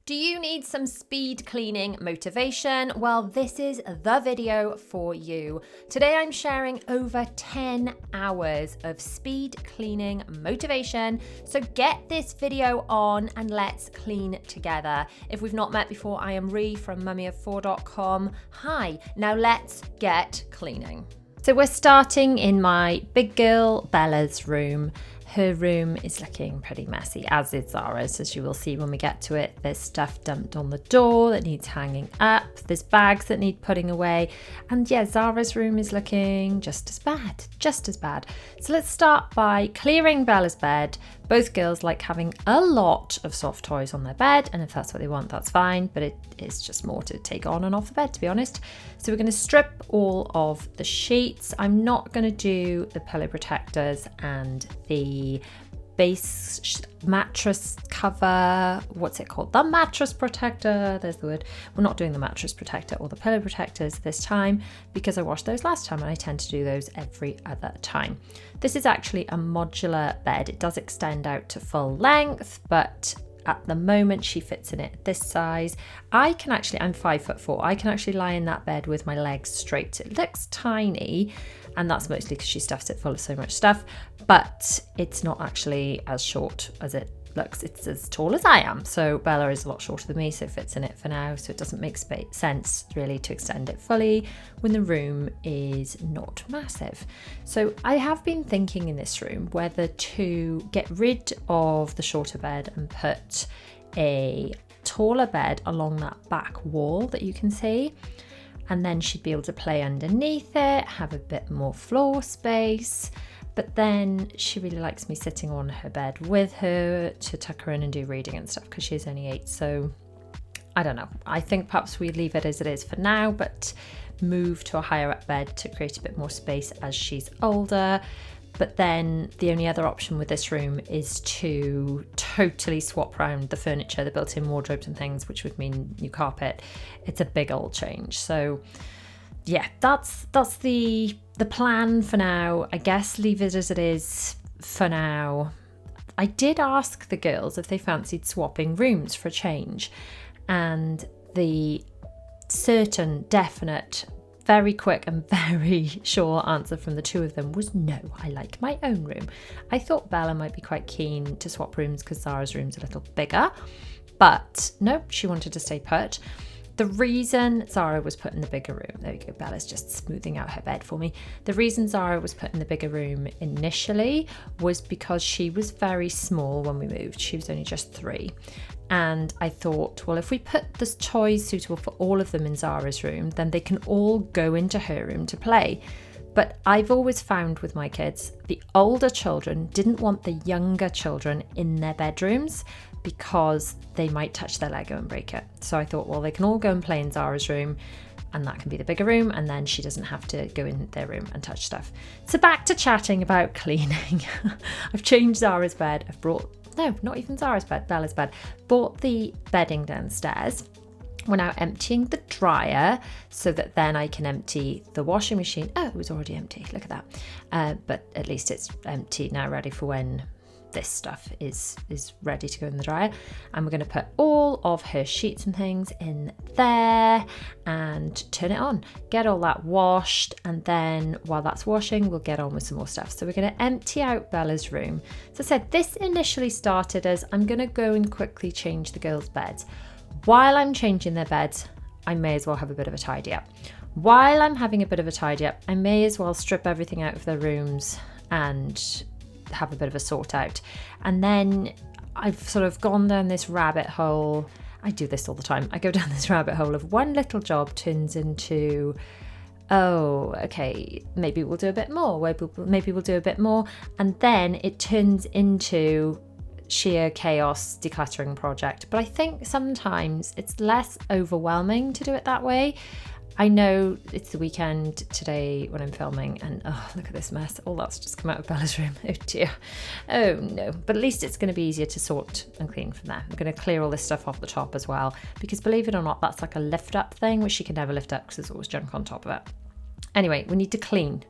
Do you need some speed cleaning motivation? Well, this is the video for you. Today I'm sharing over 10 hours of speed cleaning motivation. So get this video on and let's clean together. If we've not met before, I am Ree from mummyof4.com. Hi, now let's get cleaning. So we're starting in my big girl Bella's room. Her room is looking pretty messy, as is Zara's, as you will see when we get to it. There's stuff dumped on the door that needs hanging up. There's bags that need putting away. And yeah, Zara's room is looking just as bad. So let's start by clearing Bella's bed. Both girls like having a lot of soft toys on their bed, and if that's what they want, that's fine, but it is just more to take on and off the bed, to be honest. So we're going to strip all of the sheets. I'm not going to do the pillow protectors and the base mattress cover, what's it called? The mattress protector, there's the word. We're not doing the mattress protector or the pillow protectors this time because I washed those last time and I tend to do those every other time. This is actually a modular bed. It does extend out to full length, but at the moment she fits in it this size. I'm 5'4". I can actually lie in that bed with my legs straight. It looks tiny, and that's mostly because she stuffs it full of so much stuff, but it's not actually as short as it looks. It's as tall as I am. So Bella is a lot shorter than me, so it fits in it for now. So it doesn't make sense really to extend it fully when the room is not massive. So I have been thinking in this room whether to get rid of the shorter bed and put a taller bed along that back wall that you can see. And then she'd be able to play underneath it, have a bit more floor space. But then she really likes me sitting on her bed with her to tuck her in and do reading and stuff because she's only 8. So I don't know. I think perhaps we leave it as it is for now, but move to a higher up bed to create a bit more space as she's older. But then the only other option with this room is to totally swap around the furniture, the built-in wardrobes and things, which would mean new carpet. It's a big old change. So yeah, that's the plan for now. I guess leave it as it is for now. I did ask the girls if they fancied swapping rooms for a change, and the certain, definite, very quick and very sure answer from the two of them was no, I like my own room. I thought Bella might be quite keen to swap rooms because Zara's room's a little bigger, but no, she wanted to stay put. The reason Zara was put in the bigger room, there we go, Bella's just smoothing out her bed for me. The reason Zara was put in the bigger room initially was because she was very small when we moved. She was only just 3. And I thought, well, if we put the toys suitable for all of them in Zara's room, then they can all go into her room to play. But I've always found with my kids, the older children didn't want the younger children in their bedrooms because they might touch their Lego and break it. So I thought, well, they can all go and play in Zara's room, and that can be the bigger room, and then she doesn't have to go in their room and touch stuff. So back to chatting about cleaning. I've changed Zara's bed. Not even Zara's bed, Bella's bed. Bought the bedding downstairs. We're now emptying the dryer so that then I can empty the washing machine. Oh, it was already empty. Look at that. But at least it's empty now, ready for when this stuff is ready to go in the dryer. And we're going to put all of her sheets and things in there and turn it on. Get all that washed, and then while that's washing, we'll get on with some more stuff. So we're going to empty out Bella's room. So I said this initially started as I'm going to go and quickly change the girls' beds. While I'm changing their beds, I may as well have a bit of a tidy up. While I'm having a bit of a tidy up, I may as well strip everything out of their rooms and have a bit of a sort out. And then I've sort of gone down this rabbit hole. I do this all the time. I go down this rabbit hole of one little job turns into, oh, okay, maybe we'll do a bit more. Maybe we'll do a bit more. And then it turns into sheer chaos decluttering project. But I think sometimes it's less overwhelming to do it that way. I know it's the weekend today when I'm filming, and oh, look at this mess. All that's just come out of Bella's room. Oh dear. Oh no. But at least it's going to be easier to sort and clean from there. I'm going to clear all this stuff off the top as well, because believe it or not, that's like a lift up thing, which she can never lift up because there's always junk on top of it. Anyway, we need to clean.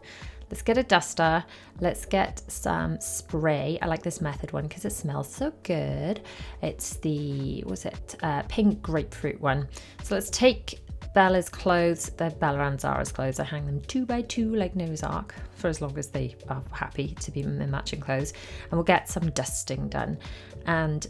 Let's get a duster. Let's get some spray. I like this Method one because it smells so good. It's the, pink grapefruit one. So let's take Bella's clothes. They're Bella and Zara's clothes. I hang them 2 by 2 like Noah's Ark for as long as they are happy to be in matching clothes. And we'll get some dusting done. And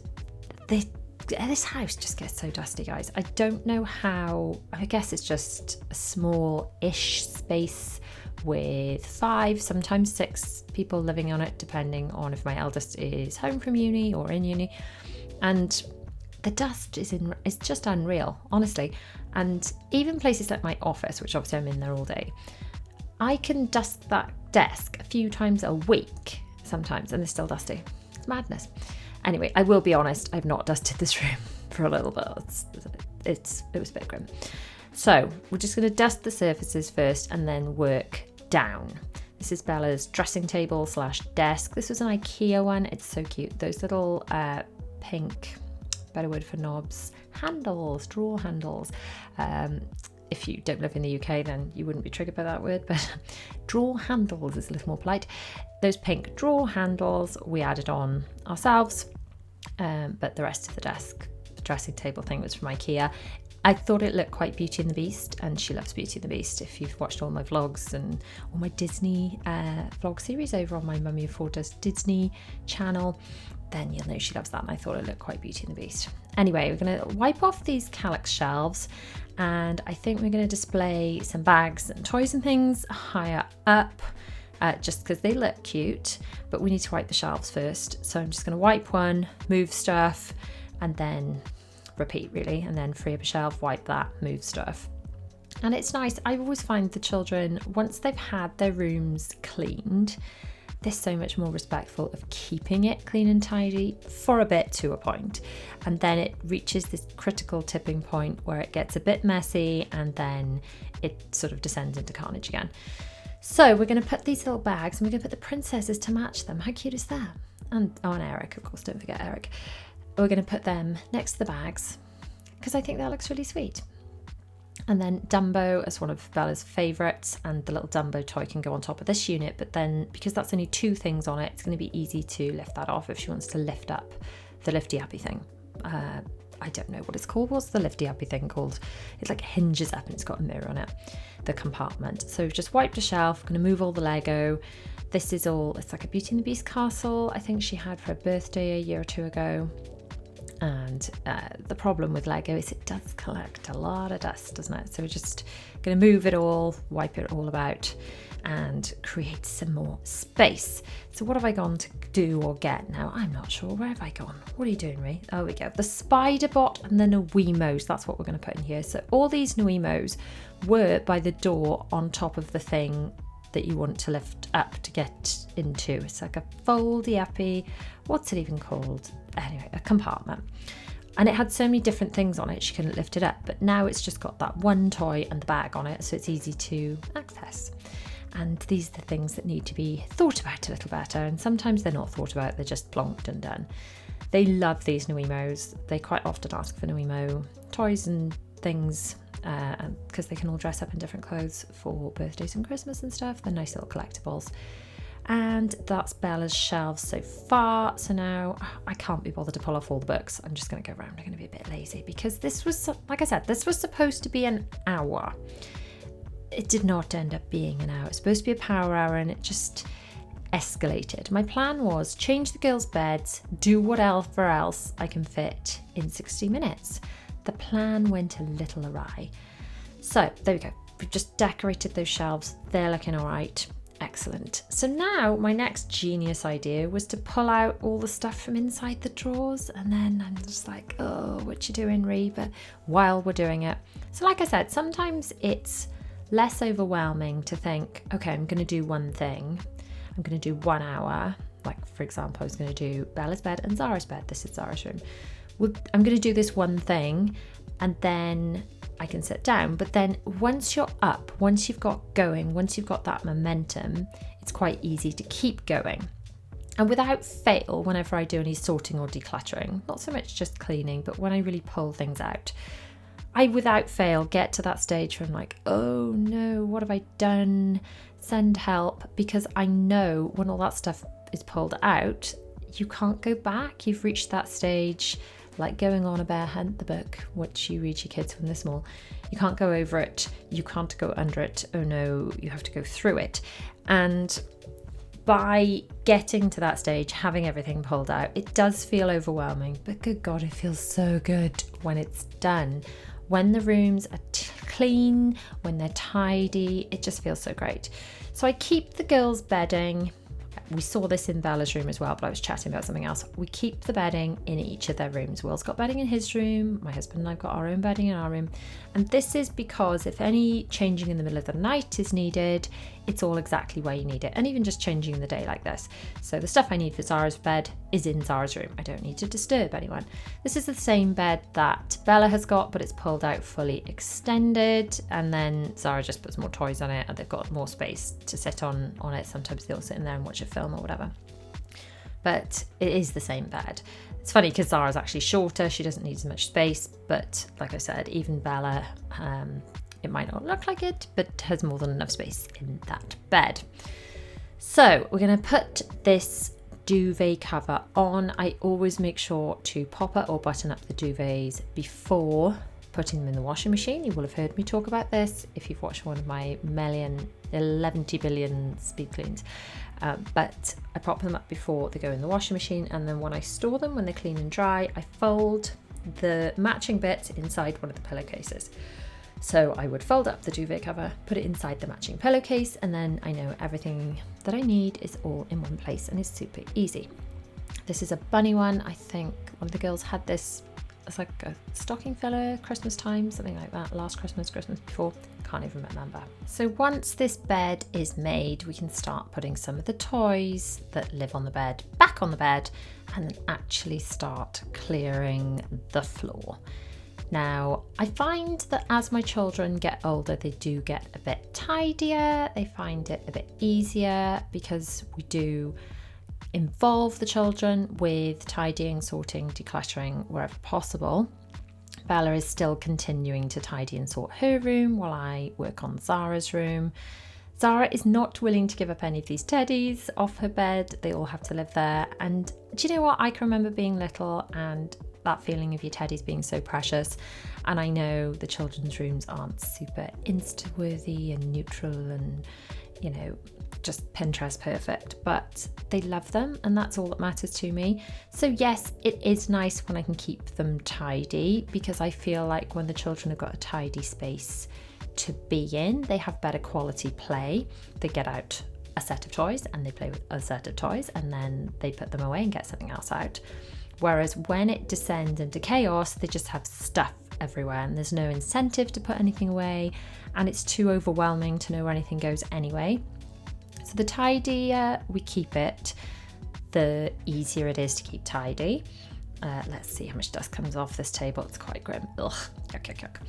this house just gets so dusty, guys. I don't know how. I guess it's just a small-ish space with 5, sometimes 6 people living on it, depending on if my eldest is home from uni or in uni. And the dust is just unreal, honestly. And even places like my office, which obviously I'm in there all day, I can dust that desk a few times a week sometimes, and it's still dusty. It's madness. Anyway, I will be honest, I've not dusted this room for a little bit. It was a bit grim. So we're just going to dust the surfaces first and then work down. This is Bella's dressing table / desk. This was an IKEA one. It's so cute. Those little pink, better word for knobs, handles, drawer handles. If you don't live in the UK, then you wouldn't be triggered by that word, but drawer handles is a little more polite. Those pink drawer handles we added on ourselves, but the rest of the dressing table thing was from IKEA. I thought it looked quite Beauty and the Beast, and she loves Beauty and the Beast. If you've watched all my vlogs and all my Disney vlog series over on my Mummy of Four Does Disney channel, then you'll know she loves that, and I thought it looked quite Beauty and the Beast. Anyway, we're going to wipe off these calyx shelves, and I think we're going to display some bags and toys and things higher up, just because they look cute, but we need to wipe the shelves first. So I'm just going to wipe one, move stuff, and then repeat really, and then free up a shelf, wipe that, move stuff. And it's nice. I always find the children, once they've had their rooms cleaned, they're so much more respectful of keeping it clean and tidy for a bit to a point. And then it reaches this critical tipping point where it gets a bit messy, and then it sort of descends into carnage again. So we're going to put these little bags, and we're going to put the princesses to match them. How cute is that? And Eric, of course, don't forget Eric. We're going to put them next to the bags because I think that looks really sweet. And then Dumbo as one of Bella's favourites, and the little Dumbo toy can go on top of this unit, but then because that's only 2 things on it, it's going to be easy to lift that off if she wants to lift up the lifty uppy thing. I don't know what it's called. What's the lifty uppy thing called? It's like hinges up and it's got a mirror on it, the compartment. So we've just wiped a shelf. I'm going to move all the Lego. This is all, it's like a Beauty and the Beast castle I think she had for her birthday a year or 2 ago. And the problem with Lego is it does collect a lot of dust, doesn't it? So we're just going to move it all, wipe it all about, and create some more space. So what have I gone to do or get now? I'm not sure. Where have I gone? What are you doing, Ree? Oh, we go. The Spider Bot and the Nuimos. That's what we're going to put in here. So all these Nuimos were by the door on top of the thing that you want to lift up to get into. It's like a foldy uppy, what's it even called? Anyway, a compartment. And it had so many different things on it, she couldn't lift it up. But now it's just got that one toy and the bag on it, so it's easy to access. And these are the things that need to be thought about a little better. And sometimes they're not thought about, they're just plonked and done. They love these Nuimos. They quite often ask for Nuimo toys and things, because they can all dress up in different clothes for birthdays and Christmas and stuff. They're nice little collectibles. And that's Bella's shelves so far. So now I can't be bothered to pull off all the books. I'm just going to go around. I'm going to be a bit lazy because this was, like I said, this was supposed to be an hour. It did not end up being an hour. It's supposed to be a power hour, and it just escalated. My plan was change the girls' beds, do whatever else I can fit in 60 minutes. The plan went a little awry. So there we go. We've just decorated those shelves. They're looking all right. Excellent. So now my next genius idea was to pull out all the stuff from inside the drawers, and then I'm just like, oh, what you doing, Ree? But while we're doing it, so like I said, sometimes it's less overwhelming to think, okay, I'm going to do one thing. I'm going to do 1 hour. Like, for example, I was going to do Bella's bed and Zara's bed. This is Zara's room. I'm going to do this one thing, and then I can sit down. But then once you're up, once you've got going, once you've got that momentum, it's quite easy to keep going. And without fail, whenever I do any sorting or decluttering, not so much just cleaning, but when I really pull things out, I without fail get to that stage where I'm like, oh no, what have I done? Send help, because I know when all that stuff is pulled out, you can't go back. You've reached that stage, like going on a bear hunt, the book, which you read your kids when they're small. You can't go over it. You can't go under it. Oh no, you have to go through it. And by getting to that stage, having everything pulled out, it does feel overwhelming, but good God, it feels so good when it's done. When the rooms are clean, when they're tidy, it just feels so great. So I keep the girls' bedding. We saw this in Bella's room as well, but I was chatting about something else. We keep the bedding in each of their rooms. Will's got bedding in his room. My husband and I've got our own bedding in our room. And this is because if any changing in the middle of the night is needed, it's all exactly where you need it. And even just changing in the day like this. So the stuff I need for Zara's bed is in Zara's room. I don't need to disturb anyone. This is the same bed that Bella has got, but it's pulled out fully extended. And then Zara just puts more toys on it and they've got more space to sit on it. Sometimes they'll sit in there and watch a film or whatever. But it is the same bed. It's funny because Zara's actually shorter. She doesn't need as much space. But like I said, even Bella, it might not look like it, but has more than enough space in that bed. So we're going to put this duvet cover on. I always make sure to pop it or button up the duvets before putting them in the washing machine. You will have heard me talk about this if you've watched one of my 11 billion speed cleans. But I pop them up before they go in the washing machine, and then when I store them, when they're clean and dry, I fold the matching bits inside one of the pillowcases. So I would fold up the duvet cover, put it inside the matching pillowcase, and then I know everything that I need is all in one place and it's super easy. This is a bunny one. I think one of the girls had this as like a stocking filler, Christmas time, something like that. Last Christmas, Christmas before, can't even remember. So once this bed is made, we can start putting some of the toys that live on the bed back on the bed, and then actually start clearing the floor. Now, I find that as my children get older, they do get a bit tidier. They find it a bit easier because we do involve the children with tidying, sorting, decluttering wherever possible. Bella is still continuing to tidy and sort her room while I work on Zara's room. Zara is not willing to give up any of these teddies off her bed. They all have to live there. And do you know what? I can remember being little and that feeling of your teddies being so precious. And I know the children's rooms aren't super Insta-worthy and neutral and, you know, just Pinterest perfect, but they love them and that's all that matters to me. So yes, it is nice when I can keep them tidy, because I feel like when the children have got a tidy space to be in, they have better quality play. They get out a set of toys and they play with a set of toys and then they put them away and get something else out. Whereas when it descends into chaos, they just have stuff everywhere and there's no incentive to put anything away and it's too overwhelming to know where anything goes anyway. So the tidier we keep it, the easier it is to keep tidy. Let's see how much dust comes off this table. It's quite grim. Ugh, yuck, yuck,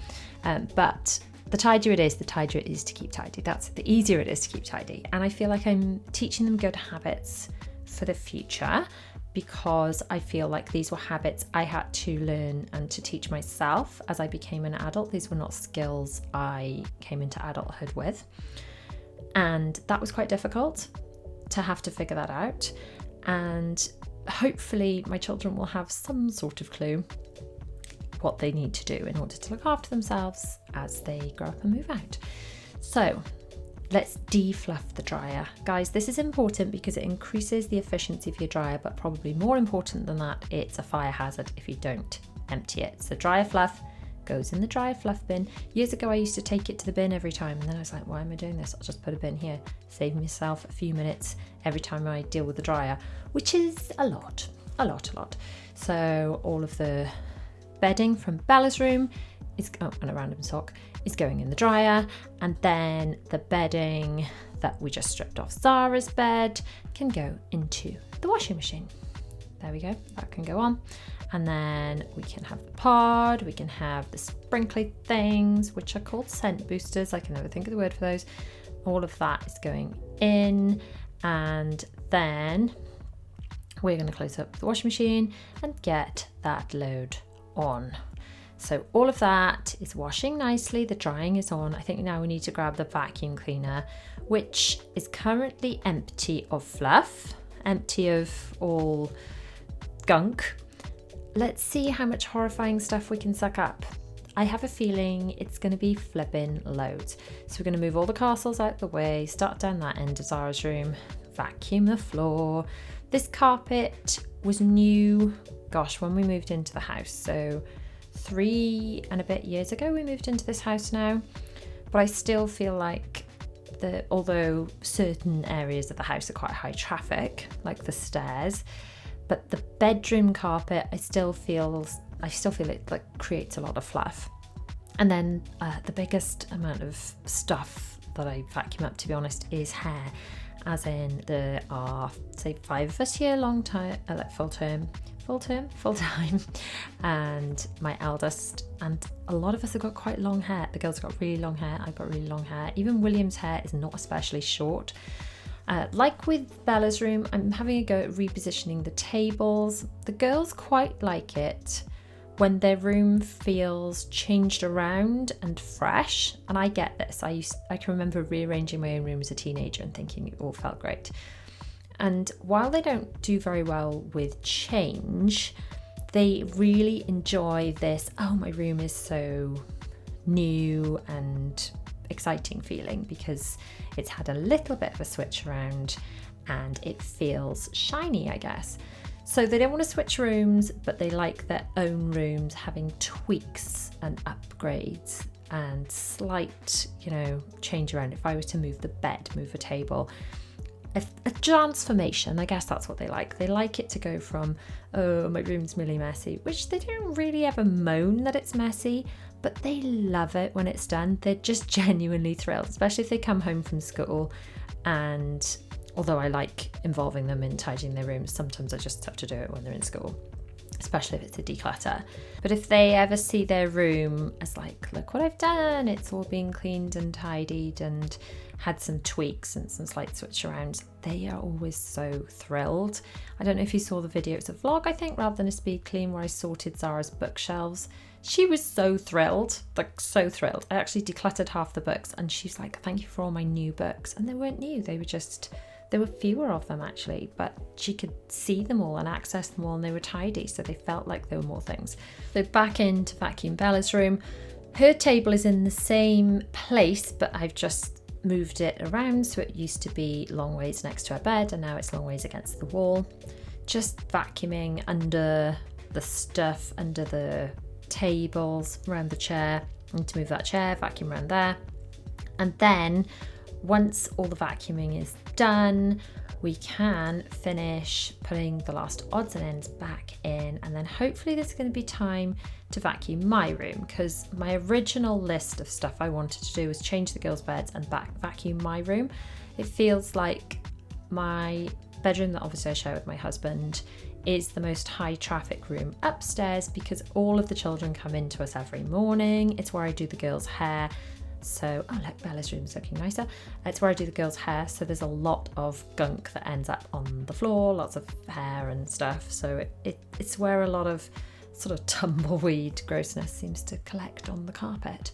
yuck. But the tidier it is, the tidier it is to keep tidy. That's the easier it is to keep tidy. And I feel like I'm teaching them good habits for the future, because I feel like these were habits I had to learn and to teach myself as I became an adult. These were not skills I came into adulthood with. And that was quite difficult to have to figure that out. And hopefully my children will have some sort of clue what they need to do in order to look after themselves as they grow up and move out. So let's defluff the dryer. Guys, this is important because it increases the efficiency of your dryer, but probably more important than that, it's a fire hazard if you don't empty it. So dryer fluff goes in the dryer fluff bin. Years ago I used to take it to the bin every time, and then I was like, why am I doing this? I'll just put a bin here, save myself a few minutes every time I deal with the dryer, which is a lot. So all of the bedding from Bella's room is, and a random sock, is going in the dryer, and then the bedding that we just stripped off Zara's bed can go into the washing machine. There we go, that can go on. And then we can have the pod, we can have the sprinkly things, which are called scent boosters. I can never think of the word for those. All of that is going in. And then we're going to close up the washing machine and get that load on. So all of that is washing nicely. The drying is on. I think now we need to grab the vacuum cleaner, which is currently empty of fluff, empty of all gunk. Let's see how much horrifying stuff we can suck up. I have a feeling it's going to be flipping loads. So we're going to move all the castles out the way, start down that end of Zara's room, vacuum the floor. This carpet was new, gosh, when we moved into the house. So 3 and a bit years ago we moved into this house now. But I still feel like although certain areas of the house are quite high traffic, like the stairs, but the bedroom carpet, I still feel it like creates a lot of fluff. And then the biggest amount of stuff that I vacuum up, to be honest, is hair. As in, there are, say, 5 of us here full time, and my eldest, and a lot of us have got quite long hair. The girls got really long hair, I've got really long hair. Even William's hair is not especially short. Like with Bella's room, I'm having a go at repositioning the tables. The girls quite like it when their room feels changed around and fresh, and I get this. I can remember rearranging my own room as a teenager and thinking it all felt great. And while they don't do very well with change, they really enjoy this, oh, my room is so new and exciting feeling, because it's had a little bit of a switch around and it feels shiny, I guess. So they don't want to switch rooms, but they like their own rooms having tweaks and upgrades and slight, change around. If I was to move the bed, move a table, a transformation, I guess that's what they like. They like it to go from, oh, my room's really messy, which they don't really ever moan that it's messy, but they love it when it's done. They're just genuinely thrilled, especially if they come home from school. And although I like involving them in tidying their rooms, sometimes I just have to do it when they're in school, especially if it's a declutter. But if they ever see their room as like, look what I've done, it's all been cleaned and tidied and had some tweaks and some slight switch arounds, they are always so thrilled. I don't know if you saw the video, it's a vlog, I think, rather than a speed clean, where I sorted Zara's bookshelves. She was so thrilled, like so thrilled. I actually decluttered half the books and she's like, thank you for all my new books. And they weren't new, there were fewer of them actually, but she could see them all and access them all, and they were tidy, so they felt like there were more things. So back into vacuum Bella's room. Her table is in the same place, but I've just moved it around, so it used to be long ways next to her bed and now it's long ways against the wall. Just vacuuming under the stuff, under the tables, around the chair. I need to move that chair, vacuum around there. And then once all the vacuuming is done, we can finish putting the last odds and ends back in, and then hopefully there's going to be time to vacuum my room, because my original list of stuff I wanted to do was change the girls' beds and vacuum my room. It feels like my bedroom, that obviously I share with my husband, is the most high traffic room upstairs, because all of the children come into us every morning. It's where I do the girls' hair. So, oh look, Bella's room's looking nicer. It's where I do the girls' hair, so there's a lot of gunk that ends up on the floor, lots of hair and stuff. So it's where a lot of sort of tumbleweed grossness seems to collect on the carpet.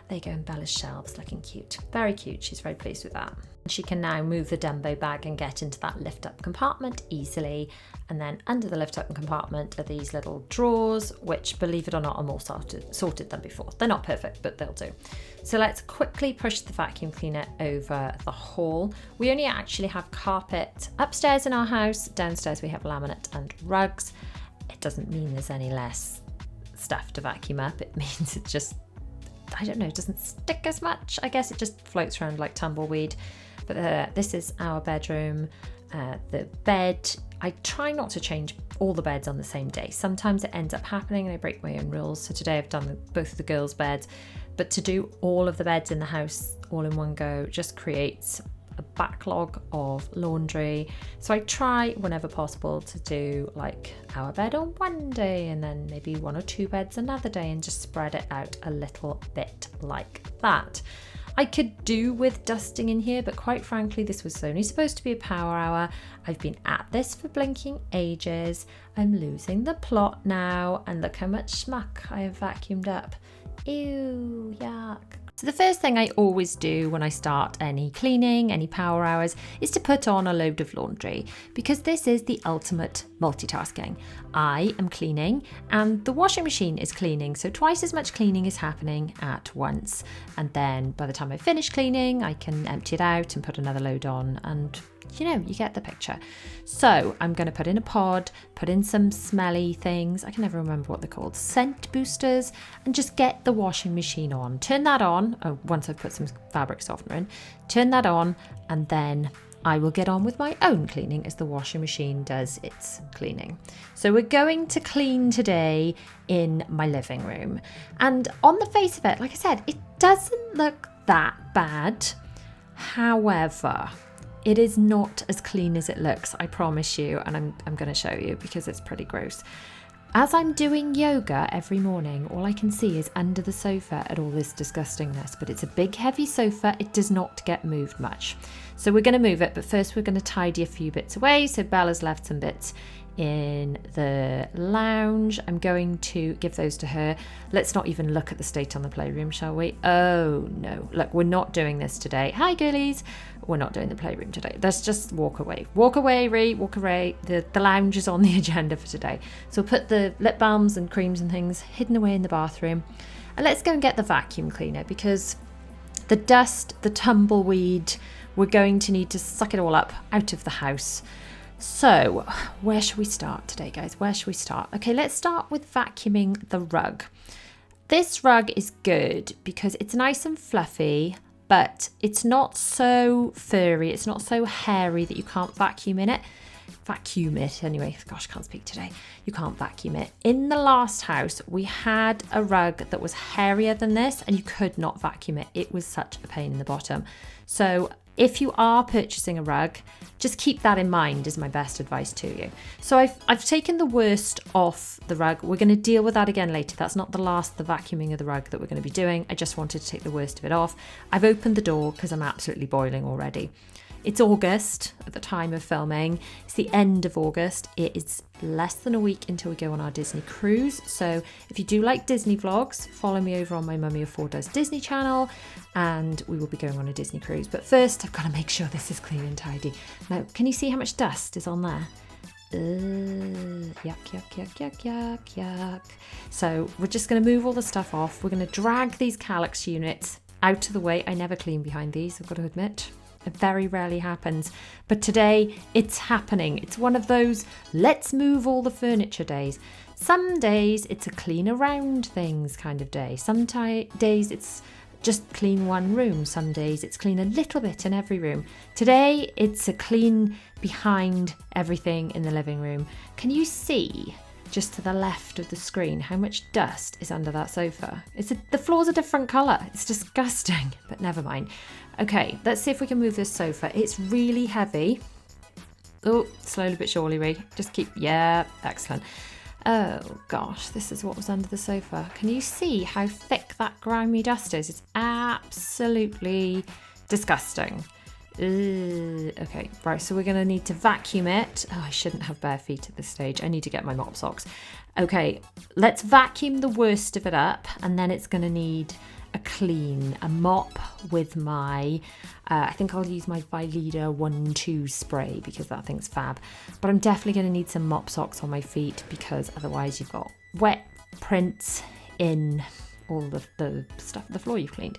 There you go, in Bella's shelves, looking cute. Very cute, she's very pleased with that. She can now move the Dumbo bag and get into that lift-up compartment easily. And then under the lift-up compartment are these little drawers, which, believe it or not, I'm all sorted them before. They're not perfect, but they'll do. So let's quickly push the vacuum cleaner over the hall. We only actually have carpet upstairs in our house. Downstairs we have laminate and rugs. It doesn't mean there's any less stuff to vacuum up. It means it just, I don't know, it doesn't stick as much. I guess it just floats around like tumbleweed. But this is our bedroom. The bed, I try not to change all the beds on the same day. Sometimes it ends up happening and I break my own rules. So today I've done both of the girls' beds, but to do all of the beds in the house all in one go just creates a backlog of laundry. So I try whenever possible to do like our bed on one day and then maybe 1 or 2 beds another day, and just spread it out a little bit like that. I could do with dusting in here, but quite frankly, this was only supposed to be a power hour. I've been at this for blinking ages. I'm losing the plot now, and look how much smuck I have vacuumed up. Ew, yuck. So the first thing I always do when I start any cleaning, any power hours, is to put on a load of laundry, because this is the ultimate multitasking. I am cleaning and the washing machine is cleaning, so twice as much cleaning is happening at once. And then by the time I finish cleaning, I can empty it out and put another load on, and you know, you get the picture. So I'm going to put in a pod, put in some smelly things, I can never remember what they're called, scent boosters, and just get the washing machine on. Turn that on, once I've put some fabric softener in, turn that on, and then I will get on with my own cleaning as the washing machine does its cleaning. So we're going to clean today in my living room. And on the face of it, like I said, it doesn't look that bad. However, it is not as clean as it looks, I promise you, and I'm going to show you because it's pretty gross. As I'm doing yoga every morning, all I can see is under the sofa at all this disgustingness, but it's a big heavy sofa, it does not get moved much. So we're going to move it, but first we're going to tidy a few bits away. So Bella's left some bits in the lounge. I'm going to give those to her. Let's not even look at the state on the playroom, shall we? Oh no, look, we're not doing this today. Hi girlies, we're not doing the playroom today. Let's just walk away. Walk away, Ree, walk away. The lounge is on the agenda for today. So we'll put the lip balms and creams and things hidden away in the bathroom. And let's go and get the vacuum cleaner, because the dust, the tumbleweed, we're going to need to suck it all up out of the house. So where should we start today, guys? Where should we start? Okay, let's start with vacuuming the rug. This rug is good because it's nice and fluffy, but it's not so furry. It's not so hairy that you can't vacuum in it. Vacuum it anyway. Gosh, I can't speak today. You can't vacuum it. In the last house, we had a rug that was hairier than this, and you could not vacuum it. It was such a pain in the bottom. So if you are purchasing a rug, just keep that in mind is my best advice to you. So I've taken the worst off the rug. We're going to deal with that again later. That's not the vacuuming of the rug that we're going to be doing. I just wanted to take the worst of it off. I've opened the door because I'm absolutely boiling already. It's August at the time of filming. It's the end of August. It is less than a week until we go on our Disney cruise. So if you do like Disney vlogs, follow me over on my Mummy of Four Does Disney channel, and we will be going on a Disney cruise. But first, I've got to make sure this is clean and tidy. Now, can you see how much dust is on there? Yuck, yuck, yuck, yuck, yuck, yuck. So we're just going to move all the stuff off. We're going to drag these Calyx units out of the way. I never clean behind these, I've got to admit. It very rarely happens, but today it's happening. It's one of those let's move all the furniture days. Some days it's a clean around things kind of day. Some days it's just clean one room. Some days it's clean a little bit in every room. Today it's a clean behind everything in the living room. Can you see just to the left of the screen how much dust is under that sofa? The floor's a different colour. It's disgusting, but never mind. Okay, let's see if we can move this sofa. It's really heavy. Oh, slowly but surely, Ree. Just keep, yeah, excellent. Oh gosh, this is what was under the sofa. Can you see how thick that grimy dust is? It's absolutely disgusting. Okay, right, so we're going to need to vacuum it. Oh, I shouldn't have bare feet at this stage. I need to get my mop socks. Okay, let's vacuum the worst of it up, and then it's going to need a mop with my, I think I'll use my Veleda 1-2 spray because that thing's fab. But I'm definitely going to need some mop socks on my feet because otherwise you've got wet prints in all the stuff, the floor you've cleaned.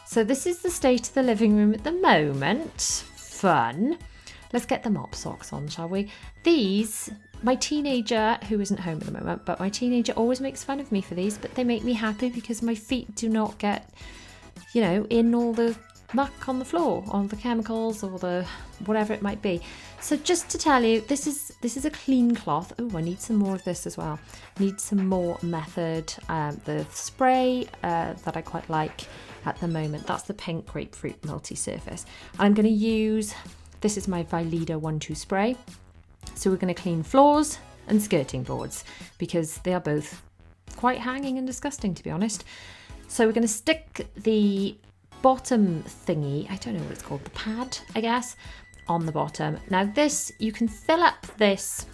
So this is the state of the living room at the moment. Fun. Let's get the mop socks on, shall we? These, my teenager, who isn't home at the moment, but my teenager always makes fun of me for these, but they make me happy because my feet do not get, in all the muck on the floor, on the chemicals or the whatever it might be. So just to tell you, this is a clean cloth. Oh, I need some more of this as well. Need some more Method. The spray that I quite like at the moment, that's the pink grapefruit multi-surface. I'm going to use, this is my Veleda 1-2 spray. So we're going to clean floors and skirting boards because they are both quite hanging and disgusting, to be honest. So we're going to stick the bottom thingy, I don't know what it's called, the pad, I guess, on the bottom. Now this, you can fill up this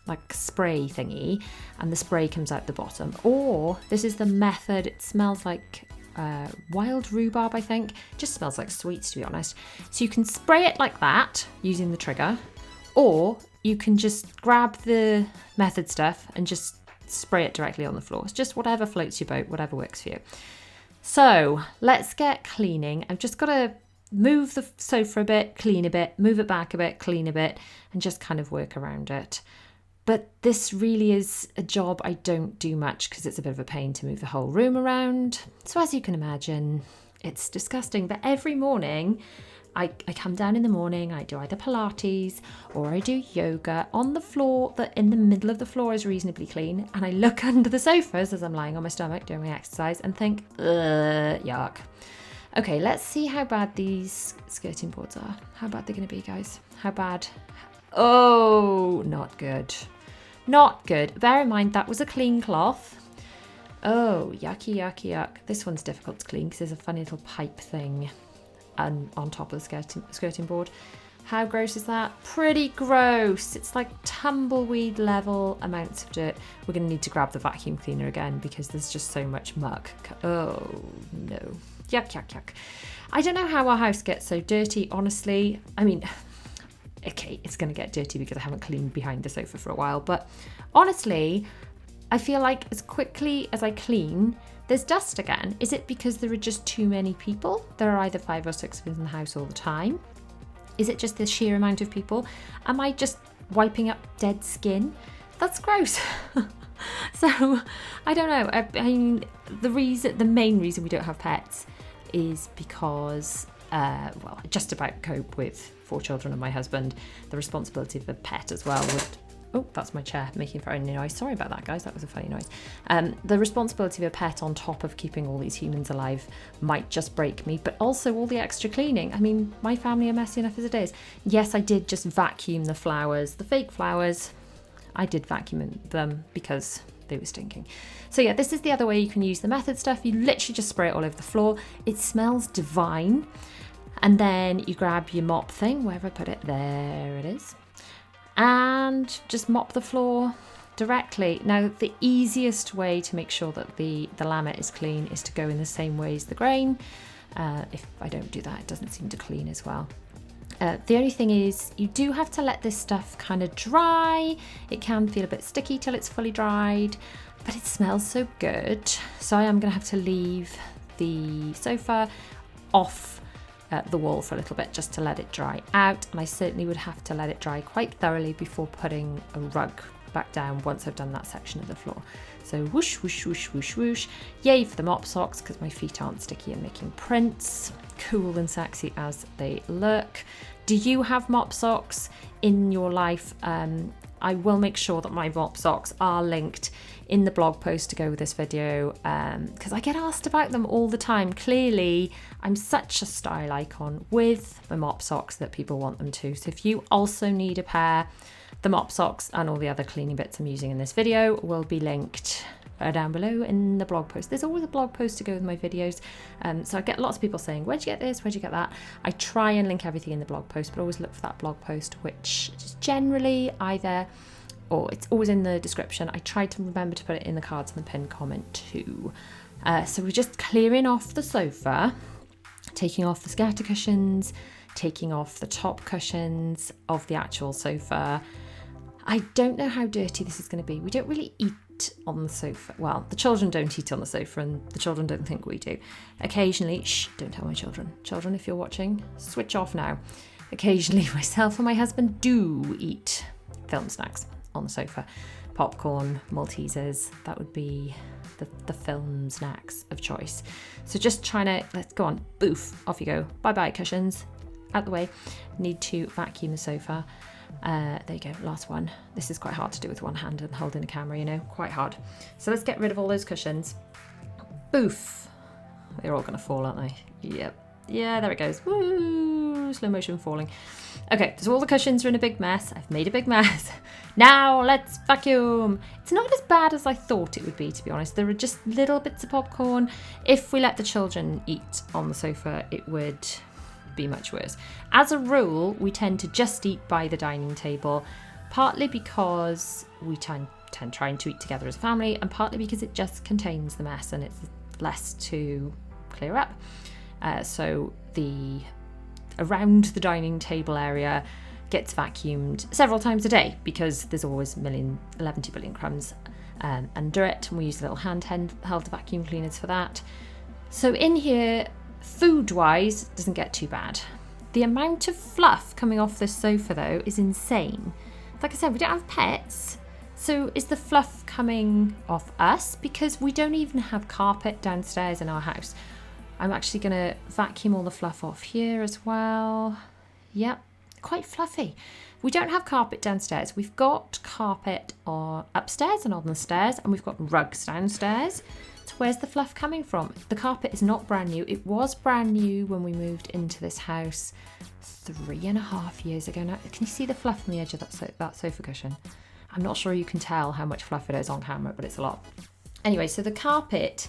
like spray thingy and the spray comes out the bottom, or this is the method, it smells like wild rhubarb, I think. Just smells like sweets, to be honest. So you can spray it like that using the trigger, or you can just grab the method stuff and just spray it directly on the floor. It's just whatever floats your boat, whatever works for you. So let's get cleaning. I've just got to move the sofa a bit, clean a bit, move it back a bit, clean a bit, and just kind of work around it. But this really is a job I don't do much because it's a bit of a pain to move the whole room around. So as you can imagine, it's disgusting. But every morning, I come down in the morning, I do either Pilates or I do yoga on the floor that in the middle of the floor is reasonably clean. And I look under the sofas as I'm lying on my stomach doing my exercise and think, yuck. Okay, let's see how bad these skirting boards are. How bad they're going to be, guys. How bad? Oh, not good. Not good. Bear in mind, that was a clean cloth. Oh, yucky, yucky, yuck. This one's difficult to clean because there's a funny little pipe thing on top of the skirting board. How gross is that? Pretty gross. It's like tumbleweed level amounts of dirt. We're going to need to grab the vacuum cleaner again because there's just so much muck. Oh, no. Yuck, yuck, yuck. I don't know how our house gets so dirty, honestly. I mean, okay, it's going to get dirty because I haven't cleaned behind the sofa for a while. But honestly, I feel like as quickly as I clean, there's dust again. Is it because there are just too many people? There are either 5 or 6 of us in the house all the time. Is it just the sheer amount of people? Am I just wiping up dead skin? That's gross. So, I don't know. I mean, the main reason we don't have pets is because, well, I just about cope with 4 children and my husband. The responsibility of a pet as well would... Oh, that's my chair making a funny noise. Sorry about that, guys. That was a funny noise. The responsibility of a pet on top of keeping all these humans alive might just break me, but also all the extra cleaning. I mean, my family are messy enough as it is. Yes, I did just vacuum the flowers, the fake flowers. I did vacuum them because they were stinking. So yeah, this is the other way you can use the method stuff. You literally just spray it all over the floor. It smells divine. And then you grab your mop thing, wherever I put it. There it is. And just mop the floor directly. Now, the easiest way to make sure that the laminate is clean is to go in the same way as the grain. If I don't do that, it doesn't seem to clean as well. The only thing is you do have to let this stuff kind of dry. It can feel a bit sticky till it's fully dried, but it smells so good. So I am going to have to leave the sofa off the wall for a little bit just to let it dry out, and I certainly would have to let it dry quite thoroughly before putting a rug back down once I've done that section of the floor. So whoosh, whoosh, whoosh, whoosh, whoosh. Yay for the mop socks because my feet aren't sticky and making prints. Cool and sexy as they look. Do you have mop socks in your life? I will make sure that my mop socks are linked in the blog post to go with this video because I get asked about them all the time. Clearly, I'm such a style icon with my mop socks that people want them too. So if you also need a pair, the mop socks and all the other cleaning bits I'm using in this video will be linked down below in the blog post. There's always a blog post to go with my videos. So I get lots of people saying, where'd you get this? Where'd you get that? I try and link everything in the blog post, but always look for that blog post, which is generally either, or it's always in the description. I try to remember to put it in the cards and the pinned comment too. So we're just clearing off the sofa, taking off the scatter cushions, taking off the top cushions of the actual sofa. I don't know how dirty this is going to be. We don't really eat on the sofa. Well, the children don't eat on the sofa and the children don't think we do. Occasionally, shh, don't tell my children. Children, if you're watching, switch off now. Occasionally, myself and my husband do eat film snacks on the sofa. Popcorn, Maltesers, that would be the film snacks of choice. So just trying to, let's go on, boof, off you go. Bye-bye cushions, out the way. Need to vacuum the sofa. There you go, last one. This is quite hard to do with one hand and holding the camera, you know, quite hard. So let's get rid of all those cushions. Boof. They're all gonna fall, aren't they? Yep. Yeah, there it goes. Woo! Slow motion falling. Okay, so all the cushions are in a big mess. I've made a big mess. Now let's vacuum. It's not as bad as I thought it would be, to be honest. There are just little bits of popcorn. If we let the children eat on the sofa, it would be much worse. As a rule, we tend to just eat by the dining table, partly because we tend trying to eat together as a family, and partly because it just contains the mess and it's less to clear up. So the around the dining table area gets vacuumed several times a day because there's always 11 billion crumbs under it, and we use little handheld vacuum cleaners for that. So in here, food-wise, doesn't get too bad. The amount of fluff coming off this sofa, though, is insane. Like I said, we don't have pets, so is the fluff coming off us? Because we don't even have carpet downstairs in our house. I'm actually going to vacuum all the fluff off here as well. Yep, quite fluffy. We don't have carpet downstairs. We've got carpet upstairs and on the stairs, and we've got rugs downstairs. So where's the fluff coming from? The carpet is not brand new. It was brand new when we moved into this house 3.5 years ago now. Can you see the fluff on the edge of that sofa cushion? I'm not sure you can tell how much fluff it is on camera, but it's a lot. Anyway, so the carpet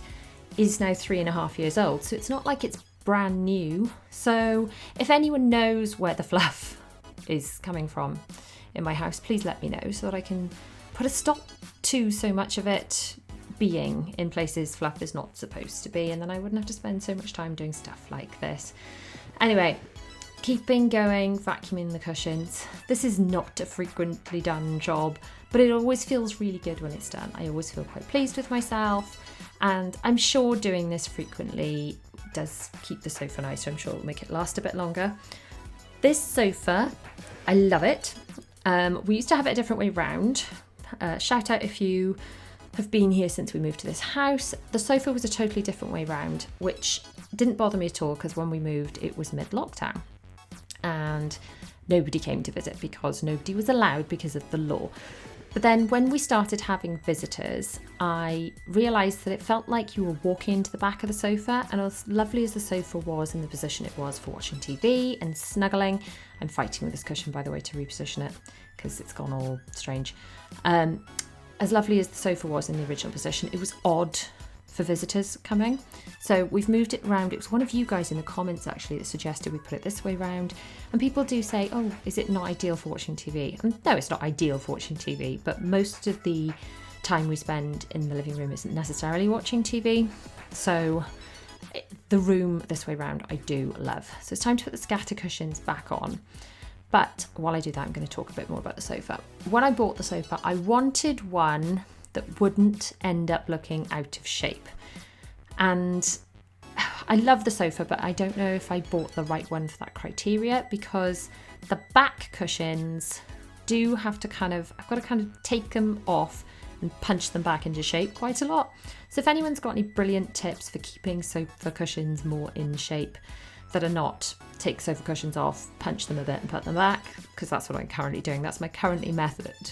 is now 3.5 years old, so it's not like it's brand new. So if anyone knows where the fluff is coming from in my house, please let me know so that I can put a stop to so much of it being in places fluff is not supposed to be, and then I wouldn't have to spend so much time doing stuff like this. Anyway, keeping going, vacuuming the cushions. This is not a frequently done job, but it always feels really good when it's done. I always feel quite pleased with myself, and I'm sure doing this frequently does keep the sofa nice, so I'm sure it'll make it last a bit longer. This sofa, I love it. We used to have it a different way round. Shout out if you have been here since we moved to this house. The sofa was a totally different way round, which didn't bother me at all because when we moved it was mid-lockdown and nobody came to visit because nobody was allowed because of the law. But then when we started having visitors, I realised that it felt like you were walking into the back of the sofa, and as lovely as the sofa was in the position it was for watching TV and snuggling, I'm fighting with this cushion by the way to reposition it because it's gone all strange. As lovely as the sofa was in the original position, it was odd for visitors coming. So we've moved it around. It was one of you guys in the comments actually that suggested we put it this way round. And people do say, oh, is it not ideal for watching TV? And no, it's not ideal for watching TV, but most of the time we spend in the living room isn't necessarily watching TV. So the room this way round I do love. So it's time to put the scatter cushions back on. But while I do that, I'm going to talk a bit more about the sofa. When I bought the sofa, I wanted one that wouldn't end up looking out of shape. And I love the sofa, but I don't know if I bought the right one for that criteria, because the back cushions do have to I've got to kind of take them off and punch them back into shape quite a lot. So if anyone's got any brilliant tips for keeping sofa cushions more in shape that are not take sofa cushions off, punch them a bit and put them back, because that's what I'm currently doing. That's my current method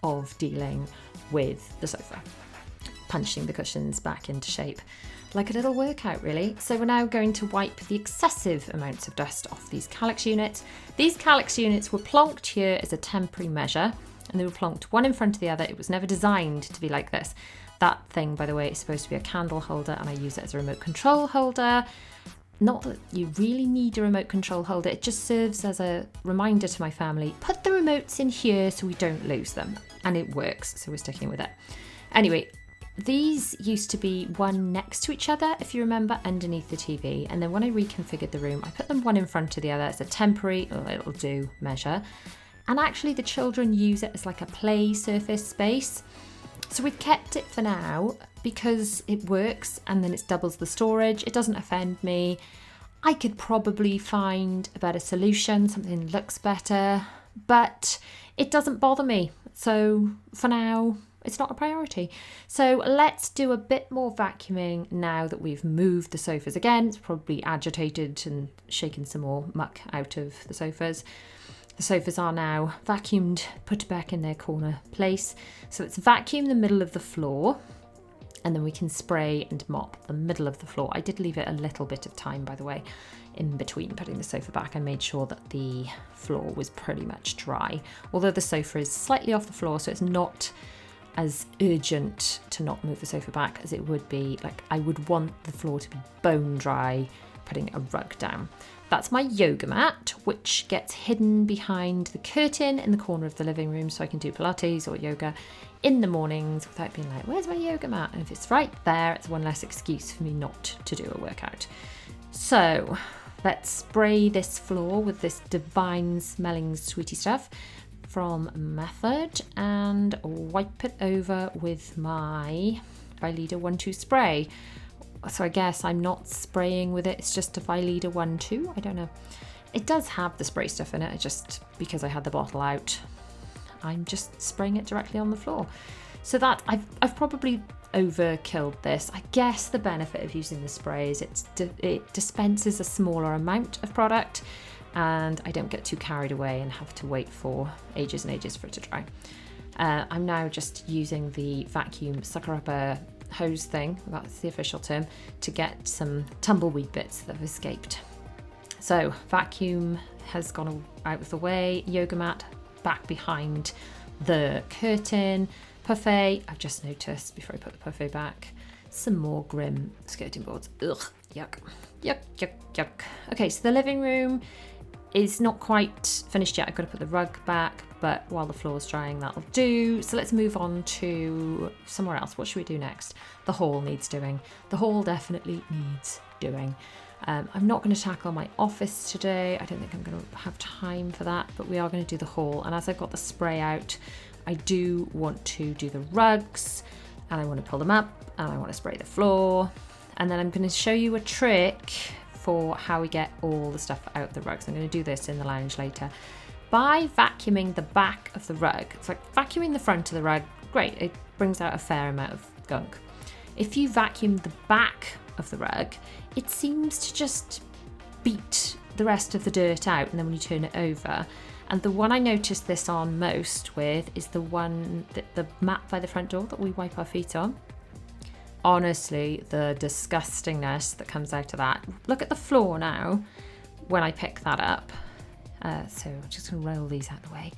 of dealing with the sofa. Punching the cushions back into shape. Like a little workout really. So we're now going to wipe the excessive amounts of dust off these Calyx units. These Calyx units were plonked here as a temporary measure, and they were plonked one in front of the other. It was never designed to be like this. That thing, by the way, is supposed to be a candle holder, and I use it as a remote control holder. Not that you really need a remote control holder, it just serves as a reminder to my family, put the remotes in here so we don't lose them. And it works, so we're sticking with it. Anyway, these used to be one next to each other, if you remember, underneath the TV. And then when I reconfigured the room, I put them one in front of the other as a temporary, it'll do measure. And actually the children use it as like a play surface space. So we've kept it for now because it works, and then it doubles the storage. It doesn't offend me. I could probably find a better solution, something that looks better, but it doesn't bother me. So for now, it's not a priority. So let's do a bit more vacuuming now that we've moved the sofas again. It's probably agitated and shaken some more muck out of the sofas. The sofas are now vacuumed, put back in their corner place. So let's vacuum the middle of the floor, and then we can spray and mop the middle of the floor. I did leave it a little bit of time, by the way, in between putting the sofa back. I made sure that the floor was pretty much dry, although the sofa is slightly off the floor, so it's not as urgent to not move the sofa back as it would be. Like, I would want the floor to be bone dry putting a rug down. That's my yoga mat, which gets hidden behind the curtain in the corner of the living room, so I can do Pilates or yoga in the mornings without being like, where's my yoga mat? And if it's right there, it's one less excuse for me not to do a workout. So let's spray this floor with this divine smelling sweetie stuff from Method and wipe it over with my Vileda 1-2 spray. So I guess I'm not spraying with it, it's just a Vileda 1-2, I don't know. It does have the spray stuff in it, because I had the bottle out, I'm just spraying it directly on the floor. So that, I've probably overkilled this. I guess the benefit of using the spray is it dispenses a smaller amount of product, and I don't get too carried away and have to wait for ages and ages for it to dry. I'm now just using the vacuum sucker upper hose thing, that's the official term, to get some tumbleweed bits that have escaped. So vacuum has gone out of the way, yoga mat back behind the curtain, buffet, I've just noticed before I put the buffet back, some more grim skirting boards. Ugh, yuck, yuck, yuck, yuck. Okay, so the living room is not quite finished yet. I've got to put the rug back, but while the floor's drying, that'll do. So let's move on to somewhere else. What should we do next? The hall needs doing. The hall definitely needs doing. I'm not going to tackle my office today. I don't think I'm going to have time for that, but we are going to do the hall. And as I've got the spray out, I do want to do the rugs, and I want to pull them up, and I want to spray the floor. And then I'm going to show you a trick for how we get all the stuff out the rugs. I'm going to do this in the lounge later. By vacuuming the back of the rug, it's like vacuuming the front of the rug, great, it brings out a fair amount of gunk. If you vacuum the back of the rug, it seems to just beat the rest of the dirt out, and then when you turn it over. And the one I noticed this on most with is the one, the mat by the front door that we wipe our feet on. Honestly, the disgustingness that comes out of that. Look at the floor now when I pick that up. So I'm just going to roll these out the way.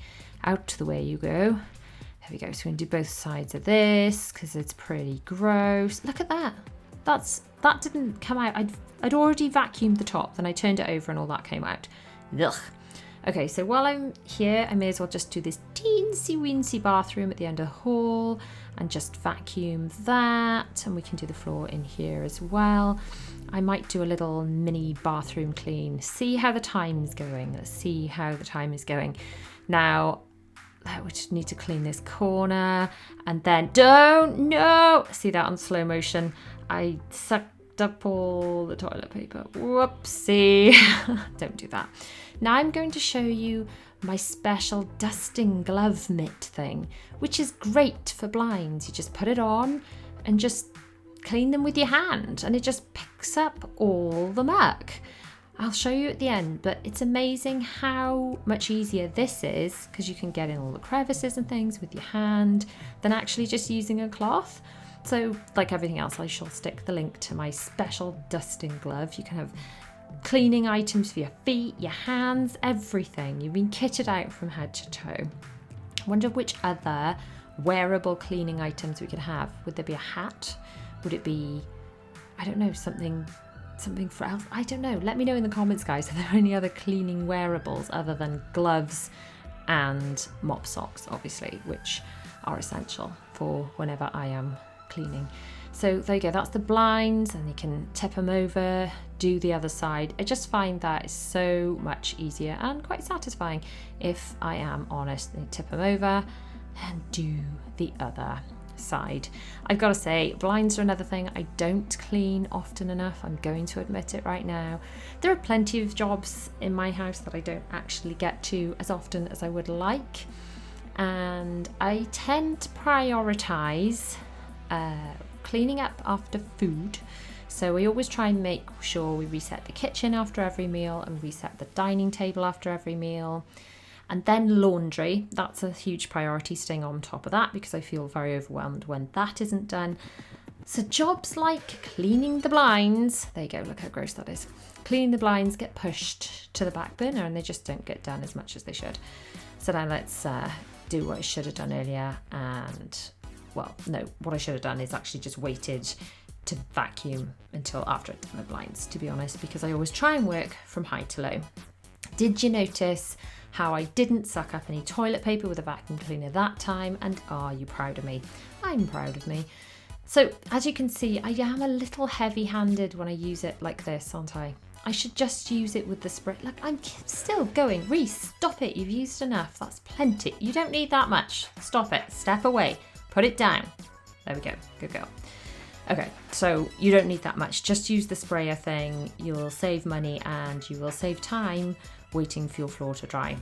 Out the way you go. There we go. So we're going to do both sides of this because it's pretty gross. Look at that. That didn't come out. I'd already vacuumed the top, then I turned it over and all that came out. Ugh. Okay, so while I'm here, I may as well just do this teensy weensy bathroom at the end of the hall and just vacuum that, and we can do the floor in here as well. I might do a little mini bathroom clean. See how the time's going. Let's see how the time is going. Now, we just need to clean this corner, and then no! See that on slow motion? I sucked up all the toilet paper. Whoopsie. Don't do that. Now I'm going to show you my special dusting glove mitt thing, which is great for blinds. You just put it on and just clean them with your hand, and it just picks up all the muck. I'll show you at the end, but it's amazing how much easier this is, because you can get in all the crevices and things with your hand than actually just using a cloth. So like everything else, I shall stick the link to my special dusting glove. You can have cleaning items for your feet, your hands, everything. You've been kitted out from head to toe. I wonder which other wearable cleaning items we could have. Would there be a hat? Would it be, I don't know, something for else? I don't know. Let me know in the comments, guys. Are there any other cleaning wearables other than gloves and mop socks, obviously, which are essential for whenever I am cleaning. So there you go, that's the blinds, and you can tip them over, do the other side. I just find that is so much easier and quite satisfying, if I am honest. And tip them over and do the other side. I've got to say, blinds are another thing I don't clean often enough. I'm going to admit it right now. There are plenty of jobs in my house that I don't actually get to as often as I would like, and I tend to prioritize cleaning up after food. So we always try and make sure we reset the kitchen after every meal and reset the dining table after every meal. And then laundry, that's a huge priority, staying on top of that, because I feel very overwhelmed when that isn't done. So jobs like cleaning the blinds, there you go, look how gross that is. Cleaning the blinds get pushed to the back burner and they just don't get done as much as they should. So now let's do what I should have done earlier. And well, no, what I should have done is actually just waited to vacuum until after I'd done the blinds, to be honest, because I always try and work from high to low. Did you notice how I didn't suck up any toilet paper with a vacuum cleaner that time? And are you proud of me? I'm proud of me. So as you can see, I am a little heavy-handed when I use it like this, aren't I? I should just use it with the spray. Look, I'm still going. Reese, stop it. You've used enough. That's plenty. You don't need that much. Stop it. Step away. Put it down. There we go. Good girl. Okay, so you don't need that much. Just use the sprayer thing. You'll save money and you will save time waiting for your floor to dry.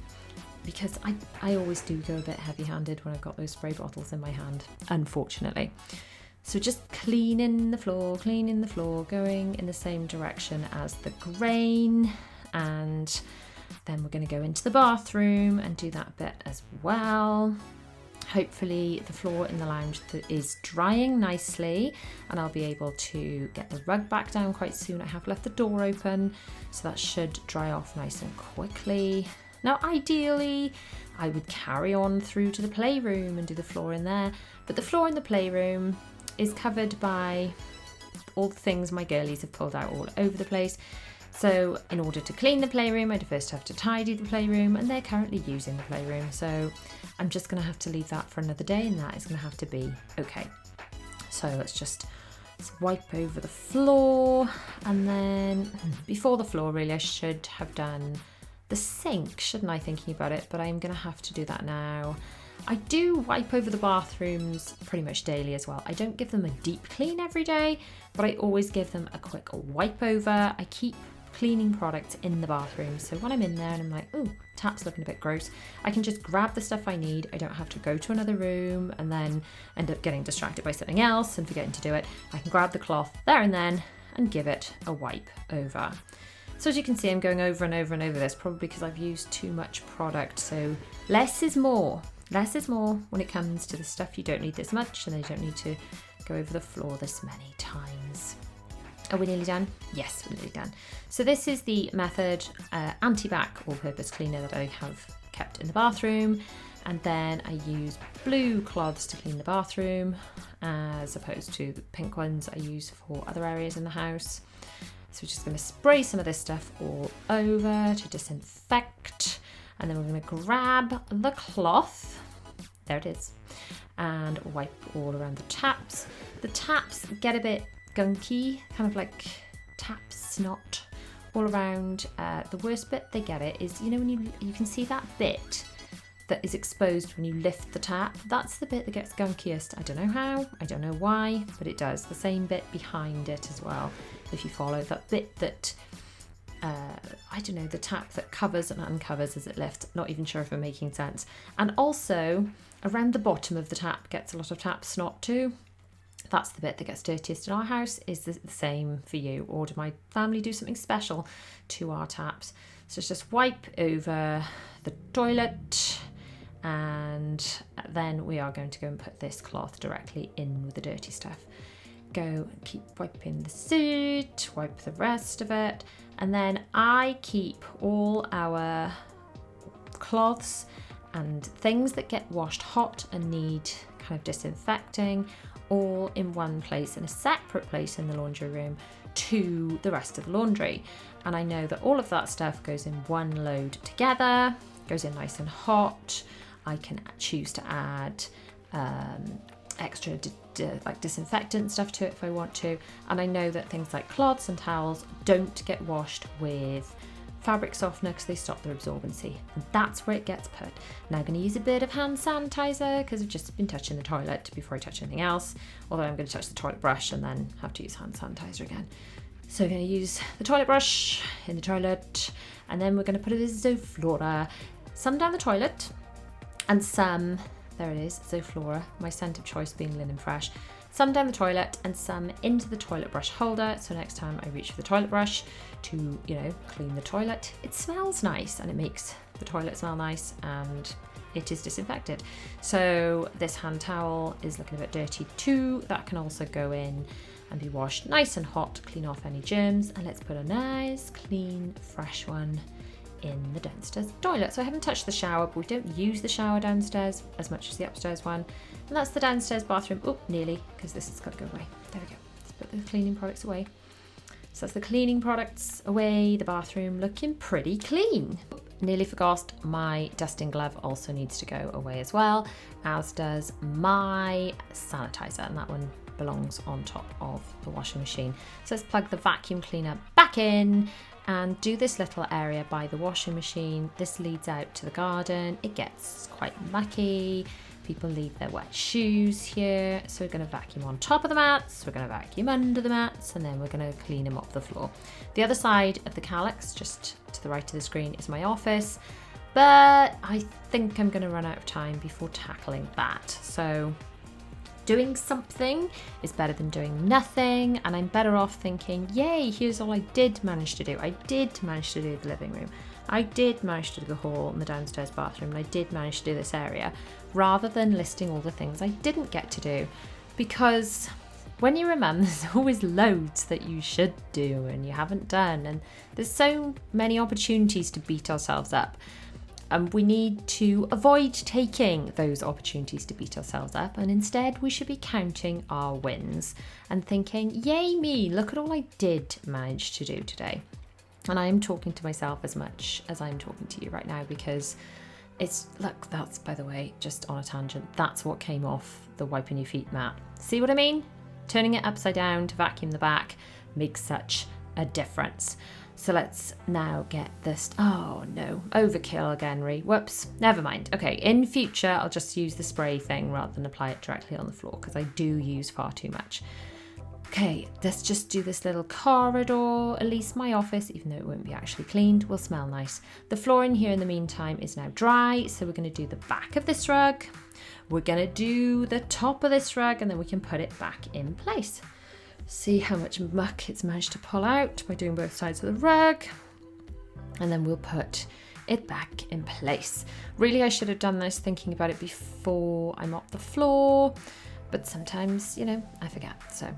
Because I always do go a bit heavy-handed when I've got those spray bottles in my hand, unfortunately. So just cleaning the floor, going in the same direction as the grain. And then we're going to go into the bathroom and do that bit as well. Hopefully the floor in the lounge is drying nicely and I'll be able to get the rug back down quite soon. I have left the door open, so that should dry off nice and quickly. Now, ideally, I would carry on through to the playroom and do the floor in there, but the floor in the playroom is covered by all the things my girlies have pulled out all over the place. So in order to clean the playroom, I'd first have to tidy the playroom, and they're currently using the playroom. So I'm just going to have to leave that for another day, and that is going to have to be okay. So let's wipe over the floor, and then before the floor, really, I should have done the sink, shouldn't I, thinking about it? But I'm going to have to do that now. I do wipe over the bathrooms pretty much daily as well. I don't give them a deep clean every day, but I always give them a quick wipe over. I keep cleaning products in the bathroom, so when I'm in there and I'm like, oh, tap's looking a bit gross, I can just grab the stuff I need. I don't have to go to another room and then end up getting distracted by something else and forgetting to do it. I can grab the cloth there and then and give it a wipe over. So as you can see, I'm going over and over and over this, probably because I've used too much product. So less is more. Less is more when it comes to the stuff you don't need this much, and you don't need to go over the floor this many times. Are we nearly done? Yes, we're nearly done. So this is the Method anti-bac all-purpose cleaner that I have kept in the bathroom. And then I use blue cloths to clean the bathroom, as opposed to the pink ones I use for other areas in the house. So we're just going to spray some of this stuff all over to disinfect. And then we're going to grab the cloth, there it is, and wipe all around the taps. The taps get a bit gunky, kind of like tap snot all around. The worst bit they get it is, you know, when you can see that bit that is exposed when you lift the tap. That's the bit that gets gunkiest. I don't know how, I don't know why, but it does. The same bit behind it as well, if you follow that bit that I don't know, the tap that covers and uncovers as it lifts. Not even sure if I'm making sense. And also around the bottom of the tap gets a lot of tap snot too. That's the bit that gets dirtiest in our house. Is the same for you, or do my family do something special to our taps? So it's just wipe over the toilet, and then we are going to go and put this cloth directly in with the dirty stuff. Go and keep wiping the seat, wipe the rest of it, and then I keep all our cloths and things that get washed hot and need kind of disinfecting all in one place, in a separate place in the laundry room to the rest of the laundry. And I know that all of that stuff goes in one load together, goes in nice and hot. I can choose to add extra like disinfectant stuff to it if I want to, and I know that things like cloths and towels don't get washed with fabric softener because they stop their absorbency, and that's where it gets put. Now I'm going to use a bit of hand sanitizer because I've just been touching the toilet before I touch anything else, although I'm going to touch the toilet brush and then have to use hand sanitizer again. So I'm going to use the toilet brush in the toilet, and then we're going to put a Zoflora, some down the toilet and some, there it is, Zoflora, my scent of choice being Linen Fresh. Some down the toilet and some into the toilet brush holder. So next time I reach for the toilet brush to, you know, clean the toilet, it smells nice and it makes the toilet smell nice, and it is disinfected. So this hand towel is looking a bit dirty too. That can also go in and be washed nice and hot to clean off any germs. And let's put a nice, clean, fresh one in the downstairs toilet. So I haven't touched the shower, but we don't use the shower downstairs as much as the upstairs one. And that's the downstairs bathroom. Oh, nearly, because this has got to go away. There we go. Let's put the cleaning products away. So that's the cleaning products away, the bathroom looking pretty clean. Nearly forgot, my dusting glove also needs to go away as well, as does my sanitizer, and that one belongs on top of the washing machine. So let's plug the vacuum cleaner back in and do this little area by the washing machine. This leads out to the garden. It gets quite mucky. People leave their wet shoes here. So we're going to vacuum on top of the mats, we're going to vacuum under the mats, and then we're going to clean them off the floor. The other side of the calyx, just to the right of the screen, is my office. But I think I'm going to run out of time before tackling that. So doing something is better than doing nothing, and I'm better off thinking, yay, here's all I did manage to do. I did manage to do the living room. I did manage to do the hall and the downstairs bathroom, and I did manage to do this area, rather than listing all the things I didn't get to do. Because when you're a mum, there's always loads that you should do and you haven't done, and there's so many opportunities to beat ourselves up. And we need to avoid taking those opportunities to beat ourselves up, and instead we should be counting our wins and thinking, yay me, look at all I did manage to do today. And I am talking to myself as much as I'm talking to you right now, because look, that's, by the way, just on a tangent, that's what came off the wiping your feet mat. See what I mean? Turning it upside down to vacuum the back makes such a difference. So let's now get this. Oh no, overkill again, Ree. Whoops, never mind. Okay, in future, I'll just use the spray thing rather than apply it directly on the floor, because I do use far too much. Okay, let's just do this little corridor. At least my office, even though it won't be actually cleaned, will smell nice. The floor in here in the meantime is now dry, so we're going to do the back of this rug. We're going to do the top of this rug, and then we can put it back in place. See how much muck it's managed to pull out by doing both sides of the rug. And then we'll put it back in place. Really, I should have done this thinking about it before I mop the floor, but sometimes, I forget. So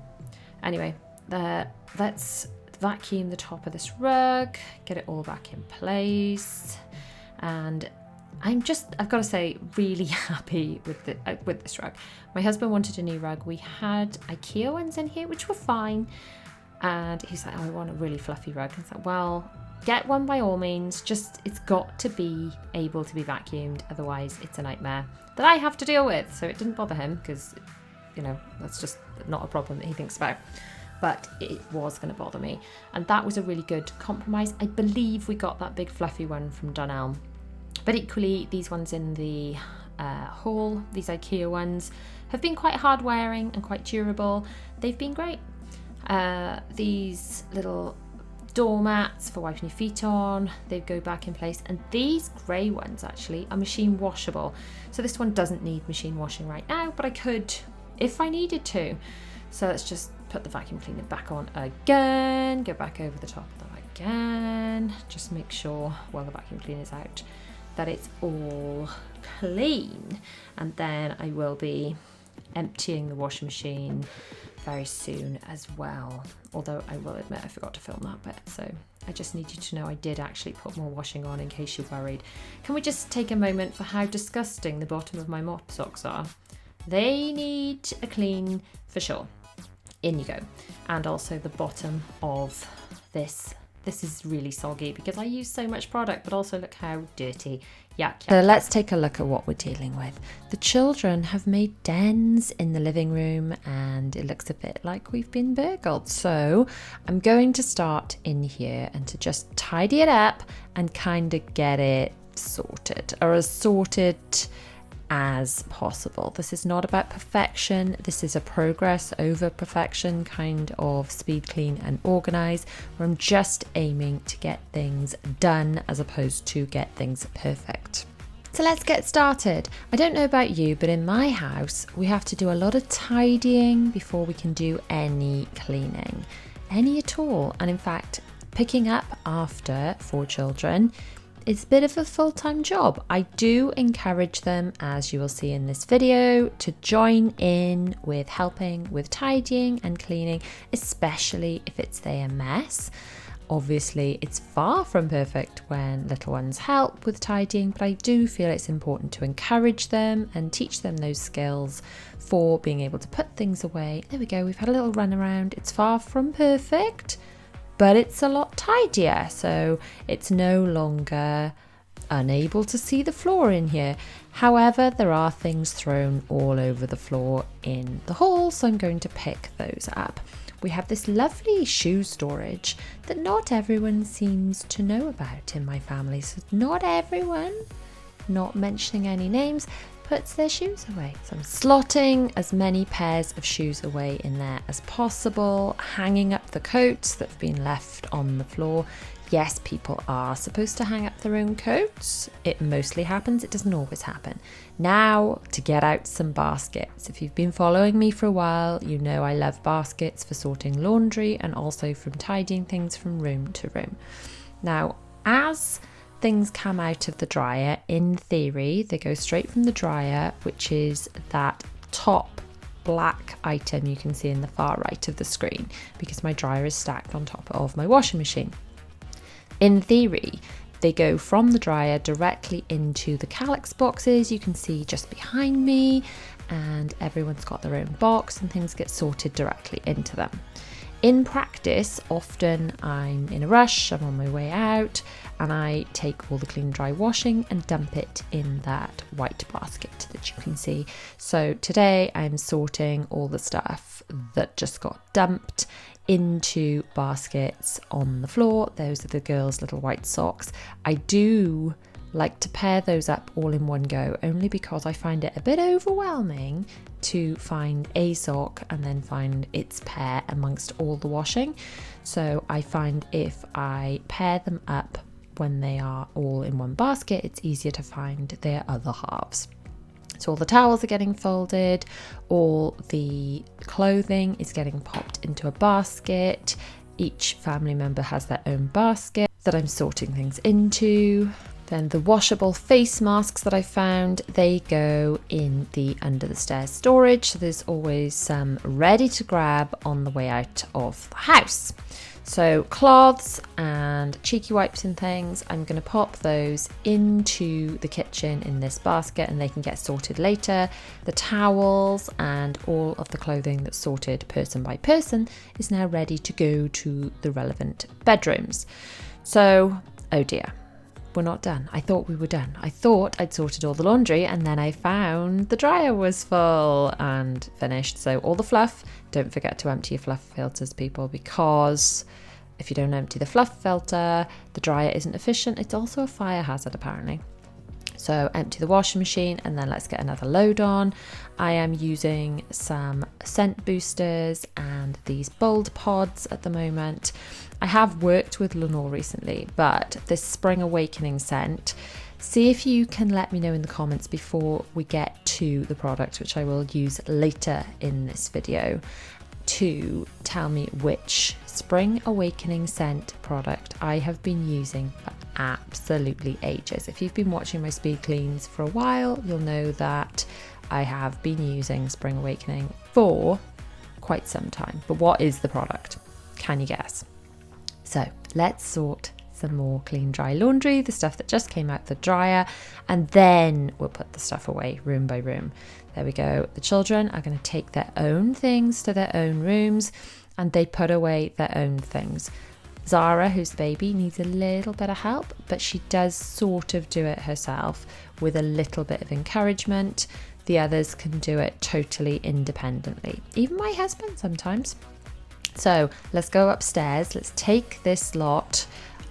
anyway, let's vacuum the top of this rug, get it all back in place. And I've got to say, really happy with this rug. My husband wanted a new rug. We had IKEA ones in here, which were fine. And he's like, oh, I want a really fluffy rug. And it's like, well, get one by all means. It's got to be able to be vacuumed. Otherwise, it's a nightmare that I have to deal with. So it didn't bother him because, that's just not a problem that he thinks about. But it was going to bother me. And that was a really good compromise. I believe we got that big fluffy one from Dunelm. But equally, these ones in the hall, these IKEA ones, have been quite hard wearing and quite durable. They've been great. These little doormats for wiping your feet on, they go back in place. And these grey ones actually are machine washable. So this one doesn't need machine washing right now, but I could if I needed to. So let's just put the vacuum cleaner back on again, go back over the top of them again, just make sure while the vacuum cleaner's out that it's all clean. And then I will be emptying the washing machine very soon as well, although I will admit I forgot to film that bit, so I just need you to know I did actually put more washing on in case you're worried. Can we just take a moment for how disgusting the bottom of my mop socks are? They need a clean for sure. In you go. And also the bottom of this is really soggy because I use so much product, but also look how dirty. Yuck. So let's take a look at what we're dealing with. The children have made dens in the living room and it looks a bit like we've been burgled. So I'm going to start in here and to just tidy it up and kind of get it sorted, or as sorted as possible. This is not about perfection. This is a progress over perfection kind of speed clean and organize, where I'm just aiming to get things done as opposed to get things perfect. So let's get started. I don't know about you, but in my house, we have to do a lot of tidying before we can do any cleaning, any at all. And in fact, picking up after 4 children it's a bit of a full-time job. I do encourage them, as you will see in this video, to join in with helping with tidying and cleaning, especially if it's their mess. Obviously, it's far from perfect when little ones help with tidying, but I do feel it's important to encourage them and teach them those skills for being able to put things away. There we go, we've had a little run around. It's far from perfect, but it's a lot tidier, so it's no longer unable to see the floor in here. However, there are things thrown all over the floor in the hall, so I'm going to pick those up. We have this lovely shoe storage that not everyone seems to know about in my family. So not everyone, not mentioning any names, puts their shoes away. So I'm slotting as many pairs of shoes away in there as possible, hanging up the coats that have been left on the floor. Yes, people are supposed to hang up their own coats. It mostly happens, it doesn't always happen. Now, to get out some baskets. If you've been following me for a while, you know I love baskets for sorting laundry and also from tidying things from room to room. Now, as things come out of the dryer, in theory, they go straight from the dryer, which is that top black item you can see in the far right of the screen, because my dryer is stacked on top of my washing machine. In theory, they go from the dryer directly into the calyx boxes you can see just behind me, and everyone's got their own box and things get sorted directly into them. In practice, often I'm in a rush, I'm on my way out, and I take all the clean dry washing and dump it in that white basket that you can see. So today I'm sorting all the stuff that just got dumped into baskets on the floor. Those are the girls' little white socks. I do like to pair those up all in one go, only because I find it a bit overwhelming to find a sock and then find its pair amongst all the washing. So I find if I pair them up when they are all in one basket, it's easier to find their other halves. So all the towels are getting folded, all the clothing is getting popped into a basket. Each family member has their own basket that I'm sorting things into. Then the washable face masks that I found, they go in the under the stairs storage. So there's always some ready to grab on the way out of the house. So cloths and cheeky wipes and things, I'm going to pop those into the kitchen in this basket and they can get sorted later. The towels and all of the clothing that's sorted person by person is now ready to go to the relevant bedrooms. So, oh dear, we're not done. I thought we were done. I thought I'd sorted all the laundry and then I found the dryer was full and finished. So all the fluff, don't forget to empty your fluff filters, people, because if you don't empty the fluff filter, the dryer isn't efficient. It's also a fire hazard apparently. So empty the washing machine and then let's get another load on. I am using some scent boosters and these bold pods at the moment. I have worked with Lenore recently, but this Spring Awakening scent, see if you can let me know in the comments before we get to the product, which I will use later in this video, to tell me which Spring Awakening scent product I have been using for absolutely ages. If you've been watching my speed cleans for a while, you'll know that I have been using Spring Awakening for quite some time. But what is the product? Can you guess? So let's sort some more clean dry laundry, the stuff that just came out the dryer, and then we'll put the stuff away room by room. There we go. The children are going to take their own things to their own rooms and they put away their own things. Zara, who's the baby, needs a little bit of help, but she does sort of do it herself with a little bit of encouragement. The others can do it totally independently. Even my husband sometimes. So let's go upstairs. Let's take this lot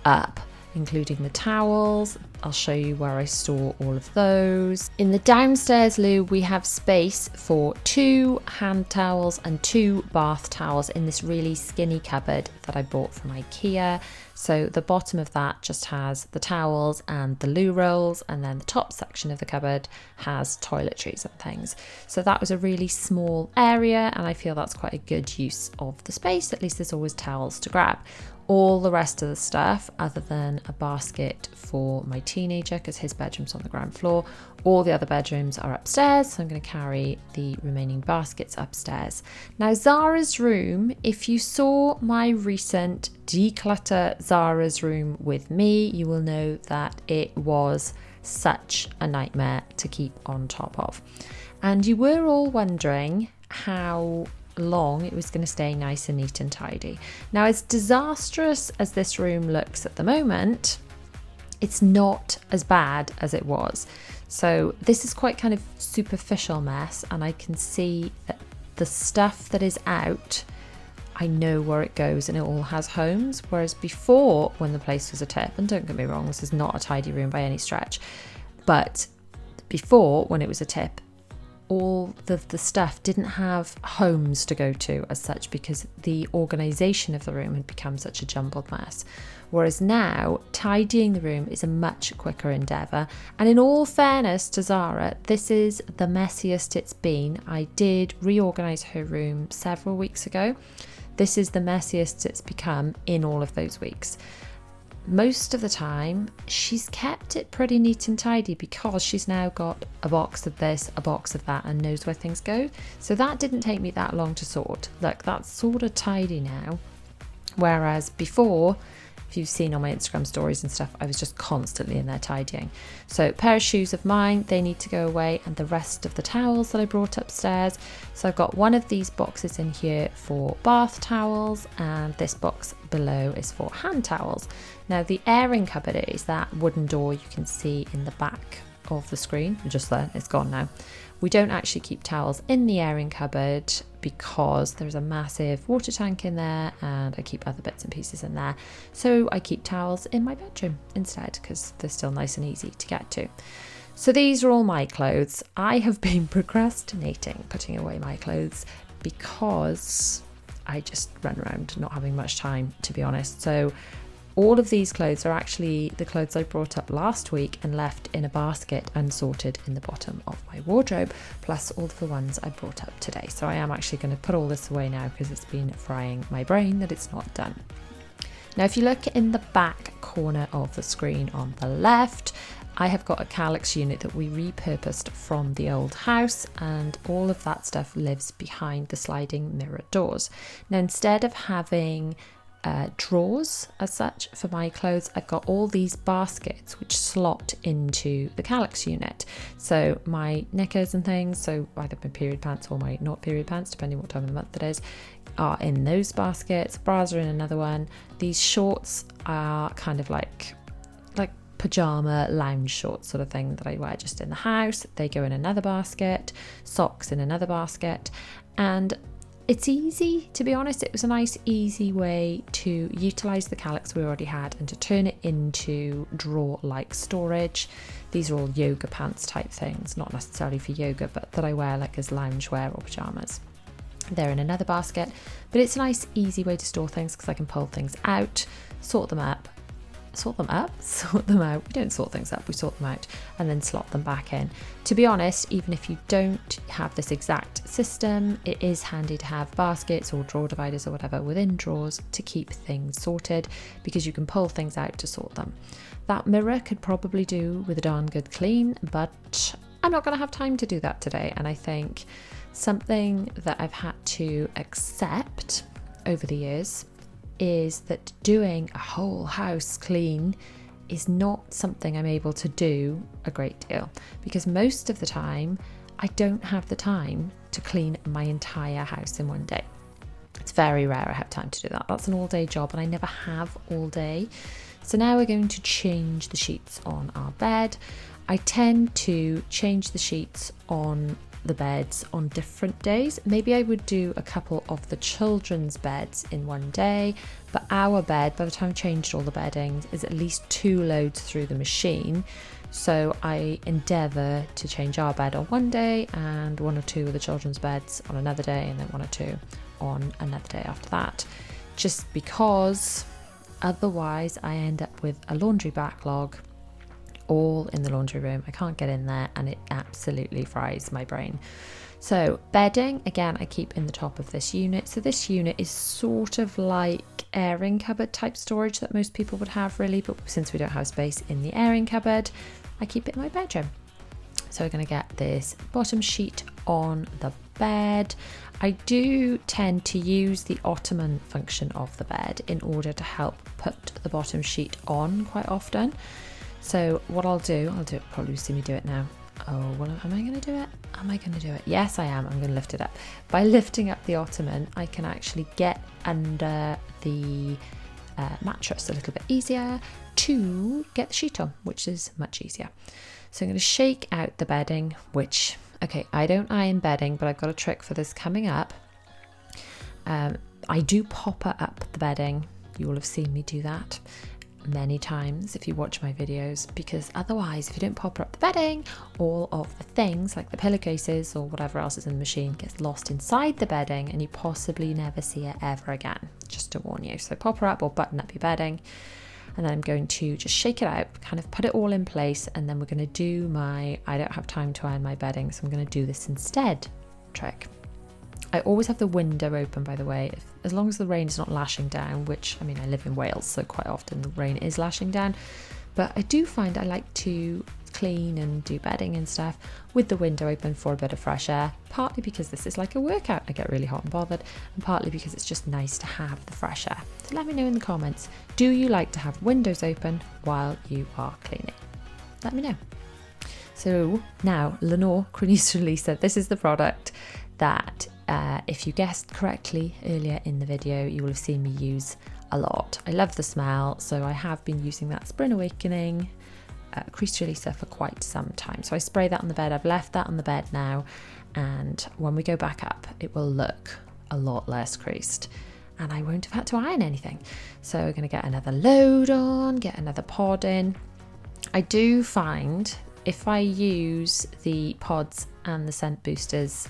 up, including the towels, I'll show you where I store all of those. In the downstairs loo, we have space for 2 hand towels and 2 bath towels in this really skinny cupboard that I bought from IKEA. So the bottom of that just has the towels and the loo rolls, and then the top section of the cupboard has toiletries and things. So that was a really small area, and I feel that's quite a good use of the space. At least there's always towels to grab. All the rest of the stuff, other than a basket for my teenager because his bedroom's on the ground floor, all the other bedrooms are upstairs, so I'm going to carry the remaining baskets upstairs. Now, Zara's room, if you saw my recent Declutter Zara's room with me, you will know that it was such a nightmare to keep on top of. And you were all wondering how long it was going to stay nice and neat and tidy. Now, as disastrous as this room looks at the moment, it's not as bad as it was. So this is quite kind of superficial mess, and I can see that the stuff that is out, I know where it goes and it all has homes. Whereas before, when the place was a tip, and don't get me wrong, this is not a tidy room by any stretch, but before, when it was a tip, all the stuff didn't have homes to go to as such because the organisation of the room had become such a jumbled mess. Whereas now, tidying the room is a much quicker endeavour. And in all fairness to Zara, this is the messiest it's been. I did reorganise her room several weeks ago. This is the messiest it's become in all of those weeks. Most of the time, she's kept it pretty neat and tidy because she's now got a box of this, a box of that, and knows where things go. So that didn't take me that long to sort. Look, that's sort of tidy now. Whereas before, if you've seen on my Instagram stories and stuff, I was just constantly in there tidying. So pair of shoes of mine, they need to go away, and the rest of the towels that I brought upstairs. So I've got one of these boxes in here for bath towels, and this box below is for hand towels. Now the airing cupboard is that wooden door you can see in the back of the screen, just there, it's gone now. We don't actually keep towels in the airing cupboard because there's a massive water tank in there, and I keep other bits and pieces in there. So I keep towels in my bedroom instead because they're still nice and easy to get to. So these are all my clothes. I have been procrastinating putting away my clothes because I just run around not having much time, to be honest. So all of these clothes are actually the clothes I brought up last week and left in a basket unsorted in the bottom of my wardrobe, plus all of the ones I brought up today. So I am actually going to put all this away now because it's been frying my brain that it's not done. Now, if you look in the back corner of the screen on the left, I have got a Calyx unit that we repurposed from the old house, and all of that stuff lives behind the sliding mirror doors. Now, instead of having drawers as such for my clothes, I've got all these baskets which slot into the Calyx unit. So my knickers and things, so either my period pants or my not period pants, depending what time of the month it is, are in those baskets. Bras are in another one. These shorts are kind of like pajama lounge shorts sort of thing that I wear just in the house. They go in another basket. Socks in another basket. And it's easy, to be honest. It was a nice, easy way to utilise the Calyx we already had and to turn it into drawer-like storage. These are all yoga pants type things, not necessarily for yoga, but that I wear like as loungewear or pyjamas. They're in another basket, but it's a nice, easy way to store things because I can pull things out, sort them out. We don't sort things up, we sort them out and then slot them back in. To be honest, even if you don't have this exact system, it is handy to have baskets or drawer dividers or whatever within drawers to keep things sorted, because you can pull things out to sort them. That mirror could probably do with a darn good clean, but I'm not going to have time to do that today. And I think something that I've had to accept over the years is that doing a whole house clean is not something I'm able to do a great deal, because most of the time I don't have the time to clean my entire house in one day. It's very rare I have time to do that. That's an all-day job and I never have all day. So now we're going to change the sheets on our bed. I tend to change the sheets on the beds on different days. Maybe I would do a couple of the children's beds in one day, but our bed, by the time I've changed all the beddings, is at least 2 loads through the machine. So I endeavour to change our bed on one day and 1 or 2 of the children's beds on another day, and then 1 or 2 on another day after that. Just because otherwise I end up with a laundry backlog all in the laundry room. I can't get in there and it absolutely fries my brain. So bedding, again, I keep in the top of this unit. So this unit is sort of like airing cupboard type storage that most people would have really, but since we don't have space in the airing cupboard, I keep it in my bedroom. So we're going to get this bottom sheet on the bed. I do tend to use the ottoman function of the bed in order to help put the bottom sheet on quite often. So what I'll do it, probably see me do it now. Oh, well, am I going to do it? Am I going to do it? Yes, I am. I'm going to lift it up. By lifting up the ottoman, I can actually get under the mattress a little bit easier to get the sheet on, which is much easier. So I'm going to shake out the bedding, which, okay, I don't iron bedding, but I've got a trick for this coming up. I do popper up the bedding. You will have seen me do that many times if you watch my videos, because otherwise if you don't popper up the bedding, all of the things like the pillowcases or whatever else is in the machine gets lost inside the bedding and you possibly never see it ever again, just to warn you. So popper up or button up your bedding, and then I'm going to just shake it out, kind of put it all in place, and then we're going to do my I don't have time to iron my bedding, so I'm going to do this instead trick. I always have the window open, by the way, as long as the rain is not lashing down, which, I mean, I live in Wales, so quite often the rain is lashing down. But I do find I like to clean and do bedding and stuff with the window open for a bit of fresh air, partly because this is like a workout, I get really hot and bothered, and partly because it's just nice to have the fresh air. So let me know in the comments, do you like to have windows open while you are cleaning? Let me know. So now, Lenore Cronistrally said this is the product that if you guessed correctly earlier in the video, you will have seen me use a lot. I love the smell, so I have been using that Spring Awakening crease releaser for quite some time. So I spray that on the bed. I've left that on the bed now, and when we go back up, it will look a lot less creased and I won't have had to iron anything. So we're going to get another load on, get another pod in. I do find if I use the pods and the scent boosters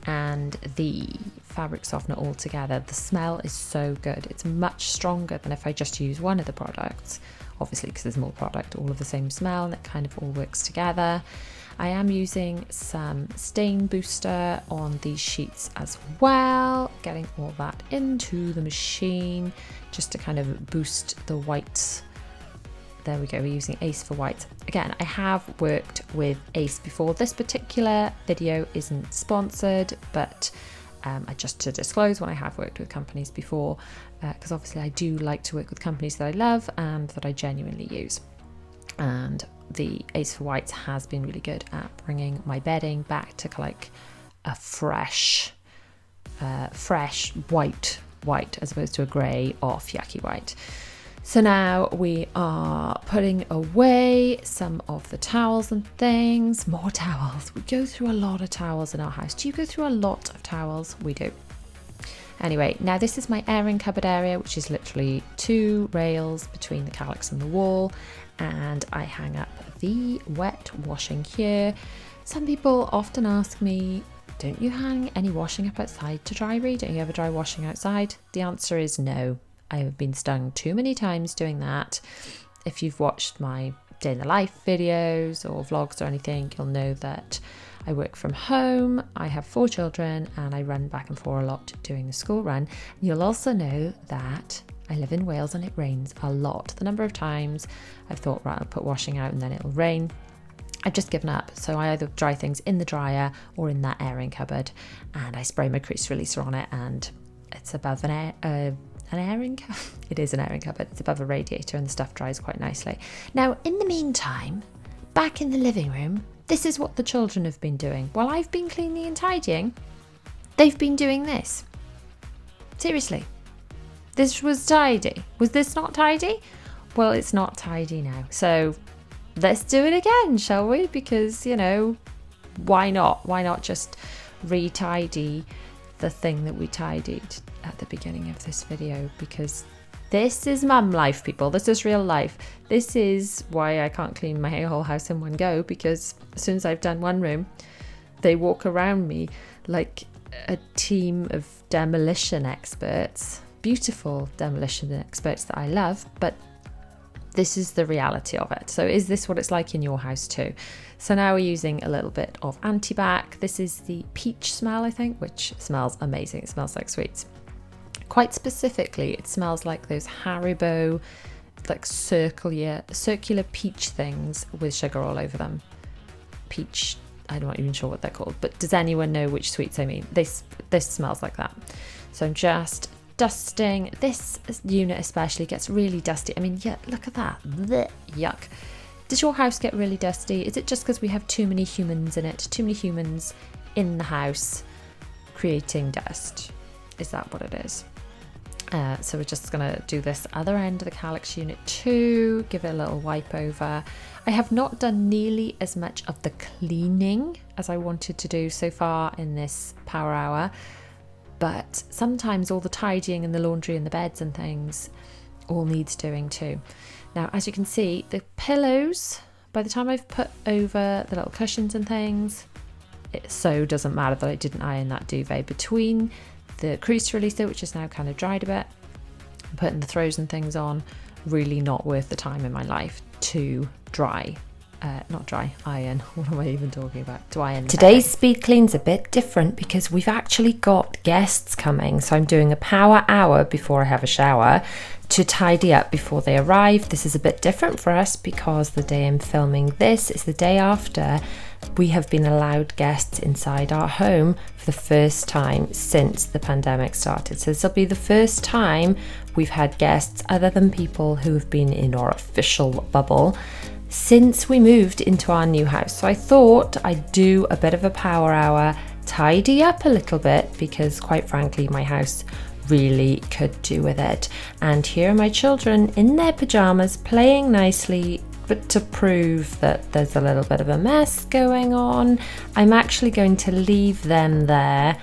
and the fabric softener all together, the smell is so good. It's much stronger than if I just use one of the products, obviously because there's more product, all of the same smell, and it kind of all works together. I am using some stain booster on these sheets as well, getting all that into the machine just to kind of boost the whites. There we go, we're using Ace for white. Again, I have worked with Ace before. This particular video isn't sponsored, but just to disclose, when I have worked with companies before, because obviously I do like to work with companies that I love and that I genuinely use. And the Ace for Whites has been really good at bringing my bedding back to like a fresh white as opposed to a grey off yucky white. So now we are putting away some of the towels and things. More towels. We go through a lot of towels in our house. Do you go through a lot of towels? We do. Anyway, now this is my airing cupboard area, which is literally 2 rails between the calyx and the wall. And I hang up the wet washing here. Some people often ask me, don't you hang any washing up outside to dry, Ree? Don't you ever dry washing outside? The answer is no. I have been stung too many times doing that. If you've watched my day in the life videos or vlogs or anything, you'll know that I work from home, I have 4 children, and I run back and forth a lot doing the school run. You'll also know that I live in Wales and it rains a lot. The number of times I've thought, right, I'll put washing out and then it'll rain. I've just given up, so I either dry things in the dryer or in that airing cupboard, and I spray my crease releaser on it, and it's above an airing cupboard. It is an airing cupboard. It's above a radiator and the stuff dries quite nicely. Now, in the meantime, back in the living room, this is what the children have been doing. While I've been cleaning and tidying, they've been doing this. Seriously. This was tidy. Was this not tidy? Well, it's not tidy now. So let's do it again, shall we? Because, you know, why not? Why not just re-tidy the thing that we tidied at the beginning of this video? Because this is mum life, people. This is real life. This is why I can't clean my whole house in one go, because as soon as I've done one room, they walk around me like a team of demolition experts, beautiful demolition experts that I love, but this is the reality of it. So is this what it's like in your house too? So now we're using a little bit of antibac. This is the peach smell, I think, which smells amazing. It smells like sweets. Quite specifically, it smells like those Haribo, like circular peach things with sugar all over them. Peach, I'm not even sure what they're called, but does anyone know which sweets I mean? This smells like that. So I'm just dusting. This unit especially gets really dusty. I mean, yeah, look at that. Blech, yuck. Does your house get really dusty? Is it just because we have too many humans in it? Too many humans in the house creating dust? Is that what it is? So we're just going to do this other end of the calyx unit too, give it a little wipe over. I have not done nearly as much of the cleaning as I wanted to do so far in this power hour, but sometimes all the tidying and the laundry and the beds and things all needs doing too. Now, as you can see, the pillows, by the time I've put over the little cushions and things, it so doesn't matter that I didn't iron that duvet between the crease releaser, which is now kind of dried a bit, putting the throws and things on, really not worth the time in my life to iron. What am I even talking about? To iron. Today's speed clean's a bit different because we've actually got guests coming. So I'm doing a power hour before I have a shower to tidy up before they arrive. This is a bit different for us because the day I'm filming this is the day after we have been allowed guests inside our home for the first time since the pandemic started. So this will be the first time we've had guests other than people who have been in our official bubble since we moved into our new house. So I thought I'd do a bit of a power hour, tidy up a little bit, because quite frankly my house really could do with it. And here are my children in their pajamas playing nicely, but to prove that there's a little bit of a mess going on, I'm actually going to leave them there,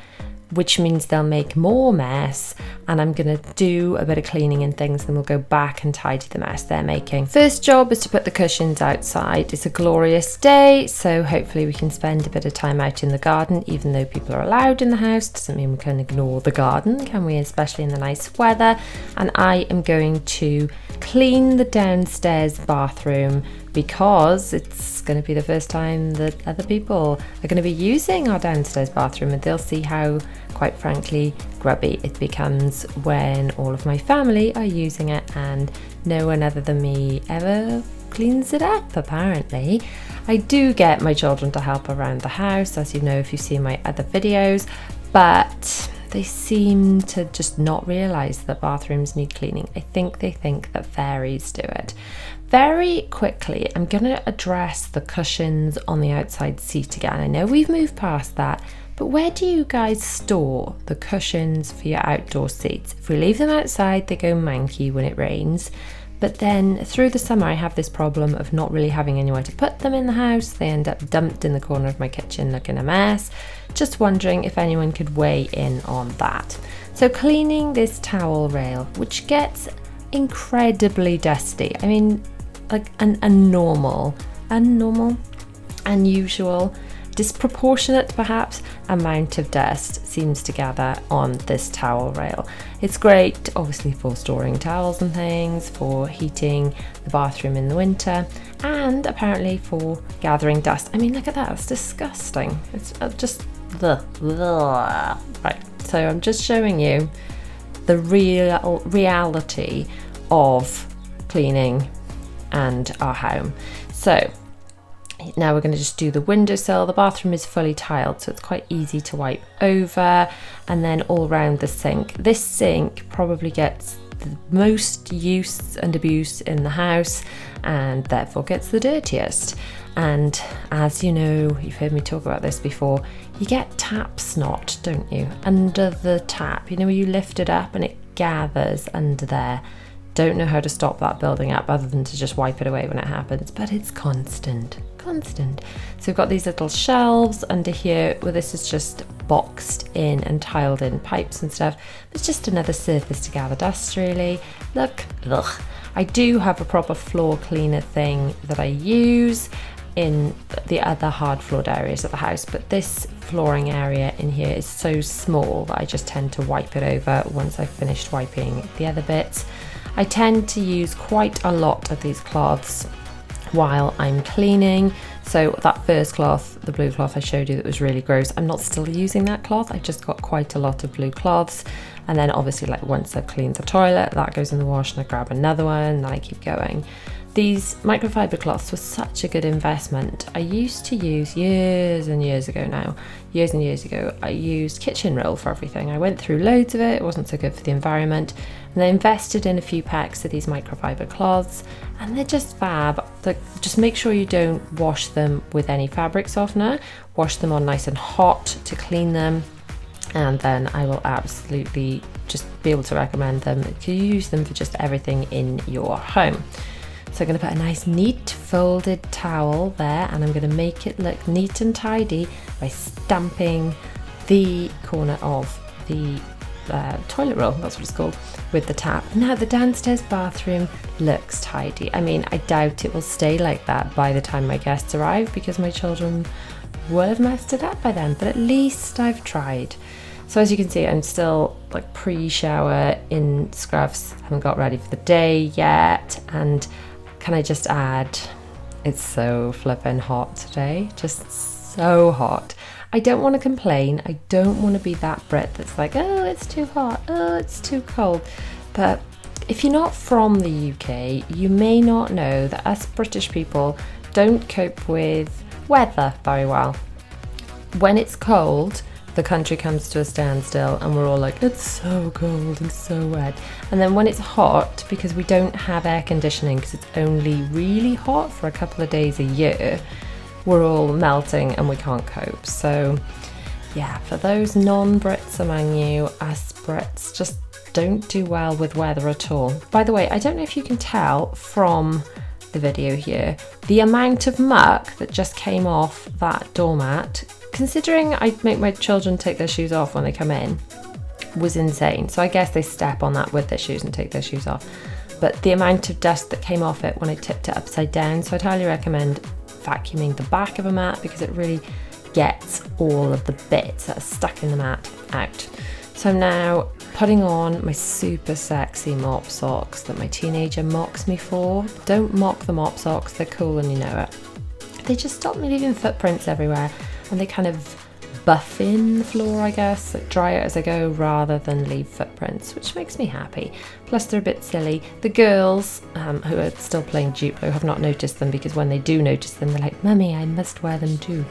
which means they'll make more mess, and I'm going to do a bit of cleaning and things, then we'll go back and tidy the mess they're making. First job is to put the cushions outside. It's a glorious day, so hopefully we can spend a bit of time out in the garden, even though people are allowed in the house. Doesn't mean we can ignore the garden, can we? Especially in the nice weather. And I am going to clean the downstairs bathroom because it's going to be the first time that other people are going to be using our downstairs bathroom, and they'll see how, quite frankly, grubby it becomes when all of my family are using it and no one other than me ever cleans it up, apparently. I do get my children to help around the house, as you know if you've seen my other videos, but they seem to just not realise that bathrooms need cleaning. I think they think that fairies do it. Very quickly, I'm going to address the cushions on the outside seat again. I know we've moved past that, but where do you guys store the cushions for your outdoor seats? If we leave them outside, they go manky when it rains. But then through the summer, I have this problem of not really having anywhere to put them in the house. They end up dumped in the corner of my kitchen looking a mess. Just wondering if anyone could weigh in on that. So cleaning this towel rail, which gets incredibly dusty. I mean, like unusual, disproportionate perhaps amount of dust seems to gather on this towel rail. It's great obviously for storing towels and things, for heating the bathroom in the winter, and apparently for gathering dust. I mean, look at that, it's disgusting. It's just right. So I'm just showing you the reality of cleaning and our home. So now we're going to just do the windowsill. The bathroom is fully tiled, so it's quite easy to wipe over, and then all around the sink. This sink probably gets the most use and abuse in the house and therefore gets the dirtiest. And as you know, you've heard me talk about this before, you get tap snot, don't you, under the tap, you know, where you lift it up and it gathers under there. Don't know how to stop that building up other than to just wipe it away when it happens, but it's constant. constant. So we've got these little shelves under here where this is just boxed in and tiled in pipes and stuff. It's just another surface to gather dust, really. Look, ugh. I do have a proper floor cleaner thing that I use in the other hard floored areas of the house, but this flooring area in here is so small that I just tend to wipe it over once I've finished wiping the other bits. I tend to use quite a lot of these cloths while I'm cleaning. So that first cloth, the blue cloth I showed you that was really gross, I'm not still using that cloth. I just got quite a lot of blue cloths. And then obviously, like, once I've cleaned the toilet, that goes in the wash and I grab another one and I keep going. These microfiber cloths were such a good investment. I used to use years and years ago, I used kitchen roll for everything. I went through loads of it. It wasn't so good for the environment. And I invested in a few packs of these microfiber cloths, and they're just fab. Like, just make sure you don't wash them with any fabric softener. Wash them on nice and hot to clean them. And then I will absolutely just be able to recommend them. You can use them for just everything in your home. So I'm going to put a nice neat folded towel there, and I'm going to make it look neat and tidy by stamping the corner of the toilet roll, that's what it's called, with the tap. Now the downstairs bathroom looks tidy. I mean, I doubt it will stay like that by the time my guests arrive, because my children will have messed it up by then, but at least I've tried. So as you can see, I'm still like pre-shower in scruffs, haven't got ready for the day yet. And can I just add, it's so flippin' hot today, just so hot. I don't want to complain. I don't want to be that Brit that's like, oh, it's too hot, oh, it's too cold. But if you're not from the UK, you may not know that us British people don't cope with weather very well. When it's cold, the country comes to a standstill and we're all like, it's so cold and so wet. And then when it's hot, because we don't have air conditioning, because it's only really hot for a couple of days a year, we're all melting and we can't cope. So yeah, for those non-Brits among you, us Brits just don't do well with weather at all. By the way, I don't know if you can tell from the video here, the amount of muck that just came off that doormat, considering I make my children take their shoes off when they come in, was insane. So I guess they step on that with their shoes and take their shoes off. But the amount of dust that came off it when I tipped it upside down, so I'd highly recommend vacuuming the back of a mat, because it really gets all of the bits that are stuck in the mat out. So I'm now putting on my super sexy mop socks that my teenager mocks me for. Don't mock the mop socks, they're cool and you know it. They just stop me leaving footprints everywhere, and they kind of buff in the floor, I guess, like dry it as I go rather than leave footprints, which makes me happy. Plus they're a bit silly. The girls who are still playing Duplo have not noticed them, because when they do notice them, they're like, Mummy, I must wear them too.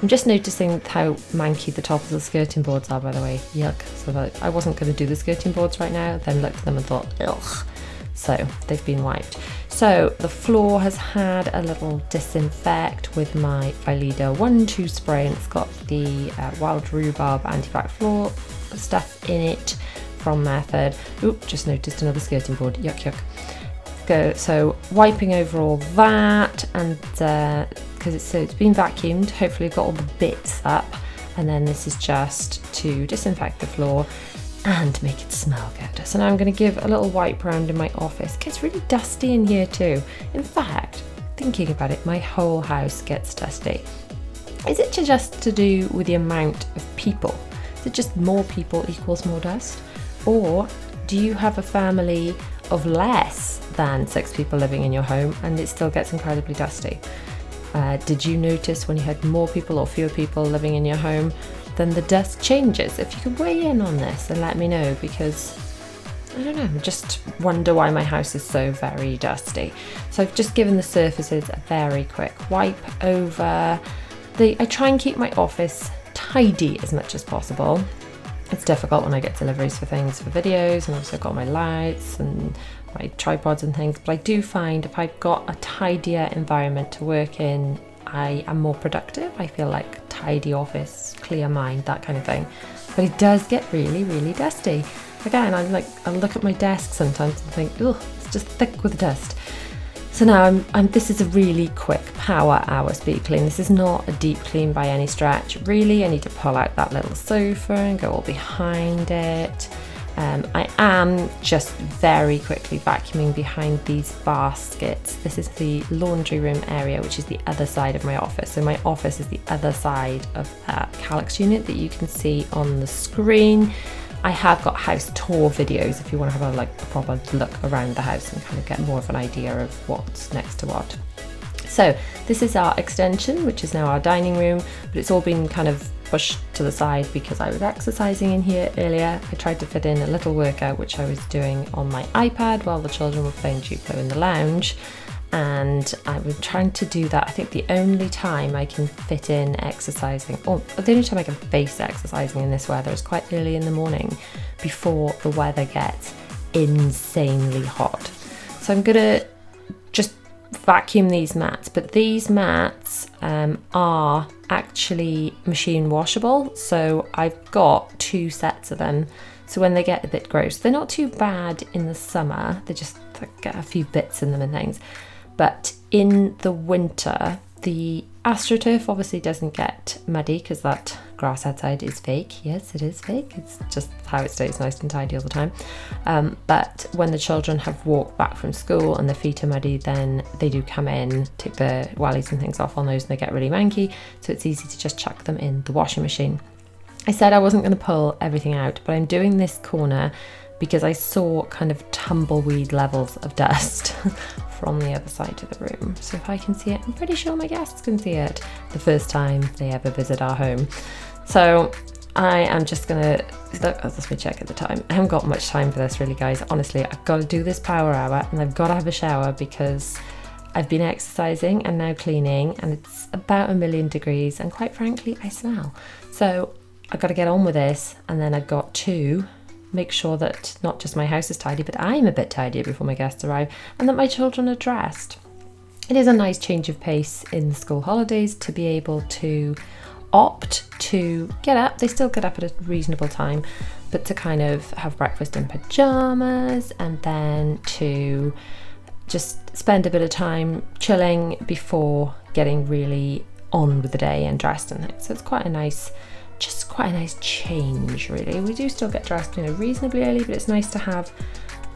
I'm just noticing how manky the top of the skirting boards are, by the way. Yuck. So that I wasn't going to do the skirting boards right now, then looked at them and thought, ugh. So they've been wiped. So the floor has had a little disinfect with my Philida 1-2 spray, and it's got the wild rhubarb anti-bac floor stuff in it from Method. Oop, just noticed another skirting board. Yuck, yuck. So wiping over all that, and because it's been vacuumed, hopefully I've got all the bits up, and then this is just to disinfect the floor and make it smell good. So now I'm going to give a little wipe round in my office. It gets really dusty in here too. In fact, thinking about it, my whole house gets dusty. Is it just to do with the amount of people? Is it just more people equals more dust? Or do you have a family of less than 6 people living in your home and it still gets incredibly dusty? Did you notice when you had more people or fewer people living in your home, then the dust changes? If you could weigh in on this and let me know, because I don't know, I just wonder why my house is so very dusty. So I've just given the surfaces a very quick wipe over. I try and keep my office tidy as much as possible. It's difficult when I get deliveries for things for videos, and also got my lights and my tripods and things, but I do find if I've got a tidier environment to work in, I am more productive. I feel like tidy office, clear mind, that kind of thing. But it does get really, really dusty. Again, I look at my desk sometimes and think, oh, it's just thick with dust. So now this is a really quick power hour speed clean. This is not a deep clean by any stretch. Really, I need to pull out that little sofa and go all behind it. I am just very quickly vacuuming behind these baskets. This is the laundry room area, which is the other side of my office. So my office is the other side of that calyx unit that you can see on the screen. I have got house tour videos if you want to have a proper look around the house and kind of get more of an idea of what's next to what. So this is our extension, which is now our dining room, but it's all been kind of pushed to the side because I was exercising in here earlier. I tried to fit in a little workout which I was doing on my iPad while the children were playing Duplo in the lounge, and I was trying to do that. I think the only time I can fit in exercising, or the only time I can face exercising in this weather is quite early in the morning before the weather gets insanely hot. So I'm gonna just vacuum these mats, but these mats are actually machine washable, so I've got 2 sets of them. So when they get a bit gross, they're not too bad in the summer, they just get a few bits in them and things, but in the winter the AstroTurf obviously doesn't get muddy because that grass outside is fake. Yes, it is fake, it's just how it stays nice and tidy all the time. But when the children have walked back from school and their feet are muddy, then they do come in, take the wellies and things off on those, and they get really manky, so it's easy to just chuck them in the washing machine. I said I wasn't going to pull everything out, but I'm doing this corner because I saw kind of tumbleweed levels of dust from the other side of the room. So if I can see it, I'm pretty sure my guests can see it the first time they ever visit our home. So I am just gonna, let me check at the time. I haven't got much time for this really, guys. Honestly, I've got to do this power hour and I've got to have a shower because I've been exercising and now cleaning, and it's about 1,000,000 degrees, and quite frankly, I smell. So I've got to get on with this, and then I've got to make sure that not just my house is tidy, but I'm a bit tidier before my guests arrive, and that my children are dressed. It is a nice change of pace in the school holidays to be able to opt to get up. They still get up at a reasonable time, but to kind of have breakfast in pajamas and then to just spend a bit of time chilling before getting really on with the day and dressed and things. So it's quite a nice change, really. We do still get dressed, reasonably early, but it's nice to have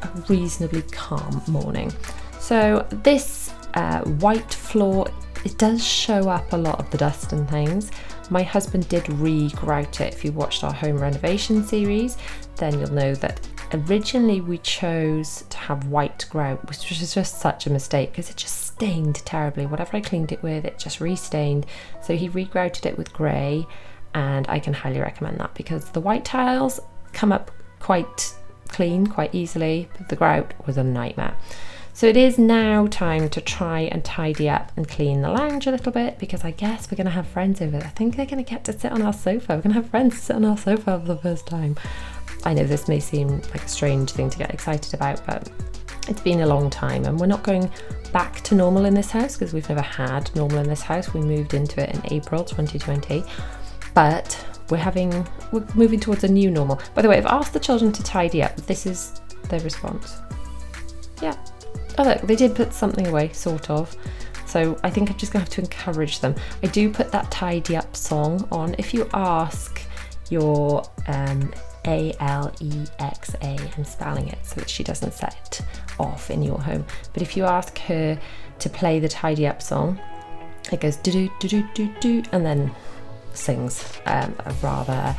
a reasonably calm morning. So this white floor, it does show up a lot of the dust and things. My husband did re-grout it. If you watched our home renovation series, then you'll know that originally we chose to have white grout, which was just such a mistake because it just stained terribly. Whatever I cleaned it with, it just re-stained. So he re-grouted it with grey, and I can highly recommend that because the white tiles come up quite clean quite easily, but the grout was a nightmare. So it is now time to try and tidy up and clean the lounge a little bit, because I guess we're going to have friends over. I think they're going to get to sit on our sofa. We're going to have friends sit on our sofa for the first time. I know this may seem like a strange thing to get excited about, but it's been a long time, and we're not going back to normal in this house because we've never had normal in this house. We moved into it in April 2020, but we're moving towards a new normal. By the way, I've asked the children to tidy up. This is their response. Yeah. Oh look, they did put something away, sort of. So I think I'm just gonna have to encourage them. I do put that tidy up song on. If you ask your Alexa, I'm spelling it so that she doesn't set off in your home. But if you ask her to play the tidy up song, it goes do do do do do do, and then sings a rather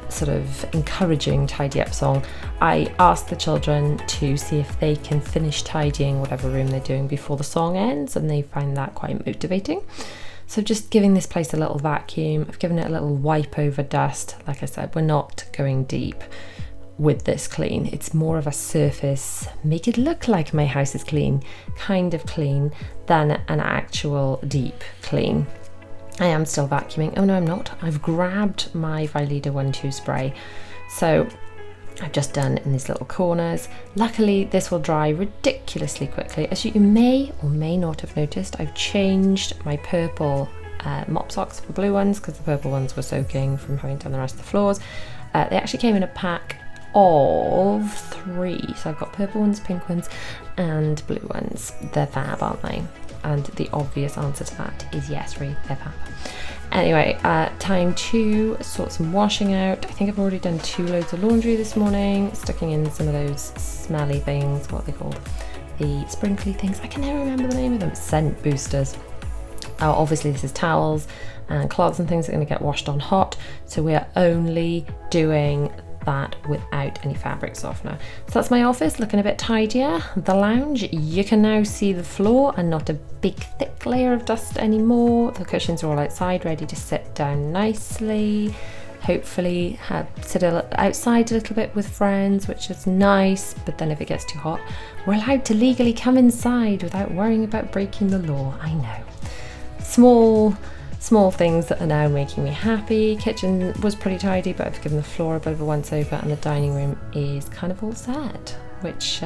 sort of encouraging tidy up song. I asked the children to see if they can finish tidying whatever room they're doing before the song ends, and they find that quite motivating. So just giving this place a little vacuum. I've given it a little wipe over dust. Like I said, we're not going deep with this clean. It's more of a surface, make it look like my house is clean, kind of clean, than an actual deep clean. I am still vacuuming. Oh no, I'm not. I've grabbed my Vileda 1-2 spray. So I've just done in these little corners. Luckily, this will dry ridiculously quickly. As you may or may not have noticed, I've changed my purple mop socks for blue ones because the purple ones were soaking from having done the rest of the floors. They actually came in a pack of 3. So I've got purple ones, pink ones, and blue ones. They're fab, aren't they? And the obvious answer to that is yes, Ree, they're fab. Anyway, time to sort some washing out. I think I've already done 2 loads of laundry this morning, sticking in some of those smelly things, what are they called? The sprinkly things. I can never remember the name of them. Scent boosters. Obviously this is towels and cloths and things that are going to get washed on hot, so we are only doing that without any fabric softener. So that's my office looking a bit tidier. The lounge, you can now see the floor and not a big thick layer of dust anymore. The cushions are all outside, ready to sit down nicely. Hopefully sit outside a little bit with friends, which is nice, but then if it gets too hot, we're allowed to legally come inside without worrying about breaking the law. I know. Small things that are now making me happy. Kitchen was pretty tidy, but I've given the floor a bit of a once over, and the dining room is kind of all set, which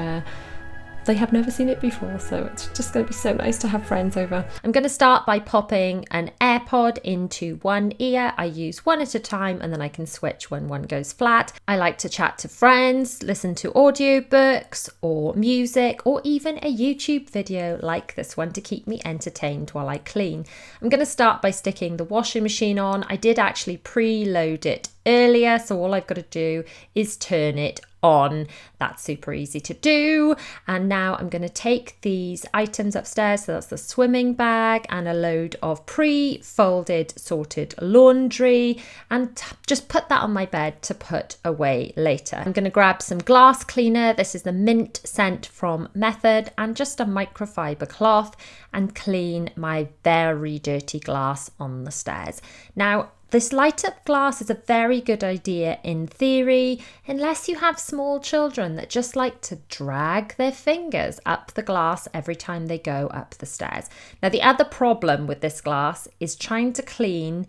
they have never seen it before, so it's just going to be so nice to have friends over. I'm going to start by popping an AirPod into one ear. I use one at a time and then I can switch when one goes flat. I like to chat to friends, listen to audiobooks or music, or even a YouTube video like this one to keep me entertained while I clean. I'm going to start by sticking the washing machine on. I did actually preload it earlier, so all I've got to do is turn it on. That's super easy to do. And now I'm going to take these items upstairs. So that's the swimming bag and a load of pre-folded sorted laundry, and just put that on my bed to put away later. I'm going to grab some glass cleaner. This is the mint scent from Method, and just a microfiber cloth, and clean my very dirty glass on the stairs. Now, this light up glass is a very good idea in theory, unless you have small children that just like to drag their fingers up the glass every time they go up the stairs. Now, the other problem with this glass is trying to clean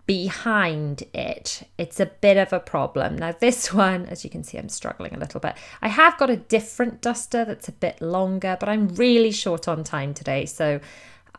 behind it. It's a bit of a problem. Now this one, as you can see, I'm struggling a little bit. I have got a different duster that's a bit longer, but I'm really short on time today, so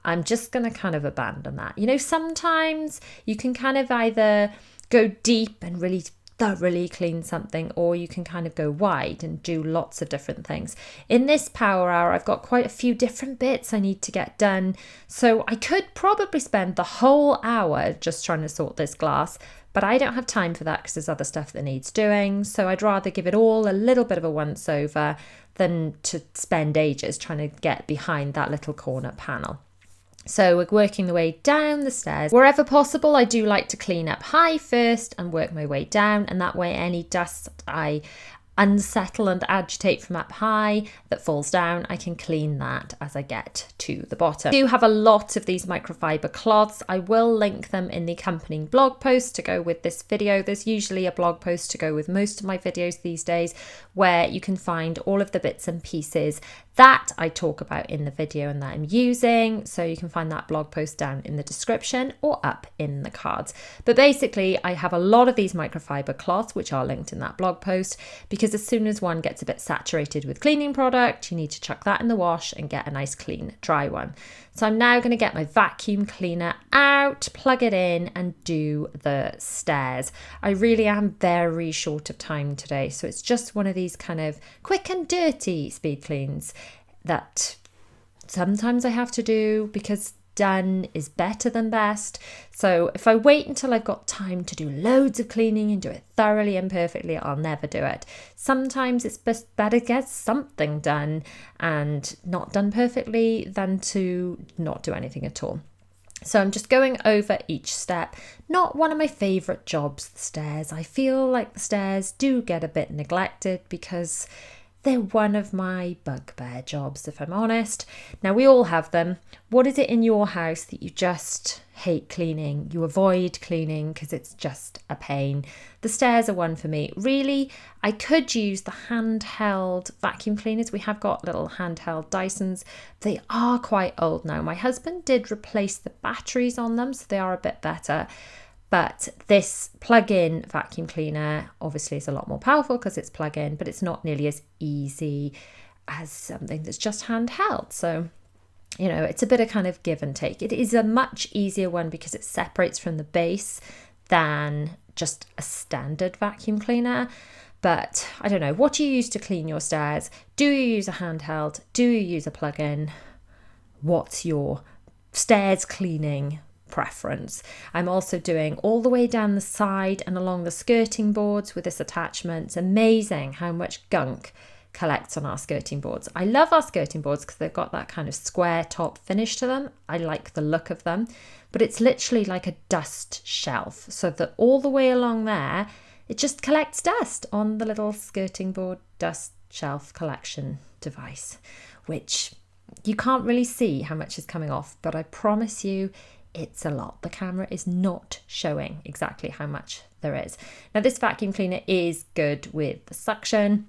I'm just going to kind of abandon that. You know, sometimes you can kind of either go deep and really thoroughly clean something, or you can kind of go wide and do lots of different things. In this power hour, I've got quite a few different bits I need to get done. So I could probably spend the whole hour just trying to sort this glass, but I don't have time for that because there's other stuff that needs doing. So I'd rather give it all a little bit of a once over than to spend ages trying to get behind that little corner panel. So we're working the way down the stairs. Wherever possible, I do like to clean up high first and work my way down, and that way any dust I unsettle and agitate from up high that falls down, I can clean that as I get to the bottom. I do have a lot of these microfiber cloths. I will link them in the accompanying blog post to go with this video. There's usually a blog post to go with most of my videos these days, where you can find all of the bits and pieces that I talk about in the video and that I'm using. So you can find that blog post down in the description or up in the cards. But basically, I have a lot of these microfiber cloths, which are linked in that blog post, because as soon as one gets a bit saturated with cleaning product, you need to chuck that in the wash and get a nice clean dry one. So I'm now going to get my vacuum cleaner out, plug it in, and do the stairs. I really am very short of time today, so it's just one of these kind of quick and dirty speed cleans that sometimes I have to do because done is better than best. So if I wait until I've got time to do loads of cleaning and do it thoroughly and perfectly, I'll never do it. Sometimes it's better to get something done and not done perfectly than to not do anything at all. So I'm just going over each step. Not one of my favourite jobs, the stairs. I feel like the stairs do get a bit neglected because they're one of my bugbear jobs, if I'm honest. Now, we all have them. What is it in your house that you just hate cleaning? You avoid cleaning because it's just a pain. The stairs are one for me. Really, I could use the handheld vacuum cleaners. We have got little handheld Dysons. They are quite old now. My husband did replace the batteries on them, so they are a bit better. But this plug-in vacuum cleaner obviously is a lot more powerful because it's plug-in, but it's not nearly as easy as something that's just handheld. So, you know, it's a bit of kind of give and take. It is a much easier one because it separates from the base than just a standard vacuum cleaner. But I don't know, what do you use to clean your stairs? Do you use a handheld? Do you use a plug-in? What's your stairs cleaning preference? I'm also doing all the way down the side and along the skirting boards with this attachment. It's amazing how much gunk collects on our skirting boards. I love our skirting boards because they've got that kind of square top finish to them. I like the look of them, but it's literally like a dust shelf, so that all the way along there, it just collects dust on the little skirting board dust shelf collection device, which you can't really see how much is coming off, but I promise you it's a lot. The camera is not showing exactly how much there is. Now, this vacuum cleaner is good with the suction,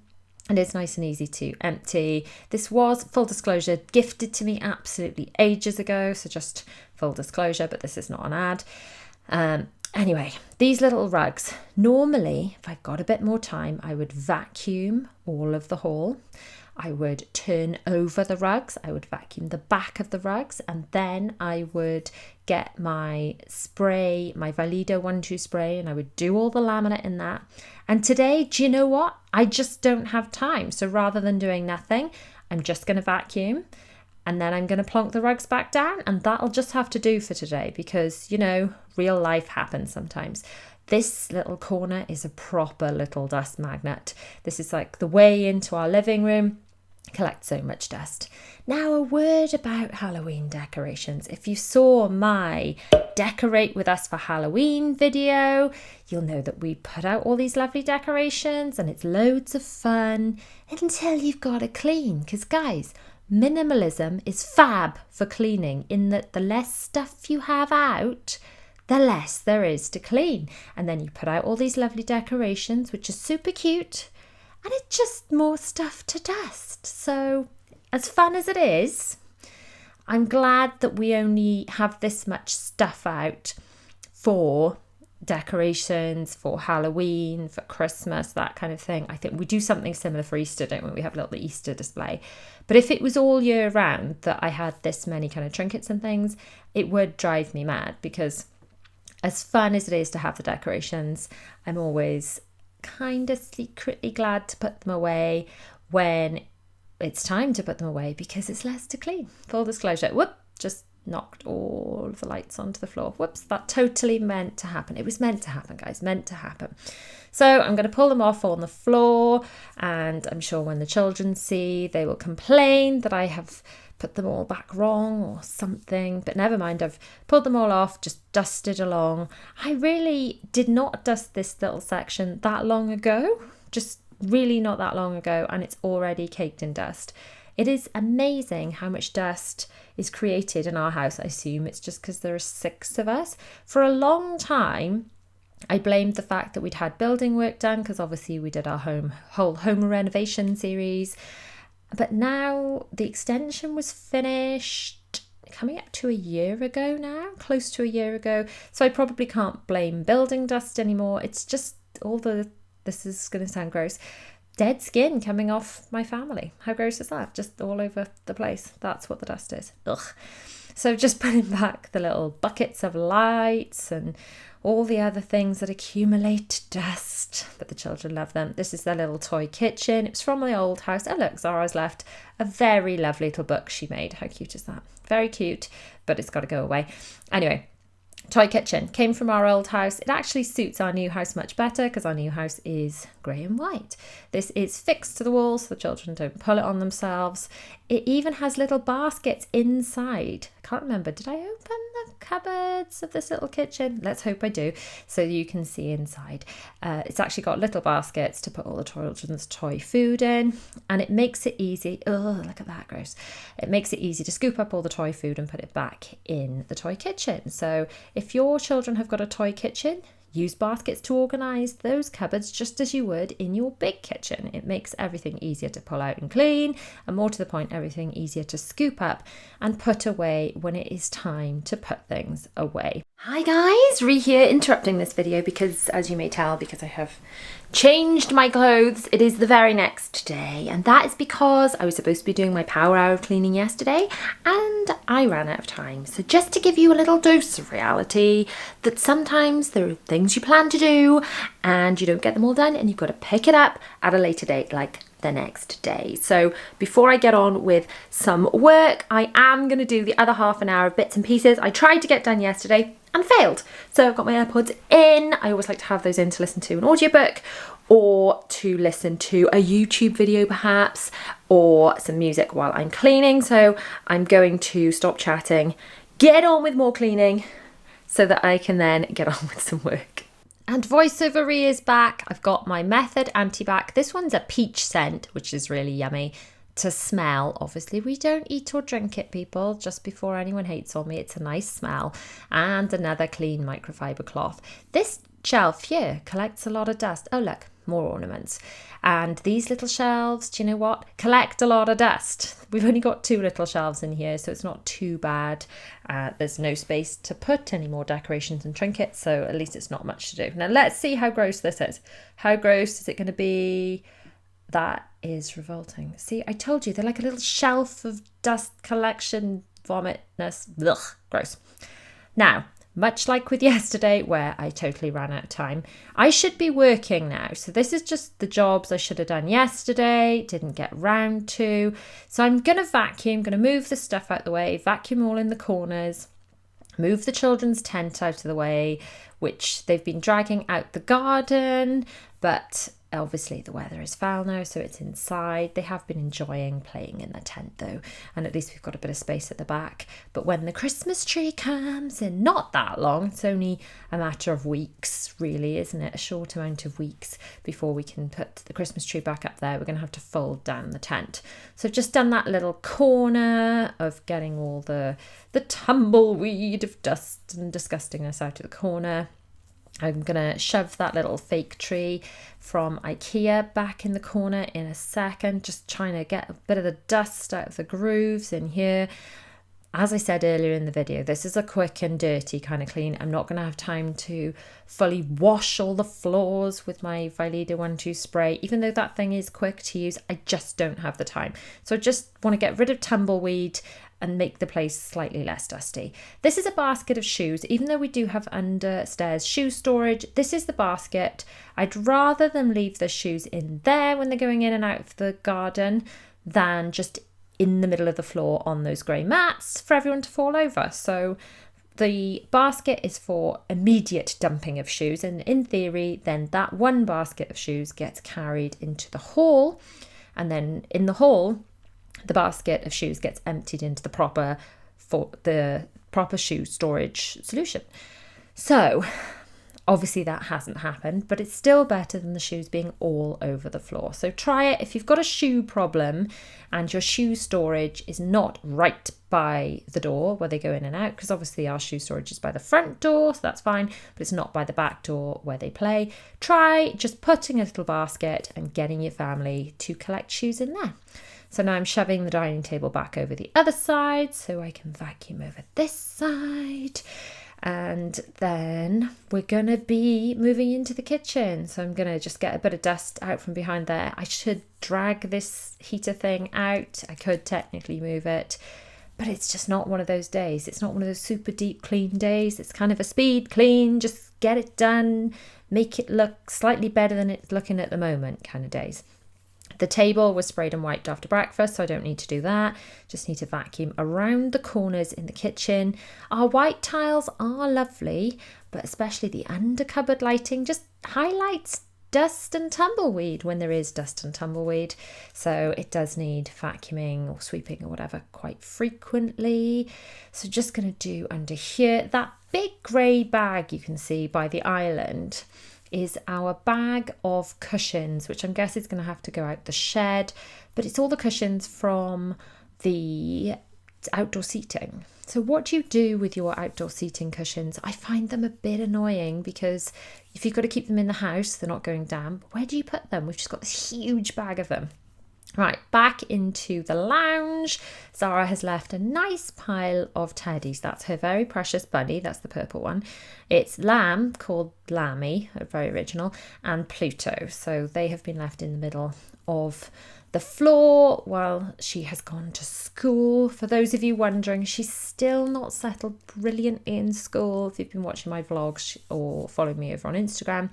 and it's nice and easy to empty. This was, full disclosure, gifted to me absolutely ages ago, so just full disclosure, but this is not an ad. Anyway, these little rugs, normally, if I've got a bit more time, I would vacuum all of the hall. I would turn over the rugs, I would vacuum the back of the rugs, and then I would get my spray, my Valido 1-2 spray, and I would do all the laminate in that. And today, do you know what? I just don't have time. So rather than doing nothing, I'm just going to vacuum, and then I'm going to plonk the rugs back down, and that'll just have to do for today because, you know, real life happens sometimes. This little corner is a proper little dust magnet. This is like the way into our living room. Collect so much dust. Now, a word about Halloween decorations. If you saw my Decorate With Us for Halloween video, you'll know that we put out all these lovely decorations and it's loads of fun until you've got to clean. Because guys, minimalism is fab for cleaning, in that the less stuff you have out, the less there is to clean. And then you put out all these lovely decorations, which are super cute, and it's just more stuff to dust. So as fun as it is, I'm glad that we only have this much stuff out for decorations, for Halloween, for Christmas, that kind of thing. I think we do something similar for Easter, don't we? We have a little Easter display. But if it was all year round that I had this many kind of trinkets and things, it would drive me mad, because as fun as it is to have the decorations, I'm always kind of secretly glad to put them away when it's time to put them away, because it's less to clean. Full disclosure. Whoop, just knocked all of the lights onto the floor. Whoops, that totally meant to happen. It was meant to happen, guys, meant to happen. So I'm going to pull them off on the floor, and I'm sure when the children see, they will complain that I have put them all back wrong or something, but never mind, I've pulled them all off, just dusted along. I really did not dust this little section that long ago, just really not that long ago, and it's already caked in dust. It is amazing how much dust is created in our house. I assume it's just because there are 6 of us. For a long time, I blamed the fact that we'd had building work done, because obviously we did our whole home renovation series. But now the extension was finished coming up to a year ago now, close to a year ago. So I probably can't blame building dust anymore. It's just this is going to sound gross, dead skin coming off my family. How gross is that? Just all over the place. That's what the dust is. Ugh. So just putting back the little buckets of lights and all the other things that accumulate dust, but the children love them. This is their little toy kitchen. It's from my old house. Oh look, Zara's left a very lovely little book she made. How cute is that? Very cute, but it's got to go away. Anyway, toy kitchen came from our old house. It actually suits our new house much better because our new house is grey and white. This is fixed to the wall so the children don't pull it on themselves. It even has little baskets inside. I can't remember, did I open the cupboards of this little kitchen? Let's hope I do, so you can see inside. It's actually got little baskets to put all the children's toy food in, and it makes it easy. Oh, look at that, gross. It makes it easy to scoop up all the toy food and put it back in the toy kitchen. So if your children have got a toy kitchen, use baskets to organise those cupboards just as you would in your big kitchen. It makes everything easier to pull out and clean, and more to the point, everything easier to scoop up and put away when it is time to put things away. Hi guys, Ree here, interrupting this video because, as you may tell, because I have changed my clothes, it is the very next day, and that is because I was supposed to be doing my power hour of cleaning yesterday and I ran out of time. So just to give you a little dose of reality, that sometimes there are things you plan to do and you don't get them all done and you've got to pick it up at a later date, like the next day. So before I get on with some work, I am going to do the other half an hour of bits and pieces I tried to get done yesterday and failed. So I've got my AirPods in. I always like to have those in to listen to an audiobook or to listen to a YouTube video perhaps, or some music while I'm cleaning. So I'm going to stop chatting, get on with more cleaning so that I can then get on with some work. And voiceover Ree is back. I've got my Method Antibac. This one's a peach scent, which is really yummy to smell. Obviously, we don't eat or drink it, people, just before anyone hates on me. It's a nice smell. And another clean microfiber cloth. This shelf here collects a lot of dust. Oh, look, more ornaments. And these little shelves, do you know what? Collect a lot of dust. We've only got 2 little shelves in here, so it's not too bad. There's no space to put any more decorations and trinkets, so at least it's not much to do. Now let's see how gross this is. How gross is it going to be? That is revolting. See, I told you, they're like a little shelf of dust collection, vomitness. Ugh, gross. Now, much like with yesterday, where I totally ran out of time, I should be working now. So this is just the jobs I should have done yesterday, didn't get round to. So I'm going to vacuum, going to move the stuff out the way, vacuum all in the corners, move the children's tent out of the way, which they've been dragging out the garden, but obviously the weather is foul now, so it's inside. They have been enjoying playing in the tent though, and at least we've got a bit of space at the back. But when the Christmas tree comes in not that long, it's only a matter of weeks really, isn't it? A short amount of weeks before we can put the Christmas tree back up there. We're going to have to fold down the tent. So I've just done that little corner of getting all the tumbleweed of dust and disgustingness out of the corner. I'm going to shove that little fake tree from IKEA back in the corner in a second, just trying to get a bit of the dust out of the grooves in here. As I said earlier in the video, this is a quick and dirty kind of clean. I'm not going to have time to fully wash all the floors with my Vileda 1-2 spray. Even though that thing is quick to use, I just don't have the time. So I just want to get rid of tumbleweed and make the place slightly less dusty. This is a basket of shoes. Even though we do have understairs shoe storage, this is the basket. I'd rather them leave the shoes in there when they're going in and out of the garden than just in the middle of the floor on those grey mats for everyone to fall over. So the basket is for immediate dumping of shoes, and in theory then that one basket of shoes gets carried into the hall, and then in the hall the basket of shoes gets emptied into the proper shoe storage solution. So obviously that hasn't happened, but it's still better than the shoes being all over the floor. So try it if you've got a shoe problem and your shoe storage is not right by the door where they go in and out, because obviously our shoe storage is by the front door, so that's fine, but it's not by the back door where they play. Try just putting a little basket and getting your family to collect shoes in there. So now I'm shoving the dining table back over the other side so I can vacuum over this side. And then we're going to be moving into the kitchen. So I'm going to just get a bit of dust out from behind there. I should drag this heater thing out. I could technically move it, but it's just not one of those days. It's not one of those super deep clean days. It's kind of a speed clean, just get it done, make it look slightly better than it's looking at the moment kind of days. The table was sprayed and wiped after breakfast, so I don't need to do that. Just need to vacuum around the corners in the kitchen. Our white tiles are lovely, but especially the under cupboard lighting just highlights dust and tumbleweed when there is dust and tumbleweed. So it does need vacuuming or sweeping or whatever quite frequently. So just going to do under here. That big grey bag you can see by the island is our bag of cushions, which I'm guessing is going to have to go out the shed, but it's all the cushions from the outdoor seating. So what do you do with your outdoor seating cushions? I find them a bit annoying because if you've got to keep them in the house, they're not going damp. Where do you put them? We've just got this huge bag of them. Right, back into the lounge. Zara has left a nice pile of teddies. That's her very precious bunny. That's the purple one. It's Lamb, called Lammy, very original, and Pluto. So they have been left in the middle of the floor while she has gone to school. For those of you wondering, she's still not settled brilliantly in school. If you've been watching my vlogs or following me over on Instagram,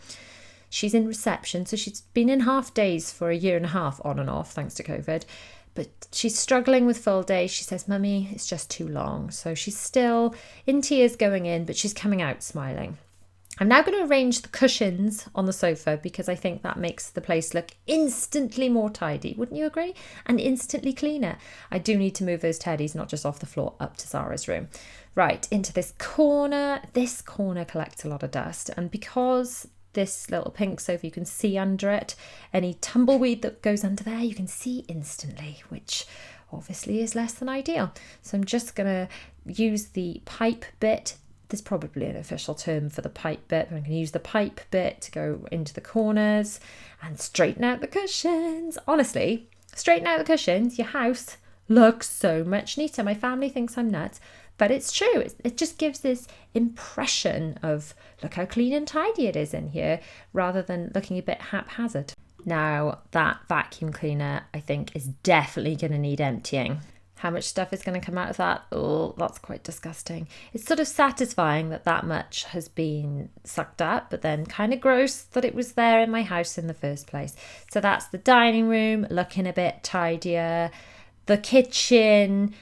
she's in reception, so she's been in half days for a year and a half on and off, thanks to COVID. But she's struggling with full days. She says, Mummy, it's just too long. So she's still in tears going in, but she's coming out smiling. I'm now going to arrange the cushions on the sofa because I think that makes the place look instantly more tidy. Wouldn't you agree? And instantly cleaner. I do need to move those teddies, not just off the floor, up to Zara's room. Right, into this corner. This corner collects a lot of dust. And because this little pink sofa, you can see under it, any tumbleweed that goes under there, you can see instantly, which obviously is less than ideal. So I'm just going to use the pipe bit. There's probably an official term for the pipe bit, but I'm going to use the pipe bit to go into the corners and straighten out the cushions. Honestly, straighten out the cushions, your house looks so much neater. My family thinks I'm nuts, but it's true. It just gives this impression of, look how clean and tidy it is in here, rather than looking a bit haphazard. Now, that vacuum cleaner, I think, is definitely going to need emptying. How much stuff is going to come out of that? Oh, that's quite disgusting. It's sort of satisfying that much has been sucked up, but then kind of gross that it was there in my house in the first place. So that's the dining room, looking a bit tidier. The kitchen,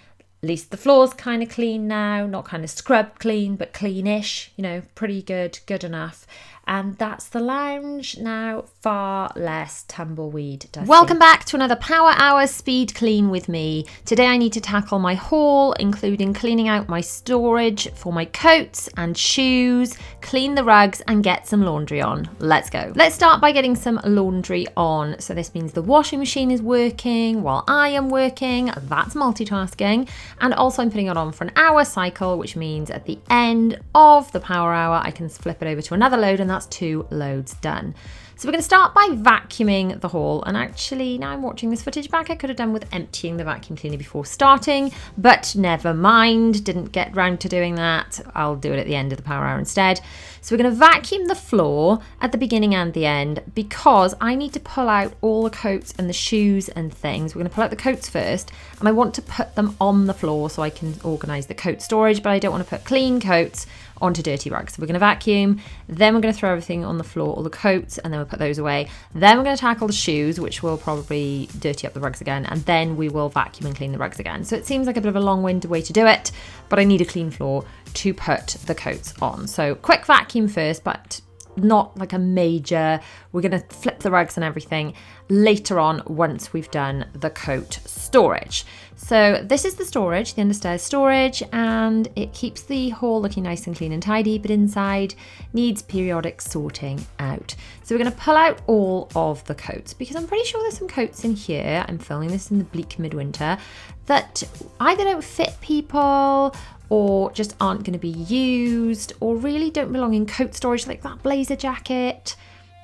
at least the floor's kind of clean now, not kind of scrub clean, but cleanish, pretty good enough. And that's the lounge now, far less tumbleweed dusty. Welcome back to another Power Hour Speed Clean with me. Today I need to tackle my haul, including cleaning out my storage for my coats and shoes, clean the rugs and get some laundry on. Let's go. Let's start by getting some laundry on. So this means the washing machine is working while I am working. That's multitasking. And also I'm putting it on for an hour cycle, which means at the end of the power hour, I can flip it over to another load, and that's 2 loads done. So we're going to start by vacuuming the hall. And actually, now I'm watching this footage back, I could have done with emptying the vacuum cleaner before starting, but never mind, didn't get round to doing that. I'll do it at the end of the power hour instead. So we're going to vacuum the floor at the beginning and the end because I need to pull out all the coats and the shoes and things. We're going to pull out the coats first, and I want to put them on the floor so I can organise the coat storage, but I don't want to put clean coats onto dirty rugs. So we're going to vacuum, then we're going to throw everything on the floor, all the coats, and then we'll put those away. Then we're going to tackle the shoes, which will probably dirty up the rugs again, and then we will vacuum and clean the rugs again. So it seems like a bit of a long-winded way to do it, but I need a clean floor to put the coats on. So quick vacuum first, but not like a major, we're going to flip the rugs and everything later on once we've done the coat storage. So this is the storage, the understairs storage, and it keeps the hall looking nice and clean and tidy, but inside needs periodic sorting out. So we're going to pull out all of the coats because I'm pretty sure there's some coats in here. I'm filming this in the bleak midwinter that either don't fit people or just aren't going to be used, or really don't belong in coat storage, like that blazer jacket.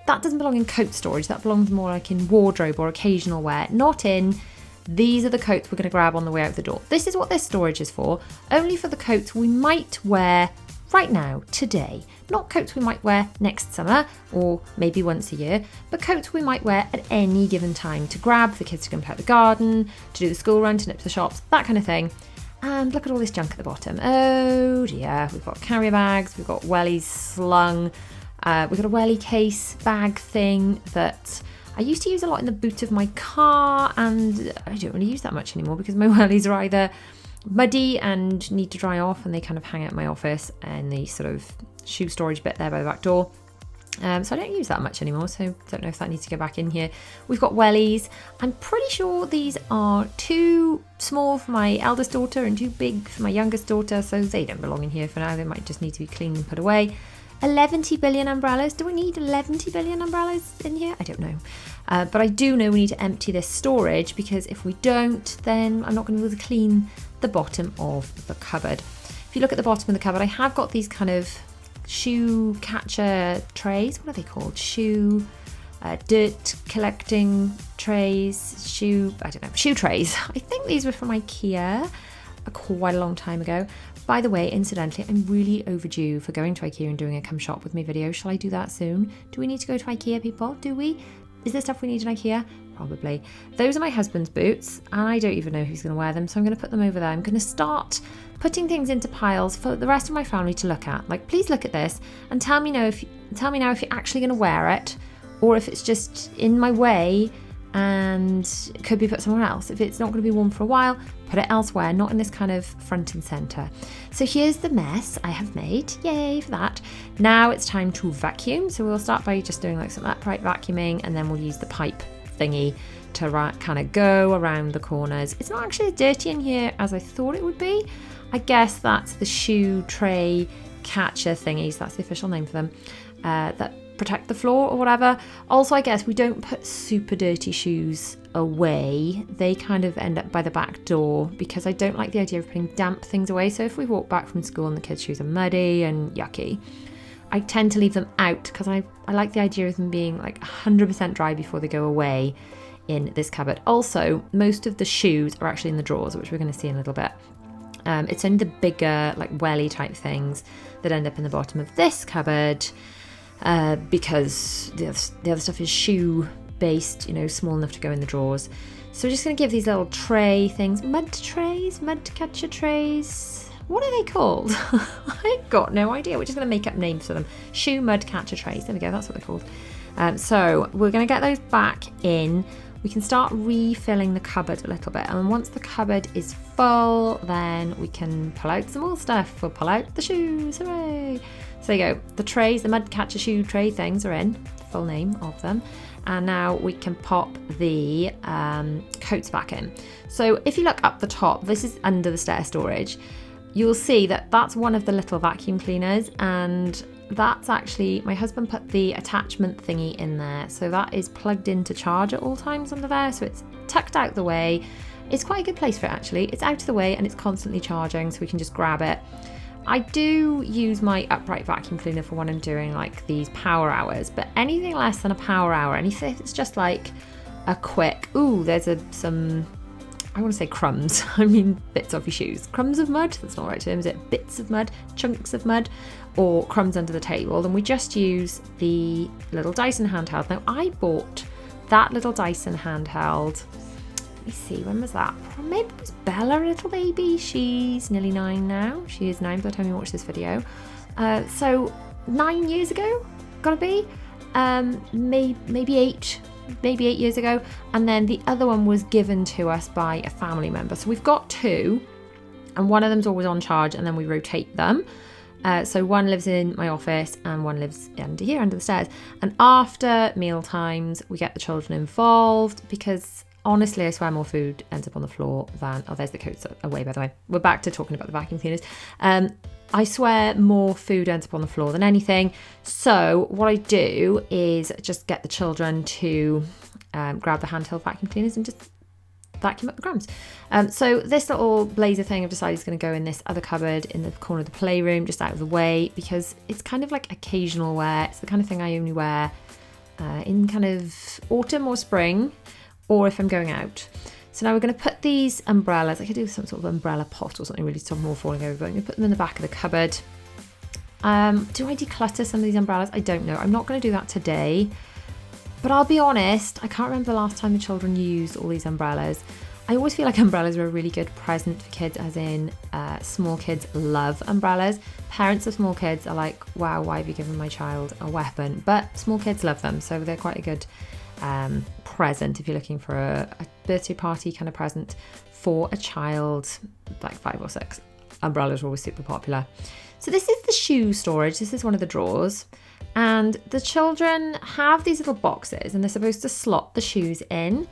That doesn't belong in coat storage, that belongs more like in wardrobe or occasional wear, not in. These are the coats we're going to grab on the way out the door. This is what this storage is for, only for the coats we might wear right now, today. Not coats we might wear next summer or maybe once a year, but coats we might wear at any given time to grab for kids to go and play out the garden, to do the school run, to nip to the shops, that kind of thing. And look at all this junk at the bottom. Oh dear, we've got carrier bags, we've got wellies slung, we've got a wellie case bag thing that I used to use a lot in the boot of my car, and I don't really use that much anymore because my wellies are either muddy and need to dry off, and they kind of hang out in my office and the sort of shoe storage bit there by the back door. So I don't use that much anymore, so don't know if that needs to go back in here. We've got wellies. I'm pretty sure these are too small for my eldest daughter and too big for my youngest daughter, so they don't belong in here for now. They might just need to be cleaned and put away. 11 billion umbrellas. Do we need 11 billion umbrellas in here? I don't know. But I do know we need to empty this storage, because if we don't, then I'm not going to be able to clean the bottom of the cupboard. If you look at the bottom of the cupboard, I have got these kind of shoe catcher trays. What are they called? Shoe dirt collecting trays, shoe trays. I think these were from IKEA quite a long time ago. By the way, incidentally, I'm really overdue for going to IKEA and doing a come shop with me video. Shall I do that soon? Do we need to go to IKEA, people? Do we? Is there stuff we need in IKEA? Probably. Those are my husband's boots, and I don't even know who's going to wear them, so I'm going to put them over there. I'm going to start putting things into piles for the rest of my family to look at. Like, please look at this and tell me now if you're actually going to wear it, or if it's just in my way and it could be put somewhere else. If it's not going to be worn for a while, put it elsewhere, not in this kind of front and centre. So here's the mess I have made. Yay for that. Now it's time to vacuum. So we'll start by just doing like some upright vacuuming, and then we'll use the pipe thingy to kind of go around the corners. It's not actually as dirty in here as I thought it would be. I guess that's the shoe tray catcher thingies. That's the official name for them. That protect the floor or whatever. Also, I guess we don't put super dirty shoes away. They kind of end up by the back door because I don't like the idea of putting damp things away. So if we walk back from school and the kids' shoes are muddy and yucky, I tend to leave them out because I like the idea of them being like 100% dry before they go away in this cupboard. Also, most of the shoes are actually in the drawers, which we're going to see in a little bit. It's only the bigger, like welly type things that end up in the bottom of this cupboard, because the other stuff is shoe based, small enough to go in the drawers. So we're just going to give these little tray things, mud catcher trays. What are they called? I've got no idea. We're just going to make up names for them. Shoe mud catcher trays. There we go. That's what they're called. So we're going to get those back in. We can start refilling the cupboard a little bit, and once the cupboard is full, then we can pull out some more stuff. We'll pull out the shoes. Hooray! So there you go. The trays, the mud catcher shoe tray things are in, the full name of them. And now we can pop the coats back in. So if you look up the top, this is under the stair storage. You'll see that that's one of the little vacuum cleaners, and that's actually, my husband put the attachment thingy in there. So that is plugged in to charge at all times under there. So it's tucked out the way. It's quite a good place for it actually. It's out of the way and it's constantly charging, so we can just grab it. I do use my upright vacuum cleaner for when I'm doing like these power hours, but anything less than a power hour, anything it's just like a quick, there's some, I want to say crumbs, I mean bits off your shoes. Crumbs of mud, that's not the right term, is it? Bits of mud, chunks of mud, or crumbs under the table. Then we just use the little Dyson handheld. Now I bought that little Dyson handheld, let me see, when was that? Maybe it was Bella, a little baby. She's nearly 9 now. She is 9 by the time you watch this video. So 9 years ago, gotta be. Maybe 8 years ago. And then the other one was given to us by a family member. So we've got 2, and one of them's always on charge, and then we rotate them. So one lives in my office and one lives under here, under the stairs. And after meal times, we get the children involved because honestly, I swear more food ends up on the floor than... Oh, there's the coats away, by the way. We're back to talking about the vacuum cleaners. I swear more food ends up on the floor than anything. So what I do is just get the children to grab the handheld vacuum cleaners and just vacuum up the crumbs. So this little blazer thing I've decided is going to go in this other cupboard in the corner of the playroom, just out of the way, because it's kind of like occasional wear. It's the kind of thing I only wear in kind of autumn or spring, or if I'm going out. So now we're going to put these umbrellas, I could do some sort of umbrella pot or something really to stop them all falling over, but I'm going to put them in the back of the cupboard. Do I declutter some of these umbrellas? I don't know. I'm not going to do that today, but I'll be honest, I can't remember the last time the children used all these umbrellas. I always feel like umbrellas are a really good present for kids, as in small kids love umbrellas. Parents of small kids are like, wow, why have you given my child a weapon? But small kids love them, so they're quite a good present if you're looking for a birthday party kind of present for a child like 5 or 6. Umbrellas are always super popular. So this is the shoe storage. This is one of the drawers, and the children have these little boxes and they're supposed to slot the shoes in.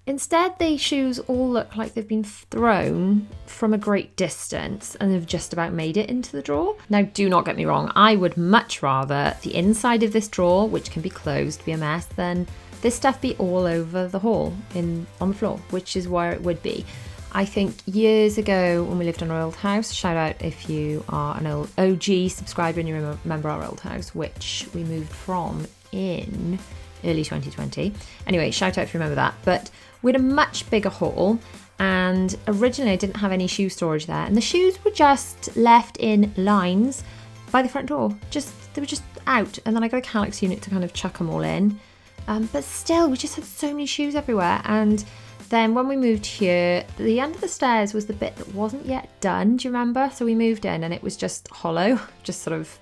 Instead, the shoes all look like they've been thrown from a great distance and have just about made it into the drawer. Now, do not get me wrong, I would much rather the inside of this drawer, which can be closed, be a mess, than this stuff be all over the hall on the floor, which is where it would be. I think years ago when we lived in our old house, shout out if you are an old OG subscriber and you remember our old house, which we moved from in early 2020. Anyway, shout out if you remember that. But we had a much bigger haul, and originally I didn't have any shoe storage there, and the shoes were just left in lines by the front door. They were just out, and then I got a Calyx unit to kind of chuck them all in. But still, we just had so many shoes everywhere. And then when we moved here, the end of the stairs was the bit that wasn't yet done. Do you remember? So we moved in and it was just hollow, just sort of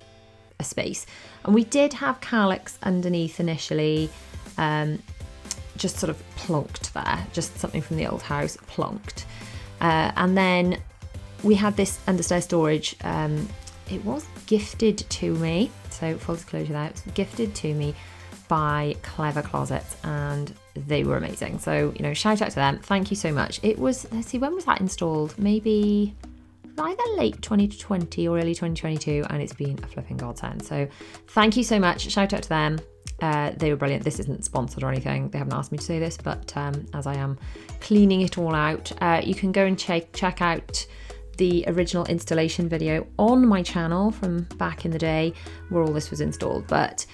a space. And we did have Calyx underneath initially, just sort of plonked there, just something from the old house, plonked. And then we had this understairs storage. It was gifted to me, so full disclosure there, it was gifted to me by Clever Closets, and they were amazing. So, you know, shout out to them. Thank you so much. It was, let's see, when was that installed? Maybe either late 2020 or early 2022, and it's been a flipping godsend. So thank you so much. Shout out to them. They were brilliant. This isn't sponsored or anything. They haven't asked me to say this, but as I am cleaning it all out, you can go and check out the original installation video on my channel from back in the day where all this was installed. But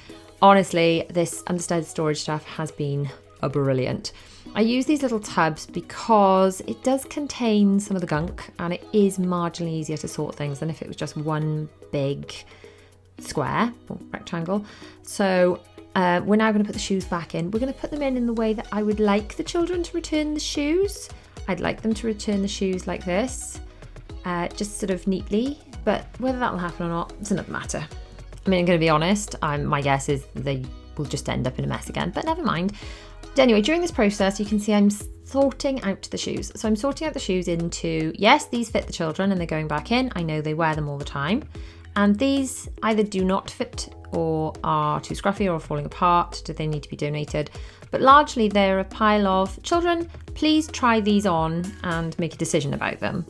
honestly, this understairs storage stuff has been brilliant. I use these little tubs because it does contain some of the gunk, and it is marginally easier to sort things than if it was just one big square or rectangle. So we're now going to put the shoes back in. We're going to put them in the way that I would like the children to return the shoes. I'd like them to return the shoes like this, just sort of neatly, but whether that will happen or not, it's another matter. I mean, I'm going to be honest, my guess is they will just end up in a mess again, but never mind. Anyway, during this process, you can see I'm sorting out the shoes. So I'm sorting out the shoes into, yes, these fit the children and they're going back in. I know they wear them all the time. And these either do not fit or are too scruffy or falling apart. Do they need to be donated? But largely they're a pile of, children, please try these on and make a decision about them.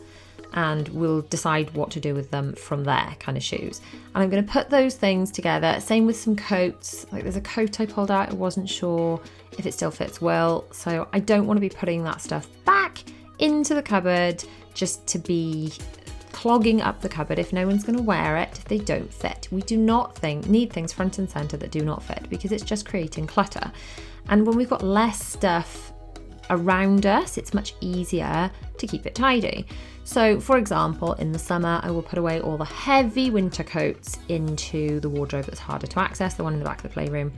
And we'll decide what to do with them from there, kind of shoes. And I'm going to put those things together. Same with some coats. Like there's a coat I pulled out. I wasn't sure if it still fits well. So I don't want to be putting that stuff back into the cupboard just to be clogging up the cupboard if no one's going to wear it, if they don't fit. We do not need things front and center that do not fit, because it's just creating clutter. And when we've got less stuff around us, it's much easier to keep it tidy. So for example, in the summer, I will put away all the heavy winter coats into the wardrobe that's harder to access, the one in the back of the playroom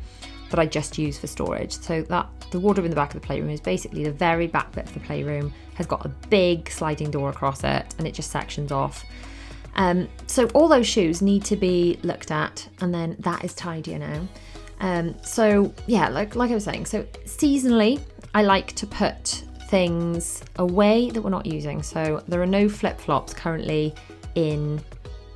that I just use for storage. So that the wardrobe in the back of the playroom is basically the very back bit of the playroom, has got a big sliding door across it, and it just sections off. So all those shoes need to be looked at, and then that is tidier now. So yeah, like I was saying, so seasonally, I like to put things away that we're not using. So there are no flip-flops currently in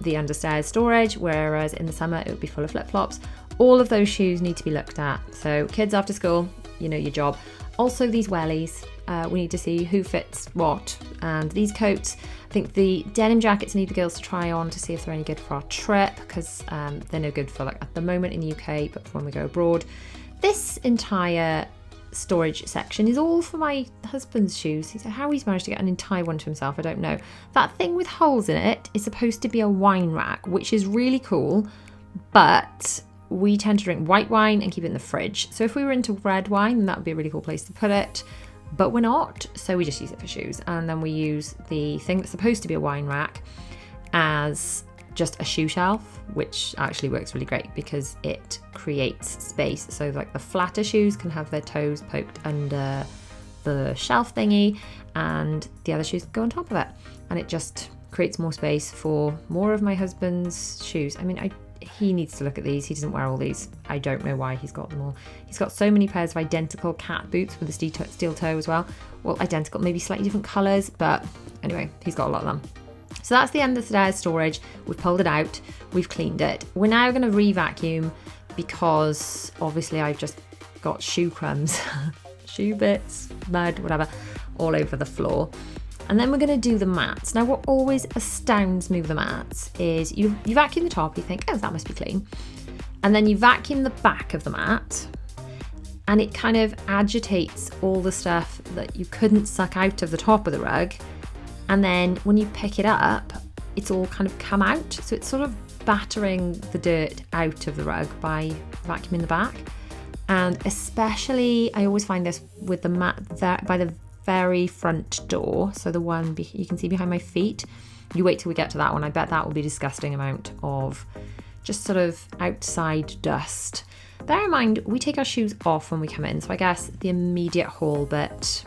the understairs storage, whereas in the summer it would be full of flip-flops. All of those shoes need to be looked at. So kids after school, you know your job. Also these wellies, we need to see who fits what. And these coats, I think the denim jackets need the girls to try on to see if they're any good for our trip, because they're no good for like at the moment in the UK, but for when we go abroad. This entire storage section is all for my husband's shoes. How he's managed to get an entire one to himself, I don't know. That thing with holes in it is supposed to be a wine rack, which is really cool, but we tend to drink white wine and keep it in the fridge. So if we were into red wine, then that would be a really cool place to put it, but we're not, so we just use it for shoes. And then we use the thing that's supposed to be a wine rack as just a shoe shelf, which actually works really great because it creates space. So like the flatter shoes can have their toes poked under the shelf thingy, and the other shoes go on top of it, and it just creates more space for more of my husband's shoes. I mean, he needs to look at these. He doesn't wear all these. I don't know why he's got them all. He's got so many pairs of identical cat boots with a steel toe as well. Well, identical, maybe slightly different colours, but anyway, he's got a lot of them. So that's the understairs storage. We've pulled it out, we've cleaned it. We're now going to re-vacuum because obviously I've just got shoe crumbs, shoe bits, mud, whatever, all over the floor. And then we're going to do the mats. Now what always astounds me with the mats is you vacuum the top, you think, oh, that must be clean. And then you vacuum the back of the mat, and it kind of agitates all the stuff that you couldn't suck out of the top of the rug. And then when you pick it up, it's all kind of come out. So it's sort of battering the dirt out of the rug by vacuuming the back. And especially, I always find this with the mat by the very front door. So the one you can see behind my feet. You wait till we get to that one. I bet that will be a disgusting amount of just sort of outside dust. Bear in mind, we take our shoes off when we come in. So I guess the immediate hall bit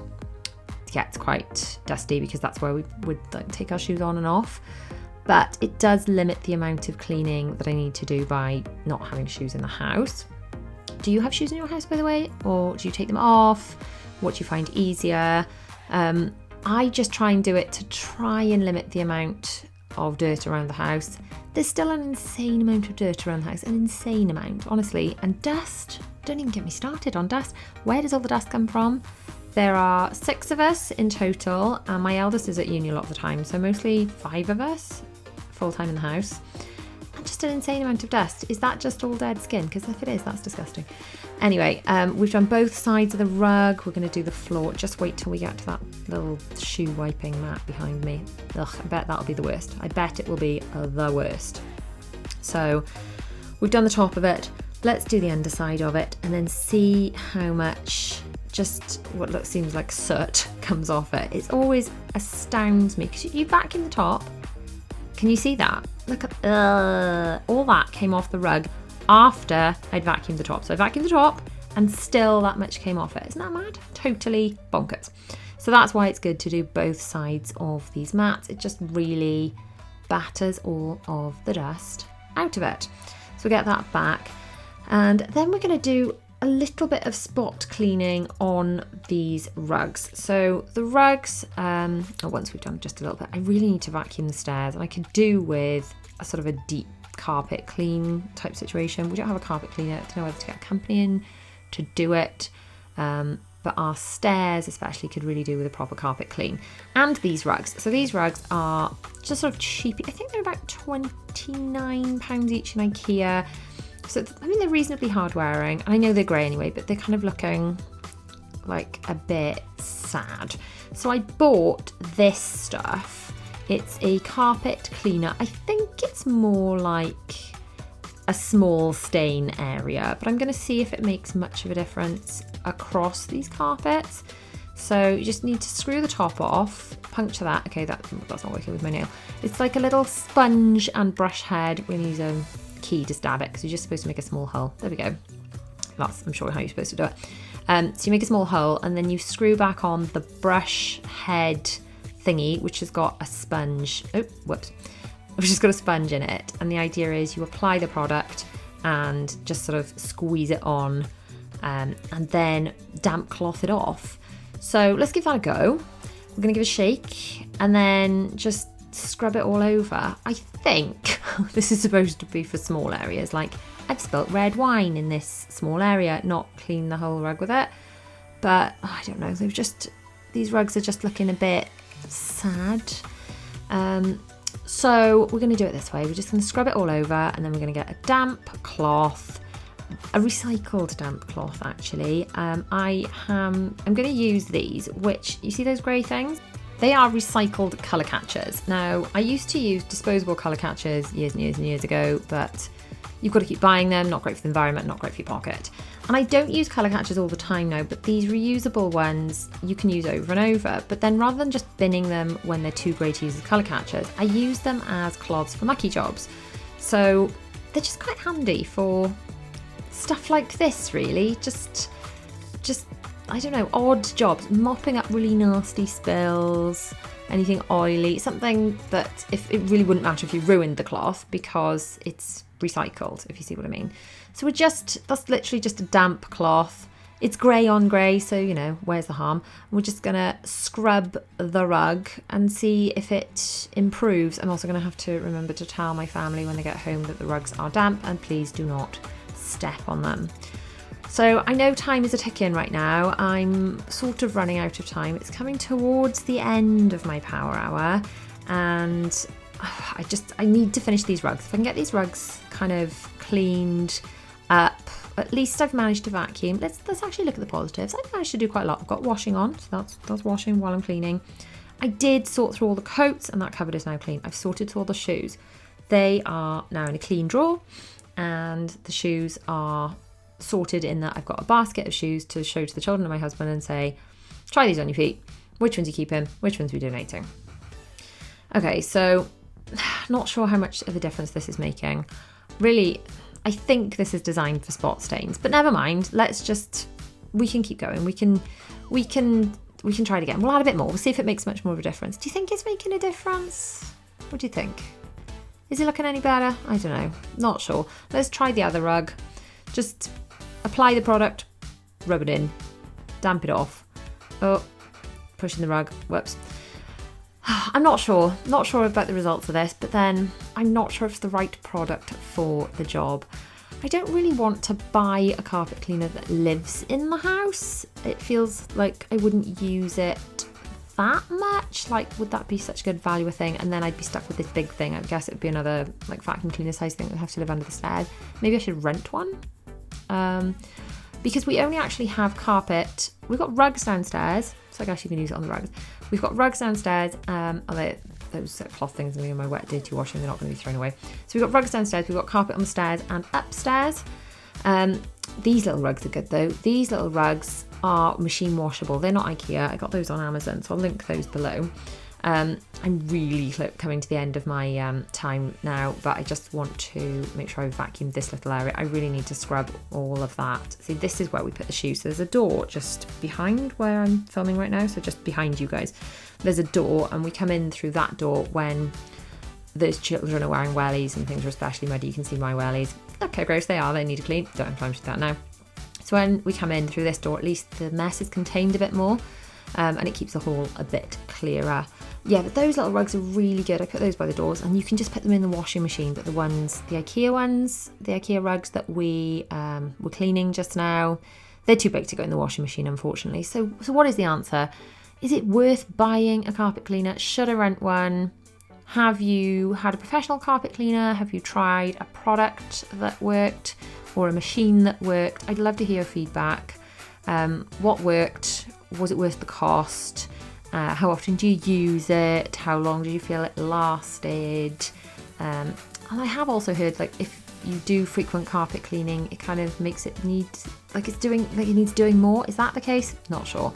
gets quite dusty because that's where we would like take our shoes on and off. But it does limit the amount of cleaning that I need to do by not having shoes in the house. Do you have shoes in your house, by the way? Or do you take them off? What do you find easier? I just try and do it to try and limit the amount of dirt around the house. There's still an insane amount of dirt around the house, an insane amount, honestly. And dust, don't even get me started on dust. Where does all the dust come from? There are 6 of us in total, and my eldest is at uni a lot of the time, so mostly 5 of us full-time in the house. And just an insane amount of dust. Is that just all dead skin? Because if it is, that's disgusting. Anyway, we've done both sides of the rug. We're going to do the floor. Just wait till we get to that little shoe wiping mat behind me. Ugh, I bet that'll be the worst. I bet it will be the worst. So we've done the top of it. Let's do the underside of it and then see how much just what seems like soot comes off it. It always astounds me because you vacuum the top. Can you see that? Look at all that came off the rug after I'd vacuumed the top. So I vacuumed the top and still that much came off it. Isn't that mad? Totally bonkers. So that's why it's good to do both sides of these mats. It just really batters all of the dust out of it. So we get that back. And then we're going to do a little bit of spot cleaning on these rugs. So the rugs, once we've done just a little bit, I really need to vacuum the stairs, and I could do with a sort of a deep carpet clean type situation. We don't have a carpet cleaner. I don't know whether to get a company in to do it. But our stairs especially could really do with a proper carpet clean. And these rugs. So these rugs are just sort of cheap. I think they're about £29 each in IKEA. So, I mean, they're reasonably hard wearing. I know they're grey anyway, but they're kind of looking like a bit sad. So I bought this stuff. It's a carpet cleaner. I think it's more like a small stain area, but I'm going to see if it makes much of a difference across these carpets. So you just need to screw the top off, puncture that. Okay, that's not working with my nail. It's like a little sponge and brush head. We're going to use a key to stab it because you're just supposed to make a small hole. There we go. That's, I'm sure, how you're supposed to do it. So you make a small hole and then you screw back on the brush head thingy, which has got a sponge. Which has got a sponge in it. And the idea is you apply the product and just sort of squeeze it on and then damp cloth it off. So let's give that a go. We're going to give it a shake and then just scrub it all over. I think this is supposed to be for small areas, like I've spilt red wine in this small area, not clean the whole rug with it. But I don't know, these rugs are just looking a bit sad. So we're going to do it this way. We're just going to scrub it all over and then we're going to get a damp cloth, a recycled damp cloth actually. I'm going to use these, which, you see those grey things? They are recycled colour catchers. Now, I used to use disposable colour catchers years and years and years ago, but you've got to keep buying them, not great for the environment, not great for your pocket. And I don't use colour catchers all the time now, but these reusable ones you can use over and over. But then rather than just binning them when they're too grey to use as colour catchers, I use them as cloths for mucky jobs. So they're just quite handy for stuff like this, really. Just I don't know, odd jobs, mopping up really nasty spills, anything oily, something that if it really wouldn't matter if you ruined the cloth because it's recycled, if you see what I mean. So that's literally just a damp cloth. It's grey on grey, so, you know, where's the harm? We're just going to scrub the rug and see if it improves. I'm also going to have to remember to tell my family when they get home that the rugs are damp and please do not step on them. So I know time is a ticking right now. I'm sort of running out of time. It's coming towards the end of my power hour and I need to finish these rugs. If I can get these rugs kind of cleaned up, at least I've managed to vacuum. Let's actually look at the positives. I've managed to do quite a lot. I've got washing on, so that's washing while I'm cleaning. I did sort through all the coats and that cupboard is now clean. I've sorted through all the shoes. They are now in a clean drawer and the shoes are sorted in that I've got a basket of shoes to show to the children and my husband and say, try these on your feet. Which ones you keeping? Which ones are we donating? Okay, so not sure how much of a difference this is making. Really, I think this is designed for spot stains, but never mind. We can keep going. We can try it again. We'll add a bit more. We'll see if it makes much more of a difference. Do you think it's making a difference? What do you think? Is it looking any better? I don't know. Not sure. Let's try the other rug. Just apply the product, rub it in, damp it off. Oh, pushing the rug. Whoops. I'm not sure about the results of this, but then I'm not sure if it's the right product for the job. I don't really want to buy a carpet cleaner that lives in the house. It feels like I wouldn't use it that much. Like, would that be such a good value thing? And then I'd be stuck with this big thing. I guess it would be another like vacuum cleaner size thing that would have to live under the stairs. Maybe I should rent one. Because we only actually have carpet. We've got rugs downstairs, so I guess you can use it on the rugs. We've got rugs downstairs. Although those cloth things are going to be in my wet, dirty washing. They're not going to be thrown away. So we've got rugs downstairs. We've got carpet on the stairs and upstairs. These little rugs are good though. These little rugs are machine washable. They're not IKEA. I got those on Amazon, so I'll link those below. I'm really coming to the end of my time now, but I just want to make sure I've vacuumed this little area. I really need to scrub all of that. See, this is where we put the shoes. So there's a door just behind where I'm filming right now, so just behind you guys. There's a door, and we come in through that door when those children are wearing wellies and things are especially muddy. You can see my wellies. Look how gross they are. They need to clean. Don't have time to do that now. So when we come in through this door, at least the mess is contained a bit more, and it keeps the hall a bit clearer. Yeah, but those little rugs are really good. I put those by the doors, and you can just put them in the washing machine. But the IKEA rugs that we were cleaning just now, they're too big to go in the washing machine, unfortunately. So what is the answer? Is it worth buying a carpet cleaner? Should I rent one? Have you had a professional carpet cleaner? Have you tried a product that worked or a machine that worked? I'd love to hear your feedback. What worked? Was it worth the cost? How often do you use it? How long do you feel it lasted? And I have also heard, like, if you do frequent carpet cleaning, it kind of makes it it needs doing more. Is that the case? Not sure.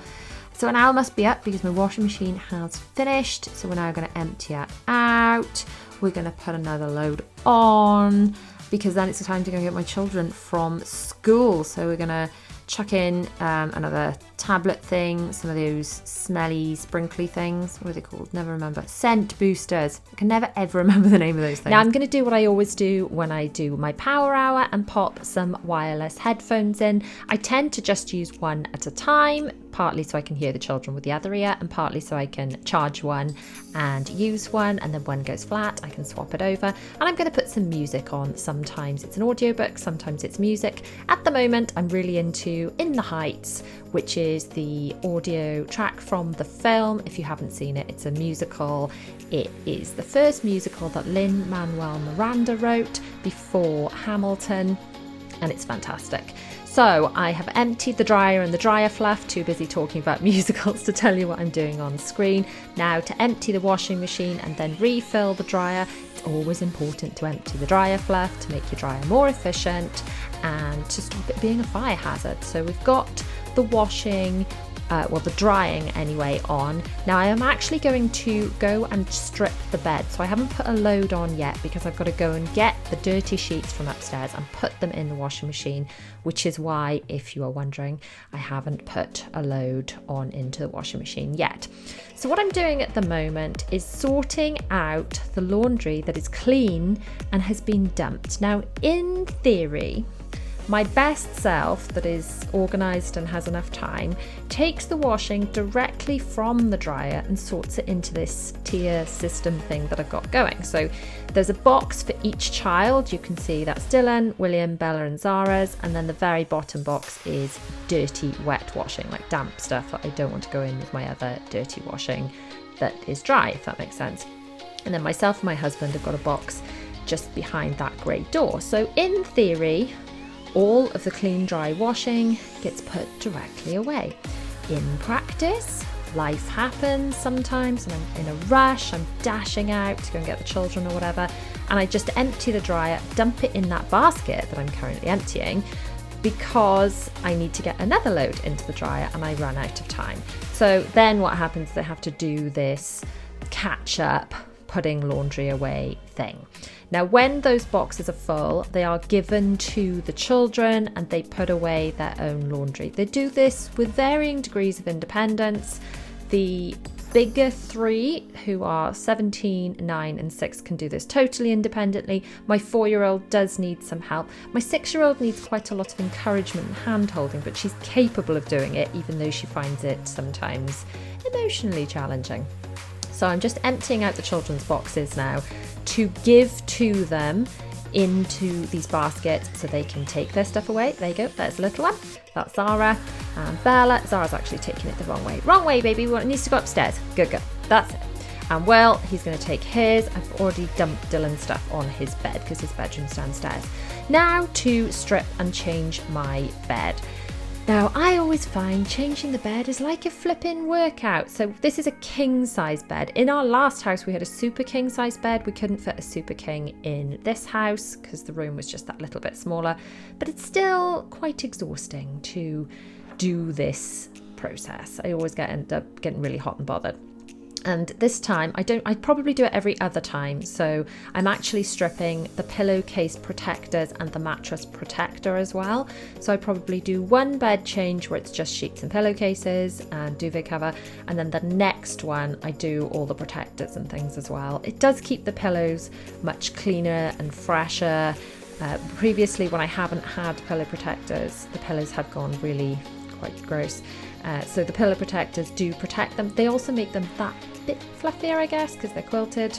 So an hour must be up because my washing machine has finished. So we're now going to empty it out. We're going to put another load on because then it's the time to go get my children from school. So we're going to chuck in another tablet thing, some of those smelly, sprinkly things. What are they called? Never remember. Scent boosters. I can never ever remember the name of those things. Now I'm going to do what I always do when I do my power hour and pop some wireless headphones in. I tend to just use one at a time, partly so I can hear the children with the other ear and partly so I can charge one and use one, and then one goes flat, I can swap it over. And I'm going to put some music on. Sometimes it's an audiobook, sometimes it's music. At the moment I'm really into In the Heights, which is the audio track from the film. If you haven't seen it, it's a musical. It is the first musical that Lin-Manuel Miranda wrote before Hamilton, and it's fantastic. So I have emptied the dryer and the dryer fluff, too busy talking about musicals to tell you what I'm doing on screen. Now to empty the washing machine and then refill the dryer. It's always important to empty the dryer fluff to make your dryer more efficient and to stop it being a fire hazard. So we've got the washing, the drying anyway on. Now I am actually going to go and strip the bed. So I haven't put a load on yet because I've got to go and get the dirty sheets from upstairs and put them in the washing machine, which is why, if you are wondering, I haven't put a load on into the washing machine yet. So what I'm doing at the moment is sorting out the laundry that is clean and has been dumped. Now, in theory, my best self that is organised and has enough time takes the washing directly from the dryer and sorts it into this tier system thing that I've got going. So there's a box for each child. You can see that's Dylan, William, Bella and Zara's, and then the very bottom box is dirty wet washing, like damp stuff that I don't want to go in with my other dirty washing that is dry, if that makes sense. And then myself and my husband have got a box just behind that grey door. So in theory, all of the clean dry washing gets put directly away. In practice, life happens sometimes and I'm in a rush, I'm dashing out to go and get the children or whatever, and I just empty the dryer, dump it in that basket that I'm currently emptying, because I need to get another load into the dryer and I run out of time. So then what happens, they have to do this catch up, putting laundry away thing. Now, when those boxes are full, they are given to the children and they put away their own laundry. They do this with varying degrees of independence. The bigger three, who are 17, 9 and 6, can do this totally independently. My 4-year-old does need some help. My 6-year-old needs quite a lot of encouragement and hand-holding, but she's capable of doing it, even though she finds it sometimes emotionally challenging. So I'm just emptying out the children's boxes now to give to them into these baskets so they can take their stuff away. There you go, there's a little one. That's Zara and Bella. Zara's actually taking it the wrong way. Wrong way, baby. It needs to go upstairs. Good, good. That's it. And Will, he's going to take his. I've already dumped Dylan's stuff on his bed because his bedroom's downstairs. Now to strip and change my bed. Now, I always find changing the bed is like a flipping workout. So this is a king size bed. In our last house, we had a super king size bed. We couldn't fit a super king in this house because the room was just that little bit smaller. But it's still quite exhausting to do this process. I always end up getting really hot and bothered. And this time, I probably do it every other time. So I'm actually stripping the pillowcase protectors and the mattress protector as well. So I probably do one bed change where it's just sheets and pillowcases and duvet cover. And then the next one, I do all the protectors and things as well. It does keep the pillows much cleaner and fresher. Previously, when I haven't had pillow protectors, the pillows have gone really quite gross. So the pillow protectors do protect them. They also make them that bit fluffier, I guess, because they're quilted.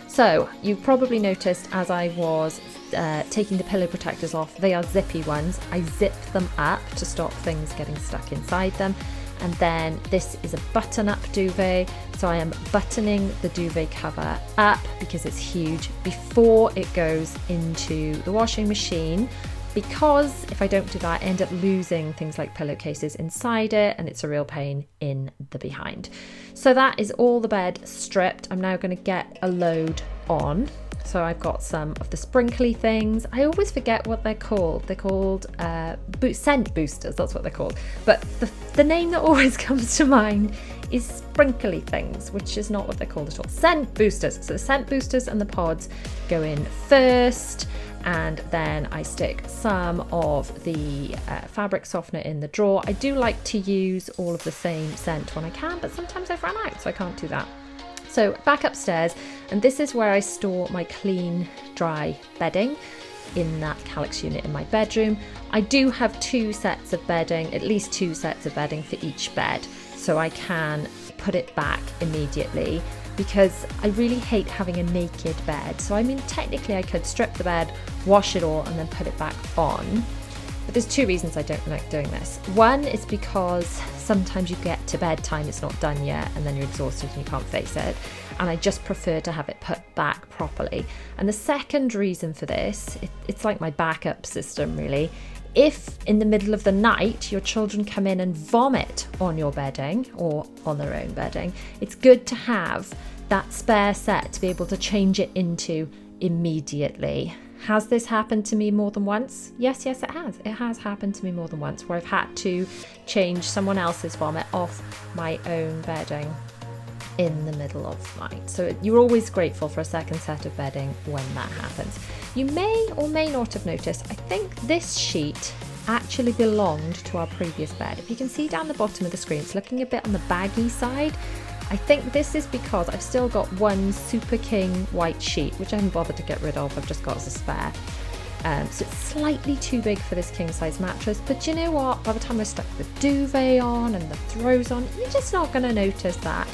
So you probably noticed as I was taking the pillow protectors off, they are zippy ones. I zip them up to stop things getting stuck inside them. And then this is a button-up duvet. So I am buttoning the duvet cover up because it's huge before it goes into the washing machine. Because if I don't do that, I end up losing things like pillowcases inside it, and it's a real pain in the behind. So that is all the bed stripped. I'm now going to get a load on. So I've got some of the sprinkly things. I always forget what they're called. They're called scent boosters, that's what they're called. But the name that always comes to mind is sprinkly things, which is not what they're called at all. Scent boosters. So the scent boosters and the pods go in first. And then I stick some of the fabric softener in the drawer. I do like to use all of the same scent when I can, but sometimes I've run out, so I can't do that. So back upstairs, and this is where I store my clean, dry bedding in that Calyx unit in my bedroom. I do have 2 sets of bedding, at least 2 sets of bedding for each bed, so I can put it back immediately, because I really hate having a naked bed. So I mean, technically I could strip the bed, wash it all, and then put it back on. But there's 2 reasons I don't like doing this. One is because sometimes you get to bedtime, it's not done yet, and then you're exhausted and you can't face it. And I just prefer to have it put back properly. And the second reason for this, it's like my backup system really. If in the middle of the night your children come in and vomit on your bedding or on their own bedding, it's good to have that spare set to be able to change it into immediately. Has this happened to me more than once? Yes, it has. It has happened to me more than once where I've had to change someone else's vomit off my own bedding in the middle of the night. So you're always grateful for a second set of bedding when that happens. You may or may not have noticed, I think this sheet actually belonged to our previous bed. If you can see down the bottom of the screen, it's looking a bit on the baggy side. I think this is because I've still got one Super King white sheet, which I haven't bothered to get rid of, I've just got as a spare. So it's slightly too big for this king size mattress, but you know what? By the time I stuck the duvet on and the throws on, you're just not going to notice that.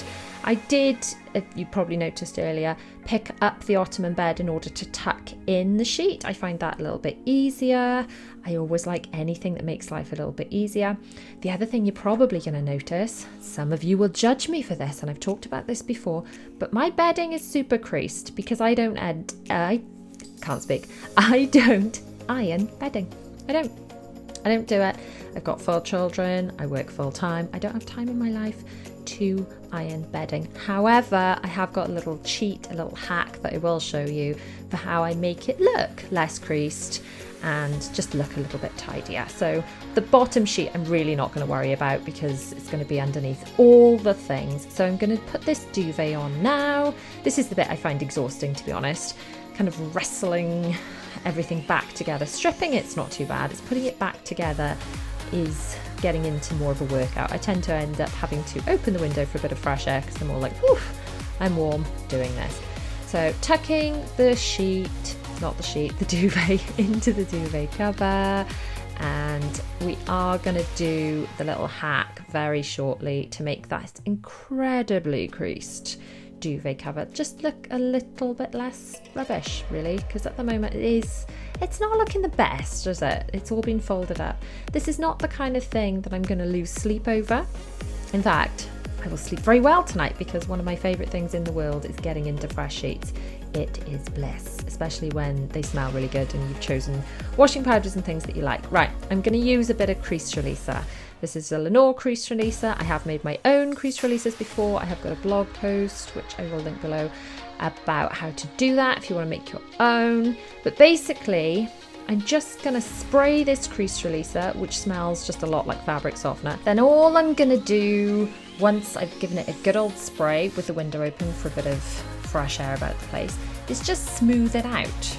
I did, if you probably noticed earlier, pick up the ottoman bed in order to tuck in the sheet. I find that a little bit easier. I always like anything that makes life a little bit easier. The other thing you're probably going to notice, some of you will judge me for this, and I've talked about this before, but my bedding is super creased because I don't iron bedding. I don't do it. I've got 4 children, I work full time. I don't have time in my life 2-iron bedding. However, I have got a little cheat, a little hack that I will show you for how I make it look less creased and just look a little bit tidier. So the bottom sheet I'm really not going to worry about because it's going to be underneath all the things. So I'm going to put this duvet on now. This is the bit I find exhausting, to be honest, kind of wrestling everything back together. Stripping it's not too bad, it's putting it back together is getting into more of a workout. I tend to end up having to open the window for a bit of fresh air because I'm all like, whew, I'm warm doing this. So tucking the sheet, not the sheet, the duvet into the duvet cover, and we are going to do the little hack very shortly to make that incredibly creased duvet cover just look a little bit less rubbish, really, because at the moment it's not looking the best, is it? It's all been folded up. This is not the kind of thing that I'm going to lose sleep over. In fact, I will sleep very well tonight because one of my favourite things in the world is getting into fresh sheets. It is bliss, especially when they smell really good and you've chosen washing powders and things that you like. Right, I'm going to use a bit of crease releaser. This is a Lenore crease releaser. I have made my own crease releasers before. I have got a blog post, which I will link below, about how to do that if you want to make your own. But basically, I'm just going to spray this crease releaser, which smells just a lot like fabric softener. Then all I'm going to do, once I've given it a good old spray with the window open for a bit of fresh air about the place, is just smooth it out.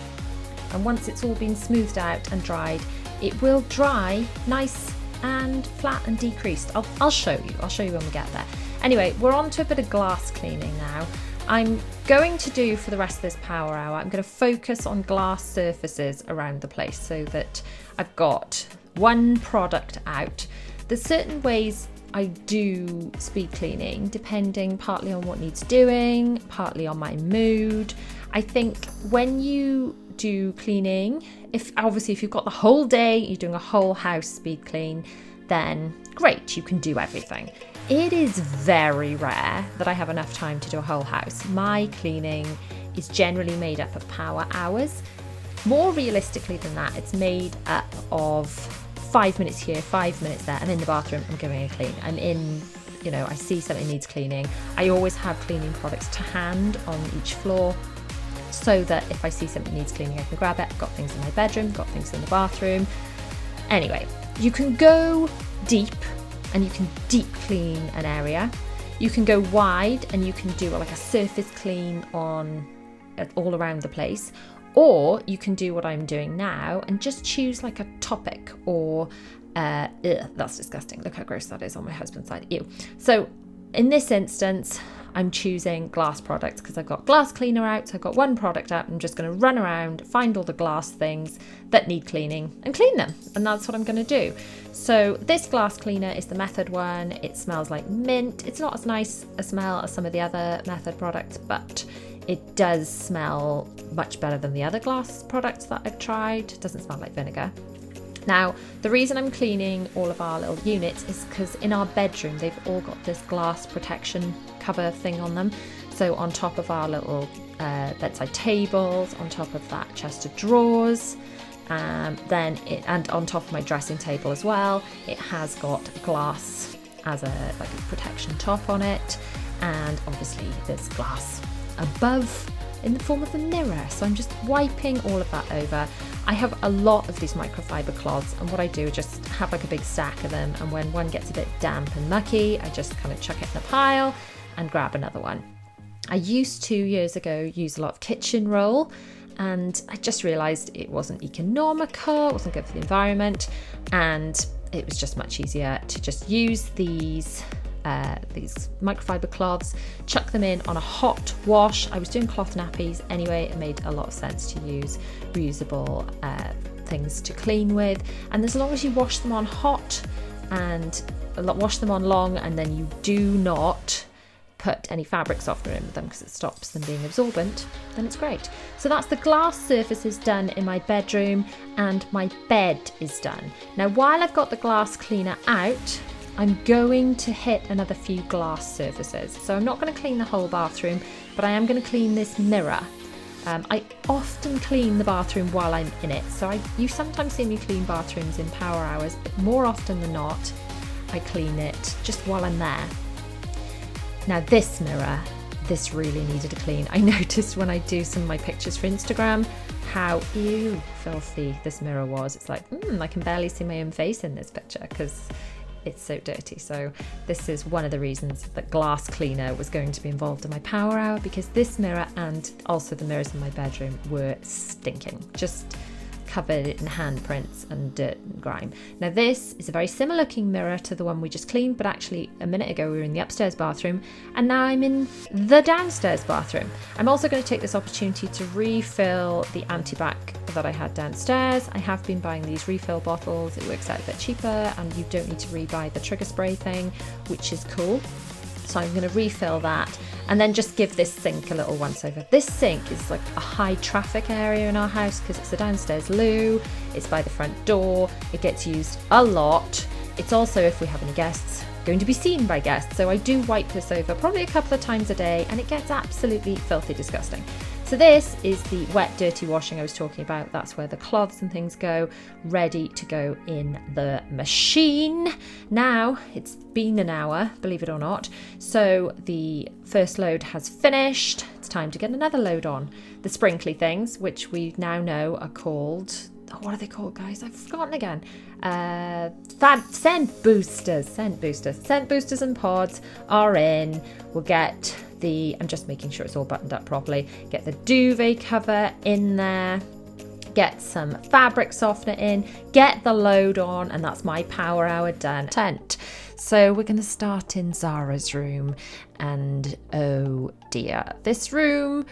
And once it's all been smoothed out and dried, it will dry nice and flat and decreased. I'll show you when we get there. Anyway, we're on to a bit of glass cleaning now. I'm going to do, for the rest of this power hour, I'm going to focus on glass surfaces around the place so that I've got one product out. There's certain ways I do speed cleaning, depending partly on what needs doing, partly on my mood. I think when you do cleaning, if you've got the whole day, you're doing a whole house speed clean, then great, you can do everything. It is very rare that I have enough time to do a whole house. My cleaning is generally made up of power hours. More realistically than that, it's made up of 5 minutes here, 5 minutes there. I'm in the bathroom, I'm giving a clean. I'm in, I see something needs cleaning. I always have cleaning products to hand on each floor so that if I see something needs cleaning, I can grab it. I've got things in my bedroom, got things in the bathroom. Anyway, you can go deep and you can deep clean an area. You can go wide and you can do like a surface clean on all around the place. Or you can do what I'm doing now and just choose like a topic or, that's disgusting. Look how gross that is on my husband's side. Ew. So in this instance, I'm choosing glass products because I've got glass cleaner out. So I've got one product out. I'm just going to run around, find all the glass things that need cleaning and clean them. And that's what I'm going to do. So this glass cleaner is the Method one. It smells like mint. It's not as nice a smell as some of the other Method products, but it does smell much better than the other glass products that I've tried. It doesn't smell like vinegar. Now, the reason I'm cleaning all of our little units is because in our bedroom, they've all got this glass protection cover thing on them. So on top of our little bedside tables, on top of that chest of drawers, and on top of my dressing table as well, it has got glass as a protection top on it. And obviously there's glass above in the form of a mirror. So I'm just wiping all of that over. I have a lot of these microfiber cloths, and what I do is just have like a big stack of them, and when one gets a bit damp and mucky, I just kind of chuck it in a pile and grab another one. I used to, years ago, use a lot of kitchen roll, and I just realised it wasn't economical, it wasn't good for the environment, and it was just much easier to just use these microfiber cloths, chuck them in on a hot wash. I was doing cloth nappies anyway. It made a lot of sense to use reusable things to clean with, and as long as you wash them on hot and wash them on long, and then you do not put any fabric softener in with them because it stops them being absorbent, then it's great. So that's the glass surfaces done in my bedroom, and my bed is done. Now, while I've got the glass cleaner out, I'm going to hit another few glass surfaces. So I'm not going to clean the whole bathroom, but I am going to clean this mirror. I often clean the bathroom while I'm in it. So you sometimes see me clean bathrooms in power hours, but more often than not, I clean it just while I'm there. Now this mirror, this really needed a clean. I noticed when I do some of my pictures for Instagram how filthy this mirror was. It's like, I can barely see my own face in this picture because it's so dirty. So this is one of the reasons that glass cleaner was going to be involved in my power hour, because this mirror and also the mirrors in my bedroom were stinking, just covered in handprints and dirt and grime. Now this is a very similar looking mirror to the one we just cleaned, but actually a minute ago we were in the upstairs bathroom and now I'm in the downstairs bathroom. I'm also going to take this opportunity to refill the antibac that I had downstairs. I have been buying these refill bottles. It works out a bit cheaper and you don't need to rebuy the trigger spray thing, which is cool. So I'm going to refill that and then just give this sink a little once over. This sink is like a high traffic area in our house because it's a downstairs loo, it's by the front door, it gets used a lot. It's also, if we have any guests, going to be seen by guests. So I do wipe this over probably a couple of times a day and it gets absolutely filthy disgusting. So this is the wet, dirty washing I was talking about. That's where the cloths and things go, ready to go in the machine. Now, it's been an hour, believe it or not. So the first load has finished. It's time to get another load on. The sprinkly things, which we now know are called, what are they called, guys? I've forgotten again. Scent boosters. Scent boosters and pods are in. We'll get I'm just making sure it's all buttoned up properly. Get the duvet cover in there. Get some fabric softener in. Get the load on, and that's my power hour done. So we're going to start in Zara's room, and oh dear, this room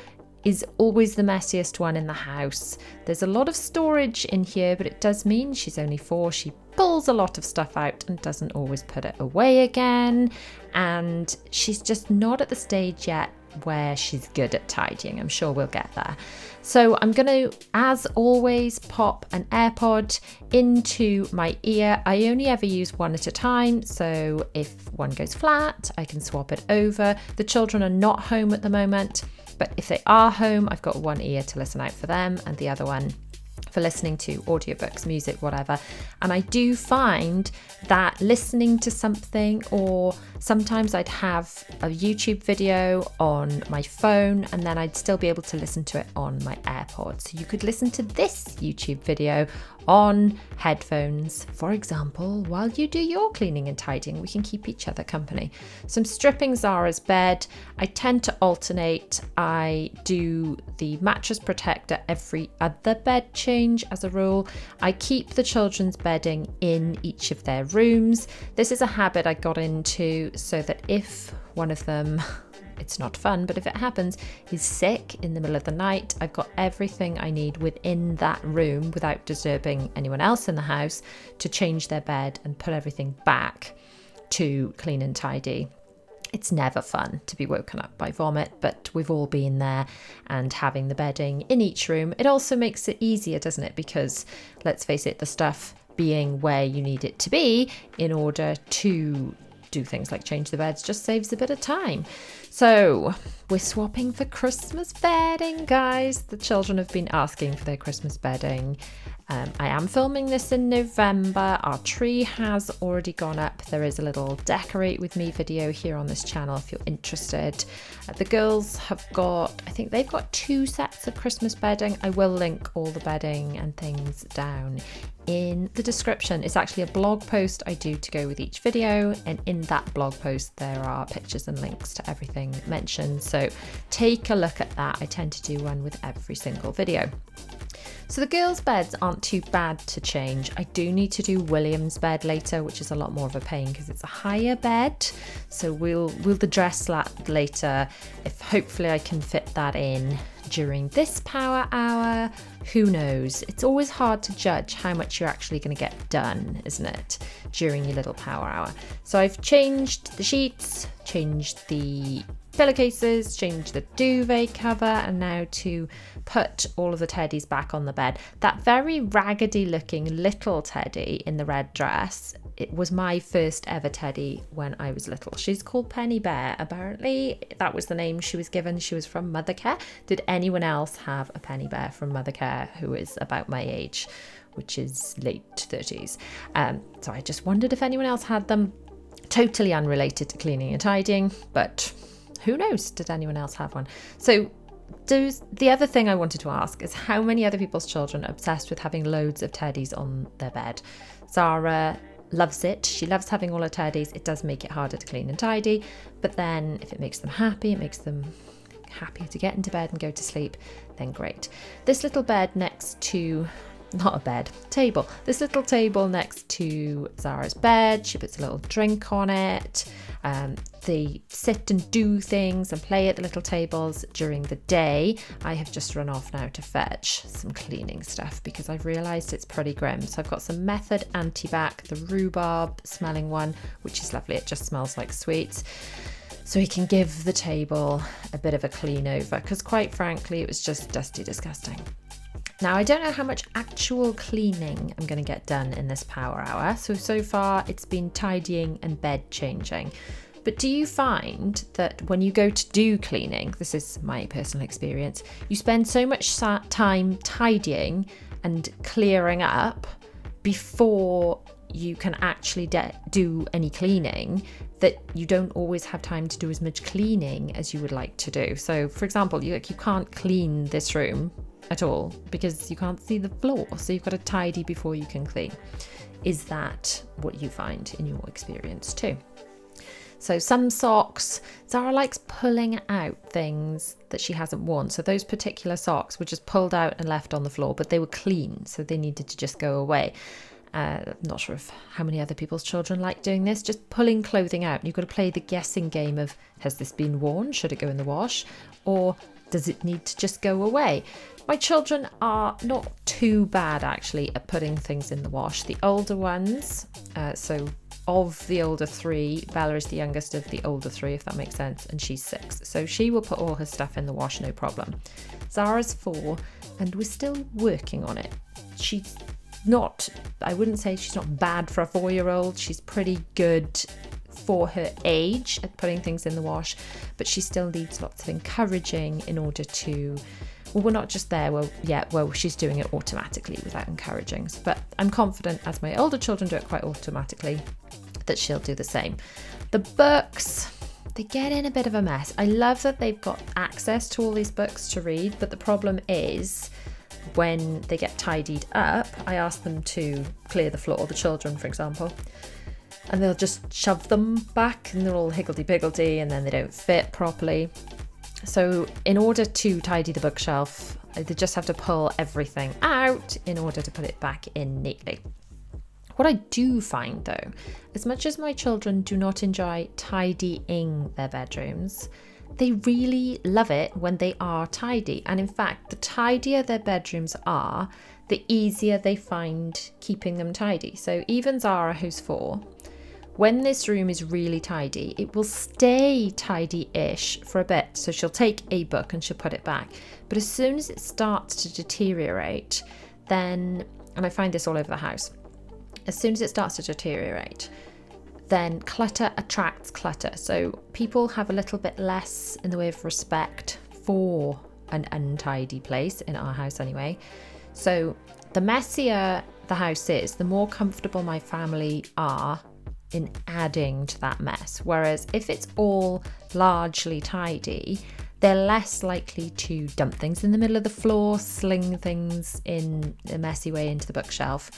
is always the messiest one in the house. There's a lot of storage in here, but it does mean she's only 4. She pulls a lot of stuff out and doesn't always put it away again. And she's just not at the stage yet where she's good at tidying. I'm sure we'll get there. So I'm going to, as always, pop an AirPod into my ear. I only ever use one at a time, so if one goes flat, I can swap it over. The children are not home at the moment, but if they are home, I've got one ear to listen out for them and the other one for listening to audiobooks, music, whatever. And I do find that listening to something, or sometimes I'd have a YouTube video on my phone and then I'd still be able to listen to it on my AirPods. So you could listen to this YouTube video on headphones, for example, while you do your cleaning and tidying. We can keep each other company. So I'm stripping Zara's bed. I tend to alternate. I do the mattress protector every other bed change as a rule. I keep the children's bedding in each of their rooms. This is a habit I got into so that if one of them, it's not fun, but if it happens, he's sick in the middle of the night, I've got everything I need within that room without disturbing anyone else in the house to change their bed and put everything back to clean and tidy. It's never fun to be woken up by vomit, but we've all been there, and having the bedding in each room, it also makes it easier, doesn't it? Because let's face it, the stuff being where you need it to be in order to do things like change the beds just saves a bit of time. So we're swapping for Christmas bedding, guys. The children have been asking for their Christmas bedding. I am filming this in November. Our tree has already gone up. There is a little decorate with me video here on this channel if you're interested. The girls have got, I think they've got 2 sets of Christmas bedding. I will link all the bedding and things down in the description. It's actually a blog post I do to go with each video, and in that blog post there are pictures and links to everything mentioned, so take a look at that. I tend to do one with every single video. So the girls' beds aren't too bad to change. I do need to do William's bed later, which is a lot more of a pain because it's a higher bed. So we'll address that later. If hopefully I can fit that in during this power hour. Who knows? It's always hard to judge how much you're actually going to get done, isn't it, during your little power hour. So I've changed the sheets, changed the pillowcases, changed the duvet cover, and now to put all of the teddies back on the bed. That very raggedy looking little teddy in the red dress, it was my first ever teddy when I was little. She's called Penny Bear. Apparently that was the name she was given. She was from Mothercare. Did anyone else have a Penny Bear from Mothercare who is about my age, which is late 30s? So I just wondered if anyone else had them. Totally unrelated to cleaning and tidying, but who knows? Did anyone else have one? So the other thing I wanted to ask is how many other people's children are obsessed with having loads of teddies on their bed? Zara loves it. She loves having all her teddies. It does make it harder to clean and tidy, but then if it makes them happy, it makes them happier to get into bed and go to sleep, then great. This little bed next to, not a bed, table. This little table next to Zara's bed, she puts a little drink on it. They sit and do things and play at the little tables during the day. I have just run off now to fetch some cleaning stuff because I've realised it's pretty grim. So I've got some Method Antibac, the rhubarb smelling one, which is lovely. It just smells like sweets. So we can give the table a bit of a clean over because quite frankly, it was just dusty, disgusting. Now, I don't know how much actual cleaning I'm going to get done in this power hour. So far it's been tidying and bed changing. But do you find that when you go to do cleaning, this is my personal experience, you spend so much time tidying and clearing up before you can actually do any cleaning that you don't always have time to do as much cleaning as you would like to do. So for example, you can't clean this room at all because you can't see the floor, so you've got to tidy before you can clean. Is that what you find in your experience too? So some socks, Zara likes pulling out things that she hasn't worn. So those particular socks were just pulled out and left on the floor, but they were clean, so they needed to just go away. I'm not sure how many other people's children like doing this, just pulling clothing out. You've got to play the guessing game of, has this been worn? Should it go in the wash? Or does it need to just go away? My children are not too bad actually at putting things in the wash. The older ones, so of the older three, Bella is the youngest of the older three, if that makes sense, and she's 6. So she will put all her stuff in the wash, no problem. Zara's 4, and we're still working on it. She's not, I wouldn't say she's not bad for a 4-year-old. She's pretty good for her age at putting things in the wash, but she still needs lots of encouraging in order to, well, we're not just there where she's doing it automatically without encouraging. But I'm confident as my older children do it quite automatically that she'll do the same. The books, they get in a bit of a mess. I love that they've got access to all these books to read, but the problem is when they get tidied up, I ask them to clear the floor, the children for example, and they'll just shove them back and they're all higgledy-piggledy and then they don't fit properly. So in order to tidy the bookshelf, they just have to pull everything out in order to put it back in neatly. What I do find though, as much as my children do not enjoy tidying their bedrooms, they really love it when they are tidy. And in fact, the tidier their bedrooms are, the easier they find keeping them tidy. So even Zara, who's 4, when this room is really tidy, it will stay tidy-ish for a bit. So she'll take a book and she'll put it back. But as soon as it starts to deteriorate, then, and I find this all over the house, as soon as it starts to deteriorate, then clutter attracts clutter. So people have a little bit less in the way of respect for an untidy place, in our house anyway. So the messier the house is, the more comfortable my family are in adding to that mess. Whereas if it's all largely tidy, they're less likely to dump things in the middle of the floor, sling things in a messy way into the bookshelf.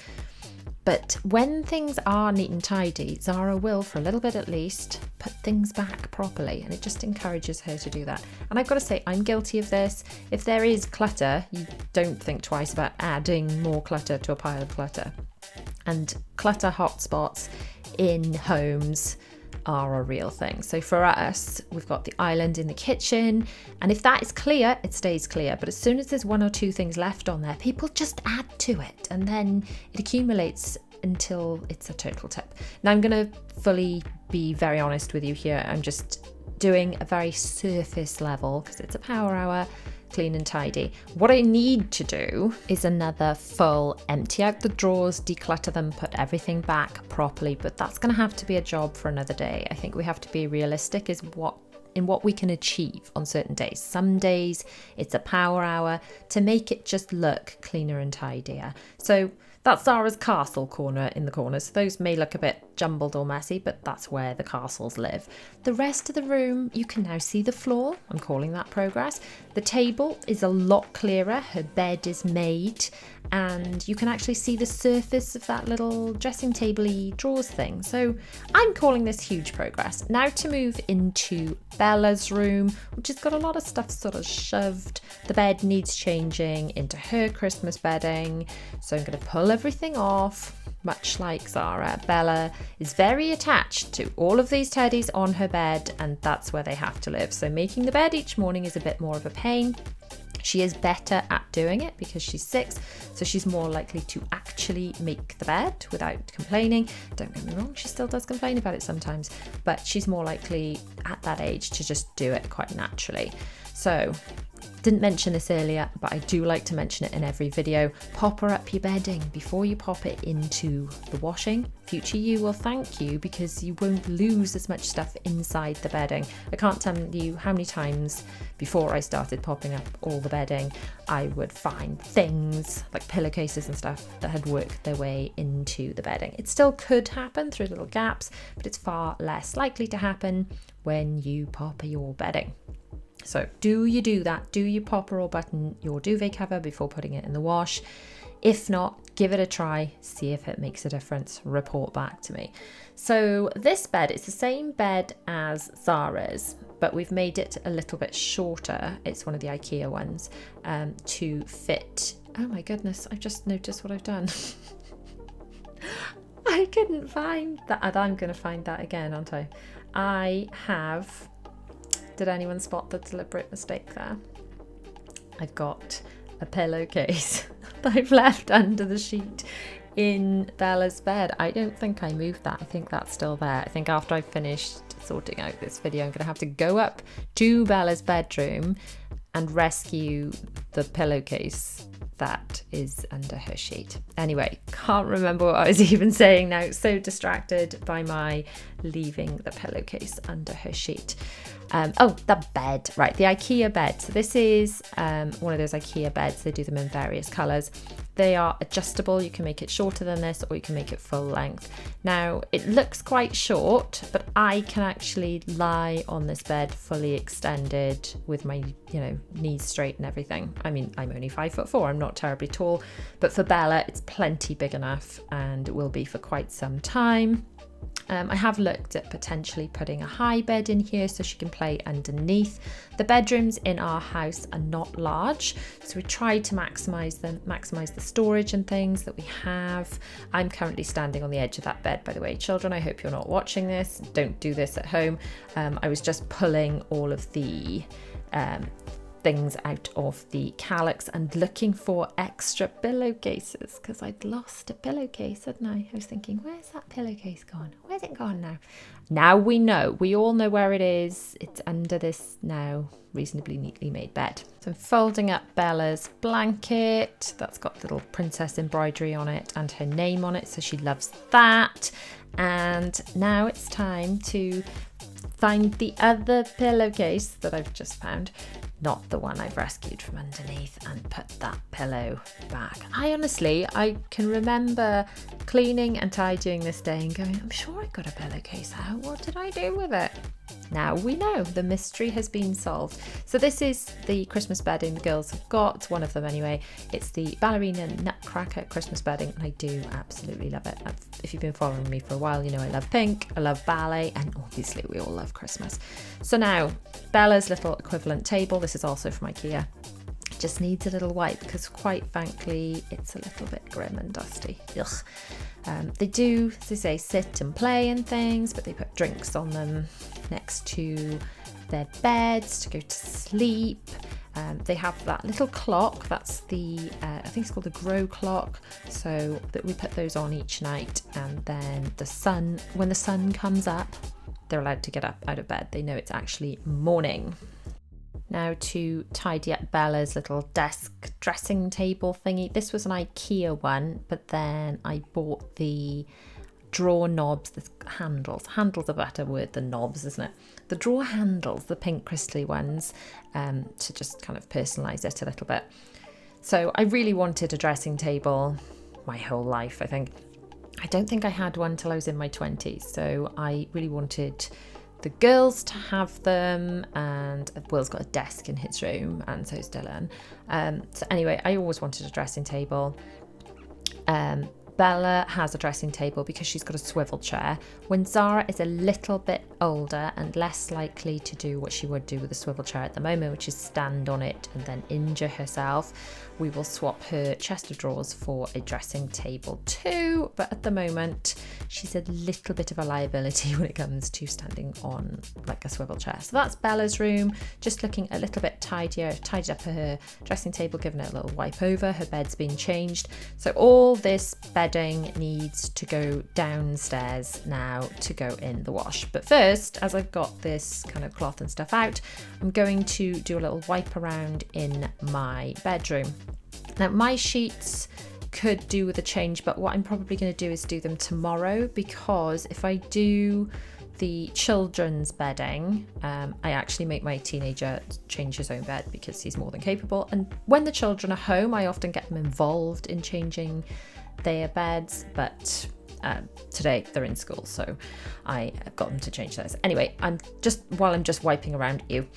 But when things are neat and tidy, Zara will, for a little bit at least, put things back properly, and it just encourages her to do that. And I've got to say, I'm guilty of this. If there is clutter, you don't think twice about adding more clutter to a pile of clutter. And clutter hotspots in homes are a real thing. So for us, we've got the island in the kitchen, and if that is clear, it stays clear. But as soon as there's 1 or 2 things left on there, people just add to it, and then it accumulates until it's a total tip. Now I'm going to fully be very honest with you here. I'm just doing a very surface level because it's a power hour, clean and tidy. What I need to do is another full empty out the drawers, declutter them, put everything back properly, but that's going to have to be a job for another day. I think we have to be realistic in what we can achieve on certain days. Some days it's a power hour to make it just look cleaner and tidier. So That's Zara's castle corner in the corner. So those may look a bit jumbled or messy, but that's where the castles live. The rest of the room, you can now see the floor. I'm calling that progress. The table is a lot clearer. Her bed is made, and you can actually see the surface of that little dressing table-y drawers thing. So I'm calling this huge progress. Now to move into Bella's room, which has got a lot of stuff sort of shoved. The bed needs changing into her Christmas bedding. So I'm going to pull everything off. Much like Zara, Bella is very attached to all of these teddies on her bed, and that's where they have to live. So making the bed each morning is a bit more of a pain. She is better at doing it because she's 6, so she's more likely to actually make the bed without complaining. Don't get me wrong, she still does complain about it sometimes, but she's more likely at that age to just do it quite naturally. So, didn't mention this earlier, but I do like to mention it in every video. Popper up your bedding before you pop it into the washing. Future you will thank you because you won't lose as much stuff inside the bedding. I can't tell you how many times before I started popping up all the bedding, I would find things like pillowcases and stuff that had worked their way into the bedding. It still could happen through little gaps, but it's far less likely to happen when you popper your bedding. So do you do that? Do you popper or button your duvet cover before putting it in the wash? If not, give it a try, see if it makes a difference, report back to me. So this bed is the same bed as Zara's, but we've made it a little bit shorter. It's one of the IKEA ones to fit. Oh my goodness, I've just noticed what I've done. I couldn't find that, and I'm going to find that again, aren't I? I have... Did anyone spot the deliberate mistake there? I've got a pillowcase that I've left under the sheet in Bella's bed. I don't think I moved that. I think that's still there. I think after I've finished sorting out this video, I'm going to have to go up to Bella's bedroom and rescue the pillowcase that is under her sheet. Anyway, can't remember what I was even saying now. So distracted by my leaving the pillowcase under her sheet. The bed, right, the IKEA bed. So this is one of those IKEA beds. They do them in various colours. They are adjustable. You can make it shorter than this, or you can make it full length. Now, it looks quite short, but I can actually lie on this bed fully extended with my, knees straight and everything. I mean, I'm only 5'4". I'm not terribly tall, but for Bella, it's plenty big enough and will be for quite some time. I have looked at potentially putting a high bed in here so she can play underneath. The bedrooms in our house are not large, so we try to maximize the storage and things that we have. I'm currently standing on the edge of that bed, by the way. Children, I hope you're not watching this. Don't do this at home. I was just pulling all of the things out of the calyx and looking for extra pillowcases because I'd lost a pillowcase, hadn't I? I was thinking, where's that pillowcase gone? Where's it gone now? Now we know. We all know where it is. It's under this now reasonably neatly made bed. So I'm folding up Bella's blanket. That's got little princess embroidery on it and her name on it, so she loves that. And now it's time to find the other pillowcase that I've just found, not the one I've rescued from underneath, and put that pillow back. I can remember cleaning and tidying this day and going, I'm sure I got a pillowcase out. What did I do with it? Now we know the mystery has been solved. So this is the Christmas bedding the girls have got, one of them anyway. It's the ballerina nutcracker Christmas bedding, and I do absolutely love it. If you've been following me for a while, you know I love pink, I love ballet, and obviously we all love Christmas. So now Bella's little equivalent table, this is also from IKEA. Just needs a little wipe because quite frankly it's a little bit grim and dusty. Ugh. They do, as they say, sit and play and things, but they put drinks on them next to their beds to go to sleep. They have that little clock, that's the I think it's called the grow clock, so that we put those on each night, and then when the sun comes up, they're allowed to get up out of bed. They know it's actually morning. Now to tidy up Bella's little desk dressing table thingy. This was an IKEA one, but then I bought the drawer knobs, the handles. Handles a better word than knobs, isn't it? The drawer handles, the pink crystally ones, to just kind of personalise it a little bit. So I really wanted a dressing table, my whole life, I think. I don't think I had one till I was in my 20s, so I really wanted the girls to have them, and Will's got a desk in his room, and so's Dylan. So anyway, I always wanted a dressing table. Bella has a dressing table because she's got a swivel chair. When Zara is a little bit older and less likely to do what she would do with a swivel chair at the moment, which is stand on it and then injure herself, we will swap her chest of drawers for a dressing table too. But at the moment, she's a little bit of a liability when it comes to standing on like a swivel chair. So that's Bella's room, just looking a little bit tidier. Tidied up her dressing table, given it a little wipe over. Her bed's been changed. So all this bedding needs to go downstairs now to go in the wash. But first, as I've got this kind of cloth and stuff out, I'm going to do a little wipe around in my bedroom. Now, my sheets could do with a change, but what I'm probably going to do is do them tomorrow, because if I do the children's bedding, I actually make my teenager change his own bed because he's more than capable. And when the children are home, I often get them involved in changing their beds, but today they're in school, so I got them to change theirs. Anyway, while I'm just wiping around you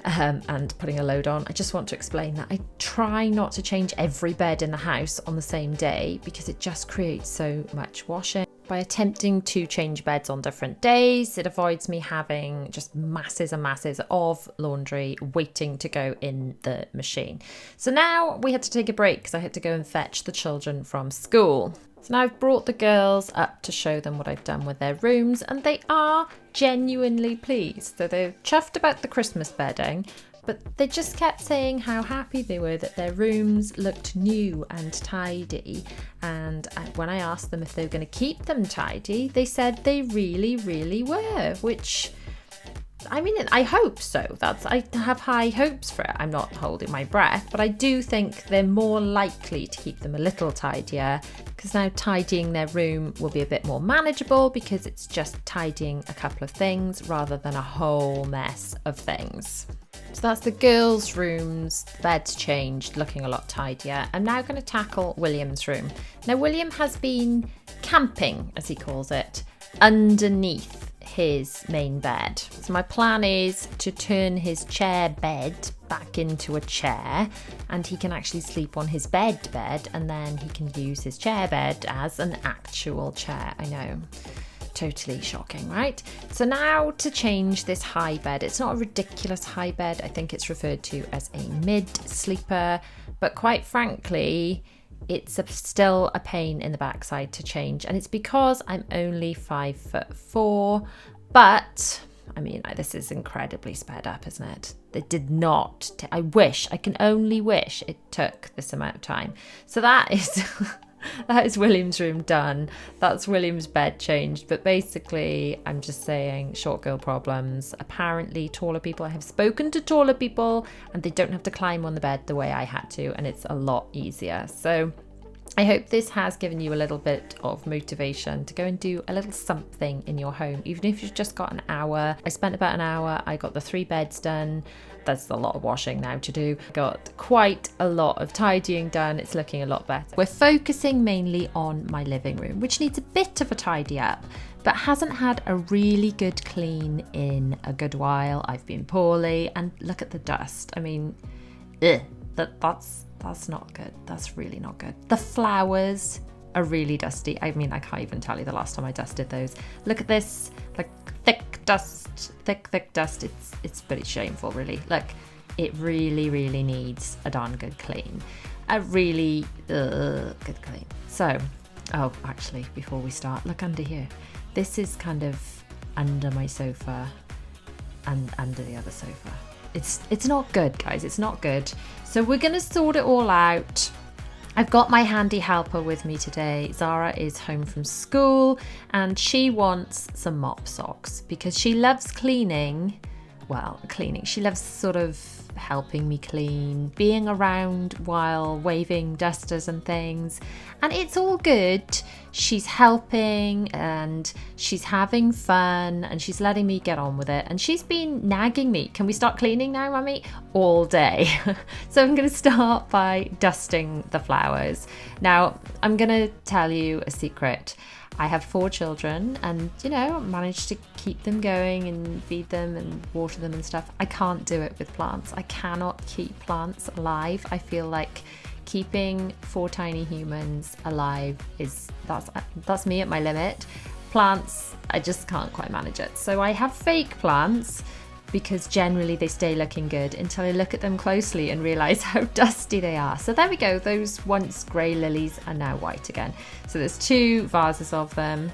and putting a load on, I just want to explain that I try not to change every bed in the house on the same day because it just creates so much washing. By attempting to change beds on different days, it avoids me having just masses and masses of laundry waiting to go in the machine. So now we had to take a break because I had to go and fetch the children from school. So now I've brought the girls up to show them what I've done with their rooms, and they are genuinely pleased. So they're chuffed about the Christmas bedding, but they just kept saying how happy they were that their rooms looked new and tidy. And when I asked them if they were going to keep them tidy, they said they really, really were, which, I mean, I hope so. I have high hopes for it. I'm not holding my breath, but I do think they're more likely to keep them a little tidier, because now tidying their room will be a bit more manageable because it's just tidying a couple of things rather than a whole mess of things. So that's the girls' rooms, the bed's changed, looking a lot tidier. I'm now going to tackle William's room. Now, William has been camping, as he calls it, underneath his main bed. So my plan is to turn his chair bed back into a chair, and he can actually sleep on his bed, and then he can use his chair bed as an actual chair. I know. Totally shocking, right? So now to change this high bed. It's not a ridiculous high bed. I think it's referred to as a mid-sleeper, but quite frankly, it's still a pain in the backside to change. And it's because I'm only 5'4", but I mean, this is incredibly sped up, isn't it? It did not, I can only wish it took this amount of time. So that is... That is William's room done. That's William's bed changed. But basically, I'm just saying, short girl problems. Apparently, taller people, I have spoken to taller people, and they don't have to climb on the bed the way I had to, and it's a lot easier. So I hope this has given you a little bit of motivation to go and do a little something in your home, even if you've just got an hour. I spent about an hour. I got the 3 beds done. That's a lot of washing now to do. Got quite a lot of tidying done. It's looking a lot better. We're focusing mainly on my living room, which needs a bit of a tidy up, but hasn't had a really good clean in a good while. I've been poorly, and look at the dust. I mean, that's not good. That's really not good. The flowers are really dusty. I mean, I can't even tell you the last time I dusted those. Look at this, like thick dust. It's pretty shameful, really. Like, it really needs a darn good clean. A really good clean. So, oh, actually, before we start, look under here. This is kind of under my sofa and under the other sofa. It's not good, guys. It's not good. So we're going to sort it all out. I've got my handy helper with me today. Zara is home from school and she wants some mop socks because she loves cleaning. Well, cleaning. She loves sort of helping me clean, being around while waving dusters and things. And it's all good. She's helping and she's having fun and she's letting me get on with it. And she's been nagging me, can we start cleaning now, Mummy? All day. So I'm going to start by dusting the flowers. Now, I'm going to tell you a secret. I have 4 children and, managed to keep them going and feed them and water them and stuff. I can't do it with plants. I cannot keep plants alive. I feel like keeping 4 tiny humans alive that's me at my limit. Plants, I just can't quite manage it. So I have fake plants because generally they stay looking good until I look at them closely and realise how dusty they are. So there we go, those once grey lilies are now white again. So there's 2 vases of them.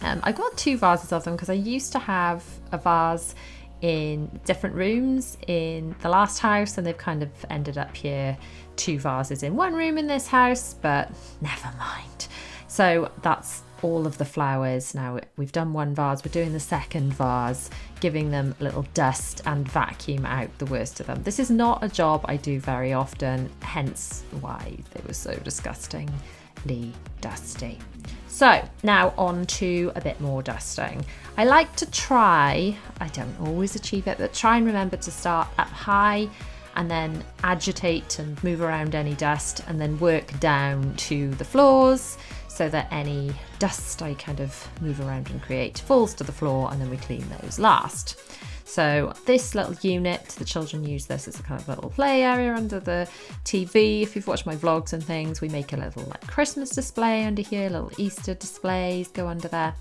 I got 2 vases of them because I used to have a vase in different rooms in the last house and they've kind of ended up here, 2 vases in one room in this house, but never mind. So that's all of the flowers. Now we've done 1 vase, we're doing the 2nd vase, giving them a little dust and vacuum out the worst of them. This is not a job I do very often, hence why they were so disgustingly dusty. So now on to a bit more dusting. I like to try, I don't always achieve it, but try and remember to start up high and then agitate and move around any dust and then work down to the floors so that any dust I kind of move around and create falls to the floor and then we clean those last. So this little unit, the children use this as a kind of little play area under the TV. If you've watched my vlogs and things, we make a little like Christmas display under here, little Easter displays go under there.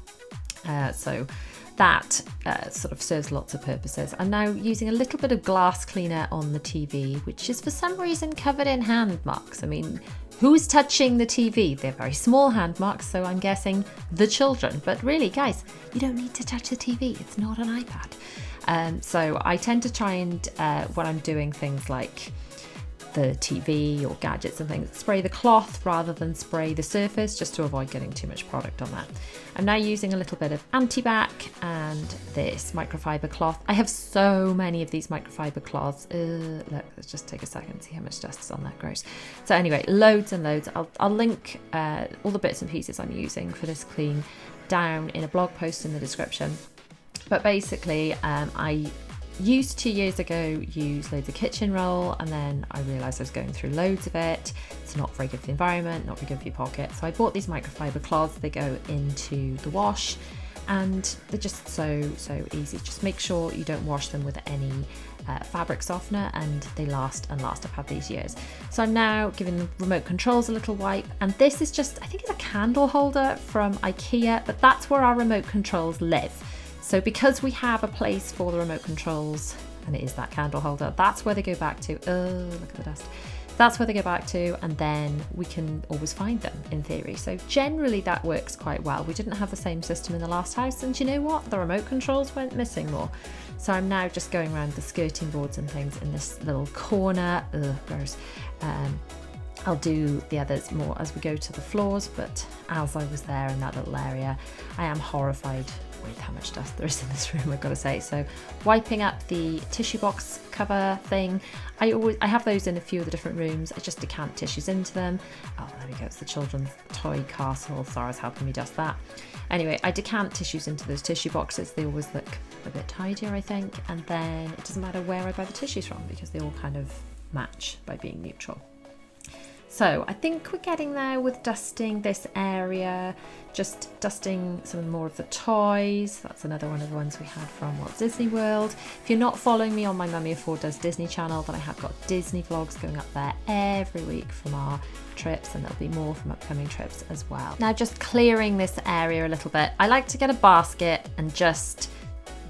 So that sort of serves lots of purposes. I'm now using a little bit of glass cleaner on the TV, which is for some reason covered in hand marks. I mean, who's touching the TV? They're very small hand marks, so I'm guessing the children. But really, guys, you don't need to touch the TV. It's not an iPad. So I tend to try and, when I'm doing things like the TV or gadgets and things, spray the cloth rather than spray the surface, just to avoid getting too much product on that. I'm now using a little bit of anti-bac and this microfiber cloth. I have so many of these microfiber cloths. Look, let's just take a second, see how much dust is on that. Gross. So anyway, loads and loads. I'll link all the bits and pieces I'm using for this clean down in a blog post in the description. But basically, I used 2 years ago use loads of kitchen roll, and then I realised I was going through loads of it. It's not very good for the environment, not very good for your pocket. So I bought these microfiber cloths. They go into the wash and they're just so easy. Just make sure you don't wash them with any fabric softener and they last and last. I've had these years. So I'm now giving the remote controls a little wipe, and this is just, I think it's a candle holder from IKEA, but that's where our remote controls live. So because we have a place for the remote controls, and it is that candle holder, that's where they go back to. Oh, look at the dust. That's where they go back to, and then we can always find them in theory. So generally that works quite well. We didn't have the same system in the last house, and you know what? The remote controls went missing more. So I'm now just going around the skirting boards and things in this little corner. Ugh, gross. I'll do the others more as we go to the floors, but as I was there in that little area, I am horrified with how much dust there is in this room, I've got to say. So wiping up the tissue box cover thing, I have those in a few of the different rooms. I just decant tissues into them. Oh, there we go, it's the children's toy castle. Sarah's helping me dust that. Anyway, I decant tissues into those tissue boxes. They always look a bit tidier, I think, and then it doesn't matter where I buy the tissues from because they all kind of match by being neutral. So I think we're getting there with dusting this area, just dusting some more of the toys. That's another one of the ones we had from Walt Disney World. If you're not following me on my Mummy of Four Does Disney channel, then I have got Disney vlogs going up there every week from our trips, and there'll be more from upcoming trips as well. Now just clearing this area a little bit, I like to get a basket and just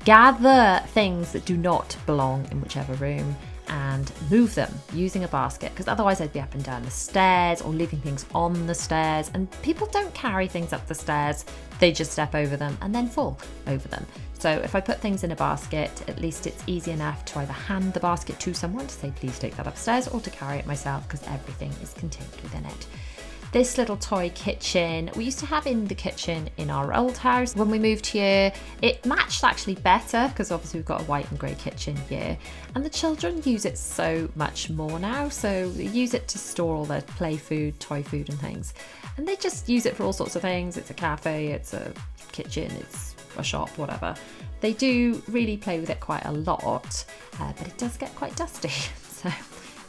gather things that do not belong in whichever room and move them using a basket, because otherwise I'd be up and down the stairs or leaving things on the stairs, and people don't carry things up the stairs, they just step over them and then fall over them. So if I put things in a basket, at least it's easy enough to either hand the basket to someone to say please take that upstairs, or to carry it myself because everything is contained within it. This little toy kitchen we used to have in the kitchen in our old house. When we moved here, it matched actually better because obviously we've got a white and grey kitchen here. And the children use it so much more now. So they use it to store all their play food, toy food and things. And they just use it for all sorts of things. It's a cafe, it's a kitchen, it's a shop, whatever. They do really play with it quite a lot, but it does get quite dusty. So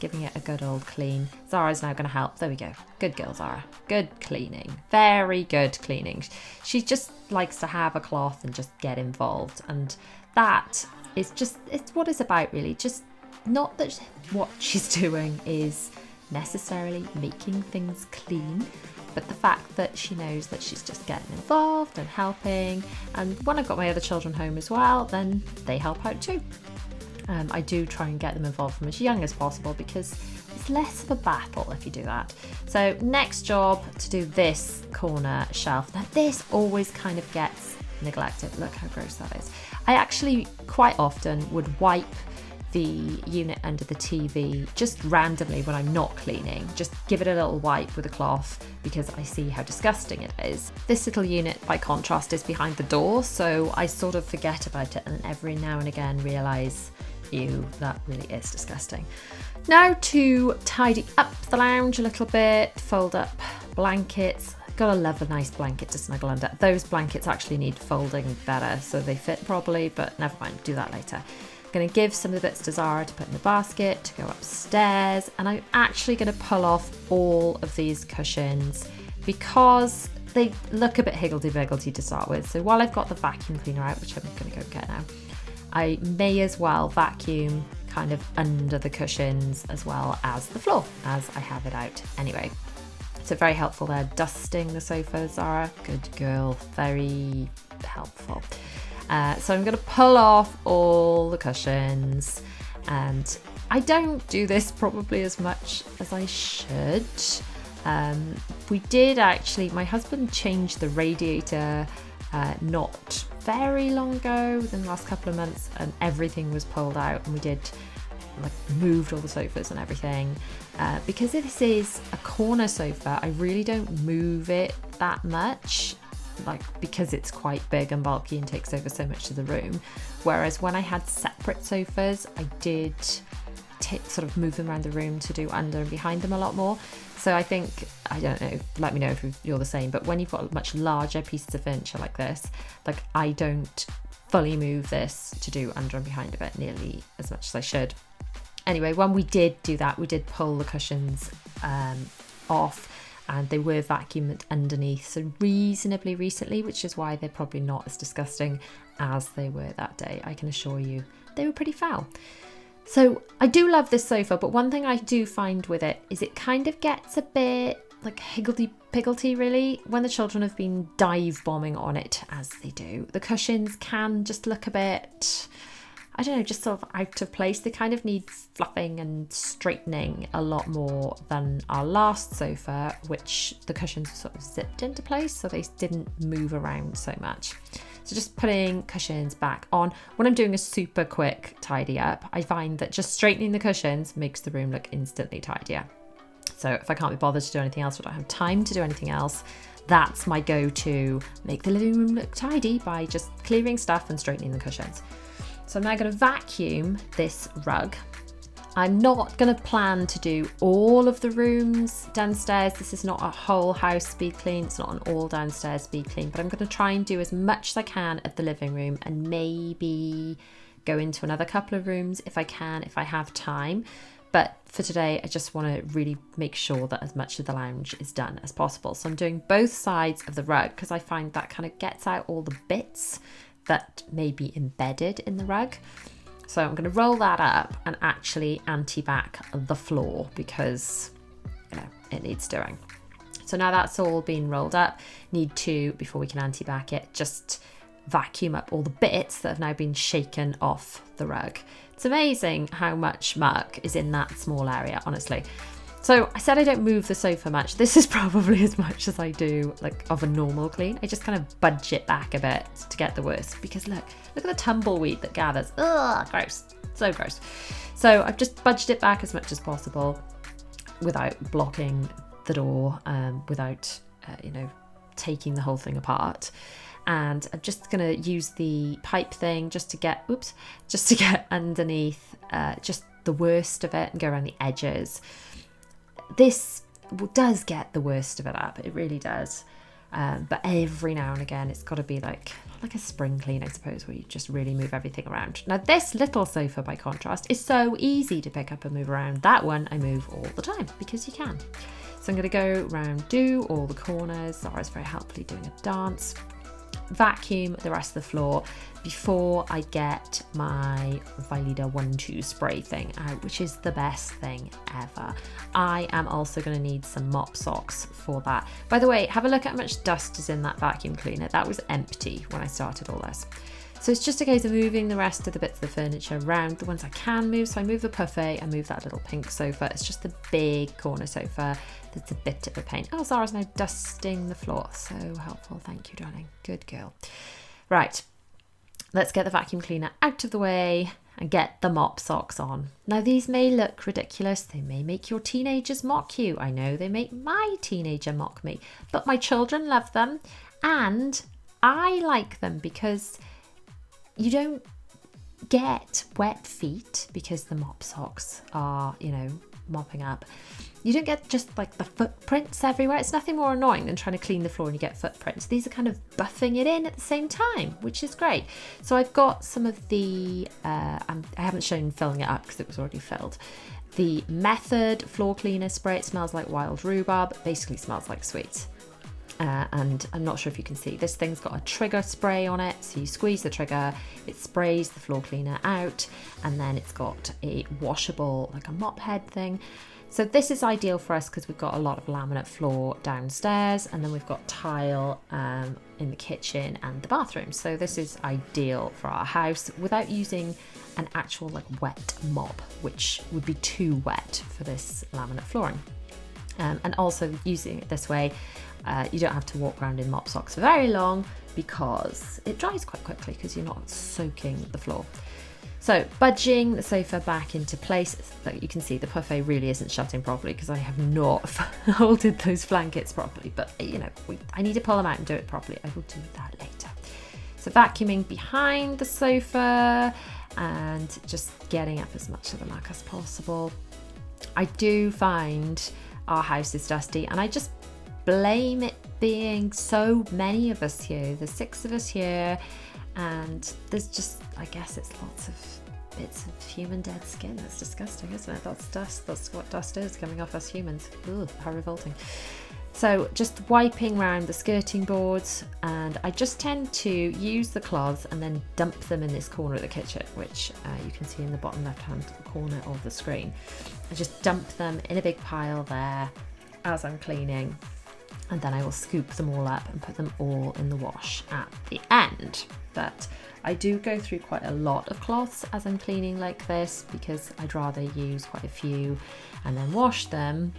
giving it a good old clean. Zara's now going to help. There we go. Good girl, Zara. Good cleaning. Very good cleaning. She just likes to have a cloth and just get involved. And that is just, it's what it's about really. Just not that what she's doing is necessarily making things clean, but the fact that she knows that she's just getting involved and helping. And when I've got my other children home as well, then they help out too. I do try and get them involved from as young as possible because it's less of a battle if you do that. So next job, to do this corner shelf. Now this always kind of gets neglected. Look how gross that is. I actually quite often would wipe the unit under the TV just randomly when I'm not cleaning. Just give it a little wipe with a cloth because I see how disgusting it is. This little unit by contrast is behind the door, so I sort of forget about it and every now and again realise, ew, that really is disgusting. Now to tidy up the lounge a little bit, fold up blankets. Gotta love a nice blanket to snuggle under. Those blankets actually need folding better so they fit properly, but never mind, do that later. Going to give some of the bits to Zara to put in the basket, to go upstairs, and I'm actually going to pull off all of these cushions because they look a bit higgledy-piggledy to start with. So while I've got the vacuum cleaner out, which I'm going to go get now, I may as well vacuum kind of under the cushions as well as the floor, as I have it out anyway. So very helpful there, dusting the sofa, Zara. Good girl, very helpful. So I'm going to pull off all the cushions, and I don't do this probably as much as I should. We did actually, my husband changed the radiator not very long ago, within the last couple of months, and everything was pulled out and we did moved all the sofas and everything. Because this is a corner sofa, I really don't move it that much. Because it's quite big and bulky and takes over so much of the room. Whereas when I had separate sofas, I did sort of move them around the room to do under and behind them a lot more. So I think, I don't know, let me know if you're the same, but when you've got much larger pieces of furniture like this, I don't fully move this to do under and behind of it nearly as much as I should. Anyway, when we did do that, we did pull the cushions off, and they were vacuumed underneath, so reasonably recently, which is why they're probably not as disgusting as they were that day. I can assure you they were pretty foul. So I do love this sofa, but one thing I do find with it is it kind of gets a bit higgledy-piggledy really. When the children have been dive bombing on it, as they do, the cushions can just look a bit, I don't know, just sort of out of place. They kind of need fluffing and straightening a lot more than our last sofa, which the cushions sort of zipped into place, so they didn't move around so much. So just putting cushions back on. When I'm doing a super quick tidy up, I find that just straightening the cushions makes the room look instantly tidier. So if I can't be bothered to do anything else, or don't have time to do anything else, that's my go-to, make the living room look tidy by just clearing stuff and straightening the cushions. So I'm now going to vacuum this rug. I'm not going to plan to do all of the rooms downstairs. This is not a whole house speed clean. It's not an all downstairs speed clean, but I'm going to try and do as much as I can of the living room and maybe go into another couple of rooms if I can, if I have time. But for today, I just want to really make sure that as much of the lounge is done as possible. So I'm doing both sides of the rug because I find that kind of gets out all the bits that may be embedded in the rug. So I'm going to roll that up and actually anti-back the floor because, it needs doing. So now that's all been rolled up, need to, before we can anti-back it, just vacuum up all the bits that have now been shaken off the rug. It's amazing how much muck is in that small area, honestly. So I said I don't move the sofa much. This is probably as much as I do of a normal clean. I just kind of budge it back a bit to get the worst because look at the tumbleweed that gathers. Ugh, gross, so gross. So I've just budged it back as much as possible without blocking the door without, taking the whole thing apart. And I'm just going to use the pipe thing just to get underneath just the worst of it and go around the edges. This does get the worst of it up, it really does. But every now and again, it's got to be like a spring clean, I suppose, where you just really move everything around. Now, this little sofa, by contrast, is so easy to pick up and move around. That one I move all the time because you can. So I'm going to go around, do all the corners. Zara's very helpfully doing a dance. Vacuum the rest of the floor before I get my Veleda 1-2 spray thing out, which is the best thing ever. I am also going to need some mop socks for that. By the way, have a look at how much dust is in that vacuum cleaner. That was empty when I started all this. So it's just a case of moving the rest of the bits of the furniture around, the ones I can move. So I move the buffet, I move that little pink sofa. It's just the big corner sofa that's a bit of a pain. Oh, Zara's now dusting the floor. So helpful. Thank you, darling. Good girl. Right, let's get the vacuum cleaner out of the way and get the mop socks on. Now, these may look ridiculous. They may make your teenagers mock you. I know they make my teenager mock me, but my children love them and I like them because you don't get wet feet because the mop socks are, mopping up. You don't get just like the footprints everywhere. It's nothing more annoying than trying to clean the floor and you get footprints. These are kind of buffing it in at the same time, which is great. So I've got some of the, I haven't shown filling it up because it was already filled. The Method floor cleaner spray. It smells like wild rhubarb, basically smells like sweets. And I'm not sure if you can see, this thing's got a trigger spray on it. So you squeeze the trigger, it sprays the floor cleaner out, and then it's got a washable, like a mop head thing. So this is ideal for us because we've got a lot of laminate floor downstairs, and then we've got tile in the kitchen and the bathroom. So this is ideal for our house without using an actual like wet mop, which would be too wet for this laminate flooring. And also using it this way, you don't have to walk around in mop socks for very long because it dries quite quickly because you're not soaking the floor. So budging the sofa back into place, like you can see the buffet really isn't shut in properly because I have not folded those blankets properly, but I need to pull them out and do it properly. I will do that later. So vacuuming behind the sofa and just getting up as much of the muck as possible. I do find our house is dusty and I just blame it being so many of us here. There's 6 of us here and there's just, I guess it's lots of bits of human dead skin. That's disgusting, isn't it? That's dust. That's what dust is coming off us humans. Ugh, how revolting. So just wiping around the skirting boards, and I just tend to use the cloths and then dump them in this corner of the kitchen, which you can see in the bottom left hand corner of the screen. I just dump them in a big pile there as I'm cleaning, and then I will scoop them all up and put them all in the wash at the end. But I do go through quite a lot of cloths as I'm cleaning like this because I'd rather use quite a few and then wash them.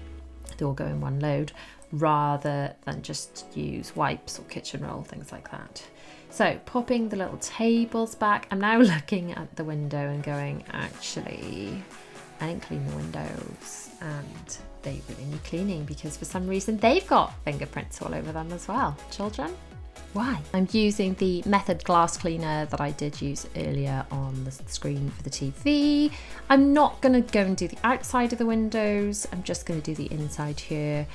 They all go in one load rather than just use wipes or kitchen roll, things like that. So popping the little tables back, I'm now looking at the window and going, actually, I didn't clean the windows and they really need cleaning because for some reason they've got fingerprints all over them as well. Children, why? I'm using the Method glass cleaner that I did use earlier on the screen for the TV. I'm not going to go and do the outside of the windows. I'm just going to do the inside here.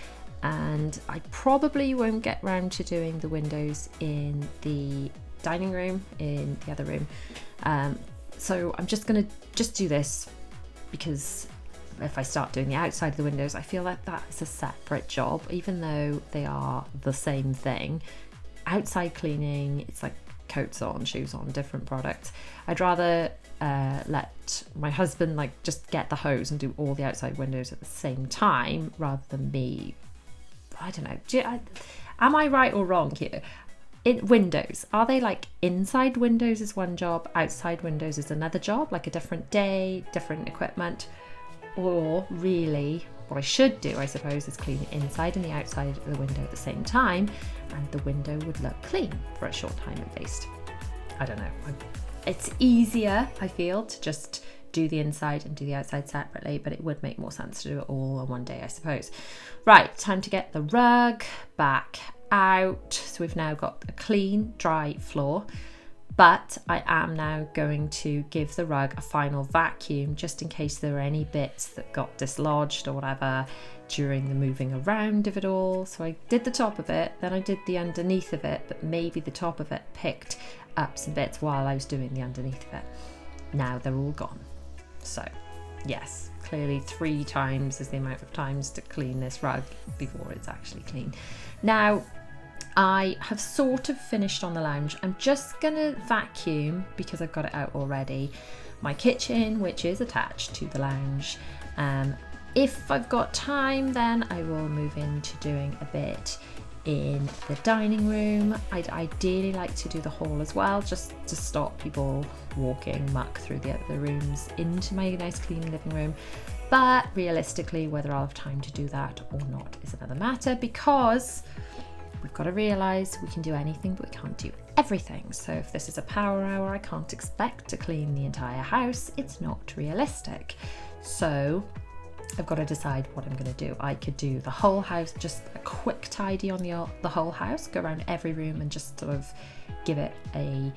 And I probably won't get round to doing the windows in the dining room, in the other room. So I'm just going to do this because if I start doing the outside of the windows, I feel like that is a separate job, even though they are the same thing. Outside cleaning, it's like coats on, shoes on, different products. I'd rather let my husband just get the hose and do all the outside windows at the same time rather than me. I don't know. Am I right or wrong here? In windows, are they like inside windows is one job, outside windows is another job, like a different day, different equipment? Or really, what I should do, I suppose, is clean the inside and the outside of the window at the same time, and the window would look clean for a short time at least. I don't know. It's easier, I feel, to just do the inside and do the outside separately, but it would make more sense to do it all on one day, I suppose. Right, time to get the rug back out. So we've now got a clean, dry floor, but I am now going to give the rug a final vacuum just in case there are any bits that got dislodged or whatever during the moving around of it all. So I did the top of it, then I did the underneath of it, but maybe the top of it picked up some bits while I was doing the underneath of it. Now they're all gone. So yes, clearly 3 times is the amount of times to clean this rug before it's actually clean. Now I have sort of finished on the lounge. I'm just gonna vacuum, because I've got it out already, my kitchen, which is attached to the lounge. If I've got time, then I will move into doing a bit in the dining room. I'd ideally like to do the hall as well, just to stop people walking muck through the other rooms into my nice clean living room. But realistically, whether I'll have time to do that or not is another matter, because we've got to realise we can do anything, but we can't do everything. So if this is a power hour, I can't expect to clean the entire house. It's not realistic. So I've got to decide what I'm going to do. I could do the whole house, just a quick tidy on the whole house, go around every room and just sort of give it a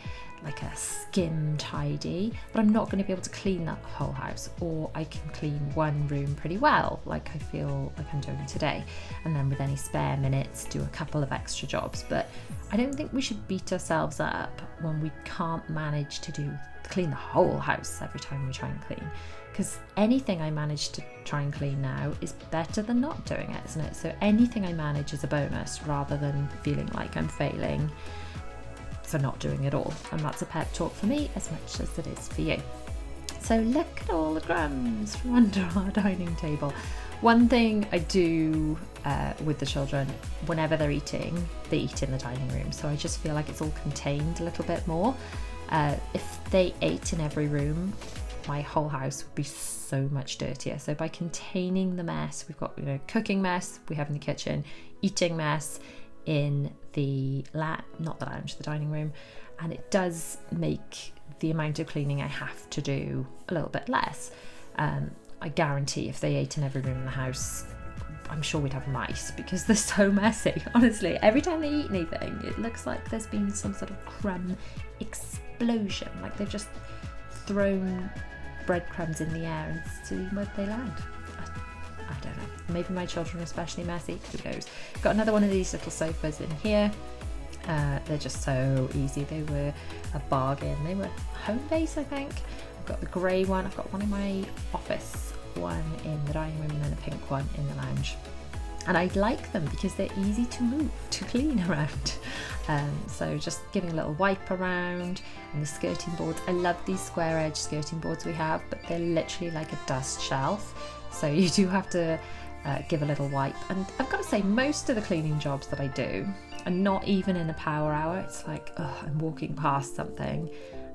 skim tidy, but I'm not going to be able to clean that whole house. Or I can clean one room pretty well, like I feel like I'm doing today, and then with any spare minutes do a couple of extra jobs. But I don't think we should beat ourselves up when we can't manage to clean the whole house every time we try and clean, because anything I manage to try and clean now is better than not doing it, isn't it? So anything I manage is a bonus, rather than feeling like I'm failing for not doing it all. And that's a pep talk for me as much as it is for you. So look at all the crumbs from under our dining table. One thing I do with the children, whenever they're eating, they eat in the dining room. So I just feel like it's all contained a little bit more. If they ate in every room, my whole house would be so much dirtier. So by containing the mess, we've got, cooking mess we have in the kitchen, eating mess in the the dining room, and it does make the amount of cleaning I have to do a little bit less. I guarantee if they ate in every room in the house, I'm sure we'd have mice, because they're so messy. Honestly, every time they eat anything, it looks like there's been some sort of crumb explosion, like they've just thrown breadcrumbs in the air and see where they land. I don't know. Maybe my children are especially messy. Who knows? Got another one of these little sofas in here. They're just so easy. They were a bargain. They were home base, I think. I've got the grey one. I've got one in my office, one in the dining room, and then a pink one in the lounge. And I like them because they're easy to move, to clean around. So just giving a little wipe around. And the skirting boards, I love these square edge skirting boards we have, but they're literally like a dust shelf. So you do have to give a little wipe. And I've got to say, most of the cleaning jobs that I do are not even in a power hour. It's like, I'm walking past something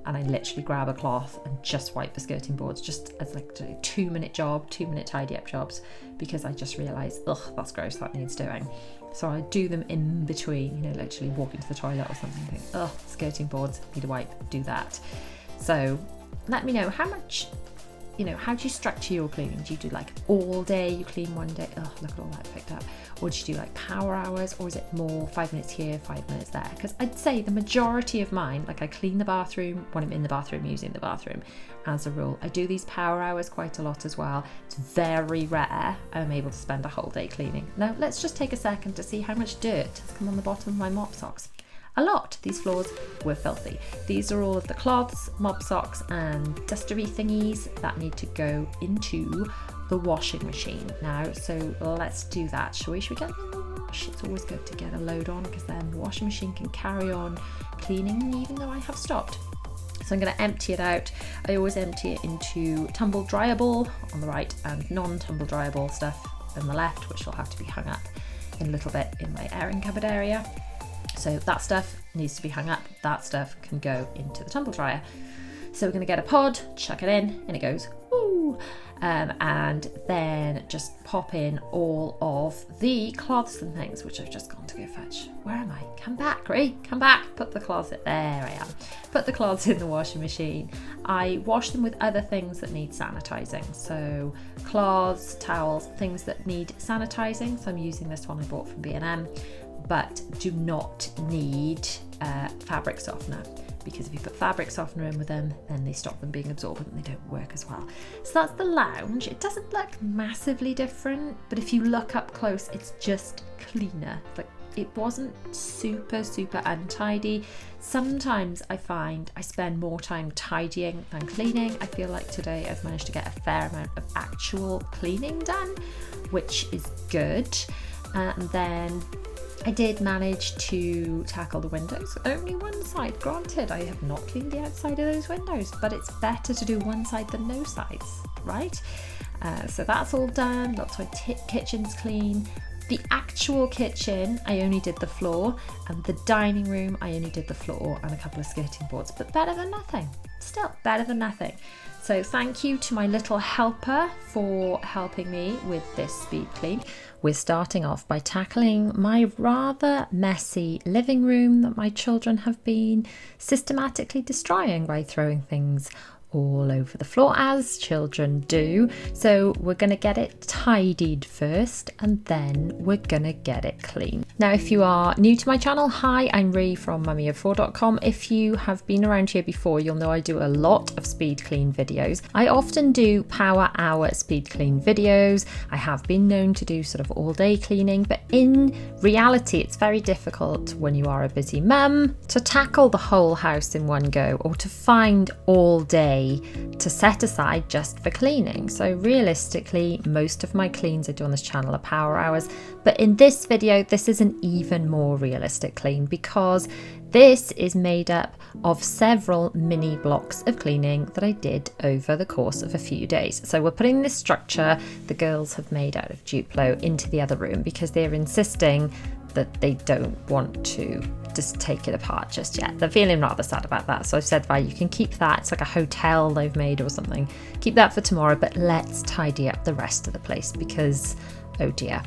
and I literally grab a cloth and just wipe the skirting boards, just as like a 2-minute job, 2-minute tidy up jobs, because I just realise, that's gross, that needs doing. So I do them in between, literally walking to the toilet or something, think, skirting boards, need a wipe, do that. So let me know how much, how do you structure your cleaning? Do you do like all day, you clean one day? Look at all that picked up. Or do you do like power hours, or is it more 5 minutes here, 5 minutes there? Because I'd say the majority of mine, like I clean the bathroom when I'm in the bathroom, using the bathroom as a rule. I do these power hours quite a lot as well. It's very rare I'm able to spend a whole day cleaning. Now let's just take a second to see how much dirt has come on the bottom of my mop socks. A lot. These floors were filthy. These are all of the cloths, mop socks and dustery thingies that need to go into the washing machine now. So let's do that, shall we? Should we get them in the wash? It's always good to get a load on, because then the washing machine can carry on cleaning even though I have stopped. So I'm going to empty it out. I always empty it into tumble dryable on the right and non-tumble dryable stuff on the left, which will have to be hung up in a little bit in my airing cupboard area. So that stuff needs to be hung up. That stuff can go into the tumble dryer. So we're going to get a pod, chuck it in, and it goes, ooh. and then just pop in all of the cloths and things, which I've just gone to go fetch. Where am I? Come back, Ray, come back. Put the cloths in. There I am. Put the cloths in the washing machine. I wash them with other things that need sanitizing. So cloths, towels, things that need sanitizing. So I'm using this one I bought from B&M, but do not need fabric softener, because if you put fabric softener in with them, then they stop them being absorbent and they don't work as well. So that's the lounge. It doesn't look massively different, but if you look up close, it's just cleaner. Like, it wasn't super untidy. Sometimes I find I spend more time tidying than cleaning. I feel like today I've managed to get a fair amount of actual cleaning done, which is good. And then I did manage to tackle the windows. Only one side, granted, I have not cleaned the outside of those windows, but it's better to do one side than no sides, right? So that's all done. Lots of my kitchen's clean. The actual kitchen, I only did the floor, and the dining room, I only did the floor and a couple of skirting boards, but better than nothing. Still better than nothing. So thank you to my little helper for helping me with this speed clean. We're starting off by tackling my rather messy living room that my children have been systematically destroying by throwing things all over the floor, as children do. So we're going to get it tidied first, and then we're going to get it clean. Now, if you are new to my channel, hi, I'm Ree from mummyof4.com. If you have been around here before, you'll know I do a lot of speed clean videos. I often do power hour speed clean videos. I have been known to do sort of all day cleaning, but in reality, it's very difficult when you are a busy mum to tackle the whole house in one go, or to find all day to set aside just for cleaning. So realistically, most of my cleans I do on this channel are power hours, but in this video, this is an even more realistic clean, because this is made up of several mini blocks of cleaning that I did over the course of a few days. So we're putting this structure the girls have made out of Duplo into the other room, because they're insisting that they don't want to just take it apart just yet. They're feeling rather sad about that. So I've said, right, you can keep that. It's like a hotel they've made or something. Keep that for tomorrow, but let's tidy up the rest of the place, because, oh dear.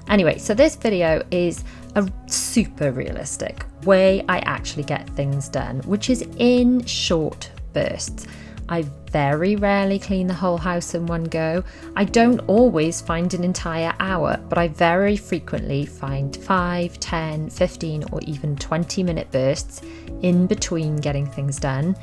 Anyway, so this video is a super realistic way I actually get things done, which is in short bursts. I very rarely clean the whole house in one go. I don't always find an entire hour, but I very frequently find 5, 10, 15, or even 20-minute bursts in between getting things done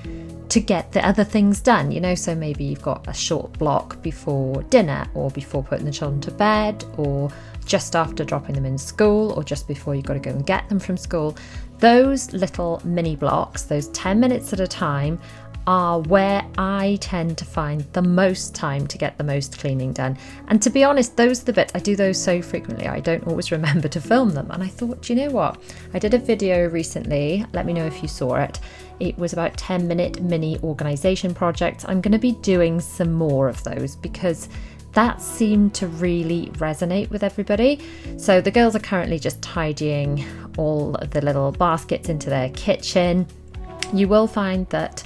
to get the other things done, you know. So maybe you've got a short block before dinner, or before putting the children to bed, or just after dropping them in school, or just before you've got to go and get them from school. Those little mini blocks, those 10 minutes at a time, are where I tend to find the most time to get the most cleaning done. And to be honest, those are the bits, I do those so frequently, I don't always remember to film them. And I thought, do you know what? I did a video recently, let me know if you saw it. It was about 10-minute mini organisation projects. I'm going to be doing some more of those, because that seemed to really resonate with everybody. So the girls are currently just tidying all of the little baskets into their kitchen. You will find that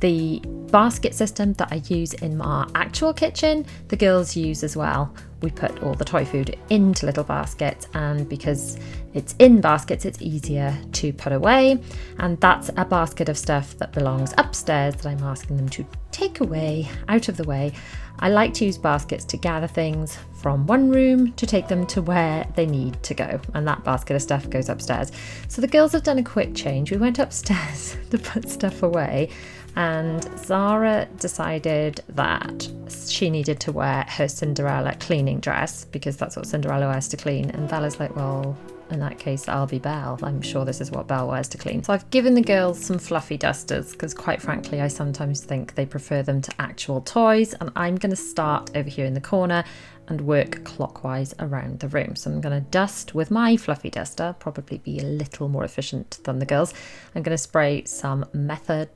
the basket system that I use in our actual kitchen, the girls use as well. We put all the toy food into little baskets, and because it's in baskets, it's easier to put away. And that's a basket of stuff that belongs upstairs that I'm asking them to take away, out of the way. I like to use baskets to gather things from one room to take them to where they need to go, and that basket of stuff goes upstairs. So the girls have done a quick change. We went upstairs to put stuff away, and Zara decided that she needed to wear her Cinderella cleaning dress, because that's what Cinderella wears to clean. And Bella's like, well, in that case, I'll be Belle. I'm sure this is what Belle wears to clean. So I've given the girls some fluffy dusters, because quite frankly, I sometimes think they prefer them to actual toys. And I'm going to start over here in the corner and work clockwise around the room. So I'm going to dust with my fluffy duster, probably be a little more efficient than the girls. I'm going to spray some Method.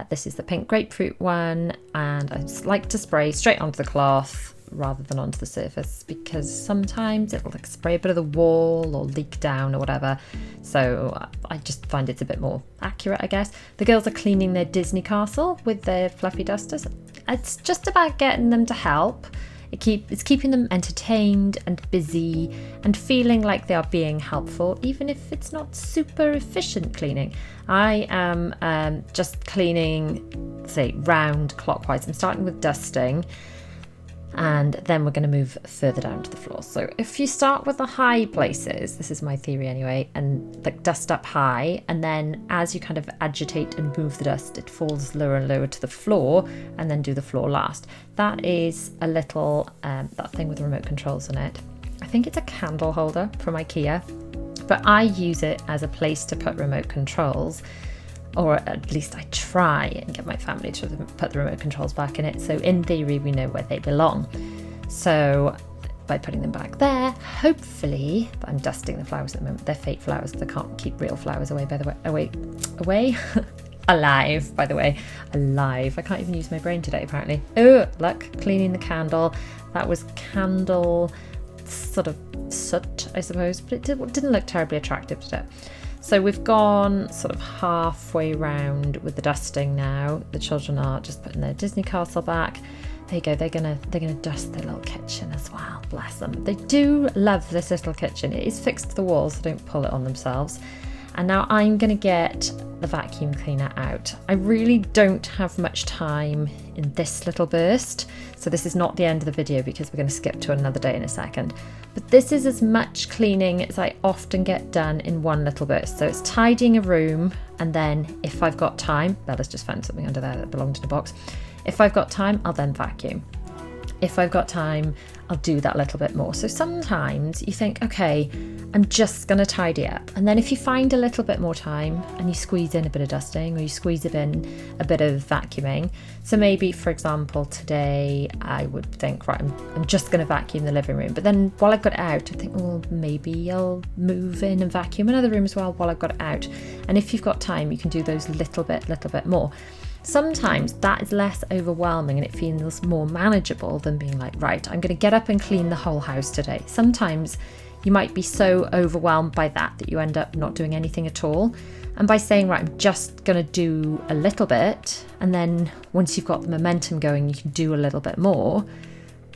This is the pink grapefruit one, and I just like to spray straight onto the cloth rather than onto the surface, because sometimes it'll like spray a bit of the wall or leak down or whatever. So I just find it's a bit more accurate, I guess. The girls are cleaning their Disney castle with their fluffy dusters. it's just about getting them to help. It's keeping them entertained and busy and feeling like they are being helpful, even if it's not super efficient cleaning. I am just cleaning, say, round clockwise. I'm starting with dusting, and then we're going to move further down to the floor. So if you start with the high places, this is my theory anyway, and like dust up high, and then as you kind of agitate and move the dust, it falls lower and lower to the floor, and then do the floor last. That is a little, that thing with remote controls on it. I think it's a candle holder from IKEA, but I use it as a place to put remote controls, or at least I try and get my family to put the remote controls back in it. So in theory, we know where they belong. So by putting them back there, hopefully, I'm dusting the flowers at the moment. They're fake flowers. They can't keep real flowers away, by the way. Away? Alive, by the way. Alive. I can't even use my brain today, apparently. Oh, look, cleaning the candle. That was candle sort of soot, I suppose, but it didn't look terribly attractive, did it? So we've gone sort of halfway round with the dusting now. The children are just putting their Disney castle back. There you go. They're gonna dust their little kitchen as well. Bless them. They do love this little kitchen. It is fixed to the walls, so don't pull it on themselves. And now I'm going to get the vacuum cleaner out. I really don't have much time in this little burst. So this is not the end of the video because we're going to skip to another day in a second. But this is as much cleaning as I often get done in one little burst. So it's tidying a room, and then if I've got time, Bella's just found something under there that belonged in a box. If I've got time, I'll then vacuum. If I've got time, I'll do that little bit more. So sometimes you think, okay, I'm just going to tidy up. And then if you find a little bit more time and you squeeze in a bit of dusting, or you squeeze it in a bit of vacuuming. So maybe, for example, today I would think, right, I'm just going to vacuum the living room. But then while I've got it out, I think, well, maybe I'll move in and vacuum another room as well while I've got it out. And if you've got time, you can do those little bit more. Sometimes that is less overwhelming and it feels more manageable than being like, right, I'm going to get up and clean the whole house today. Sometimes you might be so overwhelmed by that you end up not doing anything at all. And by saying, right, I'm just going to do a little bit, and then once you've got the momentum going, you can do a little bit more.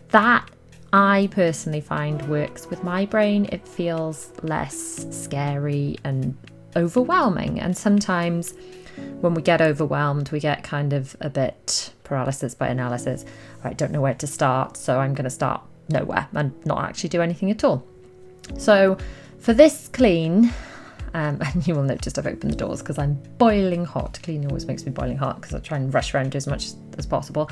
That I personally find works with my brain. It feels less scary and overwhelming. And sometimes when we get overwhelmed, we get kind of a bit paralysis by analysis. I don't know where to start, so I'm going to start nowhere and not actually do anything at all. So for this clean, and you will notice I've opened the doors because I'm boiling hot. Cleaning always makes me boiling hot because I try and rush around as much as possible.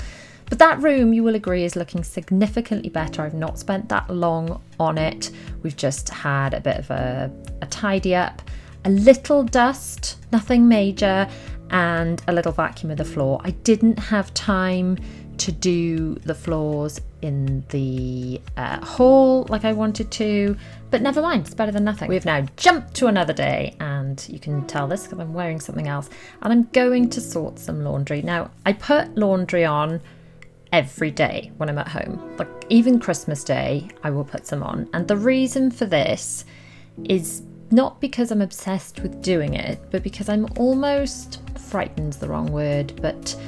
But that room, you will agree, is looking significantly better. I've not spent that long on it. We've just had a bit of a tidy up, a little dust, nothing major, and a little vacuum of the floor. I didn't have time to do the floors in the hall like I wanted to, but never mind, it's better than nothing. We've now jumped to another day, and you can tell this because I'm wearing something else, and I'm going to sort some laundry. Now, I put laundry on every day when I'm at home. Like even Christmas Day, I will put some on. And the reason for this is not because I'm obsessed with doing it, but because I'm almost, frightened's the wrong word, but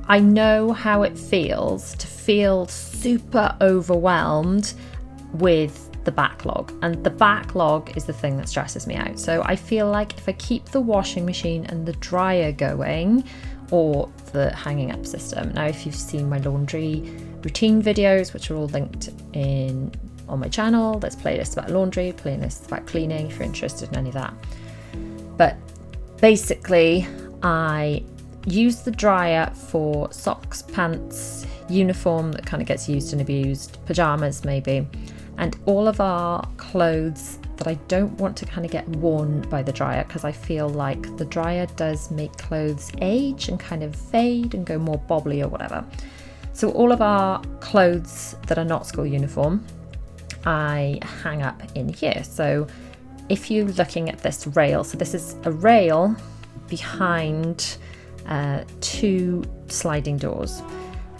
I know how it feels to feel super overwhelmed with the backlog. And the backlog is the thing that stresses me out. So I feel like if I keep the washing machine and the dryer going, or the hanging up system. Now, if you've seen my laundry routine videos, which are all linked on my channel, there's playlists about laundry, playlists about cleaning, if you're interested in any of that. But basically, I use the dryer for socks, pants, uniform that kind of gets used and abused, pajamas maybe, and all of our clothes that I don't want to kind of get worn by the dryer, because I feel like the dryer does make clothes age and kind of fade and go more bobbly or whatever. So all of our clothes that are not school uniform, I hang up in here. So if you're looking at this rail, so this is a rail behind two sliding doors,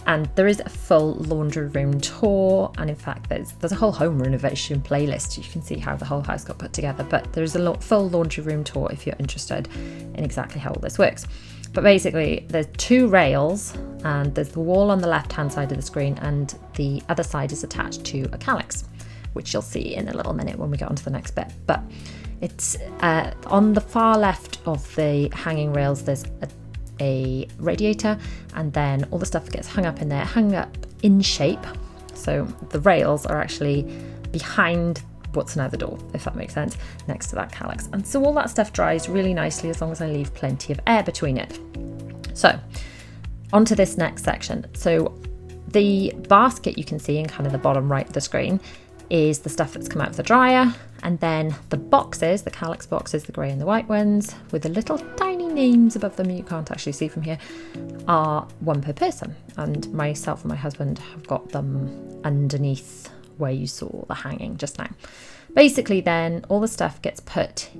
and there is a full laundry room tour, and in fact there's a whole home renovation playlist. You can see how the whole house got put together, but there's a full laundry room tour if you're interested in exactly how all this works. But basically there's 2 rails, and there's the wall on the left hand side of the screen, and the other side is attached to a calyx, which you'll see in a little minute when we get on to the next bit. But it's on the far left of the hanging rails, there's a radiator, and then all the stuff gets hung up in there, hung up in shape. So the rails are actually behind what's now the door, if that makes sense, next to that calyx. And so all that stuff dries really nicely as long as I leave plenty of air between it. So onto this next section. So the basket you can see in kind of the bottom right of the screen is the stuff that's come out of the dryer, and then the boxes, the calyx boxes, the grey and the white ones with the little tiny names above them you can't actually see from here, are 1 per person, and myself and my husband have got them underneath where you saw the hanging just now. Basically then all the stuff gets put,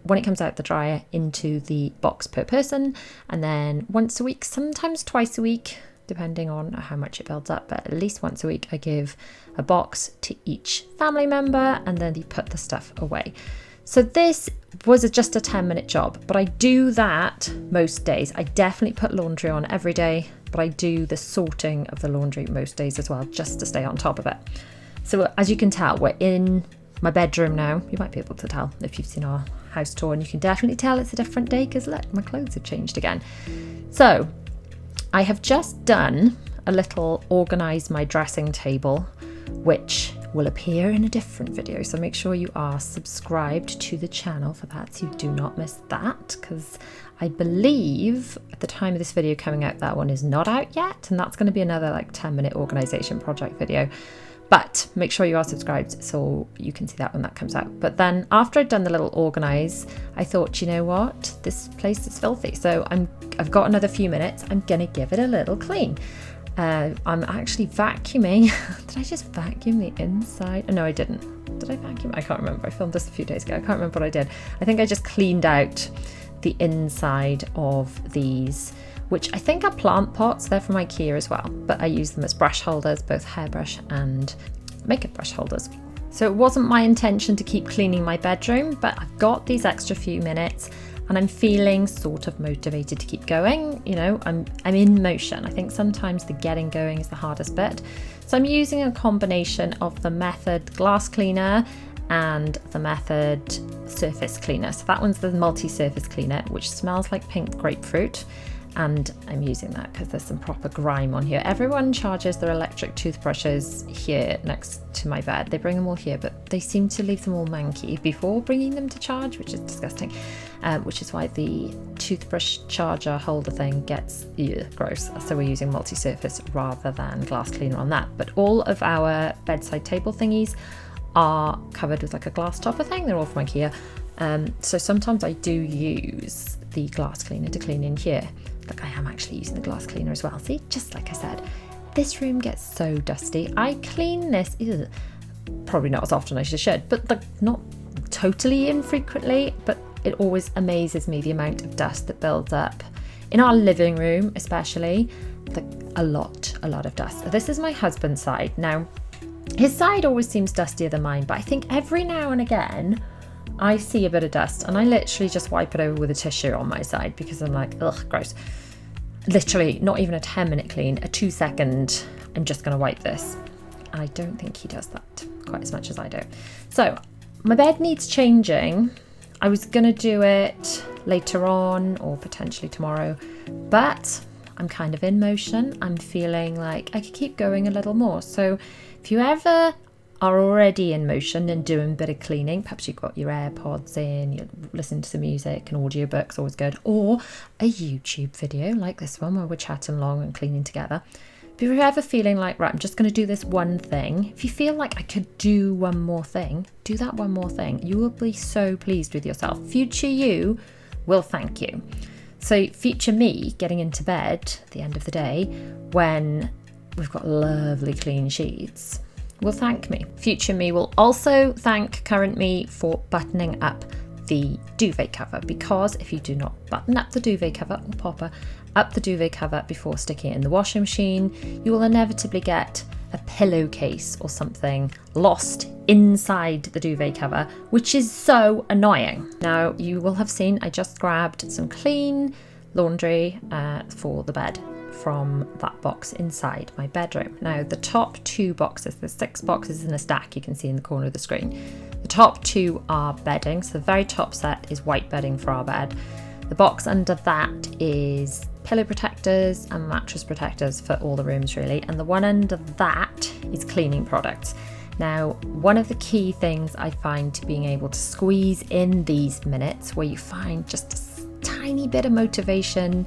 when it comes out the dryer, into the box per person, and then once a week, sometimes twice a week, depending on how much it builds up, but at least once a week I give a box to each family member, and then they put the stuff away. So this was just a 10-minute job, but I do that most days. I definitely put laundry on every day, but I do the sorting of the laundry most days as well, just to stay on top of it. So as you can tell, we're in my bedroom now. You might be able to tell if you've seen our house tour, and you can definitely tell it's a different day because look, my clothes have changed again. So I have just done a little organise my dressing table, which will appear in a different video. So make sure you are subscribed to the channel for that, so you do not miss that, because I believe at the time of this video coming out, that one is not out yet. And that's going to be another like 10-minute organisation project video. But make sure you are subscribed so you can see that when that comes out. But then after I'd done the little organise, I thought, you know what, this place is filthy. So I've got another few minutes. I'm going to give it a little clean. I'm actually vacuuming. Did I just vacuum the inside? Oh, no, I didn't. Did I vacuum? I can't remember. I filmed this a few days ago. I can't remember what I did. I think I just cleaned out the inside of these, which I think are plant pots. They're from IKEA as well, but I use them as brush holders, both hairbrush and makeup brush holders. So it wasn't my intention to keep cleaning my bedroom, but I've got these extra few minutes and I'm feeling sort of motivated to keep going. You know, I'm in motion. I think sometimes the getting going is the hardest bit. So I'm using a combination of the Method glass cleaner and the Method surface cleaner. So that one's the multi-surface cleaner, which smells like pink grapefruit. And I'm using that because there's some proper grime on here. Everyone charges their electric toothbrushes here next to my bed. They bring them all here, but they seem to leave them all manky before bringing them to charge, which is disgusting. Which is why the toothbrush charger holder thing gets gross. So we're using multi-surface rather than glass cleaner on that. But all of our bedside table thingies are covered with like a glass topper thing. They're all from IKEA. So sometimes I do use the glass cleaner to clean in here. Look, I am actually using the glass cleaner as well. See, just like I said, this room gets so dusty. I clean this, probably not as often as I should, but like not totally infrequently, but it always amazes me the amount of dust that builds up in our living room, especially. A lot of dust. This is my husband's side. Now, his side always seems dustier than mine, but I think every now and again I see a bit of dust and I literally just wipe it over with a tissue on my side because I'm like, ugh, gross. Literally not even a 10-minute clean, a 2-second, I'm just going to wipe this. And I don't think he does that quite as much as I do. So my bed needs changing. I was going to do it later on or potentially tomorrow, but I'm kind of in motion. I'm feeling like I could keep going a little more. So if you ever are already in motion and doing a bit of cleaning, perhaps you've got your AirPods in, you're listening to some music, and audiobooks, always good, or a YouTube video like this one where we're chatting along and cleaning together. If you're ever feeling like, right, I'm just going to do this one thing, if you feel like I could do one more thing, do that one more thing. You will be so pleased with yourself. Future you will thank you. So future me getting into bed at the end of the day when we've got lovely clean sheets will thank me. Future me will also thank current me for buttoning up the duvet cover, because if you do not button up the duvet cover or popper up the duvet cover before sticking it in the washing machine, you will inevitably get a pillowcase or something lost inside the duvet cover, which is so annoying. Now, you will have seen I just grabbed some clean laundry for the bed from that box inside my bedroom. Now the top 2 boxes, there's 6 boxes in a stack you can see in the corner of the screen. The top 2 are bedding, so the very top set is white bedding for our bed. The box under that is pillow protectors and mattress protectors for all the rooms really, and the one under that is cleaning products. Now, one of the key things I find to being able to squeeze in these minutes where you find just a tiny bit of motivation,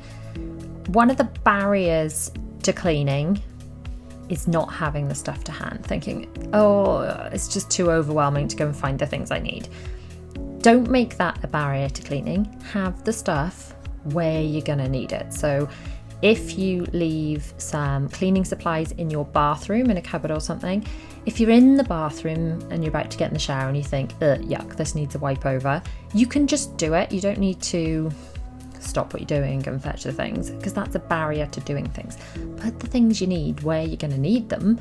one of the barriers to cleaning is not having the stuff to hand, thinking, oh, it's just too overwhelming to go and find the things I need. Don't make that a barrier to cleaning. Have the stuff where you're gonna need it. So if you leave some cleaning supplies in your bathroom in a cupboard or something, if you're in the bathroom and you're about to get in the shower and you think, yuck, this needs a wipe over, you can just do it. You don't need to stop what you're doing and go and fetch the things, because that's a barrier to doing things. Put the things you need where you're going to need them,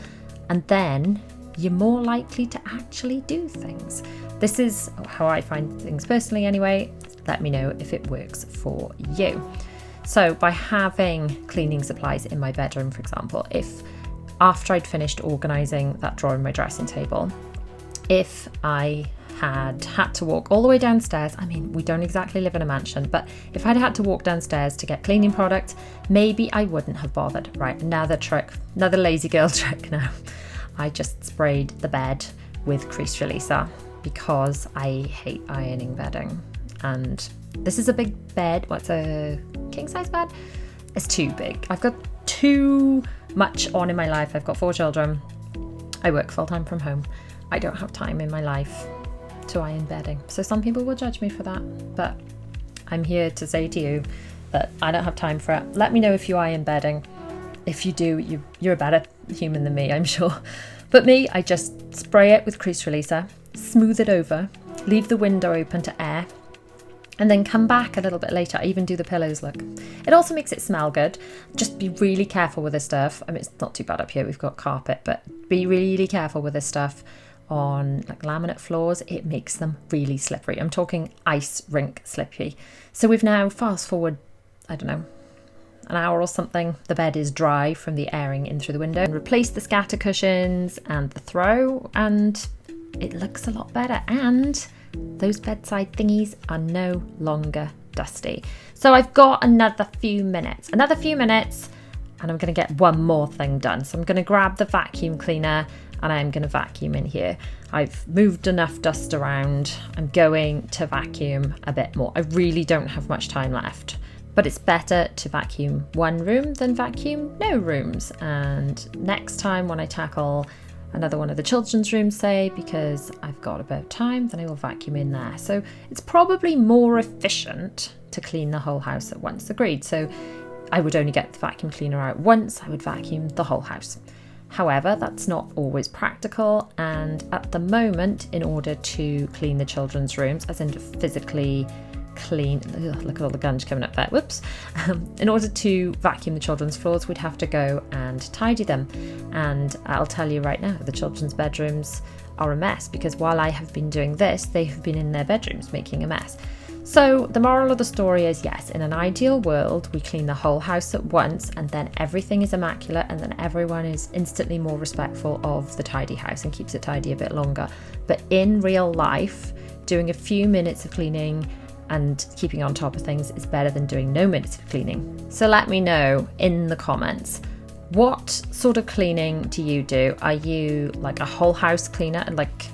and then you're more likely to actually do things. This is how I find things personally anyway. Let me know if it works for you. So by having cleaning supplies in my bedroom, for example, if after I'd finished organising that drawer in my dressing table, if I had to walk all the way downstairs, I mean, we don't exactly live in a mansion, but if I'd had to walk downstairs to get cleaning products, maybe I wouldn't have bothered. Right, another trick, another lazy girl trick now. I just sprayed the bed with crease releaser because I hate ironing bedding. And this is a big bed. What's a king size bed? It's too big. I've got too much on in my life. I've got 4 children. I work full time from home. I don't have time in my life to iron bedding. So some people will judge me for that, but I'm here to say to you that I don't have time for it. Let me know if you iron bedding. If you do, you're a better human than me, I'm sure. But me, I just spray it with crease releaser, smooth it over, leave the window open to air, and then come back a little bit later. I even do the pillows, look. It also makes it smell good. Just be really careful with this stuff. I mean, it's not too bad up here, we've got carpet, but be really careful with this stuff on like laminate floors. It makes them really slippery. I'm talking ice rink slippery. So we've now fast forward, I don't know, an hour or something. The bed is dry from the airing in through the window. And replace the scatter cushions and the throw, and it looks a lot better. And those bedside thingies are no longer dusty. So I've got another few minutes, and I'm going to get one more thing done. So I'm going to grab the vacuum cleaner and I'm going to vacuum in here. I've moved enough dust around. I'm going to vacuum a bit more. I really don't have much time left, but it's better to vacuum one room than vacuum no rooms. And next time when I tackle another one of the children's rooms, say, because I've got a bit of time, then I will vacuum in there. So it's probably more efficient to clean the whole house at once. Agreed. So I would only get the vacuum cleaner out once. I would vacuum the whole house. However, that's not always practical, and at the moment, in order to clean the children's rooms, as in to physically clean, look at all the gunge coming up there, whoops. In order to vacuum the children's floors, we'd have to go and tidy them. And I'll tell you right now, the children's bedrooms are a mess, because while I have been doing this, they have been in their bedrooms making a mess. So the moral of the story is, yes, in an ideal world, we clean the whole house at once and then everything is immaculate, and then everyone is instantly more respectful of the tidy house and keeps it tidy a bit longer. But in real life, doing a few minutes of cleaning and keeping on top of things is better than doing no minutes of cleaning. So let me know in the comments, what sort of cleaning do you do? Are you like a whole house cleaner and like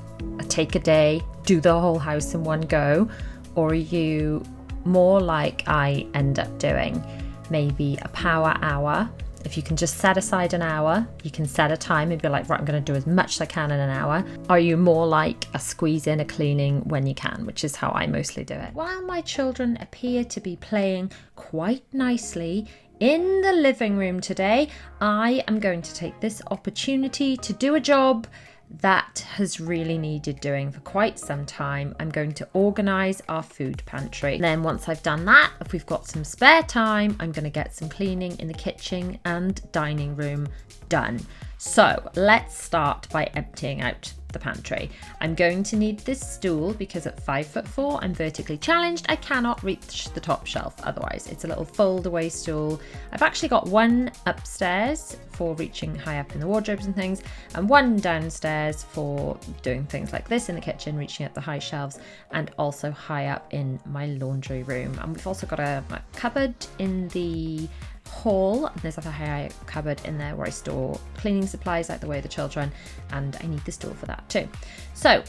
take a day, do the whole house in one go? Or are you more like I end up doing? Maybe a power hour. If you can just set aside an hour, you can set a time and be like, right, I'm going to do as much as I can in an hour. Are you more like a squeeze in a cleaning when you can, which is how I mostly do it? While my children appear to be playing quite nicely in the living room today, I am going to take this opportunity to do a job that has really needed doing for quite some time. I'm going to organise our food pantry. And then once I've done that, if we've got some spare time, I'm going to get some cleaning in the kitchen and dining room done. So let's start by emptying out the the pantry. I'm going to need this stool because at 5'4", I'm vertically challenged. I cannot reach the top shelf otherwise. It's a little fold away stool. I've actually got one upstairs for reaching high up in the wardrobes and things, and one downstairs for doing things like this in the kitchen, reaching up the high shelves, and also high up in my laundry room. And we've also got a cupboard in the hall. There's like a high cupboard in there where I store cleaning supplies like the way of the children, and I need the stool for that too. So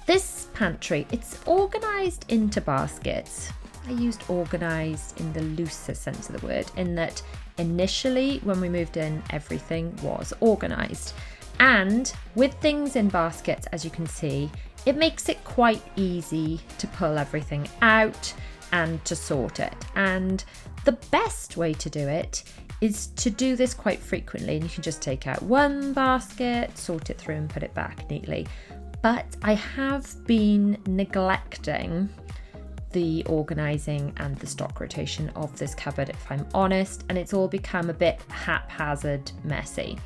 this pantry, it's organised into baskets. I used organised in the looser sense of the word, in that initially when we moved in, everything was organised. And with things in baskets, as you can see, it makes it quite easy to pull everything out and to sort it. And the best way to do it is to do this quite frequently, and you can just take out one basket, sort it through and put it back neatly. But I have been neglecting the organising and the stock rotation of this cupboard, if I'm honest, and it's all become a bit haphazard, messy.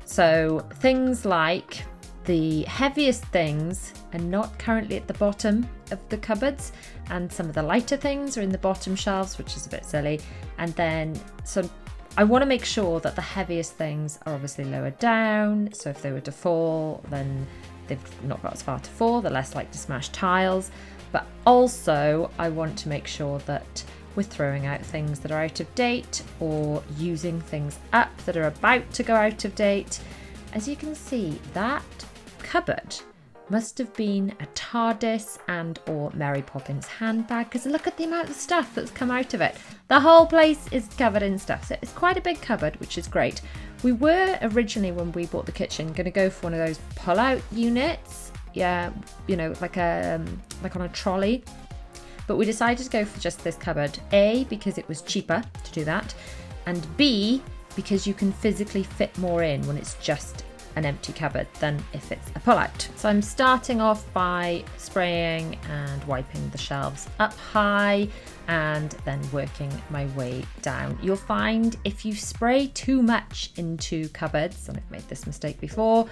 So things like the heaviest things are not currently at the bottom of the cupboards, and some of the lighter things are in the bottom shelves, which is a bit silly. And then, so I want to make sure that the heaviest things are obviously lower down, so if they were to fall, then they've not got as far to fall, they're less likely to smash tiles. But also I want to make sure that we're throwing out things that are out of date, or using things up that are about to go out of date. As you can see, that cupboard must have been a TARDIS and or Mary Poppins handbag, because look at the amount of stuff that's come out of it. The whole place is covered in stuff. So it's quite a big cupboard, which is great. We were originally, when we bought the kitchen, going to go for one of those pull-out units. Yeah, you know, like on a trolley. But we decided to go for just this cupboard. A, because it was cheaper to do that, and B, because you can physically fit more in when it's just an empty cupboard than if it's a pull-out. So I'm starting off by spraying and wiping the shelves up high, and then working my way down. You'll find if you spray too much into cupboards, and I've made this mistake before,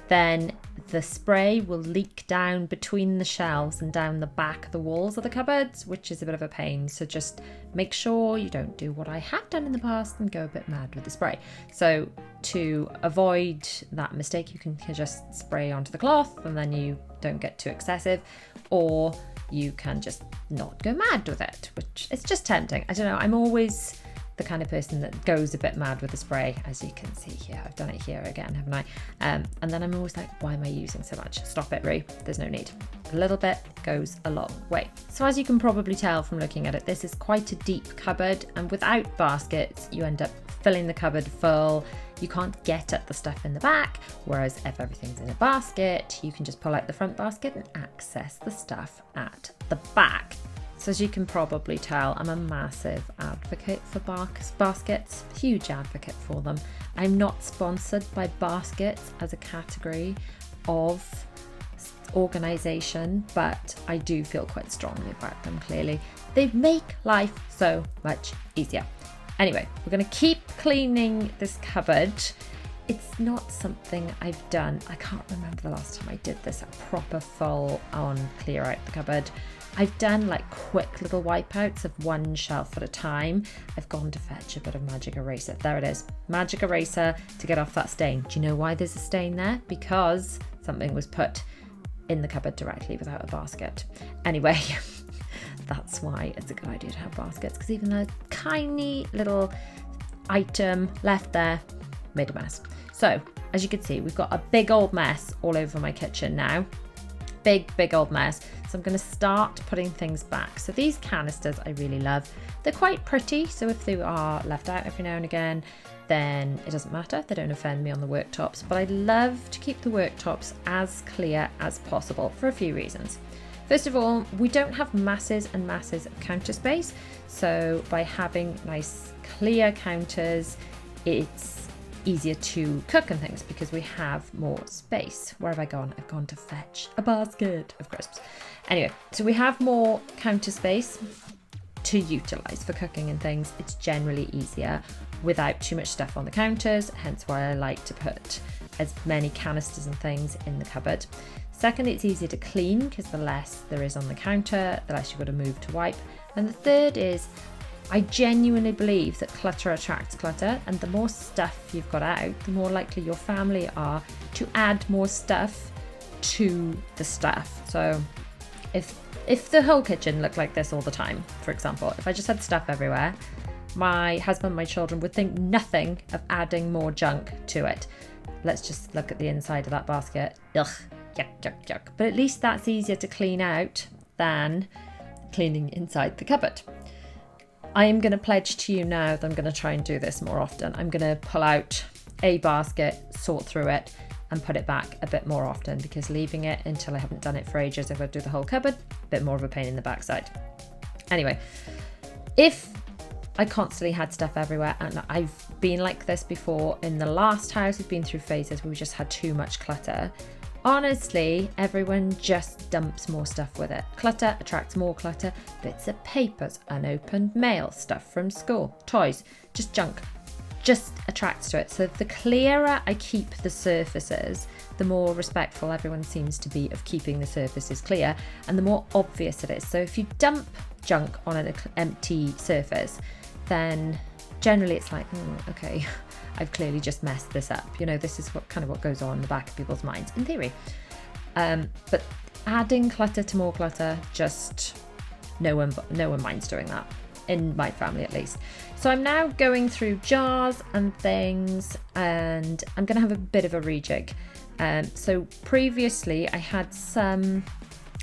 then the spray will leak down between the shelves and down the back of the walls of the cupboards, which is a bit of a pain. So just make sure you don't do what I have done in the past and go a bit mad with the spray. So to avoid that mistake, you can just spray onto the cloth and then you don't get too excessive, or you can just not go mad with it, which is just tempting. I don't know, I'm always the kind of person that goes a bit mad with the spray, as you can see here. I've done it here again, haven't I? And then I'm always like, why am I using so much? Stop it, Rue. There's no need. A little bit goes a long way. So as you can probably tell from looking at it, this is quite a deep cupboard, and without baskets, you end up filling the cupboard full. You can't get at the stuff in the back, whereas if everything's in a basket, you can just pull out the front basket and access the stuff at the back. So as you can probably tell, I'm a massive advocate for baskets, huge advocate for them. I'm not sponsored by baskets as a category of organisation, but I do feel quite strongly about them, clearly. They make life so much easier. Anyway, we're going to keep cleaning this cupboard. It's not something I've done. I can't remember the last time I did this, a proper full on clear out the cupboard. I've done like quick little wipeouts of one shelf at a time. I've gone to fetch a bit of magic eraser. There it is, magic eraser to get off that stain. Do you know why there's a stain there? Because something was put in the cupboard directly without a basket. Anyway, that's why it's a good idea to have baskets, because even a tiny little item left there made a mess. So as you can see, we've got a big old mess all over my kitchen now. Big old mess. So I'm going to start putting things back. So these canisters I really love. They're quite pretty, so if they are left out every now and again, then it doesn't matter. They don't offend me on the worktops, but I love to keep the worktops as clear as possible for a few reasons. First of all, we don't have masses and masses of counter space, so by having nice clear counters, it's easier to cook and things because we have more space. Where have I gone? I've gone to fetch a basket of crisps. Anyway, so we have more counter space to utilize for cooking and things. It's generally easier without too much stuff on the counters, hence why I like to put as many canisters and things in the cupboard. Second, it's easier to clean because the less there is on the counter, the less you've got to move to wipe. And the third is, I genuinely believe that clutter attracts clutter, and the more stuff you've got out, the more likely your family are to add more stuff to the stuff. So if the whole kitchen looked like this all the time, for example, if I just had stuff everywhere, my husband, my children would think nothing of adding more junk to it. Let's just look at the inside of that basket. Ugh, yuck, yuck, yuck. But at least that's easier to clean out than cleaning inside the cupboard. I am going to pledge to you now that I'm going to try and do this more often. I'm going to pull out a basket, sort through it, and put it back a bit more often, because leaving it until I haven't done it for ages, if I do the whole cupboard, a bit more of a pain in the backside. Anyway, if I constantly had stuff everywhere, and I've been like this before in the last house, we've been through phases where we just had too much clutter. Honestly, everyone just dumps more stuff with it. Clutter attracts more clutter. Bits of papers, unopened mail, stuff from school, toys, just junk, just attracts to it. So the clearer I keep the surfaces, the more respectful everyone seems to be of keeping the surfaces clear, and the more obvious it is. So if you dump junk on an empty surface, then generally it's like, okay, I've clearly just messed this up. You know, this is what goes on in the back of people's minds, in theory. But adding clutter to more clutter, just no one minds doing that, in my family at least. So I'm now going through jars and things, and I'm going to have a bit of a rejig. So previously I had some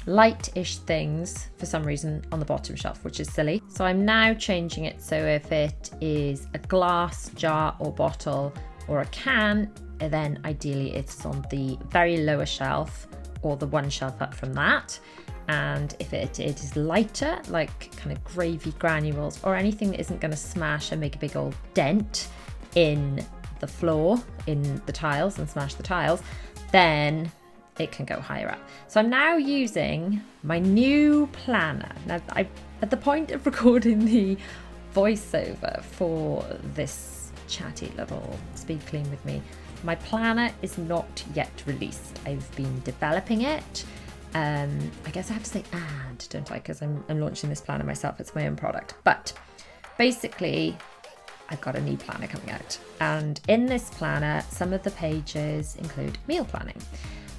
light-ish things for some reason on the bottom shelf, which is silly. So I'm now changing it, so if it is a glass jar or bottle or a can, then ideally it's on the very lower shelf or the one shelf up from that. And if it is lighter, like kind of gravy granules or anything that isn't going to smash and make a big old dent in the floor, in the tiles, and smash the tiles, then it can go higher up. So I'm now using my new planner. Now, at the point of recording the voiceover for this chatty little speed clean with me, my planner is not yet released. I've been developing it. I guess I have to say don't I? Because I'm launching this planner myself. It's my own product. But basically, I've got a new planner coming out. And in this planner, some of the pages include meal planning.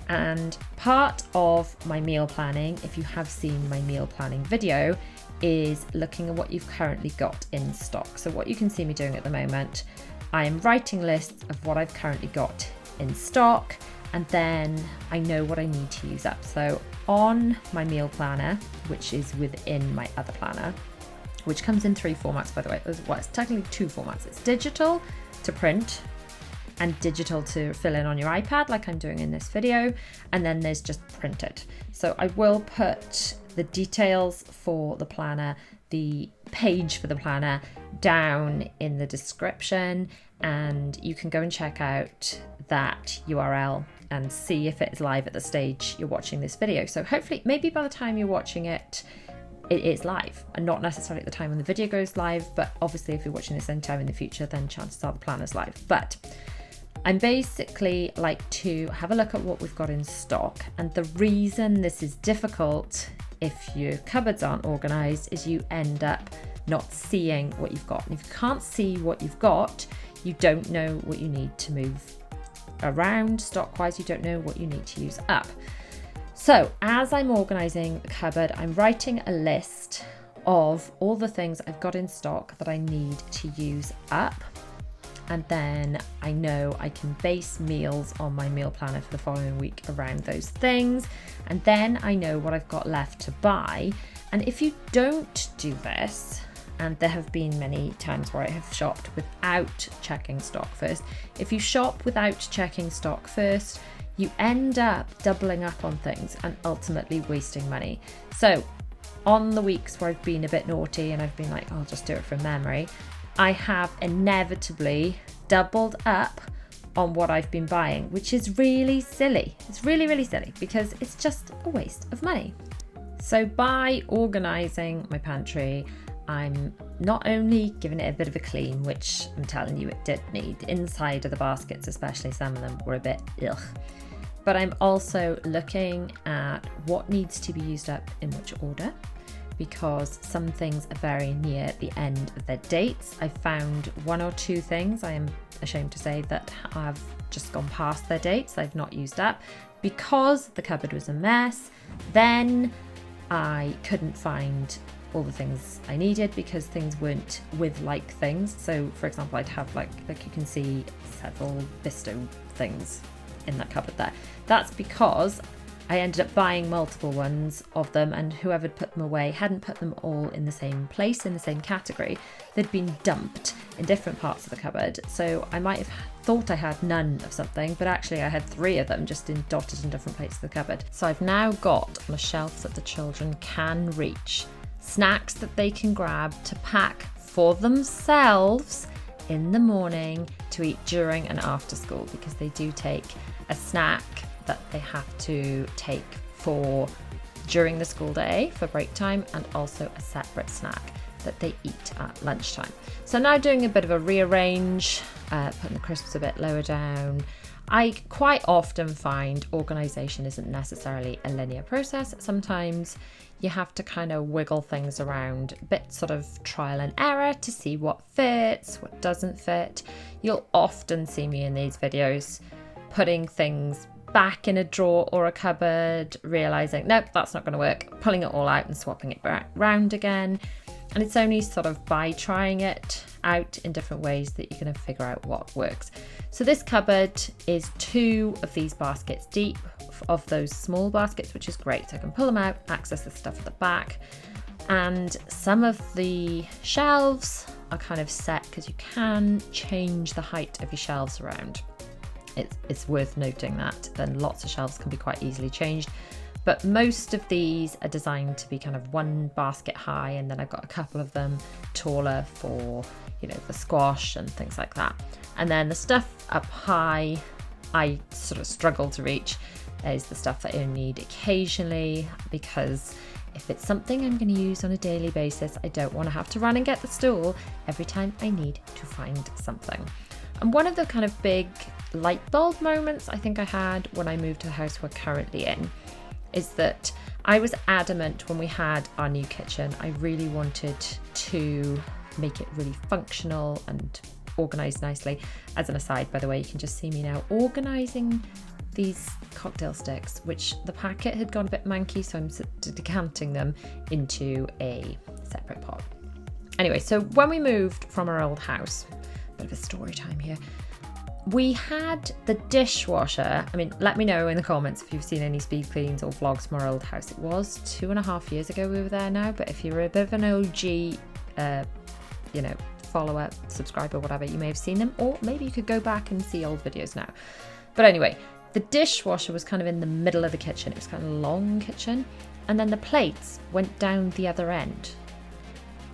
And part of my meal planning, if you have seen my meal planning video, is looking at what you've currently got in stock. So what you can see me doing at the moment, I am writing lists of what I've currently got in stock, and then I know what I need to use up. So on my meal planner, which is within my other planner, which comes in 3 formats, by the way. Well, it's technically 2 formats. It's digital to print and digital to fill in on your iPad, like I'm doing in this video. And then there's just printed. So I will put the details for the planner, the page for the planner, down in the description, and you can go and check out that URL and see if it is live at the stage you're watching this video. So hopefully, maybe by the time you're watching it, it is live, and not necessarily at the time when the video goes live, but obviously if you're watching this anytime in the future, then chances are the planner's live. But I'm basically like to have a look at what we've got in stock. And the reason this is difficult if your cupboards aren't organized is you end up not seeing what you've got. And if you can't see what you've got, you don't know what you need to move around stock-wise. You don't know what you need to use up. So as I'm organizing the cupboard, I'm writing a list of all the things I've got in stock that I need to use up. And then I know I can base meals on my meal planner for the following week around those things. And then I know what I've got left to buy. And if you don't do this, and there have been many times where I have shopped without checking stock first. If you shop without checking stock first, you end up doubling up on things and ultimately wasting money. So on the weeks where I've been a bit naughty and I've been like, I'll just do it from memory, I have inevitably doubled up on what I've been buying, which is really silly. It's really, really silly because it's just a waste of money. So by organizing my pantry, I'm not only giving it a bit of a clean, which I'm telling you it did need, inside of the baskets especially, some of them were a bit ugh, but I'm also looking at what needs to be used up in which order, because some things are very near the end of their dates. I found 1 or 2 things, I am ashamed to say, that have just gone past their dates, I've not used up because the cupboard was a mess. Then I couldn't find all the things I needed because things weren't with like things. So for example, I'd have like you can see several Bisto things in that cupboard there. That's because I ended up buying multiple ones of them, and whoever had put them away hadn't put them all in the same place, in the same category. They'd been dumped in different parts of the cupboard. So I might have thought I had none of something, but actually I had 3 of them just dotted in different places of the cupboard. So I've now got on a shelf that the children can reach snacks that they can grab to pack for themselves in the morning to eat during and after school, because they do take a snack that they have to take for during the school day for break time, and also a separate snack that they eat at lunchtime. So now doing a bit of a rearrange, putting the crisps a bit lower down. I quite often find organisation isn't necessarily a linear process. Sometimes you have to kind of wiggle things around, a bit sort of trial and error to see what fits, what doesn't fit. You'll often see me in these videos putting things back in a drawer or a cupboard, realising, nope, that's not going to work, pulling it all out and swapping it back round again. And it's only sort of by trying it out in different ways that you're going to figure out what works. So this cupboard is 2 of these baskets deep, of those small baskets, which is great. So I can pull them out, access the stuff at the back. And some of the shelves are kind of set because you can change the height of your shelves around. It's worth noting that. Then lots of shelves can be quite easily changed. But most of these are designed to be kind of 1 basket high, and then I've got a couple of them taller for, you know, the squash and things like that. And then the stuff up high, I sort of struggle to reach, is the stuff that I need occasionally, because if it's something I'm going to use on a daily basis, I don't want to have to run and get the stool every time I need to find something. And one of the kind of big light bulb moments I think I had when I moved to the house we're currently in is that I was adamant when we had our new kitchen, I really wanted to make it really functional and organised nicely. As an aside, by the way, you can just see me now organising these cocktail sticks, which the packet had gone a bit manky, so I'm decanting them into a separate pot. Anyway, so when we moved from our old house, bit of a story time here, we had the dishwasher. I mean, let me know in the comments if you've seen any speed cleans or vlogs from our old house. It was 2.5 years ago we were there now, but if you're a bit of an OG, follower, subscriber, whatever, you may have seen them, or maybe you could go back and see old videos now. But anyway, the dishwasher was kind of in the middle of the kitchen. It was kind of a long kitchen, and then the plates went down the other end,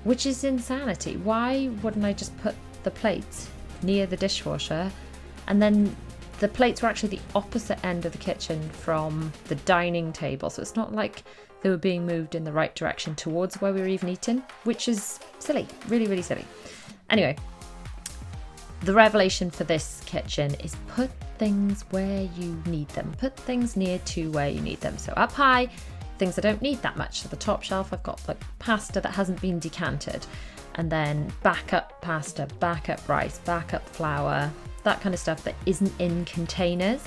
which is insanity. Why wouldn't I just put the plates near the dishwasher? And then the plates were actually the opposite end of the kitchen from the dining table, so it's not like they were being moved in the right direction towards where we were even eating, which is silly, really, really silly. Anyway, the revelation for this kitchen is put things where you need them. Put things near to where you need them. So up high, things I don't need that much. So the top shelf, I've got like pasta that hasn't been decanted, and then backup pasta, backup rice, backup flour, that kind of stuff that isn't in containers.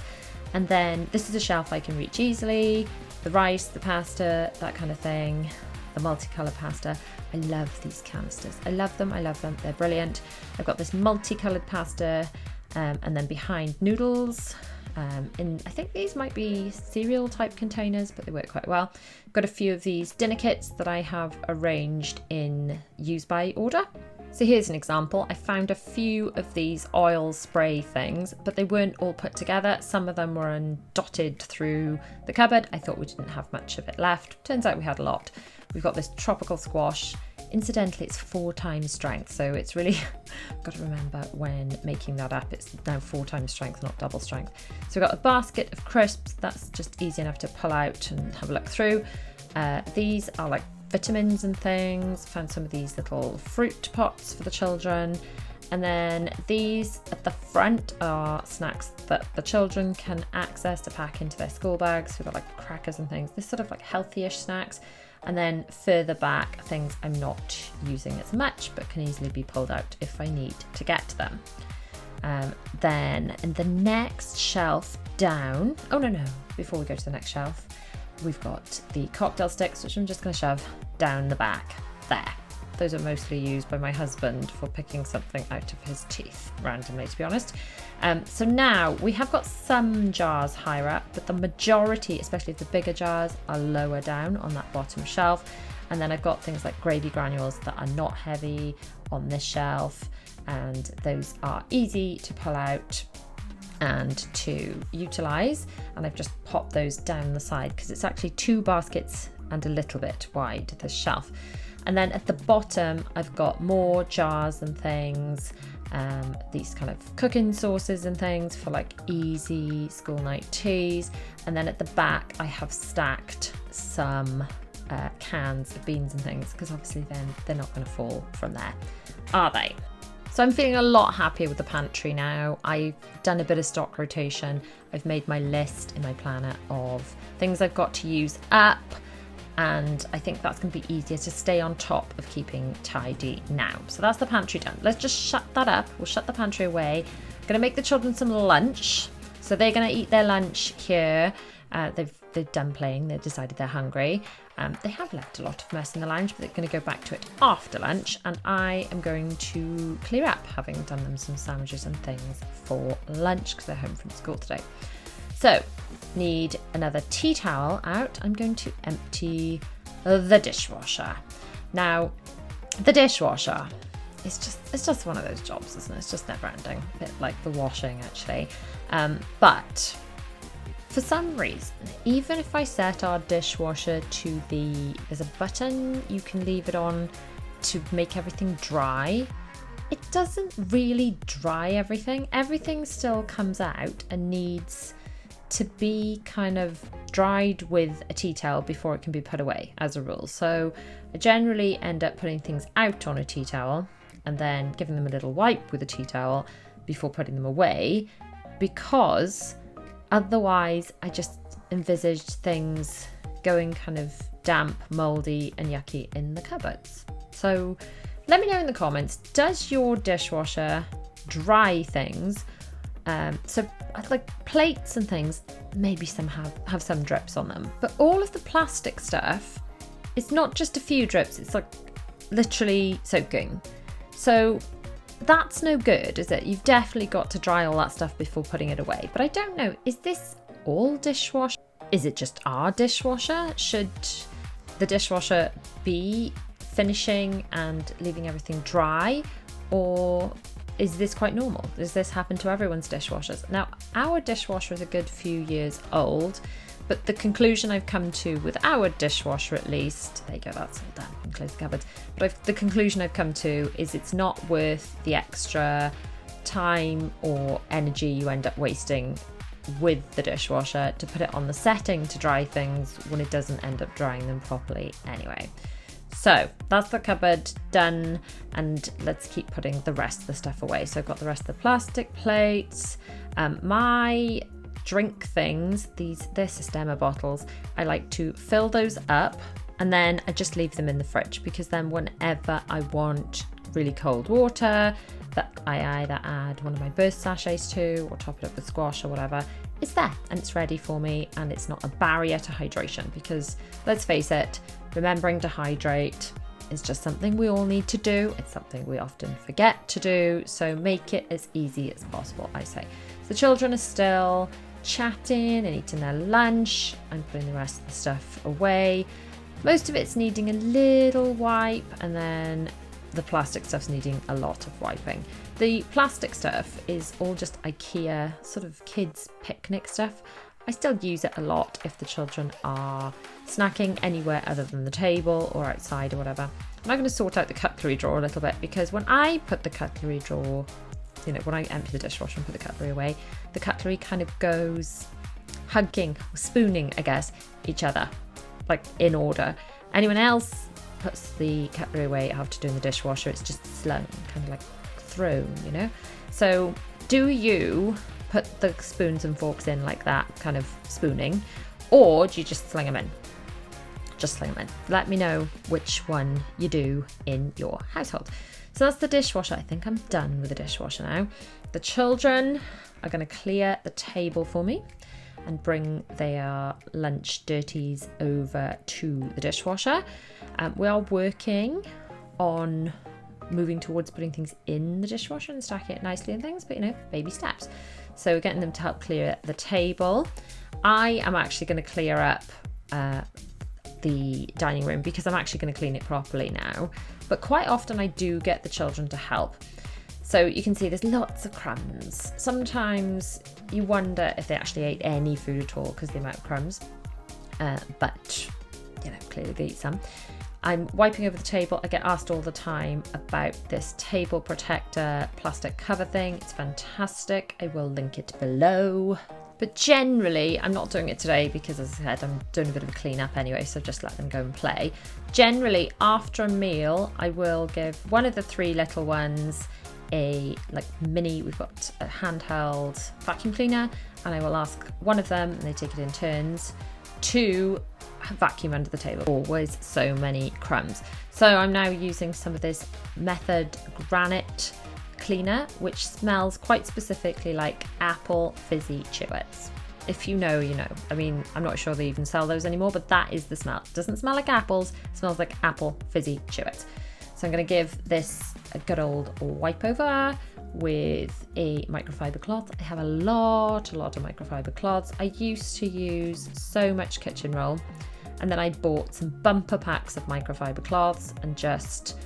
And then this is a shelf I can reach easily. The rice, the pasta, that kind of thing. The multicolour pasta. I love these canisters. I love them. They're brilliant. I've got this multicolored pasta, and then behind noodles. I think these might be cereal type containers, but they work quite well. Got a few of these dinner kits that I have arranged in use by order. So here's an example. I found a few of these oil spray things, but they weren't all put together. Some of them were dotted through the cupboard. I thought we didn't have much of it left. Turns out we had a lot. We've got this tropical squash. Incidentally, it's 4 times strength, so it's really, I've got to remember when making that up, it's now 4 times strength, not double strength. So we've got a basket of crisps. That's just easy enough to pull out and have a look through. These are like vitamins and things. Found some of these little fruit pots for the children. And then these at the front are snacks that the children can access to pack into their school bags. We've got like crackers and things. This sort of like healthy-ish snacks. And then further back, things I'm not using as much, but can easily be pulled out if I need to get to them. Then in the next shelf down, oh no, before we go to the next shelf, we've got the cocktail sticks, which I'm just going to shove down the back there. Those are mostly used by my husband for picking something out of his teeth, randomly, to be honest. So now we have got some jars higher up, but the majority, especially the bigger jars, are lower down on that bottom shelf. And then I've got things like gravy granules that are not heavy on this shelf, and those are easy to pull out and to utilize. And I've just popped those down the side because it's actually 2 baskets and a little bit wide, this shelf. And then at the bottom, I've got more jars and things, these kind of cooking sauces and things for like easy school night teas. And then at the back, I have stacked some cans of beans and things, because obviously then they're not going to fall from there, are they? So I'm feeling a lot happier with the pantry now. I've done a bit of stock rotation. I've made my list in my planner of things I've got to use up. And I think that's going to be easier to stay on top of keeping tidy now. So that's the pantry done. Let's just shut that up. We'll shut the pantry away. I'm going to make the children some lunch. So they're going to eat their lunch here. They've done playing. They've decided they're hungry. They have left a lot of mess in the lounge, but they're going to go back to it after lunch. And I am going to clear up, having done them some sandwiches and things for lunch because they're home from school today. So, need another tea towel out. I'm going to empty the dishwasher. Now, the dishwasher is just one of those jobs, isn't it? It's just never ending. A bit like the washing, actually. But for some reason, even if I set our dishwasher to there's a button you can leave it on to make everything dry, it doesn't really dry everything. Everything still comes out and needs to be kind of dried with a tea towel before it can be put away, as a rule. So I generally end up putting things out on a tea towel and then giving them a little wipe with a tea towel before putting them away, because otherwise I just envisaged things going kind of damp, mouldy and yucky in the cupboards. So let me know in the comments, does your dishwasher dry things? So like plates and things, maybe some have some drips on them, but all of the plastic stuff, it's not just a few drips, it's like literally soaking. So that's no good, is it? You've definitely got to dry all that stuff before putting it away. But I don't know, is this all dishwasher? Is it just our dishwasher? Should the dishwasher be finishing and leaving everything dry, or is this quite normal? Does this happen to everyone's dishwashers? Now, our dishwasher is a good few years old, but the conclusion I've come to with our dishwasher, at least, there you go, that's all done, and close the cupboards. But the conclusion I've come to is it's not worth the extra time or energy you end up wasting with the dishwasher to put it on the setting to dry things when it doesn't end up drying them properly anyway. So that's the cupboard done, and let's keep putting the rest of the stuff away. So I've got the rest of the plastic plates, my drink things, they're Sistema bottles. I like to fill those up and then I just leave them in the fridge, because then whenever I want really cold water that I either add one of my burst sachets to or top it up with squash or whatever, it's there and it's ready for me, and it's not a barrier to hydration, because let's face it, remembering to hydrate is just something we all need to do. It's something we often forget to do, so make it as easy as possible, I say. So the children are still chatting and eating their lunch. I'm putting the rest of the stuff away. Most of it's needing a little wipe, and then the plastic stuff's needing a lot of wiping. The plastic stuff is all just IKEA sort of kids picnic stuff. I still use it a lot if the children are snacking anywhere other than the table or outside or whatever. I'm going to sort out the cutlery drawer a little bit, because when I put the cutlery drawer, when I empty the dishwasher and put the cutlery away, the cutlery kind of goes hugging, or spooning, I guess, each other, like in order. Anyone else puts the cutlery away after doing the dishwasher, it's just slung, kind of like thrown, you know? So do you put the spoons and forks in like that, kind of spooning, or do you just sling them in? Just sling them in. Let me know which one you do in your household. So that's the dishwasher. I think I'm done with the dishwasher now. The children are going to clear the table for me and bring their lunch dirties over to the dishwasher. We are working on moving towards putting things in the dishwasher and stacking it nicely and things, but you know, baby steps. So we're getting them to help clear the table. I am actually going to clear up the dining room because I'm actually going to clean it properly now. But quite often I do get the children to help. So you can see there's lots of crumbs. Sometimes you wonder if they actually ate any food at all because the amount of crumbs. But, you know, clearly they eat some. I'm wiping over the table. I get asked all the time about this table protector plastic cover thing. It's fantastic. I will link it below. But generally, I'm not doing it today because, as I said, I'm doing a bit of a clean up anyway, so just let them go and play. Generally, after a meal, I will give one of the three little ones we've got a handheld vacuum cleaner, and I will ask one of them, and they take it in turns, to vacuum under the table. Always so many crumbs. So I'm now using some of this Method Granite cleaner, which smells quite specifically like apple fizzy chewits. If you know, you know. I mean, I'm not sure they even sell those anymore, but that is the smell. It doesn't smell like apples, it smells like apple fizzy chewits. So I'm going to give this a good old wipe over with a microfiber cloth. I have a lot of microfiber cloths. I used to use so much kitchen roll, and then I bought some bumper packs of microfiber cloths and just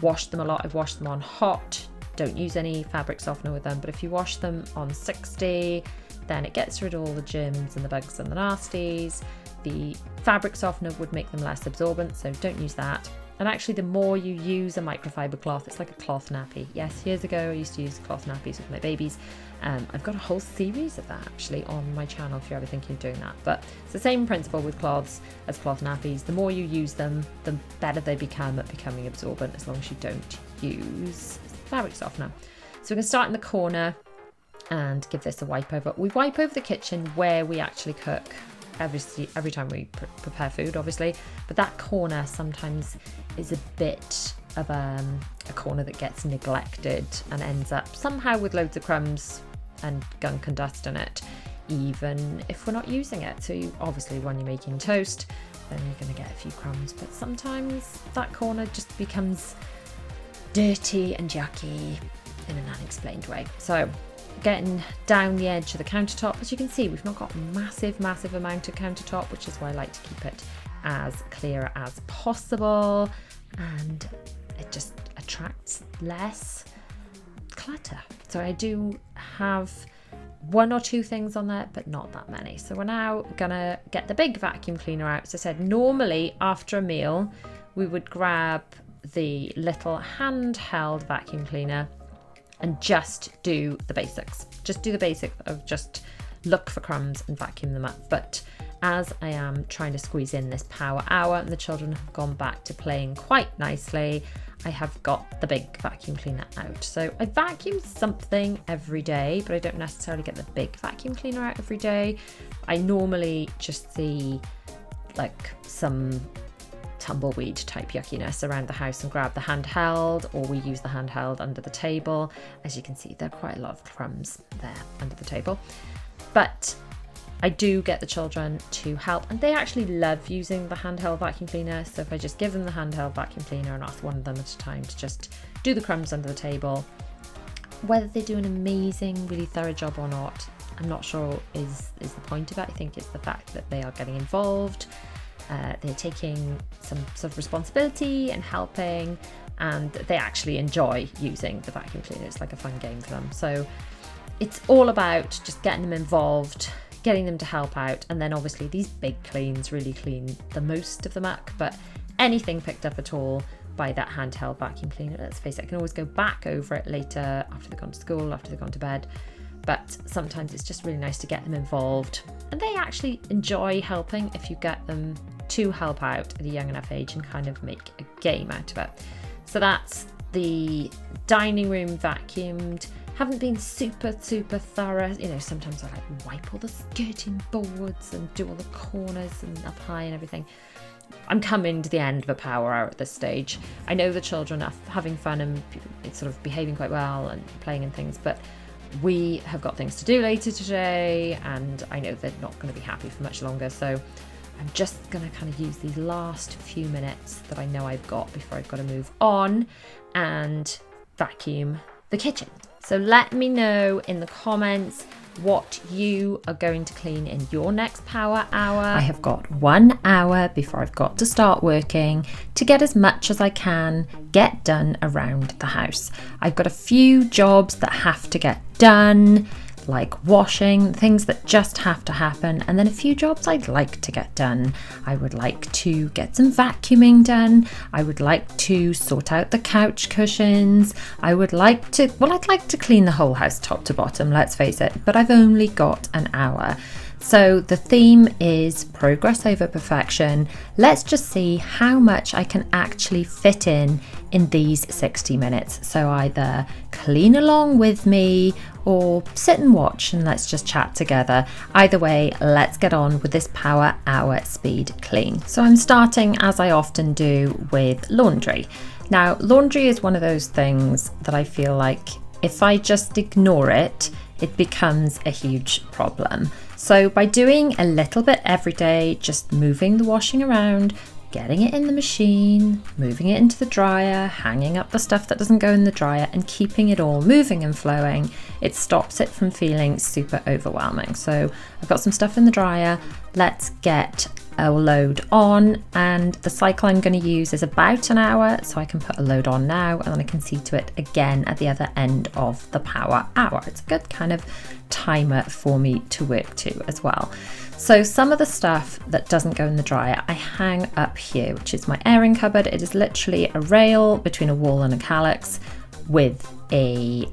washed them a lot. I've washed them on hot. Don't use any fabric softener with them, but if you wash them on 60, then it gets rid of all the germs and the bugs and the nasties. The fabric softener would make them less absorbent, so don't use that. And actually, the more you use a microfiber cloth, it's like a cloth nappy. Yes, years ago I used to use cloth nappies with my babies. I've got a whole series of that actually on my channel if you're ever thinking of doing that. But it's the same principle with cloths as cloth nappies. The more you use them, the better they become at becoming absorbent, as long as you don't use fabric softener. So we're going to start in the corner and give this a wipe over. We wipe over the kitchen where we actually cook every time we prepare food, obviously, but that corner sometimes is a bit of a corner that gets neglected and ends up somehow with loads of crumbs and gunk and dust in it, even if we're not using it. So obviously when you're making toast, then you're going to get a few crumbs, but sometimes that corner just becomes dirty and yucky in an unexplained way. So getting down the edge of the countertop, as you can see, we've not got a massive amount of countertop, which is why I like to keep it as clear as possible, and it just attracts less clutter. So I do have one or two things on there, but not that many. So we're now gonna get the big vacuum cleaner out. As I said, normally after a meal we would grab the little handheld vacuum cleaner and just do the basics. Just do the basics of just look for crumbs and vacuum them up. But as I am trying to squeeze in this power hour and the children have gone back to playing quite nicely, I have got the big vacuum cleaner out. So I vacuum something every day, but I don't necessarily get the big vacuum cleaner out every day. I normally just see like some tumbleweed type yuckiness around the house and grab the handheld, or we use the handheld under the table. As you can see, there are quite a lot of crumbs there under the table, but I do get the children to help, and they actually love using the handheld vacuum cleaner. So if I just give them the handheld vacuum cleaner and ask one of them at a time to just do the crumbs under the table, whether they do an amazing, really thorough job or not, I'm not sure is the point of it. I think it's the fact that they are getting involved. They're taking some sort of responsibility and helping, and they actually enjoy using the vacuum cleaner. It's like a fun game for them. So it's all about just getting them involved, getting them to help out, and then obviously these big cleans really clean the most of the muck, but anything picked up at all by that handheld vacuum cleaner, let's face it, I can always go back over it later after they've gone to school, after they've gone to bed. But sometimes it's just really nice to get them involved, and they actually enjoy helping if you get them to help out at a young enough age and kind of make a game out of it. So that's the dining room vacuumed. Haven't been super thorough. You know, sometimes I like wipe all the skirting boards and do all the corners and up high and everything. I'm coming to the end of a power hour at this stage. I know the children are having fun and sort of behaving quite well and playing and things, but we have got things to do later today, and I know they're not going to be happy for much longer. So I'm just going to kind of use these last few minutes that I know I've got before I've got to move on and vacuum the kitchen. So let me know in the comments what you are going to clean in your next power hour. I have got 1 hour before I've got to start working to get as much as I can get done around the house. I've got a few jobs that have to get done, like washing, things that just have to happen, and then a few jobs I'd like to get done. I would like to get some vacuuming done. I would like to sort out the couch cushions. I'd like to clean the whole house top to bottom, let's face it, but I've only got an hour. So the theme is progress over perfection. Let's just see how much I can actually fit in these 60 minutes. So either clean along with me or sit and watch and let's just chat together. Either way, let's get on with this power hour speed clean. So I'm starting, as I often do, with laundry. Now, laundry is one of those things that I feel like if I just ignore it, it becomes a huge problem. So by doing a little bit every day, just moving the washing around, getting it in the machine, moving it into the dryer, hanging up the stuff that doesn't go in the dryer and keeping it all moving and flowing, it stops it from feeling super overwhelming. So I've got some stuff in the dryer. Let's get a load on, and the cycle I'm going to use is about an hour, so I can put a load on now and then I can see to it again at the other end of the power hour. It's a good kind of timer for me to work to as well. So some of the stuff that doesn't go in the dryer I hang up here, which is my airing cupboard. It is literally a rail between a wall and a calyx with a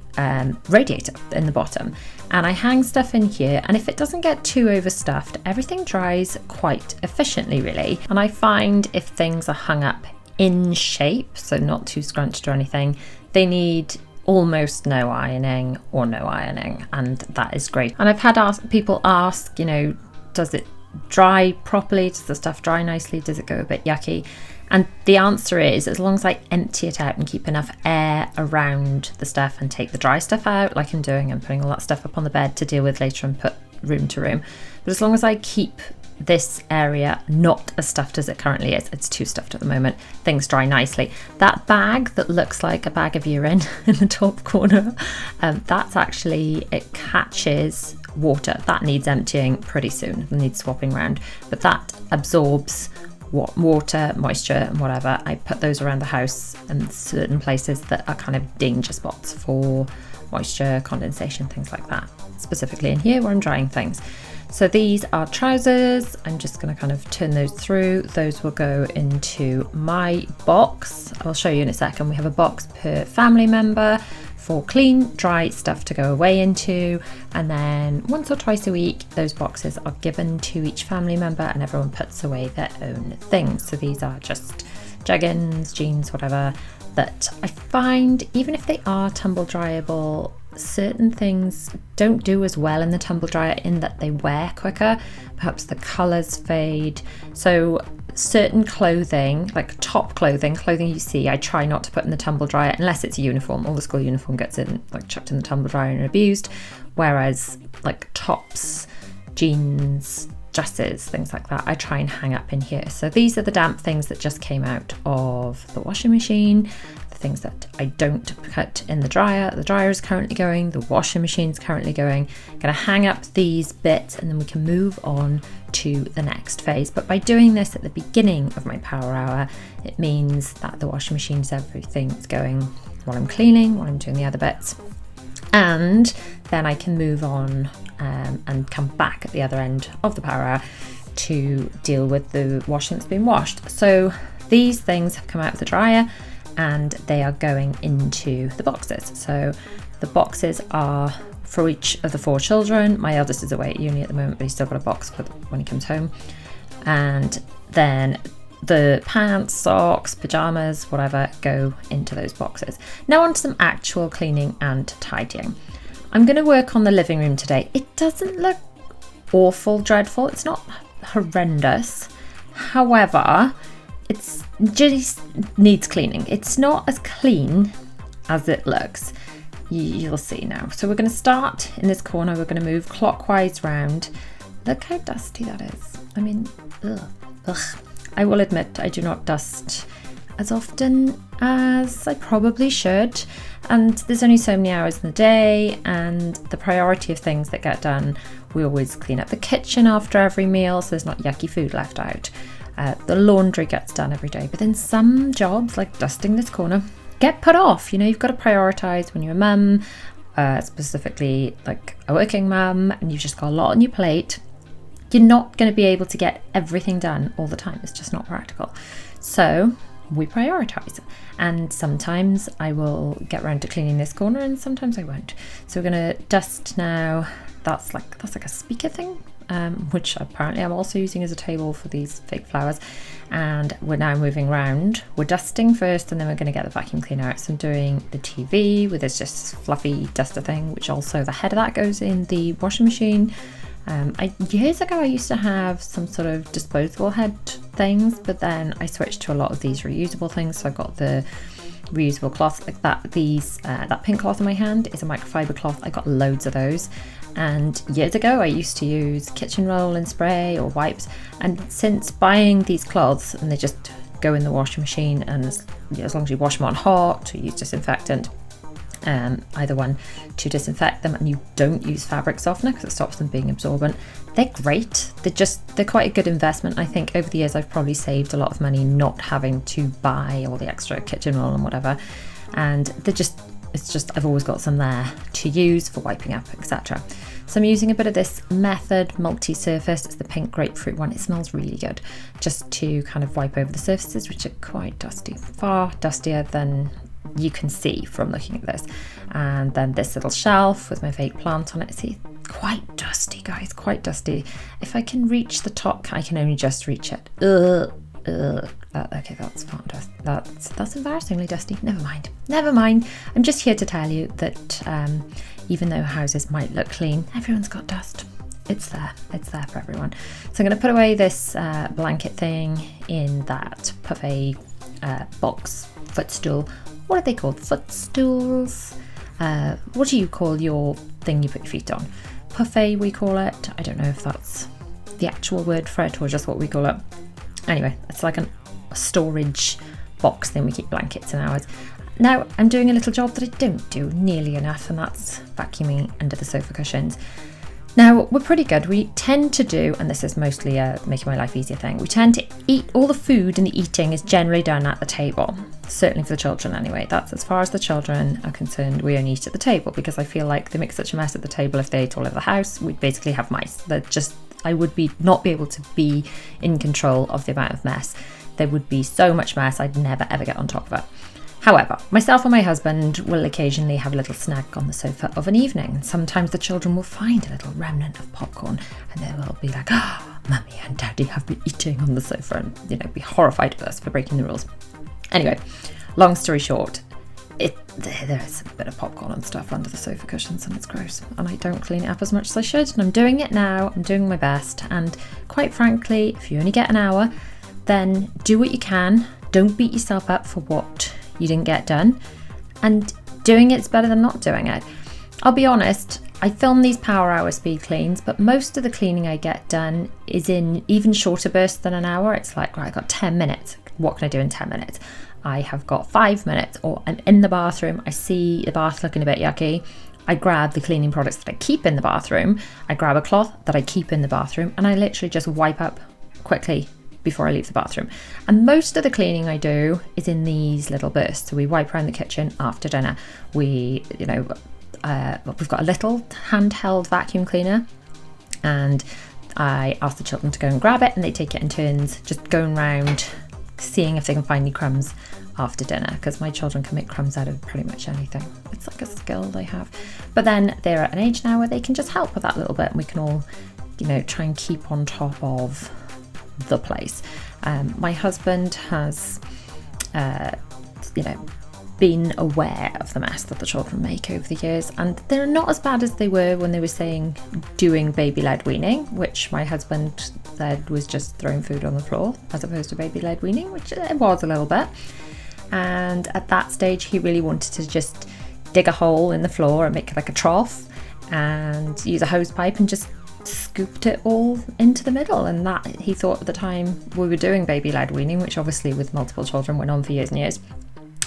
radiator in the bottom, and I hang stuff in here, and if it doesn't get too overstuffed, everything dries quite efficiently really. And I find if things are hung up in shape, so not too scrunched or anything, they need almost no ironing or no ironing, and that is great. And I've had people ask, you know, does it dry properly? Does the stuff dry nicely? Does it go a bit yucky? And the answer is, as long as I empty it out and keep enough air around the stuff and take the dry stuff out, like I'm doing, I'm putting all that stuff up on the bed to deal with later and put room to room. But as long as I keep this area not as stuffed as it currently is, it's too stuffed at the moment, things dry nicely. That bag that looks like a bag of urine in the top corner, that's actually, it catches water. That needs emptying pretty soon, it needs swapping around, but that absorbs water, moisture and whatever. I put those around the house and certain places that are kind of danger spots for moisture, condensation, things like that, specifically in here where I'm drying things. So these are trousers. I'm just going to kind of turn those through. Those will go into my box. I'll show you in a second. We have a box per family member for clean, dry stuff to go away into, and then once or twice a week those boxes are given to each family member and everyone puts away their own things. So these are just jeggings, jeans, whatever, that I find even if they are tumble dryable, certain things don't do as well in the tumble dryer in that they wear quicker, perhaps the colours fade. So certain clothing, like top clothing you see, I try not to put in the tumble dryer unless it's a uniform. All the school uniform gets in, like chucked in the tumble dryer and abused, whereas like tops, jeans, dresses, things like that, I try and hang up in here. So these are the damp things that just came out of the washing machine, the things that I don't put in the dryer. The dryer is currently going, the washing machine is currently going. I'm going to hang up these bits and then we can move on to the next phase. But by doing this at the beginning of my power hour, it means that the washing machine's everything's going while I'm cleaning, while I'm doing the other bits. And then I can move on and come back at the other end of the power hour to deal with the washing that's been washed. So these things have come out of the dryer and they are going into the boxes. So the boxes are for each of the 4 children. My eldest is away at uni at the moment, but he's still got a box when he comes home. and then the pants, socks, pajamas, whatever, go into those boxes. Now on to some actual cleaning and tidying. I'm going to work on the living room today. It doesn't look awful, dreadful. It's not horrendous. However, it just needs cleaning. It's not as clean as it looks. You'll see now. So we're going to start in this corner. We're going to move clockwise round. Look how dusty that is. I mean, ugh. I will admit I do not dust as often as I probably should, and there's only so many hours in the day, and the priority of things that get done, we always clean up the kitchen after every meal so there's not yucky food left out. The laundry gets done every day, but then some jobs like dusting this corner get put off. You know, you've got to prioritise when you're a mum, specifically like a working mum, and you've just got a lot on your plate. You're not going to be able to get everything done all the time. It's just not practical. So we prioritise. And sometimes I will get around to cleaning this corner and sometimes I won't. So we're going to dust now. That's like a speaker thing, which apparently I'm also using as a table for these fake flowers. And we're now moving around. We're dusting first and then we're going to get the vacuum cleaner out. So I'm doing the TV with this just fluffy duster thing, which also the head of that goes in the washing machine. Years ago I used to have some sort of disposable head things, but then I switched to a lot of these reusable things. So I've got the reusable cloth like that. That pink cloth in my hand is a microfiber cloth. I got loads of those, and years ago I used to use kitchen roll and spray or wipes, and since buying these cloths, and they just go in the washing machine, and as long as you wash them on hot or use disinfectant, either one, to disinfect them, and you don't use fabric softener because it stops them being absorbent, they're great. They're quite a good investment. I think over the years I've probably saved a lot of money not having to buy all the extra kitchen roll and whatever, and I've always got some there to use for wiping up, etc. So I'm using a bit of this Method multi-surface. It's the pink grapefruit one. It smells really good, just to kind of wipe over the surfaces, which are quite dusty, far dustier than you can see from looking at this. And then this little shelf with my fake plant on it. See, quite dusty, guys, quite dusty. If I can reach the top, I can only just reach it. Okay, that's far dust. That's embarrassingly dusty. Never mind. I'm just here to tell you that even though houses might look clean, everyone's got dust. It's there for everyone. So I'm going to put away this blanket thing in that buffet box footstool. What are they called? Footstools? What do you call your thing you put your feet on? Buffet, we call it. I don't know if that's the actual word for it or just what we call it. Anyway, it's like a storage box thing we keep blankets in ours. Now, I'm doing a little job that I don't do nearly enough, and that's vacuuming under the sofa cushions. Now, we're pretty good. We tend to do, and this is mostly a making my life easier thing, we tend to eat, all the food and the eating is generally done at the table. Certainly for the children anyway. That's as far as the children are concerned, we only eat at the table, because I feel like they make such a mess at the table. If they ate all over the house, we'd basically have mice. I would not be able to be in control of the amount of mess. There would be so much mess, I'd never ever get on top of it. However, myself and my husband will occasionally have a little snack on the sofa of an evening. Sometimes the children will find a little remnant of popcorn and they will be like, Mummy and Daddy have been eating on the sofa, and be horrified at us for breaking the rules. Anyway, long story short, there is a bit of popcorn and stuff under the sofa cushions and it's gross, and I don't clean it up as much as I should, and I'm doing it now. I'm doing my best, and quite frankly, if you only get an hour, then do what you can. Don't beat yourself up for what you didn't get done, and doing it's better than not doing it. I'll be honest, I film these power hour speed cleans, but most of the cleaning I get done is in even shorter bursts than an hour. It's like, right, I got 10 minutes. What can I do in 10 minutes? I have got 5 minutes, or I'm in the bathroom. I see the bath looking a bit yucky. I grab the cleaning products that I keep in the bathroom. I grab a cloth that I keep in the bathroom, and I literally just wipe up quickly before I leave the bathroom. And most of the cleaning I do is in these little bursts. So we wipe around the kitchen after dinner. We've got a little handheld vacuum cleaner, and I ask the children to go and grab it, and they take it in turns, just going around seeing if they can find any crumbs after dinner, because my children can make crumbs out of pretty much anything. It's like a skill they have. But then they're at an age now where they can just help with that little bit, and we can all, try and keep on top of the place. My husband has, been aware of the mess that the children make over the years, and they're not as bad as they were when they were saying doing baby-led weaning, which my husband said was just throwing food on the floor as opposed to baby-led weaning, which it was a little bit. And at that stage he really wanted to just dig a hole in the floor and make like a trough and use a hose pipe and just scooped it all into the middle. And that, he thought at the time we were doing baby-led weaning, which obviously with multiple children went on for years and years,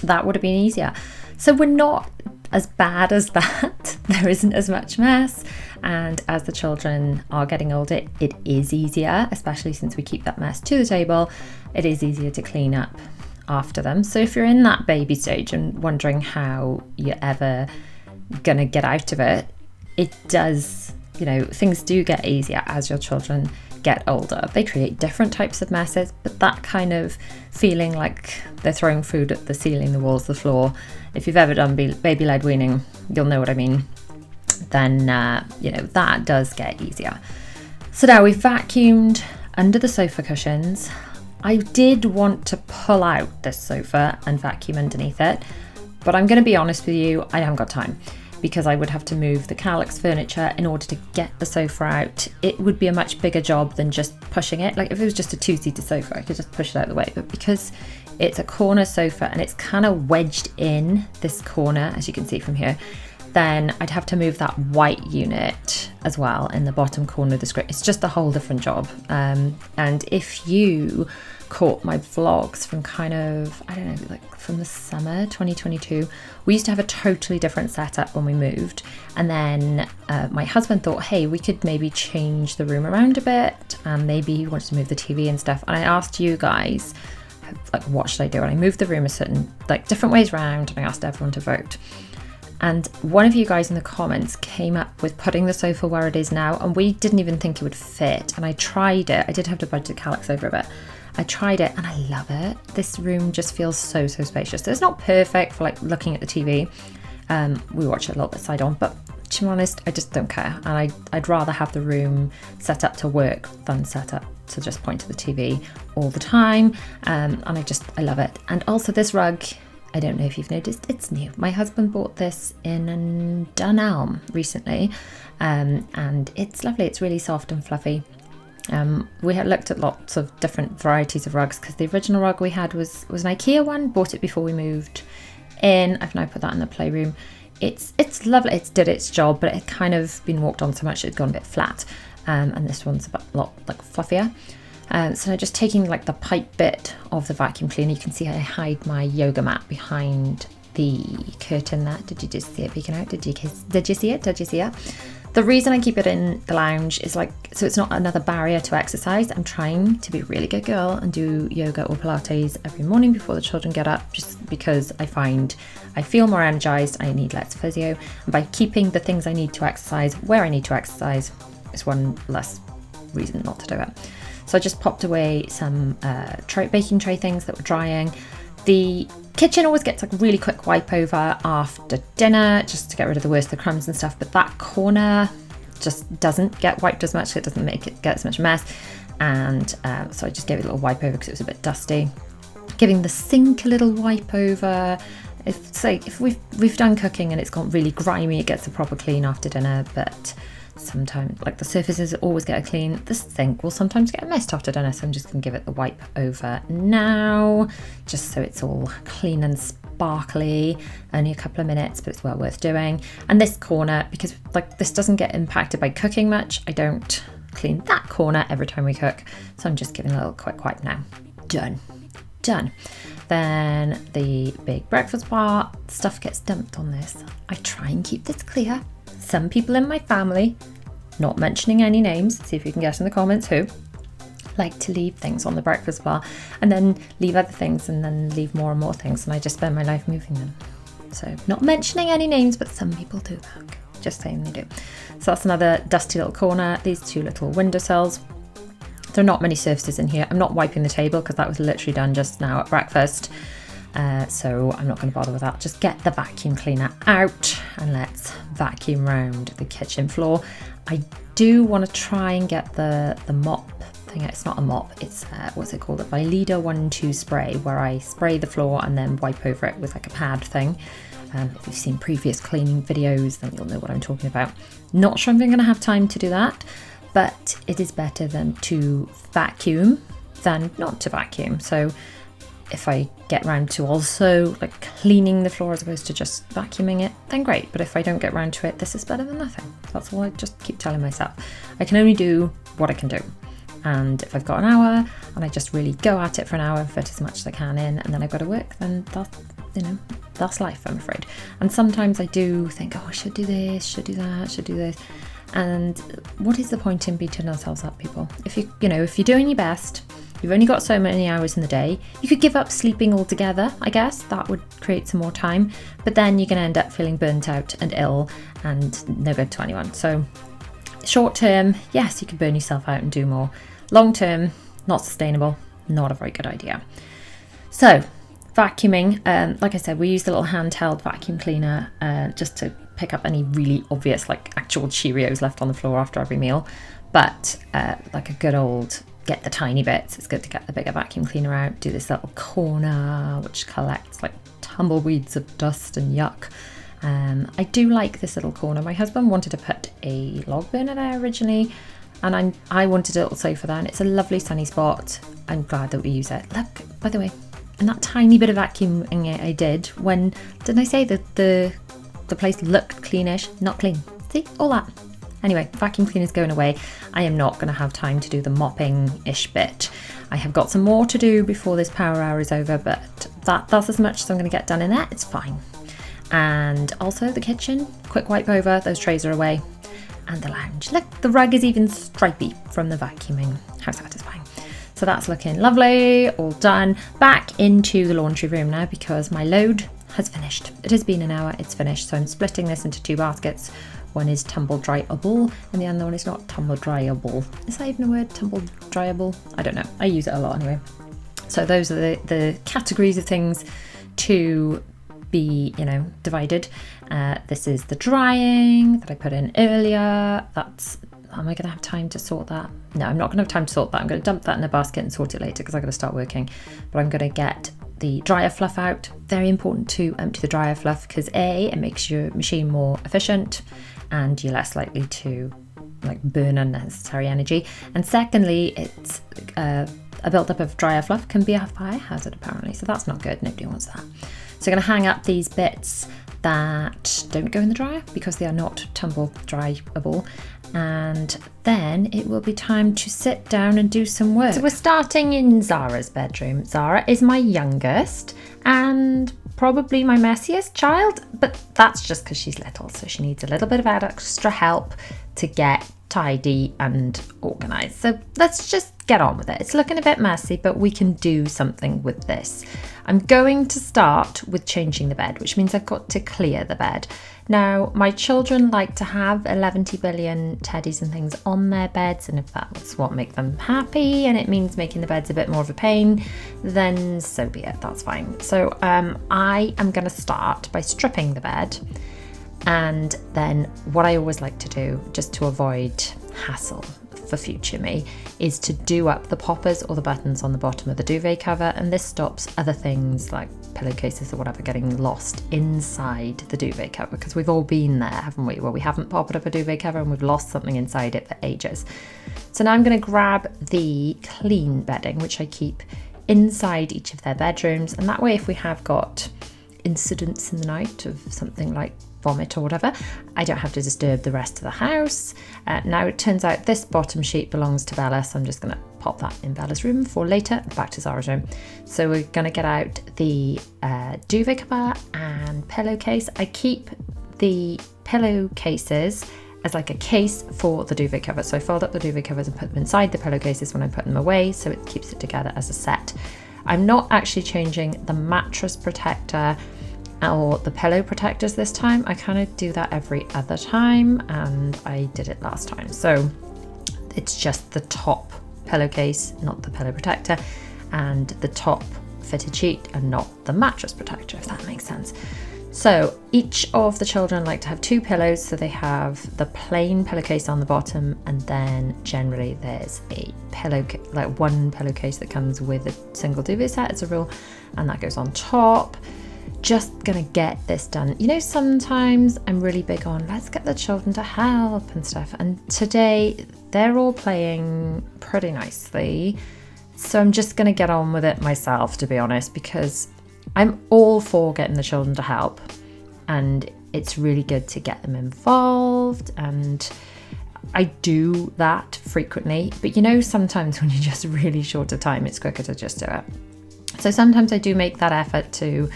that would have been easier. So we're not as bad as that. There isn't as much mess, and as the children are getting older, it is easier, especially since we keep that mess to the table. It is easier to clean up after them. So if you're in that baby stage and wondering how you're ever gonna get out of it, it does, things do get easier as your children get older. They create different types of messes, but that kind of feeling like they're throwing food at the ceiling, the walls, the floor, if you've ever done baby-led weaning, you'll know what I mean. Then that does get easier. So now we've vacuumed under the sofa cushions. I did want to pull out this sofa and vacuum underneath it, but I'm going to be honest with you, I haven't got time, because I would have to move the Kallax furniture in order to get the sofa out. It would be a much bigger job than just pushing it. Like if it was just a 2-seater sofa, I could just push it out of the way. But because it's a corner sofa and it's kind of wedged in this corner, as you can see from here, then I'd have to move that white unit as well in the bottom corner of the screen. It's just a whole different job. And if you caught my vlogs from from the summer 2022, we used to have a totally different setup when we moved, and then my husband thought, hey, we could maybe change the room around a bit, and maybe he wanted to move the TV and stuff. And I asked you guys, like, what should I do? And I moved the room a certain, different ways around, and I asked everyone to vote. And one of you guys in the comments came up with putting the sofa where it is now, and we didn't even think it would fit. And I tried it. I did have to budget Kallax over a bit. I tried it and I love it. This room just feels so spacious. So it's not perfect for looking at the TV. We watch it a little bit side on, but to be honest, I just don't care. And I'd rather have the room set up to work than set up to just point to the TV all the time. And I love it. And also this rug, I don't know if you've noticed, it's new. My husband bought this in Dunelm recently, and it's lovely. It's really soft and fluffy. We had looked at lots of different varieties of rugs, because the original rug we had was an IKEA one. Bought it before we moved in. I've now put that in the playroom. It's lovely. It's did its job, but it kind of been walked on so much it's gone a bit flat. And this one's a lot fluffier. So now just taking the pipe bit of the vacuum cleaner, you can see I hide my yoga mat behind the curtain there. Did you just see it peeking out? Did you see it? Did you see it? The reason I keep it in the lounge is so it's not another barrier to exercise. I'm trying to be a really good girl and do yoga or Pilates every morning before the children get up, just because I find I feel more energized, I need less physio. And by keeping the things I need to exercise where I need to exercise, is one less reason not to do it. So I just popped away some baking tray things that were drying. The kitchen always gets a really quick wipe over after dinner, just to get rid of the worst of the crumbs and stuff, but that corner just doesn't get wiped as much. It doesn't make it get as much mess, and so I just gave it a little wipe over because it was a bit dusty. Giving the sink a little wipe over. If we've done cooking and it's gone really grimy, it gets a proper clean after dinner, but sometimes the surfaces always get a clean. The sink will sometimes get a mess after dinner, so I'm just gonna give it the wipe over now, just so it's all clean and sparkly. Only a couple of minutes, but it's well worth doing. And this corner, because this doesn't get impacted by cooking much, I don't clean that corner every time we cook, so I'm just giving a little quick wipe now. Done. Then the big breakfast bar, stuff gets dumped on this. I try and keep this clear. Some people in my family, not mentioning any names, see if you can guess in the comments who, like to leave things on the breakfast bar and then leave other things and then leave more and more things, and I just spend my life moving them. So not mentioning any names, but some people do that. Just saying they do. So that's another dusty little corner. These two little windowsills. There are not many surfaces in here. I'm not wiping the table because that was literally done just now at breakfast. So I'm not going to bother with that. Just get the vacuum cleaner out and let's vacuum round the kitchen floor. I do want to try and get the mop thing. It's not a mop, it's what's it called, a Veleda 1-2 spray, where I spray the floor and then wipe over it with like a pad thing. If you've seen previous cleaning videos, then you'll know what I'm talking about. Not sure I'm going to have time to do that, but it is better than to vacuum than not to vacuum. So if I get round to also like cleaning the floor as opposed to just vacuuming it, then great. But if I don't get round to it, this is better than nothing. That's all I just keep telling myself. I can only do what I can do. And if I've got an hour and I just really go at it for an hour and fit as much as I can in, and then I've got to work, then that's life, I'm afraid. And sometimes I do think, oh, I should do this, should do that, should do this. And what is the point in beating ourselves up, people? If you're doing your best, you've only got so many hours in the day. You could give up sleeping altogether, I guess. That would create some more time. But then you're going to end up feeling burnt out and ill and no good to anyone. So short term, yes, you could burn yourself out and do more. Long term, not sustainable, not a very good idea. So vacuuming, like I said, we use the little handheld vacuum cleaner just to pick up any really obvious, like actual Cheerios left on the floor after every meal. But like a good old get the tiny bits, it's good to get the bigger vacuum cleaner out, do this little corner which collects like tumbleweeds of dust and yuck. I do like this little corner. My husband wanted to put a log burner there originally, and I wanted a little sofa there, and it's a lovely sunny spot. I'm glad that we use it. Look, by the way, and that tiny bit of vacuuming I did, when didn't I say that the place looked cleanish? Not clean. See, all that. Anyway, vacuum cleaner's going away. I am not going to have time to do the mopping-ish bit. I have got some more to do before this power hour is over, but that's as much as I'm going to get done in there. It's fine. And also the kitchen, quick wipe over, those trays are away. And the lounge. Look, the rug is even stripy from the vacuuming. How satisfying. So that's looking lovely, all done. Back into the laundry room now because my load has finished. It has been an hour, it's finished. So I'm splitting this into 2 baskets. One is tumble dryable and the other one is not tumble dryable. Is that even a word? Tumble dryable? I don't know. I use it a lot anyway. So those are the categories of things to be, divided. This is the drying that I put in earlier. Am I going to have time to sort that? No, I'm not going to have time to sort that. I'm going to dump that in a basket and sort it later because I've got to start working. But I'm going to get the dryer fluff out. Very important to empty the dryer fluff because A, it makes your machine more efficient and you're less likely to burn unnecessary energy. And secondly, it's a build-up of dryer fluff can be a fire hazard apparently. So that's not good. Nobody wants that. So I'm going to hang up these bits that don't go in the dryer because they are not tumble dryable. And then it will be time to sit down and do some work. So we're starting in Zara's bedroom. Zara is my youngest and probably my messiest child, but that's just because she's little, so she needs a little bit of extra help to get tidy and organised. So let's just get on with it. It's looking a bit messy, but we can do something with this. I'm going to start with changing the bed, which means I've got to clear the bed. Now, my children like to have 11 billion teddies and things on their beds, and if that's what makes them happy and it means making the beds a bit more of a pain, then so be it, that's fine. So I am going to start by stripping the bed, and then what I always like to do, just to avoid hassle for future me, is to do up the poppers or the buttons on the bottom of the duvet cover, and this stops other things like pillowcases or whatever getting lost inside the duvet cover, because we've all been there, haven't we, where we haven't popped up a duvet cover and we've lost something inside it for ages. So now I'm going to grab the clean bedding, which I keep inside each of their bedrooms, and that way if we have got incidents in the night of something like vomit or whatever, I don't have to disturb the rest of the house. Now it turns out this bottom sheet belongs to Bella, so I'm just going to pop that in Bella's room for later. Back to Zara's room. So we're going to get out the duvet cover and pillowcase. I keep the pillowcases as like a case for the duvet cover. So I fold up the duvet covers and put them inside the pillowcases when I put them away, so it keeps it together as a set. I'm not actually changing the mattress protector or the pillow protectors this time. I kind of do that every other time, and I did it last time. So it's just the top pillowcase, not the pillow protector, and the top fitted sheet and not the mattress protector, if that makes sense. So each of the children like to have 2 pillows, so they have the plain pillowcase on the bottom, and then generally there's a one pillowcase that comes with a single duvet set as a rule, and that goes on top. Just gonna get this done. You know, sometimes I'm really big on let's get the children to help and stuff, and today they're all playing pretty nicely, so I'm just gonna get on with it myself, to be honest, because I'm all for getting the children to help, and it's really good to get them involved, and I do that frequently. But you know, sometimes when you're just really short of time, it's quicker to just do it. So sometimes I do make that effort to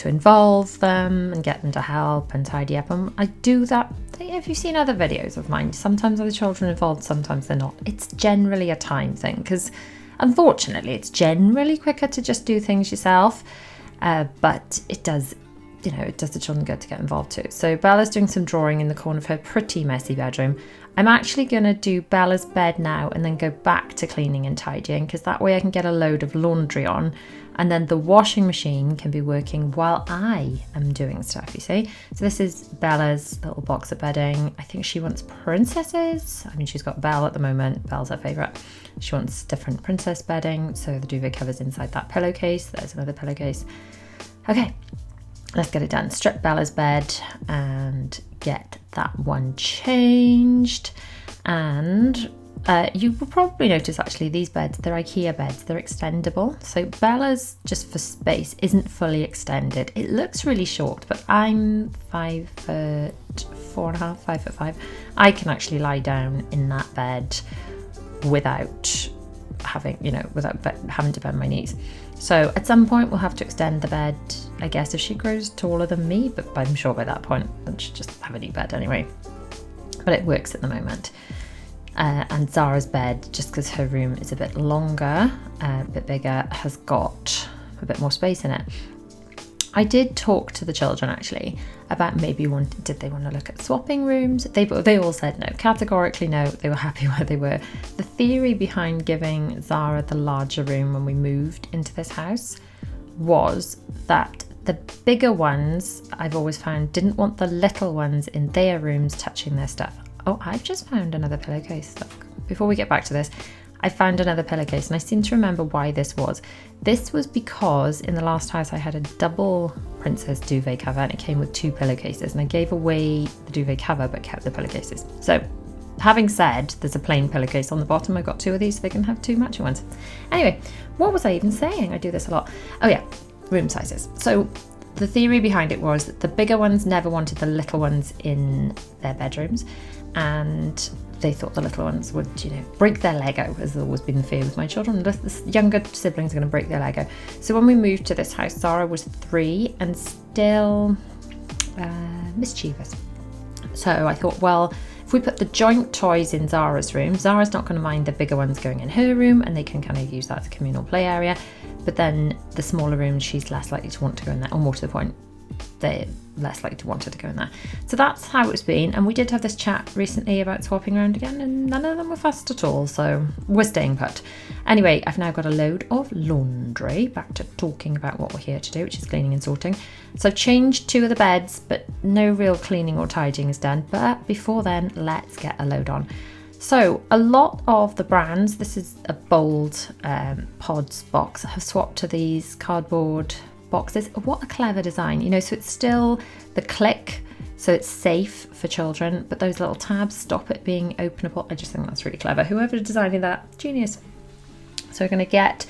involve them and get them to help and tidy up, and I do that. If you've seen other videos of mine, sometimes are the children involved, sometimes they're not. It's generally a time thing, because unfortunately it's generally quicker to just do things yourself. But it does the children good to get involved too. So Bella's doing some drawing in the corner of her pretty messy bedroom. I'm actually going to do Bella's bed now and then go back to cleaning and tidying, because that way I can get a load of laundry on, and then the washing machine can be working while I am doing stuff, you see. So this is Bella's little box of bedding. I think she wants princesses. I mean, she's got Belle at the moment. Belle's her favourite. She wants different princess bedding. So the duvet cover's inside that pillowcase. There's another pillowcase. Okay, let's get it done. Strip Bella's bed and get that one changed. And you will probably notice, actually, these beds, they're IKEA beds, they're extendable. So Bella's, just for space, isn't fully extended. It looks really short, but I'm 5'4.5", 5'5". I can actually lie down in that bed without having to bend my knees. So at some point we'll have to extend the bed, I guess, if she grows taller than me, but I'm sure by that point she'll just have a new bed anyway. But it works at the moment. And Zara's bed, just because her room is a bit longer, a bit bigger, has got a bit more space in it. I did talk to the children actually about maybe did they want to look at swapping rooms. They all said no, categorically no. They were happy where they were. The theory behind giving Zara the larger room when we moved into this house was that the bigger ones, I've always found, didn't want the little ones in their rooms touching their stuff. Oh, I've just found another pillowcase. Look, before we get back to this, I found another pillowcase, and I seem to remember why this was. This was because in the last house I had a double princess duvet cover, and it came with 2 pillowcases, and I gave away the duvet cover but kept the pillowcases. So having said there's a plain pillowcase on the bottom, I've got 2 of these so they can have 2 matching ones. Anyway, what was I even saying? I do this a lot. Oh yeah, room sizes. So the theory behind it was that the bigger ones never wanted the little ones in their bedrooms, and they thought the little ones would, break their Lego, as has always been the fear with my children. The younger siblings are going to break their Lego. So when we moved to this house, Zara was 3 and still mischievous. So I thought, well, if we put the joint toys in Zara's room, Zara's not going to mind the bigger ones going in her room, and they can kind of use that as a communal play area. But then the smaller rooms, she's less likely to want to go in there, or more to the point, they're less likely to want her to go in there. So that's how it's been. And we did have this chat recently about swapping around again, and none of them were fussed at all, so we're staying put. Anyway, I've now got a load of laundry. Back to talking about what we're here to do, which is cleaning and sorting. So I've changed 2 of the beds, but no real cleaning or tidying is done. But before then, let's get a load on. So a lot of the brands, this is a bold pods box, have swapped to these cardboard boxes. What a clever design, so it's still the click, so it's safe for children, but those little tabs stop it being openable. I just think that's really clever. Whoever designing that, genius. So we're going to get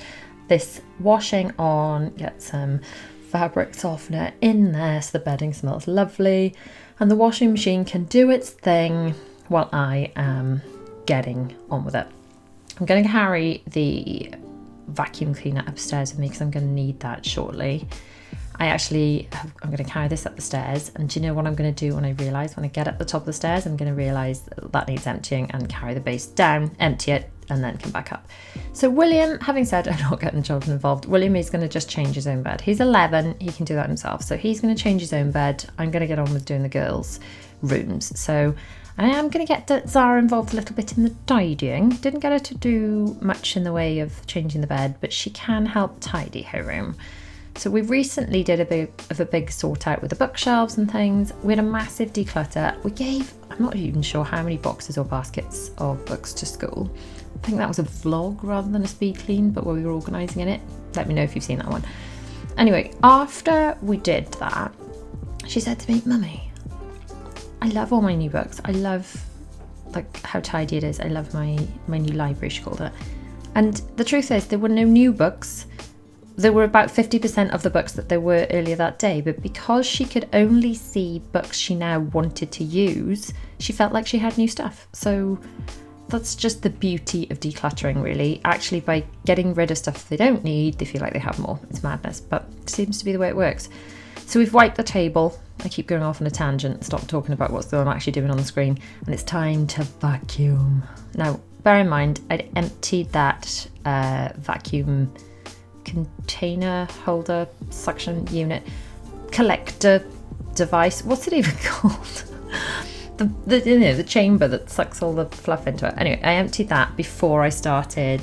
this washing on, get some fabric softener in there so the bedding smells lovely, and the washing machine can do its thing while I am getting on with it. I'm going to carry the vacuum cleaner upstairs with me because I'm going to need that shortly. I'm going to carry this up the stairs, and do you know what I'm going to do when I get up the top of the stairs? I'm going to realise that needs emptying and carry the base down, empty it, and then come back up. So William, having said I'm not getting children involved, William is going to just change his own bed. He's 11, he can do that himself, so he's going to change his own bed. I'm going to get on with doing the girls' rooms. So I am going to get Zara involved a little bit in the tidying. Didn't get her to do much in the way of changing the bed, but she can help tidy her room. So we recently did a big sort out with the bookshelves and things. We had a massive declutter. We gave, I'm not even sure how many boxes or baskets of books to school. I think that was a vlog rather than a speed clean, but where we were organising in it. Let me know if you've seen that one. Anyway, after we did that, she said to me, "Mummy, I love all my new books. I love like how tidy it is. I love my new library," she called it. And the truth is, there were no new books. There were about 50% of the books that there were earlier that day, but because she could only see books she now wanted to use, she felt like she had new stuff. So that's just the beauty of decluttering, really. Actually, by getting rid of stuff they don't need, they feel like they have more. It's madness, but it seems to be the way it works. So we've wiped the table. I keep going off on a tangent, stop talking about what I'm actually doing on the screen, and it's time to vacuum. Now, bear in mind, I'd emptied that vacuum container holder suction unit collector device. What's it even called? the chamber that sucks all the fluff into it. Anyway, I emptied that before I started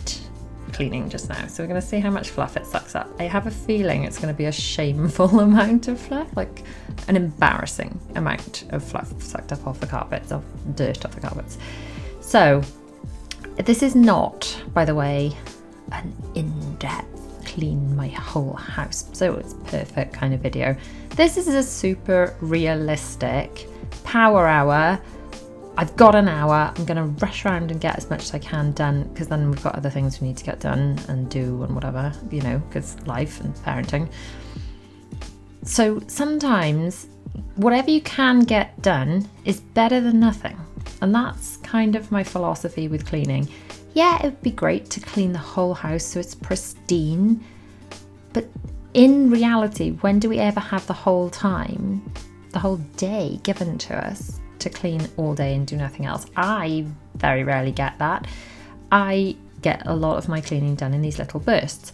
cleaning just now. So we're going to see how much fluff it sucks up. I have a feeling it's going to be a shameful amount of fluff, like an embarrassing amount of fluff sucked up off the carpets, of dirt off the carpets. So this is not, by the way, an in-depth clean my whole house, so it's perfect kind of video. This is a super realistic power hour. I've got an hour. I'm going to rush around and get as much as I can done, because then we've got other things we need to get done and do and whatever, you know, because life and parenting. So sometimes whatever you can get done is better than nothing, and that's kind of my philosophy with cleaning. Yeah, it would be great to clean the whole house so it's pristine, but in reality, when do we ever have the whole time, the whole day given to us to clean all day and do nothing else? I very rarely get that. I get a lot of my cleaning done in these little bursts.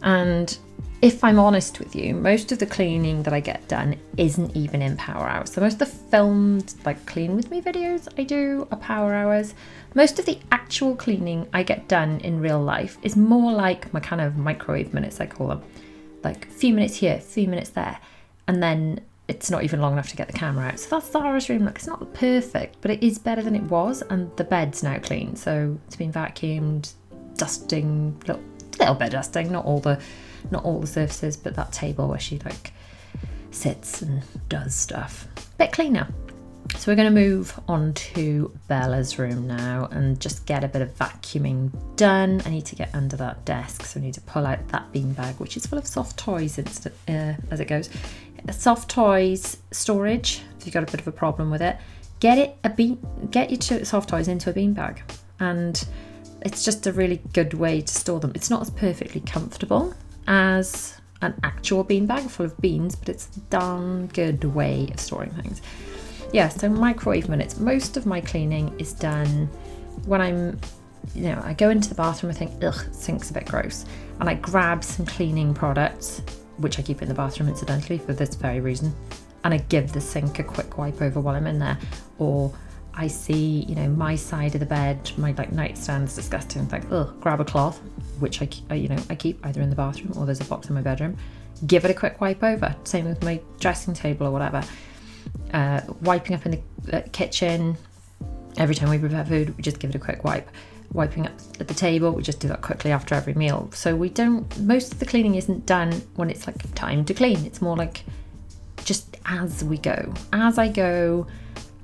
And if I'm honest with you, most of the cleaning that I get done isn't even in power hours. So most of the filmed, like, clean with me videos I do are power hours. Most of the actual cleaning I get done in real life is more like my kind of microwave minutes, I call them. Like a few minutes here, a few minutes there. And then it's not even long enough to get the camera out. So that's Zara's room. Look, it's not perfect, but it is better than it was. And the bed's now clean. So it's been vacuumed, dusting, little bit of dusting, not all the surfaces, but that table where she like sits and does stuff. Bit cleaner. So we're going to move on to Bella's room now and just get a bit of vacuuming done. I need to get under that desk, so I need to pull out that beanbag, which is full of soft toys as it goes. Soft toys storage, if you've got a bit of a problem with it, get your soft toys into a beanbag, and it's just a really good way to store them. It's not as perfectly comfortable as an actual beanbag full of beans, but it's a darn good way of storing things. Yeah, so microwave minutes. Most of my cleaning is done when I go into the bathroom, I think, ugh, sink's a bit gross. And I grab some cleaning products, which I keep in the bathroom incidentally for this very reason. And I give the sink a quick wipe over while I'm in there. Or I see, my side of the bed, my nightstand's disgusting. It's like, ugh, grab a cloth, which I keep either in the bathroom or there's a box in my bedroom. Give it a quick wipe over. Same with my dressing table or whatever. Wiping up in the kitchen, every time we prepare food, we just give it a quick wipe. Wiping up at the table, we just do that quickly after every meal. So most of the cleaning isn't done when it's like time to clean. It's more like just as I go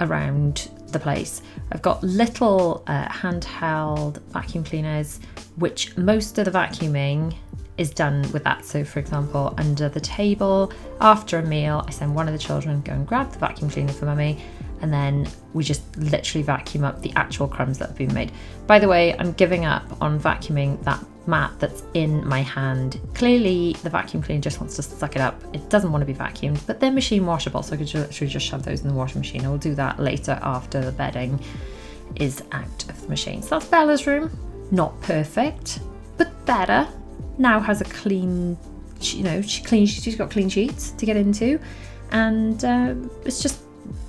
around the place. I've got little handheld vacuum cleaners, which most of the vacuuming is done with that. So for example, under the table, after a meal, I send one of the children, go and grab the vacuum cleaner for mummy, and then we just literally vacuum up the actual crumbs that have been made. By the way, I'm giving up on vacuuming that mat that's in my hand. Clearly the vacuum cleaner just wants to suck it up. It doesn't want to be vacuumed, but they're machine washable, so I could literally just shove those in the washing machine. I will do that later after the bedding is out of the machine. So that's Bella's room. Not perfect, but better. Now has a clean, she's got clean sheets to get into, and it's just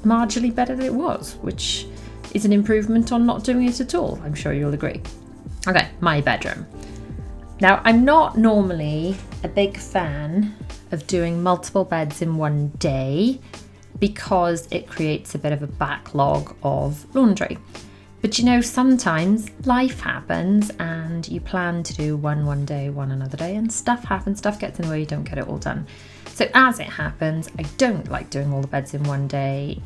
marginally better than it was, which is an improvement on not doing it at all. I'm sure you'll agree. Okay, my bedroom. Now, I'm not normally a big fan of doing multiple beds in one day because it creates a bit of a backlog of laundry. But you know, sometimes life happens and you plan to do one day, one another day, and stuff happens, stuff gets in the way, you don't get it all done. So as it happens, I don't like doing all the beds in one day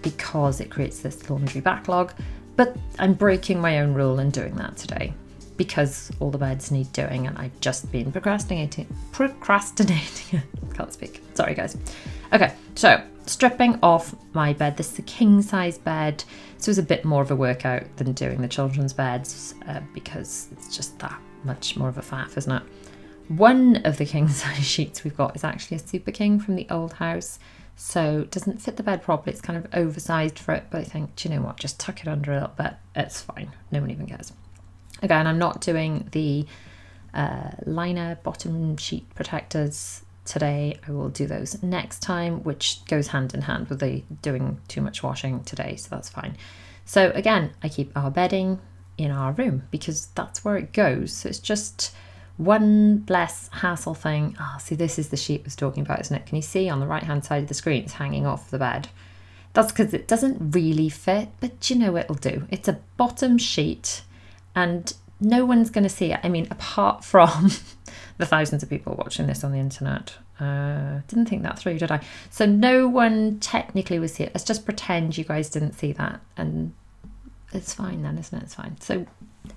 because it creates this laundry backlog, but I'm breaking my own rule and doing that today because all the beds need doing and I've just been procrastinating. Can't speak. Sorry guys. Okay, so stripping off my bed. This is a king size bed, so it's a bit more of a workout than doing the children's beds because it's just that much more of a faff, isn't it? One of the king size sheets we've got is actually a super king from the old house, so it doesn't fit the bed properly. It's kind of oversized for it, but I think, do you know what, just tuck it under a little bit, it's fine, no one even cares. Again, I'm not doing the liner bottom sheet protectors today. I will do those next time, which goes hand in hand with the doing too much washing today, so that's fine. So again, I keep our bedding in our room because that's where it goes, so it's just one less hassle thing. See, this is the sheet I was talking about, isn't it? Can you see on the right hand side of the screen it's hanging off the bed? That's because it doesn't really fit, but you know it'll do. It's a bottom sheet and no one's going to see it. I mean, apart from the thousands of people watching this on the internet. Didn't think that through, did I? So no one technically will see it. Let's just pretend you guys didn't see that, and it's fine then, isn't it? It's fine. So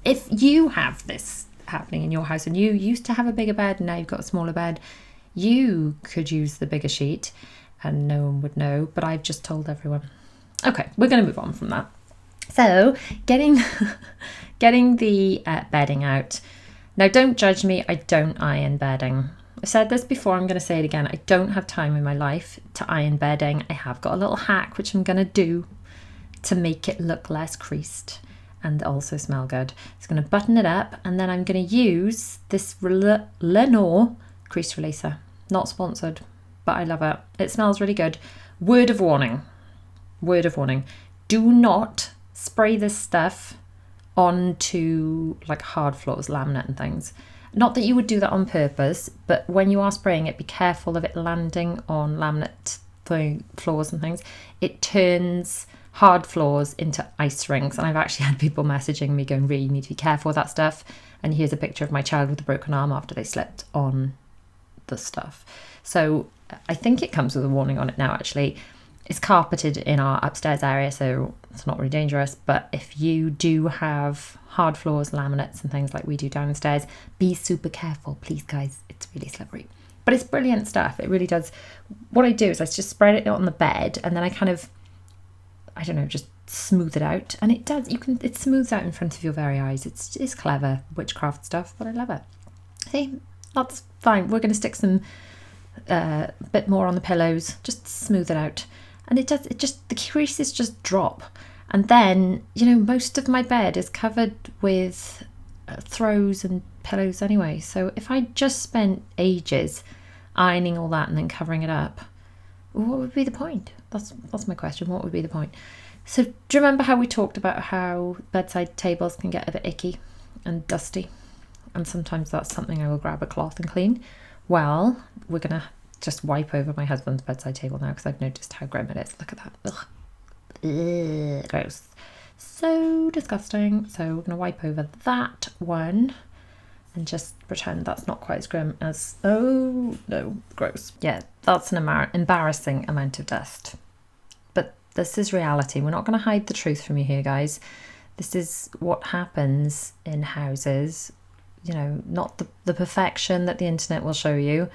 if you have this happening in your house and you used to have a bigger bed and now you've got a smaller bed, you could use the bigger sheet and no one would know, but I've just told everyone. Okay, we're going to move on from that. So getting the bedding out. Now don't judge me, I don't iron bedding. I've said this before, I'm going to say it again. I don't have time in my life to iron bedding. I have got a little hack which I'm going to do to make it look less creased and also smell good. It's going to button it up, and then I'm going to use this Lenore crease releaser. Not sponsored, but I love it. It smells really good. Word of warning. Do not spray this stuff onto like hard floors, laminate and things. Not that you would do that on purpose, but when you are spraying it, be careful of it landing on laminate floors and things. It turns hard floors into ice rings, and I've actually had people messaging me going, really, you need to be careful with that stuff. And here's a picture of my child with a broken arm after they slipped on the stuff. So I think it comes with a warning on it now, actually. It's carpeted in our upstairs area, so it's not really dangerous, but if you do have hard floors, laminates and things like we do downstairs, be super careful, please guys, it's really slippery. But it's brilliant stuff, it really does. What I do is I just spread it on the bed and then I kind of, I don't know, just smooth it out, and it does, it smooths out in front of your very eyes. It's clever witchcraft stuff, but I love it. See, that's fine. We're going to stick some bit more on the pillows, just smooth it out. And the creases just drop. And then, you know, most of my bed is covered with throws and pillows anyway. So if I just spent ages ironing all that and then covering it up, what would be the point? That's my question. What would be the point? So do you remember how we talked about how bedside tables can get a bit icky and dusty? And sometimes that's something I will grab a cloth and clean. Well, we're going to just wipe over my husband's bedside table now because I've noticed how grim it is. Look at that. Ugh. Ugh, gross. So disgusting. So we're going to wipe over that one and just pretend that's not quite as grim as, oh no, gross. Yeah, that's an embarrassing amount of dust. But this is reality. We're not going to hide the truth from you here, guys. This is what happens in houses. You know, not the perfection that the internet will show you.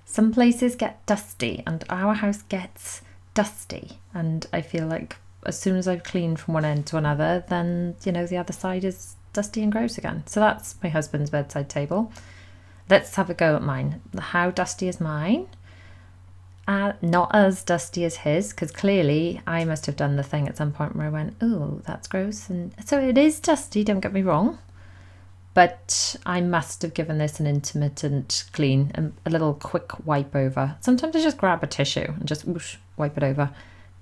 Some places get dusty, and our house gets dusty, and I feel like as soon as I've cleaned from one end to another, then, you know, the other side is dusty and gross again. So that's my husband's bedside table. Let's have a go at mine. How dusty is mine? Not as dusty as his, because clearly I must have done the thing at some point where I went, oh, that's gross. And so it is dusty, don't get me wrong. But I must have given this an intermittent clean and a little quick wipe over. Sometimes I just grab a tissue and just whoosh, wipe it over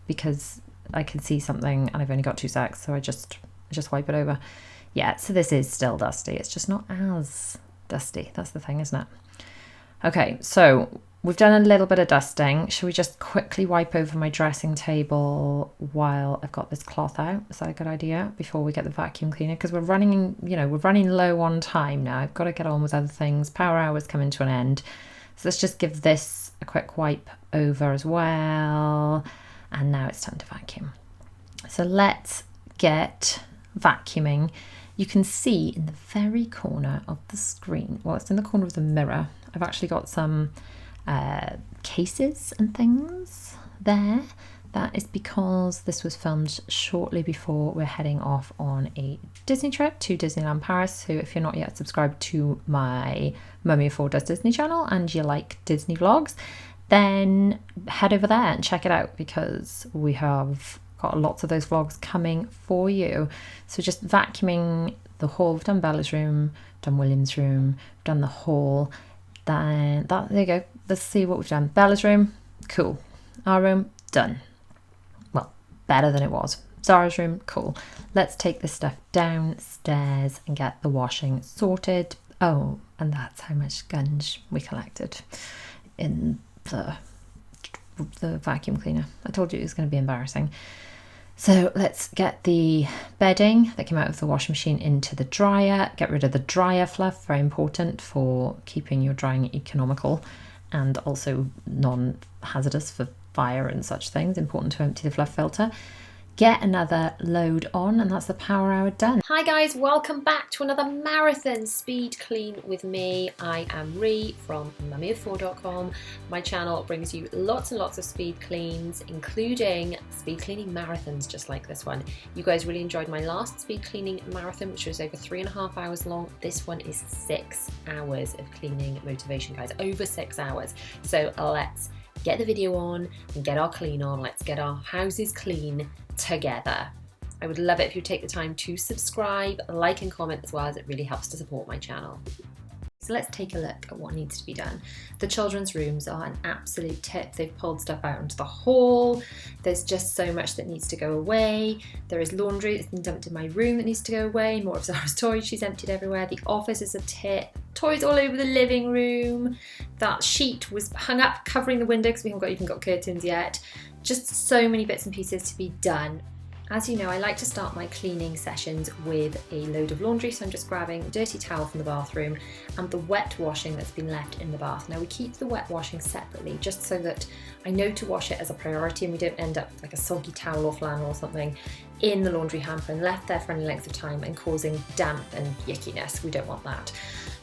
because I can see something and I've only got 2 secs, so I just wipe it over. Yeah, so this is still dusty. It's just not as dusty. That's the thing, isn't it? Okay, so we've done a little bit of dusting. Should we just quickly wipe over my dressing table while I've got this cloth out? Is that a good idea before we get the vacuum cleaner? Because we're running low on time now. I've got to get on with other things. Power hour's coming to an end. So let's just give this a quick wipe over as well. And now it's time to vacuum. So let's get vacuuming. You can see in the very corner of the screen, well, it's in the corner of the mirror, I've actually got some cases and things there. That is because this was filmed shortly before we're heading off on a Disney trip to Disneyland Paris. So if you're not yet subscribed to my Mummy of 4 Does Disney channel and you like Disney vlogs, then head over there and check it out, because we have got lots of those vlogs coming for you. So just vacuuming the hall. We've done Bella's room, done William's room, done the hall. Then there you go. Let's see what we've done. Bella's room, cool. Our room, done. Well, better than it was. Zara's room, cool. Let's take this stuff downstairs and get the washing sorted. Oh, and that's how much gunge we collected in the vacuum cleaner. I told you it was going to be embarrassing. So let's get the bedding that came out of the washing machine into the dryer. Get rid of the dryer fluff, very important for keeping your drying economical and also non-hazardous for fire and such things. Important to empty the fluff filter. Get another load on, and that's the power hour done. Hi guys, welcome back to another marathon speed clean with me. I am Ree from mummyof4.com. My channel brings you lots and lots of speed cleans, including speed cleaning marathons just like this one. You guys really enjoyed my last speed cleaning marathon, which was over 3.5 hours long. This one is 6 hours of cleaning motivation, guys, over 6 hours. So let's get the video on and get our clean on. Let's get our houses clean together. I would love it if you take the time to subscribe, like and comment as well, as it really helps to support my channel. So let's take a look at what needs to be done. The children's rooms are an absolute tip. They've pulled stuff out into the hall. There's just so much that needs to go away. There is laundry that's been dumped in my room that needs to go away. More of Zara's toys, she's emptied everywhere. The office is a tip. Toys all over the living room. That sheet was hung up covering the window because we haven't even got curtains yet. Just so many bits and pieces to be done. As you know, I like to start my cleaning sessions with a load of laundry, so I'm just grabbing a dirty towel from the bathroom and the wet washing that's been left in the bath. Now we keep the wet washing separately just so that I know to wash it as a priority and we don't end up with like a soggy towel or flannel or something in the laundry hamper and left there for any length of time and causing damp and yuckiness. We don't want that.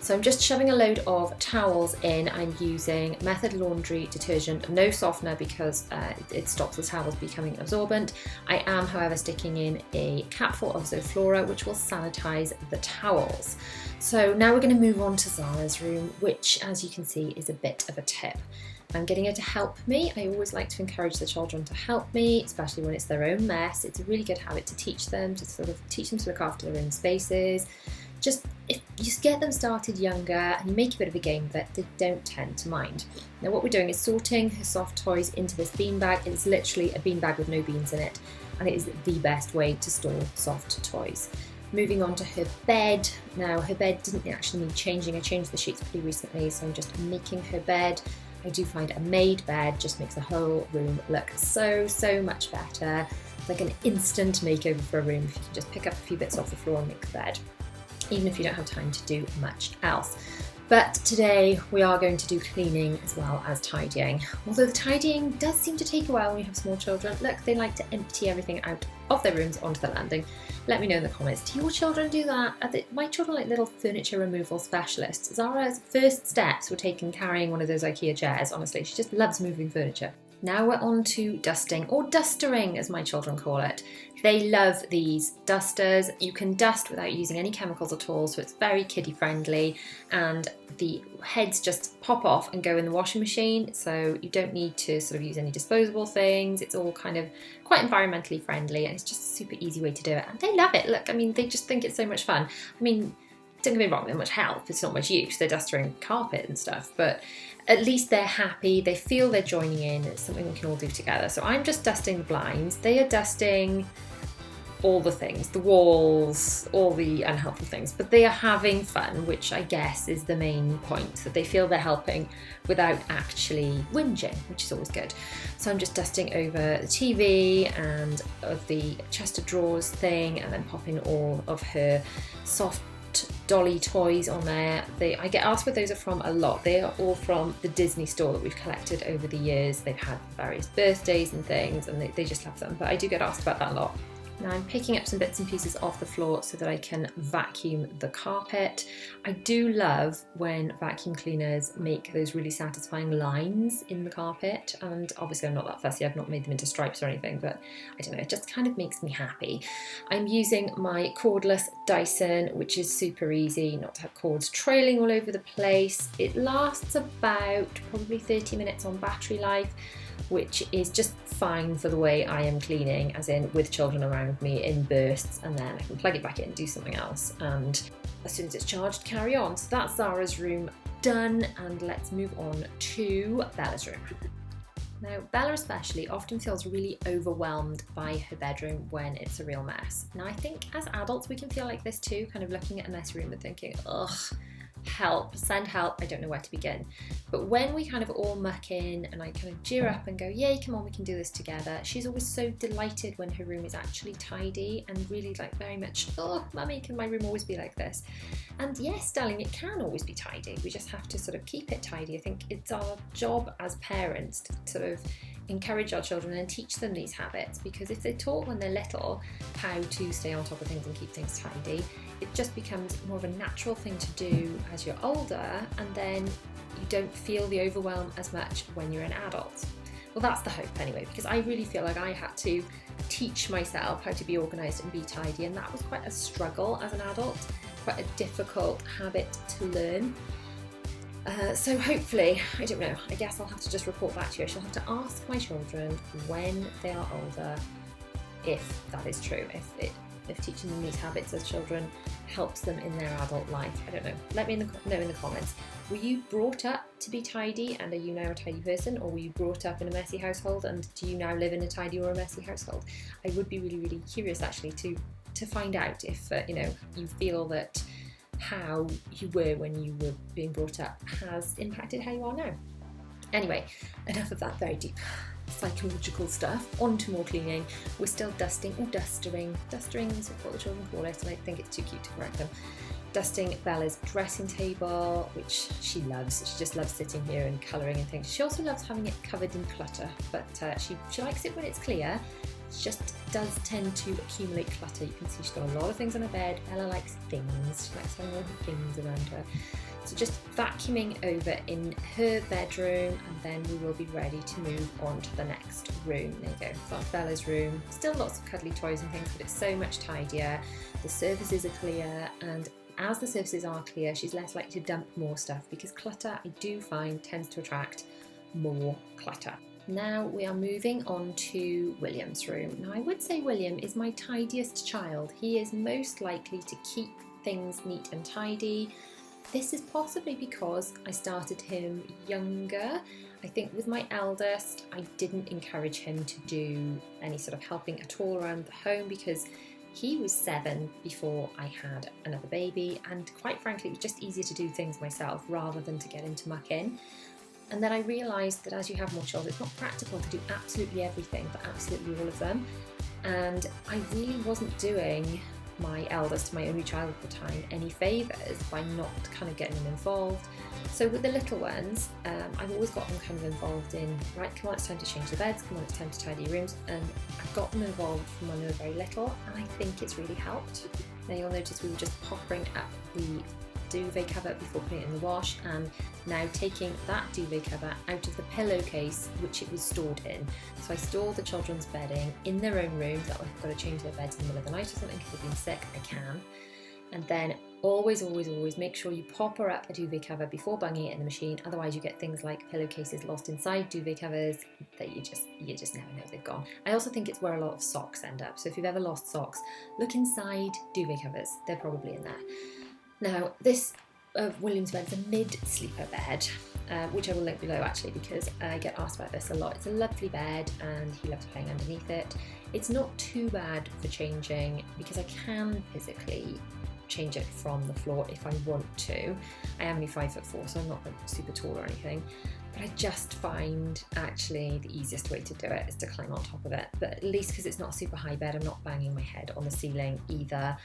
So I'm just shoving a load of towels in. I'm using Method Laundry detergent, no softener because it stops the towels becoming absorbent. I am, however, sticking in a capful of Zoflora, which will sanitize the towels. So now we're going to move on to Zara's room, which, as you can see, is a bit of a tip. I'm getting her to help me. I always like to encourage the children to help me, especially when it's their own mess. It's a really good habit to teach them, to look after their own spaces. If you just get them started younger and you make a bit of a game of it, they don't tend to mind. Now what we're doing is sorting her soft toys into this bean bag. It's literally a bean bag with no beans in it, and it is the best way to store soft toys. Moving on to her bed. Now her bed didn't actually need changing. I changed the sheets pretty recently, so I'm just making her bed. I do find a made bed just makes the whole room look so much better. It's like an instant makeover for a room if you can just pick up a few bits off the floor and make the bed, even if you don't have time to do much else. But today we are going to do cleaning as well as tidying. Although the tidying does seem to take a while when you have small children. Look, they like to empty everything out of their rooms onto the landing. Let me know in the comments, do your children do that? My children are like little furniture removal specialists. Zara's first steps were taken carrying one of those IKEA chairs, honestly. She just loves moving furniture. Now we're on to dusting, or dustering as my children call it. They love these dusters. You can dust without using any chemicals at all, so it's very kiddie friendly, and the heads just pop off and go in the washing machine, so you don't need to sort of use any disposable things. It's all kind of quite environmentally friendly, and it's just a super easy way to do it, and they love it. Look, I mean, they just think it's so much fun. I mean, don't get me wrong, they're much help, it's not much use, they're dusting carpet and stuff, but at least they're happy, they feel they're joining in, it's something we can all do together. So I'm just dusting the blinds, they are dusting all the things, the walls, all the unhelpful things, but they are having fun, which I guess is the main point, that they feel they're helping without actually whinging, which is always good. So I'm just dusting over the TV and of the chest of drawers thing, and then popping all of her soft dolly toys on there. I get asked where those are from a lot. They are all from the Disney store that we've collected over the years. They've had various birthdays and things, and they just love them, but I do get asked about that a lot. Now I'm picking up some bits and pieces off the floor so that I can vacuum the carpet. I do love when vacuum cleaners make those really satisfying lines in the carpet, and obviously I'm not that fussy, I've not made them into stripes or anything, but I don't know, it just kind of makes me happy. I'm using my cordless Dyson, which is super easy, not to have cords trailing all over the place. It lasts about probably 30 minutes on battery life, which is just fine for the way I am cleaning, as in with children around me in bursts, and then I can plug it back in and do something else, and as soon as it's charged, carry on. So that's Zara's room done, and let's move on to Bella's room. Now, Bella especially often feels really overwhelmed by her bedroom when it's a real mess. Now, I think as adults we can feel like this too, kind of looking at a messy room and thinking, ugh, help, send help, I don't know where to begin. But when we kind of all muck in and I kind of cheer up and go, yay, come on, we can do this together, she's always so delighted when her room is actually tidy and really like very much, oh, mummy, can my room always be like this? And yes, darling, it can always be tidy. We just have to sort of keep it tidy. I think it's our job as parents to sort of encourage our children and teach them these habits, because if they're taught when they're little how to stay on top of things and keep things tidy, it just becomes more of a natural thing to do as you're older, and then you don't feel the overwhelm as much when you're an adult. Well, that's the hope anyway, because I really feel like I had to teach myself how to be organised and be tidy, and that was quite a struggle as an adult, quite a difficult habit to learn. So hopefully, I don't know, I guess I'll have to just report back to you. I shall have to ask my children when they are older if that is true, if teaching them these habits as children helps them in their adult life. I don't know. Let me know in the comments. Were you brought up to be tidy, and are you now a tidy person, or were you brought up in a messy household and do you now live in a tidy or a messy household? I would be really, really curious actually to find out if you feel that how you were when you were being brought up has impacted how you are now. Anyway, enough of that very deep psychological stuff. On to more cleaning. We're still dusting, or dustering. Dustering is what the children call it, and I think it's too cute to correct them. Dusting Bella's dressing table, which she loves. She just loves sitting here and colouring and things. She also loves having it covered in clutter, but she likes it when it's clear. It just does tend to accumulate clutter. You can see she's got a lot of things on her bed. Bella likes things. She likes having all her things around her. So just vacuuming over in her bedroom, and then we will be ready to move on to the next room. There you go, that's Bella's room. Still lots of cuddly toys and things, but it's so much tidier. The surfaces are clear, and as the surfaces are clear, she's less likely to dump more stuff, because clutter, I do find, tends to attract more clutter. Now we are moving on to William's room. Now I would say William is my tidiest child. He is most likely to keep things neat and tidy. This is possibly because I started him younger. I think with my eldest, I didn't encourage him to do any sort of helping at all around the home, because he was 7 before I had another baby, and quite frankly it was just easier to do things myself rather than to get him to muck in. And then I realised that as you have more children, it's not practical to do absolutely everything for absolutely all of them, and I really wasn't doing my eldest, my only child at the time, any favours by not kind of getting them involved. So with the little ones, I've always got them kind of involved in, right, come on, it's time to change the beds, come on, it's time to tidy rooms, and I've got them involved from when they were very little, and I think it's really helped. Now you'll notice we were just popping up the duvet cover before putting it in the wash, and now taking that duvet cover out of the pillowcase which it was stored in. So I store the children's bedding in their own room, that I've got to change their beds in the middle of the night or something because they've been sick, I can. And then always make sure you pop her up a duvet cover before bunging it in the machine, otherwise you get things like pillowcases lost inside duvet covers that you just never know they've gone. I also think it's where a lot of socks end up, so if you've ever lost socks, look inside duvet covers, they're probably in there. Now this William's bed's a mid-sleeper bed, which I will link below actually, because I get asked about this a lot. It's a lovely bed and he loves playing underneath it. It's not too bad for changing because I can physically change it from the floor if I want to. I am only 5'4", so I'm not like super tall or anything, but I just find actually the easiest way to do it is to climb on top of it. But at least because it's not a super high bed, I'm not banging my head on the ceiling either.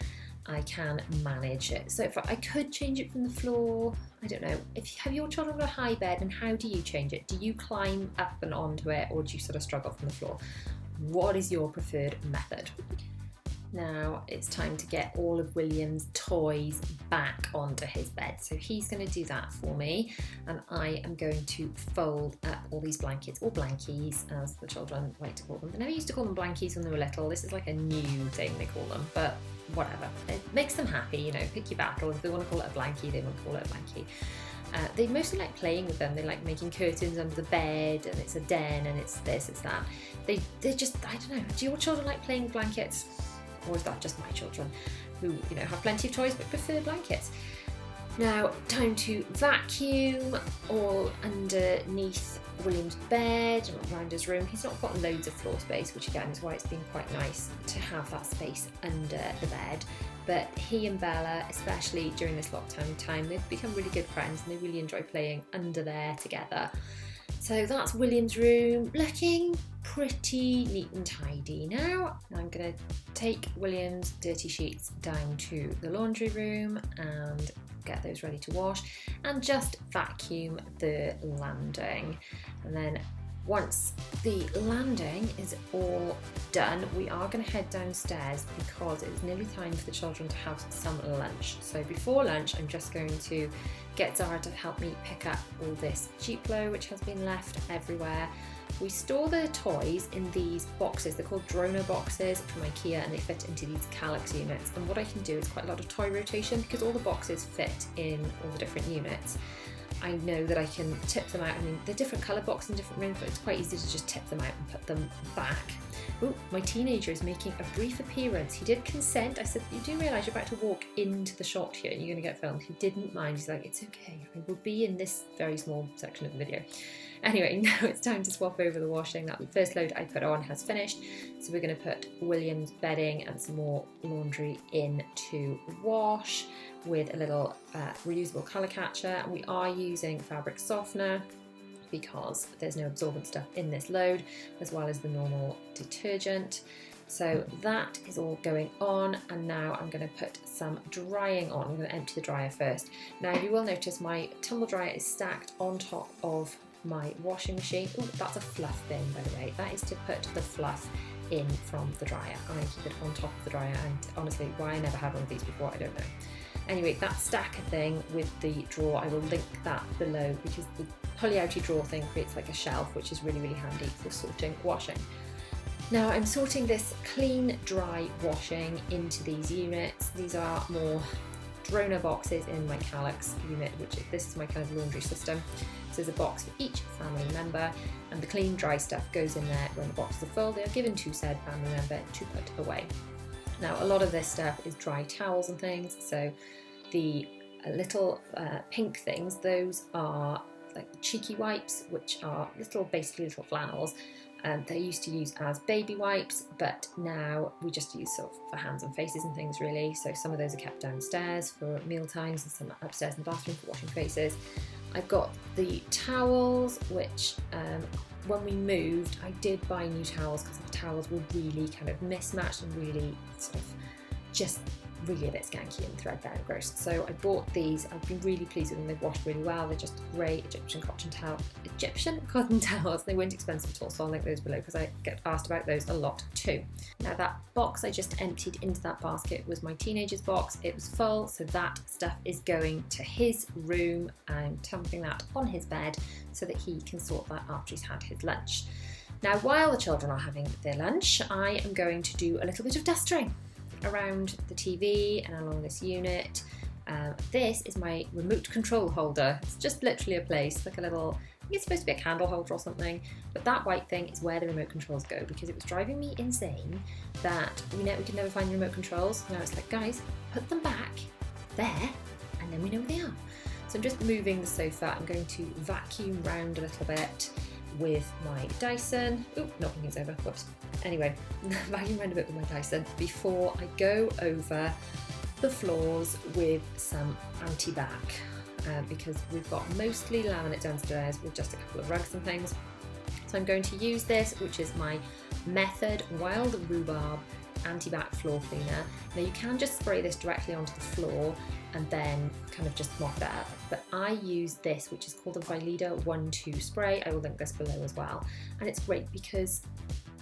I can manage it. So if I could change it from the floor, I don't know. Have your children got a high bed, and how do you change it? Do you climb up and onto it, or do you sort of struggle from the floor? What is your preferred method? Now it's time to get all of William's toys back onto his bed. So he's going to do that for me, and I am going to fold up all these blankets, or blankies as the children like to call them. They never used to call them blankies when they were little. This is like a new thing they call them, but whatever. It makes them happy, you know, pick your battle. If they want to call it a blankie, they want to call it a blankie. They mostly like playing with them. They like making curtains under the bed, and it's a den, and it's this, it's that. They're just, I don't know, do your children like playing with blankets? Or is that just my children who, you know, have plenty of toys but prefer blankets? Now, time to vacuum all underneath William's bed and around his room. He's not got loads of floor space, which again is why it's been quite nice to have that space under the bed. But he and Bella, especially during this lockdown time, they've become really good friends and they really enjoy playing under there together. So that's William's room, looking pretty neat and tidy now. I'm going to take William's dirty sheets down to the laundry room and get those ready to wash, and just vacuum the landing. And then once the landing is all done, we are going to head downstairs because it's nearly time for the children to have some lunch. So before lunch, I'm just going to get Zara to help me pick up all this Duplo which has been left everywhere. We store the toys in these boxes. They're called Droner boxes from IKEA, and they fit into these Kallax units. And what I can do is quite a lot of toy rotation because all the boxes fit in all the different units. I know that I can tip them out. I mean, they're different colour boxes in different rooms, but it's quite easy to just tip them out and put them back. Oh, my teenager is making a brief appearance. He did consent. I said, you do realise you're about to walk into the shot here and you're going to get filmed. He didn't mind. He's like, it's okay. I will be in this very small section of the video. Anyway, now it's time to swap over the washing. That first load I put on has finished. So we're going to put William's bedding and some more laundry in to wash with a little reusable colour catcher. And we are using fabric softener because there's no absorbent stuff in this load, as well as the normal detergent. So that is all going on, and now I'm going to put some drying on. I'm going to empty the dryer first. Now you will notice my tumble dryer is stacked on top of my washing machine. Oh, that's a fluff bin, by the way. That is to put the fluff in from the dryer, and I keep it on top of the dryer, and honestly, why I never had one of these before, I don't know. Anyway, that stacker thing with the drawer, I will link that below because the pulley-outy drawer thing creates like a shelf, which is really, really handy for sorting washing. Now I'm sorting this clean, dry washing into these units. These are more Droner boxes in my Kallax unit, which this is my kind of laundry system. So there's a box for each family member, and the clean, dry stuff goes in there. When the boxes are full, they are given to said family member to put away. Now, a lot of this stuff is dry towels and things, so the little pink things, those are like cheeky wipes, which are basically little flannels. They used to use as baby wipes, but now we just use sort of for hands and faces and things really. So some of those are kept downstairs for meal times and some upstairs in the bathroom for washing faces. I've got the towels, which when we moved, I did buy new towels because the towels were really kind of mismatched and really sort of just really a bit skanky and threadbare and gross. So I bought these. I've been really pleased with them. They've washed really well. They're just great Egyptian cotton towels. They weren't expensive at all, so I'll link those below because I get asked about those a lot too. Now that box I just emptied into that basket was my teenager's box. It was full, so that stuff is going to his room. I'm dumping that on his bed so that he can sort that after he's had his lunch. Now while the children are having their lunch, I am going to do a little bit of dusting around the TV and along this unit. This is my remote control holder. It's just literally a place, like a little, I think it's supposed to be a candle holder or something, but that white thing is where the remote controls go because it was driving me insane that we could never find the remote controls. Now it's like, guys, put them back there and then we know where they are. So I'm just moving the sofa. I'm going to vacuum round a little bit with my Dyson. Oop, knocking things over, whoops. Anyway, vacuum around a bit with my Dyson before I go over the floors with some anti-bac, because we've got mostly laminate downstairs with just a couple of rugs and things. So I'm going to use this, which is my Method Wild Rhubarb anti-bac floor cleaner. Now you can just spray this directly onto the floor and then kind of just mop that up, but I use this, which is called the Veleda 1-2 spray. I will link this below as well, and it's great because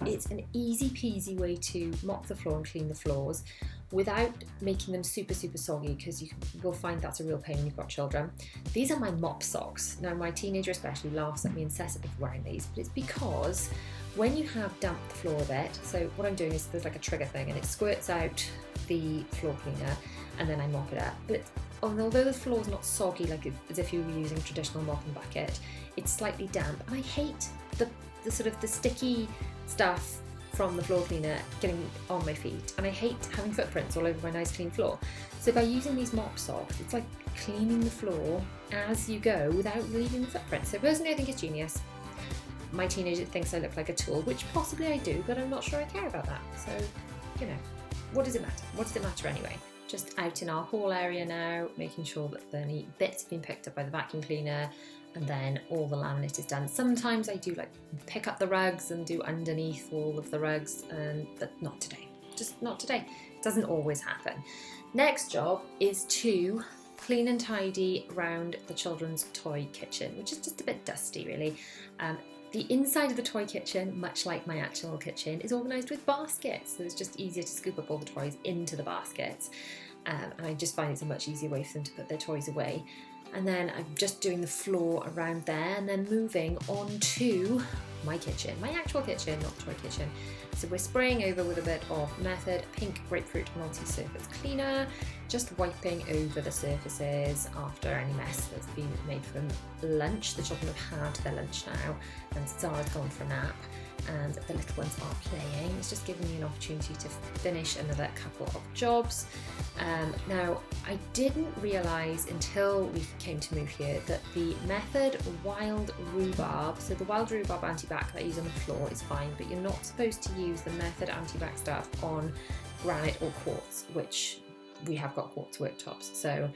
it's an easy peasy way to mop the floor and clean the floors without making them super soggy, because you will find that's a real pain when you've got children. These are my mop socks. Now my teenager especially laughs at me incessantly for wearing these, but it's because when you have damp the floor a bit, so what I'm doing is there's like a trigger thing and it squirts out the floor cleaner and then I mop it up. But although the floor's not soggy like as if you were using a traditional mopping bucket, it's slightly damp, and I hate the sort of the sticky stuff from the floor cleaner getting on my feet, and I hate having footprints all over my nice clean floor. So by using these mop socks, it's like cleaning the floor as you go without leaving the footprints. So personally I think it's genius. My teenager thinks I look like a tool, which possibly I do, but I'm not sure I care about that. So, you know, what does it matter? What does it matter anyway? Just out in our hall area now, making sure that the neat bits have been picked up by the vacuum cleaner, and then all the laminate is done. Sometimes I do like pick up the rugs and do underneath all of the rugs, but not today. Just not today. It doesn't always happen. Next job is to clean and tidy around the children's toy kitchen, which is just a bit dusty really. The inside of the toy kitchen, much like my actual kitchen, is organised with baskets, so it's just easier to scoop up all the toys into the baskets, and I just find it's a much easier way for them to put their toys away. And then I'm just doing the floor around there and then moving on to my kitchen, my actual kitchen, not toy kitchen. So we're spraying over with a bit of Method Pink Grapefruit Multi-Surface Cleaner, just wiping over the surfaces after any mess that's been made from lunch. The children have had their lunch now and Zara's gone for a nap and the little ones are playing. It's just giving me an opportunity to finish another couple of jobs. Now, I didn't realise until we came to move here that the Method Wild Rhubarb, so the Wild Rhubarb anti-bac that I use on the floor is fine, but you're not supposed to use the Method anti-bac stuff on granite or quartz, which we have got quartz worktops. So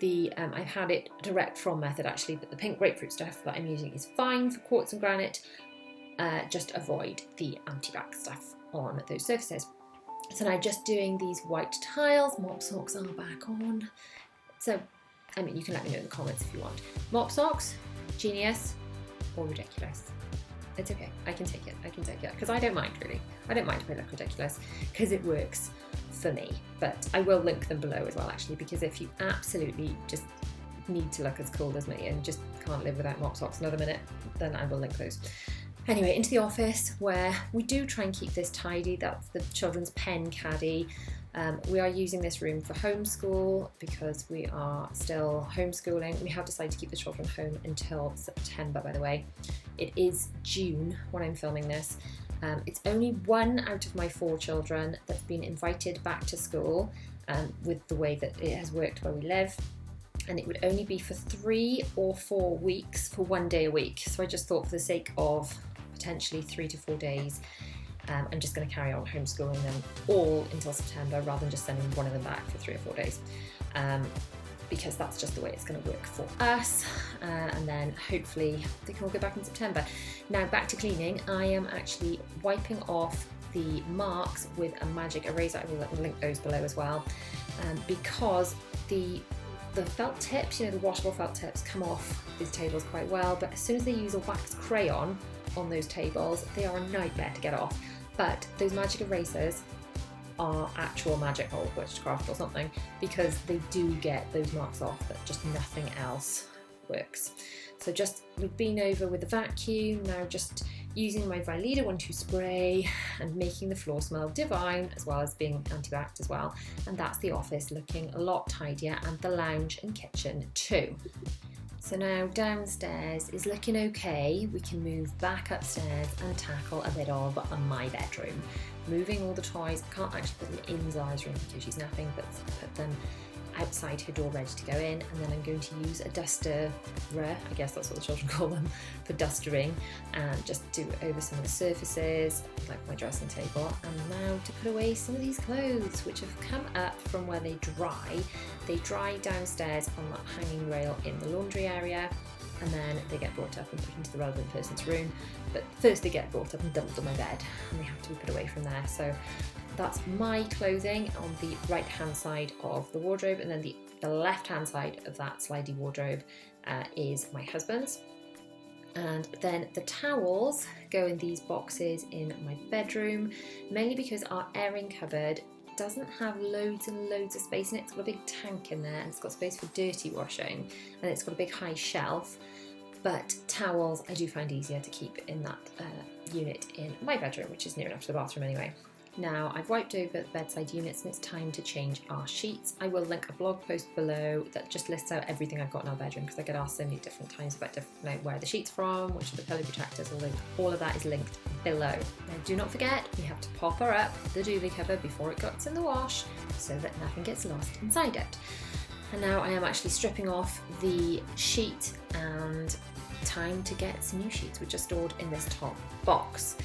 I've had it direct from Method actually, but the pink grapefruit stuff that I'm using is fine for quartz and granite. Just avoid the anti-bac stuff on those surfaces. So now just doing these white tiles, mop socks are back on. So, I mean, you can let me know in the comments if you want. Mop socks, genius or ridiculous? It's okay, I can take it, because I don't mind really. I don't mind if I look ridiculous, because it works for me. But I will link them below as well actually, because if you absolutely just need to look as cool as me and just can't live without mop socks another minute, then I will link those. Anyway, into the office where we do try and keep this tidy. That's the children's pen caddy. We are using this room for homeschool because we are still homeschooling. We have decided to keep the children home until September, by the way. It is June when I'm filming this. It's only 1 out of my 4 children that's been invited back to school with the way that it has worked where we live. And it would only be for 3 or 4 weeks for 1 day a week. So I just thought for the sake of potentially 3 to 4 days, I'm just going to carry on homeschooling them all until September rather than just sending one of them back for 3 or 4 days, because that's just the way it's going to work for us, and then hopefully they can all go back in September. Now back to cleaning. I am actually wiping off the marks with a magic eraser. I will link those below as well, because the felt tips, you know, the washable felt tips come off these tables quite well, but as soon as they use a wax crayon on those tables, they are a nightmare to get off. But those magic erasers are actual magical witchcraft or something, because they do get those marks off, but just nothing else works. So just, we've been over with the vacuum, now just using my Veleda 1-2 spray and making the floor smell divine, as well as being anti-bac as well. And that's the office looking a lot tidier, and the lounge and kitchen too. So now downstairs is looking okay. We can move back upstairs and tackle a bit of my bedroom. Moving all the toys. I can't actually put them in Zara's room because she's napping, but put them outside her door ready to go in, and then I'm going to use a duster, I guess that's what the children call them, for dustering, and just do it over some of the surfaces like my dressing table. And now to put away some of these clothes which have come up from where they dry. They dry downstairs on that hanging rail in the laundry area, and then they get brought up and put into the relevant person's room. But first they get brought up and dumped on my bed, and they have to be put away from there. So that's my clothing on the right hand side of the wardrobe, and then the left hand side of that slidey wardrobe is my husband's. And then the towels go in these boxes in my bedroom, mainly because our airing cupboard doesn't have loads and loads of space in it. It's got a big tank in there, and it's got space for dirty washing, and it's got a big high shelf. But towels I do find easier to keep in that unit in my bedroom, which is near enough to the bathroom anyway. Now I've wiped over the bedside units and it's time to change our sheets. I will link a blog post below that just lists out everything I've got in our bedroom, because I get asked so many different times about where are the sheets from, which are the pillow protectors, all of that is linked below. Now do not forget, we have to pop her up the duvet cover before it gets in the wash so that nothing gets lost inside it. And now I am actually stripping off the sheet, and time to get some new sheets, which are stored in this top box.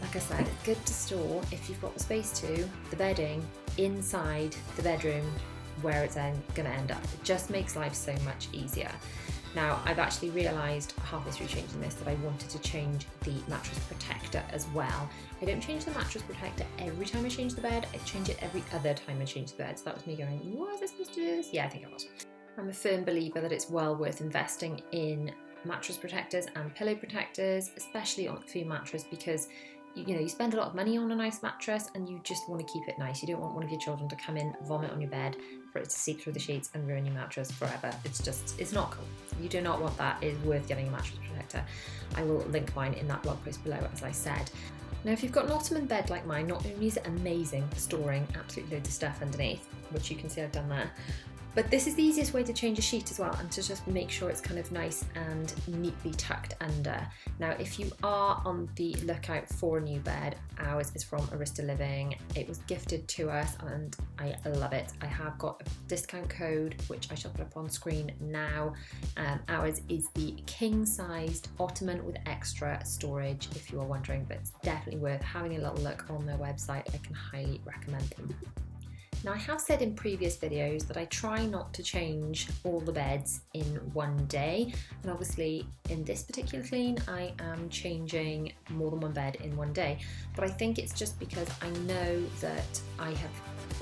Like I said, it's good to store, if you've got the space to, the bedding inside the bedroom where it's then going to end up. It just makes life so much easier. Now, I've actually realised halfway through changing this that I wanted to change the mattress protector as well. I don't change the mattress protector every time I change the bed, I change it every other time I change the bed. So that was me going, was I supposed to do this? Yeah, I think I was. I'm a firm believer that it's well worth investing in mattress protectors and pillow protectors, especially for your mattress, because you spend a lot of money on a nice mattress and you just want to keep it nice. You don't want one of your children to come in, vomit on your bed, for it to seep through the sheets and ruin your mattress forever. It's not cool. You do not want that. It is worth getting a mattress protector. I will link mine in that blog post below, as I said. Now, if you've got an ottoman bed like mine, not only is it amazing for storing absolutely loads of stuff underneath, which you can see I've done there, but this is the easiest way to change a sheet as well, and to just make sure it's kind of nice and neatly tucked under. Now, if you are on the lookout for a new bed, ours is from Arista Living. It was gifted to us and I love it. I have got a discount code, which I shall put up on screen now. Ours is the king-sized ottoman with extra storage, if you are wondering, but it's definitely worth having a little look on their website. I can highly recommend them. Now, I have said in previous videos that I try not to change all the beds in one day, and obviously in this particular clean I am changing more than one bed in one day, but I think it's just because I know that I have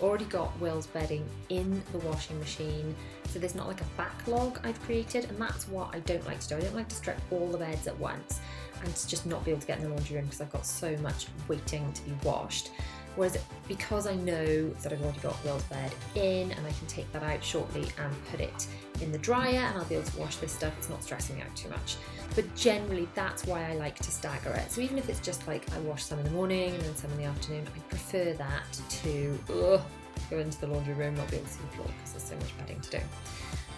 already got Will's bedding in the washing machine, so there's not like a backlog I've created, and that's what I don't like to do. I don't like to strip all the beds at once and to just not be able to get in the laundry room because I've got so much waiting to be washed. Whereas because I know that I've already got Will's bed in and I can take that out shortly and put it in the dryer and I'll be able to wash this stuff, it's not stressing me out too much. But generally that's why I like to stagger it. So even if it's just like I wash some in the morning and then some in the afternoon, I prefer that to go into the laundry room, not be able to see the floor because there's so much bedding to do.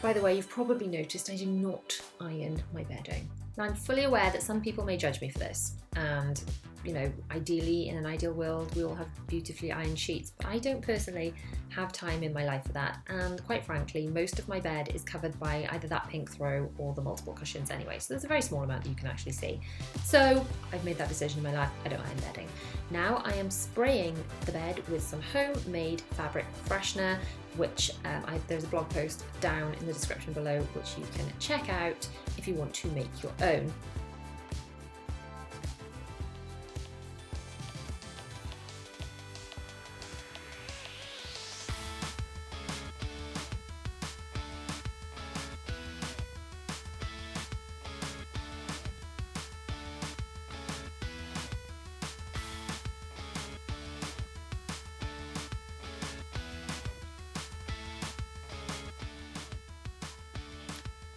By the way, you've probably noticed I do not iron my bedding. Now, I'm fully aware that some people may judge me for this, and ideally in an ideal world we all have beautifully ironed sheets, but I don't personally have time in my life for that, and quite frankly most of my bed is covered by either that pink throw or the multiple cushions anyway, so there's a very small amount that you can actually see. So I've made that decision in my life, I don't iron bedding. Now I am spraying the bed with some homemade fabric freshener, which there's a blog post down in the description below which you can check out if you want to make your own.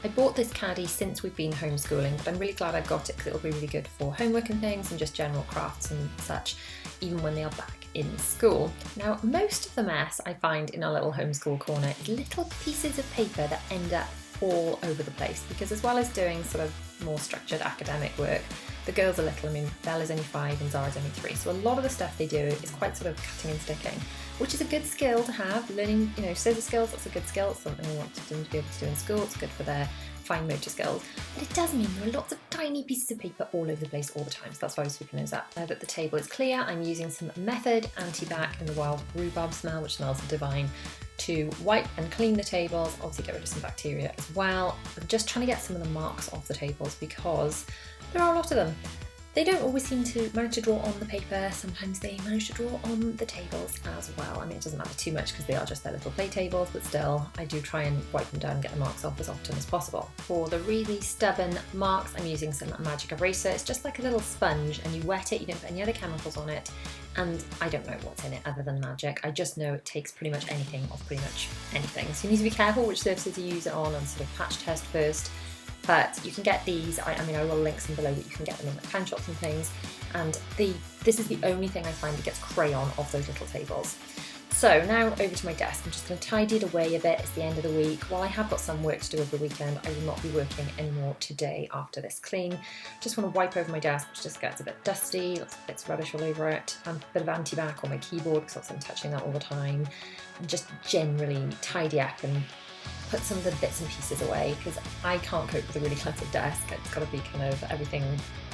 I bought this caddy since we've been homeschooling, but I'm really glad I got it because it'll be really good for homework and things and just general crafts and such, even when they are back in school. Now, most of the mess I find in our little homeschool corner is little pieces of paper that end up all over the place, because as well as doing sort of more structured academic work, The girls are little. I mean, Bella's only 5 and Zara's only 3. So a lot of the stuff they do is quite sort of cutting and sticking, which is a good skill to have. Learning, scissor skills, that's a good skill. It's something we want them to be able to do in school. It's good for their fine motor skills. But it does mean there are lots of tiny pieces of paper all over the place all the time. So that's why I was sweeping those up. Now that the table is clear, I'm using some Method Anti-Bac in the wild rhubarb smell, which smells divine, to wipe and clean the tables, obviously get rid of some bacteria as well. I'm just trying to get some of the marks off the tables because there are a lot of them. They don't always seem to manage to draw on the paper, sometimes they manage to draw on the tables as well. I mean, it doesn't matter too much because they are just their little play tables, but still, I do try and wipe them down and get the marks off as often as possible. For the really stubborn marks, I'm using some magic eraser. It's just like a little sponge and you wet it, you don't put any other chemicals on it, and I don't know what's in it other than magic. I just know it takes pretty much anything off pretty much anything. So you need to be careful which surfaces you use it on and sort of patch test first. But you can get these, I will link some below, but you can get them in like pen shops and things. And this is the only thing I find that gets crayon off those little tables. So now over to my desk. I'm just going to tidy it away a bit. It's the end of the week. While I have got some work to do over the weekend, I will not be working anymore today after this clean. Just want to wipe over my desk, which just gets a bit dusty, lots of bits of rubbish all over it, and a bit of anti-bac on my keyboard because I'm touching that all the time, and just generally tidy up and put some of the bits and pieces away because I can't cope with a really cluttered desk. It's got to be kind of everything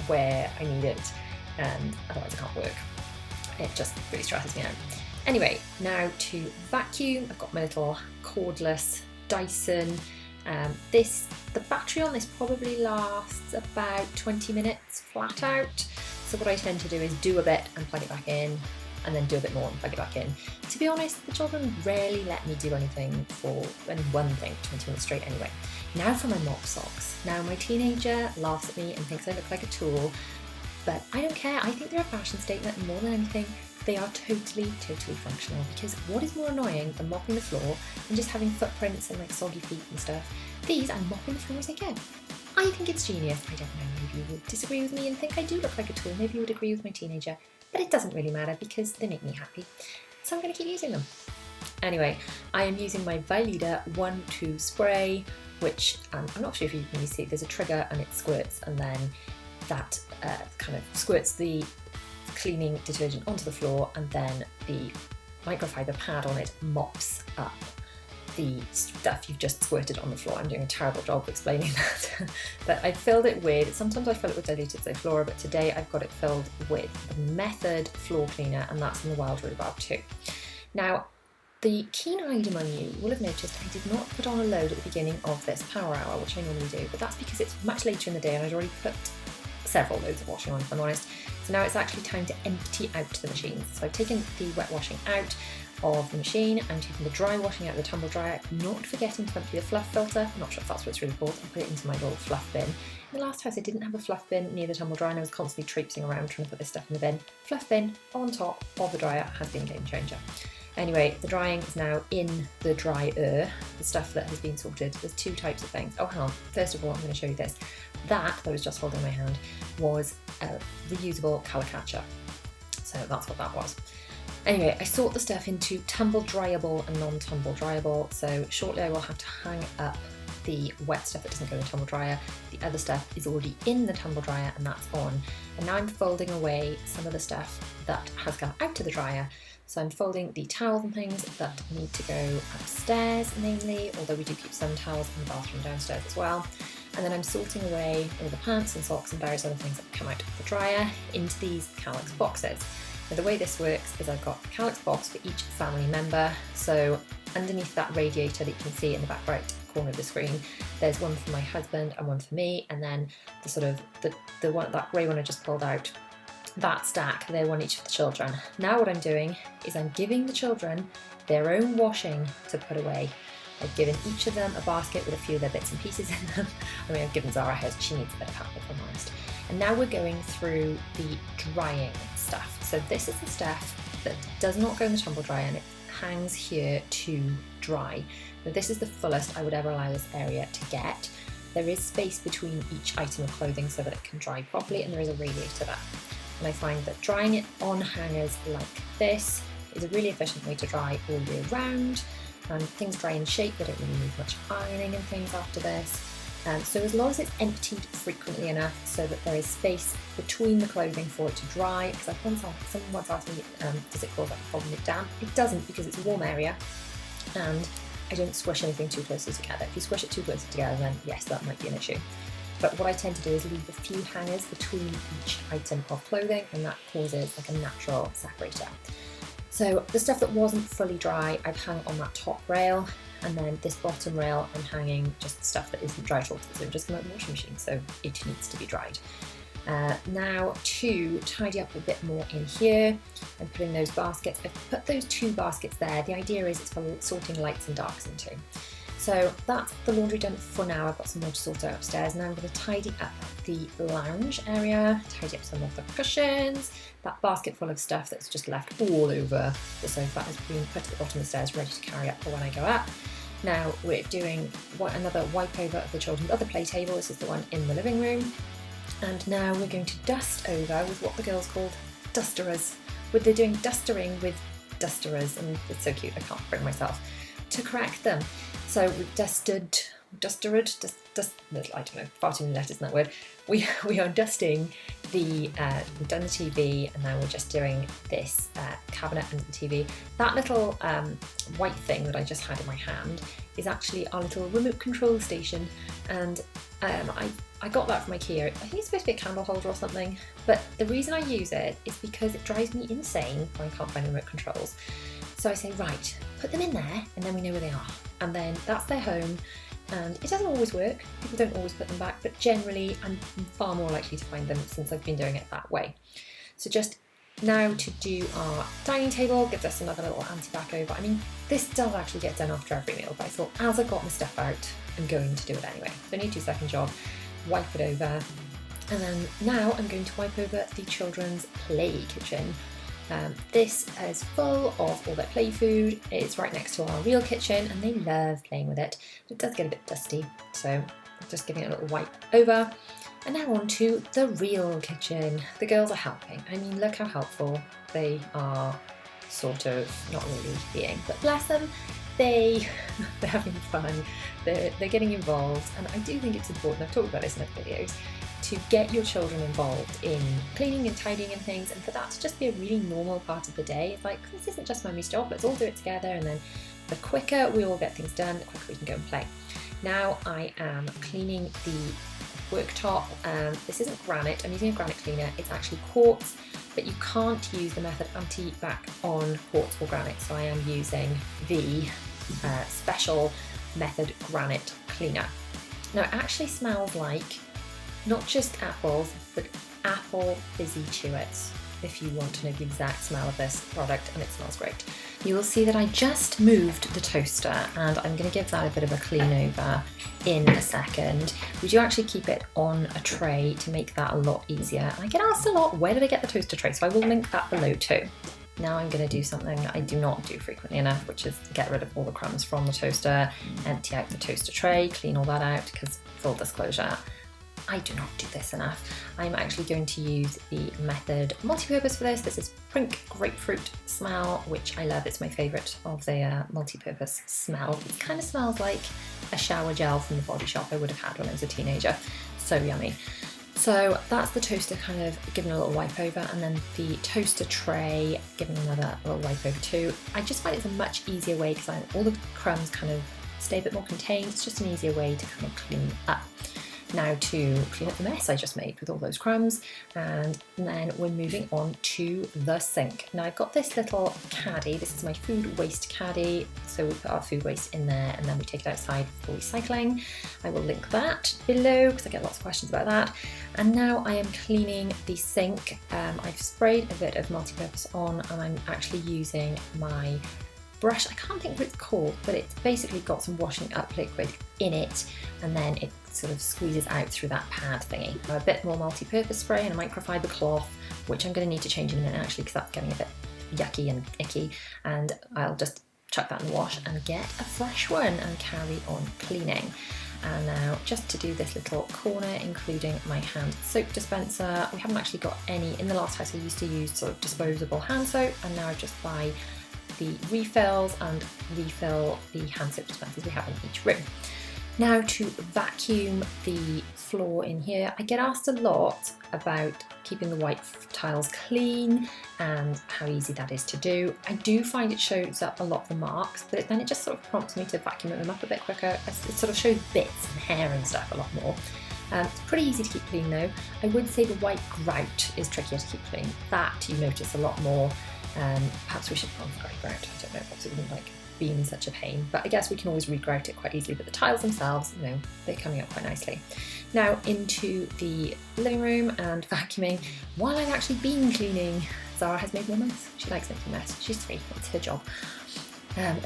where I need it, and otherwise I can't work. It just really stresses me out. Anyway, now to vacuum. I've got my little cordless Dyson. The battery on this probably lasts about 20 minutes flat out. So what I tend to do is do a bit and plug it back in, and then do a bit more and plug it back in. To be honest, the children rarely let me do anything for one thing 20 minutes straight anyway. Now for my mop socks. Now my teenager laughs at me and thinks I look like a tool, but I don't care. I think they're a fashion statement, and more than anything, they are totally functional, because what is more annoying than mopping the floor and just having footprints and like soggy feet and stuff? These, I'm mopping the floor as I go. I think it's genius. I don't know, maybe you would disagree with me and think I do look like a tool. Maybe you would agree with my teenager. But it doesn't really matter because they make me happy. So I'm going to keep using them. Anyway, I am using my Veleda 1-2 spray, which I'm not sure if you can really see. There's a trigger and it squirts, and then that kind of squirts the cleaning detergent onto the floor, and then the microfiber pad on it mops up the stuff you've just squirted on the floor. I'm doing a terrible job of explaining that. But I filled it with, sometimes I fill it with diluted Zoflora, but today I've got it filled with the Method floor cleaner, and that's in the wild rhubarb too. Now, the keen-eyed among you will have noticed I did not put on a load at the beginning of this power hour, which I normally do, but that's because it's much later in the day and I'd already put several loads of washing on, if I'm honest. So now it's actually time to empty out the machines. So I've taken the wet washing out of the machine. I'm taking the dry washing out of the tumble dryer, not forgetting to empty the fluff filter. I'm not sure if that's what it's really called. And put it into my little fluff bin. In the last house I didn't have a fluff bin near the tumble dryer, and I was constantly traipsing around trying to put this stuff in the bin. Fluff bin on top of the dryer has been a game changer. Anyway, the drying is now in the dryer, the stuff that has been sorted. There's 2 types of things. Oh, hang on. First of all, I'm going to show you this. That I was just holding in my hand was a reusable colour catcher. So that's what that was. Anyway, I sort the stuff into tumble dryable and non-tumble dryable. So shortly I will have to hang up the wet stuff that doesn't go in the tumble dryer. The other stuff is already in the tumble dryer and that's on. And now I'm folding away some of the stuff that has gone out to the dryer. So I'm folding the towels and things that need to go upstairs mainly, although we do keep some towels in the bathroom downstairs as well. And then I'm sorting away all the pants and socks and various other things that come out of the dryer into these Calyx boxes. Now the way this works is I've got a Calyx box for each family member. So underneath that radiator that you can see in the back right corner of the screen, there's one for my husband and one for me, and then the sort of the one, that grey one I just pulled out, that stack, they're one each for the children. Now what I'm doing is I'm giving the children their own washing to put away. I've given each of them a basket with a few of their bits and pieces in them. I mean, I've given Zara hers, she needs a bit of help if I'm honest. And now we're going through the drying stuff. So this is the stuff that does not go in the tumble dryer and it hangs here to dry. Now this is the fullest I would ever allow this area to get. There is space between each item of clothing so that it can dry properly, and there is a radiator there. And I find that drying it on hangers like this is a really efficient way to dry all year round. And things dry in shape, they don't really need much ironing and things after this. So as long as it's emptied frequently enough so that there is space between the clothing for it to dry, because someone once asked me, does it cause like a problem with damp? It doesn't, because it's a warm area and I don't squish anything too closely together. If you squish it too closely together, then yes, that might be an issue. But what I tend to do is leave a few hangers between each item of clothing, and that causes like a natural separator. So the stuff that wasn't fully dry, I've hung on that top rail, and then this bottom rail, I'm hanging just stuff that isn't dry at all, so just come out of the washing machine, so it needs to be dried. Now to tidy up a bit more in here and put in those baskets. I've put those 2 baskets there. The idea is it's for sorting lights and darks into. So that's the laundry done for now. I've got some more to sort out upstairs. Now I'm going to tidy up the lounge area, tidy up some of the cushions. That basket full of stuff that's just left all over the sofa has been put at the bottom of the stairs, ready to carry up for when I go up. Now we're doing another wipe over of the children's other play table. This is the one in the living room. And now we're going to dust over with what the girls called dusterers. They're doing dustering with dusterers, and it's so cute, I can't bring myself to correct them. So we've I don't know, far too many letters in that word. We are dusting we've done the TV, and now we're just doing this cabinet under the TV. That little white thing that I just had in my hand is actually our little remote control station, and I got that from IKEA. I think it's supposed to be a candle holder or something, but the reason I use it is because it drives me insane when I can't find remote controls. So I say, right, put them in there, and then we know where they are. And then that's their home, and it doesn't always work. People don't always put them back, but generally I'm far more likely to find them since I've been doing it that way. So just now to do our dining table, gives us another little anti-back over. I mean, this does actually get done after every meal, but I thought as I got my stuff out, I'm going to do it anyway. So only a 2-second job, wipe it over. And then now I'm going to wipe over the children's play kitchen. This is full of all their play food. It's right next to our real kitchen, and they love playing with it. But it does get a bit dusty, so just giving it a little wipe over. And now on to the real kitchen. The girls are helping. I mean, look how helpful they are, sort of, not really being, but bless them, they're having fun, they're getting involved, and I do think it's important, I've talked about this in other videos, to get your children involved in cleaning and tidying and things, and for that to just be a really normal part of the day. It's like, this isn't just Mummy's job, let's all do it together, and then the quicker we all get things done, the quicker we can go and play. Now I am cleaning the worktop. This isn't granite, I'm using a granite cleaner, it's actually quartz, but you can't use the method anti-back on quartz or granite, so I am using the special method granite cleaner. Now it actually smells like not just apples, but apple fizzy chewits, if you want to know the exact smell of this product, and it smells great. You will see that I just moved the toaster, and I'm going to give that a bit of a clean over in a second. We do actually keep it on a tray to make that a lot easier. I get asked a lot, where did I get the toaster tray? So I will link that below too. Now I'm going to do something that I do not do frequently enough, which is get rid of all the crumbs from the toaster, empty out the toaster tray, clean all that out, because full disclosure, I do not do this enough. I'm actually going to use the method multi-purpose for this. This is Prink Grapefruit Smell, which I love. It's my favourite of the multi-purpose smell. It kind of smells like a shower gel from the Body Shop I would have had when I was a teenager. So yummy. So that's the toaster kind of giving a little wipe over, and then the toaster tray giving another little wipe over too. I just find it's a much easier way because all the crumbs kind of stay a bit more contained. It's just an easier way to kind of clean up. Now to clean up the mess I just made with all those crumbs, and then we're moving on to the sink. Now I've got this little caddy, this is my food waste caddy, so we put our food waste in there and then we take it outside for recycling. I will link that below because I get lots of questions about that. And now I am cleaning the sink. I've sprayed a bit of multi-purpose on, and I'm actually using my brush. I can't think what it's called, but it's basically got some washing up liquid in it, and then it sort of squeezes out through that pad thingy. A bit more multi-purpose spray and a microfiber cloth, which I'm going to need to change in a minute actually, because that's getting a bit yucky and icky, and I'll just chuck that in the wash and get a fresh one and carry on cleaning. And now just to do this little corner, including my hand soap dispenser. We haven't actually got any in the last house. I used to use sort of disposable hand soap, and now I just buy the refills and refill the hand soap dispensers we have in each room. Now to vacuum the floor in here, I get asked a lot about keeping the white tiles clean and how easy that is to do. I do find it shows up a lot of the marks, but then it just sort of prompts me to vacuum them up a bit quicker. It sort of shows bits and hair and stuff a lot more. It's pretty easy to keep clean though. I would say the white grout is trickier to keep clean. That you notice a lot more. Perhaps we should put on grey grout, I don't know, perhaps it wouldn't like being such a pain, but I guess we can always regrout it quite easily, but the tiles themselves, you know, they're coming up quite nicely. Now into the living room and vacuuming while I've actually been cleaning. Zara has made me a mess. She likes making a mess. She's 3, it's her job.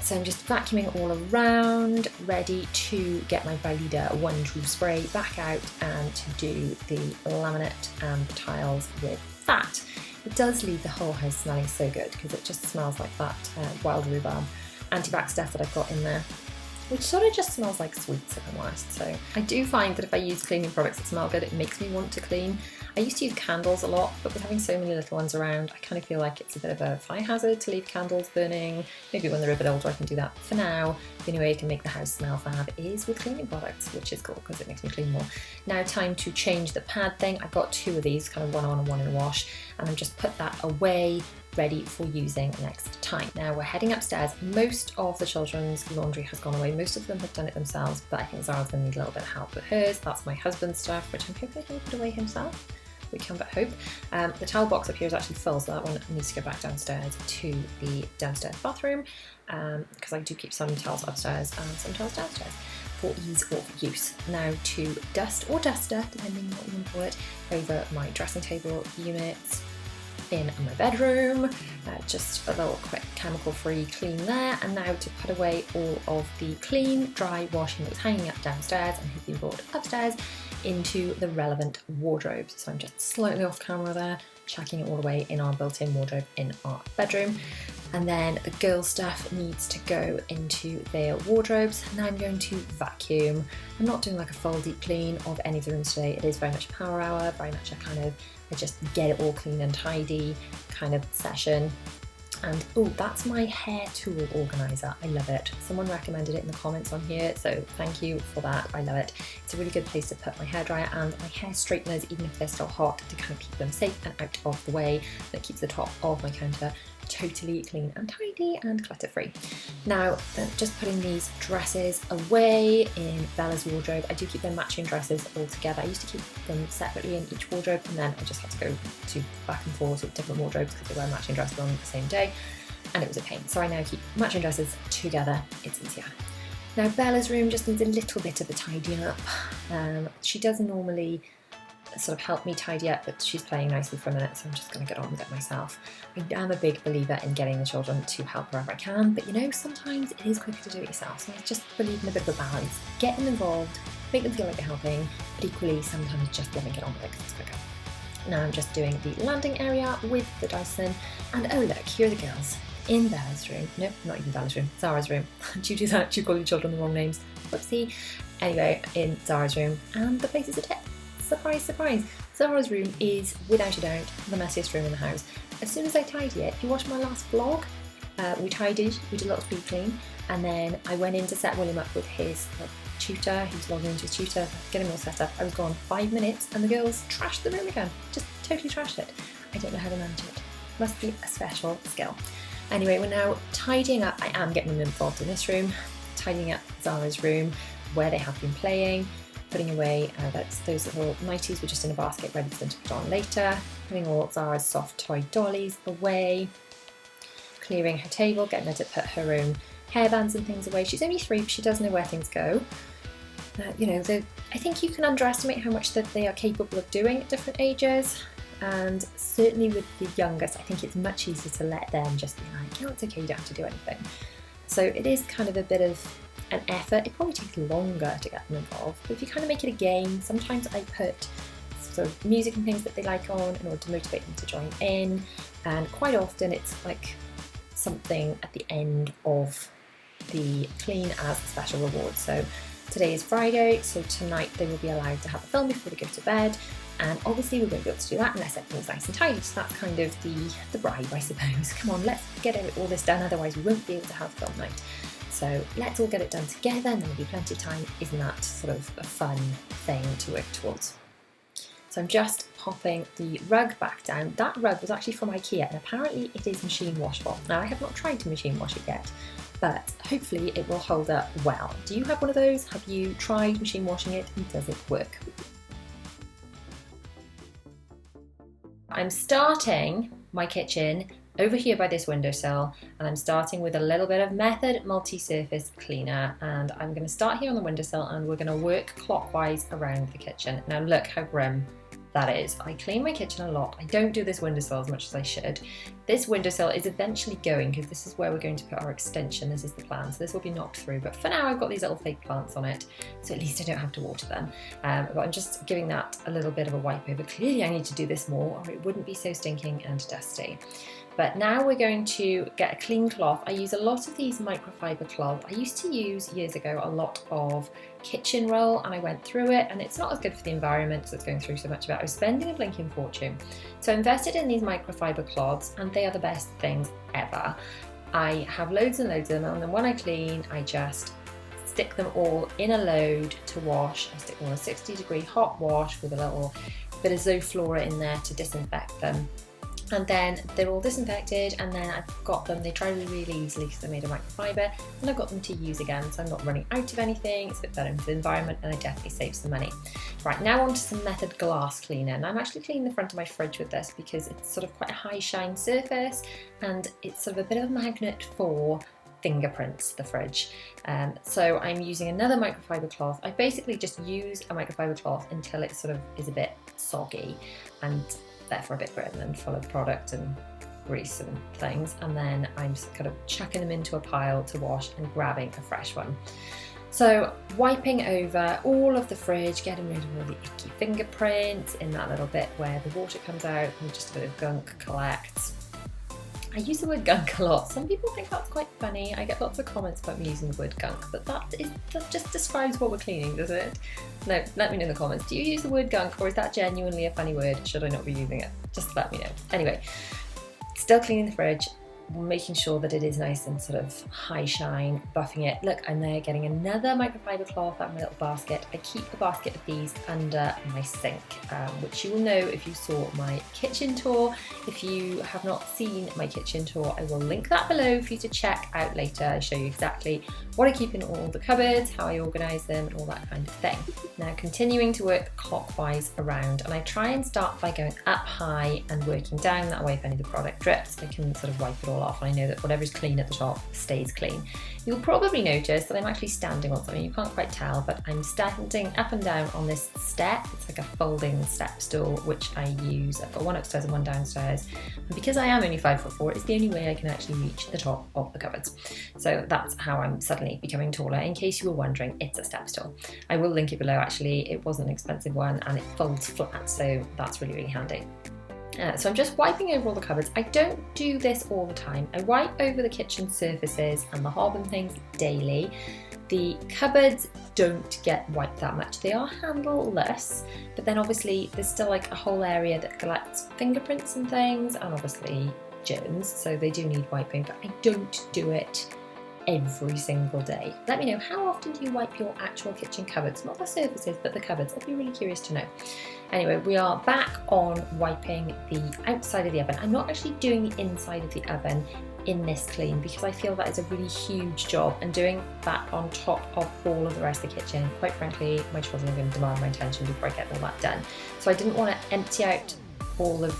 So I'm just vacuuming all around, ready to get my Valida 1-2 spray back out and to do the laminate and the tiles with that. It does leave the whole house smelling so good because it just smells like that wild rhubarb anti-bac stuff that I've got in there, which sort of just smells like sweets, if I'm honest. So I do find that if I use cleaning products that smell good, it makes me want to clean. I used to use candles a lot, but with having so many little ones around, I kind of feel like it's a bit of a fire hazard to leave candles burning. Maybe when they're a bit older I can do that. For now, the only way you can make the house smell fab is with cleaning products, which is cool because it makes me clean more. Now time to change the pad thing. I've got 2 of these, kind of one on and one in a wash, and I've just put that away, ready for using next time. Now we're heading upstairs. Most of the children's laundry has gone away. Most of them have done it themselves, but I think Zara's going to need a little bit of help with hers. That's my husband's stuff, which I'm hoping he'll put away himself. We can but hope. The towel box up here is actually full, so that one needs to go back downstairs to the downstairs bathroom, because I do keep some towels upstairs and some towels downstairs for ease of use. Now to dust or duster, depending on what you want to call it, over my dressing table units in my bedroom. Just a little quick chemical-free clean there, and now to put away all of the clean, dry washing that was hanging up downstairs and has been brought upstairs into the relevant wardrobes. So I'm just slightly off camera there, chucking it all away in our built-in wardrobe in our bedroom. And then the girls' stuff needs to go into their wardrobes. Now I'm going to vacuum. I'm not doing like a full deep clean of any of the rooms today. It is very much a power hour, very much I just get it all clean and tidy kind of session. And oh, that's my hair tool organizer. I love it. Someone recommended it in the comments on here, so thank you for that. I love it. It's a really good place to put my hairdryer and my hair straighteners, even if they're still hot, to kind of keep them safe and out of the way. That keeps the top of my counter totally clean and tidy and clutter free. Now just putting these dresses away in Bella's wardrobe. I do keep their matching dresses all together. I used to keep them separately in each wardrobe, and then I just had to go to back and forth with different wardrobes because they were matching dresses on the same day, and it was a pain. So I now keep matching dresses together. It's easier. Now Bella's room just needs a little bit of a tidying up. She does normally sort of help me tidy up, but she's playing nicely for a minute, so I'm just going to get on with it myself. I am a big believer in getting the children to help wherever I can, but you know, sometimes it is quicker to do it yourself, so I just believe in a bit of a balance. Get them involved, make them feel like they're helping, but equally sometimes just let me get on with it because it's quicker. Now I'm just doing the landing area with the Dyson, and oh look, here are the girls in Bella's room. No, not even Bella's room, Zara's room. Do you do that? Do you call your children the wrong names? Whoopsie. Anyway, in Zara's room, and the place is a tip. Surprise, surprise. Zara's room is, without a doubt, the messiest room in the house. As soon as I tidy it, if you watched my last vlog, we tidied, we did a lot of speed clean, and then I went in to set William up with his tutor. He was logging into his tutor, get him all set up. I was gone 5 minutes, and the girls trashed the room again. Just totally trashed it. I don't know how to manage it. Must be a special skill. Anyway, we're now tidying up. I am getting them involved in this room, tidying up Zara's room, where they have been playing, putting away those little nighties were just in a basket ready for them to put on later, putting all Zara's soft toy dollies away, clearing her table, getting her to put her own hairbands and things away. She's only 3, but she does know where things go. You know, I think you can underestimate how much that they are capable of doing at different ages, and certainly with the youngest, I think it's much easier to let them just be like, you know, it's okay, you don't have to do anything. So it is kind of a bit of an effort. It probably takes longer to get them involved, but if you kind of make it a game, sometimes I put sort of music and things that they like on in order to motivate them to join in, and quite often it's like something at the end of the clean as a special reward. So today is Friday, so tonight they will be allowed to have a film before they go to bed, and obviously we won't be able to do that unless everything's nice and tidy, so that's kind of the bribe, I suppose. Come on, let's get all this done, otherwise we won't be able to have film night. So let's all get it done together and there'll be plenty of time. Isn't that sort of a fun thing to work towards? So I'm just popping the rug back down. That rug was actually from IKEA and apparently it is machine washable. Now I have not tried to machine wash it yet, but hopefully it will hold up well. Do you have one of those? Have you tried machine washing it and does it work? I'm starting my kitchen over here by this windowsill, and I'm starting with a little bit of Method multi-surface cleaner, and I'm going to start here on the windowsill and we're going to work clockwise around the kitchen. Now look how grim that is. I clean my kitchen a lot. I don't do this windowsill as much as I should. This windowsill is eventually going, because this is where we're going to put our extension. This is the plan, so this will be knocked through, but for now I've got these little fake plants on it, so at least I don't have to water them. But I'm just giving that a little bit of a wipe over. Clearly I need to do this more or it wouldn't be so stinking and dusty. But now we're going to get a clean cloth. I use a lot of these microfiber cloth. I used to use years ago a lot of kitchen roll, and I went through it and it's not as good for the environment because it's going through so much of it. I was spending a blinking fortune. So I invested in these microfiber cloths and they are the best things ever. I have loads and loads of them, and then when I clean I just stick them all in a load to wash. I stick them on a 60-degree hot wash with a little bit of Zoflora in there to disinfect them. And then they're all disinfected, and then I've got them, they dry really easily because they're made of microfiber, and I've got them to use again, so I'm not running out of anything. It's a bit better for the environment and I definitely save some money. Right, now on to some Method glass cleaner, and I'm actually cleaning the front of my fridge with this because it's sort of quite a high shine surface and it's sort of a bit of a magnet for fingerprints, the fridge. So I'm using another microfiber cloth. I basically just use a microfiber cloth until it sort of is a bit soggy and therefore a bit grim and full of product and grease and things, and then I'm just kind of chucking them into a pile to wash and grabbing a fresh one. So wiping over all of the fridge, getting rid of all the icky fingerprints in that little bit where the water comes out and just a bit of gunk collects. I use the word gunk a lot. Some people think that's quite funny. I get lots of comments about me using the word gunk, but that just describes what we're cleaning, does it? No, let me know in the comments. Do you use the word gunk, or is that genuinely a funny word? Should I not be using it? Just let me know. Anyway, still cleaning the fridge, making sure that it is nice and sort of high shine, buffing it. Look, I'm there getting another microfiber cloth out of my little basket. I keep the basket of these under my sink, which you will know if you saw my kitchen tour. If you have not seen my kitchen tour, I will link that below for you to check out later. I show you exactly what I keep in all the cupboards, how I organise them and all that kind of thing. Now continuing to work clockwise around, and I try and start by going up high and working down. That way if any of the product drips I can sort of wipe it all off, and I know that whatever's clean at the top stays clean. You'll probably notice that I'm actually standing on something. You can't quite tell, but I'm standing up and down on this step. It's like a folding step stool which I use. I've got one upstairs and one downstairs, and because I am only 5'4", it's the only way I can actually reach the top of the cupboards. So that's how I'm suddenly becoming taller. In case you were wondering, it's a step stool. I will link it below. Actually, it was an expensive one and it folds flat, so that's really handy. So I'm just wiping over all the cupboards. I don't do this all the time. I wipe over the kitchen surfaces and the hob and things daily. The cupboards don't get wiped that much. They are handleless, but then obviously there's still like a whole area that collects fingerprints and things, and obviously germs, so they do need wiping, but I don't do it every single day. Let me know, how often do you wipe your actual kitchen cupboards? Not the surfaces, but the cupboards. I'd be really curious to know. Anyway, we are back on wiping the outside of the oven. I'm not actually doing the inside of the oven in this clean because I feel that is a really huge job, and doing that on top of all of the rest of the kitchen, quite frankly, my children are going to demand my attention before I get all that done. So I didn't want to empty out all of,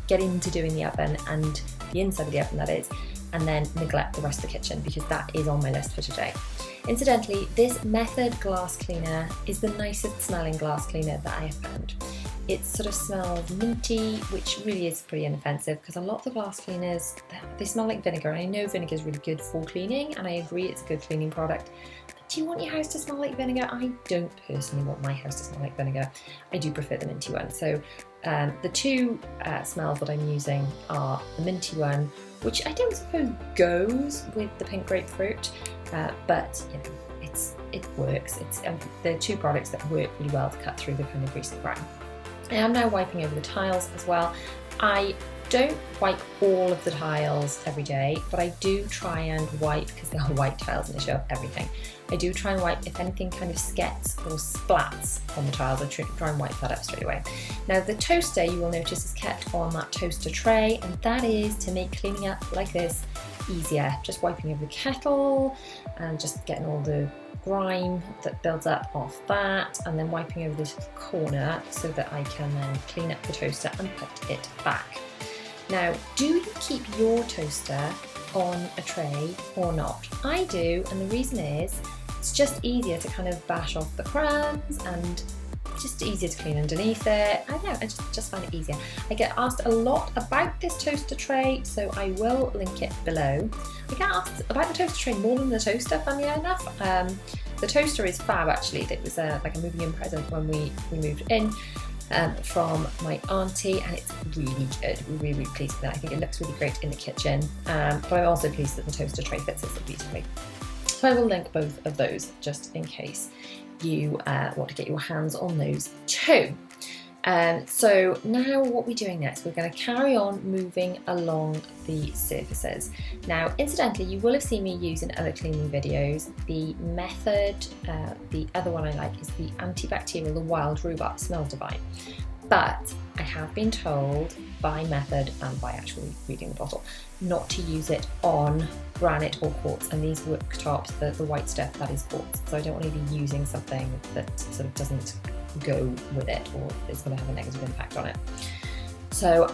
get into doing the oven and the inside of the oven, that is, and then neglect the rest of the kitchen, because that is on my list for today. Incidentally, this Method glass cleaner is the nicest smelling glass cleaner that I have found. It sort of smells minty, which really is pretty inoffensive, because a lot of the glass cleaners, they smell like vinegar. And I know vinegar is really good for cleaning, and I agree it's a good cleaning product. But do you want your house to smell like vinegar? I don't personally want my house to smell like vinegar. I do prefer the minty one. So the two smells that I'm using are the minty one, which I don't suppose goes with the pink grapefruit, but it works. They're two products that work really well to cut through the kind of greasy brown. I am now wiping over the tiles as well. I don't wipe all of the tiles every day, but I do try and wipe, because they are white tiles and they show up everything. I do try and wipe if anything kind of skets or splats on the tiles. I try and wipe that up straight away. Now the toaster, you will notice, is kept on that toaster tray, and that is to make cleaning up like this easier. Just wiping over the kettle and just getting all the grime that builds up off that, and then wiping over this corner so that I can then clean up the toaster and put it back. Now, do you keep your toaster on a tray or not? I do, and the reason is it's just easier to kind of bash off the crumbs and just easier to clean underneath it. I don't know, I just find it easier. I get asked a lot about this toaster tray, so I will link it below. I get asked about the toaster tray more than the toaster, funnily enough. The toaster is fab actually. It was like a moving in present when we moved in from my auntie, and it's really good. We're really, really pleased with it. I think it looks really great in the kitchen, but I'm also pleased that the toaster tray fits it so beautifully. So I will link both of those just in case you want to get your hands on those too. So now what we're doing next, we're going to carry on moving along the surfaces. Now, incidentally, you will have seen me use in other cleaning videos the method, the other one I like is the antibacterial, the wild rhubarb, smells divine. But I have been told by method and by actually reading the bottle not to use it on granite or quartz, and these worktops, the white stuff, that is quartz. So I don't want to be using something that sort of doesn't go with it or is going to have a negative impact on it. So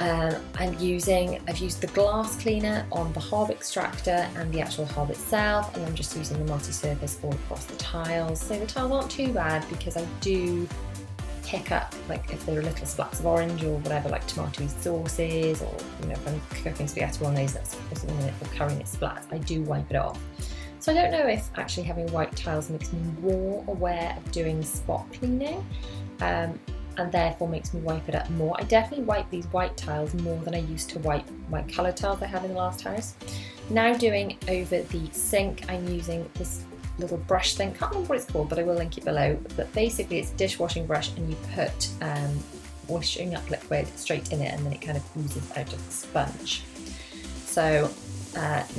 I've used the glass cleaner on the hob extractor and the actual hob itself, and I'm just using the multi-surface all across the tiles. So the tiles aren't too bad because I do pick up, like if there are little splats of orange or whatever, like tomatoey sauces, or if I'm cooking spaghetti bolognese that's or currying it splats, I do wipe it off. So I don't know if actually having white tiles makes me more aware of doing spot cleaning, and therefore makes me wipe it up more. I definitely wipe these white tiles more than I used to wipe my coloured tiles I had in the last house. Now doing over the sink, I'm using this little brush thing, can't remember what it's called, but I will link it below. But basically it's a dishwashing brush, and you put washing up liquid straight in it, and then it kind of oozes out of the sponge. So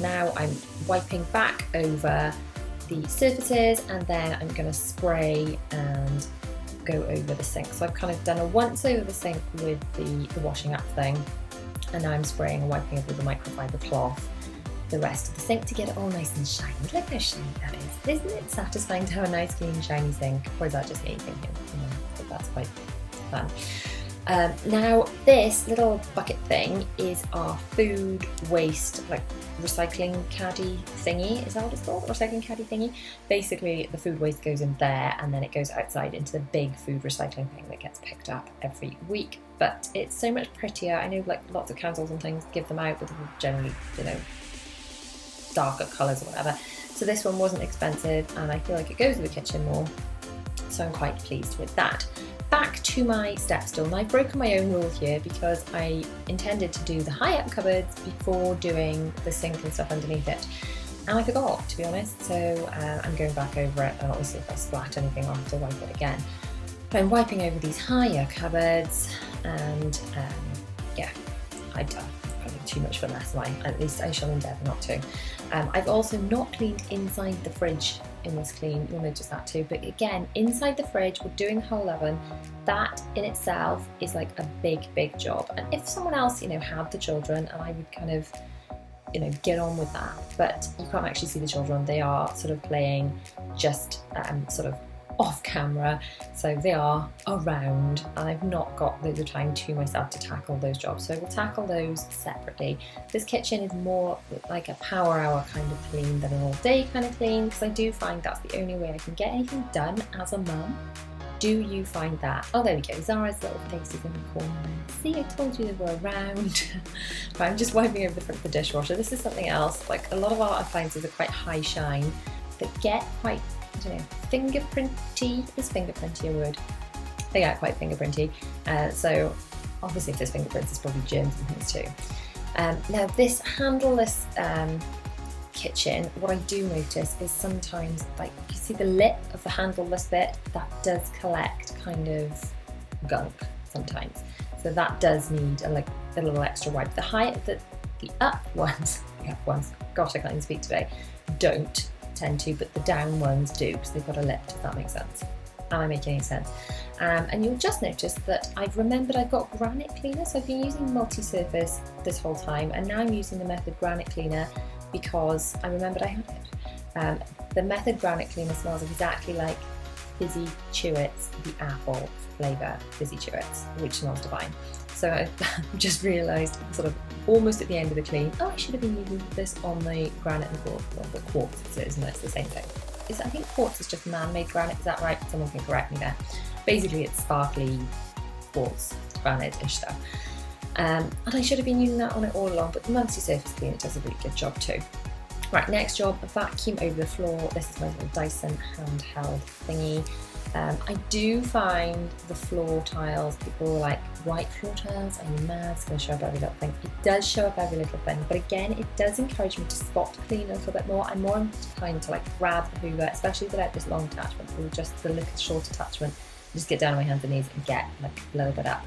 now I'm wiping back over the surfaces, and then I'm going to spray and go over the sink. So I've kind of done a once over the sink with the washing up thing, and now I'm spraying and wiping over the microfiber cloth the rest of the sink to get it all nice and shiny. Look how shiny that is. Isn't it satisfying to have a nice clean shiny sink? Or is that just me thinking? But that's quite fun. Now this little bucket thing is our food waste, like recycling caddy thingy. Is that what it's called? Recycling caddy thingy? Basically the food waste goes in there, and then it goes outside into the big food recycling thing that gets picked up every week. But it's so much prettier. I know like lots of councils and things give them out, but they're generally, darker colours or whatever. So this one wasn't expensive, and I feel like it goes with the kitchen more. So I'm quite pleased with that. Back to my step stool. Now I've broken my own rule here because I intended to do the high up cupboards before doing the sink and stuff underneath it, and I forgot, to be honest. So I'm going back over it, and obviously if I splat anything I'll have to wipe it again. But I'm wiping over these higher cupboards, and yeah, I've done too much for less. At least I shall endeavour not to. I've also not cleaned inside the fridge in this clean, you'll notice that too, but again, inside the fridge or doing the whole oven, that in itself is like a big job. And if someone else, had the children, and I would kind of, get on with that, but you can't actually see the children, they are sort of playing just sort of off camera, so they are around, and I've not got the time to myself to tackle those jobs, so I will tackle those separately. This kitchen is more like a power hour kind of clean than an all day kind of clean, because I do find that's the only way I can get anything done as a mum. Do you find that? Oh, there we go, Zara's little faces in the corner. See, I told you they were around. But I'm just wiping over the front of the dishwasher. This is something else, like a lot of our appliances are quite high shine, that get quite, fingerprinty. Is fingerprinty a word? They get quite fingerprinty. So obviously if there's fingerprints, there's probably germs and things too. Now this handleless kitchen, what I do notice is sometimes, like, you see the lip of the handleless bit, that does collect kind of gunk sometimes. So that does need a a little extra wipe. The up ones, gosh, I can't even speak today, don't tend to, but the down ones do, because they've got a lip, if that makes sense. Am I making any sense? And you'll just notice that I've remembered I've got granite cleaner, so I've been using multi-surface this whole time, and now I'm using the Method Granite Cleaner because I remembered I had it. The Method Granite Cleaner smells exactly like Fizzy Chewits, the apple flavour Fizzy Chewits, which smells divine. So I just realised, sort of almost at the end of the clean, oh, I should have been using this on the granite and the quartz, isn't it? It's the same thing. I think quartz is just man-made granite, is that right? Someone can correct me there. Basically, it's sparkly quartz, granite-ish stuff. And I should have been using that on it all along, but the multi-surface cleaner does a really good job too. Right, next job, vacuum over the floor. This is my little Dyson handheld thingy. I do find the floor tiles, people are like, white floor tiles, are you mad? It's going to show up every little thing. It does show up every little thing, but again, it does encourage me to spot clean a little bit more. I'm more inclined to like grab the hoover, especially without this long attachment, or just the little short attachment, just get down on my hands and knees and get like a little bit up,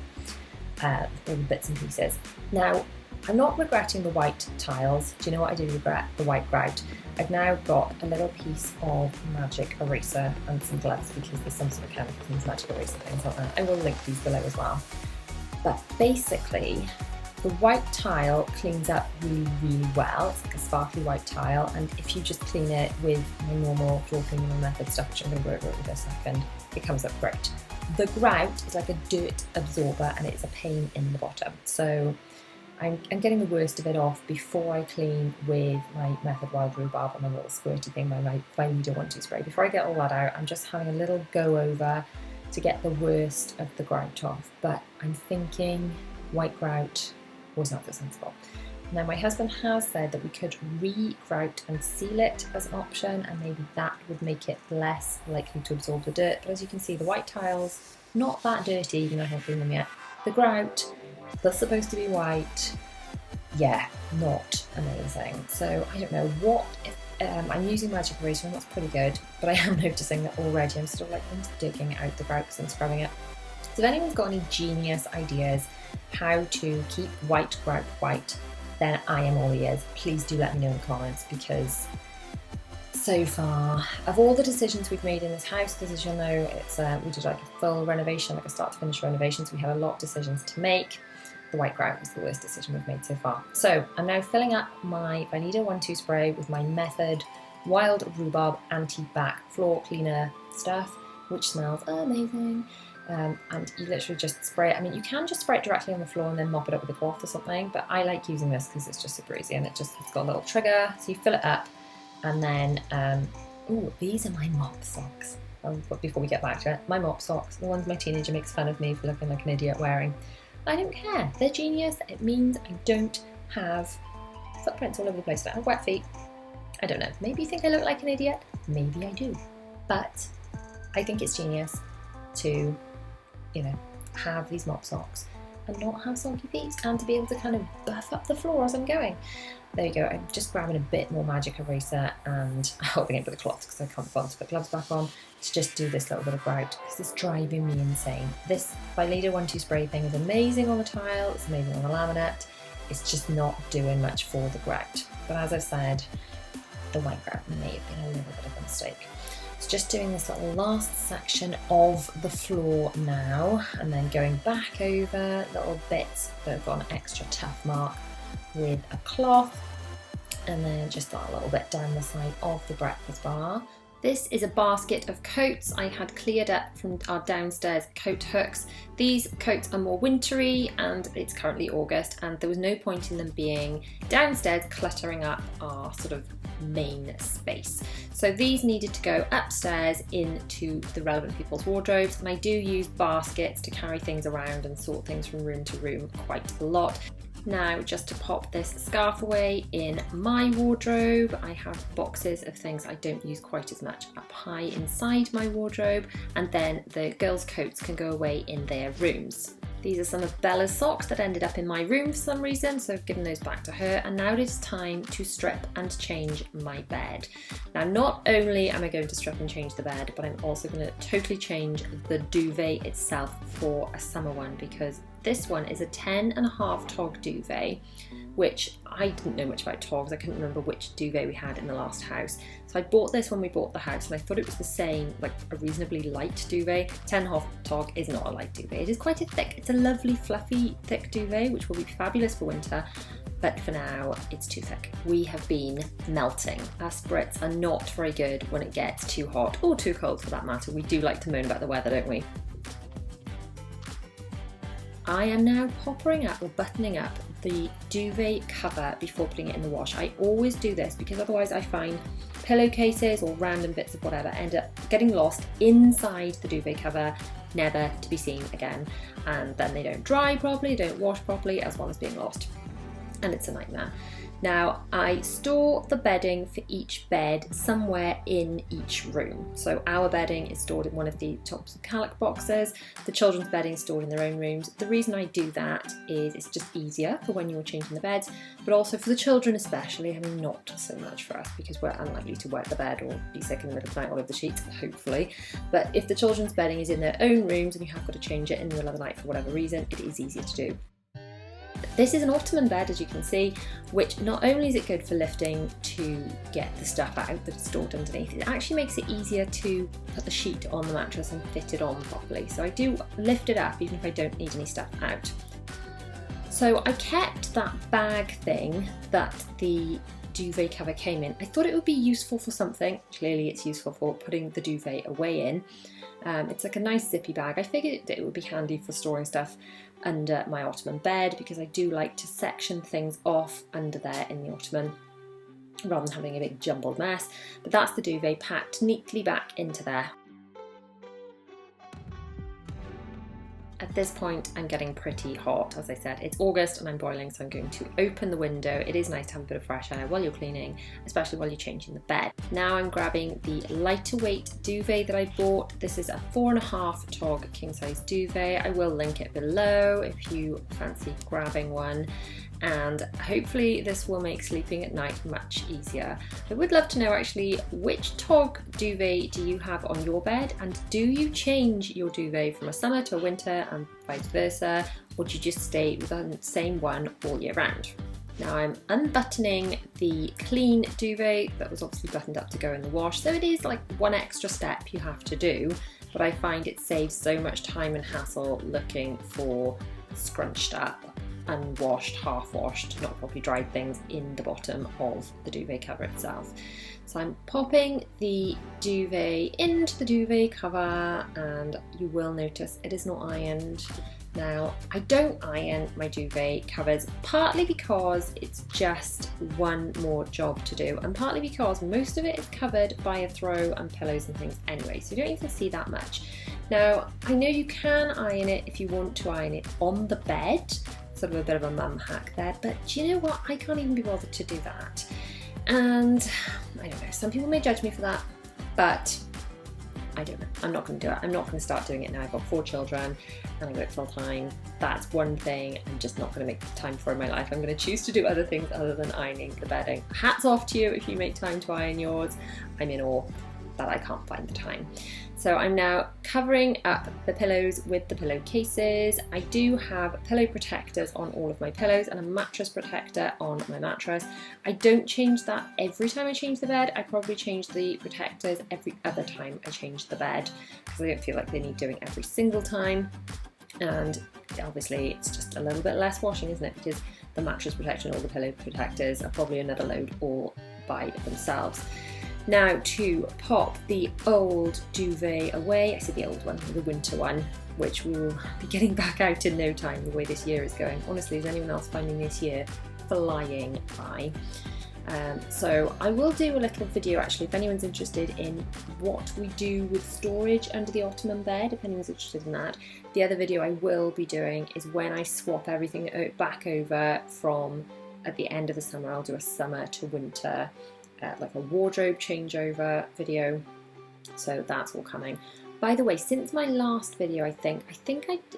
all the bits and pieces. Now, I'm not regretting the white tiles. Do you know what I do regret? The white grout. I've now got a little piece of magic eraser and some gloves, because there's some sort of chemicals in these magic eraser things like that. I will link these below as well. But basically, the white tile cleans up really, really well. It's like a sparkly white tile, and if you just clean it with my normal floor cleaning method stuff, which I'm going to go over in a second, it comes up great. The grout is like a dirt absorber, and it's a pain in the bottom. So I'm getting the worst of it off before I clean with my Method Wild Rhubarb and my little squirty thing, my Finalido 1-2 spray. Before I get all that out, I'm just having a little go over to get the worst of the grout off. But I'm thinking white grout was not so sensible. Now, my husband has said that we could re-grout and seal it as an option, and maybe that would make it less likely to absorb the dirt. But as you can see, the white tiles, not that dirty, even though I haven't cleaned them yet. The grout, they're supposed to be white. Yeah, not amazing. So I don't know what, I'm using magic eraser and that's pretty good, but I am noticing that already I'm still like, I'm just digging out the grout because I'm scrubbing it. So if anyone's got any genius ideas how to keep white grout white, then I am all ears. Please do let me know in the comments, because so far, of all the decisions we've made in this house, because as you'll know, it's we did like a full renovation, like a start to finish renovation, so we had a lot of decisions to make. The white grout was the worst decision we've made so far. So I'm now filling up my Finalido 1-2 spray with my Method Wild Rhubarb Anti-Back Floor Cleaner stuff, which smells amazing. And you literally just spray it. I mean, you can just spray it directly on the floor and then mop it up with a cloth or something, but I like using this because it's just super easy, and it's got a little trigger, so you fill it up. And then, ooh, these are my mop socks. But before we get back to it, my mop socks, the ones my teenager makes fun of me for looking like an idiot wearing. I don't care. They're genius. It means I don't have footprints all over the place. I don't have wet feet. I don't know. Maybe you think I look like an idiot. Maybe I do. But I think it's genius to, you know, have these mop socks and not have soggy feet, and to be able to kind of buff up the floor as I'm going. There you go. I'm just grabbing a bit more magic eraser and holding it with a cloth because I can't bother to put gloves back on, to just do this little bit of grout because it's driving me insane. This Finalido 1-2 spray thing is amazing on the tile, it's amazing on the laminate, it's just not doing much for the grout. But as I've said, the white grout may have been a little bit of a mistake. It's just doing this little last section of the floor now, and then going back over little bits that have got an extra tough mark with a cloth, and then just a little bit down the side of the breakfast bar. This is a basket of coats I had cleared up from our downstairs coat hooks. These coats are more wintry, and it's currently August, and there was no point in them being downstairs cluttering up our sort of main space. So these needed to go upstairs into the relevant people's wardrobes, and I do use baskets to carry things around and sort things from room to room quite a lot. Now, just to pop this scarf away in my wardrobe, I have boxes of things I don't use quite as much up high inside my wardrobe, and then the girls' coats can go away in their rooms. These are some of Bella's socks that ended up in my room for some reason, so I've given those back to her, and now it is time to strip and change my bed. Now, not only am I going to strip and change the bed, but I'm also going to totally change the duvet itself for a summer one, because this one is a 10.5 tog duvet, which I didn't know much about togs. I couldn't remember which duvet we had in the last house. So I bought this when we bought the house, and I thought it was the same, like a reasonably light duvet. 10.5 tog is not a light duvet. It is quite a thick, it's a lovely fluffy thick duvet, which will be fabulous for winter. But for now, it's too thick. We have been melting. Us Brits are not very good when it gets too hot, or too cold for that matter. We do like to moan about the weather, don't we? I am now poppering up or buttoning up the duvet cover before putting it in the wash. I always do this because otherwise I find pillowcases or random bits of whatever end up getting lost inside the duvet cover, never to be seen again. And then they don't dry properly, don't wash properly, as well as being lost. And it's a nightmare. Now, I store the bedding for each bed somewhere in each room. So our bedding is stored in one of the Tops of Calic boxes. The children's bedding is stored in their own rooms. The reason I do that is it's just easier for when you're changing the beds, but also for the children especially. I mean, not so much for us because we're unlikely to wet the bed or be sick in the middle of the night all over the sheets, hopefully. But if the children's bedding is in their own rooms and you have got to change it in the middle of the night for whatever reason, it is easier to do. This is an ottoman bed, as you can see, which not only is it good for lifting to get the stuff out that's stored underneath, it actually makes it easier to put the sheet on the mattress and fit it on properly. So I do lift it up even if I don't need any stuff out. So I kept that bag thing that the duvet cover came in. I thought it would be useful for something. Clearly it's useful for putting the duvet away in. It's like a nice zippy bag. I figured that it would be handy for storing stuff under my ottoman bed because I do like to section things off under there in the ottoman rather than having a big jumbled mess. But that's the duvet packed neatly back into there. At this point, I'm getting pretty hot. As I said, it's August and I'm boiling, so I'm going to open the window. It is nice to have a bit of fresh air while you're cleaning, especially while you're changing the bed. Now I'm grabbing the lighter weight duvet that I bought. This is a 4.5 tog king size duvet. I will link it below if you fancy grabbing one. And hopefully this will make sleeping at night much easier. I would love to know actually, which tog duvet do you have on your bed, and do you change your duvet from a summer to a winter and vice versa, or do you just stay with the same one all year round? Now I'm unbuttoning the clean duvet that was obviously buttoned up to go in the wash, so it is like one extra step you have to do, but I find it saves so much time and hassle looking for scrunched up, unwashed, half washed, not properly dried things in the bottom of the duvet cover itself. So I'm popping the duvet into the duvet cover, and you will notice it is not ironed. Now, I don't iron my duvet covers, partly because it's just one more job to do, and partly because most of it is covered by a throw and pillows and things anyway, so you don't even see that much. Now, I know you can iron it if you want to iron it on the bed, sort of a bit of a mum hack there, but do you know what? I can't even be bothered to do that. And I don't know, some people may judge me for that, but I don't know. I'm not going to do it. I'm not going to start doing it now. I've got 4 children and I work full time. That's one thing I'm just not going to make time for in my life. I'm going to choose to do other things other than ironing the bedding. Hats off to you if you make time to iron yours. I'm in awe that I can't find the time. So I'm now covering up the pillows with the pillowcases. I do have pillow protectors on all of my pillows and a mattress protector on my mattress. I don't change that every time I change the bed. I probably change the protectors every other time I change the bed because I don't feel like they need doing every single time. And obviously it's just a little bit less washing, isn't it? Because the mattress protection and all the pillow protectors are probably another load all by themselves. Now to pop the old duvet away, I said the old one, the winter one, which we will be getting back out in no time the way this year is going. Honestly, is anyone else finding this year flying by? So I will do a little video actually if anyone's interested in what we do with storage under the ottoman bed, if anyone's interested in that. The other video I will be doing is when I swap everything back over from, at the end of the summer, I'll do a summer to winter like a wardrobe changeover video, so that's all coming. By the way, since my last video,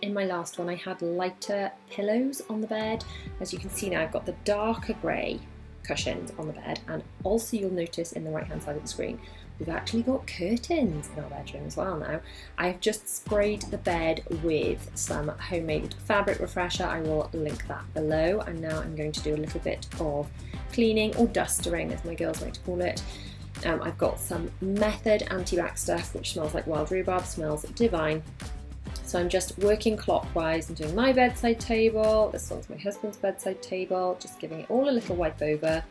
in my last one I had lighter pillows on the bed. As you can see now, I've got the darker grey cushions on the bed, and also you'll notice in the right hand side of the screen we've actually got curtains in our bedroom as well now. I've just sprayed the bed with some homemade fabric refresher. I will link that below, and now I'm going to do a little bit of cleaning, or dustering as my girls like to call it. I've got some Method anti-bac stuff which smells like wild rhubarb, smells divine. So I'm just working clockwise and doing my bedside table. This one's my husband's bedside table, just giving it all a little wipe over.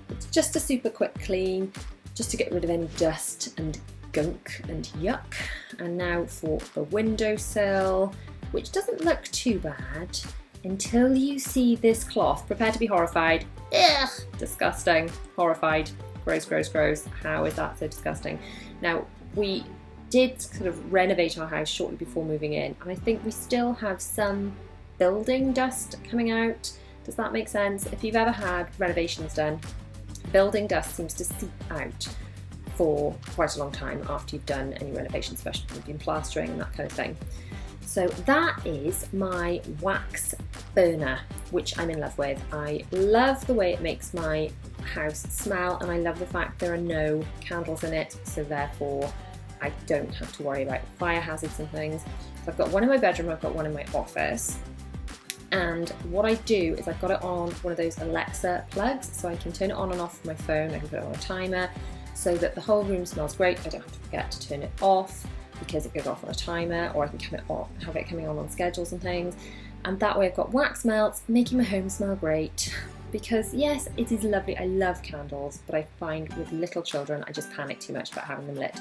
It's just a super quick clean, just to get rid of any dust and gunk and yuck. And now for the windowsill, which doesn't look too bad until you see this cloth. Prepare to be horrified. Ugh, disgusting, horrified, gross, gross, gross. How is that so disgusting? Now, we did sort of renovate our house shortly before moving in, and I think we still have some building dust coming out. Does that make sense? If you've ever had renovations done, building dust seems to seep out for quite a long time after you've done any renovation, especially if you've been plastering and that kind of thing. So that is my wax burner, which I'm in love with. I love the way it makes my house smell, and I love the fact there are no candles in it, so therefore I don't have to worry about fire hazards and things. So I've got one in my bedroom, I've got one in my office. And what I do is I've got it on one of those Alexa plugs, so I can turn it on and off from my phone. I can put it on a timer so that the whole room smells great. I don't have to forget to turn it off because it goes off on a timer, or I can have it coming on schedules and things. And that way I've got wax melts making my home smell great. Because yes, it is lovely. I love candles, but I find with little children, I just panic too much about having them lit.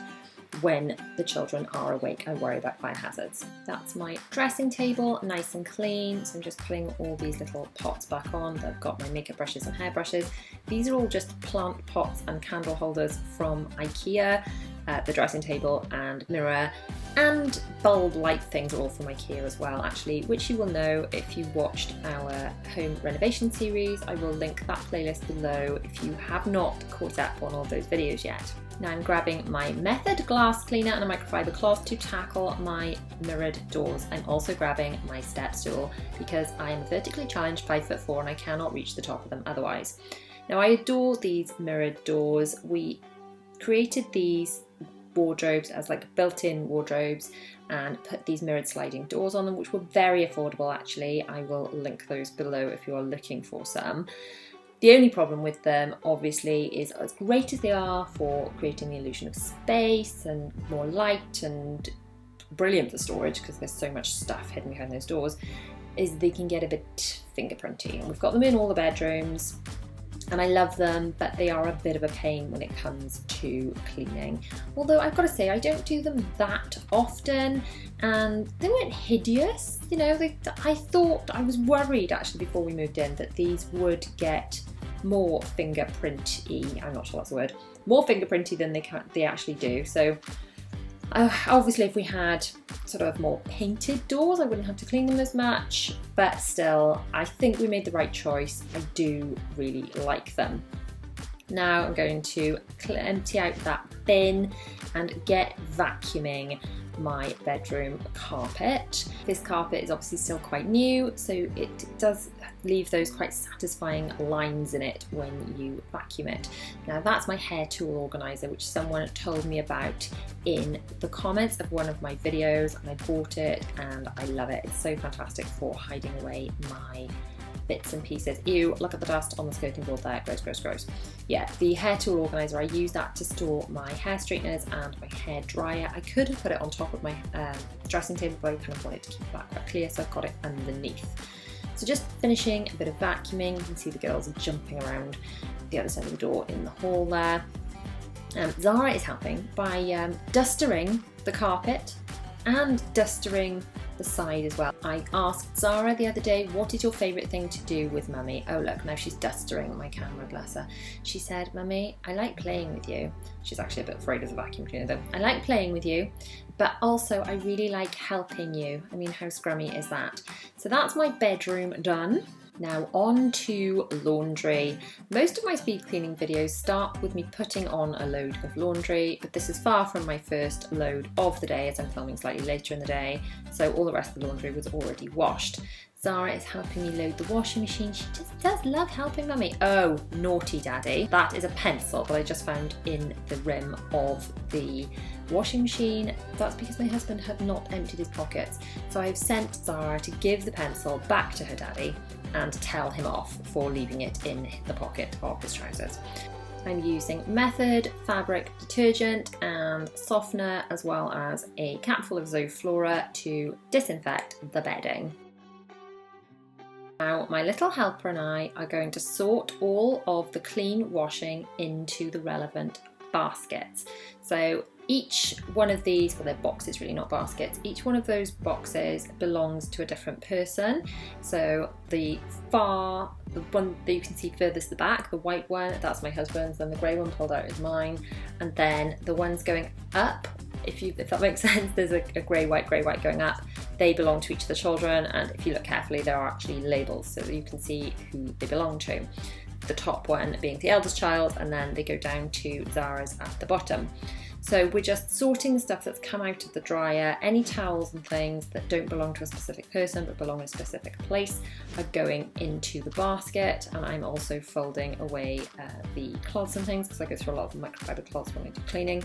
When the children are awake, I worry about fire hazards. That's my dressing table, nice and clean. So I'm just putting all these little pots back on. I've got my makeup brushes and hair brushes. These are all just plant pots and candle holders from IKEA. The dressing table and mirror and bulb light things are all from IKEA as well, actually, which you will know if you watched our home renovation series. I will link that playlist below if you have not caught up on all those videos yet. Now I'm grabbing my Method glass cleaner and a microfiber cloth to tackle my mirrored doors. I'm also grabbing my step stool because I am vertically challenged 5'4" and I cannot reach the top of them otherwise. Now I adore these mirrored doors. We created these wardrobes as like built-in wardrobes and put these mirrored sliding doors on them, which were very affordable actually. I will link those below if you are looking for some. The only problem with them obviously is, as great as they are for creating the illusion of space and more light and brilliant for storage because there's so much stuff hidden behind those doors, is they can get a bit fingerprinty. And we've got them in all the bedrooms and I love them, but they are a bit of a pain when it comes to cleaning. Although I've got to say, I don't do them that often and they weren't hideous. You know, I was worried actually before we moved in that these would get more fingerprinty, I'm not sure that's the word, more fingerprinty than they actually do. So obviously if we had sort of more painted doors, I wouldn't have to clean them as much, but still, I think we made the right choice. I do really like them. Now I'm going to empty out that bin and get vacuuming my bedroom carpet. This carpet is obviously still quite new, so it does leave those quite satisfying lines in it when you vacuum it. Now that's my hair tool organizer, which someone told me about in the comments of one of my videos, and I bought it and I love it. It's so fantastic for hiding away my bits and pieces. Ew, look at the dust on the skirting board there. Gross, gross, gross. Yeah, the hair tool organizer, I use that to store my hair straighteners and my hair dryer. I could have put it on top of my dressing table, but I kind of wanted to keep that quite clear, so I've got it underneath. So just finishing a bit of vacuuming. You can see the girls are jumping around the other side of the door in the hall there. Zara is helping by dustering the carpet and dustering the side as well. I asked Zara the other day, what is your favourite thing to do with Mummy? Oh look, now she's dustering my camera, bless her. She said, Mummy, I like playing with you. She's actually a bit afraid of the vacuum cleaner though. I like playing with you, but also I really like helping you. I mean, how scrummy is that? So that's my bedroom done. Now on to laundry. Most of my speed cleaning videos start with me putting on a load of laundry, but this is far from my first load of the day as I'm filming slightly later in the day, so all the rest of the laundry was already washed. Zara is helping me load the washing machine. She just does love helping mummy. Oh, naughty daddy. That is a pencil that I just found in the rim of the washing machine. That's because my husband had not emptied his pockets. So I've sent Zara to give the pencil back to her daddy and tell him off for leaving it in the pocket of his trousers. I'm using Method fabric detergent and softener, as well as a capful of Zoflora to disinfect the bedding. Now my little helper and I are going to sort all of the clean washing into the relevant baskets. So each one of these, well they're boxes really, not baskets, each one of those boxes belongs to a different person. So the one that you can see furthest to the back, the white one, that's my husband's, then the grey one pulled out is mine, and then the ones going up, if that makes sense, there's a grey, white going up. They belong to each of the children, and if you look carefully there are actually labels so that you can see who they belong to. The top one being the eldest child, and then they go down to Zara's at the bottom. So we're just sorting the stuff that's come out of the dryer. Any towels and things that don't belong to a specific person but belong in a specific place are going into the basket, and I'm also folding away the cloths and things because I go through a lot of microfiber cloths when I do cleaning.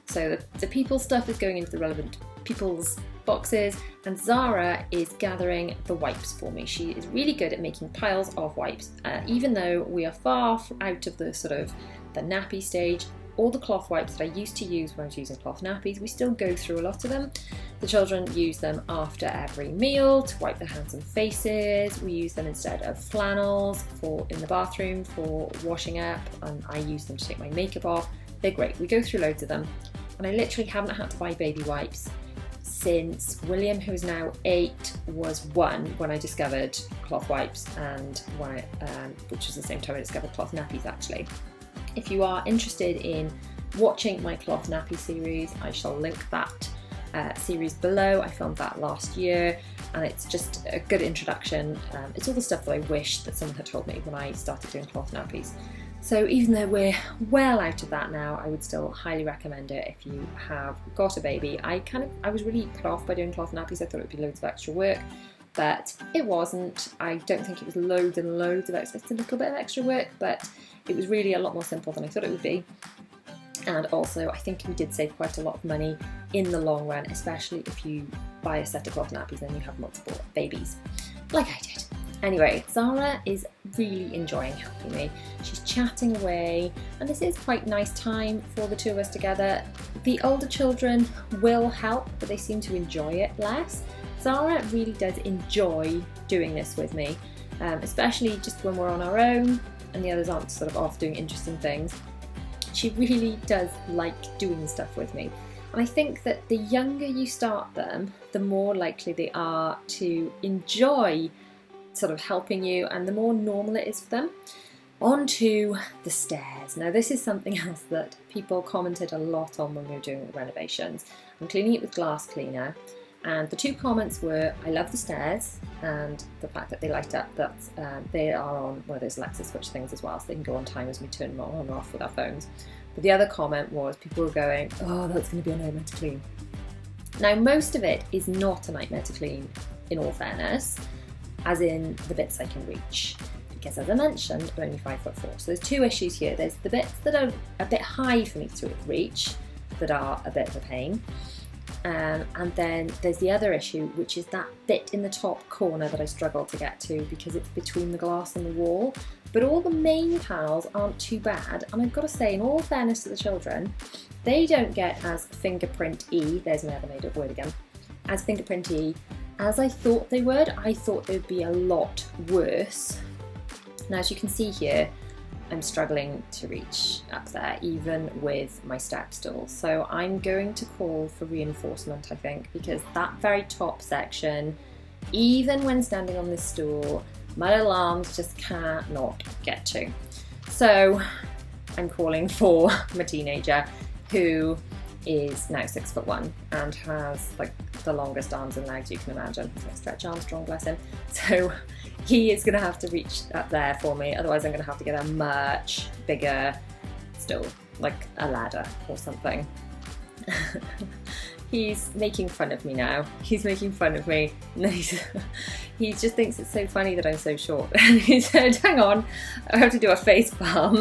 So the people stuff is going into the relevant people's boxes, and Zara is gathering the wipes for me. She is really good at making piles of wipes. Even though we are far out of the sort of the nappy stage, all the cloth wipes that I used to use when I was using cloth nappies, we still go through a lot of them. The children use them after every meal to wipe their hands and faces. We use them instead of flannels in the bathroom for washing up, and I use them to take my makeup off. They're great. We go through loads of them, and I literally haven't had to buy baby wipes since William, who is now 8, was 1 when I discovered cloth wipes, and which was the same time I discovered cloth nappies actually. If you are interested in watching my cloth nappy series, I shall link that series below. I filmed that last year, and it's just a good introduction. It's all the stuff that I wish that someone had told me when I started doing cloth nappies. So even though we're well out of that now, I would still highly recommend it if you have got a baby. I was really put off by doing cloth nappies. I thought it would be loads of extra work, but it wasn't. I don't think it was loads and loads of extra. It's a little bit of extra work, but it was really a lot more simple than I thought it would be. And also I think we did save quite a lot of money in the long run, especially if you buy a set of cloth nappies and you have multiple babies, like I did. Anyway, Zara is really enjoying helping me. She's chatting away, and this is quite nice time for the two of us together. The older children will help, but they seem to enjoy it less. Zara really does enjoy doing this with me, especially just when we're on our own and the others aren't sort of off doing interesting things. She really does like doing stuff with me. And I think that the younger you start them, the more likely they are to enjoy sort of helping you, and the more normal it is for them. On to the stairs. Now this is something else that people commented a lot on when we were doing renovations. I'm cleaning it with glass cleaner, and the two comments were, I love the stairs and the fact that they light up, that they are on one of those Alexa switch things as well, so they can go on timers and we turn them on and off with our phones. But the other comment was people were going, oh, that's going to be a nightmare to clean. Now most of it is not a nightmare to clean, in all fairness, as in the bits I can reach, because as I mentioned, I'm only 5'4". So there's two issues here. There's the bits that are a bit high for me to reach, that are a bit of a pain. And then there's the other issue, which is that bit in the top corner that I struggle to get to because it's between the glass and the wall. But all the main panels aren't too bad, and I've got to say, in all fairness to the children, they don't get as fingerprint-y, there's another made up word again, as fingerprint-y as I thought they would. I thought they'd be a lot worse. Now as you can see here, I'm struggling to reach up there even with my step stool. So I'm going to call for reinforcement, I think, because that very top section, even when standing on this stool, my little arms just cannot get to. So I'm calling for my teenager, who is now 6'1" and has like the longest arms and legs you can imagine. He's like Stretch Armstrong, bless him. So he is going to have to reach up there for me, otherwise I'm going to have to get a much bigger stool, like a ladder or something. He's making fun of me now. He's making fun of me. No, he just thinks it's so funny that I'm so short. And he said, hang on, I have to do a face palm.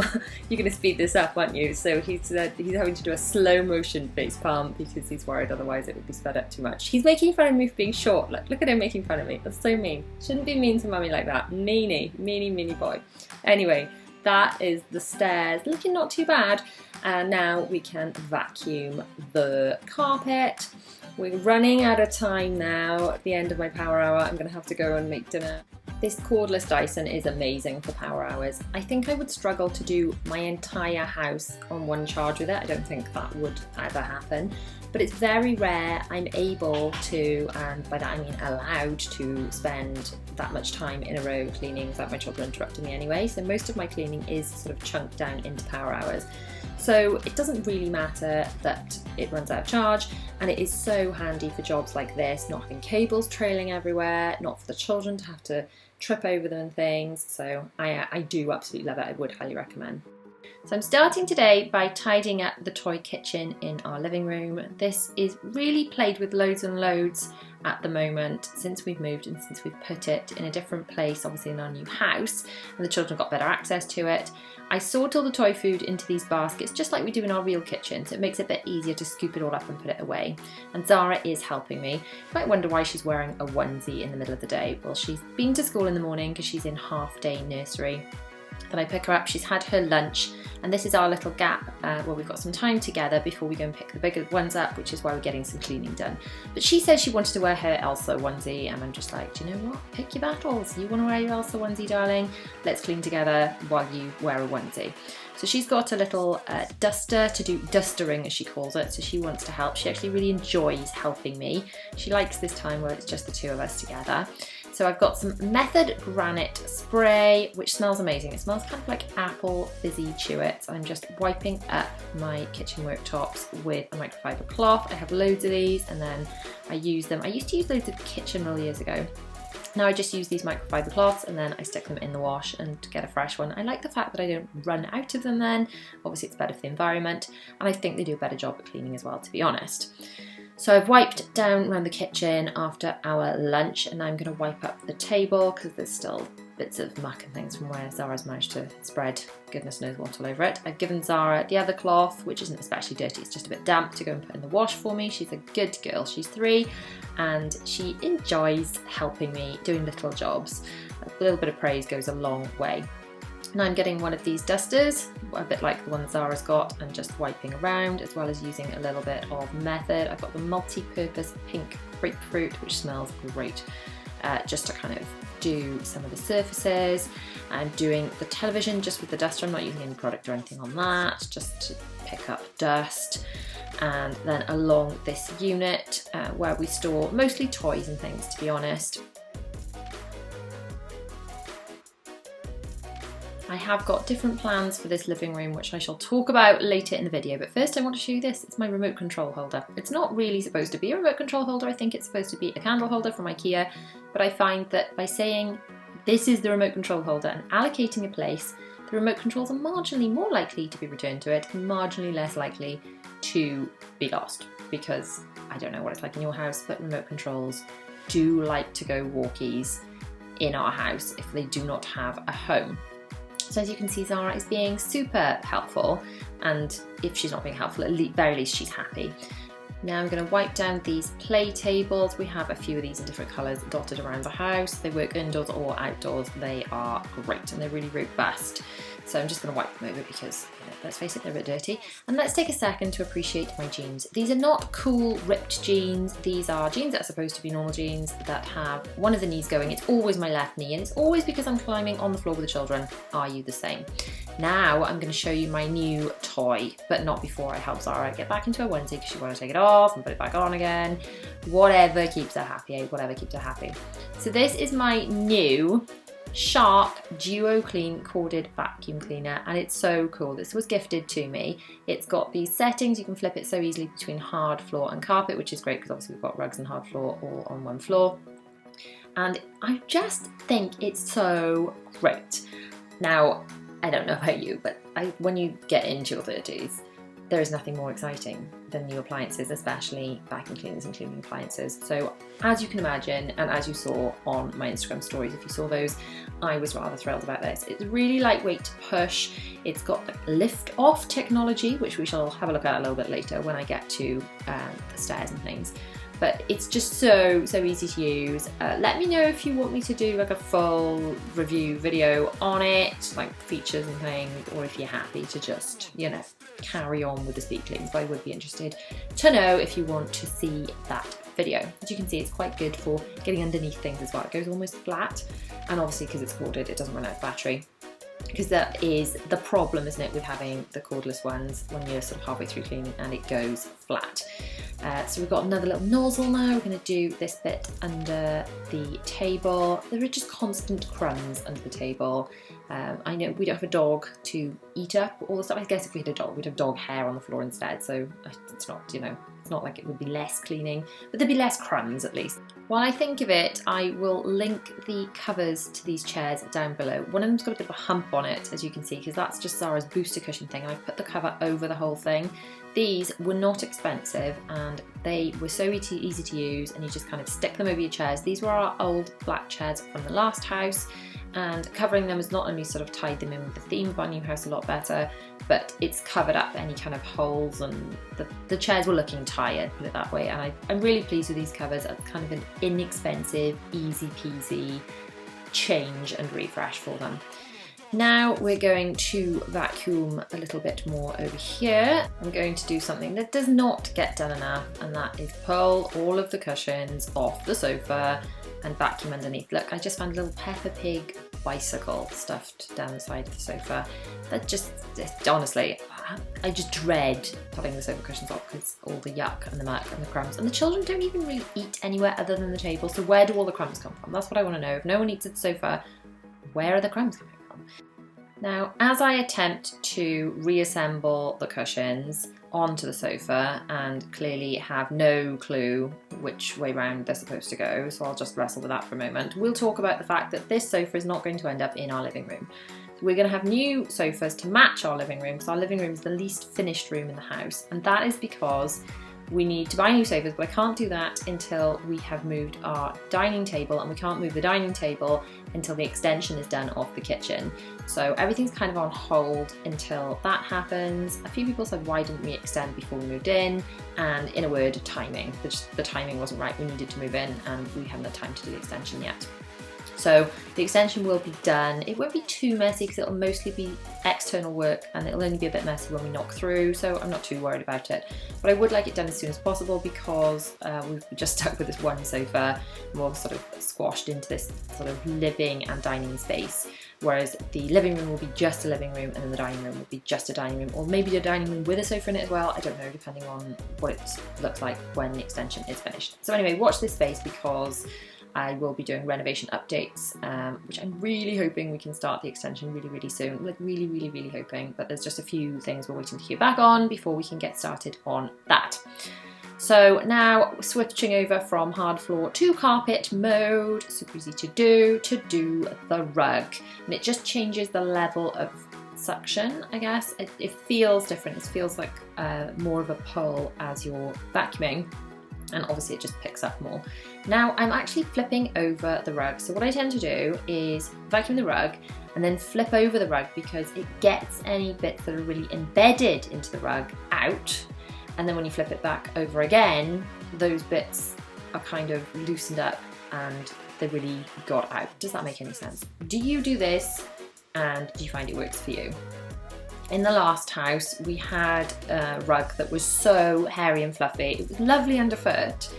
You're going to speed this up, aren't you? So he said he's having to do a slow motion face palm because he's worried otherwise it would be sped up too much. He's making fun of me for being short. Look at him making fun of me. That's so mean. Shouldn't be mean to mummy like that. Meanie boy. Anyway, that is the stairs. Looking not too bad. And now we can vacuum the carpet. We're running out of time now. At the end of my power hour, I'm going to have to go and make dinner. This cordless Dyson is amazing for power hours. I think I would struggle to do my entire house on one charge with it. I don't think that would ever happen. But it's very rare I'm able to, and by that I mean allowed, to spend that much time in a row cleaning without my children interrupting me anyway. So most of my cleaning is sort of chunked down into power hours. So it doesn't really matter that it runs out of charge, and it is so handy for jobs like this, not having cables trailing everywhere, not for the children to have to trip over them and things. So I do absolutely love it. I would highly recommend. So I'm starting today by tidying up the toy kitchen in our living room. This is really played with loads and loads at the moment since we've moved and since we've put it in a different place, obviously in our new house, and the children got better access to it. I sort all the toy food into these baskets just like we do in our real kitchen, so it makes it a bit easier to scoop it all up and put it away. And Zara is helping me. You might wonder why she's wearing a onesie in the middle of the day. Well, she's been to school in the morning because she's in half-day nursery. Then I pick her up, she's had her lunch, and this is our little gap where we've got some time together before we go and pick the bigger ones up, which is why we're getting some cleaning done. But she said she wanted to wear her Elsa onesie, and I'm just like, do you know what? Pick your battles. You want to wear your Elsa onesie, darling? Let's clean together while you wear a onesie. So she's got a little duster to do dustering, as she calls it, so she wants to help. She actually really enjoys helping me. She likes this time where it's just the two of us together. So I've got some Method Granite Spray, which smells amazing. It smells kind of like apple fizzy chewits. I'm just wiping up my kitchen worktops with a microfiber cloth. I have loads of these, and then I use them. I used to use loads of kitchen roll years ago. Now I just use these microfiber cloths and then I stick them in the wash and get a fresh one. I like the fact that I don't run out of them then. Obviously it's better for the environment, and I think they do a better job at cleaning as well, to be honest. So I've wiped down around the kitchen after our lunch, and now I'm going to wipe up the table because there's still bits of muck and things from where Zara's managed to spread goodness knows what all over it. I've given Zara the other cloth, which isn't especially dirty, it's just a bit damp, to go and put in the wash for me. She's a good girl, she's 3, and she enjoys helping me doing little jobs. A little bit of praise goes a long way. Now I'm getting one of these dusters, a bit like the one Zara's got, and just wiping around, as well as using a little bit of Method. I've got the multi-purpose pink grapefruit, which smells great, just to kind of do some of the surfaces. I'm doing the television just with the duster. I'm not using any product or anything on that, just to pick up dust. And then along this unit where we store mostly toys and things, to be honest. I have got different plans for this living room, which I shall talk about later in the video, but first I want to show you this. It's my remote control holder. It's not really supposed to be a remote control holder. I think it's supposed to be a candle holder from IKEA, but I find that by saying this is the remote control holder and allocating a place, the remote controls are marginally more likely to be returned to it and marginally less likely to be lost, because I don't know what it's like in your house, but remote controls do like to go walkies in our house if they do not have a home. So as you can see, Zara is being super helpful, and if she's not being helpful, at the very least she's happy. Now I'm going to wipe down these play tables. We have a few of these in different colours dotted around the house. They work indoors or outdoors. They are great and they're really robust. So I'm just going to wipe them over because, let's face it, they're a bit dirty. And let's take a second to appreciate my jeans. These are not cool ripped jeans. These are jeans that are supposed to be normal jeans that have one of the knees going. It's always my left knee, and it's always because I'm climbing on the floor with the children. Are you the same? Now I'm going to show you my new toy, but not before I help Zara get back into her onesie because she wants to take it off and put it back on again. Whatever keeps her happy, whatever keeps her happy. So this is my new Shark Duo Clean corded vacuum cleaner, and it's so cool. This was gifted to me. It's got these settings. You can flip it so easily between hard floor and carpet, which is great because obviously we've got rugs and hard floor all on one floor. and I just think it's so great. Now, I don't know about you, but when you get into your 30s, there is nothing more exciting than new appliances, especially vacuum cleaners and cleaning appliances. So as you can imagine, and as you saw on my Instagram stories, if you saw those, I was rather thrilled about this. It's really lightweight to push. It's got like lift off technology, which we shall have a look at a little bit later when I get to the stairs and things. But it's just so easy to use. Let me know if you want me to do like a full review video on it, like features and things, or if you're happy to just, you know, carry on with the speed cleans. But I would be interested to know if you want to see that video. As you can see, it's quite good for getting underneath things as well. It goes almost flat, and obviously because it's corded, it doesn't run out of battery. Because that is the problem, isn't it, with having the cordless ones when you're sort of halfway through cleaning and it goes flat. So we've got another little nozzle now. We're going to do this bit under the table. There are just constant crumbs under the table. I know we don't have a dog to eat up all the stuff. I guess if we had a dog, we'd have dog hair on the floor instead. So it's not, you know, it's not like it would be less cleaning, but there'd be less crumbs at least. While I think of it, I will link the covers to these chairs down below. One of them's got a bit of a hump on it, as you can see, because that's just Zara's booster cushion thing, and I've put the cover over the whole thing. These were not expensive, and they were so easy to use, and you just kind of stick them over your chairs. These were our old black chairs from the last house, and covering them has not only sort of tied them in with the theme of our new house a lot better, but it's covered up any kind of holes, and the chairs were looking tired, put it that way. And I'm really pleased with these covers. It's kind of an inexpensive, easy peasy change and refresh for them. Now we're going to vacuum a little bit more over here. I'm going to do something that does not get done enough, and that is pull all of the cushions off the sofa and vacuum underneath. Look, I just found a little Peppa Pig bicycle stuffed down the side of the sofa. That just honestly, I just dread pulling the sofa cushions off because all the yuck and the muck and the crumbs, and the children don't even really eat anywhere other than the table, so where do all the crumbs come from? That's what I want to know. If no one eats at the sofa, where are the crumbs coming from? Now, as I attempt to reassemble the cushions onto the sofa and clearly have no clue which way round they're supposed to go, so I'll just wrestle with that for a moment, we'll talk about the fact that this sofa is not going to end up in our living room. So we're going to have new sofas to match our living room, because our living room is the least finished room in the house, and that is because we need to buy new sofas, but I can't do that until we have moved our dining table, and we can't move the dining table until the extension is done off the kitchen. So everything's kind of on hold until that happens. A few people said, why didn't we extend before we moved in? And in a word, timing. The timing wasn't right. We needed to move in, and we haven't had time to do the extension yet. So the extension will be done. It won't be too messy because it'll mostly be external work, and it'll only be a bit messy when we knock through, so I'm not too worried about it. But I would like it done as soon as possible because we've just stuck with this one sofa, and we're all sort of squashed into this sort of living and dining space, whereas the living room will be just a living room, and then the dining room will be just a dining room, or maybe a dining room with a sofa in it as well. I don't know, depending on what it looks like when the extension is finished. So anyway, watch this space because I will be doing renovation updates, which I'm really hoping we can start the extension really soon. Like really hoping, but there's just a few things we're waiting to hear back on before we can get started on that. So now switching over from hard floor to carpet mode, super easy to do the rug. And it just changes the level of suction, I guess. It feels different. It feels like more of a pull as you're vacuuming, and obviously it just picks up more. Now I'm actually flipping over the rug. So what I tend to do is vacuum the rug and then flip over the rug, because it gets any bits that are really embedded into the rug out. And then when you flip it back over again, those bits are kind of loosened up and they really got out. Does that make any sense? Do you do this, and do you find it works for you? In the last house, we had a rug that was so hairy and fluffy. It was lovely underfoot,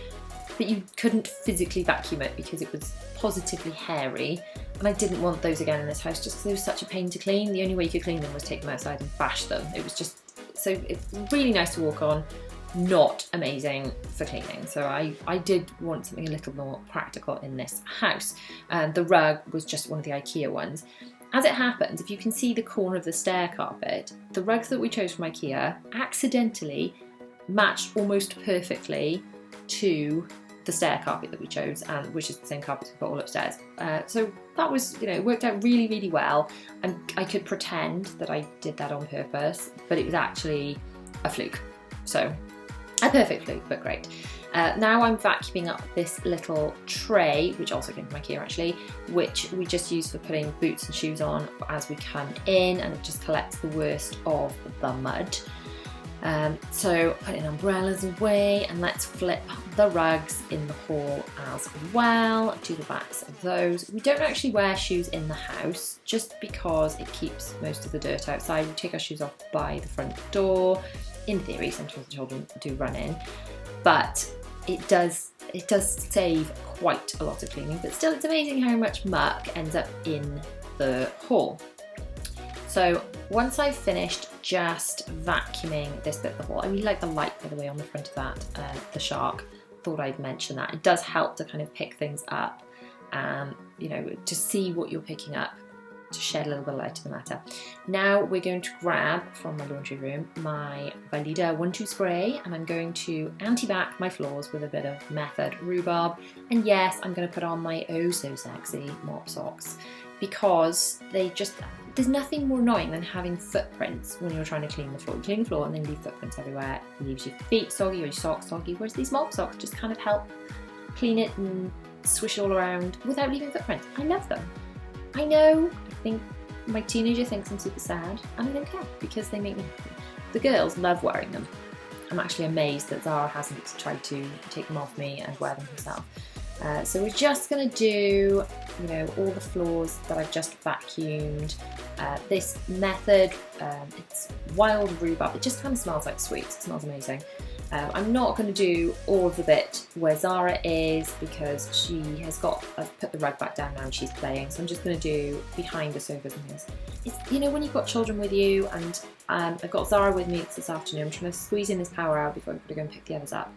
but you couldn't physically vacuum it because it was positively hairy. And I didn't want those again in this house just because they were such a pain to clean. The only way you could clean them was take them outside and bash them. It was just, so it's really nice to walk on, not amazing for cleaning. So I did want something a little more practical in this house. The rug was just one of the IKEA ones. As it happens, if you can see the corner of the stair carpet, the rugs that we chose from IKEA accidentally matched almost perfectly to the stair carpet that we chose, and which is the same carpet we've got all upstairs. So that was, you know, it worked out really, really well. And I could pretend that I did that on purpose, but it was actually a fluke. So a perfect fluke, but great. Now I'm vacuuming up this little tray, which also came from IKEA actually, which we just use for putting boots and shoes on as we come in, and it just collects the worst of the mud. So putting umbrellas away, and let's flip the rugs in the hall as well, do the backs of those. We don't actually wear shoes in the house just because it keeps most of the dirt outside. We take our shoes off by the front door. In theory, sometimes the children do run in, but it does save quite a lot of cleaning, but still it's amazing how much muck ends up in the hall. So once I've finished just vacuuming this bit of the hall, I really like the light, by the way, on the front of that, the shark. Thought I'd mention that. It does help to kind of pick things up, you know, to see what you're picking up, to shed a little bit of light to the matter. Now we're going to grab from my laundry room my Valida 1-2 spray, and I'm going to anti-bac my floors with a bit of Method rhubarb. And yes, I'm going to put on my oh so sexy mop socks, because there's nothing more annoying than having footprints when you're trying to clean the floor. You clean the floor and then leave footprints everywhere. It leaves your feet soggy or your socks soggy, whereas these mop socks just kind of help clean it and swish it all around without leaving footprints. I love them. I know, I think my teenager thinks I'm super sad, and I don't care because they make me happy. The girls love wearing them. I'm actually amazed that Zara hasn't tried to take them off me and wear them herself. So we're just going to do, you know, all the floors that I've just vacuumed. This Method, it's wild rhubarb. It just kind of smells like sweets. It smells amazing. I'm not going to do all of the bit where Zara is because she has I've put the rug back down now and she's playing. So I'm just going to do behind the sofas and things. It's, you know, when you've got children with you, and I've got Zara with me this afternoon. I'm trying to squeeze in this power hour before I'm going to go and pick the others up.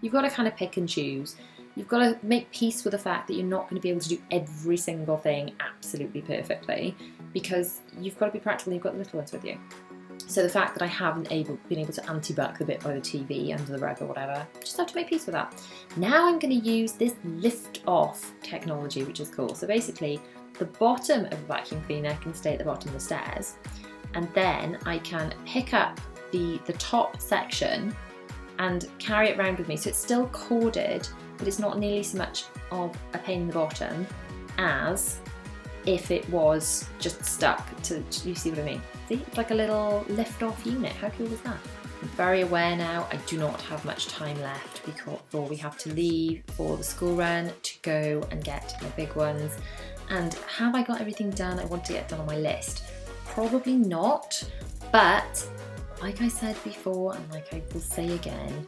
You've got to kind of pick and choose. You've got to make peace with the fact that you're not going to be able to do every single thing absolutely perfectly, because you've got to be practical and you've got the little ones with you. So the fact that I haven't been able to anti-bac the bit by the TV under the rug or whatever, just have to make peace with that. Now I'm going to use this lift off technology, which is cool. So basically the bottom of a vacuum cleaner can stay at the bottom of the stairs, and then I can pick up the top section and carry it around with me. So it's still corded, but it's not nearly so much of a pain in the bottom as if it was just stuck to, you see what I mean? See, it's like a little lift-off unit. How cool is that? I'm very aware now I do not have much time left before we have to leave for the school run to go and get my big ones. And have I got everything done I want to get done on my list? Probably not, but like I said before, and like I will say again,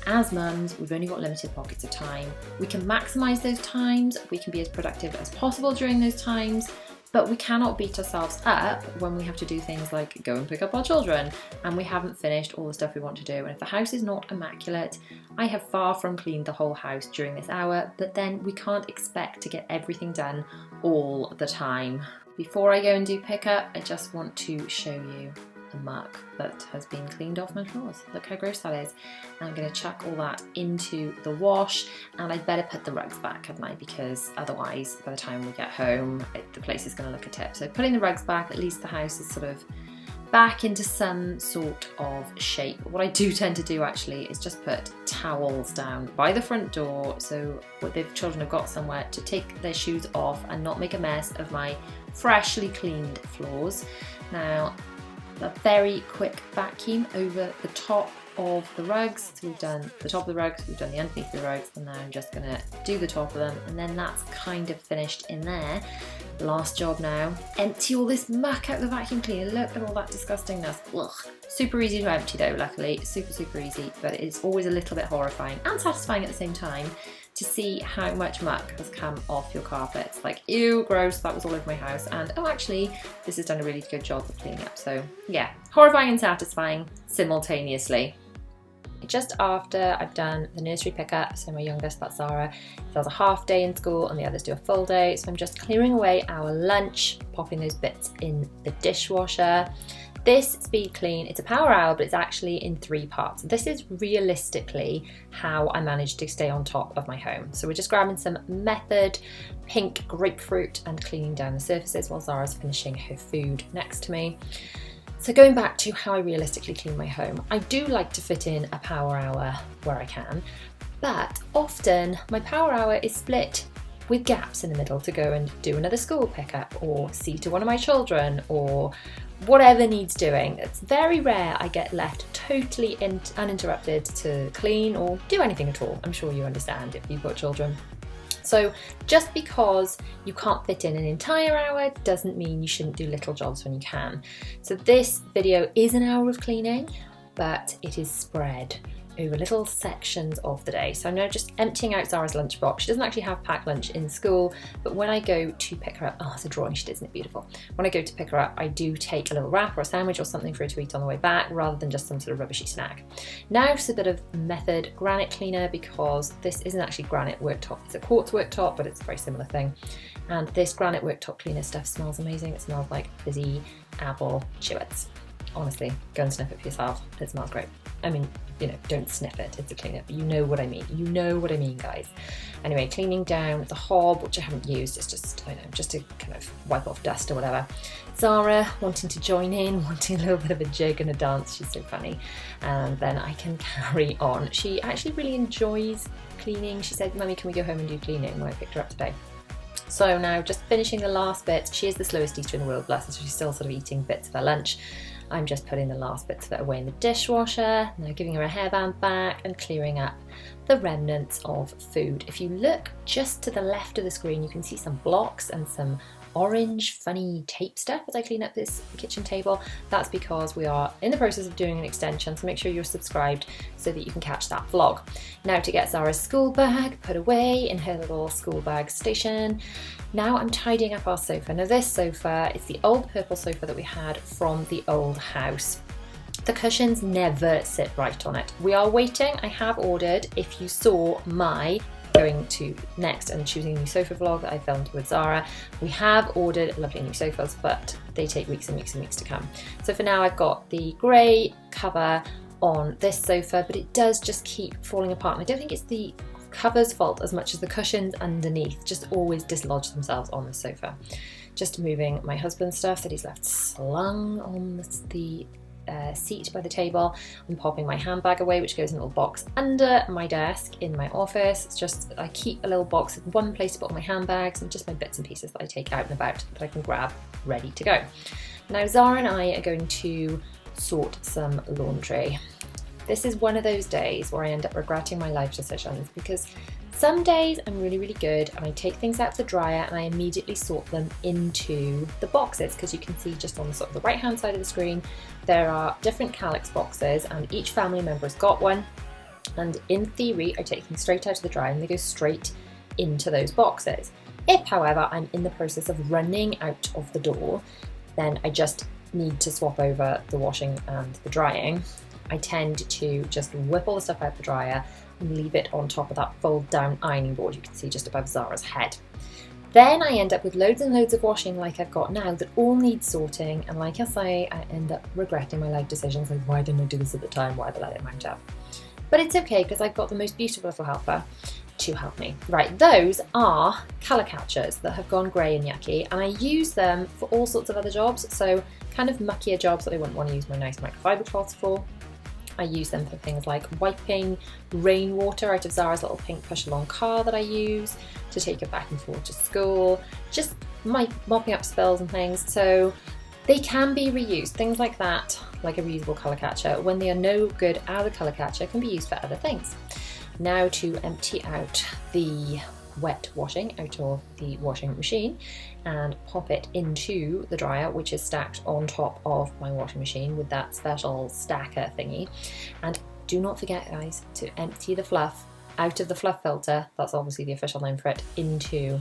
as mums, we've only got limited pockets of time. We can maximise those times, we can be as productive as possible during those times, but we cannot beat ourselves up when we have to do things like go and pick up our children and we haven't finished all the stuff we want to do. And if the house is not immaculate, I have far from cleaned the whole house during this hour, but then we can't expect to get everything done all the time. Before I go and do pickup, I just want to show you the muck that has been cleaned off my floors. Look how gross that is. I'm going to chuck all that into the wash, and I'd better put the rugs back, hadn't I? Because otherwise, by the time we get home, the place is going to look a tip. So putting the rugs back, at least the house is sort of back into some sort of shape. What I do tend to do actually is just put towels down by the front door, so the children have got somewhere to take their shoes off and not make a mess of my freshly cleaned floors. Now, a very quick vacuum over the top of the rugs. So we've done the top of the rugs, we've done the underneath of the rugs, and now I'm just going to do the top of them, and then that's kind of finished in there. Last job now, empty all this muck out the vacuum cleaner. Look at all that disgustingness. Ugh. Super easy to empty though, luckily. Super easy, but it's always a little bit horrifying and satisfying at the same time to see how much muck has come off your carpets. Like, ew, gross, that was all over my house, and oh, actually, this has done a really good job of cleaning up. So yeah, horrifying and satisfying simultaneously. Just after I've done the nursery pickup, so my youngest, that's Zara, does a half day in school and the others do a full day. So I'm just clearing away our lunch, popping those bits in the dishwasher. This speed clean, it's a power hour, but it's actually in 3 parts. This is realistically how I managed to stay on top of my home. So we're just grabbing some Method pink grapefruit and cleaning down the surfaces while Zara's finishing her food next to me. So going back to how I realistically clean my home, I do like to fit in a power hour where I can, but often my power hour is split with gaps in the middle to go and do another school pickup or see to one of my children or whatever needs doing. It's very rare I get left totally uninterrupted to clean or do anything at all. I'm sure you understand if you've got children. So just because you can't fit in an entire hour doesn't mean you shouldn't do little jobs when you can. So this video is an hour of cleaning, but it is spread over little sections of the day. So I'm now just emptying out Zara's lunchbox. She doesn't actually have packed lunch in school, but when I go to pick her up, oh, it's a drawing she did, isn't it beautiful? When I go to pick her up, I do take a little wrap or a sandwich or something for her to eat on the way back, rather than just some sort of rubbishy snack. Now it's a bit of Method granite cleaner, because this isn't actually granite worktop, it's a quartz worktop, but it's a very similar thing. And this granite worktop cleaner stuff smells amazing. It smells like fizzy apple chewits. Honestly, go and sniff it for yourself. It smells great. I mean, you know, don't sniff it, it's a cleaner, but you know what I mean. You know what I mean, guys. Anyway, cleaning down the hob, which I haven't used, it's just, I don't know, just to kind of wipe off dust or whatever. Zara wanting to join in, wanting a little bit of a jig and a dance. She's so funny. And then I can carry on. She actually really enjoys cleaning. She said, "Mummy, can we go home and do cleaning?" when I picked her up today. So now just finishing the last bit. She is the slowest eater in the world, bless her, so she's still sort of eating bits of her lunch. I'm just putting the last bits of it away in the dishwasher, now giving her a hairband back and clearing up the remnants of food. If you look just to the left of the screen, you can see some blocks and some orange funny tape stuff as I clean up this kitchen table. That's because we are in the process of doing an extension, so make sure you're subscribed so that you can catch that vlog. Now to get Zara's school bag put away in her little school bag station. Now I'm tidying up our sofa. Now this sofa is the old purple sofa that we had from the old house. The cushions never sit right on it. We are waiting. I have ordered, if you saw my going to next and choosing a new sofa vlog that I filmed with Zara, we have ordered lovely new sofas, but they take weeks and weeks and weeks to come. So for now I've got the grey cover on this sofa, but it does just keep falling apart, and I don't think it's the cover's fault as much as the cushions underneath just always dislodge themselves on the sofa. Just moving my husband's stuff that he's left slung on the seat by the table. I'm popping my handbag away, which goes in a little box under my desk in my office. It's just, I keep a little box in one place to put all my handbags and just my bits and pieces that I take out and about that I can grab ready to go. Now Zara and I are going to sort some laundry. This is one of those days where I end up regretting my life decisions, because some days I'm really, really good and I take things out of the dryer and I immediately sort them into the boxes, because you can see just on the sort of the right hand side of the screen there are different calyx boxes and each family member has got one, and in theory I take them straight out of the dryer and they go straight into those boxes. If however I'm in the process of running out of the door, then I just need to swap over the washing and the drying. I tend to just whip all the stuff out the dryer and leave it on top of that fold down ironing board you can see just above Zara's head. Then I end up with loads and loads of washing like I've got now that all needs sorting, and like I say, I end up regretting my life decisions, like why didn't I do this at the time, why did I let it mount up? But it's okay, because I've got the most beautiful little helper to help me. Right, those are colour catchers that have gone grey and yucky, and I use them for all sorts of other jobs, so kind of muckier jobs that I wouldn't want to use my nice microfiber cloths for. I use them for things like wiping rainwater out of Zara's little pink push-along car that I use to take her back and forth to school, just mopping up spills and things. So they can be reused, things like that, like a reusable colour catcher. When they are no good out of the colour catcher, can be used for other things. Now to empty out the wet washing out of the washing machine and pop it into the dryer, which is stacked on top of my washing machine with that special stacker thingy. And do not forget, guys, to empty the fluff out of the fluff filter, that's obviously the official name for it, into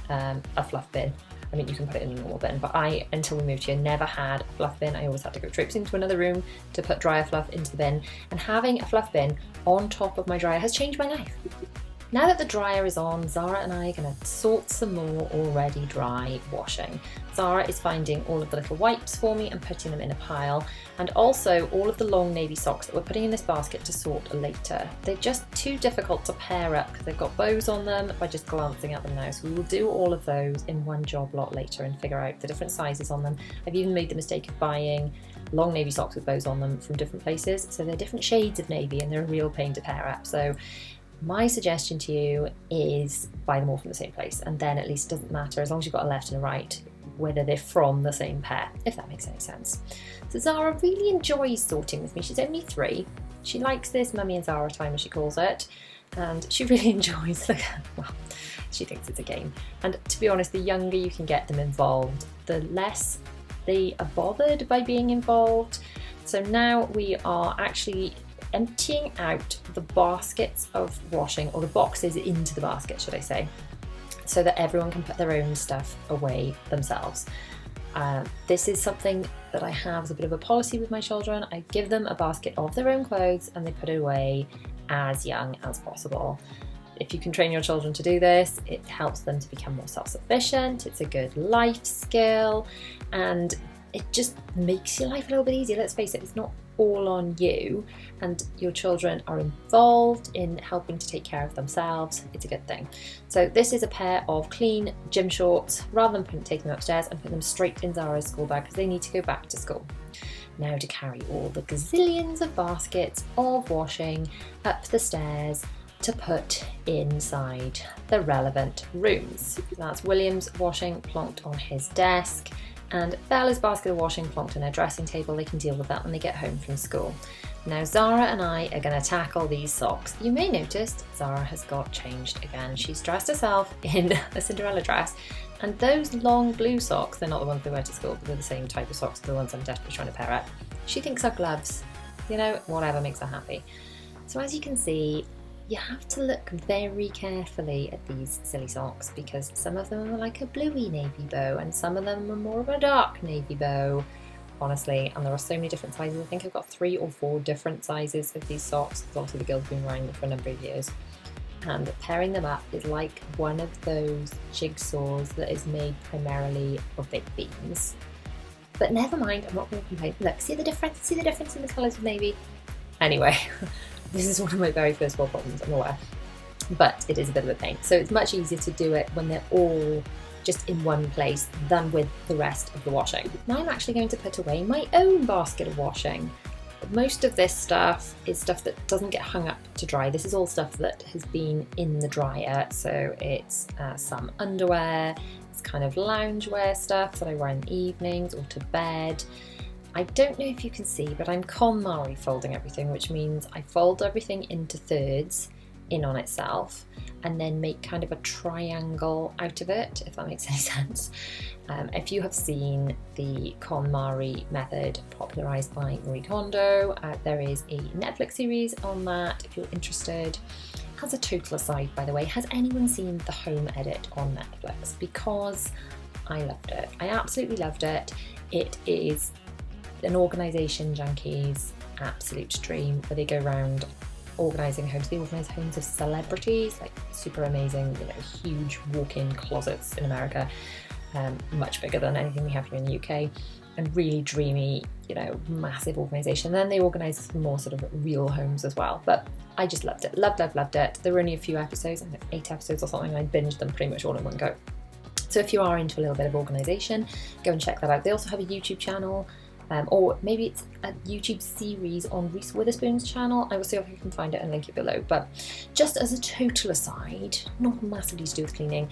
a fluff bin. I mean, you can put it in a normal bin, but I, until we moved here, never had a fluff bin. I always had to go traipsing into another room to put dryer fluff into the bin, and having a fluff bin on top of my dryer has changed my life. Now that the dryer is on, Zara and I are going to sort some more already dry washing. Zara is finding all of the little wipes for me and putting them in a pile, and also all of the long navy socks that we're putting in this basket to sort later. They're just too difficult to pair up because they've got bows on them by just glancing at them now, so we will do all of those in one job lot later and figure out the different sizes on them. I've even made the mistake of buying long navy socks with bows on them from different places, so they're different shades of navy and they're a real pain to pair up. So my suggestion to you is buy them all from the same place, and then at least it doesn't matter, as long as you've got a left and a right, whether they're from the same pair, if that makes any sense. So Zara really enjoys sorting with me. She's only 3. She likes this Mummy and Zara time, as she calls it, and she really enjoys well, she thinks it's a game. And to be honest, the younger you can get them involved, the less they are bothered by being involved. So now we are actually emptying out the baskets of washing, or the boxes into the basket, should I say, so that everyone can put their own stuff away themselves. This is something that I have as a bit of a policy with my children. I give them a basket of their own clothes and they put it away as young as possible. If you can train your children to do this, it helps them to become more self-sufficient. It's a good life skill, and it just makes your life a little bit easier. Let's face it, it's not all on you, and your children are involved in helping to take care of themselves. It's a good thing. So this is a pair of clean gym shorts. Rather than taking them upstairs, and put them straight in Zara's school bag because they need to go back to school. Now to carry all the gazillions of baskets of washing up the stairs to put inside the relevant rooms. That's William's washing plonked on his desk, and Bella's basket of washing plonked on her dressing table. They can deal with that when they get home from school. Now Zara and I are going to tackle these socks. You may notice Zara has got changed again. She's dressed herself in a Cinderella dress, and those long blue socks, they're not the ones they wear to school, but they're the same type of socks, the ones I'm desperately trying to pair up. She thinks are gloves, you know, whatever makes her happy. So as you can see, you have to look very carefully at these silly socks, because some of them are like a bluey navy bow and some of them are more of a dark navy bow, honestly, and there are so many different sizes. I think I've got 3 or 4 different sizes of these socks, because obviously the girls have been wearing them for a number of years, and pairing them up is like one of those jigsaws that is made primarily of baked beans. But never mind, I'm not going to complain. Look, see the difference? See the difference in the colours of navy? Anyway, this is one of my very first world problems, I'm aware, but it is a bit of a pain. So it's much easier to do it when they're all just in one place than with the rest of the washing. Now I'm actually going to put away my own basket of washing. Most of this stuff is stuff that doesn't get hung up to dry. This is all stuff that has been in the dryer. So it's some underwear, it's kind of loungewear stuff that I wear in the evenings or to bed. I don't know if you can see, but I'm KonMari folding everything, which means I fold everything into thirds in on itself and then make kind of a triangle out of it, if that makes any sense. If you have seen the KonMari method popularised by Marie Kondo, there is a Netflix series on that if you're interested. As a total aside, by the way, has anyone seen the home edit on Netflix? Because I loved it. I absolutely loved it. It is an organisation junkie's absolute dream, where they go around organising homes. They organise homes of celebrities, like super amazing, you know, huge walk-in closets in America, much bigger than anything we have here in the UK, and really dreamy, you know, massive organisation. Then they organise some more sort of real homes as well. But I just loved it, loved it. There were only a few episodes, I think 8 episodes or something. I binged them pretty much all in one go. So if you are into a little bit of organisation, go and check that out. They also have a YouTube channel. Or maybe it's a YouTube series on Reese Witherspoon's channel. I will see if I can find it and link it below. But just as a total aside, not massively to do with cleaning,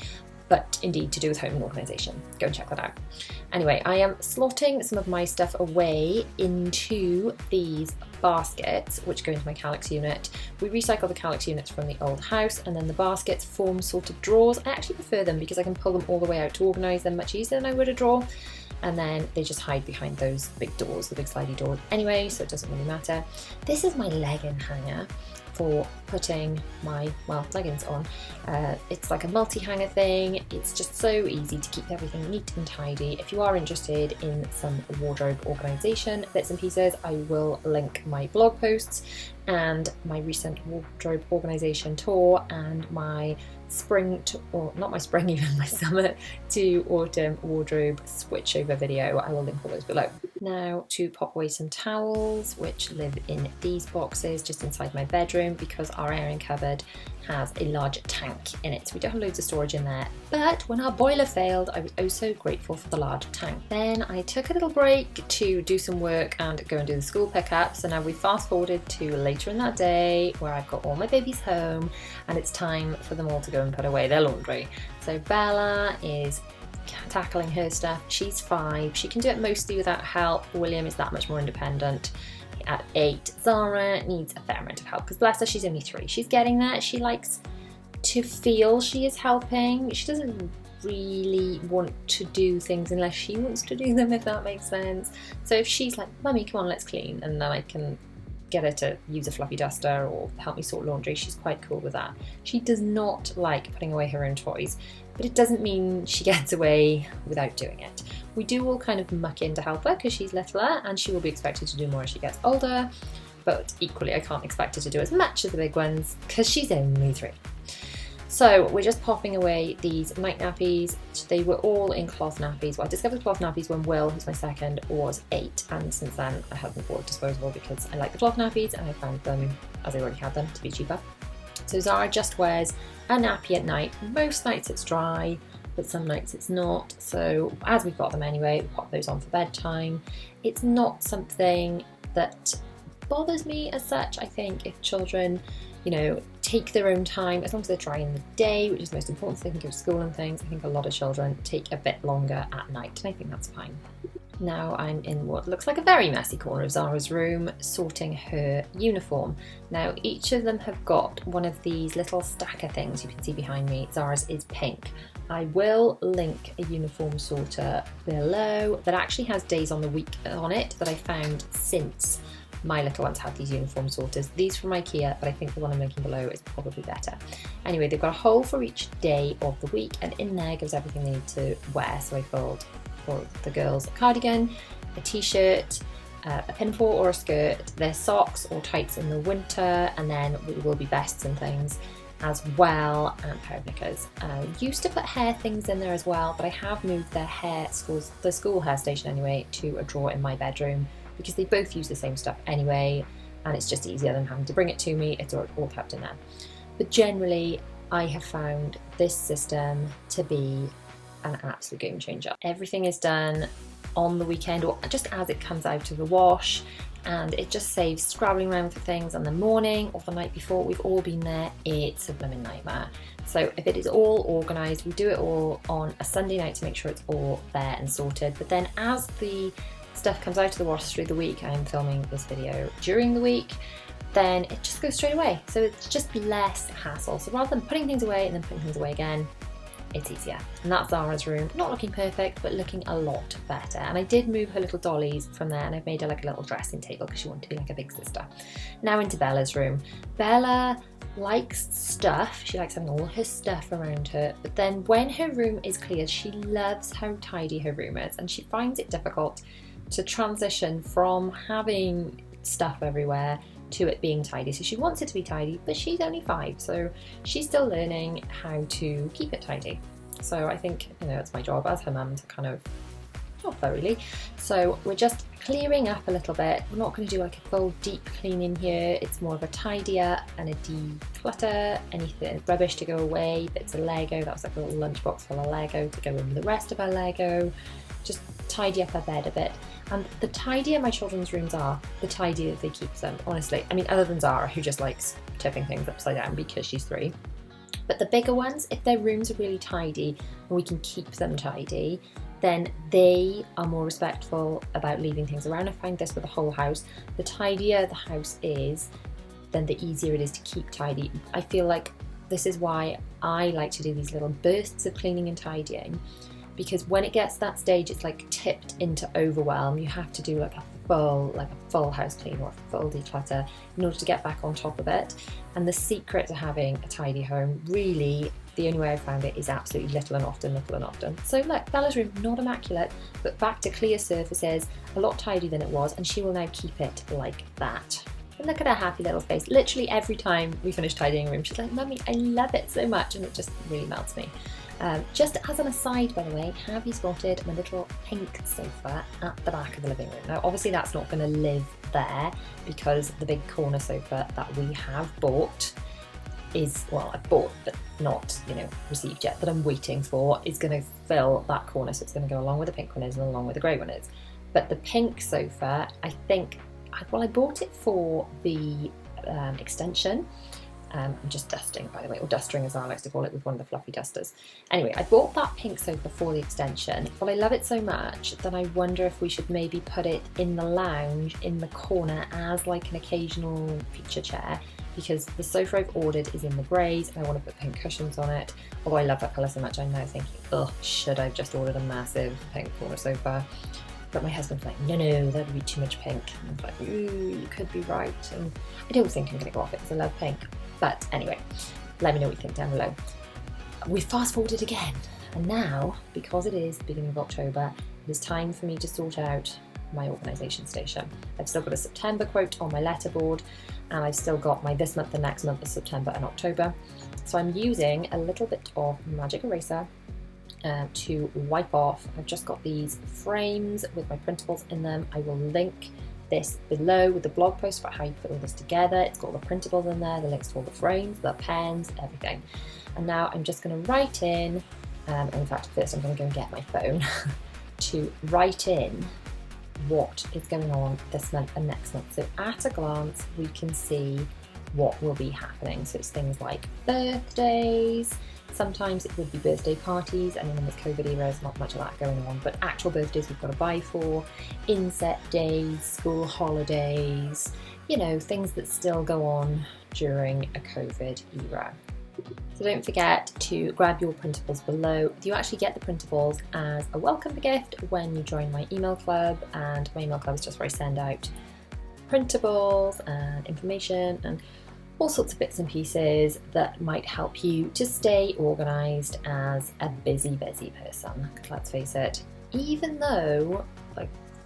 but indeed to do with home and organisation. Go and check that out. Anyway, I am slotting some of my stuff away into these baskets, which go into my Calyx unit. We recycle the Calyx units from the old house, and then the baskets form sort of drawers. I actually prefer them because I can pull them all the way out to organise them much easier than I would a drawer. and then they just hide behind those big doors, the big slidey doors anyway, so it doesn't really matter. This is my legging hanger for putting my, well, leggings on. It's like a multi-hanger thing. It's just so easy to keep everything neat and tidy. If you are interested in some wardrobe organisation bits and pieces, I will link my blog posts and my recent wardrobe organisation tour and my spring to, or not my spring, even my summer to autumn wardrobe switch over video. I will link all those below. Now to pop away some towels, which live in these boxes just inside my bedroom, because our airing cupboard has a large tank in it. So we don't have loads of storage in there, but when our boiler failed, I was oh so grateful for the large tank. Then I took a little break to do some work and go and do the school pickup. So now we fast forwarded to later in that day where I've got all my babies home and it's time for them all to go and put away their laundry. So Bella is tackling her stuff. She's 5. She can do it mostly without help. William is that much more independent at 8. Zara needs a fair amount of help because bless her, she's only 3. She's getting there. She likes to feel she is helping. She doesn't really want to do things unless she wants to do them, if that makes sense. So if she's like, Mummy, come on, let's clean, and then I can get her to use a fluffy duster or help me sort laundry, she's quite cool with that. She does not like putting away her own toys, but it doesn't mean she gets away without doing it. We do all kind of muck in to help her because she's littler and she will be expected to do more as she gets older, but equally I can't expect her to do as much as the big ones because she's only 3. So we're just popping away these night nappies. They were all in cloth nappies. Well, I discovered cloth nappies when Will, who's my second, was 8, and since then I haven't bought disposable because I like the cloth nappies and I found them, as I already had them, to be cheaper. So Zara just wears a nappy at night. Most nights it's dry, but some nights it's not. So as we've got them anyway, we pop those on for bedtime. It's not something that bothers me as such. I think if children, you know, take their own time, as long as they're dry in the day, which is most important so they can go to school and things, I think a lot of children take a bit longer at night, and I think that's fine. Now I'm in what looks like a very messy corner of Zara's room, sorting her uniform. Now each of them have got one of these little stacker things you can see behind me. Zara's is pink. I will link a uniform sorter below that actually has days on the week on it that I found since my little ones had these uniform sorters. These from IKEA, but I think the one I'm linking below is probably better. Anyway, they've got a hole for each day of the week, and in there goes everything they need to wear. So I filled for the girls a cardigan, a t-shirt, a pinafore or a skirt, their socks or tights in the winter, and then it will be vests and things as well, and a pair of knickers. Used to put hair things in there as well, but I have moved their the school hair station anyway, to a drawer in my bedroom, because they both use the same stuff anyway, and it's just easier than having to bring it to me. It's all kept in there. But generally, I have found this system to be an absolute game changer. Everything is done on the weekend or just as it comes out of the wash, and it just saves scrabbling around for things in the morning or the night before. We've all been there. It's a blooming nightmare. So if it is all organised, we do it all on a Sunday night to make sure it's all there and sorted. But then as the stuff comes out of the wash through the week, I'm filming this video during the week, then it just goes straight away. So it's just less hassle. So rather than putting things away and then putting things away again, it's easier. And that's Zara's room. Not looking perfect, but looking a lot better. And I did move her little dollies from there, and I've made her like a little dressing table because she wanted to be like a big sister. Now into Bella's room. Bella likes stuff. She likes having all her stuff around her, but then when her room is cleared, she loves how tidy her room is, and she finds it difficult to transition from having stuff everywhere to it being tidy. So she wants it to be tidy, but she's only 5, so she's still learning how to keep it tidy. So I think, you know, it's my job as her mum to kind of help her really. So we're just clearing up a little bit. We're not going to do like a full deep clean in here. It's more of a tidy up and a declutter, anything rubbish to go away, bits of Lego. That was like a little lunchbox full of Lego to go in with the rest of our Lego. Just tidy up her bed a bit. And the tidier my children's rooms are, the tidier they keep them, honestly. I mean, other than Zara, who just likes tipping things upside down because she's 3. But the bigger ones, if their rooms are really tidy and we can keep them tidy, then they are more respectful about leaving things around. I find this with the whole house. The tidier the house is, then the easier it is to keep tidy. I feel like this is why I like to do these little bursts of cleaning and tidying, because when it gets to that stage, it's like tipped into overwhelm. You have to do like a full house clean or a full declutter in order to get back on top of it. And the secret to having a tidy home, really, the only way I found it is absolutely little and often. So look, Bella's room, not immaculate, but back to clear surfaces, a lot tidier than it was, and she will now keep it like that. And look at her happy little face. Literally every time we finish tidying a room, she's like, Mummy, I love it so much, and it just really melts me. Just as an aside, by the way, have you spotted my little pink sofa at the back of the living room? Now, obviously that's not going to live there because the big corner sofa that we have bought is, well, I bought but not, received yet, that I'm waiting for, is going to fill that corner. So it's going to go along where the pink one is and along where the grey one is. But the pink sofa, I bought it for the extension. I'm just dusting, by the way, or dustering as I like to call it, with one of the fluffy dusters. Anyway, I bought that pink sofa for the extension, but I love it so much that I wonder if we should maybe put it in the lounge in the corner as like an occasional feature chair, because the sofa I've ordered is in the greys and I want to put pink cushions on it. Although I love that colour so much, I'm now thinking, should I have just ordered a massive pink corner sofa? But my husband's like, no, that would be too much pink. And I was like, you could be right. And I don't think I'm going to go off it because I love pink. But anyway, let me know what you think down below. We fast forwarded again. And now, because it is the beginning of October, it is time for me to sort out my organisation station. I've still got a September quote on my letterboard, and I've still got my this month and next month of September and October. So I'm using a little bit of magic eraser to wipe off. I've just got these frames with my printables in them. I will link this below with the blog post about how you put all this together. It's got all the printables in there, the links to all the frames, the pens, everything. And now I'm just going to write in, in fact first I'm going to go and get my phone to write in what is going on this month and next month. So at a glance we can see what will be happening. So it's things like birthdays. Sometimes it would be birthday parties, and in this COVID era there's not much of that going on, but actual birthdays we've got to buy for, inset days, school holidays, things that still go on during a COVID era. So don't forget to grab your printables below. You actually get the printables as a welcome gift when you join my email club, and my email club is just where I send out printables and information and all sorts of bits and pieces that might help you to stay organised as a busy person. Because let's face it, even though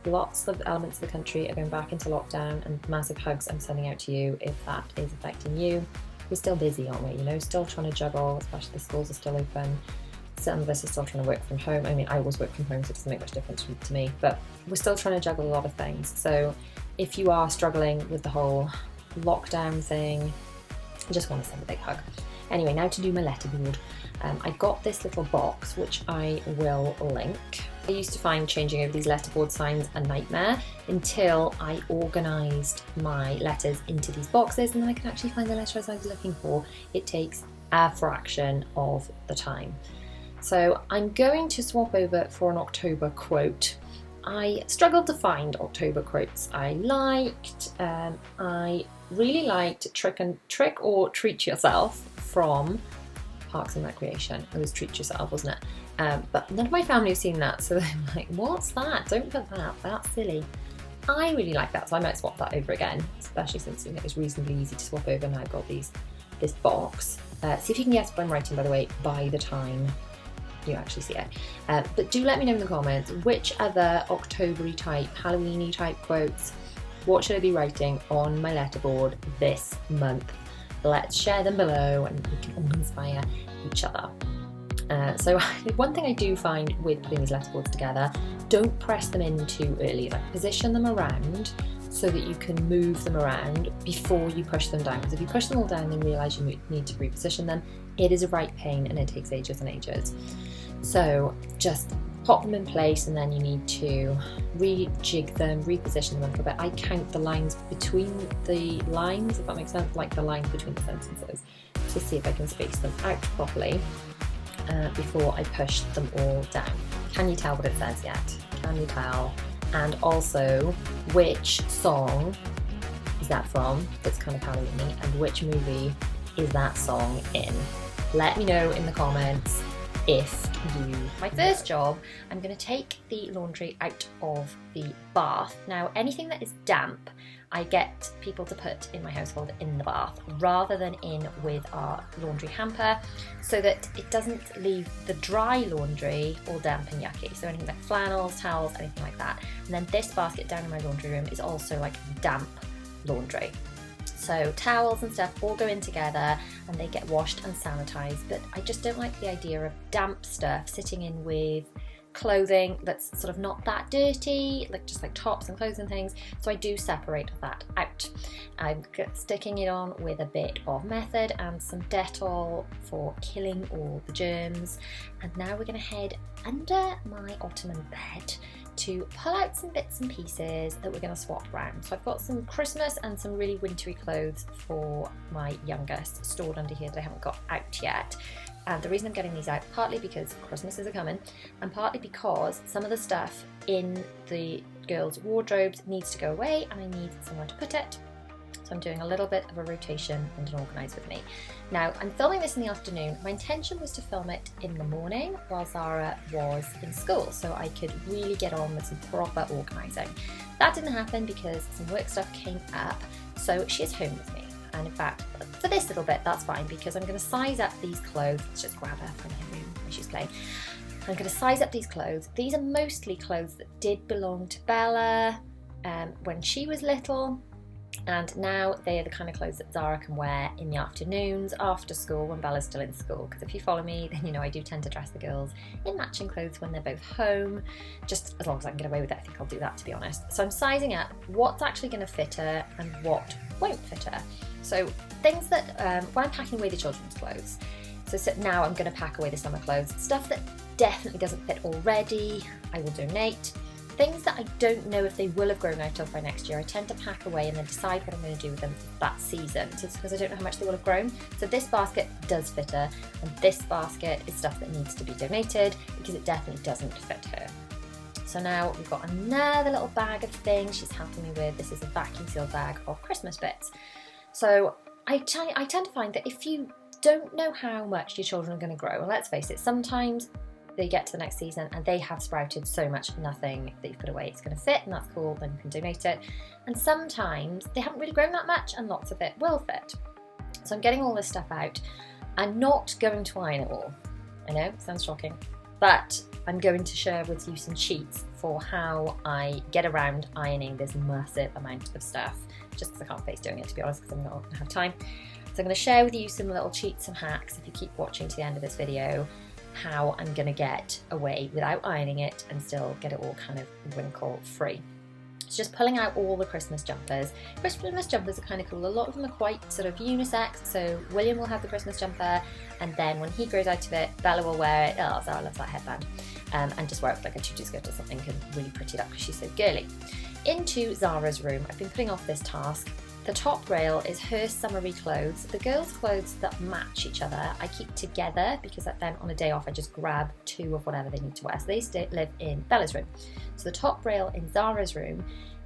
lots of elements of the country are going back into lockdown, and massive hugs I'm sending out to you if that is affecting you, we're still busy, aren't we? Still trying to juggle, especially the schools are still open. Some of us are still trying to work from home. I mean, I always work from home, so it doesn't make much difference to me, but we're still trying to juggle a lot of things. So if you are struggling with the whole lockdown thing, I just want to send a big hug. Anyway, now to do my letterboard. I got this little box, which I will link. I used to find changing over these letterboard signs a nightmare until I organised my letters into these boxes, and then I can actually find the letters I was looking for. It takes a fraction of the time. So I'm going to swap over for an October quote. I struggled to find October quotes I liked. I really liked Trick or Treat Yourself from Parks and Recreation. It was Treat Yourself, wasn't it? But none of my family have seen that, so they're like, what's that? Don't put that, that's silly. I really like that, so I might swap that over again, especially since it's reasonably easy to swap over, and I've got this box. See if you can guess what I'm writing, by the way, by the time you actually see it. But do let me know in the comments which other October-y type, Halloween-y type quotes, what should I be writing on my letterboard this month? Let's share them below and we can all inspire each other. So one thing I do find with putting these letterboards together, don't press them in too early. Position them around so that you can move them around before you push them down. Because if you push them all down and realise you need to reposition them, it is a right pain and it takes ages and ages. So just pop them in place, and then you need to rejig them, reposition them a little bit. I count the lines between the lines, if that makes sense, like the lines between the sentences, to see if I can space them out properly before I push them all down. Can you tell what it says yet? Can you tell? And also, which song is that from that's kind of Halloween-y, and which movie is that song in? Let me know in the comments if you. My first job, I'm going to take the laundry out of the bath. Now, anything that is damp, I get people to put in my household in the bath rather than in with our laundry hamper, so that it doesn't leave the dry laundry all damp and yucky. So anything like flannels, towels, anything like that. And then this basket down in my laundry room is also like damp laundry. So towels and stuff all go in together and they get washed and sanitized, but I just don't like the idea of damp stuff sitting in with clothing that's sort of not that dirty, like just like tops and clothes and things. So I do separate that out. I'm sticking it on with a bit of Method and some Dettol for killing all the germs. And now we're going to head under my ottoman bed to pull out some bits and pieces that we're going to swap around. So I've got some Christmas and some really wintry clothes for my youngest stored under here that I haven't got out yet. And the reason I'm getting these out, partly because Christmas is a-coming, and partly because some of the stuff in the girls' wardrobes needs to go away and I need somewhere to put it. So I'm doing a little bit of a rotation and an organise with me. Now, I'm filming this in the afternoon. My intention was to film it in the morning while Zara was in school, so I could really get on with some proper organising. That didn't happen because some work stuff came up, so she is home with me. And in fact, for this little bit, that's fine because I'm going to size up these clothes. Let's just grab her from her room where she's playing. I'm going to size up these clothes. These are mostly clothes that did belong to Bella when she was little. And now they are the kind of clothes that Zara can wear in the afternoons after school when Bella's still in school. Because if you follow me, then you know I do tend to dress the girls in matching clothes when they're both home. Just as long as I can get away with it, I think I'll do that, to be honest. So I'm sizing up what's actually going to fit her and what won't fit her. So things that, when I'm packing away the children's clothes, so now I'm going to pack away the summer clothes. Stuff that definitely doesn't fit already, I will donate. Things that I don't know if they will have grown out of by next year, I tend to pack away and then decide what I'm going to do with them that season, just because I don't know how much they will have grown. So this basket does fit her, and this basket is stuff that needs to be donated because it definitely doesn't fit her. So now we've got another little bag of things she's helping me with. This is a vacuum sealed bag of Christmas bits. So I tend to find that if you don't know how much your children are going to grow, and let's face it, sometimes they get to the next season and they have sprouted so much nothing that you've put away it's going to fit, and that's cool, then you can donate it. And sometimes they haven't really grown that much and lots of it will fit. So I'm getting all this stuff out. I'm not going to iron it all. I know, sounds shocking, but I'm going to share with you some cheats for how I get around ironing this massive amount of stuff, just because I can't face doing it, to be honest, because I'm not going to have time. So I'm going to share with you some little cheats and hacks, if you keep watching to the end of this video, how I'm going to get away without ironing it and still get it all kind of wrinkle free. It's just pulling out all the Christmas jumpers. Christmas jumpers are kind of cool. A lot of them are quite sort of unisex, so William will have the Christmas jumper, and then when he grows out of it, Bella will wear it. Oh, Zara loves that headband. And just wear it with like a tutu skirt or something and really pretty it up because she's so girly. Into Zara's room. I've been putting off this task. The top rail is her summery clothes. The girls' clothes that match each other I keep together because then on a day off I just grab two of whatever they need to wear. So they live in Bella's room. So the top rail in Zara's room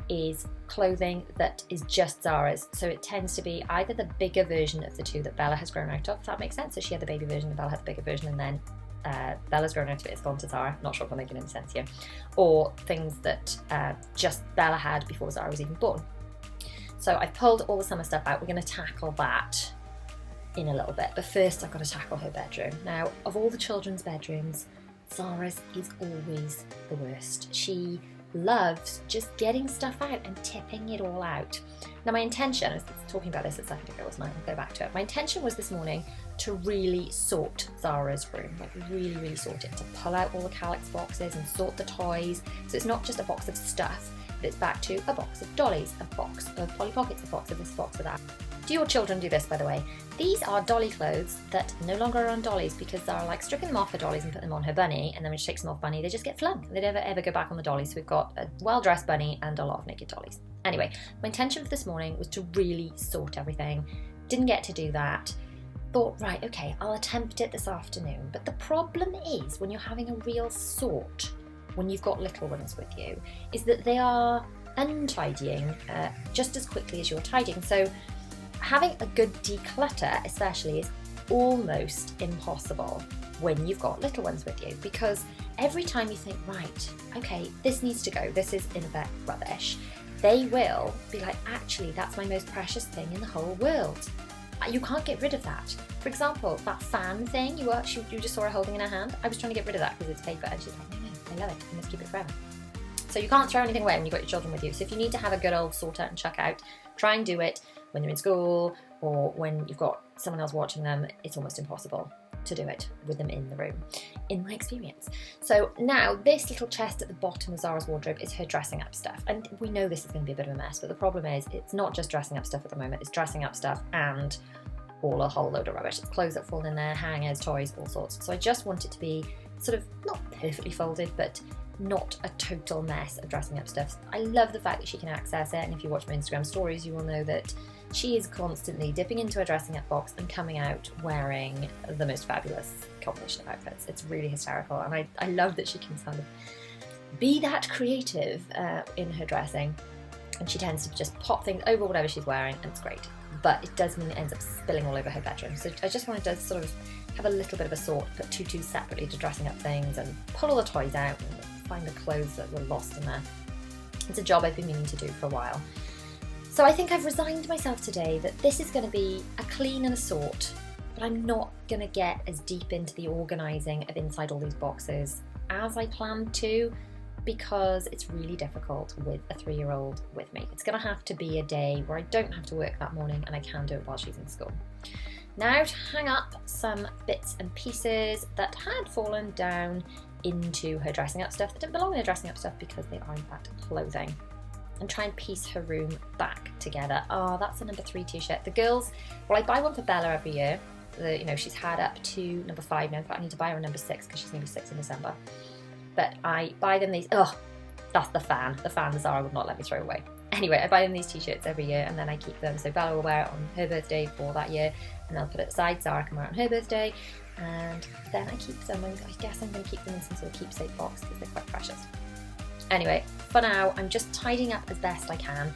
is clothing that is just Zara's. So it tends to be either the bigger version of the two that Bella has grown out of, if that makes sense. So she had the baby version and Bella had the bigger version, and then Bella's grown out of it, it's gone to Zara. Not sure if I'm making any sense here. Or things that just Bella had before Zara was even born. So I've pulled all the summer stuff out. We're going to tackle that in a little bit. But first I've got to tackle her bedroom. Now, of all the children's bedrooms, Zara's is always the worst. She loves just getting stuff out and tipping it all out. Now my intention, I was talking about this a second ago, wasn't I? I'll go back to it. My intention was this morning to really sort Zara's room, like really sort it, to pull out all the Calyx boxes and sort the toys. So it's not just a box of stuff, but it's back to a box of dollies, a box of Polly Pockets, a box of this, box of that. Do your children do this, by the way? These are dolly clothes that no longer are on dollies because Zara likes stripping them off her dollies and put them on her bunny, and then when she takes them off bunny, they just get flung. They never ever go back on the dollies. So we've got a well-dressed bunny and a lot of naked dollies. Anyway, my intention for this morning was to really sort everything. Didn't get to do that. Thought, right, okay, I'll attempt it this afternoon. But the problem is when you're having a real sort, when you've got little ones with you, is that they are untidying just as quickly as you're tidying. So having a good declutter especially is almost impossible. when you've got little ones with you, because every time you think, right, okay, this needs to go, this is in effect rubbish, they will be like, actually, that's my most precious thing in the whole world. You can't get rid of that. For example, that fan thing you just saw her holding in her hand, I was trying to get rid of that because it's paper, and she's like, no, I love it, I must keep it forever. So you can't throw anything away when you've got your children with you. So if you need to have a good old sort out and chuck out, try and do it when they're in school or when you've got someone else watching them. It's almost impossible to do it with them in the room, in my experience. So now this little chest at the bottom of Zara's wardrobe is her dressing up stuff. And we know this is going to be a bit of a mess, but the problem is it's not just dressing up stuff at the moment, it's dressing up stuff and a whole load of rubbish. It's clothes that fall in there, hangers, toys, all sorts. So I just want it to be sort of not perfectly folded, but not a total mess of dressing up stuff. I love the fact that she can access it, and if you watch my Instagram stories you will know that she is constantly dipping into a dressing up box and coming out wearing the most fabulous combination of outfits. It's really hysterical, and I love that she can kind of be that creative in her dressing, and she tends to just pop things over whatever she's wearing, and it's great. But it does mean it ends up spilling all over her bedroom. So I just wanted to sort of have a little bit of a sort, put tutus separately to dressing up things and pull all the toys out and find the clothes that were lost in there. It's a job I've been meaning to do for a while. So I think I've resigned myself today that this is going to be a clean and a sort, but I'm not going to get as deep into the organising of inside all these boxes as I planned to, because it's really difficult with a 3-year-old with me. It's going to have to be a day where I don't have to work that morning and I can do it while she's in school. Now to hang up some bits and pieces that had fallen down into her dressing up stuff that didn't belong in her dressing up stuff because they are in fact clothing, and try and piece her room back together. Oh, that's a number 3 t-shirt. The girls, well, I buy one for Bella every year. She's had up to number 5 now, but I need to buy her a number 6 because she's going to be 6 in December. But I buy them these, that's the fan that Zara would not let me throw away. Anyway, I buy them these t-shirts every year and then I keep them. So Bella will wear it on her birthday for that year and I'll put it aside. Zara can wear it on her birthday and then I keep them. And I guess I'm going to keep them in some sort of keepsake box because they're quite precious. Anyway, for now, I'm just tidying up as best I can.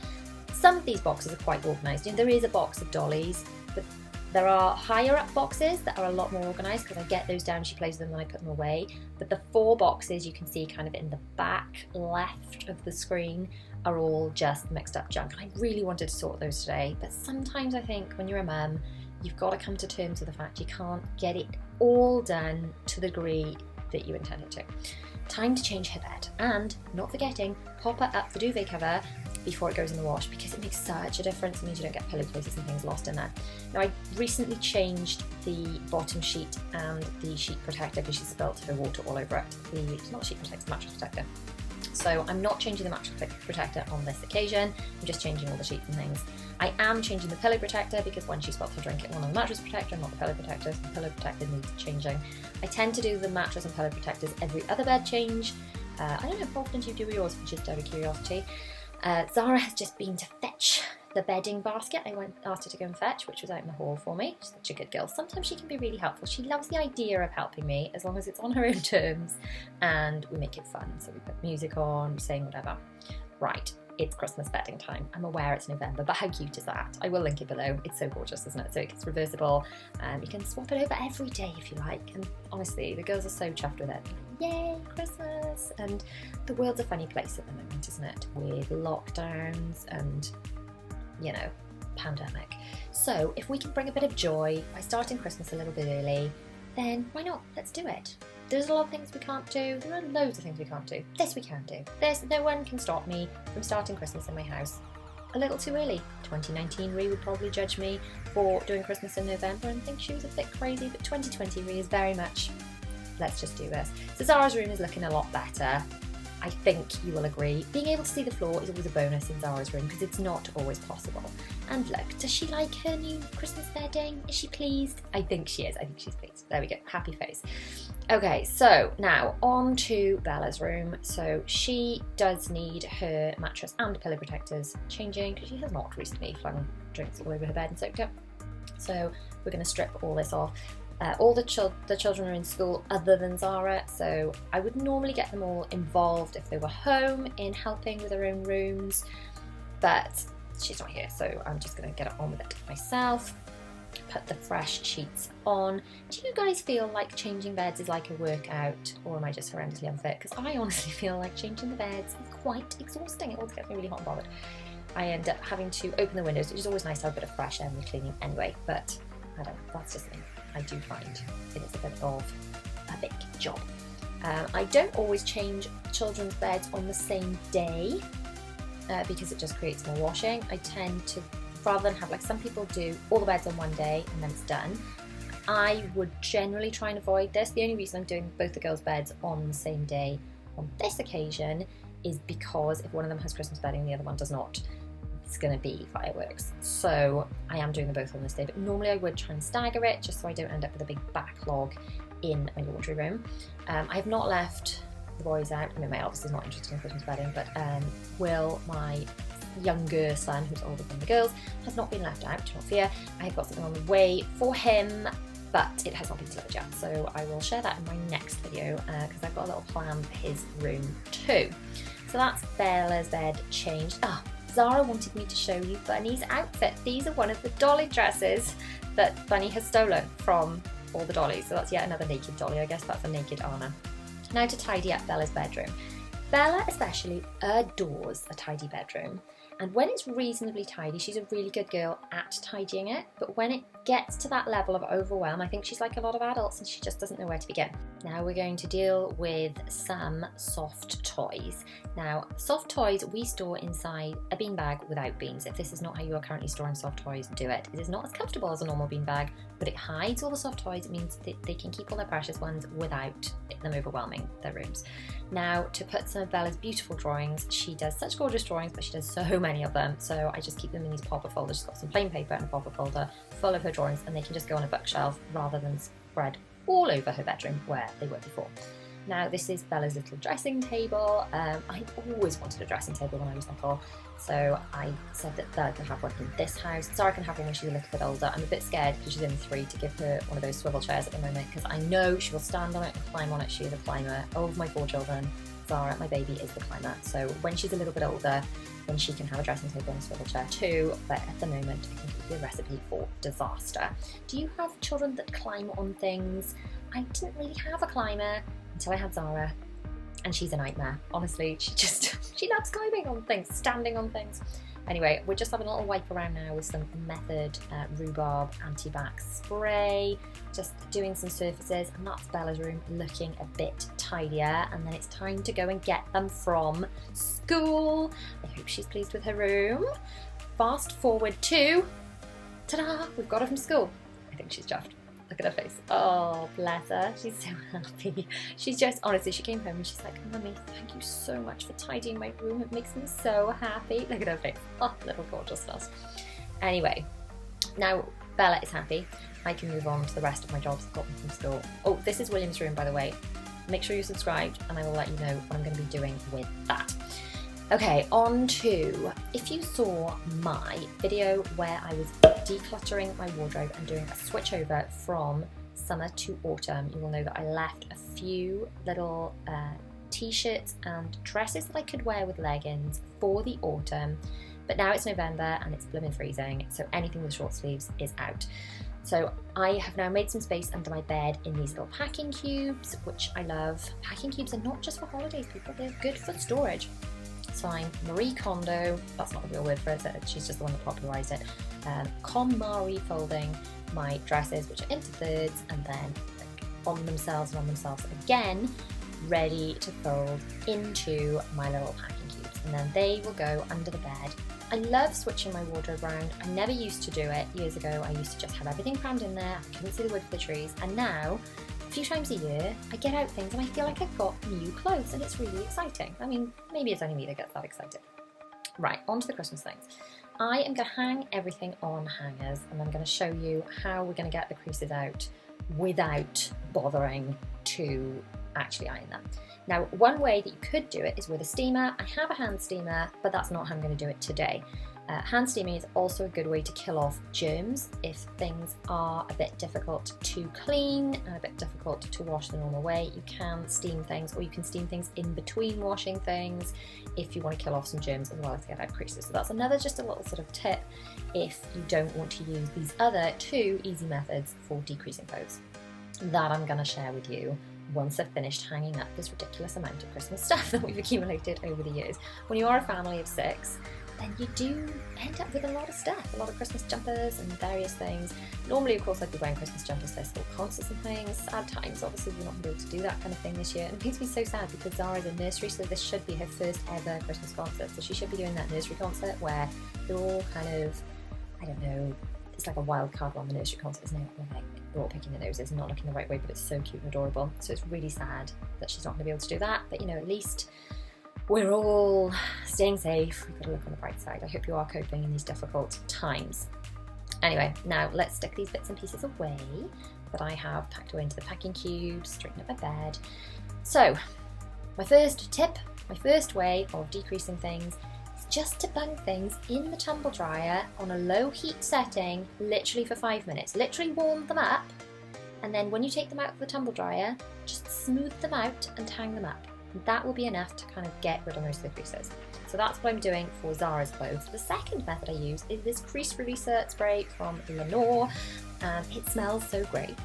Some of these boxes are quite organised. There is a box of dollies, but there are higher up boxes that are a lot more organised because I get those down, she plays with them, and I put them away. But the 4 boxes you can see kind of in the back left of the screen are all just mixed up junk. I really wanted to sort those today, but sometimes I think when you're a mum, you've got to come to terms with the fact you can't get it all done to the degree that you intended to. Time to change her bed, and not forgetting, pop her up the duvet cover before it goes in the wash because it makes such a difference. It means you don't get pillow cases and things lost in there. Now I recently changed the bottom sheet and the sheet protector because she spilt her water all over it. It's not sheet protector, mattress protector. So I'm not changing the mattress protector on this occasion, I'm just changing all the sheets and things. I am changing the pillow protector because when she spilt her drink, it went on the mattress protector and not the pillow protector, so the pillow protector needs changing. I tend to do the mattress and pillow protectors every other bed change. I don't know how often you do yours, just out of curiosity. Zara has just been to fetch the bedding basket. I asked her to go and fetch, which was out in the hall for me. She's such a good girl. Sometimes she can be really helpful. She loves the idea of helping me as long as it's on her own terms and we make it fun. So we put music on, saying whatever. Right, it's Christmas bedding time. I'm aware it's November, but how cute is that? I will link it below. It's so gorgeous, isn't it? So it's reversible. You can swap it over every day if you like. And honestly, the girls are so chuffed with it. Yay, Christmas! And the world's a funny place at the moment, isn't it? With lockdowns and, pandemic. So if we can bring a bit of joy by starting Christmas a little bit early, then why not? Let's do it. There's a lot of things we can't do. There are loads of things we can't do. This we can do. No one can stop me from starting Christmas in my house a little too early. 2019 Ree would probably judge me for doing Christmas in November and think she was a bit crazy, but 2020 Ree is very much, let's just do this. So Zara's room is looking a lot better. I think you will agree. Being able to see the floor is always a bonus in Zara's room because it's not always possible. And look, does she like her new Christmas bedding? Is she pleased? I think she is. I think she's pleased. There we go. Happy face. Okay, so now on to Bella's room. So she does need her mattress and pillow protectors changing because she has not recently flung drinks all over her bed and soaked it. So we're going to strip all this off. All the children are in school other than Zara, so I would normally get them all involved if they were home in helping with their own rooms, but she's not here, so I'm just going to get on with it myself. put the fresh sheets on. Do you guys feel like changing beds is like a workout, or am I just horrendously unfit? Because I honestly feel like changing the beds is quite exhausting. It always gets me really hot and bothered. I end up having to open the windows, which is always nice to have a bit of fresh air when you're cleaning anyway, but I don't know, that's just me. I do find it is a bit of a big job. I don't always change children's beds on the same day because it just creates more washing. I tend to, rather than have like some people do all the beds on one day and then it's done, I would generally try and avoid this. The only reason I'm doing both the girls' beds on the same day on this occasion is because if one of them has Christmas bedding and the other one does not, it's going to be fireworks. So I am doing them both on this day, but normally I would try and stagger it just so I don't end up with a big backlog in my laundry room. I have not left the boys out. I mean, my eldest is not interested in Christmas bedding, but Will, my younger son, who's older than the girls, has not been left out, do not fear. I have got something on the way for him, but it has not been delivered yet, so I will share that in my next video because I've got a little plan for his room too. So that's Bella's bed changed. Zara wanted me to show you Bunny's outfit. These are one of the dolly dresses that Bunny has stolen from all the dollies. So that's yet another naked dolly. I guess that's a naked Anna. Now to tidy up Bella's bedroom. Bella especially adores a tidy bedroom. And when it's reasonably tidy, she's a really good girl at tidying it. But when it gets to that level of overwhelm, I think she's like a lot of adults and she just doesn't know where to begin. Now we're going to deal with some soft toys. Now, soft toys we store inside a beanbag without beans. If this is not how you are currently storing soft toys, do it. It is not as comfortable as a normal beanbag, but it hides all the soft toys. It means that they can keep all their precious ones without them overwhelming their rooms. Now, to put some of Bella's beautiful drawings, she does such gorgeous drawings, but she does so many of them, so I just keep them in these pop-up folders. She's got some plain paper and a pop-up folder full of her drawings, and they can just go on a bookshelf rather than spread all over her bedroom where they were before. Now, this is Bella's little dressing table. I always wanted a dressing table when I was little, so I said that Bella can have one in this house. Zara can have one when she's a little bit older. I'm a bit scared because she's only 3 to give her one of those swivel chairs at the moment, because I know she will stand on it and climb on it. She is a climber. All of my 4 children, Zara, my baby, is the climber. So when she's a little bit older, then she can have a dressing table and a swivel chair too, but at the moment I can give you a recipe for disaster. Do you have children that climb on things? I didn't really have a climber until I had Zara, and she's a nightmare. Honestly, she loves climbing on things, standing on things. Anyway, we're just having a little wipe around now with some Method Rhubarb Anti-Bac Spray, just doing some surfaces, and that's Bella's room looking a bit tidier. And then it's time to go and get them from school. I hope she's pleased with her room. Fast forward to, ta-da, we've got her from school. I think she's chuffed. Look at her face. Oh, bless her. She's so happy. She's just, honestly, she came home and she's like, Mummy, thank you so much for tidying my room. It makes me so happy. Look at her face. Oh, little gorgeousness. Anyway, now Bella is happy. I can move on to the rest of my jobs. I've got them from school. Oh, this is William's room, by the way. Make sure you're subscribed and I will let you know what I'm going to be doing with that. Okay, on to, if you saw my video where I was decluttering my wardrobe and doing a switch over from summer to autumn, you will know that I left a few little t-shirts and dresses that I could wear with leggings for the autumn, but now it's November and it's blooming freezing, so anything with short sleeves is out. So I have now made some space under my bed in these little packing cubes, which I love. Packing cubes are not just for holidays, people, they're good for storage. So I'm Marie Kondo, that's not a real word for it, she's just the one that popularised it, KonMari folding my dresses, which are into thirds and then on themselves and on themselves again, ready to fold into my little packing cubes, and then they will go under the bed. I love switching my wardrobe around. I never used to do it. Years ago I used to just have everything crammed in there, I couldn't see the wood for the trees, and now a few times a year I get out things and I feel like I've got new clothes and it's really exciting. I mean, maybe it's only me that gets that excited. Right, on to the Christmas things. I am going to hang everything on hangers and I'm going to show you how we're going to get the creases out without bothering to actually iron them. Now, one way that you could do it is with a steamer. I have a hand steamer, but that's not how I'm going to do it today. Hand steaming is also a good way to kill off germs if things are a bit difficult to clean and a bit difficult to wash the normal way. You can steam things, or you can steam things in between washing things if you want to kill off some germs as well as get out creases. So that's another just a little sort of tip if you don't want to use these other two easy methods for decreasing clothes that I'm going to share with you once I've finished hanging up this ridiculous amount of Christmas stuff that we've accumulated over the years. When you are a family of 6, then you do end up with a lot of stuff, a lot of Christmas jumpers and various things. Normally, of course, I'd be wearing Christmas jumpers for school concerts and things. Sad times, obviously, we're not going to be able to do that kind of thing this year. And it makes me so sad because Zara's in nursery, so this should be her first ever Christmas concert. So she should be doing that nursery concert where they're all kind of, I don't know, it's like a wild card on the nursery concert, isn't it? Where they're all picking their noses and not looking the right way, but it's so cute and adorable. So it's really sad that she's not going to be able to do that. But, you know, at least we're all staying safe. We've got to look on the bright side. I hope you are coping in these difficult times. Anyway, now let's stick these bits and pieces away that I have packed away into the packing cube, straighten up my bed. So, my first tip, my first way of decreasing things is just to bung things in the tumble dryer on a low heat setting, literally for 5 minutes. Literally warm them up, and then when you take them out of the tumble dryer, just smooth them out and hang them up. That will be enough to kind of get rid of most of the creases. So that's what I'm doing for Zara's clothes. The second method I use is this crease releaser spray from Lenore, and it smells so great.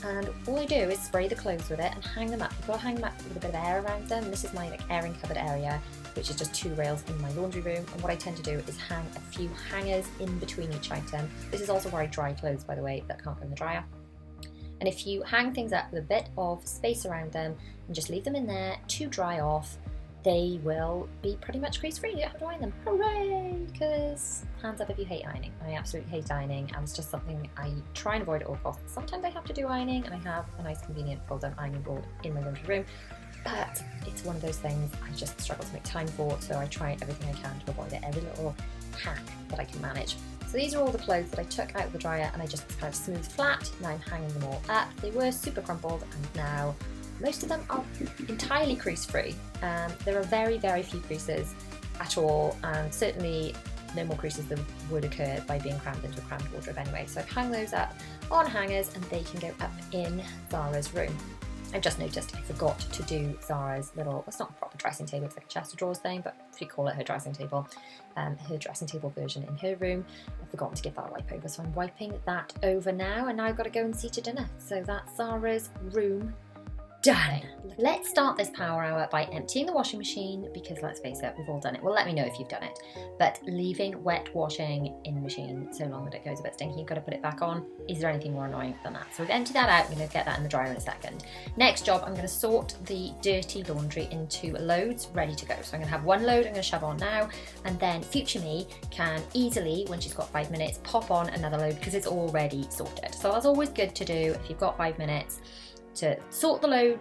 And all I do is spray the clothes with it and hang them up. You've got to hang them up with a bit of air around them. This is my airing cupboard area, which is just 2 rails in my laundry room. And what I tend to do is hang a few hangers in between each item. This is also where I dry clothes, by the way, that can't go in the dryer. And if you hang things up with a bit of space around them and just leave them in there to dry off, they will be pretty much crease free. You don't have to iron them. Hooray! Because hands up if you hate ironing. I absolutely hate ironing, and it's just something I try and avoid at all costs. Sometimes I have to do ironing, and I have a nice convenient fold-down ironing board in my laundry room, but it's one of those things I just struggle to make time for, so I try everything I can to avoid it, every little hack that I can manage. So these are all the clothes that I took out of the dryer and I just kind of smoothed flat. Now I'm hanging them all up. They were super crumpled, and now most of them are entirely crease free. There are very, very few creases at all, and certainly no more creases than would occur by being crammed into a crammed wardrobe anyway. So I've hung those up on hangers and they can go up in Zara's room. I've just noticed I forgot to do Zara's little, it's not a proper dressing table, it's like a chest of drawers thing, but we call it her dressing table version in her room. I've forgotten to give that a wipe over, so I'm wiping that over now, and now I've got to go and see to dinner. So that's Zara's room done. Let's start this power hour by emptying the washing machine, because let's face it, we've all done it. Well, let me know if you've done it. But leaving wet washing in the machine so long that it goes a bit stinky, you've got to put it back on. Is there anything more annoying than that? So we've emptied that out. I'm going to get that in the dryer in a second. Next job, I'm going to sort the dirty laundry into loads ready to go. So I'm going to have one load I'm going to shove on now, and then future me can easily, when she's got 5 minutes, pop on another load because it's already sorted. So that's always good to do if you've got 5 minutes, to sort the load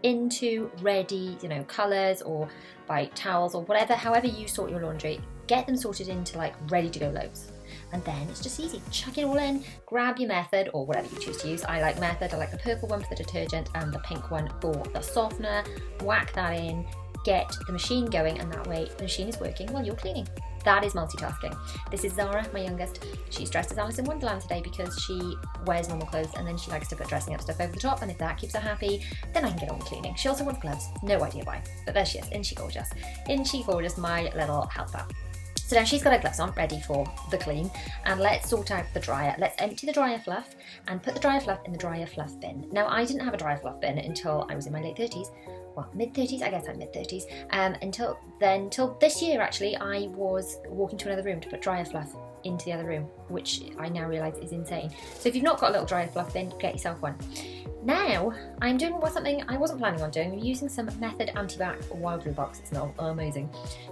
into ready, colours or by towels or whatever, however you sort your laundry, get them sorted into like ready to go loads. And then it's just easy, chuck it all in, grab your Method or whatever you choose to use. I like Method, I like the purple one for the detergent and the pink one for the softener. Whack that in, get the machine going, and that way the machine is working while you're cleaning. That is multitasking. This is Zara, my youngest. She's dressed as Alice in Wonderland today because she wears normal clothes and then she likes to put dressing up stuff over the top, and if that keeps her happy, then I can get on with cleaning. She also wants gloves, no idea why, but there she is. Isn't she gorgeous? Isn't she gorgeous, my little helper? So now she's got her gloves on, ready for the clean, and let's sort out the dryer. Let's empty the dryer fluff and put the dryer fluff in the dryer fluff bin. Now, I didn't have a dryer fluff bin until I was in my late 30s. Well, mid-30s, I guess I'm mid-30s. Until this year, actually, I was walking to another room to put dryer fluff into the other room, which I now realise is insane. So if you've not got a little dryer fluff bin, get yourself one. Now, I'm doing something I wasn't planning on doing. I'm using some Method Anti-Bac Wild Glue Box, it smells amazing,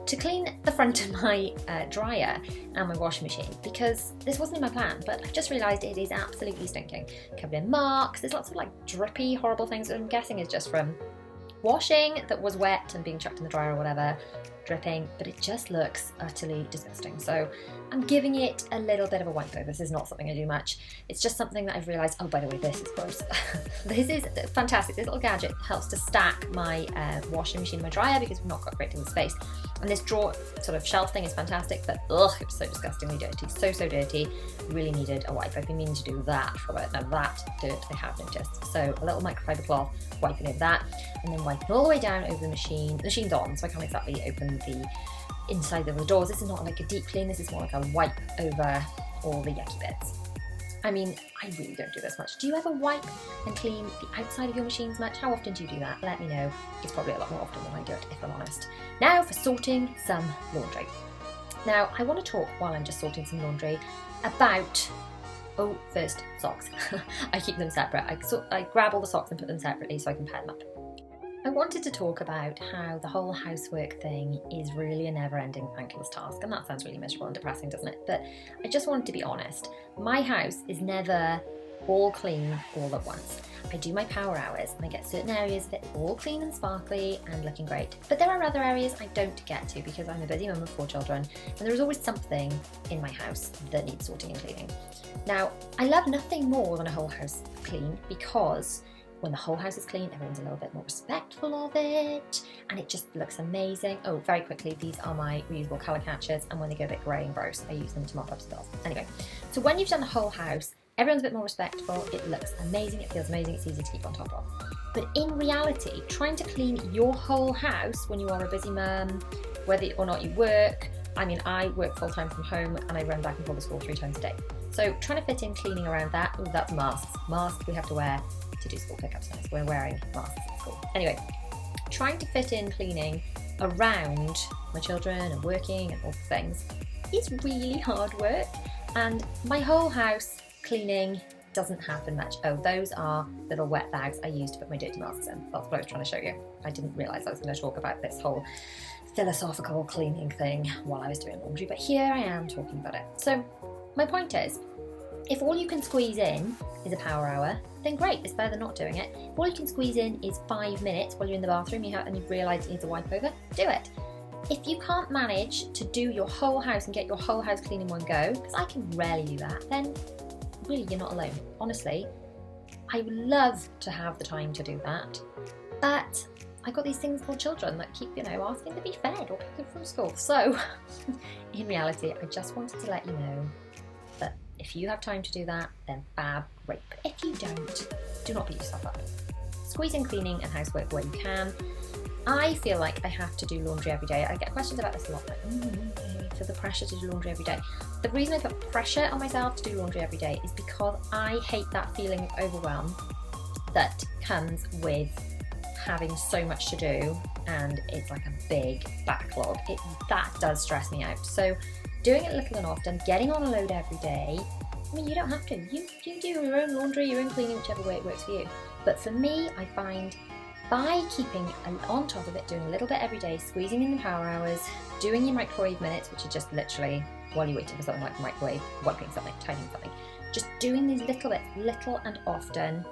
to clean the front of my dryer and my washing machine, because this wasn't in my plan, but I've just realised it is absolutely stinking. Covered in marks, there's lots of like drippy, horrible things that I'm guessing is just from washing that was wet and being chucked in the dryer or whatever, dripping, but it just looks utterly disgusting. So I'm giving it a little bit of a wipe over. This is not something I do much. It's just something that I've realised, oh, by the way, this is gross. This is fantastic. This little gadget helps to stack my washing machine in my dryer because we've not got a great deal of space. And this drawer sort of shelf thing is fantastic, but ugh, it's so disgustingly dirty. So dirty. Really needed a wipe. I've been meaning to do that for a bit. Now that dirt I have noticed. So a little microfiber cloth, wiping over that, and then wiping all the way down over the machine. The machine's on, so I can't exactly open the inside of the doors. This is not like a deep clean, this is more like a wipe over all the yucky bits. I mean, I really don't do this much. Do you ever wipe and clean the outside of your machines much? How often do you do that? Let me know. It's probably a lot more often than I do it, if I'm honest. Now for sorting some laundry. Now, I want to talk while I'm just sorting some laundry about, first, socks. I keep them separate. I grab all the socks and put them separately so I can pair them up. I wanted to talk about how the whole housework thing is really a never-ending thankless task, and that sounds really miserable and depressing, doesn't it? But I just wanted to be honest. My house is never all clean all at once. I do my power hours and I get certain areas of it all clean and sparkly and looking great. But there are other areas I don't get to because I'm a busy mum of 4 children, and there is always something in my house that needs sorting and cleaning. Now, I love nothing more than a whole house clean because when the whole house is clean, everyone's a little bit more respectful of it, and it just looks amazing. Oh, very quickly, these are my reusable colour catchers, and when they go a bit grey and gross, I use them to mop up spills. Anyway, so when you've done the whole house, everyone's a bit more respectful, it looks amazing, it feels amazing, it's easy to keep on top of. But in reality, trying to clean your whole house when you are a busy mum, whether or not you work, I mean, I work full-time from home and I run back and forth to school 3 times a day. So trying to fit in cleaning around that, that's masks. Masks we have to wear to do school pickups now, so we're wearing masks at school. Anyway, trying to fit in cleaning around my children and working and all the things is really hard work, and my whole house cleaning doesn't happen much. Oh, those are little wet bags I use to put my dirty masks in. That's what I was trying to show you. I didn't realise I was going to talk about this whole philosophical cleaning thing while I was doing laundry, but here I am talking about it. So my point is, if all you can squeeze in is a power hour, then great, it's better than not doing it. If all you can squeeze in is 5 minutes while you're in the bathroom and you've realised it needs a wipe over, do it. If you can't manage to do your whole house and get your whole house clean in one go, because I can rarely do that, then really you're not alone. Honestly, I would love to have the time to do that, but I've got these things called children that keep, asking to be fed or picked up from school. So in reality, I just wanted to let you know that if you have time to do that, then fab, great. But if you don't, do not beat yourself up. Squeeze in cleaning and housework where you can. I feel like I have to do laundry every day. I get questions about this a lot, like, I feel the pressure to do laundry every day. The reason I put pressure on myself to do laundry every day is because I hate that feeling of overwhelm that comes with having so much to do and it's like a big backlog. That does stress me out. So doing it little and often, getting on a load every day, I mean, you don't have to. You do your own laundry, your own cleaning, whichever way it works for you. But for me, I find by keeping on top of it, doing a little bit every day, squeezing in the power hours, doing your microwave minutes, which are just literally while you're waiting for something like the microwave, wiping something, tidying something, just doing these little bits, little and often.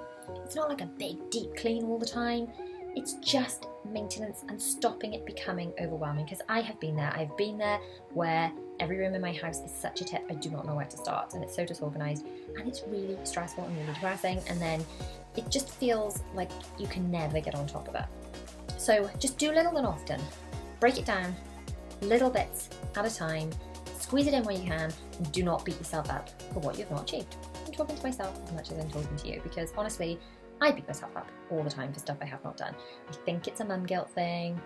It's not like a big, deep clean all the time. It's just maintenance and stopping it becoming overwhelming, because I have been there. I've been there where every room in my house is such a tip, I do not know where to start, and it's so disorganised, and it's really stressful and really depressing, and then it just feels like you can never get on top of it. So just do little and often. Break it down, little bits at a time, squeeze it in where you can, and do not beat yourself up for what you've not achieved. I'm talking to myself as much as I'm talking to you, because honestly, I beat myself up all the time for stuff I have not done. I think it's a mum guilt thing.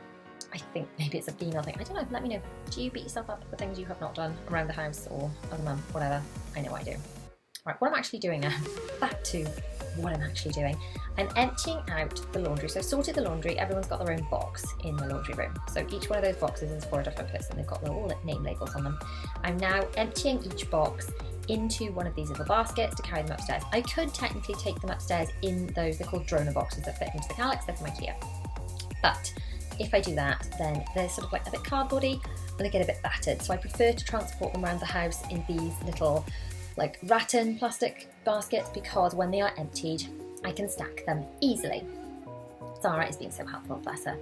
I think maybe it's a female thing. I don't know. Let me know. Do you beat yourself up for things you have not done around the house or as a mum, whatever? I know I do. Right, what I'm actually doing now, back to what I'm actually doing. I'm emptying out the laundry. So I've sorted the laundry. Everyone's got their own box in the laundry room. So each one of those boxes is for a different person. They've got little name labels on them. I'm now emptying each box into one of these little baskets to carry them upstairs. I could technically take them upstairs in those, they're called Droner boxes that fit into the Calyx, they're from IKEA. But if I do that, then they're sort of like a bit cardboardy and they get a bit battered. So I prefer to transport them around the house in these little like rattan plastic baskets, because when they are emptied, I can stack them easily. Zara is being so helpful, bless her,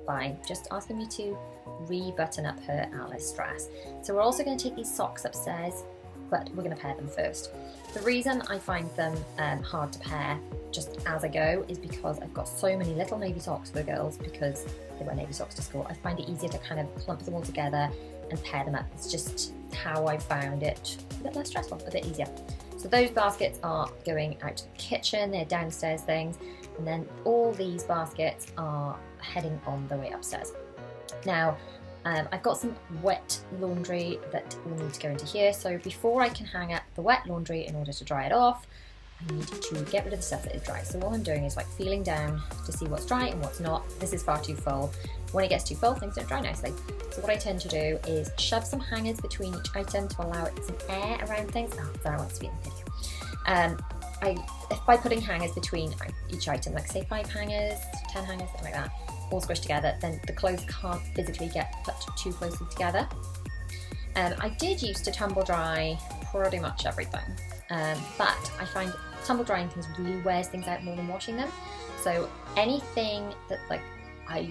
by just asking me to re-button up her Alice dress. So we're also going to take these socks upstairs, but we're going to pair them first. The reason I find them hard to pair just as I go is because I've got so many little navy socks for the girls because they wear navy socks to school. I find it easier to kind of clump them all together and pair them up. It's just how I found it a bit less stressful, a bit easier. So those baskets are going out to the kitchen, they're downstairs things, and then all these baskets are heading on the way upstairs. Now, I've got some wet laundry that will need to go into here, so before I can hang up the wet laundry in order to dry it off, I need to get rid of the stuff that is dry. So all I'm doing is like feeling down to see what's dry and what's not. This is far too full. When it gets too full, things don't dry nicely. So what I tend to do is shove some hangers between each item to allow it some air around things. Oh, Zara wants to be in the video. If by putting hangers between each item, like say 5 hangers, 10 hangers, something like that, all squished together, then the clothes can't physically get put too closely together. I did used to tumble dry pretty much everything, but I find tumble drying things really wears things out more than washing them. So anything that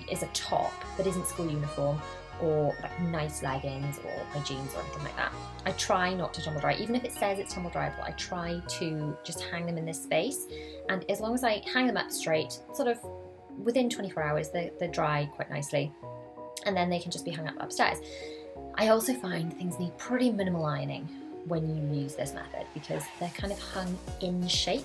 is a top that isn't school uniform, or like nice leggings or my jeans or anything like that, I try not to tumble dry. Even if it says it's tumble dryable, I try to just hang them in this space, and as long as I hang them up straight, sort of within 24 hours they're dry quite nicely, and then they can just be hung up upstairs. I also find things need pretty minimal ironing when you use this method because they're kind of hung in shape,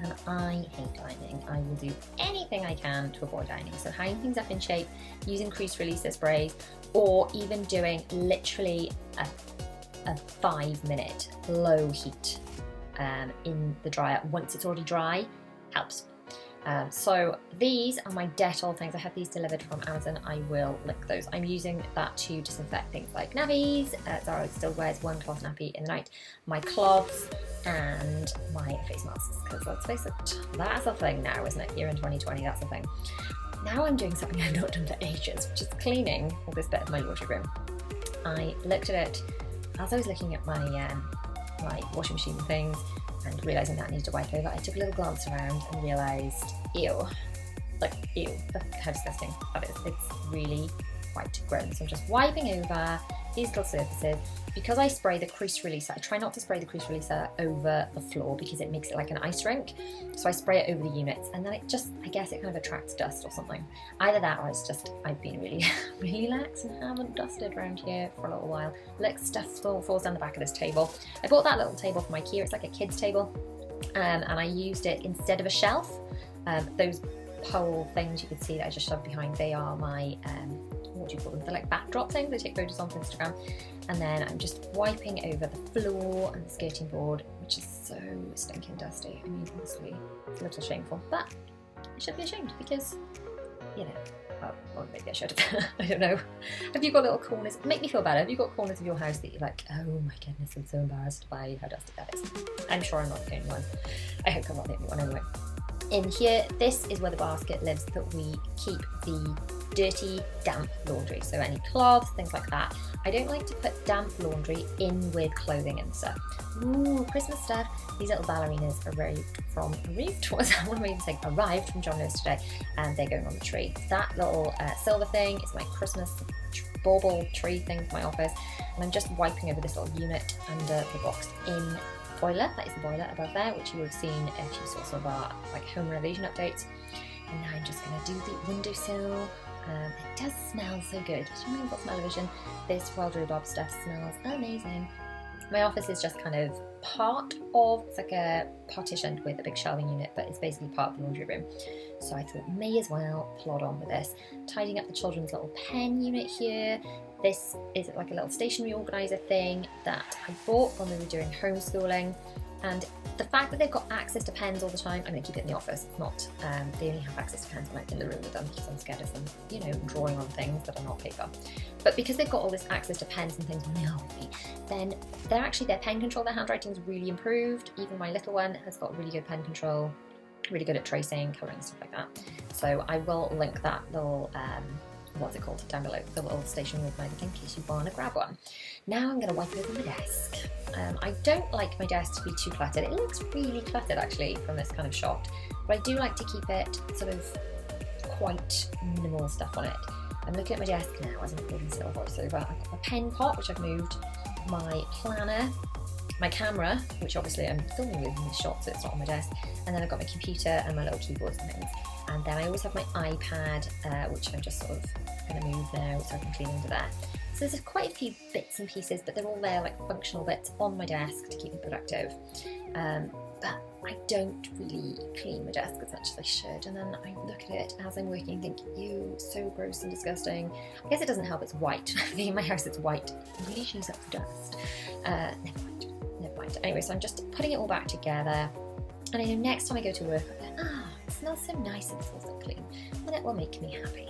and I hate ironing. I will do anything I can to avoid ironing. So hanging things up in shape, using crease releaser sprays, or even doing literally a 5-minute low heat in the dryer once it's already dry helps. So these are my Dettol things. I had these delivered from Amazon. I will link those. I'm using that to disinfect things like nappies. Zara still wears one cloth nappy in the night. My cloths and my face masks, because let's face it, that's a thing now, isn't it? Here in 2020, that's a thing. Now I'm doing something I've not done for ages, which is cleaning all this bit of my laundry room. I looked at it as I was looking at my washing machine things, and realising that I needed to wipe over. I took a little glance around and realised, ew, how disgusting that is. It's really quite gross. So I'm just wiping over these little surfaces. Because I spray the crease releaser, I try not to spray the crease releaser over the floor because it makes it like an ice rink. So I spray it over the units, and then it just, I guess it kind of attracts dust or something. Either that, or it's just, I've been really, really lax and haven't dusted around here for a little while. Look, stuff falls down the back of this table. I bought that little table from IKEA. It's like a kid's table, and I used it instead of a shelf. Those pole things you can see that I just shoved behind, they are my, what do you call them? They're like backdrop things. I take photos on Instagram. And then I'm just wiping over the floor and the skirting board, which is so stinking dusty. I mean, honestly, it's a little shameful, but I shouldn't be ashamed because, you know, well, maybe I should. I don't know. Have you got little corners? Make me feel better. Have you got corners of your house that you're like, oh my goodness, I'm so embarrassed by how dusty that is? I'm sure I'm not the only one. I hope I'm not the only one anyway. In here, this is where the basket lives that we keep the dirty, damp laundry. So any cloths, things like that. I don't like to put damp laundry in with clothing and stuff. Ooh, Christmas stuff. These little ballerinas arrived from John Lewis today, and they're going on the tree. That little silver thing is my Christmas bauble tree thing for my office, and I'm just wiping over this little unit under the box in boiler. That is the boiler above there, which you will have seen if you saw some of our home renovation updates. And now I'm just going to do the windowsill. It does smell so good. Especially when I've got smell-o-vision. This wild rhubarb stuff smells amazing. My office is just kind of part of, it's like a partition with a big shelving unit, but it's basically part of the laundry room. So I thought may as well plod on with this. Tidying up the children's little pen unit here. This is like a little stationery organiser thing that I bought when we were doing homeschooling. And the fact that they've got access to pens all the time, I'm going to keep it in the office. It's not, they only have access to pens when I'm in the room with them because I'm scared of them, you know, drawing on things that are not paper. But because they've got all this access to pens and things when they are with me, then their pen control, their handwriting is really improved. Even my little one has got really good pen control, really good at tracing, colouring, stuff like that. So I will link that little, what's it called, down below, the little stationery organiser in case you want to grab one. Now I'm going to wipe over my desk. I don't like my desk to be too cluttered. It looks really cluttered actually from this kind of shot, but I do like to keep it sort of quite minimal stuff on it. I'm looking at my desk now as I'm recording still voiceover. I've got my pen pot, which I've moved, my planner, my camera, which obviously I'm filming with in this shot, so it's not on my desk, and then I've got my computer and my little keyboards and things. And then I always have my iPad, which I'm just sort of going to move now so I can clean under there. So there's quite a few bits and pieces, but they're all there, like functional bits on my desk to keep me productive. But I don't really clean my desk as much as I should, and then I look at it as I'm working and think, ew, so gross and disgusting. I guess it doesn't help it's white. In my house it's white. It really chews up the dust. Never mind. Anyway, so I'm just putting it all back together, and I know next time I go to work, I'm like, it smells so nice and it smells so clean, and it will make me happy.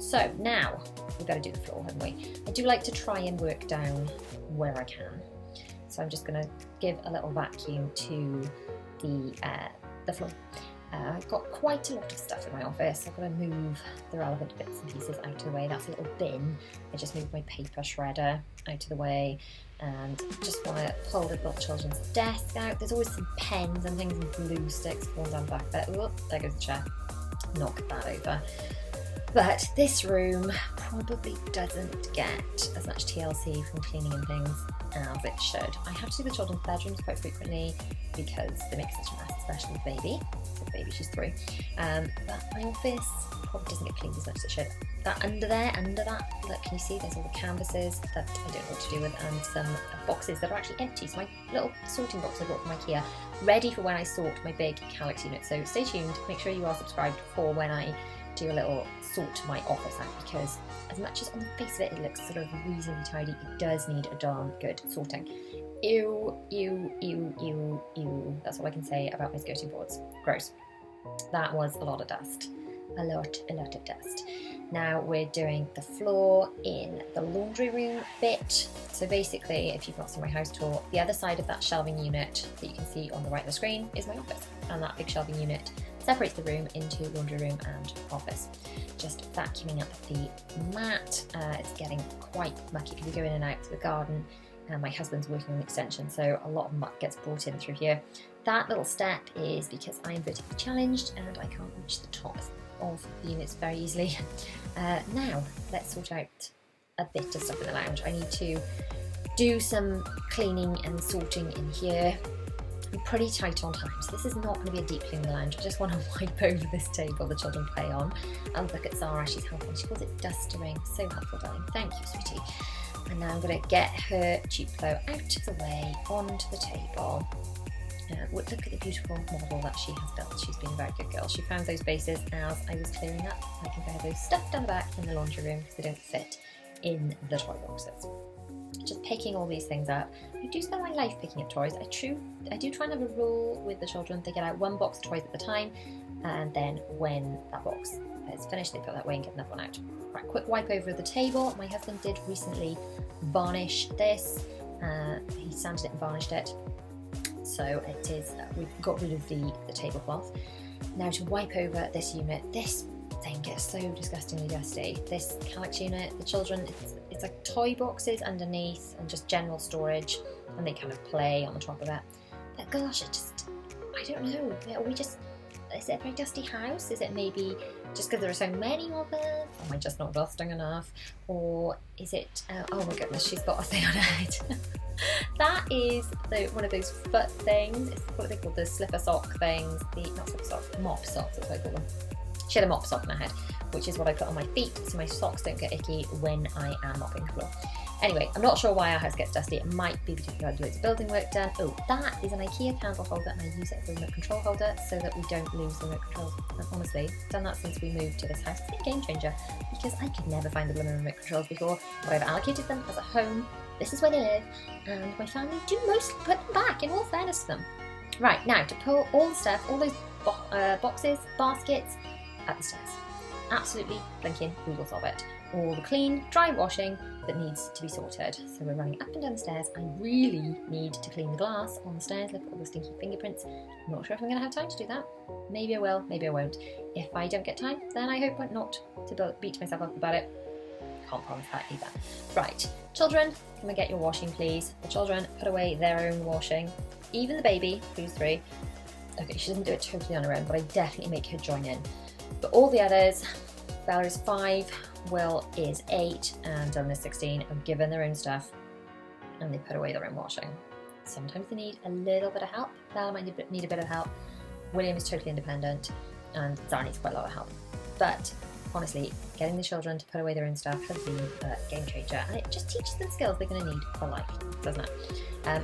So now we've got to do the floor, haven't we? I do like to try and work down where I can. So I'm just going to give a little vacuum to the floor. I've got quite a lot of stuff in my office. I've got to move the relevant bits and pieces out of the way. That's a little bin. I just moved my paper shredder out of the way, and just want to pull the little children's desk out. There's always some pens and things and glue sticks falling down the back there. Oh, there goes the chair. Knock that over. But this room probably doesn't get as much TLC from cleaning and things as it should. I have to do the children's bedrooms quite frequently because they make such a mess, especially the baby. So the baby, she's 3. But my office probably doesn't get cleaned as much as it should. That under that, look, can you see there's all the canvases that I don't know what to do with, and some boxes that are actually empty. So my little sorting box I bought from IKEA, ready for when I sort my big Calyx unit. So stay tuned, make sure you are subscribed for when I do a little sort my office out, because as much as on the face of it it looks sort of reasonably tidy, it does need a darn good sorting. Ew, ew, ew, ew, ew. That's all I can say about my skirting boards. Gross. That was a lot of dust. A lot of dust. Now we're doing the floor in the laundry room bit. So basically, if you've not seen my house tour, the other side of that shelving unit that you can see on the right of the screen is my office, and that big shelving unit separates the room into laundry room and office. Just vacuuming up the mat. It's getting quite mucky because we go in and out to the garden, and my husband's working on an extension, so a lot of muck gets brought in through here. That little step is because I am vertically challenged and I can't reach the top of the units very easily. Now let's sort out a bit of stuff in the lounge. I need to do some cleaning and sorting in here. I'm pretty tight on time, so this is not going to be a deep clean in the lounge. I just want to wipe over this table the children play on. And look at Zara, she's helping. She calls it dustering. So helpful, darling. Thank you, sweetie. And now I'm going to get her tube flow out of the way, onto the table. Look at the beautiful model that she has built. She's been a very good girl. She found those bases as I was clearing up. I can bear those stuffed down the back in the laundry room because they don't fit in the toy boxes. Just picking all these things up. I do spend my life picking up toys. I do try and have a rule with the children. They get out 1 box of toys at a time, and then when that box is finished, they put that away and get another one out. Right, quick wipe over the table. My husband did recently varnish this. He sanded it and varnished it. So it is, we've got rid of the tablecloth. Now to wipe over this unit, this thing gets so disgustingly dusty. This Calyx unit, the children, it's like toy boxes underneath and just general storage, and they kind of play on the top of it. But gosh, I don't know, is it a very dusty house? Is it maybe just because there are so many of us? Am I just not dusting enough? Or is it, oh my goodness, she's got a thing on her head. That is one of those foot things. It's what they call the slipper sock things. Not slipper socks, mop socks, that's what I call them. She had a mop sock on her head, which is what I put on my feet so my socks don't get icky when I am mopping the floor. Anyway, I'm not sure why our house gets dusty. It might be because we've had loads of building work done. Oh, that is an IKEA candle holder, and I use it as a remote control holder so that we don't lose the remote controls. And honestly, I've done that since we moved to this house. It's been a game changer because I could never find the blooming remote controls before, but I've allocated them as a home. This is where they live, and my family do mostly put them back, in all fairness to them. Right, now to pull all the stuff, all those boxes, baskets, up the stairs. Absolutely blinking oodles of it. All the clean, dry washing that needs to be sorted. So we're running up and down the stairs. I really need to clean the glass on the stairs. Look at all the stinky fingerprints. I'm not sure if I'm going to have time to do that. Maybe I will, maybe I won't. If I don't get time, then I hope not to beat myself up about it. Can't promise that either. Right, children, can I get your washing please? The children put away their own washing. Even the baby, who's 3. Okay, she doesn't do it totally on her own, but I definitely make her join in. But all the others, Bella is 5, Will is 8, and Dylan is 16, are given their own stuff and they put away their own washing. Sometimes they need a little bit of help. Bella might need a bit of help. William is totally independent and Zara needs quite a lot of help. But honestly, getting the children to put away their own stuff has been a game changer, and it just teaches them skills they're going to need for life, doesn't it?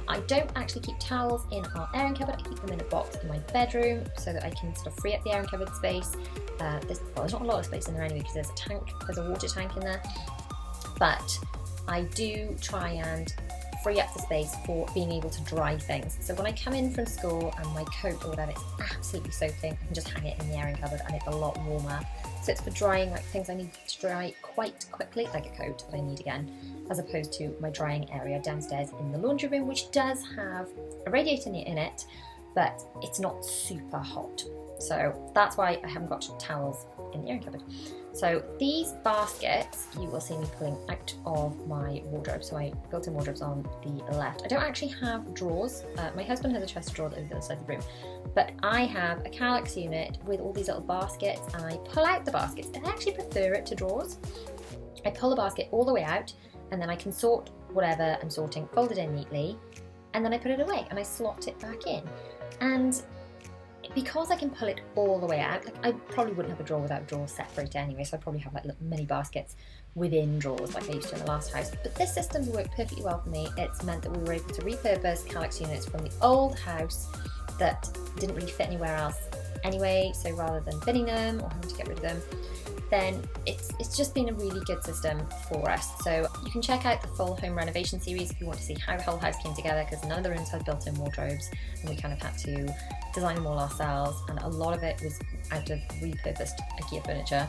I don't actually keep towels in our airing cupboard. I keep them in a box in my bedroom so that I can sort of free up the airing cupboard space. There's not a lot of space in there anyway because there's a water tank in there, but I do try and free up the space for being able to dry things. So when I come in from school and my coat or whatever is absolutely soaking, I can just hang it in the airing cupboard and it's a lot warmer. So it's for drying like things I need to dry quite quickly, like a coat that I need again, as opposed to my drying area downstairs in the laundry room, which does have a radiator in it, but it's not super hot. So that's why I haven't got towels in the airing cupboard. So these baskets, you will see me pulling out of my wardrobe. So my built-in wardrobe's on the left. I don't actually have drawers. My husband has a chest of drawers over the other side of the room, but I have a Kallax unit with all these little baskets, and I pull out the baskets, and I actually prefer it to drawers. I pull the basket all the way out, and then I can sort whatever I'm sorting, fold it in neatly, and then I put it away and I slot it back in. And because I can pull it all the way out, like I probably wouldn't have a drawer without drawers separate anyway, so I'd probably have like little mini baskets within drawers like I used to in the last house. But this system's worked perfectly well for me. It's meant that we were able to repurpose Kallax units from the old house that didn't really fit anywhere else anyway, so rather than binning them or having to get rid of them, then it's just been a really good system for us. So you can check out the full home renovation series if you want to see how the whole house came together, because none of the rooms had built-in wardrobes and we kind of had to design them all ourselves, and a lot of it was out of repurposed IKEA furniture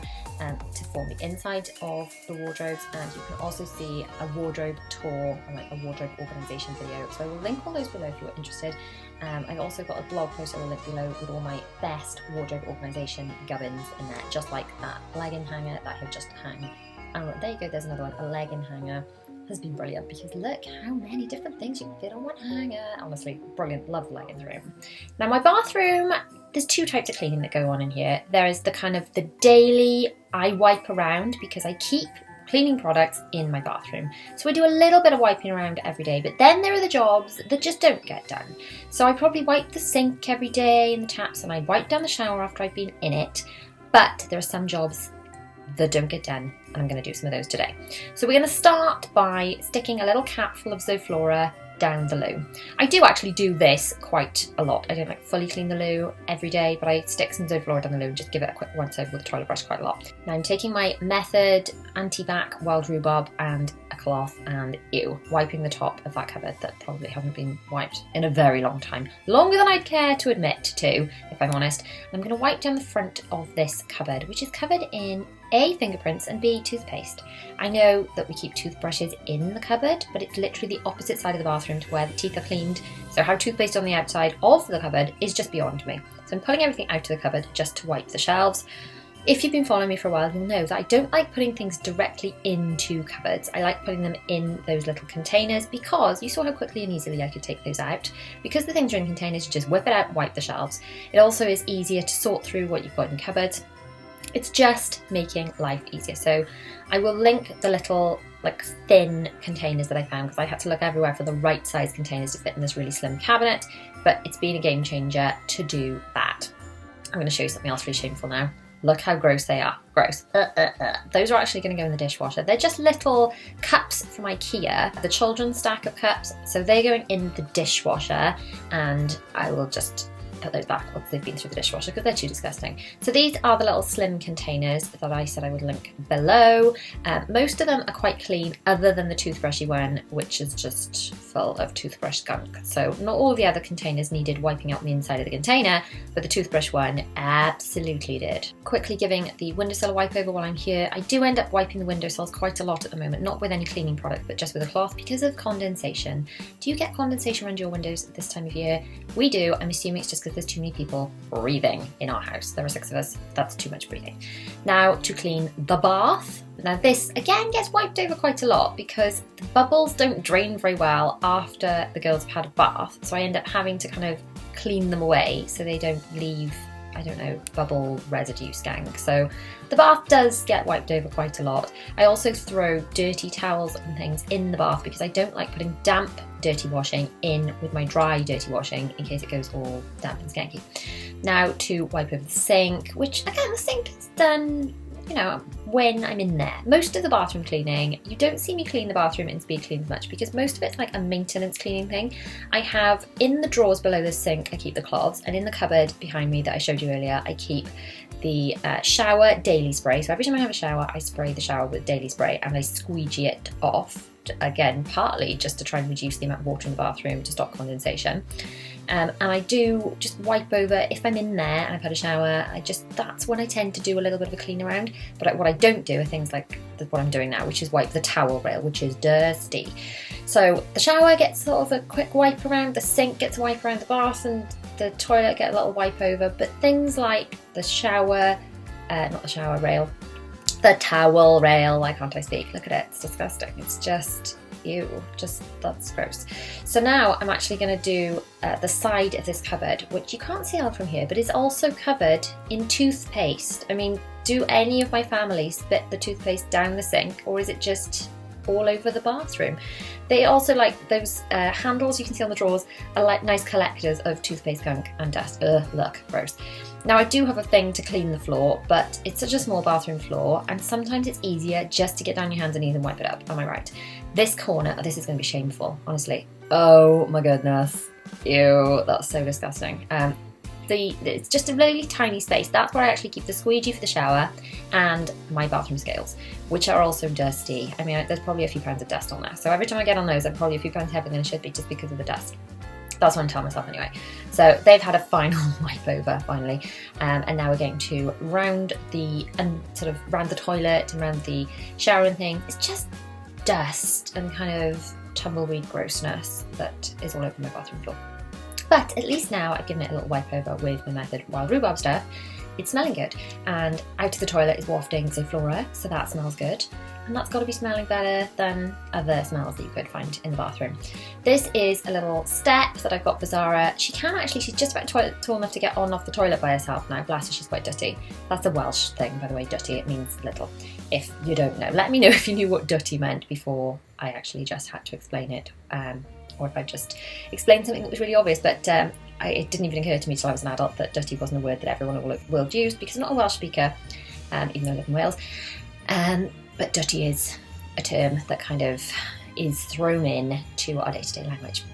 to form the inside of the wardrobes. And you can also see a wardrobe tour and like a wardrobe organisation video, so I will link all those below if you're interested. I've also got a blog post I will link below with all my best wardrobe organisation gubbins in there, just like that legging hanger that I have just hung. And there you go, there's another one. A legging hanger has been brilliant because look how many different things you can fit on one hanger. Honestly, brilliant. Love the leggings room. Now my bathroom, there's two types of cleaning that go on in here. There is the kind of the daily I wipe around, because I keep cleaning products in my bathroom. So I do a little bit of wiping around every day, but then there are the jobs that just don't get done. So I probably wipe the sink every day and the taps, and I wipe down the shower after I've been in it. But there are some jobs that don't get done, and I'm going to do some of those today. So we're going to start by sticking a little cap full of Zoflora down the loo. I do actually do this quite a lot. I don't like fully clean the loo every day, but I stick some Zoflora down the loo and just give it a quick once over with a toilet brush quite a lot. Now I'm taking my Method Anti-Bac Wild Rhubarb and a cloth and wiping the top of that cupboard that probably hasn't been wiped in a very long time. Longer than I'd care to admit to, if I'm honest. And I'm going to wipe down the front of this cupboard, which is covered in A, fingerprints, and B, toothpaste. I know that we keep toothbrushes in the cupboard, but it's literally the opposite side of the bathroom to where the teeth are cleaned. So how toothpaste on the outside of the cupboard is just beyond me. So I'm pulling everything out of the cupboard just to wipe the shelves. If you've been following me for a while, you'll know that I don't like putting things directly into cupboards. I like putting them in those little containers, because you saw how quickly and easily I could take those out. Because the things are in containers, you just whip it out and wipe the shelves. It also is easier to sort through what you've got in cupboards. It's just making life easier. So I will link the little like thin containers that I found, because I had to look everywhere for the right size containers to fit in this really slim cabinet, but it's been a game changer to do that. I'm going to show you something else really shameful now. Look how gross they are. Gross. Those are actually going to go in the dishwasher. They're just little cups from IKEA, the children's stack of cups. So they're going in the dishwasher, and I will just put those back once they've been through the dishwasher because they're too disgusting. So these are the little slim containers that I said I would link below. Most of them are quite clean, other than the toothbrushy one, which is just full of toothbrush gunk. So not all the other containers needed wiping out the inside of the container, but the toothbrush one absolutely did. Quickly giving the windowsill a wipe over while I'm here. I do end up wiping the windowsills quite a lot at the moment, not with any cleaning product, but just with a cloth because of condensation. Do you get condensation around your windows at this time of year? We do. I'm assuming it's just because there's too many people breathing in our house. There are 6 of us. That's too much breathing. Now to clean the bath. Now this again gets wiped over quite a lot because the bubbles don't drain very well after the girls have had a bath. So I end up having to kind of clean them away so they don't leave I don't know, bubble residue skank. So the bath does get wiped over quite a lot. I also throw dirty towels and things in the bath because I don't like putting damp dirty washing in with my dry dirty washing in case it goes all damp and skanky. Now to wipe over the sink, which again, the sink is done, you know, when I'm in there. Most of the bathroom cleaning, you don't see me clean the bathroom in speed clean much because most of it's like a maintenance cleaning thing. I have in the drawers below the sink, I keep the cloths, and in the cupboard behind me that I showed you earlier, I keep the shower daily spray. So every time I have a shower, I spray the shower with daily spray and I squeegee it off. Again, partly just to try and reduce the amount of water in the bathroom to stop condensation. And I do just wipe over, if I'm in there and I've had a shower, that's when I tend to do a little bit of a clean around. But what I don't do are things like what I'm doing now, which is wipe the towel rail, which is dirty. So the shower gets sort of a quick wipe around, the sink gets a wipe around, the bath and the toilet get a little wipe over. But things like the shower, not the shower rail, the towel rail, why can't I speak? Look at it, it's disgusting. It's just, ew, that's gross. So now I'm actually going to do the side of this cupboard, which you can't see out from here, but is also covered in toothpaste. I mean, do any of my family spit the toothpaste down the sink, or is it just all over the bathroom? They also like those handles you can see on the drawers are like nice collectors of toothpaste gunk and dust. Ugh, look, gross. Now I do have a thing to clean the floor, but it's such a small bathroom floor and sometimes it's easier just to get down your hands and knees and wipe it up, am I right? This corner, this is going to be shameful, honestly. Oh my goodness. Ew, that's so disgusting. It's just a really tiny space. That's where I actually keep the squeegee for the shower and my bathroom scales, which are also dusty. I mean, there's probably a few pounds of dust on there. So every time I get on those, I'm probably a few pounds heavier than I should be just because of the dust. That's what I'm telling myself anyway. So they've had a final wipe over finally, and now we're going to round the toilet and round the shower and things. It's just dust and kind of tumbleweed grossness that is all over my bathroom floor. But at least now I've given it a little wipe over with my Method Wild Rhubarb stuff. It's smelling good, and out of the toilet is wafting Zoflora, so that smells good. And that's got to be smelling better than other smells that you could find in the bathroom. This is a little step that I've got for Zara. She's just about tall enough to get on off the toilet by herself now. Bless her, she's quite dutty. That's a Welsh thing, by the way, dutty. It means little. If you don't know, let me know if you knew what dutty meant before I actually just had to explain it. Or if I just explained something that was really obvious, but it didn't even occur to me till I was an adult that dutty wasn't a word that everyone in the world used, because I'm not a Welsh speaker, even though I live in Wales. But dutty is a term that kind of is thrown in to our day-to-day language.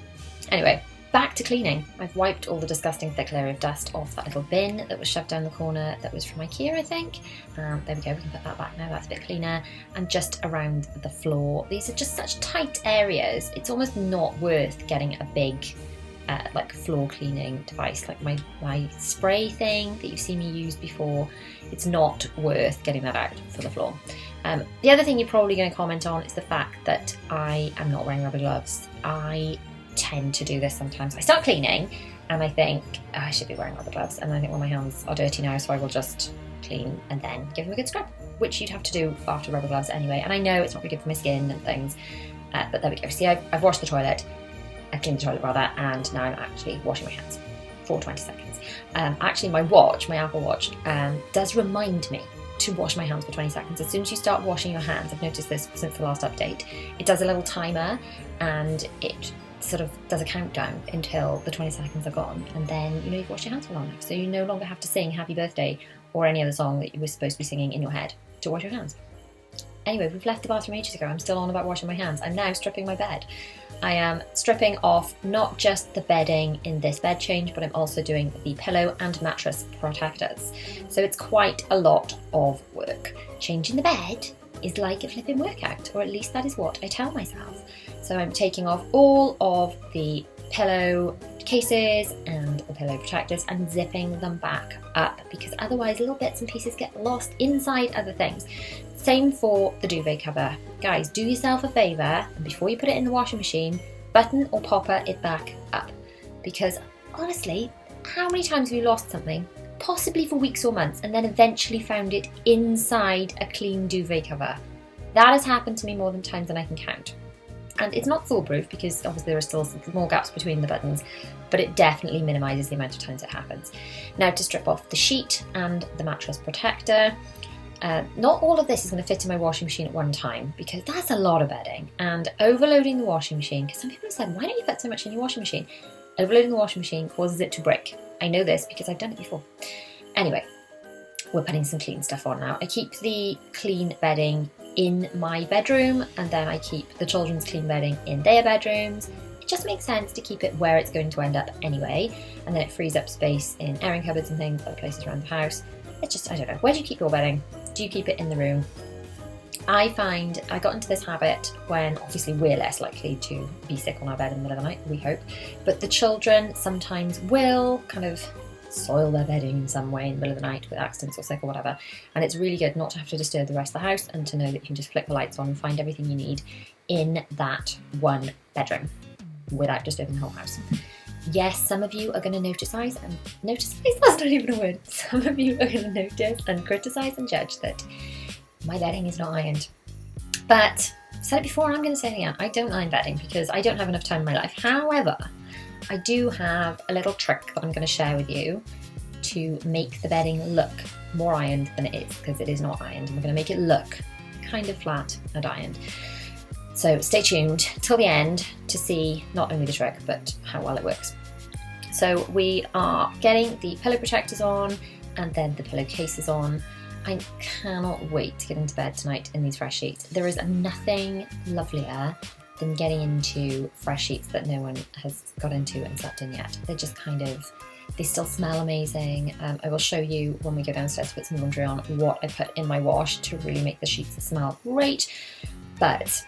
Anyway, back to cleaning. I've wiped all the disgusting thick layer of dust off that little bin that was shoved down the corner that was from IKEA, I think. There we go, we can put that back now, that's a bit cleaner. And just around the floor. These are just such tight areas, it's almost not worth getting a big like floor cleaning device, like my spray thing that you've seen me use before. It's not worth getting that out for the floor. The other thing you're probably going to comment on is the fact that I am not wearing rubber gloves. I tend to do this sometimes. I start cleaning and I think, oh, I should be wearing rubber gloves, and I think, well, my hands are dirty now, so I will just clean and then give them a good scrub, which you'd have to do after rubber gloves anyway. And I know it's not really good for my skin and things, but there we go. See, I've washed the toilet, I've cleaned the toilet rather, and now I'm actually washing my hands for 20 seconds. Actually, my watch, my Apple Watch, does remind me to wash my hands for 20 seconds. As soon as you start washing your hands, I've noticed this since the last update, it does a little timer and it sort of does a countdown until the 20 seconds are gone, and then you know you've washed your hands for long enough, so you no longer have to sing Happy Birthday or any other song that you were supposed to be singing in your head to wash your hands. Anyway, we've left the bathroom ages ago. I'm still on about washing my hands. I'm now stripping my bed. I am stripping off not just the bedding in this bed change, but I'm also doing the pillow and mattress protectors. So it's quite a lot of work. Changing the bed is like a flipping workout, or at least that is what I tell myself. So I'm taking off all of the pillow cases and the pillow protectors and zipping them back up, because otherwise little bits and pieces get lost inside other things. Same for the duvet cover. Guys, do yourself a favour, and before you put it in the washing machine, button or popper it back up. Because honestly, how many times have you lost something, possibly for weeks or months, and then eventually found it inside a clean duvet cover? That has happened to me more times than I can count. And it's not foolproof, because obviously there are still some more gaps between the buttons, but but it definitely minimises the amount of times it happens. Now, to strip off the sheet and the mattress protector. Not all of this is going to fit in my washing machine at one time, because that's a lot of bedding, and overloading the washing machine, because some people have said, why don't you put so much in your washing machine? Overloading the washing machine causes it to break. I know this because I've done it before. Anyway, we're putting some clean stuff on now. I keep the clean bedding in my bedroom, and then I keep the children's clean bedding in their bedrooms. It just makes sense to keep it where it's going to end up anyway, and then it frees up space in airing cupboards and things, other places around the house. It's just, I don't know, where do you keep your bedding? Do you keep it in the room? I find I got into this habit when obviously we're less likely to be sick on our bed in the middle of the night, we hope, but the children sometimes will kind of soil their bedding in some way in the middle of the night with accidents or sick or whatever, and it's really good not to have to disturb the rest of the house and to know that you can just flick the lights on and find everything you need in that one bedroom without disturbing the whole house. Yes, some of you are going to notice, that's not even a word. Some of you are going to notice and criticise and judge that my bedding is not ironed. But I've said it before and I'm going to say it again. I don't iron bedding because I don't have enough time in my life. However, I do have a little trick that I'm going to share with you to make the bedding look more ironed than it is, because it is not ironed. I'm going to make it look kind of flat and ironed. So stay tuned till the end to see not only the trick, but how well it works. So we are getting the pillow protectors on and then the pillowcases on. I cannot wait to get into bed tonight in these fresh sheets. There is nothing lovelier than getting into fresh sheets that no one has got into and slept in yet. They're just they still smell amazing. I will show you when we go downstairs to put some laundry on what I put in my wash to really make the sheets smell great. But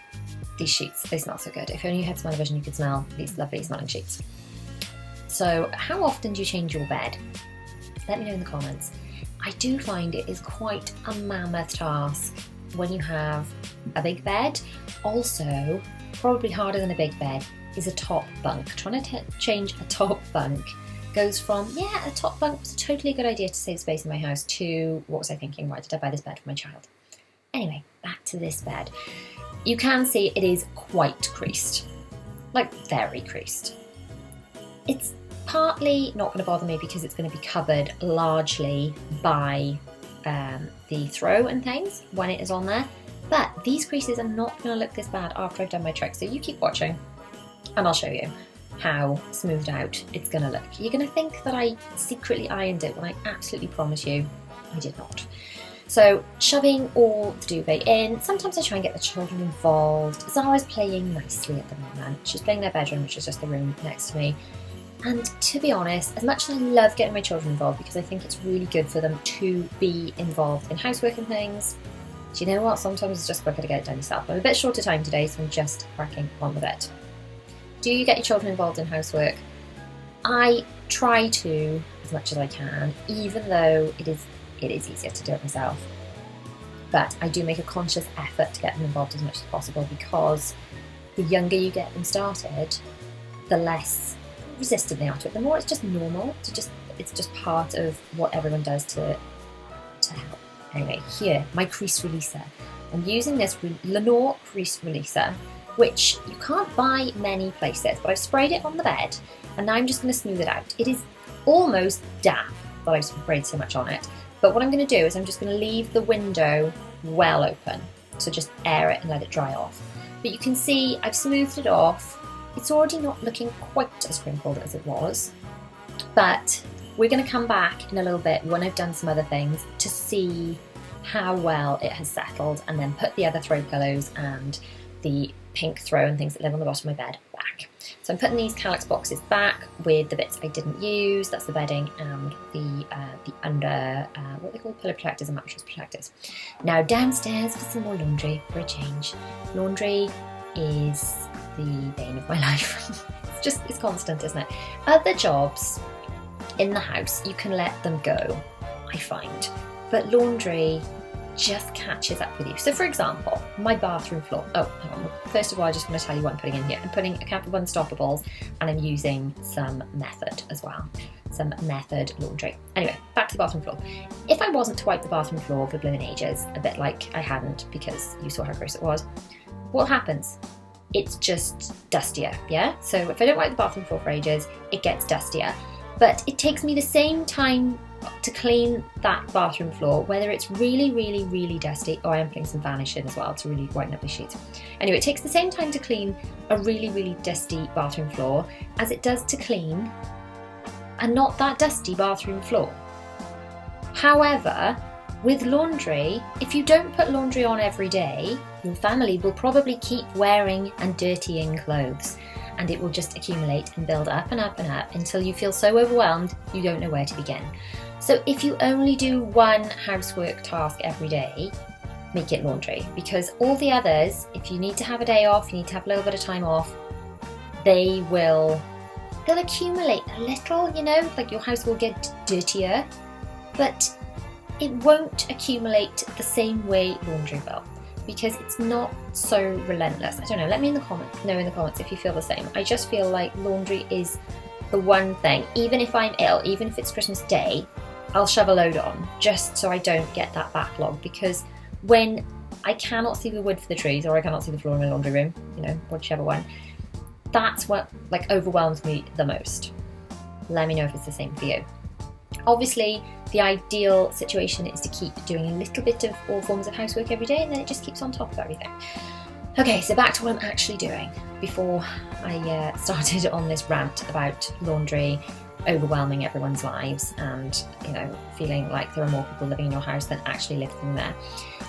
these sheets, they smell so good. If only you had smell-o-vision, you could smell these lovely smelling sheets. So how often do you change your bed? Let me know in the comments. I do find it is quite a mammoth task when you have a big bed. Also, probably harder than a big bed is a top bunk. Trying to change a top bunk goes from, yeah, a top bunk was a totally good idea to save space in my house, to what was I thinking? Why did I buy this bed for my child? Anyway, back to this bed. You can see it is quite creased, like very creased. It's partly not going to bother me because it's going to be covered largely by the throw and things when it is on there, but these creases are not going to look this bad after I've done my trick, so you keep watching and I'll show you how smoothed out it's going to look. You're going to think that I secretly ironed it when I absolutely promise you I did not. So shoving all the duvet in. Sometimes I try and get the children involved. Zara's playing nicely at the moment. She's playing in their bedroom, which is just the room next to me. And to be honest, as much as I love getting my children involved because I think it's really good for them to be involved in housework and things, do you know what? Sometimes it's just quicker to get it done yourself. I'm a bit short of time today, so I'm just cracking on with it. Do you get your children involved in housework? I try to, as much as I can, even though it is easier to do it myself. But I do make a conscious effort to get them involved as much as possible, because the younger you get them started, the less resistant they are to it. The more it's just normal, it's just part of what everyone does to help. Anyway, here, my crease releaser. I'm using this Lenore crease releaser, which you can't buy many places, but I've sprayed it on the bed and now I'm just going to smooth it out. It is almost damp that I've sprayed so much on it. But what I'm going to do is I'm just going to leave the window well open, so just air it and let it dry off. But you can see I've smoothed it off. It's already not looking quite as crinkled as it was, but we're going to come back in a little bit when I've done some other things to see how well it has settled, and then put the other throw pillows and the pink throw and things that live on the bottom of my bed back. So I'm putting these Calyx boxes back with the bits I didn't use. That's the bedding and the under, what they call pillow protectors and mattress protectors. Now downstairs for some more laundry for a change. Laundry is the bane of my life. It's constant, isn't it? Other jobs in the house, you can let them go, I find. But laundry just catches up with you. So for example, my bathroom floor. Oh, hang on. First of all, I just want to tell you what I'm putting in here. I'm putting a couple of Unstoppables and I'm using some Method as well. Some Method laundry. Anyway, back to the bathroom floor. If I wasn't to wipe the bathroom floor for blooming ages, a bit like I hadn't because you saw how gross it was, what happens? it's just dustier, yeah? So if I don't wipe the bathroom floor for ages, it gets dustier. But it takes me the same time to clean that bathroom floor, whether it's really, really, really dusty. Oh, I am putting some vanish in as well to really whiten up the sheets. Anyway, it takes the same time to clean a really, really dusty bathroom floor as it does to clean a not that dusty bathroom floor. However, with laundry, if you don't put laundry on every day, your family will probably keep wearing and dirtying clothes, and it will just accumulate and build up and up and up until you feel so overwhelmed you don't know where to begin. So if you only do one housework task every day, make it laundry, because all the others, if you need to have a day off, you need to have a little bit of time off, they'll accumulate a little, you know, like your house will get dirtier, but it won't accumulate the same way laundry will, because it's not so relentless. I don't know, let me know in the comments if you feel the same. I just feel like laundry is the one thing, even if I'm ill, even if it's Christmas Day, I'll shove a load on just so I don't get that backlog, because when I cannot see the wood for the trees, or I cannot see the floor in my laundry room, you know, whichever one, that's what like overwhelms me the most. Let me know if it's the same for you. Obviously, the ideal situation is to keep doing a little bit of all forms of housework every day, and then it just keeps on top of everything. Okay, so back to what I'm actually doing before I started on this rant about laundry overwhelming everyone's lives and, you know, feeling like there are more people living in your house than actually living there.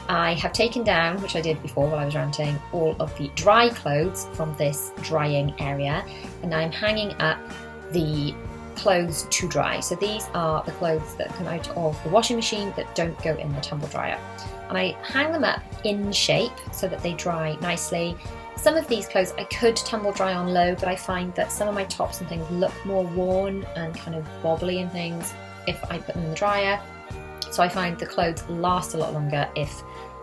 I have taken down, which I did before while I was ranting, all of the dry clothes from this drying area, and I'm hanging up the clothes to dry. So these are the clothes that come out of the washing machine that don't go in the tumble dryer. And I hang them up in shape so that they dry nicely. Some of these clothes I could tumble dry on low, but I find that some of my tops and things look more worn and kind of wobbly and things if I put them in the dryer. So I find the clothes last a lot longer if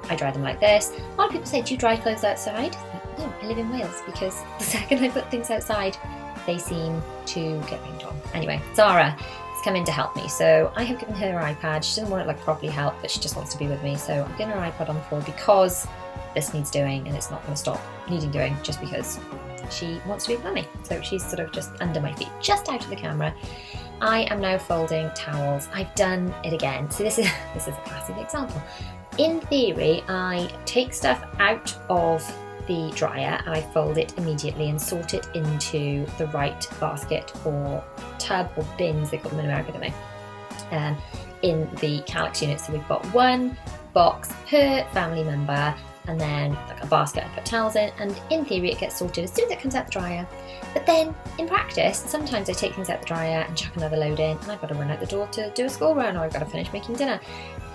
I dry them like this. A lot of people say, do you dry clothes outside? No, I live in Wales, because the second I put things outside, they seem to get rained on. Anyway, Zara has come in to help me. So I have given her her iPad. She doesn't want to like properly help, but she just wants to be with me. So I'm giving her iPad on the floor because this needs doing, and it's not going to stop needing doing just because she wants to be with me. So she's sort of just under my feet, just out of the camera. I am now folding towels. I've done it again. So this is a classic example. In theory, I take stuff out of the dryer and I fold it immediately and sort it into the right basket or tub or bins, they call them in America, don't they? In the Calyx unit. So we've got one box per family member, and then like a basket I put towels in, and in theory it gets sorted as soon as it comes out the dryer. But then in practice, sometimes I take things out the dryer and chuck another load in, and I've got to run out the door to do a school run, or I've got to finish making dinner.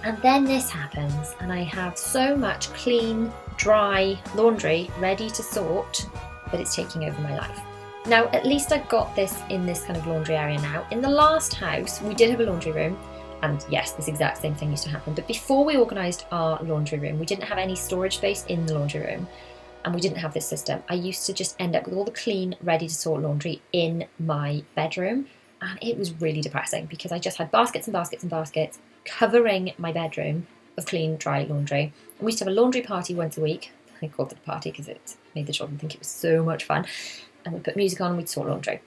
And then this happens, and I have so much clean, dry laundry ready to sort that it's taking over my life. Now, at least I've got this in this kind of laundry area now. In the last house, we did have a laundry room, and yes, this exact same thing used to happen. But before we organised our laundry room, we didn't have any storage space in the laundry room, and we didn't have this system. I used to just end up with all the clean, ready to sort laundry in my bedroom, and it was really depressing because I just had baskets and baskets and baskets covering my bedroom of clean, dry laundry. And we used to have a laundry party once a week. I called it a party because it made the children think it was so much fun. And we'd put music on and we'd sort laundry.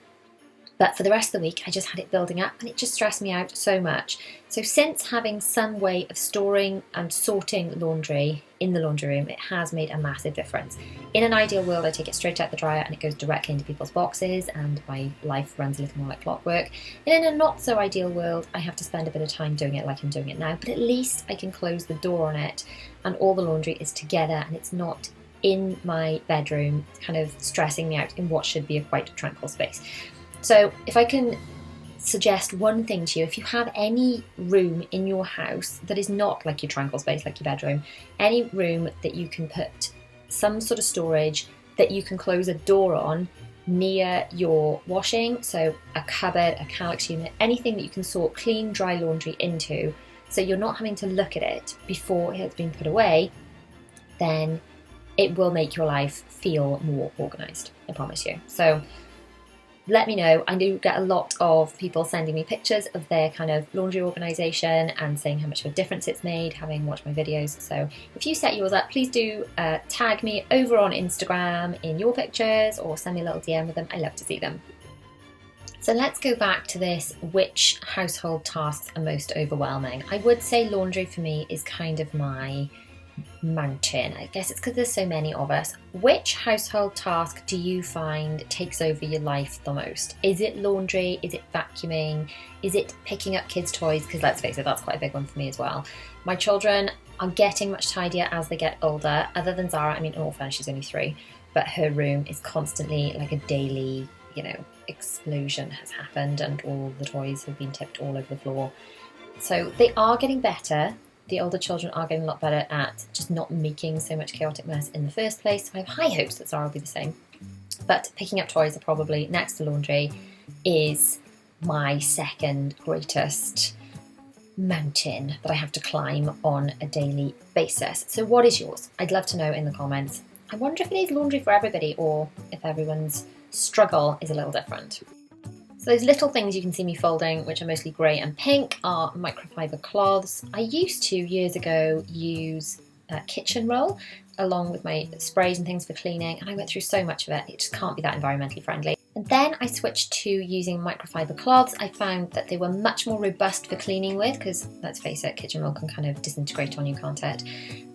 But for the rest of the week, I just had it building up, and it just stressed me out so much. So since having some way of storing and sorting laundry in the laundry room, it has made a massive difference. In an ideal world, I take it straight out the dryer and it goes directly into people's boxes, and my life runs a little more like clockwork. And in a not so ideal world, I have to spend a bit of time doing it like I'm doing it now, but at least I can close the door on it and all the laundry is together and it's not in my bedroom kind of stressing me out in what should be a quite tranquil space. So if I can suggest one thing to you, if you have any room in your house that is not like your tranquil space, like your bedroom, any room that you can put some sort of storage that you can close a door on near your washing, so a cupboard, a Calyx unit, anything that you can sort clean, dry laundry into, so you're not having to look at it before it has been put away, then it will make your life feel more organised, I promise you. So let me know. I do get a lot of people sending me pictures of their kind of laundry organisation and saying how much of a difference it's made having watched my videos. So if you set yours up, please do tag me over on Instagram in your pictures or send me a little DM with them. I love to see them. So let's go back to this, which household tasks are most overwhelming. I would say laundry for me is kind of my mountain. I guess it's because there's so many of us. Which household task do you find takes over your life the most? Is it laundry? Is it vacuuming? Is it picking up kids' toys? Because let's face it, that's quite a big one for me as well. My children are getting much tidier as they get older. Other than Zara, I mean, in all fairness, she's only 3, but her room is constantly like a daily, explosion has happened and all the toys have been tipped all over the floor. So they are getting better. The older children are getting a lot better at just not making so much chaotic mess in the first place. So I have high hopes that Zara will be the same. But picking up toys are probably, next to laundry, is my second greatest mountain that I have to climb on a daily basis. So what is yours? I'd love to know in the comments. I wonder if it is laundry for everybody or if everyone's struggle is a little different. So those little things you can see me folding, which are mostly grey and pink, are microfiber cloths. I used to, years ago, use kitchen roll along with my sprays and things for cleaning, and I went through so much of it, it just can't be that environmentally friendly. And then I switched to using microfiber cloths. I found that they were much more robust for cleaning with, because let's face it, kitchen roll can kind of disintegrate on you, can't it?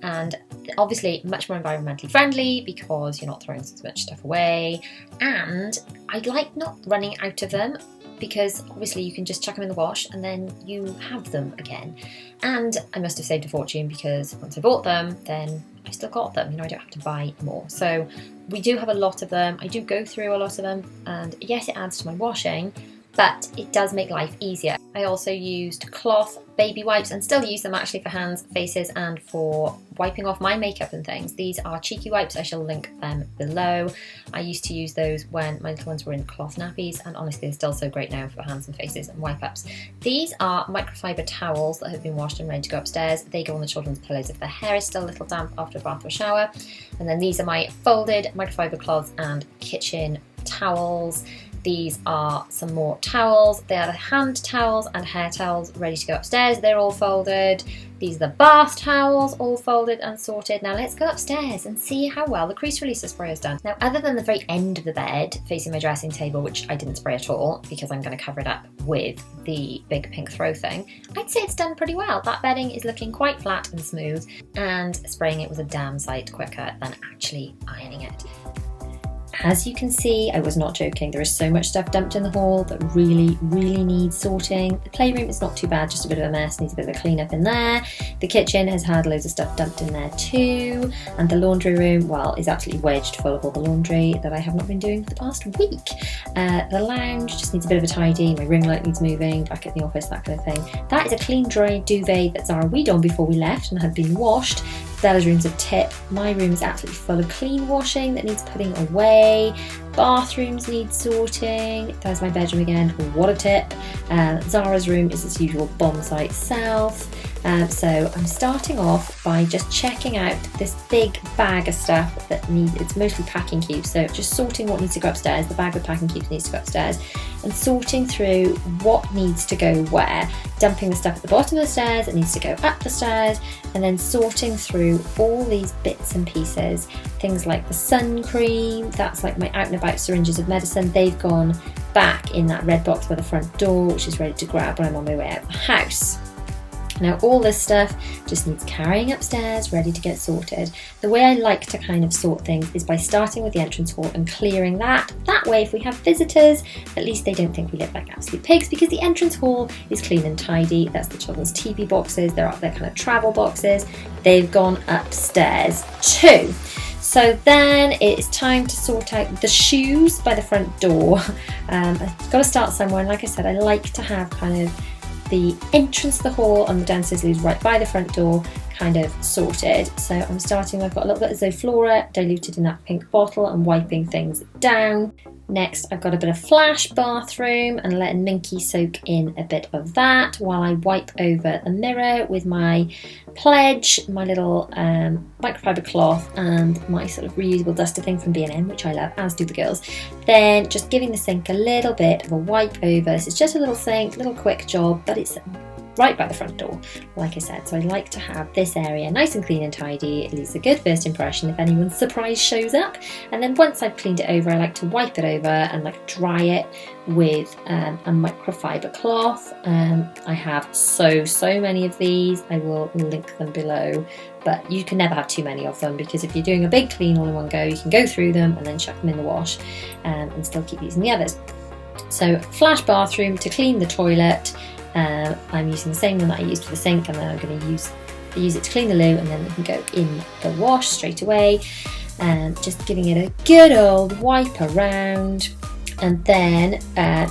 And obviously much more environmentally friendly because you're not throwing so much stuff away. And I like not running out of them, because obviously you can just chuck them in the wash and then you have them again. And I must have saved a fortune, because once I bought them, then I still got them, I don't have to buy more. So we do have a lot of them. I do go through a lot of them, and yes, it adds to my washing, but it does make life easier. I also used cloth baby wipes, and still use them actually for hands, faces, and for wiping off my makeup and things. These are cheeky wipes. I shall link them below. I used to use those when my little ones were in cloth nappies, and honestly they're still so great now for hands and faces and wipe-ups. These are microfiber towels that have been washed and ready to go upstairs. They go on the children's pillows if their hair is still a little damp after a bath or shower. And then these are my folded microfiber cloths and kitchen towels. These are some more towels. They are the hand towels and hair towels ready to go upstairs. They're all folded. These are the bath towels, all folded and sorted. Now let's go upstairs and see how well the crease releaser spray has done. Now, other than the very end of the bed facing my dressing table, which I didn't spray at all because I'm going to cover it up with the big pink throw thing, I'd say it's done pretty well. That bedding is looking quite flat and smooth, and spraying it was a damn sight quicker than actually ironing it. As you can see, I was not joking, there is so much stuff dumped in the hall that really needs sorting. The playroom is not too bad, just a bit of a mess, needs a bit of a clean up in there. The kitchen has had loads of stuff dumped in there too. And the laundry room, well, is absolutely wedged full of all the laundry that I have not been doing for the past week. The lounge just needs a bit of a tidy, my ring light needs moving, back at the office, that kind of thing. That is a clean dry duvet that Zara weed on before we left and had been washed. Bella's room's a tip. My room is absolutely full of clean washing that needs putting away. Bathrooms need sorting. There's my bedroom again. What a tip. Zara's room is as usual bomb site south. So I'm starting off by just checking out this big bag of stuff that it's mostly packing cubes. So just sorting what needs to go upstairs. The bag with packing cubes needs to go upstairs, and sorting through what needs to go where. Dumping the stuff at the bottom of the stairs, it needs to go up the stairs, and then sorting through all these bits and pieces. Things like the sun cream, that's like my out and about syringes of medicine. They've gone back in that red box by the front door, which is ready to grab when I'm on my way out the house. Now all this stuff just needs carrying upstairs, ready to get sorted. The way I like to kind of sort things is by starting with the entrance hall and clearing that. That way if we have visitors, at least they don't think we live like absolute pigs, because the entrance hall is clean and tidy. That's the children's TV boxes, they're kind of travel boxes. They've gone upstairs too. So then it's time to sort out the shoes by the front door. I've got to start somewhere, and like I said, I like to have kind of the entrance to the hall and the downstairs loos right by the front door kind of sorted. So I'm starting, I've got a little bit of Zoflora diluted in that pink bottle and wiping things down. Next, I've got a bit of flash bathroom and letting Minky soak in a bit of that while I wipe over the mirror with my Pledge, my little microfiber cloth and my sort of reusable duster thing from B&M, which I love, as do the girls. Then just giving the sink a little bit of a wipe over. This is just a little sink, little quick job, but it's right by the front door, like I said. So I like to have this area nice and clean and tidy. It leaves a good first impression if anyone's surprise shows up. And then once I've cleaned it over, I like to wipe it over and like dry it with a microfiber cloth. I have so many of these. I will link them below, but you can never have too many of them, because if you're doing a big clean all in one go, you can go through them and then chuck them in the wash and still keep using the others. So flash bathroom to clean the toilet. I'm using the same one that I used for the sink, and then I'm going to use it to clean the loo, and then it can go in the wash straight away. Just giving it a good old wipe around, and then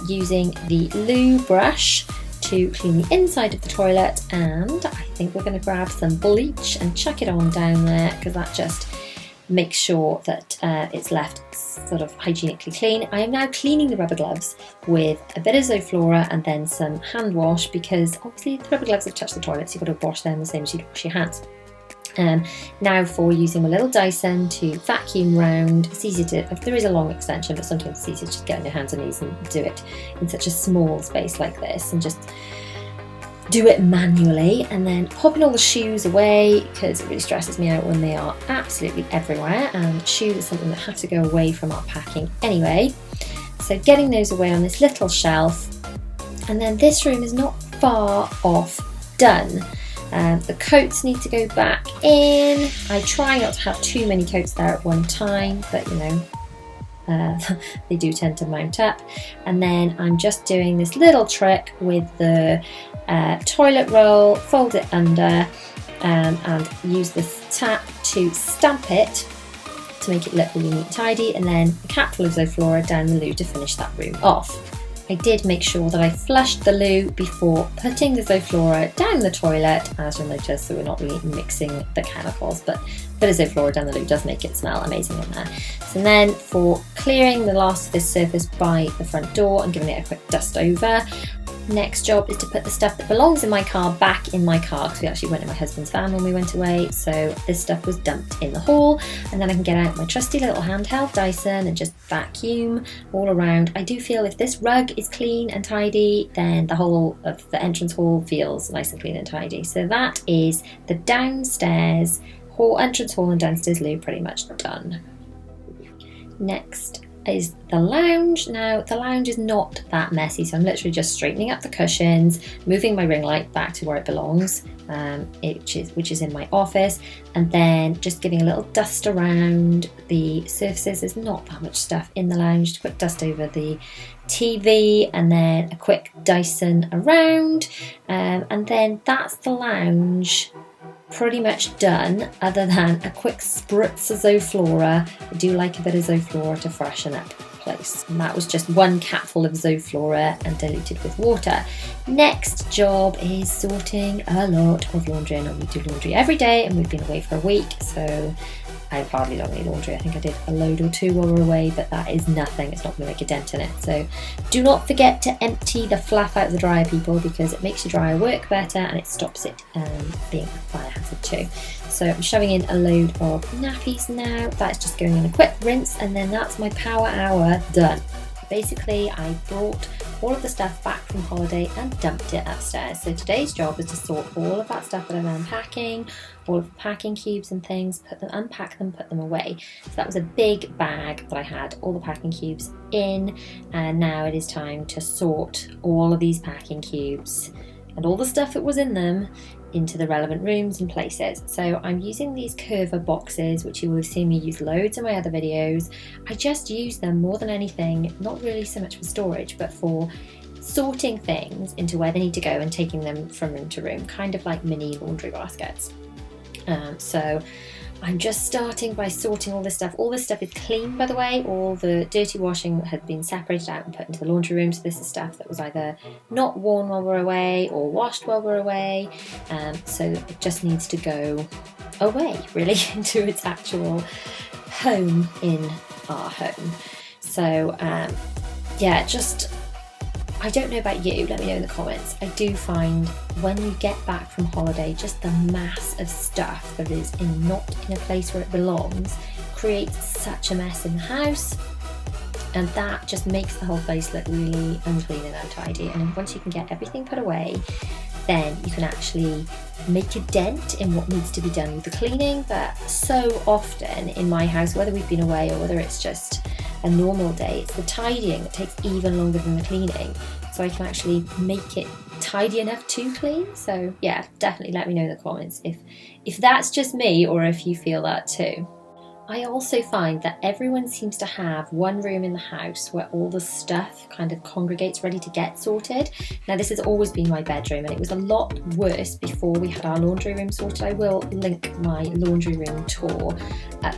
using the loo brush to clean the inside of the toilet. And I think we're going to grab some bleach and chuck it on down there, because that just makes sure that it's left sort of hygienically clean. I am now cleaning the rubber gloves with a bit of Zoflora and then some hand wash, because obviously the rubber gloves have touched the toilet, so you've got to wash them the same as you'd wash your hands. Now for using my little Dyson to vacuum round. It's easy to, if there is a long extension, but sometimes it's easier to just get on your hands and knees and do it in such a small space like this, and just do it manually. And then popping all the shoes away, because it really stresses me out when they are absolutely everywhere, and shoes is something that have to go away from our packing anyway. So getting those away on this little shelf. And then this room is not far off done. The coats need to go back in. I try not to have too many coats there at one time, but you know, they do tend to mount up. And then I'm just doing this little trick with the toilet roll, fold it under, and use this tap to stamp it to make it look really neat and tidy, and then a capful of Zoflora down the loo to finish that room off. I did make sure that I flushed the loo before putting the Zoflora down the toilet, as you'll notice, so we're not really mixing the chemicals, but a bit of Zoflora down the loo does make it smell amazing in there. So then for clearing the last of this surface by the front door and giving it a quick dust over, next job is to put the stuff that belongs in my car back in my car, because we actually went in my husband's van when we went away, so this stuff was dumped in the hall. And then I can get out my trusty little handheld Dyson and just vacuum all around. I do feel if this rug is clean and tidy, then the whole of the entrance hall feels nice and clean and tidy. So that is the downstairs hall, entrance hall and downstairs loo pretty much done. Next is the lounge. Now the lounge is not that messy, so I'm literally just straightening up the cushions, moving my ring light back to where it belongs, which is in my office, and then just giving a little dust around the surfaces. There's not that much stuff in the lounge. Just a quick dust over the TV, and then a quick Dyson around, and then that's the lounge pretty much done, other than a quick spritz of Zoflora. I do like a bit of Zoflora to freshen up the place. And that was just one capful of Zoflora and diluted with water. Next job is sorting a lot of laundry. I normally do laundry every day, and we've been away for a week, so I've hardly done any laundry. I think I did a load or two while we were away, but that is nothing. It's not going to make a dent in it. So do not forget to empty the fluff out of the dryer, people, because it makes your dryer work better and it stops it being a fire hazard too. So I'm shoving in a load of nappies now. That's just going in a quick rinse, and then that's my power hour done. Basically, I brought all of the stuff back from holiday and dumped it upstairs. So today's job is to sort all of that stuff that I'm unpacking, all of the packing cubes and things, unpack them, put them away. So that was a big bag that I had all the packing cubes in, and now it is time to sort all of these packing cubes and all the stuff that was in them into the relevant rooms and places. So I'm using these curver boxes, which you will have seen me use loads in my other videos. I just use them more than anything, not really so much for storage, but for sorting things into where they need to go and taking them from room to room, kind of like mini laundry baskets. So I'm just starting by sorting all this stuff. All this stuff is clean, by the way. All the dirty washing had been separated out and put into the laundry room. So this is stuff that was either not worn while we're away or washed while we're away. So it just needs to go away, really, into its actual home in our home. So yeah, just, I don't know about you, let me know in the comments. I do find when you get back from holiday, just the mass of stuff that is not in a place where it belongs creates such a mess in the house, and that just makes the whole place look really unclean and untidy. And once you can get everything put away, then you can actually make a dent in what needs to be done with the cleaning. But so often in my house, whether we've been away or whether it's just a normal day, it's the tidying that takes even longer than the cleaning. So I can actually make it tidy enough to clean. So yeah, definitely let me know in the comments if that's just me or if you feel that too. I also find that everyone seems to have one room in the house where all the stuff kind of congregates ready to get sorted. Now this has always been my bedroom, and it was a lot worse before we had our laundry room sorted. I will link my laundry room tour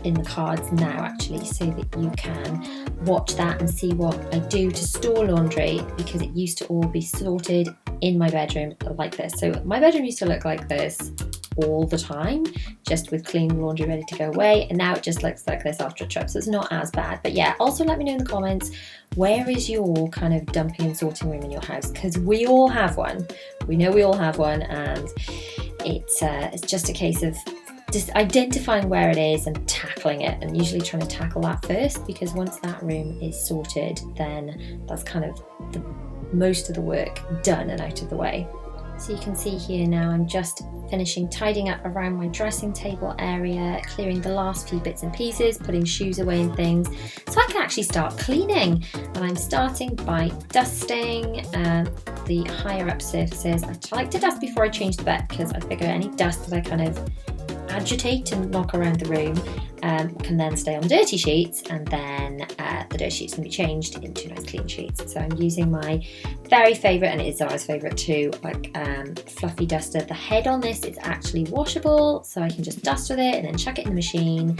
in the cards now actually, so that you can watch that and see what I do to store laundry, because it used to all be sorted in my bedroom like this. So my bedroom used to look like this all the time, just with clean laundry ready to go away, and now it just looks like this after a trip, so it's not as bad. But yeah, also let me know in the comments, where is your kind of dumping and sorting room in your house? Because we all have one. We know we all have one, and it's just a case of just identifying where it is and tackling it, and usually trying to tackle that first, because once that room is sorted, then that's kind of most of the work done and out of the way. So you can see here now I'm just finishing tidying up around my dressing table area, clearing the last few bits and pieces, putting shoes away and things, so I can actually start cleaning. And I'm starting by dusting the higher up surfaces. I like to dust before I change the bed, because I figure any dust that I kind of agitate and knock around the room can then stay on dirty sheets, and then the dirty sheets can be changed into nice clean sheets. So I'm using my very favourite, and it is Zara's favourite too, like fluffy duster. The head on this is actually washable, so I can just dust with it and then chuck it in the machine,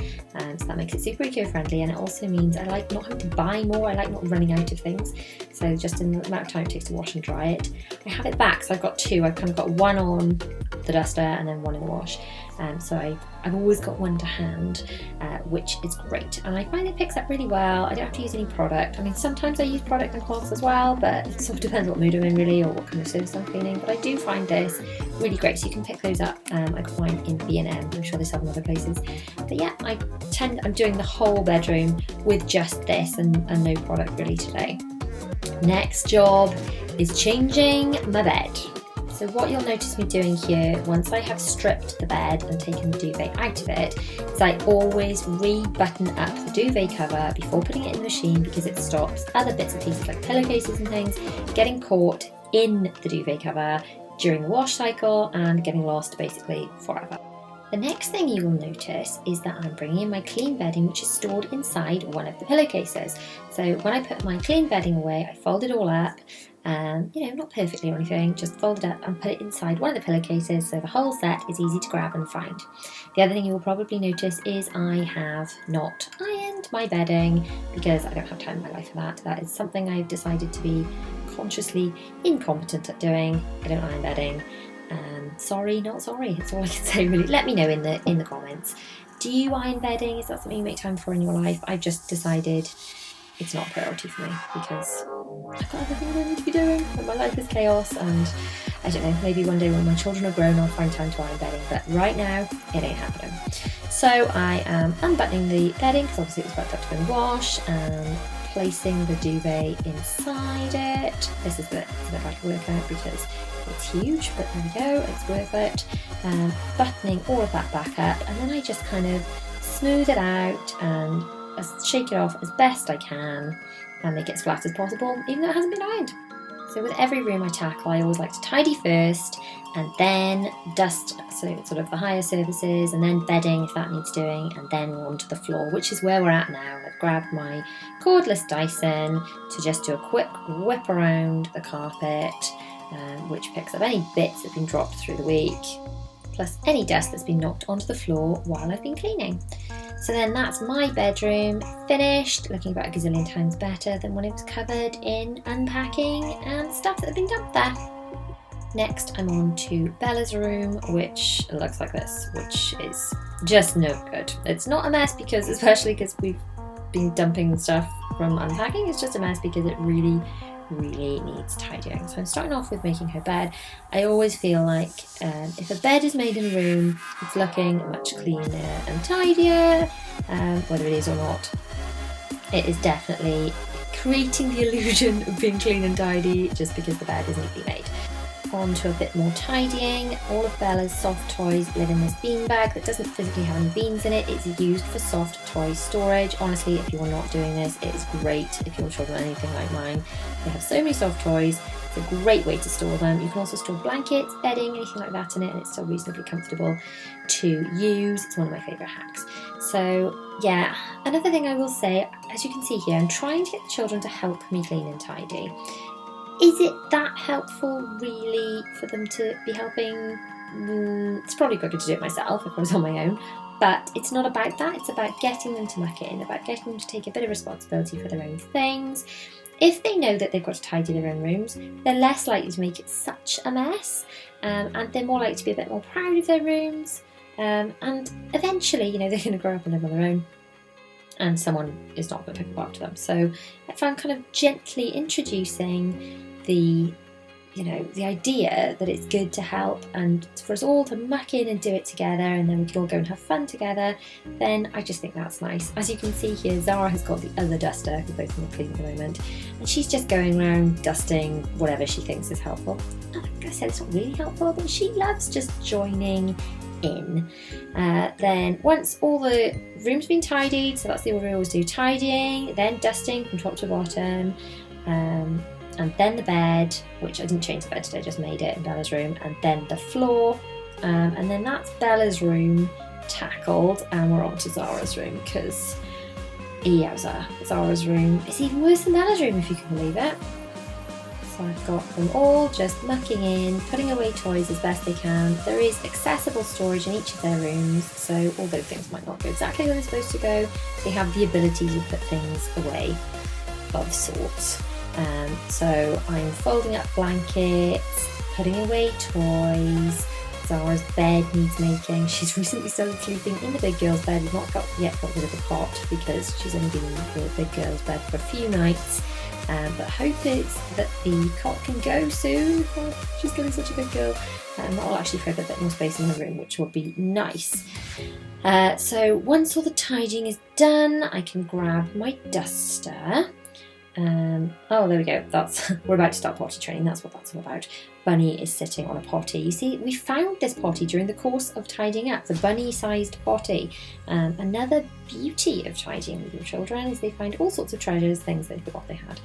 so that makes it super eco-friendly. And it also means I like not having to buy more, I like not running out of things, so just in the amount of time it takes to wash and dry it. I have it back, so I've got two. I've kind of got one on the duster and then one in the wash. So I've always got one to hand, which is great, and I find it picks up really well. I don't have to use any product. I mean, sometimes I use product and cloths as well, but it sort of depends what mood I'm in really, or what kind of surface I'm cleaning. But I do find this really great, so you can pick those up. I got mine in B&M. I'm sure they sell them other places. But yeah, I'm doing the whole bedroom with just this and no product really today. Next job is changing my bed. So what you'll notice me doing here, once I have stripped the bed and taken the duvet out of it, is I always re-button up the duvet cover before putting it in the machine, because it stops other bits and pieces like pillowcases and things getting caught in the duvet cover during the wash cycle and getting lost basically forever. The next thing you will notice is that I'm bringing in my clean bedding, which is stored inside one of the pillowcases. So when I put my clean bedding away, I fold it all up, not perfectly or anything, just fold it up and put it inside one of the pillowcases, so the whole set is easy to grab and find. The other thing you will probably notice is I have not ironed my bedding, because I don't have time in my life for that. That is something I've decided to be consciously incompetent at doing. I don't iron bedding. Sorry, not sorry. That's all I can say really. Let me know in the comments. Do you iron bedding? Is that something you make time for in your life? I've just decided it's not a priority for me, because I've got other things I need to be doing, and my life is chaos, and I don't know, maybe one day when my children are grown I'll find time to iron bedding, but right now it ain't happening. So I am unbuttoning the bedding, because obviously it was about to go in the wash, and placing the duvet inside it. This is a bit hard to work out because it's huge, but there we go, it's worth it. Buttoning all of that back up, and then I just kind of smooth it out and shake it off as best I can and make it as flat as possible, even though it hasn't been ironed. So with every room I tackle, I always like to tidy first and then dust, so sort of the higher surfaces, and then bedding if that needs doing, and then onto the floor, which is where we're at now. I've grabbed my cordless Dyson to just do a quick whip around the carpet, which picks up any bits that have been dropped through the week, plus any dust that's been knocked onto the floor while I've been cleaning. So then that's my bedroom finished, looking about a gazillion times better than when it was covered in unpacking and stuff that had been dumped there. Next, I'm on to Bella's room, which looks like this, which is just no good. It's not a mess, especially because we've been dumping stuff from unpacking. It's just a mess because it really needs tidying. So I'm starting off with making her bed. I always feel like if a bed is made in a room, it's looking much cleaner and tidier, whether it is or not. It is definitely creating the illusion of being clean and tidy just because the bed is neatly made. On to a bit more tidying. All of Bella's soft toys live in this bean bag that doesn't physically have any beans in it. It's used for soft toy storage. Honestly, if you're not doing this, it is great if your children are anything like mine. They have so many soft toys. It's a great way to store them. You can also store blankets, bedding, anything like that in it, and it's still reasonably comfortable to use. It's one of my favourite hacks. So yeah, another thing I will say, as you can see here, I'm trying to get the children to help me clean and tidy. Is it that helpful really for them to be helping? It's probably quicker to do it myself if I was on my own, but it's not about that. It's about getting them to muck in, about getting them to take a bit of responsibility for their own things. If they know that they've got to tidy their own rooms, they're less likely to make it such a mess, and they're more likely to be a bit more proud of their rooms, and eventually, they're going to grow up and live on their own, and someone is not going to pick up after them. So if I'm kind of gently introducing the idea that it's good to help and for us all to muck in and do it together, and then we can all go and have fun together, then I just think that's nice. As you can see here, Zara has got the other duster, because both of them are clean at the moment, and she's just going around dusting whatever she thinks is helpful. Like I said, it's not really helpful, but she loves just joining in. Then once all the room's been tidied, so that's the order we always do: tidying, then dusting from top to bottom, and then the bed, which I didn't change the bed today, just made it in Bella's room, and then the floor, and then that's Bella's room tackled, and we're on to Zara's room, because Zara's room is even worse than Bella's room, if you can believe it. So I've got them all just mucking in, putting away toys as best they can. There is accessible storage in each of their rooms, so although things might not go exactly where they're supposed to go, they have the ability to put things away of sorts. So I'm folding up blankets, putting away toys. Zara's bed needs making. She's recently started sleeping in the big girl's bed. We've not yet got rid of the cot because she's only been in the big girl's bed for a few nights. But hope is that the cot can go soon. She's getting such a big girl. That'll actually free up a bit more space in the room, which will be nice. So once all the tidying is done, I can grab my duster. Oh, there we go. We're about to start potty training. That's what that's all about. Bunny is sitting on a potty. You see, we found this potty during the course of tidying up, the bunny-sized potty. Another beauty of tidying with your children is they find all sorts of treasures, things they forgot they had.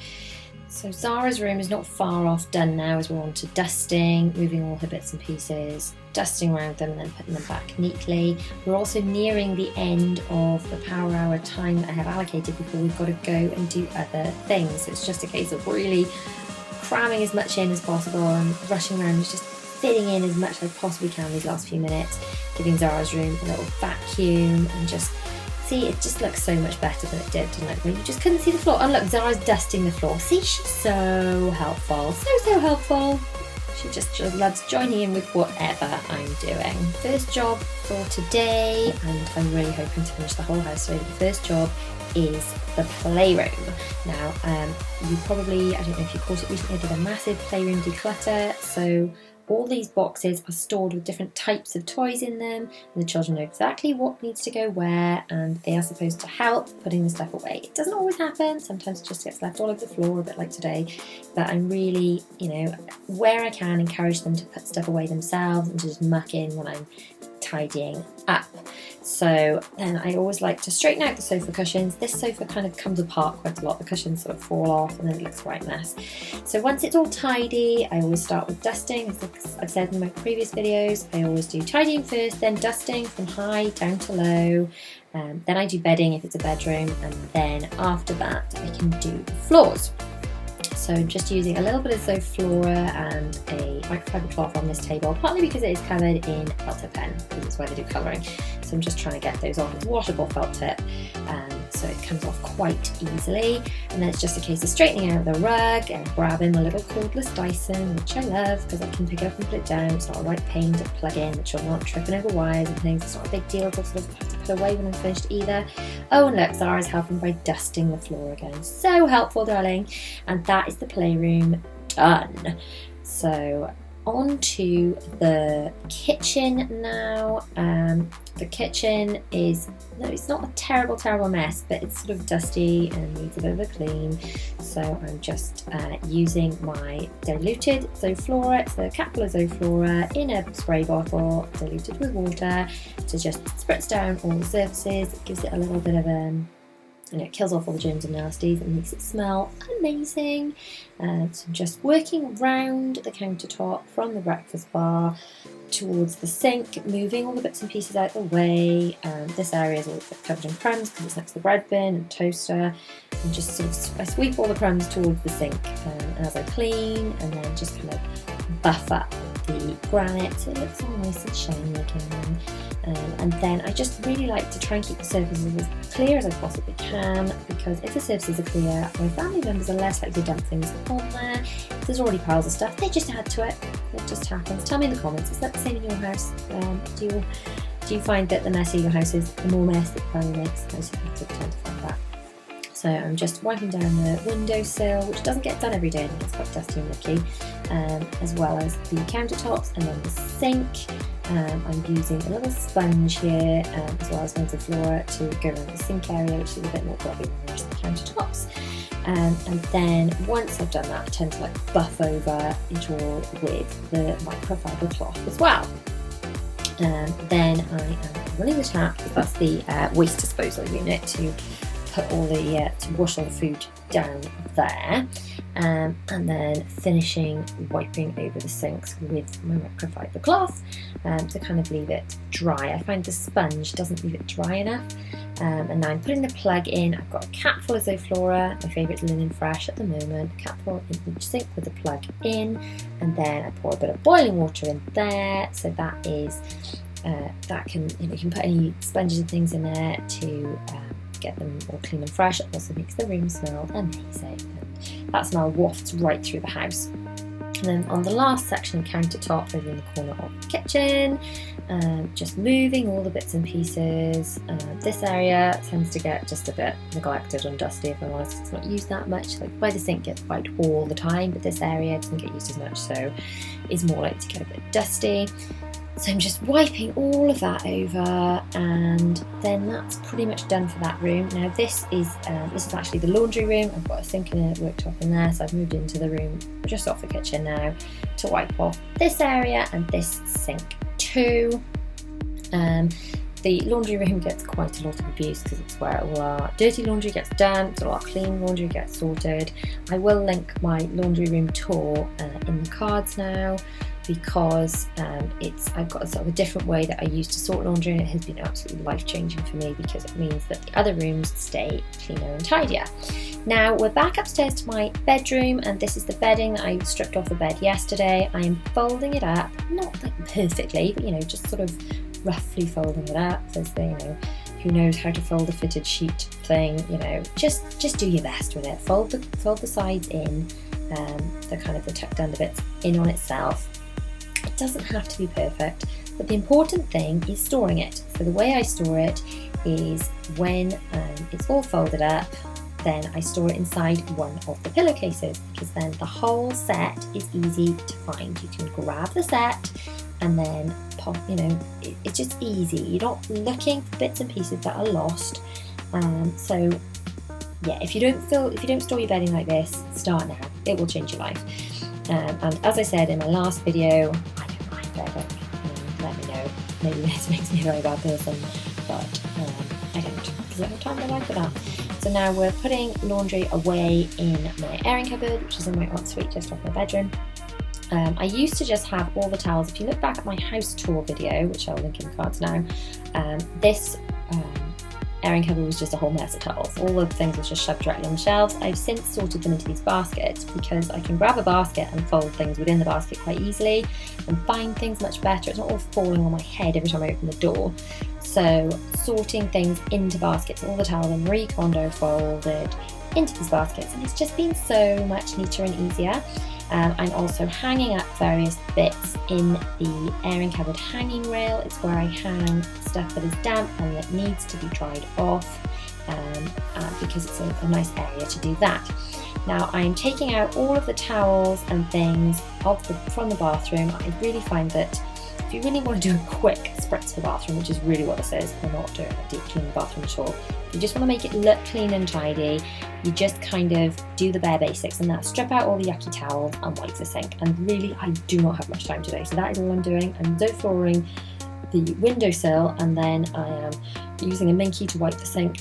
So Zara's room is not far off done now, as we're on to dusting, moving all her bits and pieces, dusting around them and then putting them back neatly. We're also nearing the end of the power hour time that I have allocated before we've got to go and do other things. So it's just a case of really cramming as much in as possible and rushing around, just fitting in as much as I possibly can these last few minutes, giving Zara's room a little vacuum, and just see, it just looks so much better than it did, didn't it? When you just couldn't see the floor. Oh look, Zara's dusting the floor. See, she's so helpful. So helpful. She just loves joining in with whatever I'm doing. First job for today, and I'm really hoping to finish the whole house today. The first job is the playroom. Now, you probably, I don't know if you caught it recently, I did a massive playroom declutter. So all these boxes are stored with different types of toys in them, and the children know exactly what needs to go where, and they are supposed to help putting the stuff away. It doesn't always happen. Sometimes it just gets left all over the floor, a bit like today. But I'm really, where I can, encourage them to put stuff away themselves and to just muck in when I'm tidying up. So then I always like to straighten out the sofa cushions. This sofa kind of comes apart quite a lot. The cushions sort of fall off and then it looks quite a mess. So once it's all tidy, I always start with dusting. As I've said in my previous videos, I always do tidying first, then dusting from high down to low. Then I do bedding if it's a bedroom, and then after that I can do the floors. So just using a little bit of Zoflora and a microfiber cloth on this table, partly because it is covered in felt tip pen, because it's where they do colouring. So I'm just trying to get those on with washable felt tip. so it comes off quite easily. And then it's just a case of straightening out the rug and grabbing the little cordless Dyson, which I love because I can pick it up and put it down. It's not a right pain to plug in, the children aren't tripping over wires and things. It's not a big deal to sort of have to put away when I'm finished either. Oh, and look, Zara's helping by dusting the floor again. So helpful, darling. And that is the playroom done. So on to the kitchen now. The kitchen is, no, it's not a terrible mess, but it's sort of dusty and needs a bit of a clean. So I'm just using my diluted Zoflora, so a capful of Zoflora in a spray bottle, diluted with water, to just spritz down all the surfaces. It gives it a little bit of it kills off all the germs and nasties and makes it smell amazing. So I'm just working around the countertop from the breakfast bar towards the sink, moving all the bits and pieces out of the way. This area is all covered in crumbs because it's next to the bread bin and toaster, and just sort of I sweep all the crumbs towards the sink as I clean, and then just kind of buff up the granite so it looks all nice and shiny again. And then I just really like to try and keep the surfaces as clear as I possibly can, because if the surfaces are clear, my family members are less likely to dump things on there. If there's already piles of stuff, they just add to it. It just happens. Tell me in the comments, is that the same in your house? Do you find that the messier your house is, the more mess that the family makes? Most people tend to find that. So I'm just wiping down the windowsill, which doesn't get done every day, and it's quite dusty and licky, as well as the countertops and then the sink. I'm using a little sponge here, as well as my Zoflora, to go around the sink area, which is a bit more grubby than the rest of the countertops. And then once I've done that, I tend to buff over it all with the microfiber cloth as well. Then I am running the tap, because that's the waste disposal unit, to put all the to wash all the food down there, and then finishing wiping over the sinks with my microfiber cloth to kind of leave it dry. I find the sponge doesn't leave it dry enough. And now I'm putting the plug in. I've got a capful of Zoflora, my favourite Linen Fresh at the moment, a capful in each sink with the plug in, and then I pour a bit of boiling water in there, so that is that can, you can put any sponges and things in there to get them all clean and fresh. It also makes the room smell amazing, and that smell wafts right through the house. And then on the last section, countertop over in the corner of the kitchen, just moving all the bits and pieces. This area tends to get just a bit neglected and dusty, if I'm honest. It's not used that much. Like by the sink gets wiped all the time, but this area doesn't get used as much, so is more likely to get a bit dusty. So I'm just wiping all of that over, and then that's pretty much done for that room. Now this is actually the laundry room. I've got a sink and a worktop in there, so I've moved into the room just off the kitchen now to wipe off this area and this sink too. The laundry room gets quite a lot of abuse because it's where all our dirty laundry gets done, so all our clean laundry gets sorted. I will link my laundry room tour in the cards now, because I've got a sort of a different way that I used to sort laundry, and it has been absolutely life-changing for me because it means that the other rooms stay cleaner and tidier. Now we're back upstairs to my bedroom, and this is the bedding that I stripped off the bed yesterday. I am folding it up, not like perfectly, but just sort of roughly folding it up. There's the, who knows how to fold a fitted sheet thing, just do your best with it. Fold the sides in, the kind of the tucked under bits in on itself. It doesn't have to be perfect, but the important thing is storing it. So the way I store it is when it's all folded up, then I store it inside one of the pillowcases, because then the whole set is easy to find. You can grab the set and then pop, it's just easy. You're not looking for bits and pieces that are lost. So yeah, if you don't store your bedding like this, start now. It will change your life. And as I said in my last video, I don't mind bedding. Let me know. Maybe this makes me a very bad person, but I don't, because I don't have time in my life for that. So now we're putting laundry away in my airing cupboard, which is in my ensuite just off my bedroom. I used to just have all the towels. If you look back at my house tour video, which I'll link in the cards now, this airing cupboard was just a whole mess of towels. All the things were just shoved directly on the shelves. I've since sorted them into these baskets because I can grab a basket and fold things within the basket quite easily and find things much better. It's not all falling on my head every time I open the door. So sorting things into baskets, all the towels are Marie Kondo folded into these baskets, and it's just been so much neater and easier. I'm also hanging up various bits in the airing cupboard hanging rail. It's where I hang stuff that is damp and that needs to be dried off, because it's a nice area to do that. Now I'm taking out all of the towels and things from the bathroom. I really find that if you really want to do a quick spritz for the bathroom, which is really what this is, we're not doing a deep clean the bathroom at all. You just want to make it look clean and tidy. You just kind of do the bare basics, and that's strip out all the yucky towels and wipe the sink. And really, I do not have much time today, so that is all I'm doing. I'm flooring the windowsill, and then I am using a minky to wipe the sink.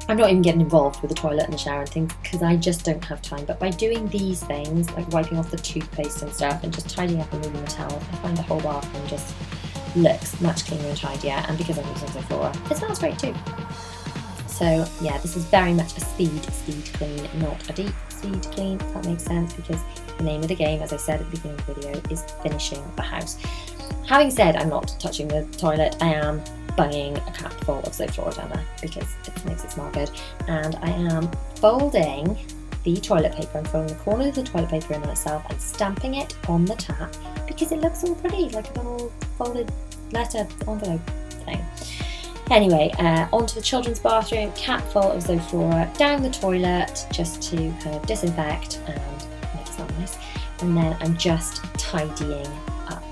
I'm not even getting involved with the toilet and the shower and things because I just don't have time. But by doing these things, like wiping off the toothpaste and stuff and just tidying up and moving the towels, I find the whole bathroom just looks much cleaner and tidier. And because I'm using Zoflora, it smells great too. So yeah, this is very much a speed clean, not a deep speed clean, if that makes sense, because the name of the game, as I said at the beginning of the video, is finishing the house. Having said I'm not touching the toilet, I am bunging a cap full of Zoflora down there because it makes it smell good, and I am folding the toilet paper. I'm folding the corner of the toilet paper in on itself and stamping it on the tap because it looks all pretty, like a little folded letter envelope thing. Anyway, onto the children's bathroom, cap full of Zoflora down the toilet just to kind of disinfect and make it smell nice, and then I'm just tidying up.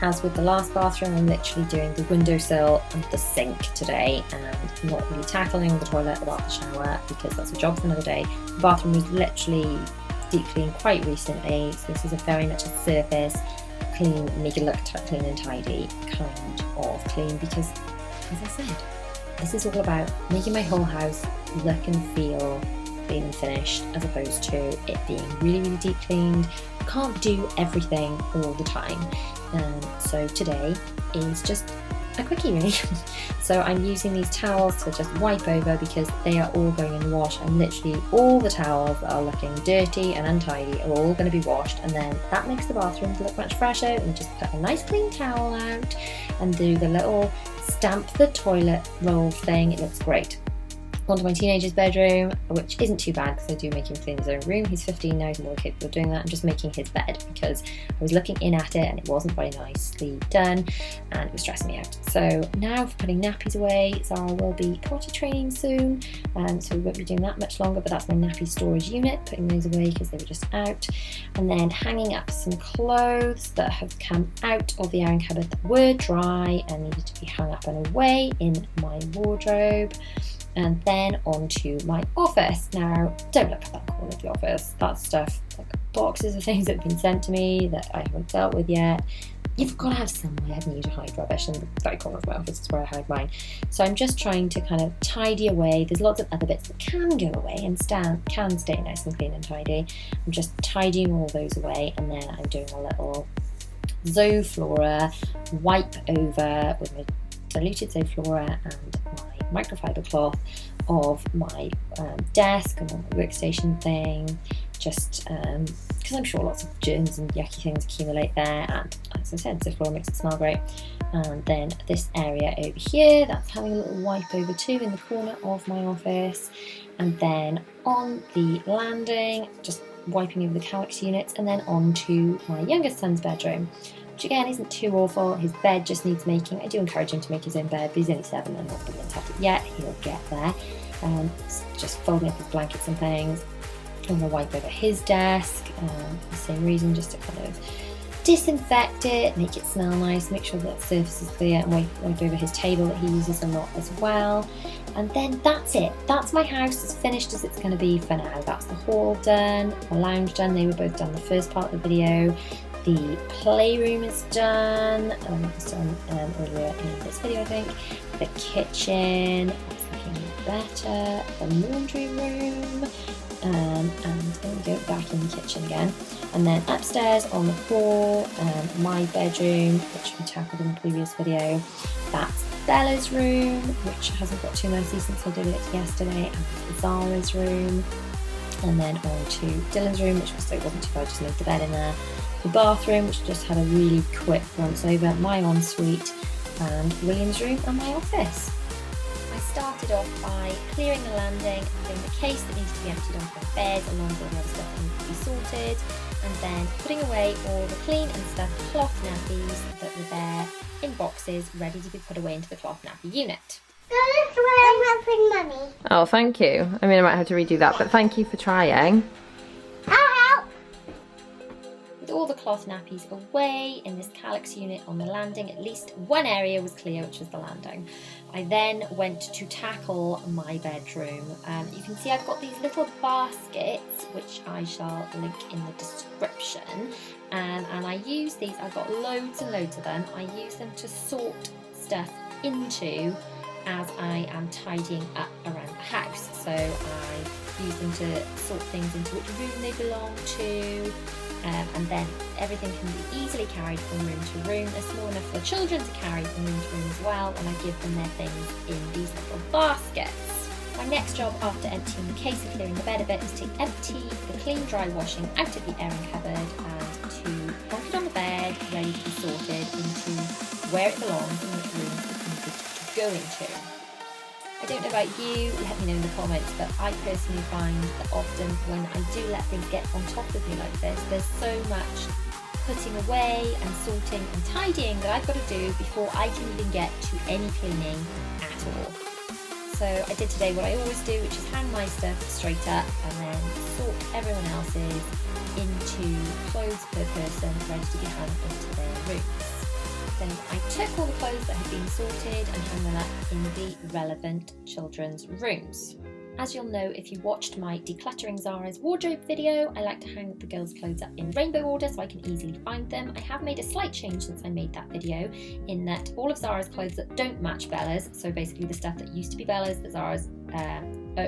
As with the last bathroom, I'm literally doing the windowsill and the sink today and not really tackling the toilet or the shower because that's a job for another day. The bathroom was literally deep cleaned quite recently, so this is a very much a surface clean, make it look clean and tidy kind of clean because, as I said, this is all about making my whole house look and feel clean and finished, as opposed to it being really, really deep cleaned. You can't do everything all the time. So today is just a quickie really. So I'm using these towels to just wipe over because they are all going in the wash, and literally all the towels that are looking dirty and untidy are all going to be washed, and then that makes the bathrooms look much fresher. And just put a nice clean towel out and do the little stamp the toilet roll thing. It looks great. Onto my teenager's bedroom, which isn't too bad because I do make him clean his own room. He's 15 now, he's more capable of doing that. I'm just making his bed because I was looking in at it and it wasn't very nicely done and it was stressing me out. So now for putting nappies away, Zara will be potty training soon, so we won't be doing that much longer, but that's my nappy storage unit, putting those away because they were just out. And then hanging up some clothes that have come out of the airing cupboard that were dry and needed to be hung up and away in my wardrobe. And then onto my office. Now, don't look at that corner of the office. That's stuff, like boxes of things that have been sent to me that I haven't dealt with yet. You've got to have somewhere, haven't you, to hide rubbish, and the very corner of my office is where I hide mine. So I'm just trying to kind of tidy away. There's lots of other bits that can go away and can stay nice and clean and tidy. I'm just tidying all those away, and then I'm doing a little Zoflora wipe over with my diluted Zoflora and my microfiber cloth of my desk and my workstation thing, just because I'm sure lots of germs and yucky things accumulate there, and as I said, Zoflora makes it smell great. And then this area over here, that's having a little wipe over too in the corner of my office. And then on the landing, just wiping over the Calyx units, and then on to my youngest son's bedroom, which again isn't too awful. His bed just needs making. I do encourage him to make his own bed, but he's only 7 and not brilliant at it yet. He'll get there. Just folding up his blankets and things. I'm going to wipe over his desk, for the same reason, just to kind of disinfect it, make it smell nice, make sure that the surface is clear, and wipe over his table that he uses a lot as well. And then that's it. That's my house as finished as it's going to be for now. That's the hall done, the lounge done. They were both done the first part of the video. The playroom is done. It was done earlier in this video, I think. The kitchen is looking better. The laundry room. And then we go back in the kitchen again. And then upstairs on the floor, my bedroom, which we tackled in the previous video, that's Bella's room, which hasn't got too messy since I did it yesterday, and Zara's room, and then on to Dylan's room, which wasn't too bad, just moved the bed in there. The bathroom, which just had a really quick once over, my ensuite, and William's room and my office. I started off by clearing the landing, putting the case that needs to be emptied onto my bed, along with all the other stuff that needs to be sorted, and then putting away all the clean and stuffed cloth nappies that were there in boxes, ready to be put away into the cloth nappy unit. That's where I'm helping Mummy. Oh, thank you. I mean, I might have to redo that, but thank you for trying. I'll help. With all the cloth nappies away in this calyx unit on the landing, at least one area was clear, which was the landing. I then went to tackle my bedroom. You can see I've got these little baskets, which I shall link in the description. And I use these, I've got loads and loads of them. I use them to sort stuff into as I am tidying up around the house. So I use them to sort things into which room they belong to, and then everything can be easily carried from room to room. They're small enough for children to carry from room to room as well, and I give them their things in these little baskets. My next job after emptying the case and clearing the bed a bit is to empty the clean dry washing out of the airing cupboard and to plonk it on the bed, ready to be sorted into where it belongs and which rooms it needed to go into. I don't know about you, let me know in the comments, but I personally find that often when I do let things get on top of me like this, there's so much putting away and sorting and tidying that I've got to do before I can even get to any cleaning at all. So I did today what I always do, which is hang my stuff straight up and then sort everyone else's into clothes per person ready to be hung into their rooms. Then I took all the clothes that had been sorted and hung them up in the relevant children's rooms. As you'll know if you watched my Decluttering Zara's wardrobe video, I like to hang the girls' clothes up in rainbow order so I can easily find them. I have made a slight change since I made that video, in that all of Zara's clothes that don't match Bella's, so basically the stuff that used to be Bella's that Zara's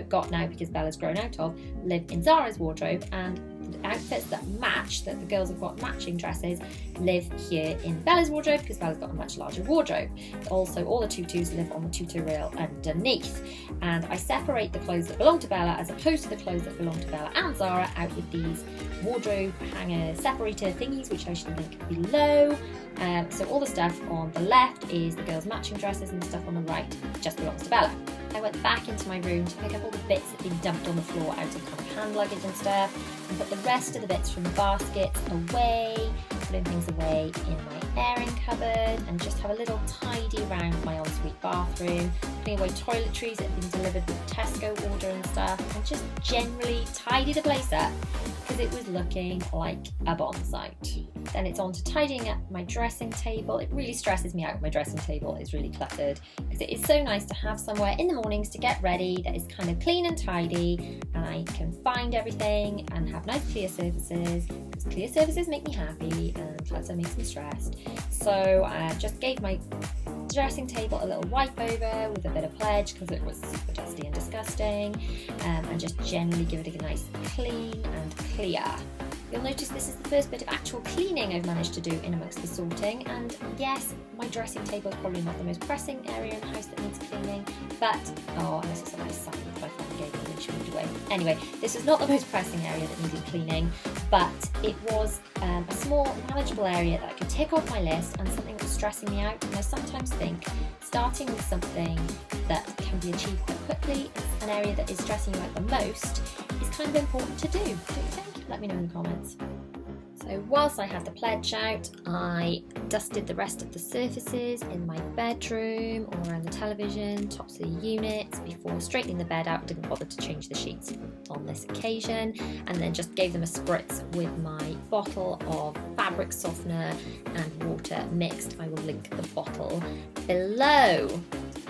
got now because Bella's grown out of, live in Zara's wardrobe, and the outfits that match, that the girls have got matching dresses, live here in Bella's wardrobe because Bella's got a much larger wardrobe. Also, all the tutus live on the tutu rail underneath. And I separate the clothes that belong to Bella as opposed to the clothes that belong to Bella and Zara out with these wardrobe hanger separator thingies, which I shall link below. So all the stuff on the left is the girls' matching dresses and the stuff on the right just belongs to Bella. I went back into my room to pick up all the bits that had been dumped on the floor out of kind of hand luggage and stuff, and put the rest of the bits from the baskets away, putting things away in my airing cupboard, and just have a little tidy around my ensuite bathroom, putting away toiletries that had been delivered with Tesco order and stuff, and just generally tidy the place up because it was looking like a bomb site. Then it's on to tidying up my dressing table. It really stresses me out when my dressing table is really cluttered because it is so nice to have somewhere in the mornings to get ready that is kind of clean and tidy, and I can find everything and have nice clear surfaces, because clear surfaces make me happy and clutter makes me stressed. So I just gave my dressing table a little wipe over with a bit of Pledge because it was super dusty and disgusting, and just generally give it a nice clean and clear. You'll notice this is the first bit of actual cleaning I've managed to do in amongst the sorting, and yes, my dressing table is probably not the most pressing area in the house that needs cleaning, but, and this is a nice sign that my friend gave me when she moved away. Anyway, this is not the most pressing area that needed cleaning, but it was a small, manageable area that I could tick off my list and something that was stressing me out, and I sometimes think starting with something that can be achieved quite quickly, an area that is stressing you out the most, is kind of important to do, don't you think? Let me know in the comments. So whilst I had the Pledge out, I dusted the rest of the surfaces in my bedroom, all around the television, tops of the units, before straightening the bed out. Didn't bother to change the sheets on this occasion, and then just gave them a spritz with my bottle of fabric softener and water mixed. I will link the bottle below.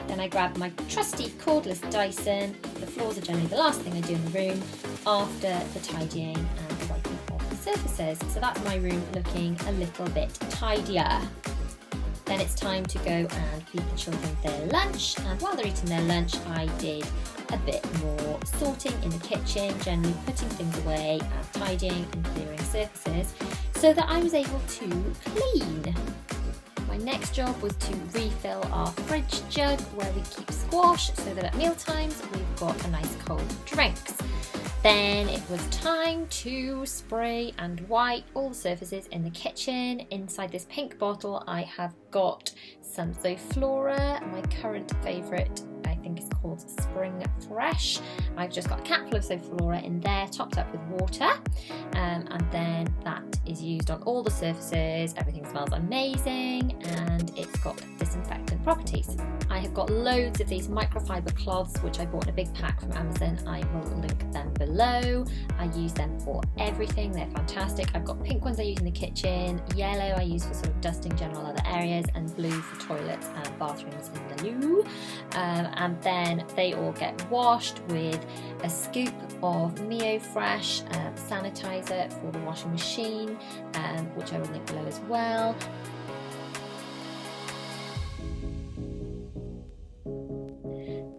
Then I grabbed my trusty cordless Dyson. The floors are generally the last thing I do in the room after the tidying and the wiping of the surfaces. So that's my room looking a little bit tidier. Then it's time to go and feed the children their lunch, and while they're eating their lunch I did a bit more sorting in the kitchen, generally putting things away and tidying and clearing surfaces so that I was able to clean. My next job was to refill our fridge jug where we keep squash so that at meal times we've got a nice cold drinks. Then it was time to spray and wipe all the surfaces in the kitchen. Inside this pink bottle I have got some Zoflora, my current favourite, I think it's called Spring Fresh. I've just got a capful of Zoflora in there, topped up with water, and then that is used on all the surfaces. Everything smells amazing and it's got disinfectant properties. I have got loads of these microfiber cloths which I bought in a big pack from Amazon. I will link them below. I use them for everything, they're fantastic. I've got pink ones I use in the kitchen, yellow I use for sort of dusting general other areas, and blue for toilets and bathrooms in the loo. And then they all get washed with a scoop of Mio Fresh sanitizer for the washing machine, which I will link below as well.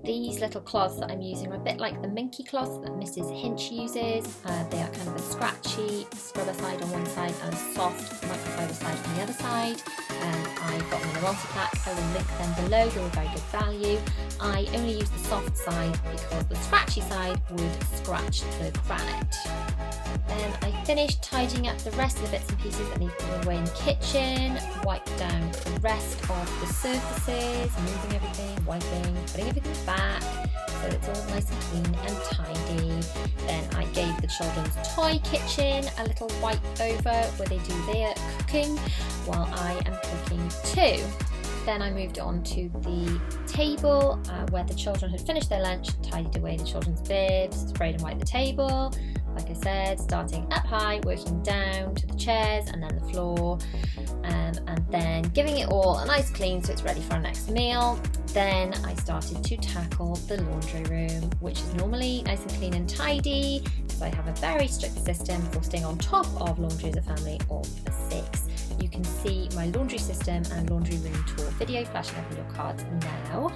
These little cloths that I'm using are a bit like the minky cloths that Mrs. Hinch uses. They are kind of a scratchy scrubber side on one side and a soft microfiber side on the other side. I got them in a multi-pack. I will link them below, they're very good value. I only use the soft side because the scratchy side would scratch the granite. Then I finished tidying up the rest of the bits and pieces that need putting away in the kitchen, wiped down the rest of the surfaces, moving everything, wiping, putting everything back so it's all nice and clean and tidy. Then I gave the children's toy kitchen a little wipe over where they do their cooking while I am cooking too. Then I moved on to the table where the children had finished their lunch, tidied away the children's bibs, sprayed and wiped the table. Like I said, starting up high, working down to the chairs and then the floor, and then giving it all a nice clean so it's ready for our next meal. Then I started to tackle the laundry room, which is normally nice and clean and tidy, because I have a very strict system for staying on top of laundry as a family of 6. You can see my laundry system and laundry room tour video flashing up on your cards now.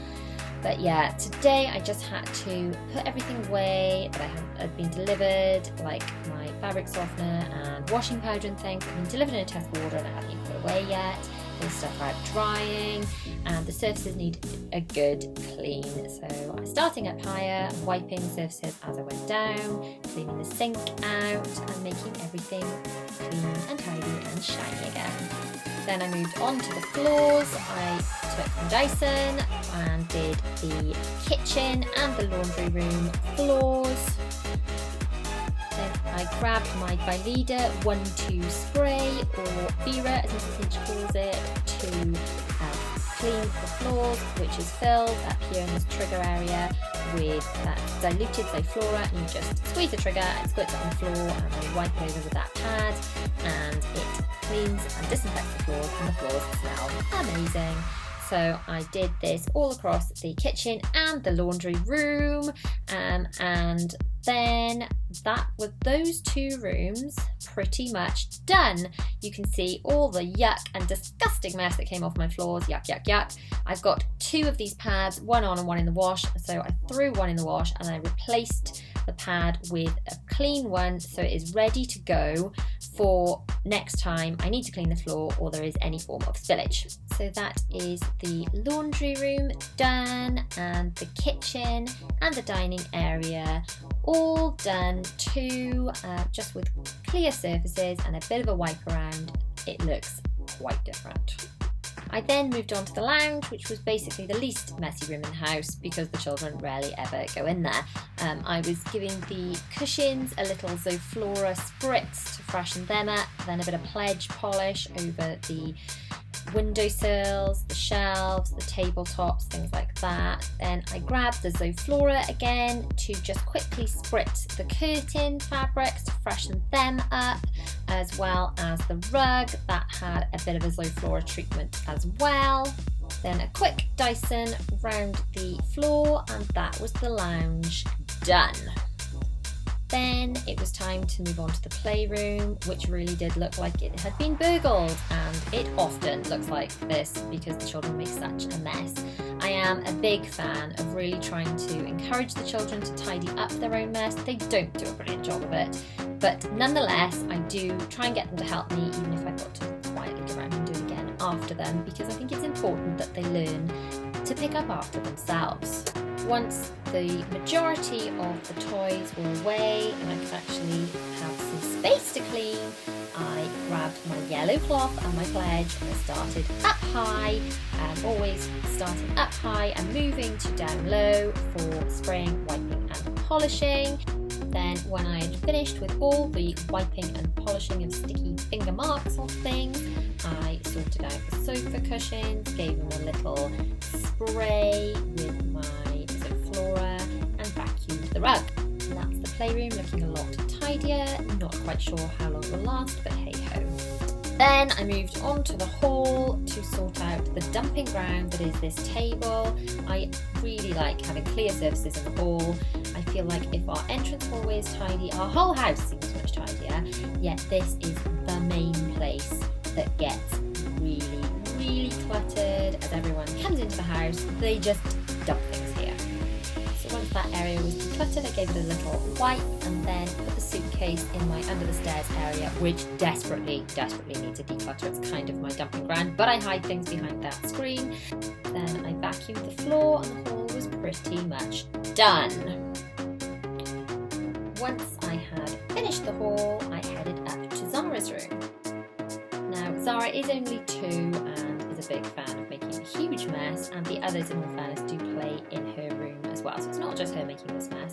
But yeah, today I just had to put everything away that had been delivered, like my fabric softener and washing powder and things. They've been delivered in a Tesco order and I haven't even put away yet. This stuff out drying and the surfaces need a good clean. So I'm starting up higher, wiping surfaces as I went down, cleaning the sink out and making everything clean and tidy and shiny again. Then I moved on to the floors. I took my Dyson and did the kitchen and the laundry room floors. Then I grabbed my Bylida 1-2 spray, or Vera as Mrs. Hinch calls it, to clean the floors, which is filled up here in this trigger area with diluted Zoflora, and you just squeeze the trigger and squirt it on the floor and then wipe it over with that pad, and it cleans and disinfects the floors, and the floors smell amazing. So I did this all across the kitchen and the laundry room, and then that with those 2 rooms pretty much done. You can see all the yuck and disgusting mess that came off my floors. Yuck, yuck, yuck. I've got 2 of these pads, one on and one in the wash. So I threw one in the wash and I replaced the pad with a clean one, so it is ready to go for next time I need to clean the floor or there is any form of spillage. So that is the laundry room done, and the kitchen and the dining area all done too, just with clear surfaces and a bit of a wipe around. It looks quite different. I then moved on to the lounge, which was basically the least messy room in the house because the children rarely ever go in there. I was giving the cushions a little Zoflora spritz to freshen them up, then a bit of Pledge polish over the windowsills, the shelves, the tabletops, things like that. Then I grabbed the Zoflora again to just quickly spritz the curtain fabrics to freshen them up, as well as the rug that had a bit of a Zoflora treatment as well. Then a quick Dyson round the floor, and that was the lounge done. Then it was time to move on to the playroom, which really did look like it had been burgled, and it often looks like this because the children make such a mess. I am a big fan of really trying to encourage the children to tidy up their own mess. They don't do a brilliant job of it, but nonetheless I do try and get them to help me, even if I've got to quietly go around and do it again after them because I think it's important that they learn to pick up after themselves. Once the majority of the toys were away and I could actually have some space to clean, I grabbed my yellow cloth and my pledge and I started up high, always starting up high and moving to down low for spraying, wiping and polishing. Then when I had finished with all the wiping and polishing of sticky finger marks on things, I sorted out the sofa cushions, gave them a little spray with my Flora and vacuumed the rug. And that's the playroom looking a lot tidier, not quite sure how long it will last, but hey ho. Then I moved on to the hall to sort out the dumping ground that is this table. I really like having clear surfaces in the hall. I feel like if our entrance hallway is tidy, our whole house seems much tidier, yet this is the main place that gets really, really cluttered. As everyone comes into the house, they just dump things here. So once that area was decluttered, I gave it a little wipe and then put the suitcase in my under the stairs area, which desperately needs a declutter. It's kind of my dumping ground, but I hide things behind that screen. Then I vacuumed the floor and the hall was pretty much done. Once I had finished the hall, I headed up to Zara's room. Now, Zara is only 2 and is a big fan of making a huge mess, and the others, in all fairness, do play in her room as well, so it's not just her making this mess.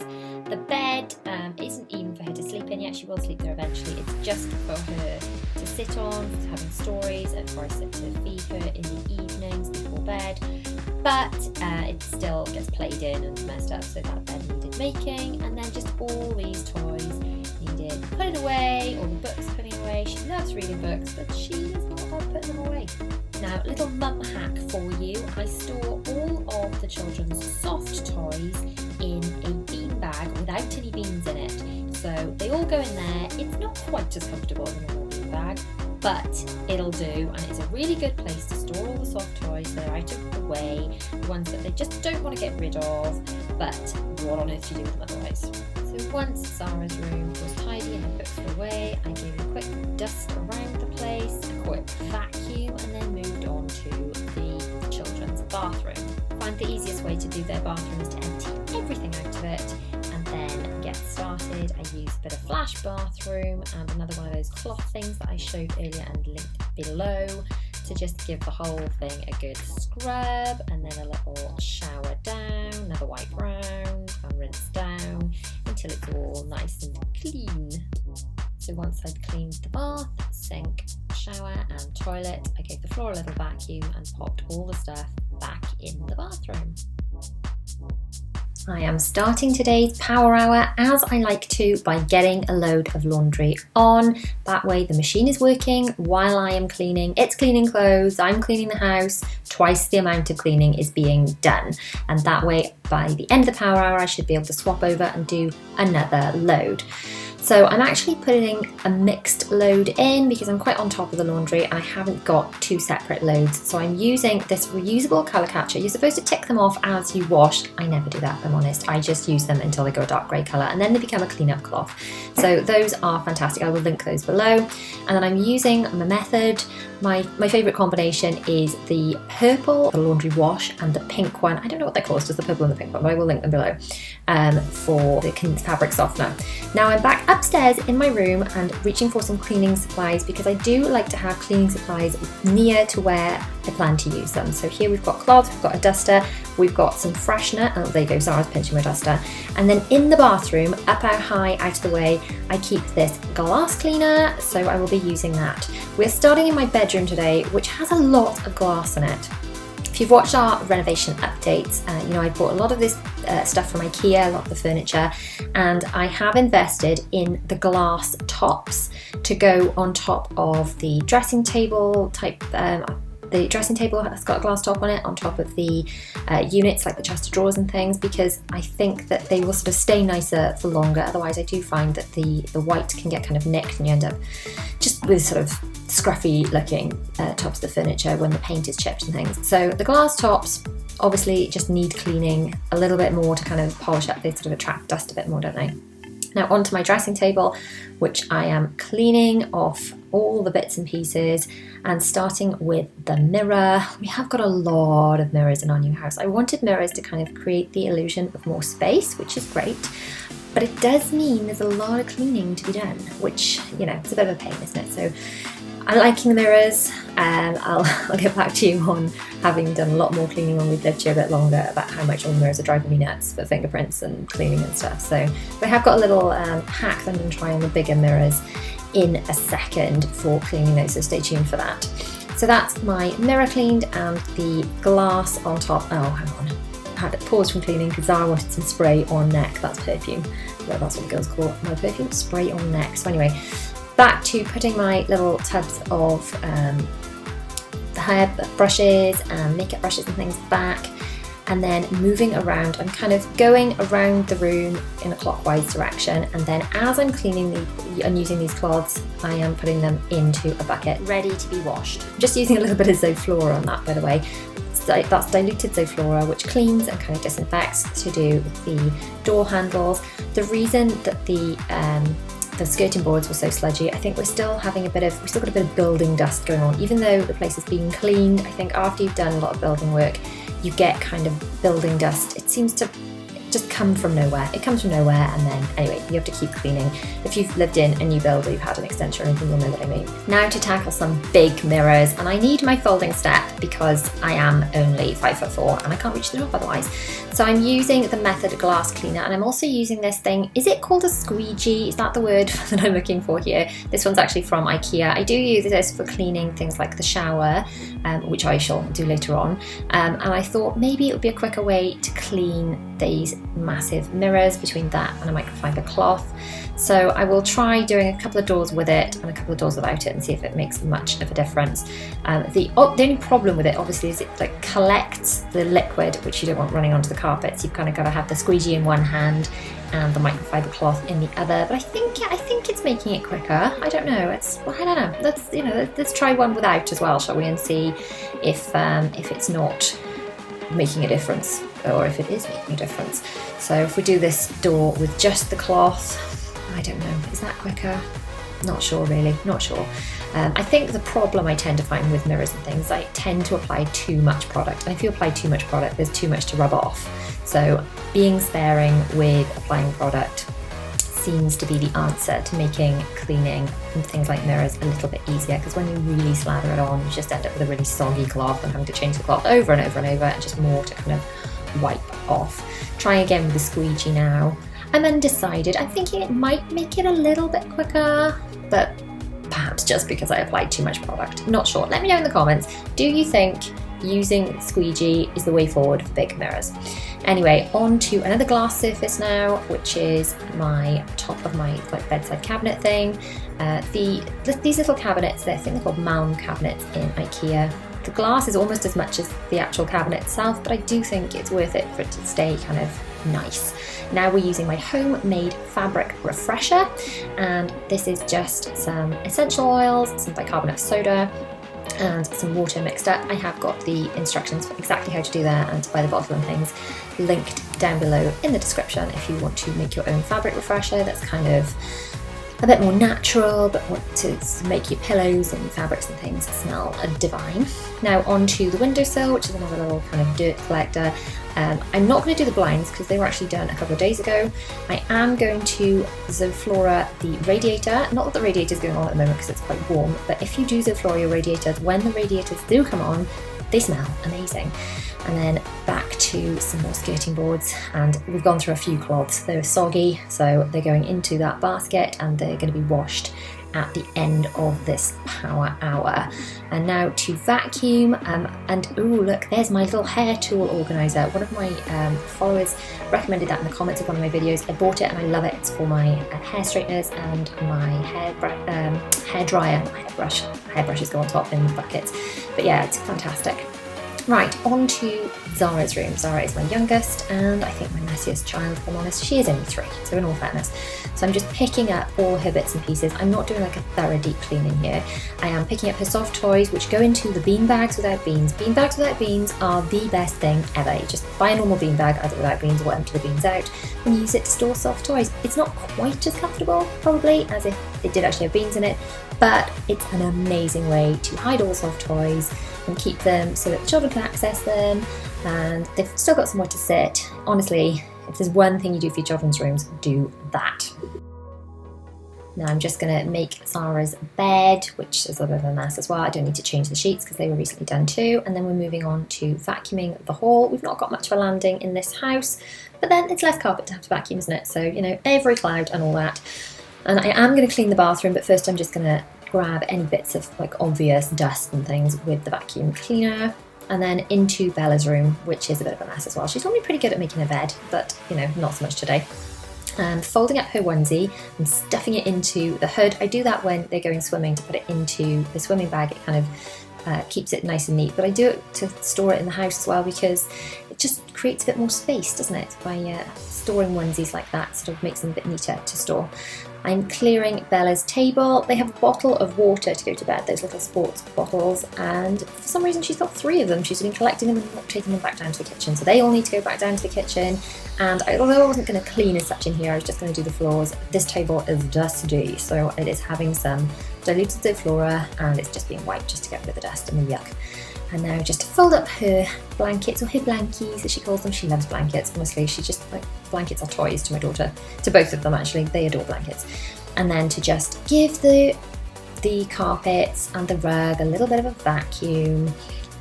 The bed isn't even for her to sleep in yet. She will sleep there eventually. It's just for her to sit on, for having stories, and for I sit to feed her in the evenings before bed. But it still gets played in and messed up, so that bed needed making. And then just all these toys needed putting away, all the books putting away. She loves reading books, but she does not love putting them away. Now, little mum hack for you. I store all of the children's soft toys in a bean bag without any beans in it. So they all go in there. It's not quite as comfortable as a normal bean bag, but it'll do, and it's a really good place to store all the soft toys that are out of the way, the ones that they just don't want to get rid of, but what on earth do you do with them otherwise? So once Zara's room was tidy and her books were away, I gave a quick dust around the place, a quick vacuum, and then moved on to the children's bathroom. I find the easiest way to do their bathroom is to empty everything out of it and then get started. I use a bit of Flash Bathroom and another one of those cloth things that I showed earlier and linked below to just give the whole thing a good scrub, and then a little shower down, another wipe round and rinse down until it's all nice and clean. So once I'd cleaned the bath, sink, shower and toilet, I gave the floor a little vacuum and popped all the stuff back in the bathroom. I am starting today's power hour as I like to by getting a load of laundry on. That way the machine is working while I am cleaning. It's cleaning clothes, I'm cleaning the house, twice the amount of cleaning is being done. And that way by the end of the power hour I should be able to swap over and do another load. So I'm actually putting a mixed load in because I'm quite on top of the laundry and I haven't got 2 separate loads. So I'm using this reusable colour catcher. You're supposed to tick them off as you wash. I never do that, if I'm honest. I just use them until they go a dark grey colour and then they become a clean-up cloth. So those are fantastic. I will link those below. And then I'm using my method. My favourite combination is the purple, the laundry wash, and the pink one. I don't know what they're called, it's just the purple and the pink one, but I will link them below for the fabric softener. Now I'm back upstairs in my room and reaching for some cleaning supplies because I do like to have cleaning supplies near to where I plan to use them. So here we've got cloths, we've got a duster, we've got some freshener. Oh, there you go, Zara's pinching my duster. And then in the bathroom, up out high, out of the way, I keep this glass cleaner, so I will be using that. We're starting in my bedroom today, which has a lot of glass in it. If you've watched our renovation updates, I bought a lot of this stuff from IKEA, a lot of the furniture, and I have invested in the glass tops to go on top of the dressing table type. The dressing table has got a glass top on it, on top of the units like the chest of drawers and things, because I think that they will sort of stay nicer for longer. Otherwise, I do find that the white can get kind of nicked and you end up just with sort of scruffy looking tops of the furniture when the paint is chipped and things. So the glass tops obviously just need cleaning a little bit more to kind of polish up. They sort of attract dust a bit more, don't they? Now onto my dressing table, which I am cleaning off all the bits and pieces, and starting with the mirror. We have got a lot of mirrors in our new house. I wanted mirrors to kind of create the illusion of more space, which is great, but it does mean there's a lot of cleaning to be done, which, you know, it's a bit of a pain, isn't it? So I'm liking the mirrors, and I'll get back to you on having done a lot more cleaning when we've lived here a bit longer about how much all the mirrors are driving me nuts for fingerprints and cleaning and stuff. So we have got a little hack that I'm going to try on the bigger mirrors in a second for cleaning those, so stay tuned for that. So that's my mirror cleaned, and the glass on top. Oh, hang on. I had to pause from cleaning because Zara wanted some spray on neck. That's perfume. Well, that's what the girls call my perfume, spray on neck. So anyway, back to putting my little tubs of the hair brushes and makeup brushes and things back, and then moving around. I'm kind of going around the room in a clockwise direction, and then as I'm cleaning and using these cloths, I am putting them into a bucket ready to be washed. I'm just using a little bit of Zoflora on that, by the way. That's diluted Zoflora, which cleans and kind of disinfects to do with the door handles. The reason that the skirting boards were so sludgy, I think we've still got a bit of building dust going on. Even though the place has been cleaned, I think after you've done a lot of building work, you get kind of building dust. It seems to just come from nowhere. It comes from nowhere, and then anyway, you have to keep cleaning. If you've lived in a new build or you've had an extension or anything, you'll know what I mean. Now to tackle some big mirrors, and I need my folding step because I am only 5'4" and I can't reach the top otherwise. So I'm using the Method glass cleaner, and I'm also using this thing. Is it called a squeegee? Is that the word that I'm looking for here? This one's actually from IKEA. I do use this for cleaning things like the shower, which I shall do later on. And I thought maybe it would be a quicker way to clean these massive mirrors between that and a microfiber cloth. So I will try doing a couple of doors with it and a couple of doors without it and see if it makes much of a difference. The only problem with it obviously is it like collects the liquid, which you don't want running onto the carpets. You've kind of got to have the squeegee in one hand and the microfiber cloth in the other. But I think it's making it quicker. I don't know. I don't know. Let's try one without as well, shall we, and see if it's not making a difference, or if it is making a difference. So if we do this door with just the cloth, I don't know, is that quicker? Not sure really, not sure. I think the problem I tend to find with mirrors and things, I tend to apply too much product, and if you apply too much product, there's too much to rub off. So being sparing with applying product seems to be the answer to making cleaning and things like mirrors a little bit easier, because when you really slather it on, you just end up with a really soggy cloth and having to change the cloth over and over and over, and just more to kind of wipe off. Trying again with the squeegee now. I'm undecided. I'm thinking it might make it a little bit quicker, but perhaps just because I applied too much product. Not sure. Let me know in the comments. Do you think using squeegee is the way forward for big mirrors? Anyway, on to another glass surface now, which is my top of my bedside cabinet thing. These little cabinets, I think they're called Malm cabinets in IKEA. The glass is almost as much as the actual cabinet itself, but I do think it's worth it for it to stay kind of nice. Now we're using my homemade fabric refresher, and this is just some essential oils, some bicarbonate of soda, and some water mixed up. I have got the instructions for exactly how to do that and to buy the bottle and things linked down below in the description if you want to make your own fabric refresher that's kind of a bit more natural, but want to make your pillows and fabrics and things smell divine. Now onto the windowsill, which is another little kind of dirt collector. I'm not going to do the blinds because they were actually done a couple of days ago. I am going to Zoflora the radiator. Not that the radiator is going on at the moment because it's quite warm, but if you do Zoflora your radiators, when the radiators do come on, they smell amazing. And then back to some more skirting boards, and we've gone through a few cloths. They're soggy, so they're going into that basket and they're going to be washed at the end of this power hour. And now to vacuum, and oh look, there's my little hair tool organizer. One of my followers recommended that in the comments of one of my videos. I bought it and I love it. It's for my hair straighteners and my hair dryer. My hairbrushes go on top in buckets, but yeah, it's fantastic. Right, on to Zara's room. Zara is my youngest and I think my messiest child, if I'm honest. She is only 3, so in all fairness. So I'm just picking up all her bits and pieces. I'm not doing like a thorough deep cleaning here. I am picking up her soft toys, which go into the bean bags without beans. Bean bags without beans are the best thing ever. You just buy a normal bean bag, either without beans or empty the beans out, and use it to store soft toys. It's not quite as comfortable, probably, as if it did actually have beans in it, but it's an amazing way to hide all the soft toys and keep them so that the children can access them and they've still got somewhere to sit. Honestly, if there's one thing you do for your children's rooms, do that. Now I'm just going to make Zara's bed, which is a bit of a mess as well. I don't need to change the sheets because they were recently done too. And then we're moving on to vacuuming the hall. We've not got much of a landing in this house, but then it's less carpet to have to vacuum, isn't it? So, you know, every cloud and all that. And I am going to clean the bathroom, but first I'm just going to grab any bits of like obvious dust and things with the vacuum cleaner, and then into Bella's room, which is a bit of a mess as well. She's normally pretty good at making a bed, but you know, not so much today. And folding up her onesie and stuffing it into the hood. I do that when they're going swimming, to put it into the swimming bag. It kind of keeps it nice and neat, but I do it to store it in the house as well because it just creates a bit more space, doesn't it? By storing onesies like that, sort of makes them a bit neater to store. I'm clearing Bella's table. They have a bottle of water to go to bed, those little sports bottles, and for some reason she's got 3 of them. She's been collecting them and not taking them back down to the kitchen, so they all need to go back down to the kitchen. And although I wasn't going to clean as such in here, I was just going to do the floors. This table is dusty, so it is having some diluted Zoflora and it's just being wiped just to get rid of the dust and the yuck. And now just to fold up her blankets, or her blankies as she calls them. She loves blankets, honestly. She just, like, blankets are toys to my daughter. To both of them actually, they adore blankets. And then to just give the carpets and the rug a little bit of a vacuum,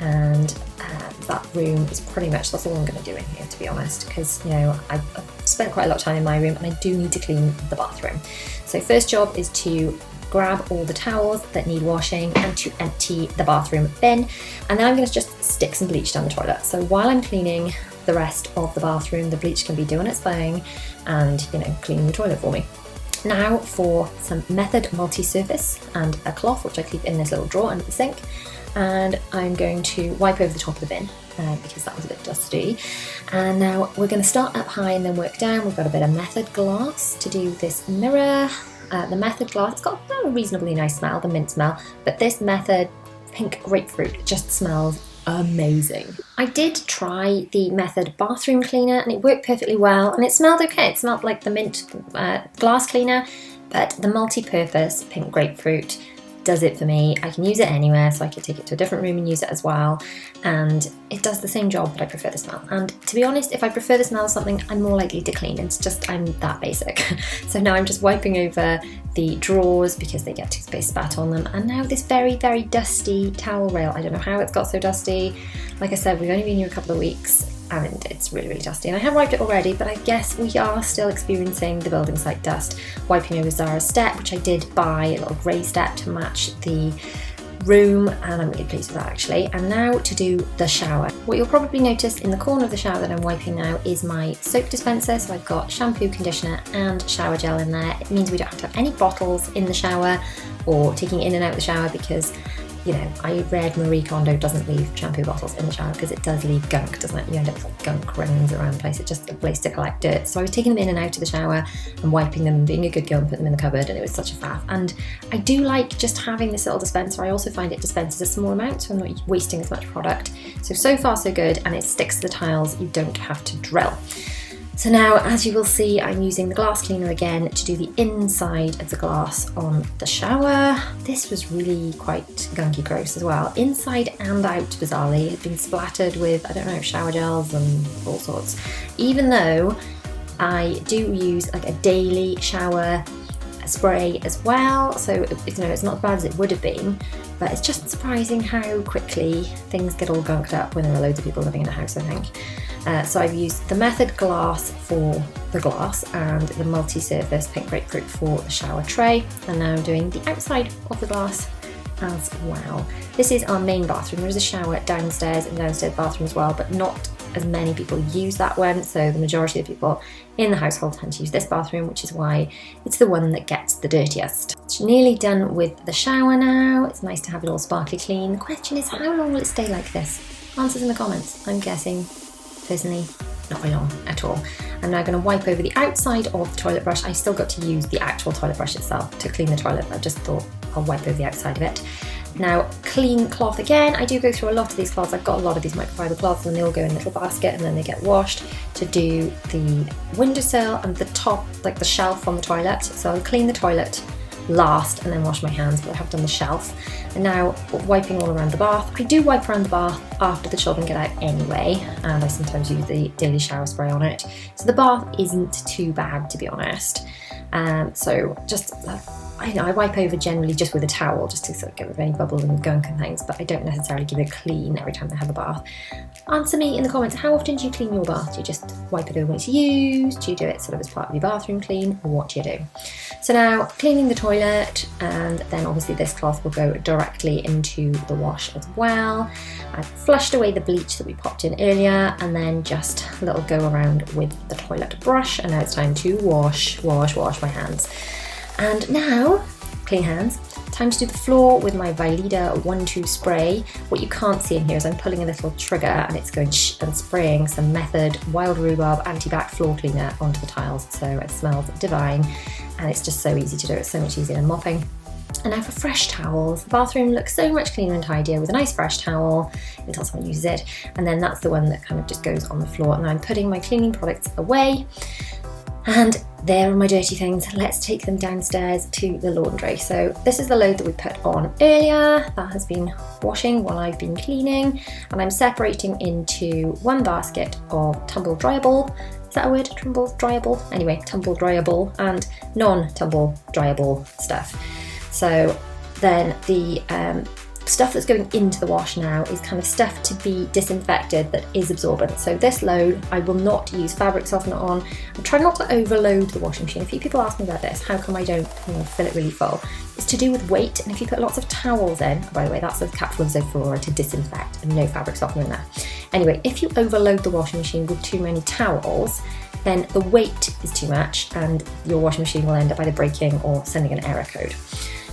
and that room is pretty much, that's all I'm going to do in here, to be honest, because, you know, I've spent quite a lot of time in my room and I do need to clean the bathroom. So first job is to grab all the towels that need washing and to empty the bathroom bin, and then I'm going to just stick some bleach down the toilet. So while I'm cleaning the rest of the bathroom, the bleach can be doing its thing and, you know, cleaning the toilet for me. Now for some Method multi-surface and a cloth, which I keep in this little drawer under the sink, and I'm going to wipe over the top of the bin because that was a bit dusty. And now we're going to start up high and then work down. We've got a bit of Method glass to do this mirror. The Method glass, it's got a reasonably nice smell, the mint smell, but this Method pink grapefruit just smells amazing. I did try the Method bathroom cleaner and it worked perfectly well and it smelled okay. It smelled like the mint glass cleaner, but the multi-purpose pink grapefruit does it for me. I can use it anywhere, so I could take it to a different room and use it as well, and it does the same job, but I prefer the smell. And to be honest, if I prefer the smell of something, I'm more likely to clean. It's just, I'm that basic. So now I'm just wiping over the drawers because they get toothpaste spat on them, and now this very, very dusty towel rail. I don't know how it's got so dusty. Like I said, we've only been here a couple of weeks and it's really, really dusty, and I have wiped it already, but I guess we are still experiencing the building site dust. Wiping over Zara's step, which I did buy a little grey step to match the room, and I'm really pleased with that actually. And now to do the shower. What you'll probably notice in the corner of the shower that I'm wiping now is my soap dispenser. So I've got shampoo, conditioner and shower gel in there. It means we don't have to have any bottles in the shower or taking in and out of the shower, because, you know, I read Marie Kondo doesn't leave shampoo bottles in the shower because it does leave gunk, doesn't it? You end up with like gunk rings around the place. It's just a place to collect dirt. So I was taking them in and out of the shower and wiping them and being a good girl and putting them in the cupboard, and it was such a faff. And I do like just having this little dispenser. I also find it dispenses a small amount, so I'm not wasting as much product. So far so good, and it sticks to the tiles. You don't have to drill. So now, as you will see, I'm using the glass cleaner again to do the inside of the glass on the shower. This was really quite gunky gross as well. Inside and out, bizarrely. It's been splattered with, I don't know, shower gels and all sorts. Even though I do use like a daily shower spray as well, so you know, it's not as bad as it would have been, but it's just surprising how quickly things get all gunked up when there are loads of people living in a house, I think. So I've used the Method glass for the glass and the multi-surface pink grapefruit for the shower tray, and now I'm doing the outside of the glass as well. This is our main bathroom. There is a shower downstairs and downstairs bathroom as well, but not as many people use that one, so the majority of people in the household tend to use this bathroom, which is why it's the one that gets the dirtiest. It's nearly done with the shower now. It's nice to have it all sparkly clean. The question is, how long will it stay like this? Answers in the comments. I'm guessing, personally, not very long at all. I'm now going to wipe over the outside of the toilet brush. I still got to use the actual toilet brush itself to clean the toilet. I just thought I'll wipe over the outside of it. Now, clean cloth again. I do go through a lot of these cloths. I've got a lot of these microfiber cloths and they all go in a little basket and then they get washed to do the windowsill and the top, like the shelf on the toilet. So I'll clean the toilet last and then wash my hands, but I have done the shelf. And now wiping all around the bath. I do wipe around the bath after the children get out anyway, and I sometimes use the daily shower spray on it. So the bath isn't too bad, to be honest. So just, I wipe over generally just with a towel, just to sort of get rid of any bubble and gunk and things, but I don't necessarily give it clean every time they have a bath. Answer me in the comments, how often do you clean your bath? Do you just wipe it over when it's used? Do you do it sort of as part of your bathroom clean? Or what do you do? So now, cleaning the toilet, and then obviously this cloth will go directly into the wash as well. I've flushed away the bleach that we popped in earlier, and then just a little go around with the toilet brush, and now it's time to wash my hands. And now, clean hands, time to do the floor with my Veleda 1-2 spray. What you can't see in here is I'm pulling a little trigger and it's going shh and spraying some Method Wild Rhubarb Anti-Bac floor cleaner onto the tiles. So it smells divine and it's just so easy to do. It's so much easier than mopping. And now for fresh towels. The bathroom looks so much cleaner and tidier with a nice fresh towel until someone uses it. And then that's the one that kind of just goes on the floor. And I'm putting my cleaning products away. And there are my dirty things. Let's take them downstairs to the laundry. So this is the load that we put on earlier. That has been washing while I've been cleaning. And I'm separating into one basket of tumble dryable. Is that a word? Tumble dryable? Anyway, tumble dryable and non-tumble dryable stuff. So then the stuff that's going into the wash now is kind of stuff to be disinfected that is absorbent. So this load, I will not use fabric softener on. I'm trying not to overload the washing machine. A few people ask me about this, how come I don't fill it really full? It's to do with weight, and if you put lots of towels in, by the way, that's a capsule of Zoflora to disinfect and no fabric softener in there. Anyway, if you overload the washing machine with too many towels, then the weight is too much and your washing machine will end up either breaking or sending an error code.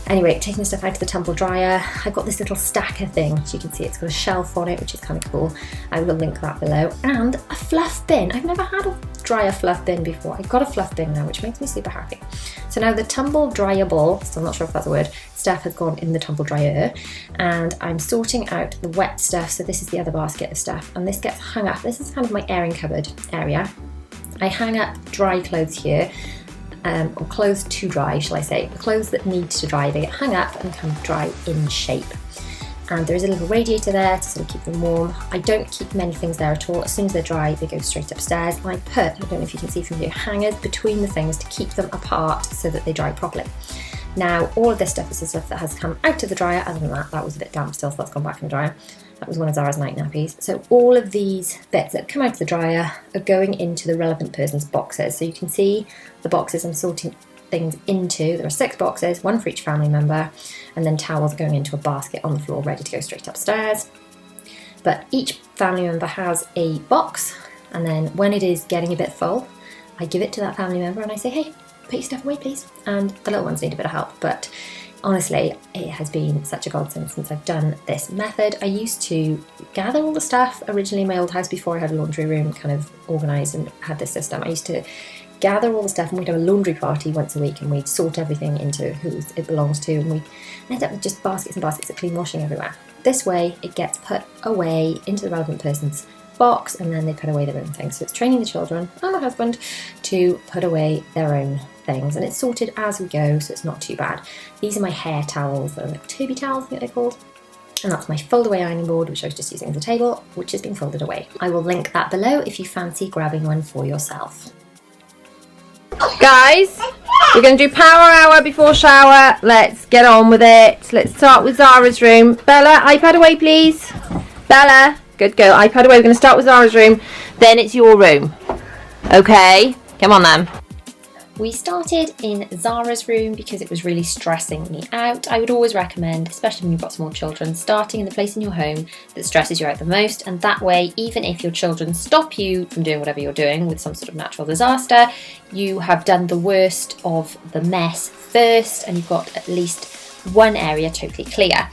Anyway, taking the stuff out to the tumble dryer, I've got this little stacker thing, as you can see it's got a shelf on it, which is kind of cool. I will link that below. And a fluff bin. I've never had a dryer fluff bin before. I've got a fluff bin now, which makes me super happy. So now the tumble dryable, still not sure if that's a word, stuff has gone in the tumble dryer, and I'm sorting out the wet stuff. So this is the other basket of stuff, and this gets hung up. This is kind of my airing cupboard area. I hang up dry clothes here. Or clothes to dry, shall I say. The clothes that need to dry, they get hung up and kind of dry in shape. And there is a little radiator there to sort of keep them warm. I don't keep many things there at all. As soon as they're dry, they go straight upstairs. And I don't know if you can see from here, hangers between the things to keep them apart so that they dry properly. Now, all of this stuff is the stuff that has come out of the dryer. Other than that, that was a bit damp still, so that's gone back in the dryer. That was one of Zara's night nappies. So all of these bits that come out of the dryer are going into the relevant person's boxes. So you can see the boxes I'm sorting things into. There are 6 boxes, 1 for each family member, and then towels going into a basket on the floor ready to go straight upstairs. But each family member has a box, and then when it is getting a bit full, I give it to that family member and I say, hey, put your stuff away please. And the little ones need a bit of help, but honestly, it has been such a godsend since I've done this method. I used to gather all the stuff originally in my old house before I had a laundry room kind of organised and had this system. I used to gather all the stuff and we'd have a laundry party once a week and we'd sort everything into who it belongs to, and we'd end up with just baskets and baskets of clean washing everywhere. This way it gets put away into the relevant person's box and then they put away their own things. So it's training the children and my husband to put away their own things, and it's sorted as we go, so it's not too bad. These are my hair towels, they're like Toby towels, I think they're called. And that's my fold away ironing board, which I was just using as a table, which has been folded away. I will link that below if you fancy grabbing one for yourself. Guys, we're going to do power hour before shower. Let's get on with it. Let's start with Zara's room. Bella, iPad away please. Bella, good girl, iPad away. We're going to start with Zara's room, then it's your room. Okay, come on then. We started in Zara's room because it was really stressing me out. I would always recommend, especially when you've got small children, starting in the place in your home that stresses you out the most, and that way, even if your children stop you from doing whatever you're doing with some sort of natural disaster, you have done the worst of the mess first and you've got at least one area totally clear.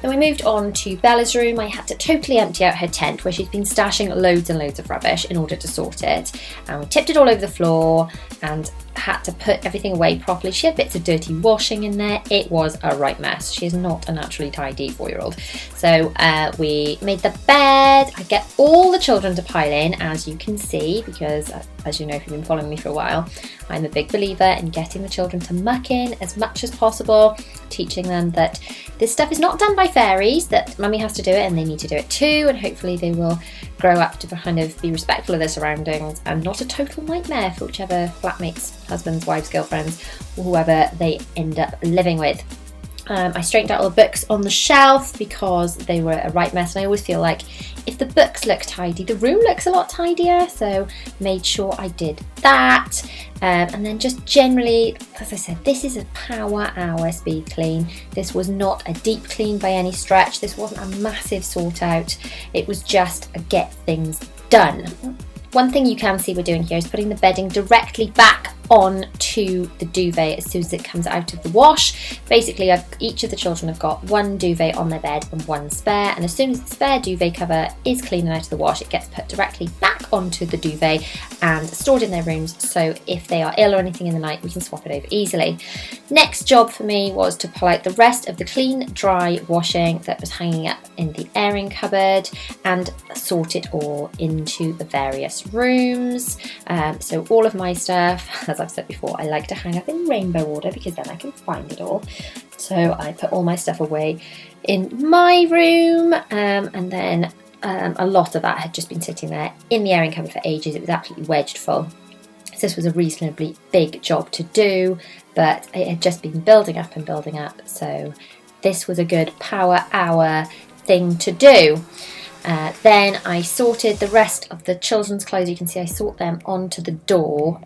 Then we moved on to Bella's room. I had to totally empty out her tent where she's been stashing loads and loads of rubbish in order to sort it. And we tipped it all over the floor and had to put everything away properly. She had bits of dirty washing in there. It was a right mess. She is not a naturally tidy 4-year-old. So we made the bed. I get all the children to pile in, as you can see, because as you know, if you've been following me for a while, I'm a big believer in getting the children to muck in as much as possible, teaching them that this stuff is not done by fairies, that mummy has to do it and they need to do it too, and hopefully they will grow up to kind of be respectful of their surroundings and not a total nightmare for whichever flatmates, husbands, wives, girlfriends, or whoever they end up living with. I straightened out all the books on the shelf because they were a right mess, and I always feel like if the books look tidy, the room looks a lot tidier, so made sure I did that. And then just generally, as I said, this is a power hour speed clean. This was not a deep clean by any stretch. This wasn't a massive sort out. It was just a get things done. One thing you can see we're doing here is putting the bedding directly back onto the duvet as soon as it comes out of the wash. Basically, each of the children have got one duvet on their bed and one spare, and as soon as the spare duvet cover is clean and out of the wash, it gets put directly back onto the duvet and stored in their rooms, so if they are ill or anything in the night, we can swap it over easily. Next job for me was to pull out the rest of the clean, dry washing that was hanging up in the airing cupboard and sort it all into the various rooms. So all of my stuff, as I've said before, I like to hang up in rainbow order because then I can find it all. So I put all my stuff away in my room, and then a lot of that had just been sitting there in the airing cupboard for ages. It was absolutely wedged full. So this was a reasonably big job to do, but it had just been building up and building up. So this was a good power hour thing to do. Then I sorted the rest of the children's clothes. You can see I sort them onto the door,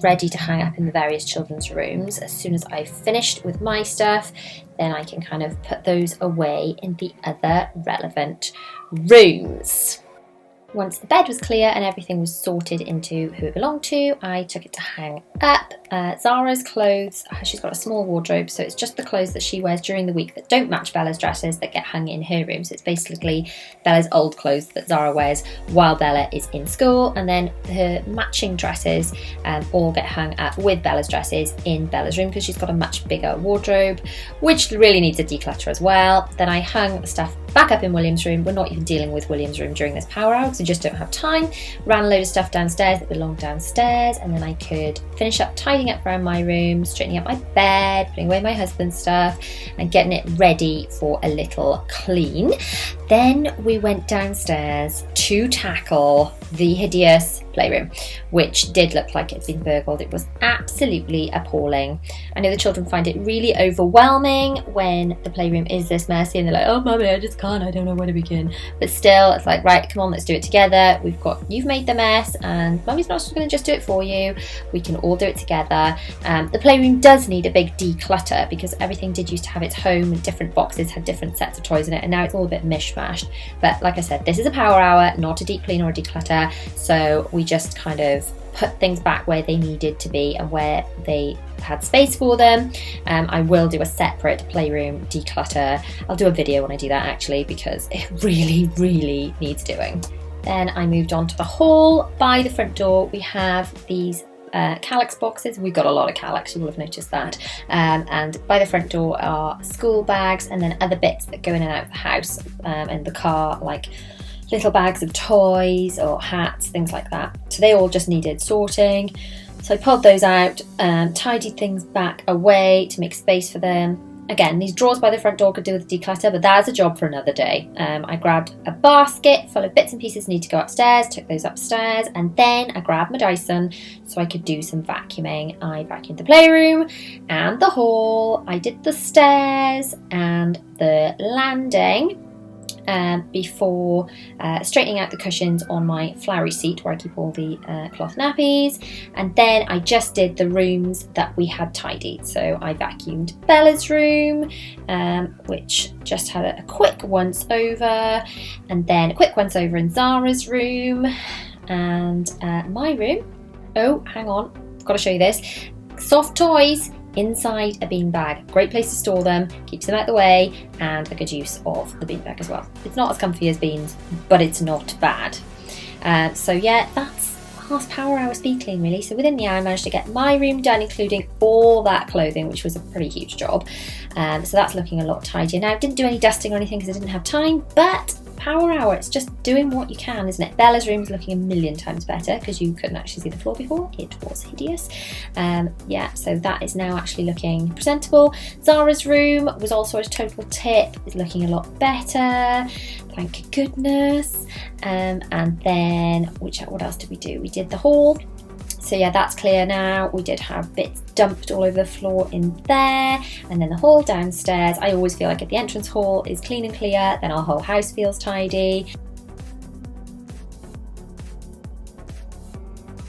ready to hang up in the various children's rooms. As soon as I've finished with my stuff, then I can kind of put those away in the other relevant rooms. Once the bed was clear and everything was sorted into who it belonged to, I took it to hang up. Zara's clothes, she's got a small wardrobe, so it's just the clothes that she wears during the week that don't match Bella's dresses that get hung in her room. So it's basically Bella's old clothes that Zara wears while Bella is in school, and then her matching dresses all get hung up with Bella's dresses in Bella's room because she's got a much bigger wardrobe, which really needs a declutter as well. Then I hung the stuff back up in William's room. We're not even dealing with William's room during this power hour because we just don't have time. Ran a load of stuff downstairs that belonged downstairs, and then I could finish up tidying up around my room, straightening up my bed, putting away my husband's stuff and getting it ready for a little clean. Then we went downstairs to tackle the hideous playroom, which did look like it's been burgled. It was absolutely appalling. I know the children find it really overwhelming when the playroom is this messy and they're like, oh mummy, I just can't, I don't know where to begin. But still, it's like, right, come on, let's do it together. You've made the mess and mummy's not going to just do it for you. We can all do it together. The playroom does need a big declutter because everything did used to have its home and different boxes had different sets of toys in it, and now it's all a bit mishmashed. But like I said, this is a power hour, not a deep clean or a declutter, so we just kind of put things back where they needed to be and where they had space for them. I will do a separate playroom declutter. I'll do a video when I do that actually, because it really needs doing. Then I moved on to the hall. By the front door we have these Calyx boxes. We've got a lot of Calyx, you will have noticed that, and by the front door are school bags and then other bits that go in and out of the house and the car, like little bags of toys or hats, things like that. So they all just needed sorting. So I pulled those out, tidied things back away to make space for them. Again, these drawers by the front door could do with declutter, but that's a job for another day. I grabbed a basket full of bits and pieces that need to go upstairs, took those upstairs, and then I grabbed my Dyson so I could do some vacuuming. I vacuumed the playroom and the hall. I did the stairs and the landing before straightening out the cushions on my flowery seat where I keep all the cloth nappies, and then I just did the rooms that we had tidied. So I vacuumed Bella's room, which just had a quick once over, and then a quick once over in Zara's room, and my room. Oh, hang on, I've got to show you this. Soft toys inside a beanbag. Great place to store them, keeps them out of the way, and a good use of the beanbag as well. It's not as comfy as beans, but it's not bad. So yeah, that's half power hour speed clean really. So within the hour I managed to get my room done, including all that clothing, which was a pretty huge job. So that's looking a lot tidier now. Didn't do any dusting or anything because I didn't have time, but power hour, it's just doing what you can, isn't it? Bella's room is looking a million times better because you couldn't actually see the floor before. It was hideous. Yeah, so that is now actually looking presentable. Zara's room was also a total tip. It's looking a lot better, thank goodness. And then, what else did we do? We did the hall. So yeah, that's clear now. We did have bits dumped all over the floor in there, and then the hall downstairs. I always feel like if the entrance hall is clean and clear, then our whole house feels tidy.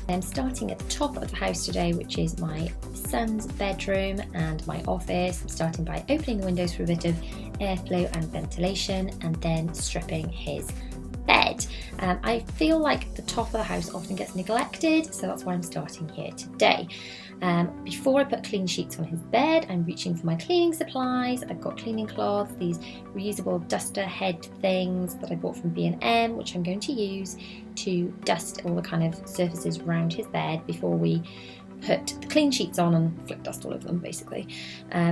I'm starting at the top of the house today, which is my son's bedroom and my office. I'm starting by opening the windows for a bit of airflow and ventilation, and then stripping his bed. I feel like the top of the house often gets neglected, so that's why I'm starting here today. Before I put clean sheets on his bed, I'm reaching for my cleaning supplies. I've got cleaning cloths, these reusable duster head things that I bought from B&M, which I'm going to use to dust all the kind of surfaces around his bed before we put the clean sheets on and flick dust all over them basically.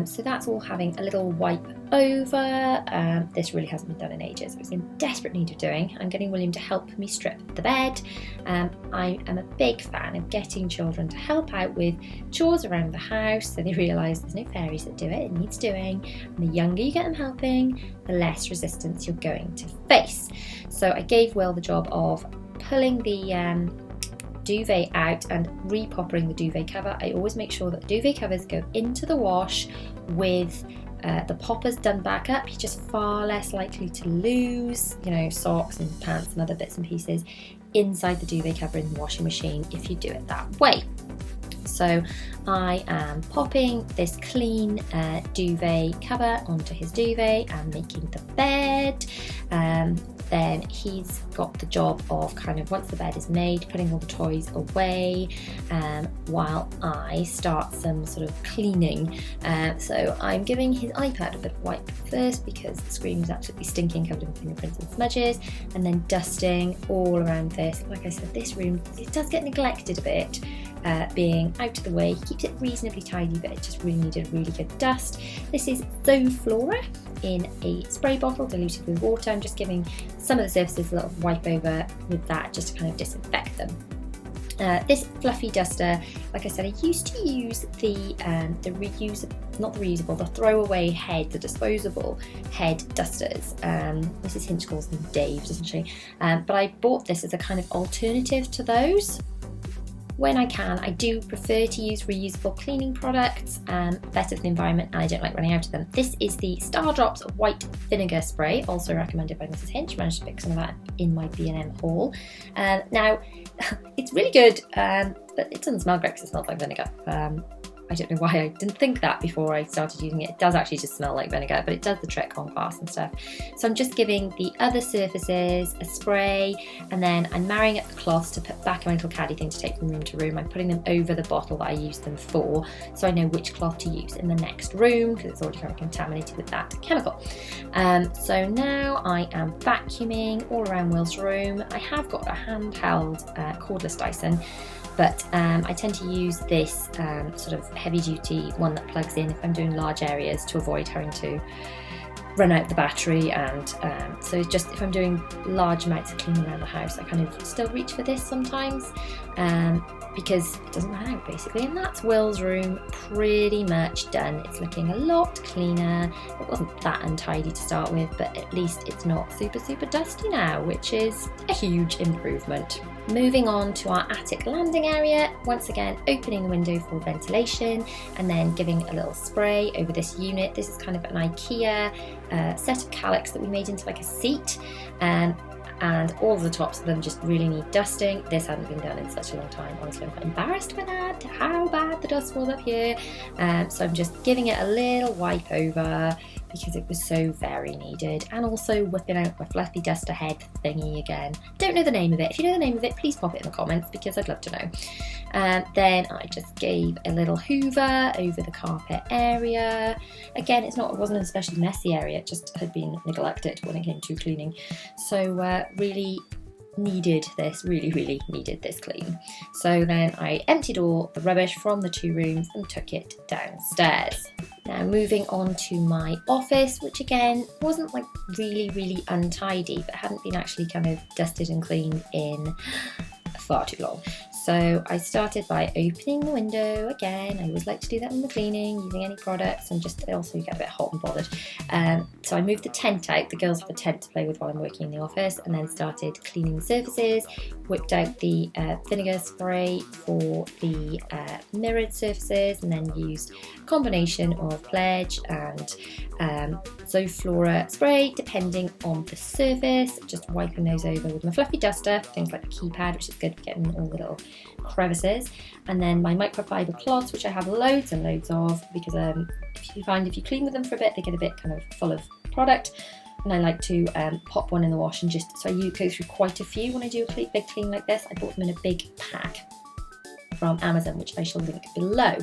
So that's all having a little wipe over. This really hasn't been done in ages. It was in desperate need of doing. I'm getting William to help me strip the bed. I am a big fan of getting children to help out with chores around the house so they realise there's no fairies that do it, it needs doing. And the younger you get them helping, the less resistance you're going to face. So I gave Will the job of pulling the duvet out and repoppering the duvet cover. I always make sure that the duvet covers go into the wash with the poppers done back up. You're just far less likely to lose, socks and pants and other bits and pieces inside the duvet cover in the washing machine if you do it that way. So I am popping this clean duvet cover onto his duvet and making the bed. Then he's got the job of once the bed is made, putting all the toys away, while I start some sort of cleaning. So I'm giving his iPad a bit of wipe first because the screen was absolutely stinking, covered in fingerprints and smudges, and then dusting all around this. Like I said, this room, it does get neglected a bit. Being out of the way, he keeps it reasonably tidy, but it just really needed a really good dust. This is Zone Flora in a spray bottle diluted with water. I'm just giving some of the surfaces a little wipe over with that just to kind of disinfect them. This fluffy duster, like I said, I used to use the throwaway head, the disposable head dusters. Mrs. Hinch calls them Dave's, doesn't she? But I bought this as a kind of alternative to those. When I can, I do prefer to use reusable cleaning products, better for the environment, and I don't like running out of them. This is the Star Drops White Vinegar Spray, also recommended by Mrs. Hinch. Managed to pick some of that in my B&M haul. Now, it's really good, but it doesn't smell great because it smells like vinegar. I don't know why I didn't think that before I started using it. It does actually just smell like vinegar, but it does the trick on glass and stuff. So I'm just giving the other surfaces a spray, and then I'm marrying up the cloths to put back in my little caddy thing to take from room to room. I'm putting them over the bottle that I used them for, so I know which cloth to use in the next room because it's already kind of contaminated with that chemical. So now I am vacuuming all around Will's room. I have got a handheld cordless Dyson, but I tend to use this sort of heavy duty one that plugs in if I'm doing large areas to avoid having to run out the battery, and so just if I'm doing large amounts of cleaning around the house, I kind of still reach for this sometimes because it doesn't run out basically. And that's Will's room pretty much done. It's looking a lot cleaner. It wasn't that untidy to start with, but at least it's not super dusty now, which is a huge improvement. Moving on to our attic landing area, once again opening the window for ventilation and then giving a little spray over this unit. This is kind of an IKEA set of calyx that we made into like a seat, and all of the tops of them just really need dusting. This hadn't been done in such a long time. Honestly, I'm quite embarrassed by that, how bad the dust was up here. So I'm just giving it a little wipe over, because it was so very needed. And also whipping out my fluffy duster head thingy again. Don't know the name of it. If you know the name of it, please pop it in the comments because I'd love to know. Then I just gave a little hoover over the carpet area. Again, it wasn't an especially messy area, it just had been neglected when it came to cleaning. So really needed this clean. So then I emptied all the rubbish from the 2 rooms and took it downstairs. Now moving on to my office, which again wasn't like really untidy, but hadn't been actually kind of dusted and cleaned in far too long. So I started by opening the window again. I always like to do that when we're cleaning, using any products, and just also get a bit hot and bothered. So I moved the tent out. The girls have a tent to play with while I'm working in the office, and then started cleaning the surfaces, whipped out the vinegar spray for the mirrored surfaces, and then used a combination of Pledge and Zoflora spray depending on the surface, just wiping those over with my fluffy duster, things like the keypad, which is good for getting all the little crevices, and then my microfiber cloths, which I have loads and loads of, because if you clean with them for a bit, they get a bit kind of full of product, and I like to pop one in the wash, and so I go through quite a few when I do a big clean like this. I bought them in a big pack from Amazon, which I shall link below.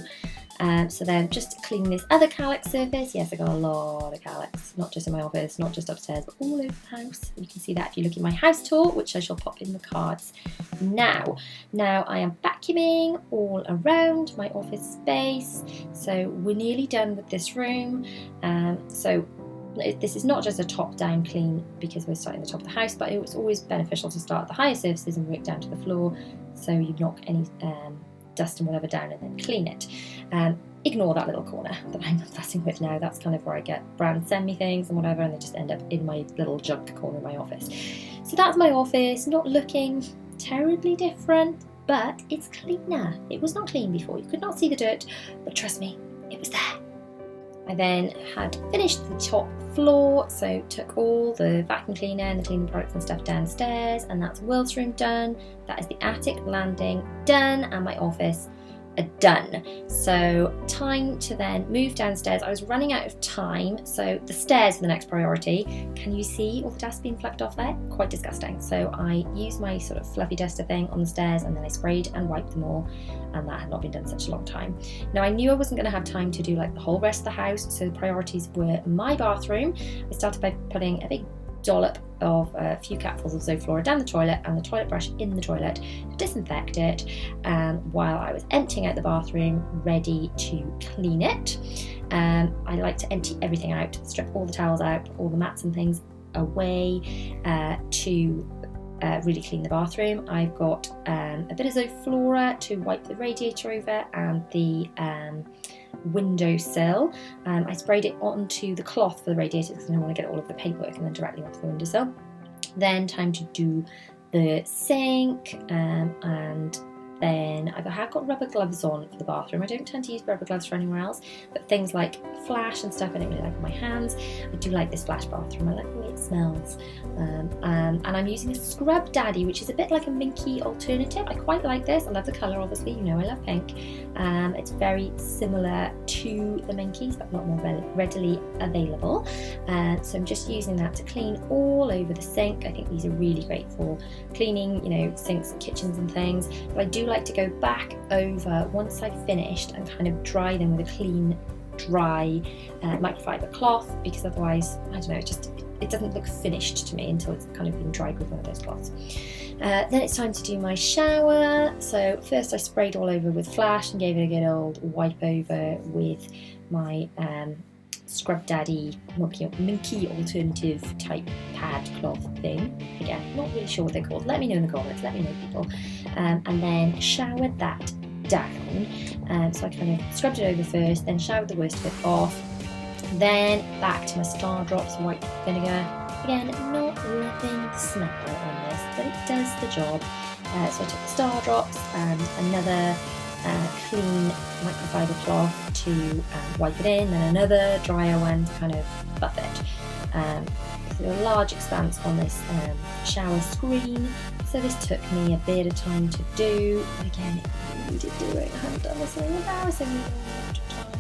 So then just cleaning this other calyx surface. Yes, I got a lot of calyx, not just in my office, not just upstairs, but all over the house. You can see that if you look at my house tour, which I shall pop in the cards now. Now I am vacuuming all around my office space. So we're nearly done with this room. So this is not just a top-down clean because we're starting at the top of the house, but it was always beneficial to start at the higher surfaces and work down to the floor, so you knock any dust and whatever down and then clean it. Ignore that little corner that I'm fussing with now. That's kind of where I get brands send me things and whatever, and they just end up in my little junk corner of my office. So that's my office, not looking terribly different, but it's cleaner. It was not clean before. You could not see the dirt, but trust me, it was there. I then had finished the top floor, so took all the vacuum cleaner and the cleaning products and stuff downstairs, and that's Will's room done. That is the attic landing done, and my office done. So time to then move downstairs. I was running out of time, so the stairs are the next priority. Can you see all the dust being flecked off there? Quite disgusting. So I used my sort of fluffy duster thing on the stairs, and then I sprayed and wiped them all, and that had not been done such a long time. Now I knew I wasn't going to have time to do like the whole rest of the house, so the priorities were my bathroom. I started by putting a big dollop of a few capfuls of Zoflora down the toilet and the toilet brush in the toilet to disinfect it, while I was emptying out the bathroom ready to clean it. I like to empty everything out, strip all the towels out, all the mats and things away to really clean the bathroom. I've got a bit of Zoflora to wipe the radiator over and the windowsill. I sprayed it onto the cloth for the radiator because I don't want to get all of the paintwork and then directly onto the windowsill. Then time to do the sink, and then I have got rubber gloves on for the bathroom. I don't tend to use rubber gloves for anywhere else, but things like flash and stuff I don't really like on my hands. I do like this flash bathroom, I like the way it smells. And I'm using a Scrub Daddy, which is a bit like a minky alternative. I quite like this. I love the colour, obviously, you know I love pink. It's very similar to the minkies, but a lot more readily available. So I'm just using that to clean all over the sink. I think these are really great for cleaning, you know, sinks and kitchens and things. But I do like to go back over once I've finished and kind of dry them with a clean, dry microfiber cloth, because otherwise, I don't know, it doesn't look finished to me until it's kind of been dried with one of those cloths. Then it's time to do my shower. So first I sprayed all over with flash and gave it a good old wipe over with my Scrub Daddy minky alternative type pad cloth thing. Again, not really sure what they're called. Let me know in the comments, let me know, people. And then showered that down. So I kind of scrubbed it over first, then showered the worst of it off. Then back to my Star Drops white vinegar. Again, not loving the smell on this, but it does the job. So I took the Star Drops and another clean microfiber cloth to wipe it in, then another drier one to kind of buff it. So a large expanse on this shower screen, so this took me a bit of time to do, but again, it needed doing. I hadn't done this in an embarrassingly long time.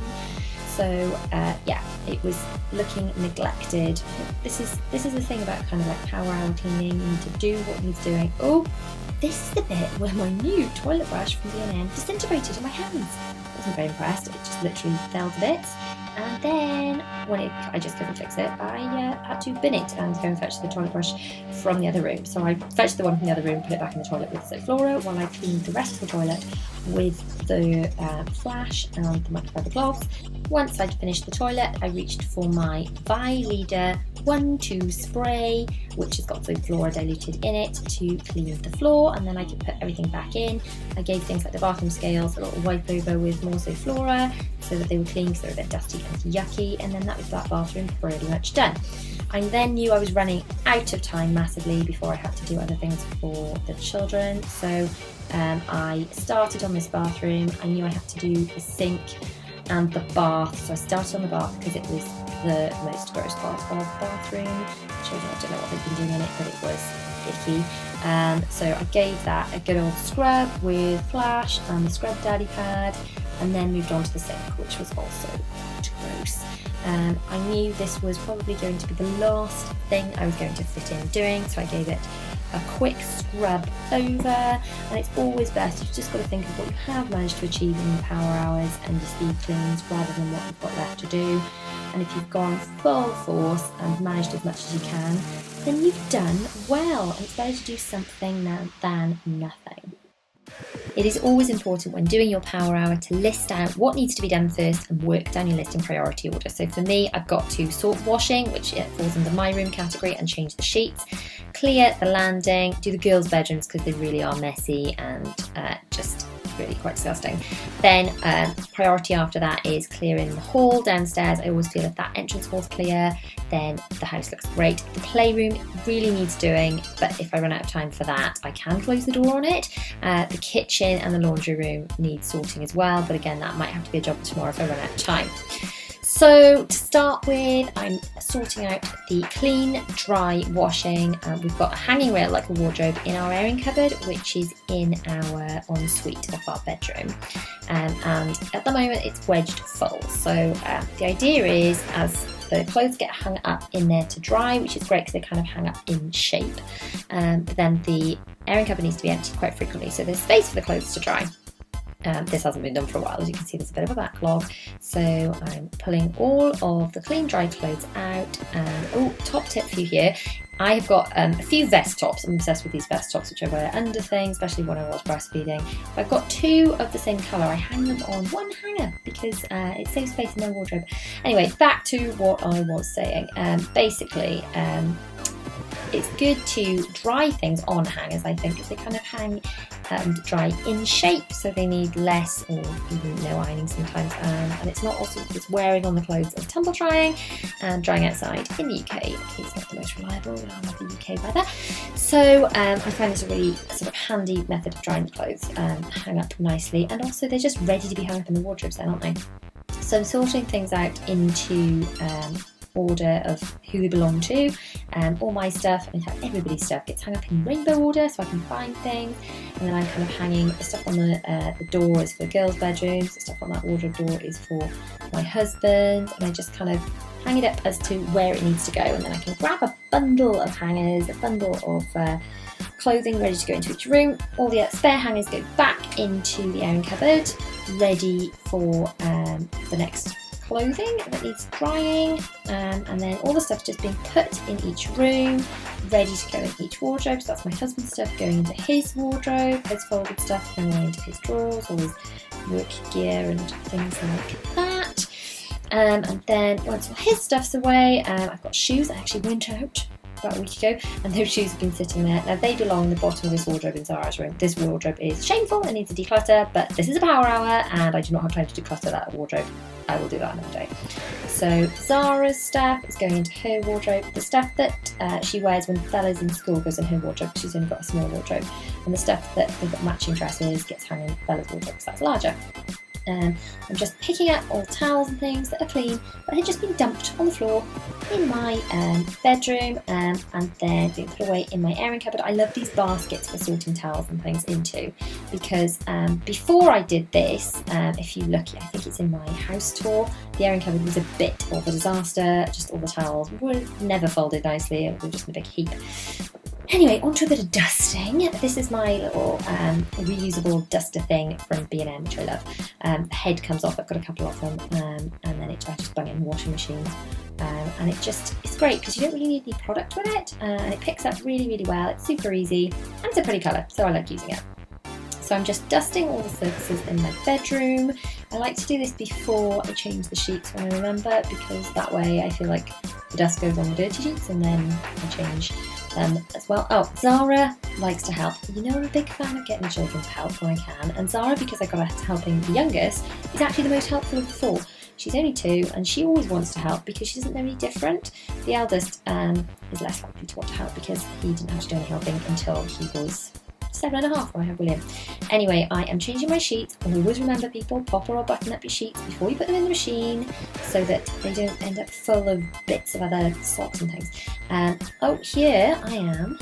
So yeah, it was looking neglected. This is the thing about kind of like power hour cleaning. You need to do what needs doing. Oh, this is the bit where my new toilet brush from B&M disintegrated in my hands. I wasn't very impressed. It just literally fell to bits. And then when I just couldn't fix it, I had to bin it and go and fetch the toilet brush from the other room. So I fetched the one from the other room, put it back in the toilet with the Flora while I cleaned the rest of the toilet with the flash and the microfiber cloths. Once I'd finished the toilet, I reached for my Vi-Leader 1-2 spray, which has got Soap Flora diluted in it to clean the floor, and then I could put everything back in. I gave things like the bathroom scales a little wipe over with more Soap Flora so that they were clean because they were a bit dusty and yucky, and then that was that bathroom pretty much done. I then knew I was running out of time massively before I had to do other things for the children, so I started on this bathroom. I knew I had to do the sink and the bath, so I started on the bath because it was the most gross part of the bathroom. Children, I don't know what they've been doing in it, but it was icky. So I gave that a good old scrub with flash and the Scrub Daddy pad, and then moved on to the sink, which was also quite gross. I knew this was probably going to be the last thing I was going to fit in doing, so I gave it a quick scrub over. And it's always best, you've just got to think of what you have managed to achieve in your power hours and your speed cleans rather than what you've got left to do. And if you've gone full force and managed as much as you can, then you've done well, and it's better to do something than nothing. It is always important when doing your power hour to list out what needs to be done first and work down your list in priority order. So for me, I've got to sort washing, which falls under my room category, and change the sheets, clear the landing, do the girls' bedrooms because they really are messy and just really quite disgusting. Then priority after that is clearing the hall downstairs. I always feel if that entrance hall's clear, then the house looks great. The playroom really needs doing, but if I run out of time for that, I can close the door on it. The kitchen and the laundry room need sorting as well, but again, that might have to be a job tomorrow if I run out of time. So to start with, I'm sorting out the clean, dry washing. We've got a hanging rail like a wardrobe in our airing cupboard, which is in our ensuite of our bedroom. And at the moment it's wedged full. So the idea is as the clothes get hung up in there to dry, which is great because they kind of hang up in shape. But then the airing cupboard needs to be emptied quite frequently, so there's space for the clothes to dry. This hasn't been done for a while, as you can see there's a bit of a backlog, so I'm pulling all of the clean dry clothes out. And top tip for you here, I have got a few vest tops. I'm obsessed with these vest tops which I wear under things, especially when I was breastfeeding. If I've got two of the same colour, I hang them on one hanger because it saves space in my wardrobe. Anyway, back to what I was saying. Basically, it's good to dry things on hangers, I think, because they kind of hang and dry in shape, so they need less or even no ironing sometimes, and it's not also just wearing on the clothes as tumble drying and drying outside. In the UK, it's not the most reliable, we don't have the UK weather, so I find this a really sort of handy method of drying the clothes, hang up nicely, and also they're just ready to be hung up in the wardrobes then, aren't they? So I'm sorting things out into order of who they belong to. All my stuff, in fact everybody's stuff, gets hung up in rainbow order so I can find things, and then I'm kind of hanging the stuff on the door is for girls' bedrooms, the stuff on that wardrobe door is for my husband, and I just kind of hang it up as to where it needs to go, and then I can grab a bundle of hangers, a bundle of clothing ready to go into each room. All the spare hangers go back into the airing cupboard, ready for the next clothing that needs drying, and then all the stuff just being put in each room, ready to go in each wardrobe. So that's my husband's stuff going into his wardrobe, his folded stuff going away into his drawers, all his work gear and things like that. And then once all his stuff's away, I've got shoes I actually went out about a week ago, and those shoes have been sitting there. Now they belong in the bottom of this wardrobe in Zara's room. This wardrobe is shameful and needs a declutter, but this is a power hour and I do not have time to declutter that wardrobe. I will do that another day. So Zara's stuff is going into her wardrobe. The stuff that she wears when Bella's in school goes in her wardrobe. She's only got a small wardrobe, and the stuff that we've got matching dresses gets hung in Bella's wardrobe because that's larger. I'm just picking up all towels and things that are clean but had just been dumped on the floor in my bedroom and then being put away in my airing cupboard. I love these baskets for sorting towels and things into, because before I did this, if you look, I think it's in my house tour, the airing cupboard was a bit of a disaster. Just all the towels were never folded nicely, they were just in a big heap. Anyway, onto a bit of dusting. This is my little reusable duster thing from B&M, which I love. The head comes off, I've got a couple of them, and then I just bung it in the washing machine. And it's great because you don't really need any product with it, and it picks up really, really well. It's super easy, and it's a pretty colour, so I like using it. So I'm just dusting all the surfaces in my bedroom. I like to do this before I change the sheets when I remember, because that way I feel like the dust goes on the dirty sheets and then I change as well. Oh, Zara likes to help. You know, I'm a big fan of getting the children to help when I can, and Zara, because I got her to helping the youngest, is actually the most helpful of the four. She's only 2 and she always wants to help because she doesn't know any different. The eldest is less likely to want to help because he didn't have to do any helping until he was 7.5 when I had William. Anyway, I am changing my sheets. Always remember, people, pop or button up your sheets before you put them in the machine so that they don't end up full of bits of other socks and things. Oh, here I am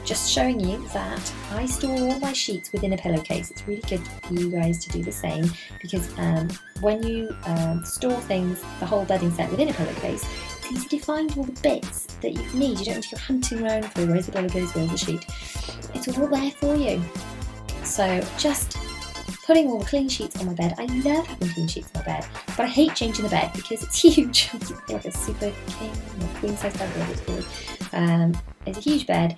just showing you that I store all my sheets within a pillowcase. It's really good for you guys to do the same, because when you store things, the whole bedding set within a pillowcase, it's easy to find all the bits that you need. You don't need to go hunting around for where's the pillowcase, where's the sheet. It's all there for you. So just putting all the clean sheets on my bed. I love having clean sheets on my bed, but I hate changing the bed because it's huge. It's like a super king or queen size bed, whatever it's called. It's a huge bed,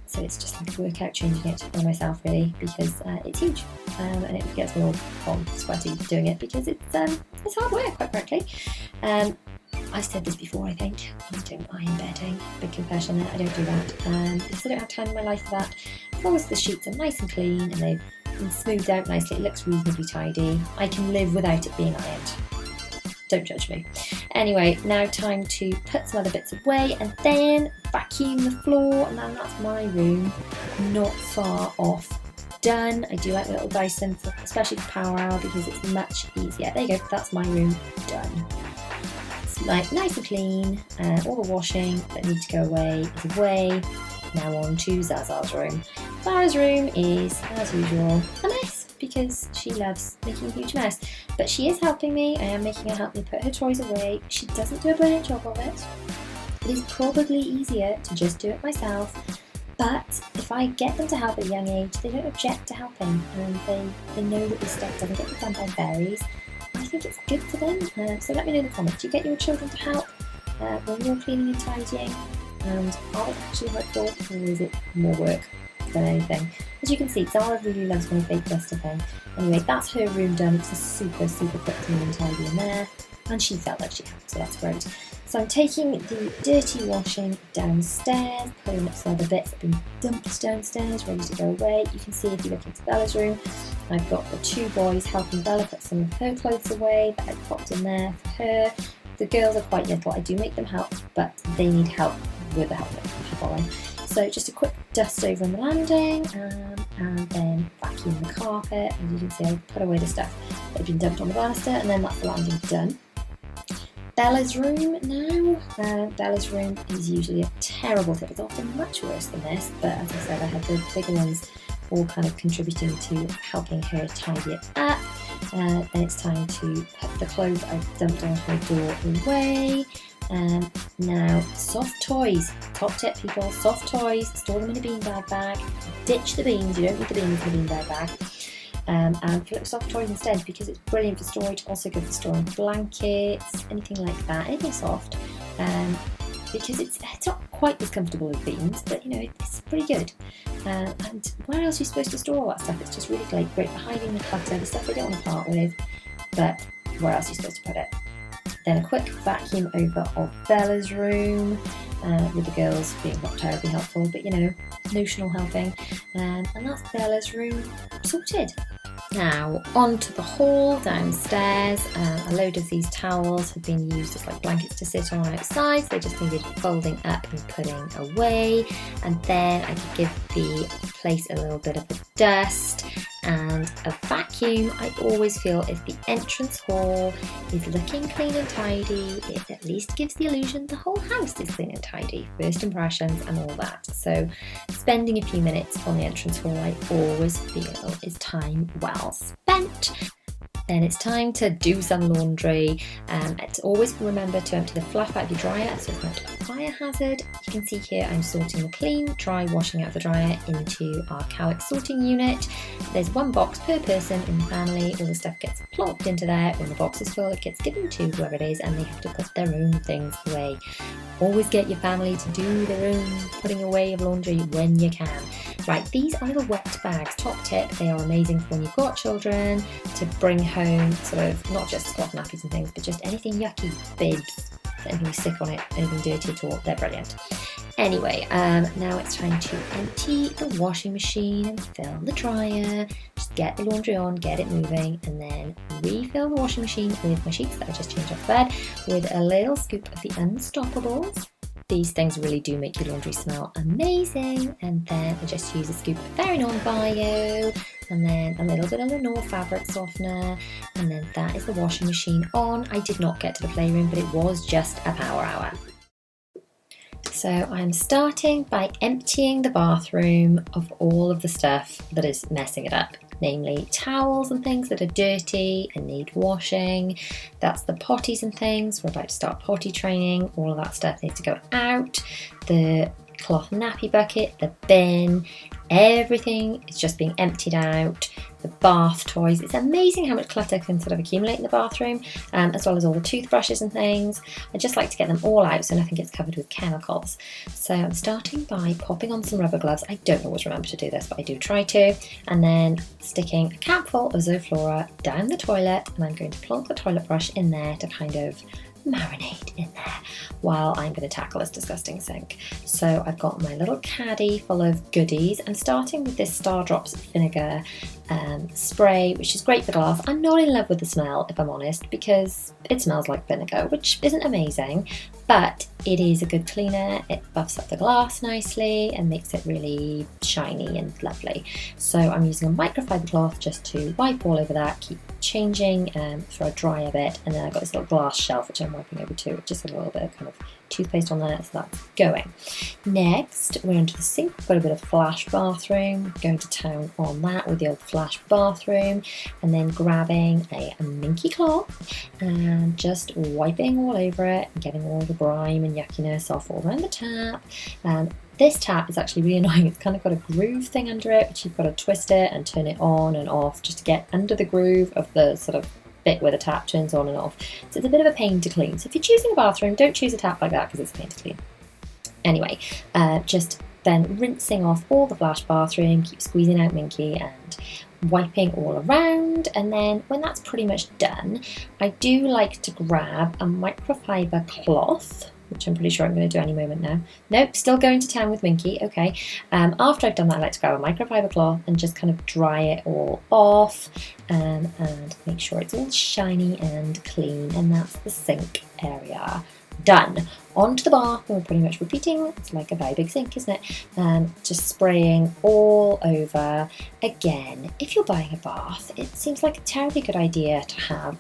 so it's just like a workout changing it for myself, really, because it's huge, and it gets me all sweaty doing it because it's hard work, quite frankly. I've said this before, I think. I don't iron bedding. Big confession there, I don't do that. Because I don't have time in my life for that. As long as the sheets are nice and clean and they've been smoothed out nicely, it looks reasonably tidy, I can live without it being ironed. Don't judge me. Anyway, now time to put some other bits away and then vacuum the floor, and then that's my room, not far off done. I do like the little Dyson, especially for power hour, because it's much easier. There you go, that's my room done. Like nice and clean, all the washing that needs to go away is away. Now on to Zaza's room. Zara's room is, as usual, a mess because she loves making a huge mess. But she is helping me. I am making her help me put her toys away. She doesn't do a brilliant job of it. It is probably easier to just do it myself. But if I get them to help at a young age, they don't object to helping, and they know that this stuff doesn't get done by fairies. I think it's good for them. So let me know in the comments. Do you get your children to help when you're cleaning and tidying? And are they actually helpful, or is it more work than anything? As you can see, Zara really loves my fake duster thing. Anyway, that's her room done. It's a super, super quick clean and tidy in there. And she felt like she had, so that's great. So I'm taking the dirty washing downstairs, pulling up some other bits that have been dumped downstairs, ready to go away. You can see if you look into Bella's room, I've got the 2 boys helping Bella put some of her clothes away that I popped in there for her. The girls are quite little. I do make them help, but they need help with the helping, if you follow. So just a quick dust over on the landing, and then vacuum the carpet. As you can see, I put away the stuff that had been dumped on the banister, and then that's the landing done. Bella's room now. Bella's room is usually a terrible tip. It's often much worse than this, but as I said, I had the bigger ones all kind of contributing to helping her tidy it up. Then it's time to put the clothes I've dumped on her door away. Now, soft toys. Top tip, people, soft toys, store them in a beanbag bag. Ditch the beans, you don't need the beans in the beanbag bag. And fill up soft toys instead, because it's brilliant for storage. Also good for storing blankets, anything like that, anything soft. Because it's not quite as comfortable as beans, but you know, it's pretty good. And where else are you supposed to store all that stuff? It's just really great for hiding the clutter, the stuff they don't want to part with, but where else are you supposed to put it? Then a quick vacuum over of Bella's room, with the girls being not terribly helpful, but you know, notional helping. And that's Bella's room sorted. Now onto the hall downstairs. A load of these towels have been used as like blankets to sit on outside, so they just needed folding up and putting away. And then I could give the place a little bit of a dust, And a vacuum, I always feel if the entrance hall is looking clean and tidy, it at least gives the illusion the whole house is clean and tidy. First impressions and all that. So spending a few minutes on the entrance hall, I always feel is time well spent. Then it's time to do some laundry. It's always remember to empty the fluff out of your dryer so it's not a fire hazard. You can see here I'm sorting the clean, dry washing out of the dryer into our Cowick sorting unit. There's one box per person in the family. All the stuff gets plopped into there. When the box is full, it gets given to whoever it is and they have to put their own things away. Always get your family to do their own putting away of laundry when you can. Right, these are the wet bags. Top tip, they are amazing for when you've got children to bring home sort of not just cloth nappies and things, but just anything yucky, bibs, anything sick on it, anything dirty at all. They're brilliant. Anyway, now it's time to empty the washing machine and fill the dryer. Just get the laundry on, get it moving, and then refill the washing machine with my sheets that I just changed off the bed with a little scoop of the Unstoppables. These things really do make your laundry smell amazing. And then I just use a scoop of Very Non-Bio and then a little bit of Lenore fabric softener. And then that is the washing machine on. I did not get to the playroom, but it was just a power hour. So I'm starting by emptying the bathroom of all of the stuff that is messing it up. Namely towels and things that are dirty and need washing. That's the potties and things. We're about to start potty training. All of that stuff needs to go out. The cloth nappy bucket, the bin, everything is just being emptied out. The bath toys. It's amazing how much clutter can sort of accumulate in the bathroom, as well as all the toothbrushes and things. I just like to get them all out so nothing gets covered with chemicals. So I'm starting by popping on some rubber gloves. I don't always remember to do this, but I do try to. And then sticking a capful of Zoflora down the toilet, and I'm going to plonk the toilet brush in there to kind of marinate in there while I'm going to tackle this disgusting sink. So I've got my little caddy full of goodies. I'm starting with this Star Drops vinegar spray, which is great for glass. I'm not in love with the smell, if I'm honest, because it smells like vinegar, which isn't amazing, but it is a good cleaner. It buffs up the glass nicely and makes it really shiny and lovely. So I'm using a microfiber cloth just to wipe all over that, keep changing for a dry a bit, and then I've got this little glass shelf which I'm wiping over too, just a little bit of kind of toothpaste on there, so that's going. Next, we're into the sink. We've got a bit of flash bathroom, going to town on that with the old flash bathroom, and then grabbing a minky cloth and just wiping all over it, getting all the grime and yuckiness off all around the tap. This tap is actually really annoying. It's kind of got a groove thing under it, which you've got to twist it and turn it on and off just to get under the groove of the sort of bit where the tap turns on and off. So it's a bit of a pain to clean. So if you're choosing a bathroom, don't choose a tap like that because it's a pain to clean. Anyway, just then rinsing off all the flash bathroom, keep squeezing out minky and wiping all around. And then when that's pretty much done, I do like to grab a microfiber cloth, which I'm pretty sure I'm going to do any moment now. Nope, still going to town with minky. Okay. After I've done that, I like to grab a microfiber cloth and just kind of dry it all off and make sure it's all shiny and clean. And that's the sink area done. Onto the bath, and we're pretty much repeating. It's like a very big sink, isn't it? Just spraying all over. Again, if you're buying a bath, it seems like a terribly good idea to have,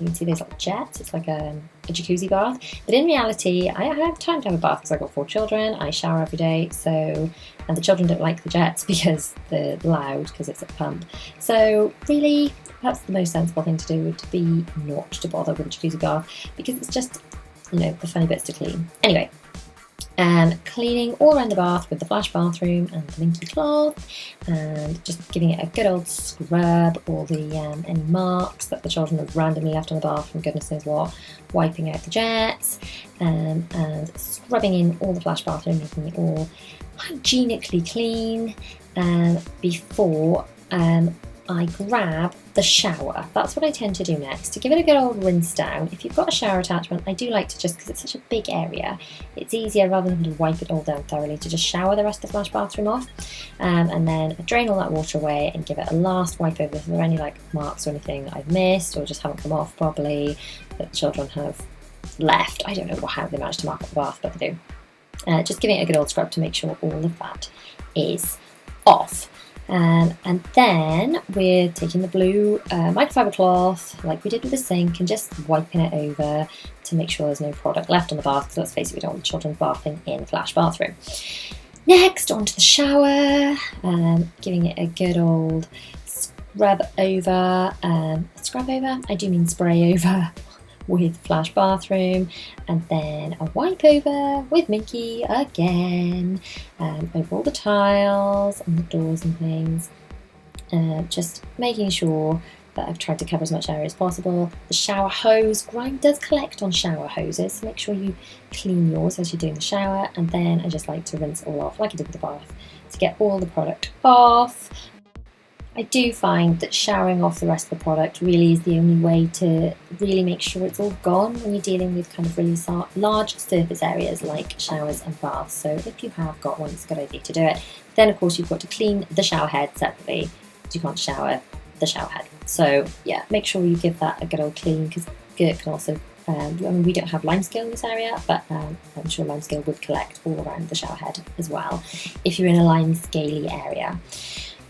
you can see there's like jets, it's like a jacuzzi bath, but in reality, I have time to have a bath because I've got 4 children, I shower every day, so, and the children don't like the jets because they're loud, because it's a pump. So really, perhaps the most sensible thing to do would be not to bother with a jacuzzi bath, because it's just, you know, the funny bits to clean. Anyway, cleaning all around the bath with the flash bathroom and the minky cloth, and just giving it a good old scrub, all the any marks that the children have randomly left on the bath from goodness knows what, wiping out the jets, and scrubbing in all the flash bathroom, making it all hygienically clean before I grab the shower. That's what I tend to do next, to give it a good old rinse down. If you've got a shower attachment, I do like to, just because it's such a big area, it's easier rather than to wipe it all down thoroughly, to just shower the rest of the flash bathroom off, and then drain all that water away and give it a last wipe over if there are any like marks or anything that I've missed or just haven't come off properly that children have left. I don't know how they managed to mark up the bath, but they do. Just giving it a good old scrub to make sure all of that is off. And then we're taking the blue microfiber cloth, like we did with the sink, and just wiping it over to make sure there's no product left on the bath, because let's face it, we don't want the children bathing in the flash bathroom. Next, onto the shower, giving it a good old scrub over, I do mean spray over with flash bathroom, and then a wipe over with Minky again, over all the tiles and the doors and things, just making sure that I've tried to cover as much area as possible. The shower hose, grime does collect on shower hoses, so make sure you clean yours as you're doing the shower, and then I just like to rinse it all off like I did with the bath to get all the product off. I do find that showering off the rest of the product really is the only way to really make sure it's all gone when you're dealing with kind of really large surface areas like showers and baths. So if you have got one, it's a good idea to do it. Then of course you've got to clean the shower head separately, because you can't shower the shower head. So yeah, make sure you give that a good old clean, because dirt can also, we don't have limescale in this area, but I'm sure limescale would collect all around the shower head as well if you're in a limescale-y area.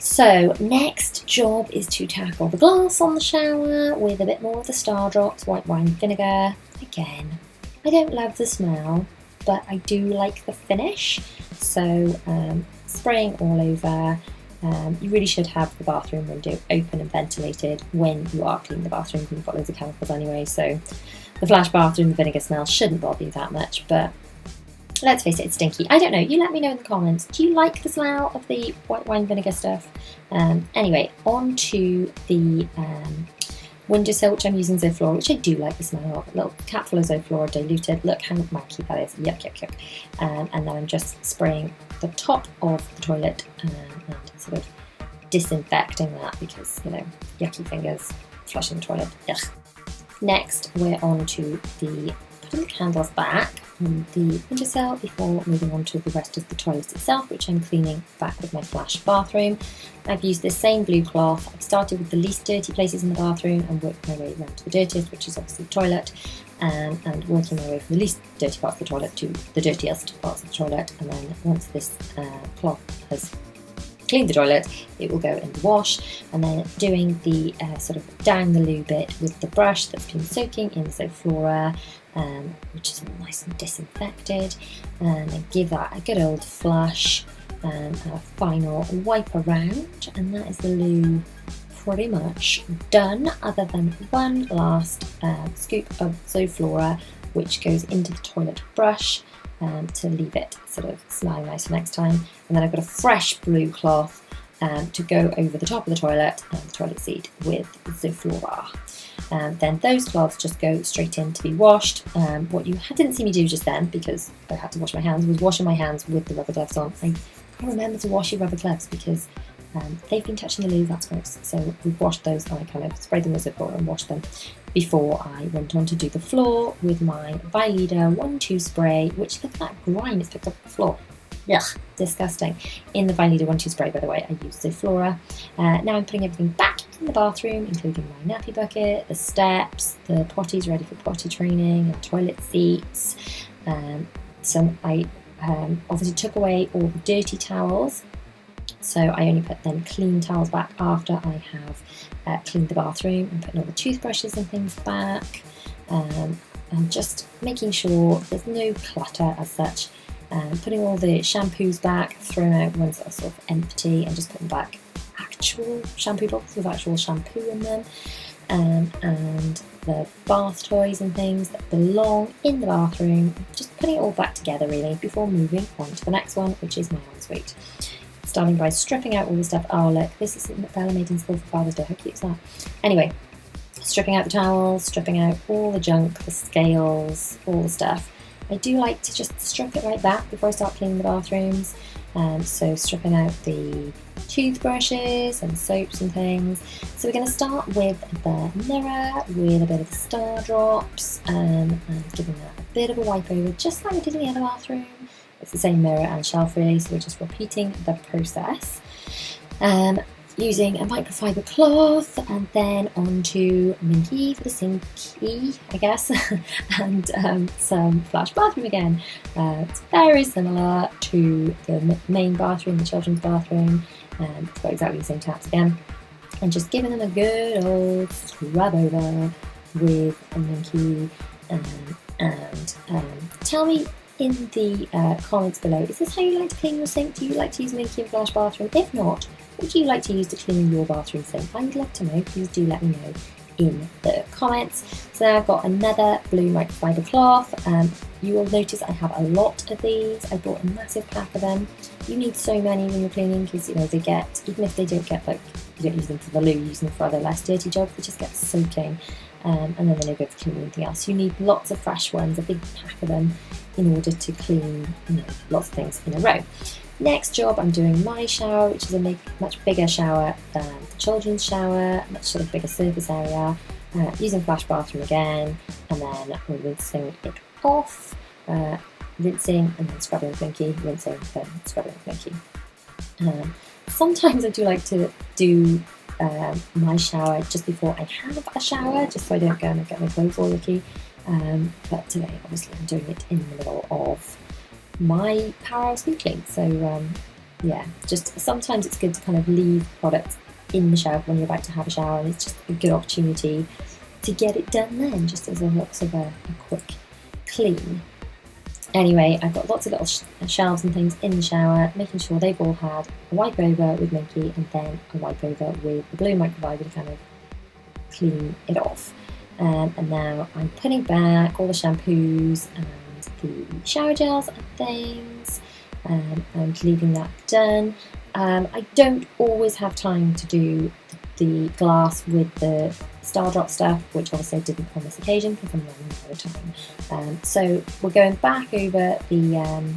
So next job is to tackle the glass on the shower with a bit more of the Star Drops white wine vinegar. Again, I don't love the smell, but I do like the finish. So spraying all over. You really should have the bathroom window open and ventilated when you are cleaning the bathroom. You've got loads of chemicals anyway, so the flash bathroom, the vinegar smell shouldn't bother you that much, but let's face it, it's stinky. I don't know, you let me know in the comments. Do you like the smell of the white wine vinegar stuff? Anyway, on to the windowsill, which I'm using Zoflora, which I do like the smell of. A little capful of Zoflora diluted. Look how manky that is. Yuck, yuck, yuck. And then I'm just spraying the top of the toilet and sort of disinfecting that, because, you know, yucky fingers, flushing the toilet. Ugh. Next, we're on to the putting the candles back on the windowsill before moving on to the rest of the toilet itself, which I'm cleaning back with my flash bathroom. I've used the same blue cloth. I've started with the least dirty places in the bathroom and worked my way around to the dirtiest, which is obviously the toilet, and working my way from the least dirty part of the toilet to the dirtiest parts of the toilet. And then once this cloth has clean the toilet, it will go in the wash, and then doing the sort of down the loo bit with the brush that's been soaking in the Zoflora, which is all nice and disinfected, and then give that a good old flush and a final wipe around, and that is the loo pretty much done, other than one last scoop of Zoflora which goes into the toilet brush to leave it sort of smelling nice for next time. And then I've got a fresh blue cloth to go over the top of the toilet and the toilet seat with Zoflora. Then those cloths just go straight in to be washed. What you didn't see me do just then, because I had to wash my hands, was washing my hands with the rubber gloves on. I can't remember to wash your rubber gloves because they've been touching the loo, that's gross. So we've washed those, and I kind of sprayed them with Zoflora and washed them before I went on to do the floor with my Vileda 1-2 spray, which, look at that grime it's picked up the floor. Yuck, disgusting. In the Vileda 1-2 spray, by the way, I used Zoflora. Now I'm putting everything back in the bathroom, including my nappy bucket, the steps, the potties ready for potty training, and toilet seats. So I obviously took away all the dirty towels. So I only put then clean towels back after I have cleaned the bathroom, and putting all the toothbrushes and things back, and just making sure there's no clutter as such. Putting all the shampoos back, throwing out ones that are sort of empty, and just putting back actual shampoo boxes with actual shampoo in them, and the bath toys and things that belong in the bathroom. Just putting it all back together really before moving on to the next one, which is my ensuite. Starting by stripping out all the stuff. Oh look, this is something that Bella made in school for Father's Day. How cute is that? Anyway, stripping out the towels, stripping out all the junk, the scales, all the stuff. I do like to just strip it right back before I start cleaning the bathrooms. So stripping out the toothbrushes and soaps and things. So we're going to start with the mirror with a bit of the Star Drops, and giving that a bit of a wipe over, just like we did in the other bathroom. It's the same mirror and shelf really, so we're just repeating the process. using a microfiber cloth, and then onto Minky for the sinky, I guess, and some flash bathroom again. It's very similar to the main bathroom, the children's bathroom. It's got exactly the same taps again, and just giving them a good old scrub over with a Minky. And tell me in the comments below, is this how you like to clean your sink? Do you like to use Minky and flash bathroom? If not, what do you like to use to clean your bathroom sink? I'd love to know. Please do let me know in the comments. So now I've got another blue microfiber cloth. You will notice I have a lot of these. I bought a massive pack of them. You need so many when you're cleaning because they get, even if they don't get you don't use them for the loo, you use them for other less dirty jobs, they just get soaking. And then they're no good for cleaning anything else. You need lots of fresh ones, a big pack of them, in order to clean lots of things in a row. Next job, I'm doing my shower, which is a much bigger shower than the children's shower, much sort of bigger surface area, using flash bathroom again, and then we're rinsing it off, rinsing and then scrubbing with Minky, rinsing, then scrubbing with Minky. Sometimes I do like to do my shower just before I have a shower, just so I don't go and get my clothes all icky. But today, obviously, I'm doing it in the middle of my Power Hour speed clean. So yeah, just sometimes it's good to kind of leave products in the shower when you're about to have a shower, and it's just a good opportunity to get it done then, just as a lots of a quick clean. Anyway, I've got lots of little shelves and things in the shower, making sure they've all had a wipe over with Minky and then a wipe over with the blue microfiber to kind of clean it off. And now I'm putting back all the shampoos and the shower gels and things, and leaving that done. I don't always have time to do the glass with the Star Drop stuff, which obviously I didn't on this occasion because I'm running out of time. So we're going back over the,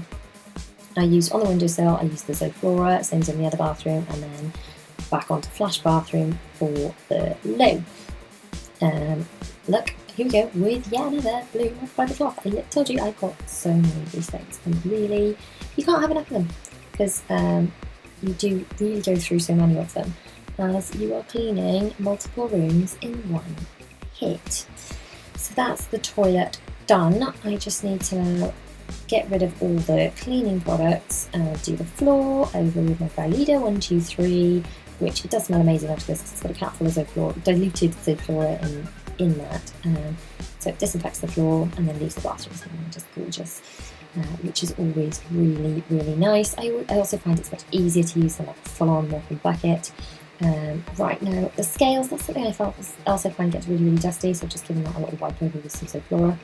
I used on the windowsill, I used the Zoflora, same as in the other bathroom, and then back onto flash bathroom for the loo. Look, here we go with yet another blue microfiber cloth. I told you I've got so many of these things, and really, you can't have enough of them because you do really go through so many of them as you are cleaning multiple rooms in one hit. So that's the toilet done. I just need to now get rid of all the cleaning products and do the floor over with my Phylida 123, which it does smell amazing after this because it's got a cap full of Zoflora, diluted Zoflora in that. So it disinfects the floor and then leaves the bathroom smelling just gorgeous, which is always really, really nice. I also find it's much easier to use than like a full-on mopping bucket. Right now, the scales, that's something I also find gets really, really dusty, so just giving that a little wipe over with some Zoflora.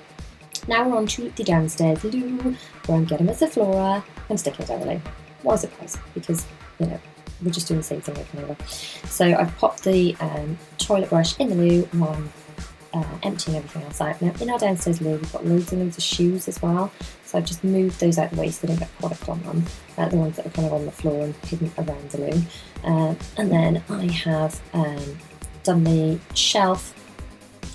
Now we're on to the downstairs loo, where I'm getting my Zoflora and sticking it down the loo. What a surprise, because, we're just doing the same thing over and over. So I've popped the toilet brush in the loo while I'm emptying everything else out. Now in our downstairs loo, we've got loads and loads of shoes as well, so I've just moved those out of the way so they don't get product on them, the ones that are kind of on the floor and hidden around the loo. And then I have done the shelf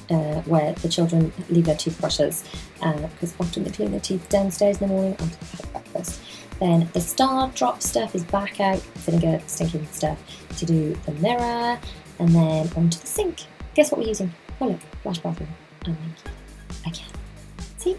where the children leave their toothbrushes, because often they clean their teeth downstairs in the morning after they've had breakfast. Then the Star Drop stuff is back out, vinegar stinking stuff, to do the mirror, and then onto the sink. Guess what we're using? Oh look, flash bathroom and Minky again. See?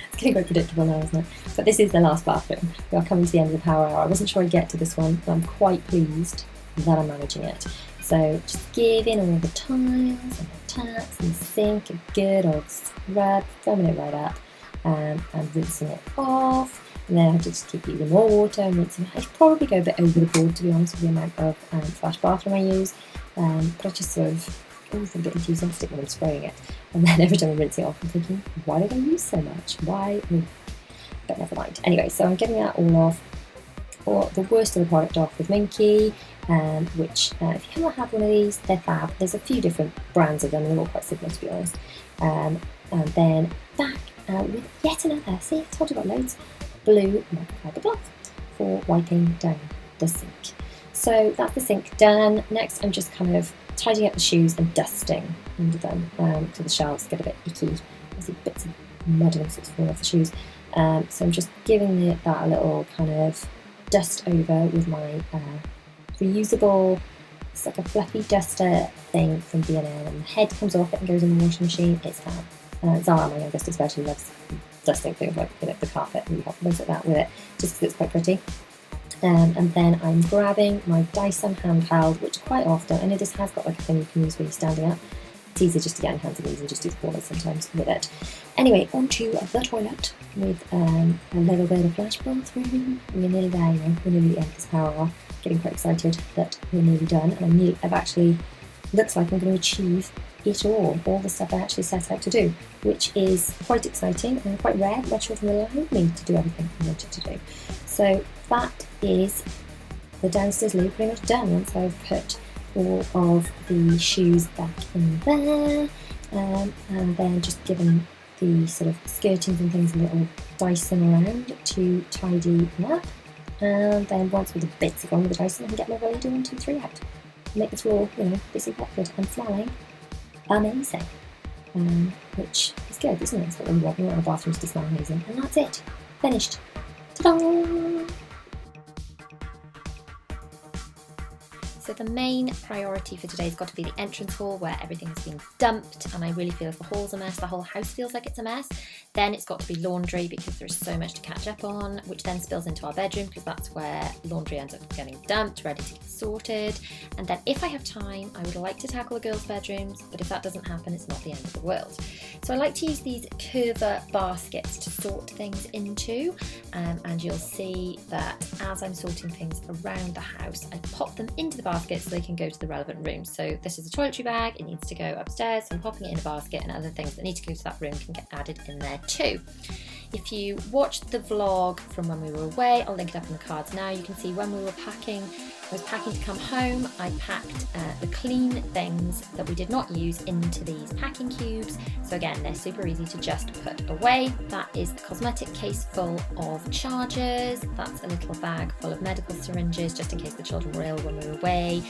It's getting quite predictable now, isn't it? But this is the last bathroom. We are coming to the end of the Power Hour. I wasn't sure I'd get to this one, but I'm quite pleased that I'm managing it. So just giving all the tiles and the taps and the sink a good old scrub, foaming it right up, and rinsing it off. And then I have to just keep using more water and rinsing. I should probably go a bit overboard, to be honest, with the amount of flash bathroom I use. But I just sort of always a bit enthusiastic when I'm spraying it. And then every time I rinse it off, I'm thinking, why did I use so much? Why? But never mind. Anyway, so I'm getting that all off, or the worst of the product off with Minky, which if you haven't had one of these, they're fab. There's a few different brands of them, and they're all quite similar, to be honest. And then back with yet another, see, I told you about loads, blue microfiber cloth for wiping down the sink. So that's the sink done. Next, I'm just kind of tidying up the shoes and dusting under them, so the shelves get a bit icky. There's bits of mud and sorts falling off the shoes. So I'm just giving that a little kind of dust over with my reusable It's like a fluffy duster thing from B&M, and the head comes off it and goes in the washing machine. It's fab. Zara, my youngest, especially loves dusting things like the carpet and things like that with it, just because it's quite pretty. And then I'm grabbing my Dyson handheld, which quite often, I know this has got like a thing you can use when you're standing up. It's easier just to get your hands on these and just do the corners sometimes with it. Anyway, onto the toilet with a little bit of flash bathroom. We're nearly there, you know, we're nearly at the end of this power hour. Getting quite excited that we're nearly done, and I've actually, looks like I'm going to achieve it all the stuff I actually set out to do, which is quite exciting and quite rare. My children allowed me to do everything I wanted to do. So that is the downstairs loo pretty much done once I've put all of the shoes back in there, and then just given the sort of skirtings and things a little Dyson around to tidy them up. And then once all the bits are gone with the Dyson, I can get my Rolly 1, 2, 3 out. Make the floor, you know, busy liquid and smelling amazing. Which is good, isn't it? It's got them walking around the bathrooms to smell amazing. And that's it. Finished. Ta-da! So the main priority for today has got to be the entrance hall, where everything has been dumped, and I really feel if the hall's a mess, the whole house feels like it's a mess. Then it's got to be laundry, because there's so much to catch up on, which then spills into our bedroom, because that's where laundry ends up getting dumped, ready to get sorted. And then if I have time, I would like to tackle the girls' bedrooms, but if that doesn't happen, it's not the end of the world. So I like to use these curver baskets to sort things into, and you'll see that as I'm sorting things around the house, I pop them into the basket so they can go to the relevant rooms. So this is a toiletry bag, it needs to go upstairs, so I'm popping it in a basket, and other things that need to go to that room can get added in there too. If you watched the vlog from when we were away, I'll link it up in the cards now, you can see when we were packing, I was packing to come home, I packed the clean things that we did not use into these packing cubes. So again, they're super easy to just put away. That is a cosmetic case full of chargers. That's a little bag full of medical syringes, just in case the children were ill when we were away.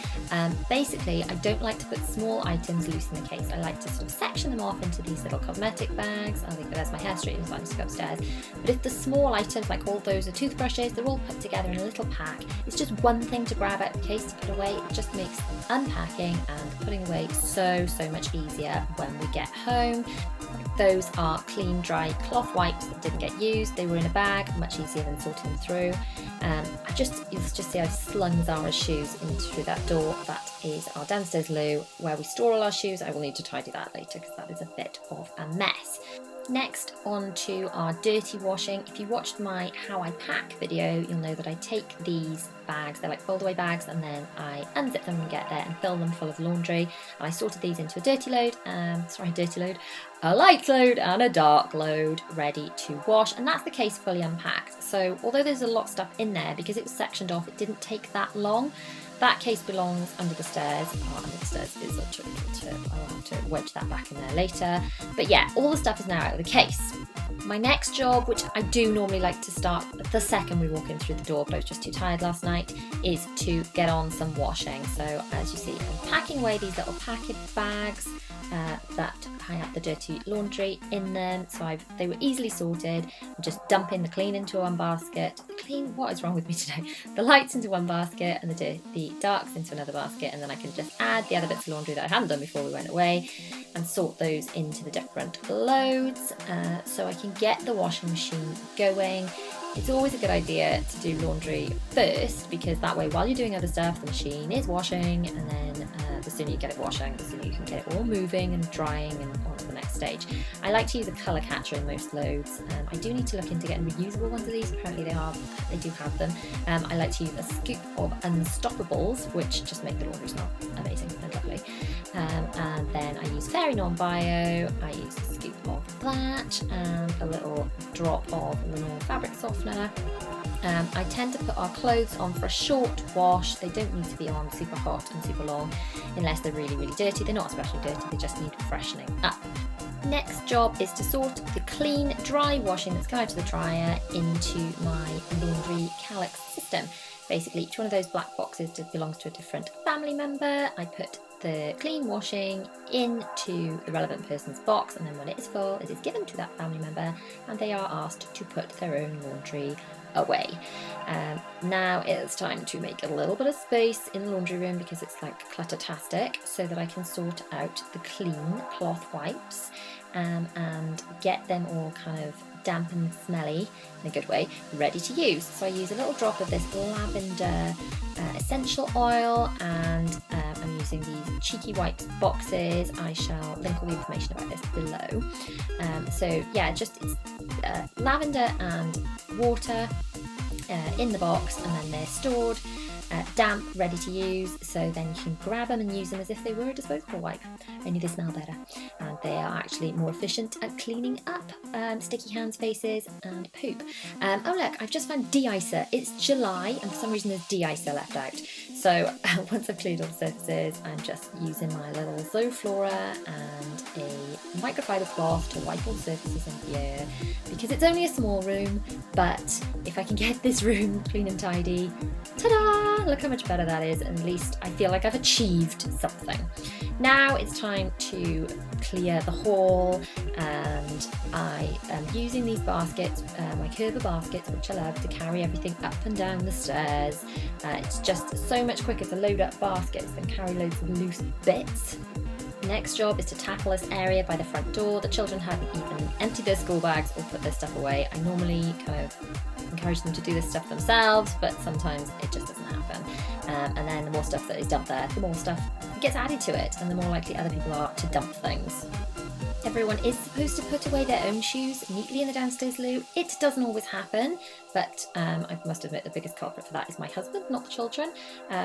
Basically, I don't like to put small items loose in the case. I like to sort of section them off into these little cosmetic bags. I think there's my hair straightener, so I need to go upstairs. But if the small items, like all those are toothbrushes, they're all put together in a little pack. It's just one thing to grab out of the case to put away. It just makes unpacking and putting away so much easier when we get home. Those are clean, dry cloth wipes that didn't get used. They were in a bag, much easier than sorting them through. You'll just see I've slung Zara's shoes in through that door. That is our downstairs loo where we store all our shoes. I will need to tidy that later because that is a bit of a mess. Next, on to our dirty washing. If you watched my how I pack video, you'll know that I take these bags, they're like fold away bags, and then I unzip them and get there and fill them full of laundry. And I sorted these into a a light load and a dark load ready to wash, and that's the case fully unpacked. So although there's a lot of stuff in there, because it was sectioned off, it didn't take that long. That case belongs under the stairs. Under the stairs is a tricky tip. I'll have to wedge that back in there later. But yeah, all the stuff is now out of the case. My next job, which I do normally like to start the second we walk in through the door, but I was just too tired last night, is to get on some washing. So as you see, I'm packing away these little packet bags that I have the dirty laundry in them. So they were easily sorted. I'm just dumping the clean into one basket. What is wrong with me today? The lights into one basket and the darks into another basket, and then I can just add the other bits of laundry that I hadn't done before we went away and sort those into the different loads so I can get the washing machine going. It's always a good idea to do laundry first, because that way while you're doing other stuff the machine is washing, and then the sooner you get it washing, the sooner you can get it all moving and drying and on to the next stage. I like to use a colour catcher in most loads. I do need to look into getting reusable ones of these. Apparently they do have them. I like to use a scoop of Unstoppables, which just make the laundry smell amazing and lovely. And then I use Fairy Non-Bio. I use a scoop of that and a little drop of Lenore fabric softener. I tend to put our clothes on for a short wash. They don't need to be on super hot and super long unless they're really dirty. They're not especially dirty, they just need freshening up. Next job is to sort the clean, dry washing that's come out of the dryer into my laundry calyx system. Basically, each one of those black boxes belongs to a different family member. I put the clean washing into the relevant person's box, and then when it is full, it is given to that family member and they are asked to put their own laundry away. Now it's time to make a little bit of space in the laundry room because it's like clutter-tastic, so that I can sort out the clean cloth wipes and get them all kind of damp and smelly in a good way, ready to use. So I use a little drop of this lavender essential oil, and I'm using these cheeky wipes boxes. I shall link all the information about this below. So yeah, just it's lavender and water in the box, and then they're stored damp, ready to use, so then you can grab them and use them as if they were a disposable wipe, only they smell better and they are actually more efficient at cleaning up sticky hands, faces and poop. Oh look, I've just found de-icer. It's July and for some reason there's de-icer left out, so once I've cleared all the surfaces, I'm just using my little Zoflora and a microfiber cloth to wipe all the surfaces in here, because it's only a small room, but if I can get this room clean and tidy, ta-da! Look how much better that is, and at least I feel like I've achieved something. Now it's time to clear the hall, and I am using these baskets, my Kerber baskets, which I love, to carry everything up and down the stairs. It's just so much quicker to load up baskets than carry loads of loose bits. Next job is to tackle this area by the front door. The children haven't even emptied their school bags or put their stuff away. I normally kind of encourage them to do this stuff themselves, but sometimes it just doesn't happen. And then the more stuff that is dumped there, the more stuff gets added to it, and the more likely other people are to dump things. Everyone is supposed to put away their own shoes neatly in the downstairs loo. It doesn't always happen, but I must admit the biggest culprit for that is my husband, not the children.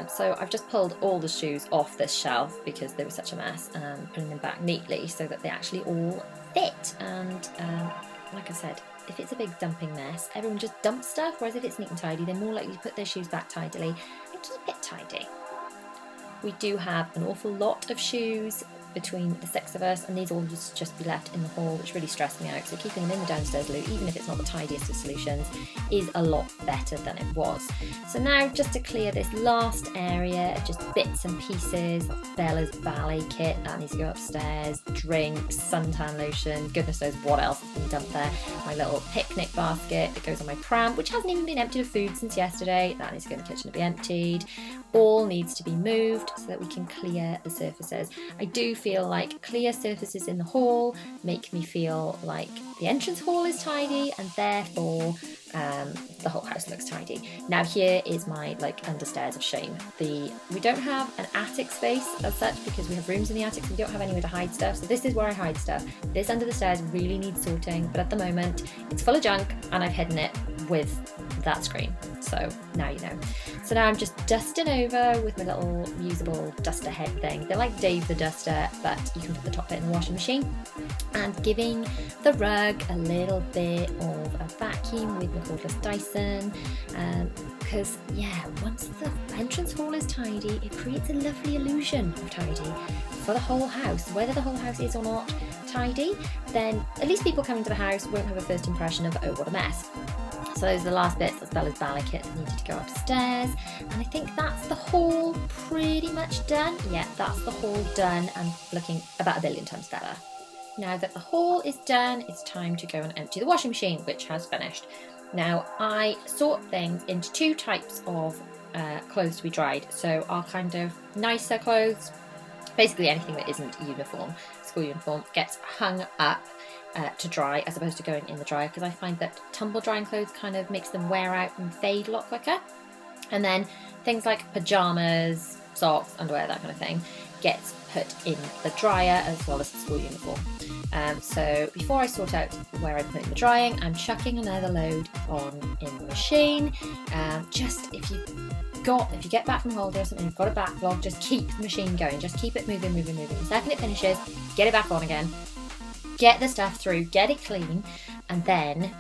So I've just pulled all the shoes off this shelf because they were such a mess, and putting them back neatly so that they actually all fit. And like I said, if it's a big dumping mess, everyone just dumps stuff, whereas if it's neat and tidy, they're more likely to put their shoes back tidily and keep it tidy. We do have an awful lot of shoes between the 6 of us, and these all just be left in the hall, which really stressed me out. So keeping them in the downstairs loo, even if it's not the tidiest of solutions, is a lot better than it was. So now just to clear this last area, just bits and pieces of Bella's ballet kit, that needs to go upstairs, drinks, suntan lotion, goodness knows what else has been dumped there. My little picnic basket that goes on my pram, which hasn't even been emptied of food since yesterday, that needs to go in the kitchen to be emptied. All needs to be moved so that we can clear the surfaces. I do feel like clear surfaces in the hall make me feel like the entrance hall is tidy, and therefore the whole house looks tidy. Now here is my understairs of shame. We don't have an attic space as such because we have rooms in the attic, so we don't have anywhere to hide stuff. So this is where I hide stuff. This under the stairs really needs sorting, but at the moment it's full of junk and I've hidden it with that screen. So now you know. So now I'm just dusting over with my little reusable duster head thing. They're like Dave the Duster, but you can put the top bit in the washing machine, and giving the rug a little bit of a vacuum with my cordless Dyson, because once the entrance hall is tidy, it creates a lovely illusion of tidy for the whole house. Whether the whole house is or not tidy, then at least people coming to the house won't have a first impression of, oh, what a mess. So those are the last bits. That's Bella's ballet kit that needed to go upstairs, and I think that's the haul pretty much done. Yeah, that's the haul done and looking about a billion times better. Now that the haul is done, it's time to go and empty the washing machine, which has finished. Now I sort things into 2 types of clothes to be dried. So our kind of nicer clothes, basically anything that isn't uniform, school uniform, gets hung up to dry as opposed to going in the dryer, because I find that tumble drying clothes kind of makes them wear out and fade a lot quicker. And then things like pyjamas, socks, underwear, that kind of thing gets put in the dryer as well as the school uniform. So before I sort out where I'm putting the drying, I'm chucking another load on in the machine. Just if you get back from holiday or something, you've got a backlog, just keep the machine going, just keep it moving. The second it finishes, get it back on again, get the stuff through, get it clean, and then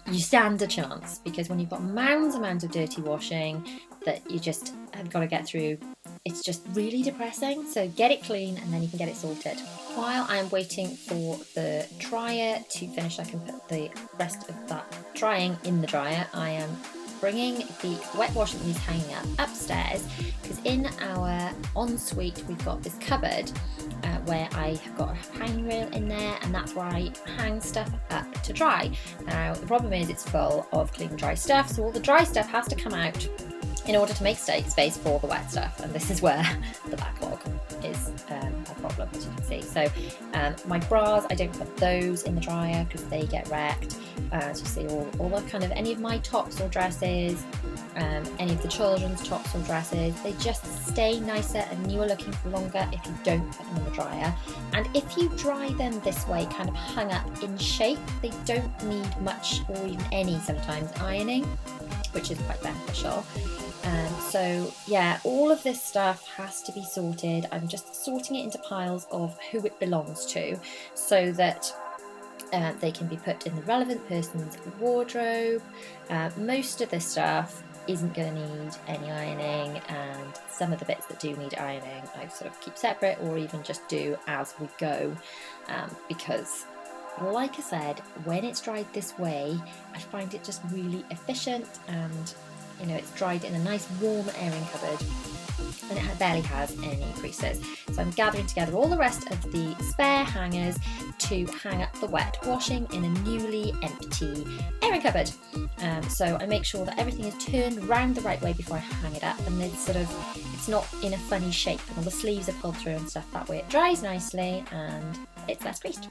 you stand a chance, because when you've got mounds and mounds of dirty washing that you just have got to get through, it's just really depressing. So get it clean and then you can get it sorted. While I'm waiting for the dryer to finish, I can put the rest of that drying in the dryer. I am bringing the wet washing that he's hanging up upstairs, because in our ensuite we've got this cupboard where I have got a hanging rail in there, and that's where I hang stuff up to dry. Now the problem is it's full of clean and dry stuff, so all the dry stuff has to come out in order to make space for the wet stuff, and this is where the backlog is a problem, as you can see. So my bras, I don't put those in the dryer because they get wrecked. As you see, all the kind of any of my tops or dresses, any of the children's tops or dresses, they just stay nicer and newer looking for longer if you don't put them in the dryer. And if you dry them this way, kind of hung up in shape, they don't need much or even any sometimes ironing, which is quite beneficial. So yeah, all of this stuff has to be sorted. I'm just sorting it into piles of who it belongs to, so that they can be put in the relevant person's wardrobe. Most of this stuff isn't going to need any ironing, and some of the bits that do need ironing I sort of keep separate or even just do as we go, because like I said, when it's dried this way, I find it just really efficient, and you know, it's dried in a nice warm airing cupboard, and it barely has any creases. So I'm gathering together all the rest of the spare hangers to hang up the wet washing in a newly empty airing cupboard. So I make sure that everything is turned round the right way before I hang it up, and it's not in a funny shape, and all the sleeves are pulled through and stuff. That way it dries nicely and it's less creased.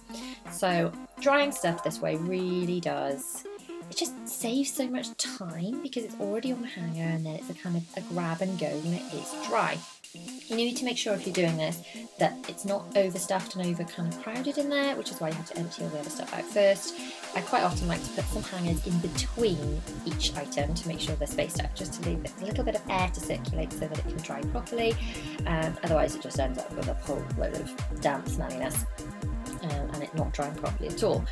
So drying stuff this way really does, it just saves so much time because it's already on the hanger, and then it's a kind of a grab and go when it is dry. You need to make sure if you're doing this that it's not overstuffed and over kind of crowded in there, which is why you have to empty all the other stuff out first. I quite often like to put some hangers in between each item to make sure they're spaced out, just to leave a little bit of air to circulate so that it can dry properly. Otherwise it just ends up with a whole load of damp smelliness and it not drying properly at all.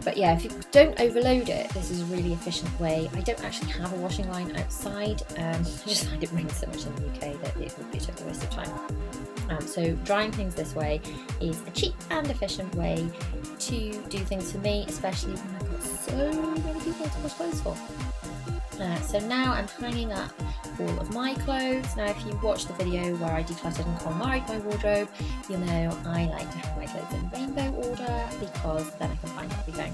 But yeah, if you don't overload it, this is a really efficient way. I don't actually have a washing line outside. I just find it rains so much in the UK that it would be a total waste of time. So drying things this way is a cheap and efficient way to do things for me, especially when I've got so many people to wash clothes for. So now I'm hanging up all of my clothes. Now if you watched the video where I decluttered and KonMari'd my wardrobe, you'll know I like to hang my clothes in rainbow order, because then I can find everything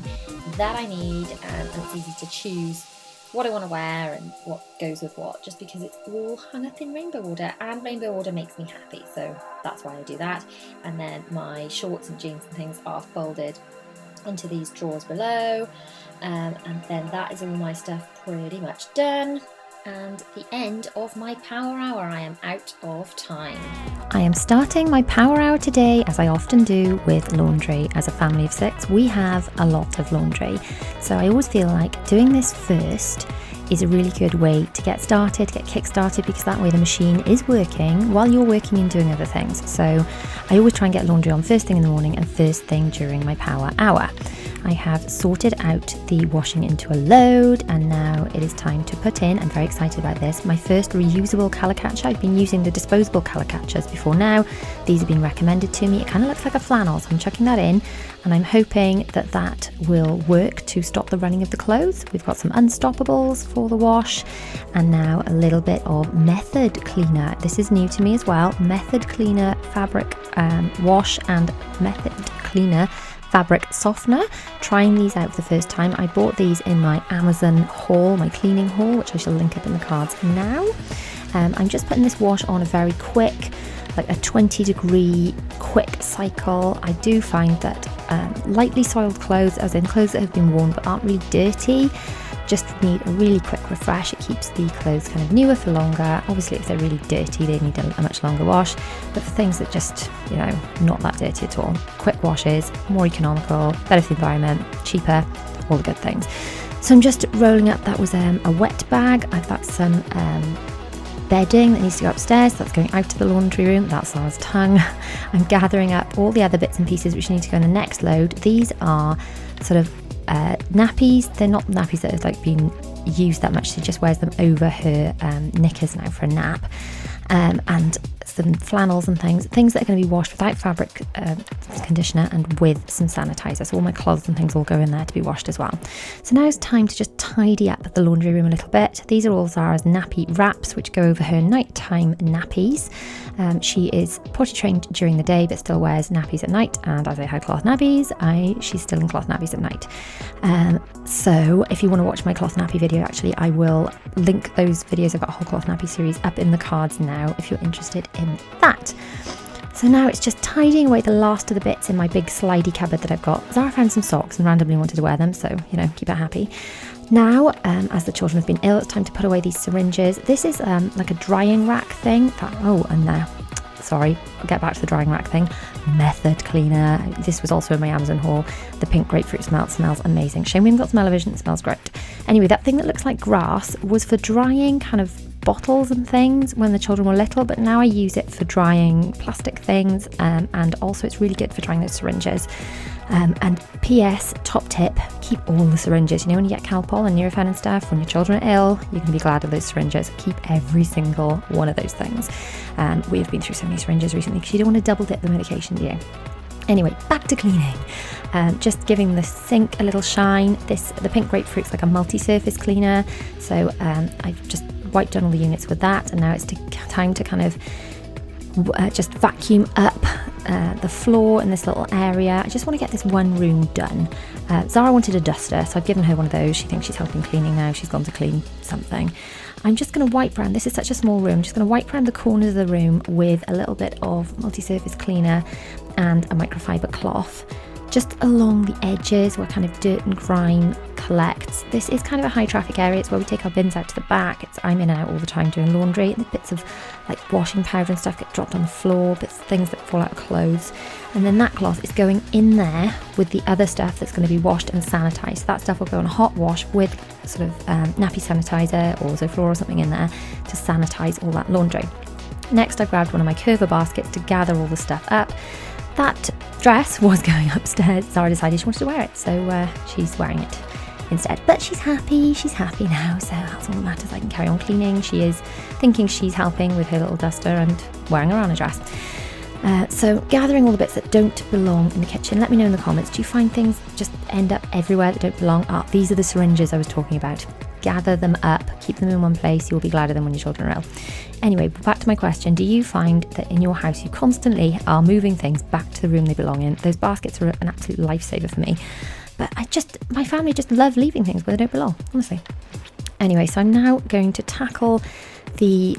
that I need, and it's easy to choose what I want to wear and what goes with what, just because it's all hung up in rainbow order, and rainbow order makes me happy, so that's why I do that. And then my shorts and jeans and things are folded into these drawers below, and then that is all my stuff pretty much done, and the end of my power hour. I am out of time. I am starting my power hour today, as I often do, with laundry. As a family of 6, we have a lot of laundry, so I always feel like doing this first is a really good way to get started, get kick-started, because that way the machine is working while you're working and doing other things. So I always try and get laundry on first thing in the morning and first thing during my power hour. I have sorted out the washing into a load, and now it is time to put in, I'm very excited about this, my first reusable colour catcher. I've been using the disposable colour catchers before now. These have been recommended to me. It kind of looks like a flannel, so I'm chucking that in, and I'm hoping that that will work to stop the running of the clothes. We've got some Unstoppables for the wash, and now a little bit of Method Cleaner. This is new to me as well. Method Cleaner fabric wash and Method Cleaner fabric softener. Trying these out for the first time. I bought these in my Amazon haul, my cleaning haul, which I shall link up in the cards now. I'm just putting this wash on a very quick, like a 20-degree quick cycle. I do find that lightly soiled clothes, as in clothes that have been worn but aren't really dirty, just need a really quick refresh. It keeps the clothes kind of newer for longer. Obviously if they're really dirty they need a much longer wash, but for things that just, you know, not that dirty at all, quick washes, more economical, better for the environment, cheaper, all the good things. So I'm just rolling up, that was a wet bag. I've got some bedding that needs to go upstairs, so that's going out to the laundry room. That's Sarah's tongue. I'm gathering up all the other bits and pieces which need to go in the next load. These are sort of nappies. They're not nappies that have like been used that much. She just wears them over her knickers now for a nap, and some flannels and things that are going to be washed without conditioner and with some sanitizer. So all my clothes and things will go in there to be washed as well. So now it's time to just tidy up the laundry room a little bit. These are all Zara's nappy wraps, which go over her nighttime nappies. She is potty trained during the day, but still wears nappies at night. And as I had cloth nappies, she's still in cloth nappies at night. So if you want to watch my cloth nappy video, actually, I will link those videos. I've got a whole cloth nappy series up in the cards now if you're interested in that. So now it's just tidying away the last of the bits in my big slidey cupboard that I've got. Zara found some socks and randomly wanted to wear them, so, keep her happy. Now, as the children have been ill, it's time to put away these syringes. This is like a drying rack thing. Sorry, I'll get back to the drying rack thing. Method cleaner. This was also in my Amazon haul. The pink grapefruit smells amazing. Shame we haven't got smell-o-vision. It smells great. Anyway, that thing that looks like grass was for drying kind of bottles and things when the children were little, but now I use it for drying plastic things, and also it's really good for drying those syringes. And PS, top tip, keep all the syringes. When you get Calpol and Nurofen and stuff, when your children are ill, you can be glad of those syringes. Keep every single one of those things. We've been through so many syringes recently because you don't want to double dip the medication, do you? Anyway, back to cleaning. Just giving the sink a little shine. The pink grapefruit's like a multi-surface cleaner, so I've just wiped down all the units with that, and now it's time to kind of just vacuum up the floor in this little area. I just want to get this one room done. Zara wanted a duster, so I've given her one of those. She thinks she's helping cleaning now. She's gone to clean something. I'm just going to wipe around. This is such a small room. I'm just going to wipe around the corners of the room with a little bit of multi-surface cleaner and a microfiber cloth, just along the edges where kind of dirt and grime collects. This is kind of a high traffic area. It's where we take our bins out to the back. I'm in and out all the time doing laundry, and the bits of like washing powder and stuff get dropped on the floor, things that fall out of clothes. And then that cloth is going in there with the other stuff that's going to be washed and sanitized. So that stuff will go on a hot wash with sort of nappy sanitizer or Zoflor or something in there to sanitize all that laundry. Next, I grabbed one of my curver baskets to gather all the stuff up. That dress was going upstairs. Zara decided she wanted to wear it, so she's wearing it instead. But she's happy now, so that's all that matters. I can carry on cleaning. She is thinking she's helping with her little duster and wearing her Anna dress. So gathering all the bits that don't belong in the kitchen. Let me know in the comments, do you find things just end up everywhere that don't belong? These are the syringes I was talking about. Gather them up, keep them in one place. You'll be glad of them when your children are ill. Anyway, back to my question. Do you find that in your house you constantly are moving things back to the room they belong in? Those baskets are an absolute lifesaver for me. But my family just love leaving things where they don't belong, honestly. Anyway, so I'm now going to tackle the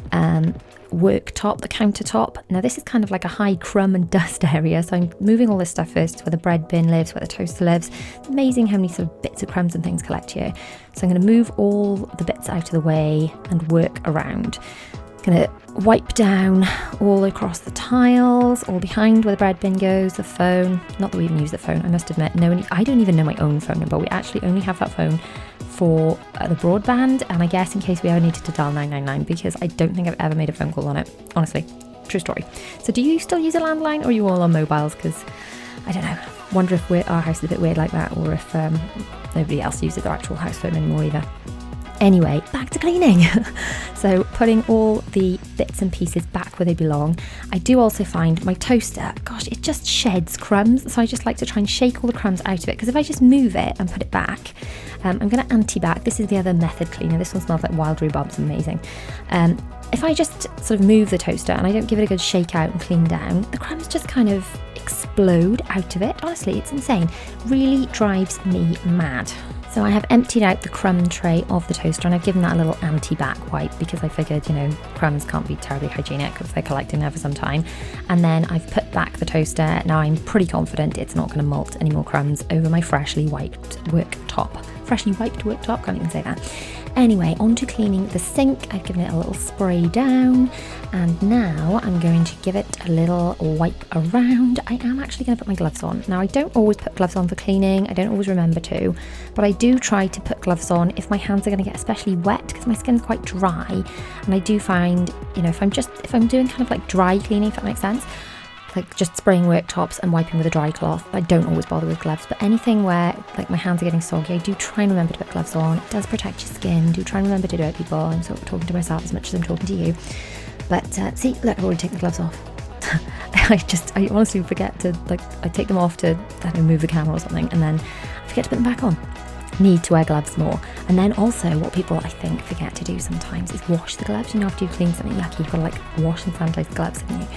worktop, the countertop. Now this is kind of like a high crumb and dust area, so I'm moving all this stuff first where the bread bin lives, where the toaster lives. It's amazing how many sort of bits of crumbs and things collect here. So I'm going to move all the bits out of the way and work around. Going to wipe down all across the tiles, all behind where the bread bin goes, the phone. Not that we even use the phone, I must admit. I don't even know my own phone number. We actually only have that phone for the broadband, and I guess in case we ever needed to dial 999, because I don't think I've ever made a phone call on it, honestly. True story. So do you still use a landline, or are you all on mobiles? Because I don't know, wonder if our house is a bit weird like that, or if nobody else uses their actual house phone anymore either. Anyway, back to cleaning. So putting all the bits and pieces back where they belong. I do also find my toaster, gosh, it just sheds crumbs. So I just like to try and shake all the crumbs out of it, because if I just move it and put it back, I'm going to anti-bac. This is the other method cleaner. This one smells like wild rhubarb. It's amazing. If I just sort of move the toaster and I don't give it a good shake out and clean down, the crumbs just kind of explode out of it. Honestly, it's insane. Really drives me mad. So I have emptied out the crumb tray of the toaster, and I've given that a little anti-bac wipe, because I figured, crumbs can't be terribly hygienic if they're collecting there for some time. And then I've put back the toaster. Now I'm pretty confident it's not going to malt any more crumbs over my freshly wiped worktop. Freshly wiped worktop, can't even say that. Anyway, on to cleaning the sink. I've given it a little spray down, and now I'm going to give it a little wipe around. I am actually going to put my gloves on. Now, I don't always put gloves on for cleaning. I don't always remember to, but I do try to put gloves on if my hands are going to get especially wet, because my skin's quite dry. And I do find, if I'm doing kind of like dry cleaning, if that makes sense, like just spraying worktops and wiping with a dry cloth, I don't always bother with gloves. But anything where like my hands are getting soggy, I do try and remember to put gloves on. It does protect your skin. Do try and remember to do it, people. I'm sort of talking to myself as much as I'm talking to you. But see, look, I've already taken the gloves off. I I honestly forget to, like, I take them off to, I don't know, move the camera or something, and then I forget to put them back on. Need to wear gloves more. And then also what people, I think, forget to do sometimes is wash the gloves. You know, after you clean something yucky, you've got to like wash and sanitize the gloves, haven't you?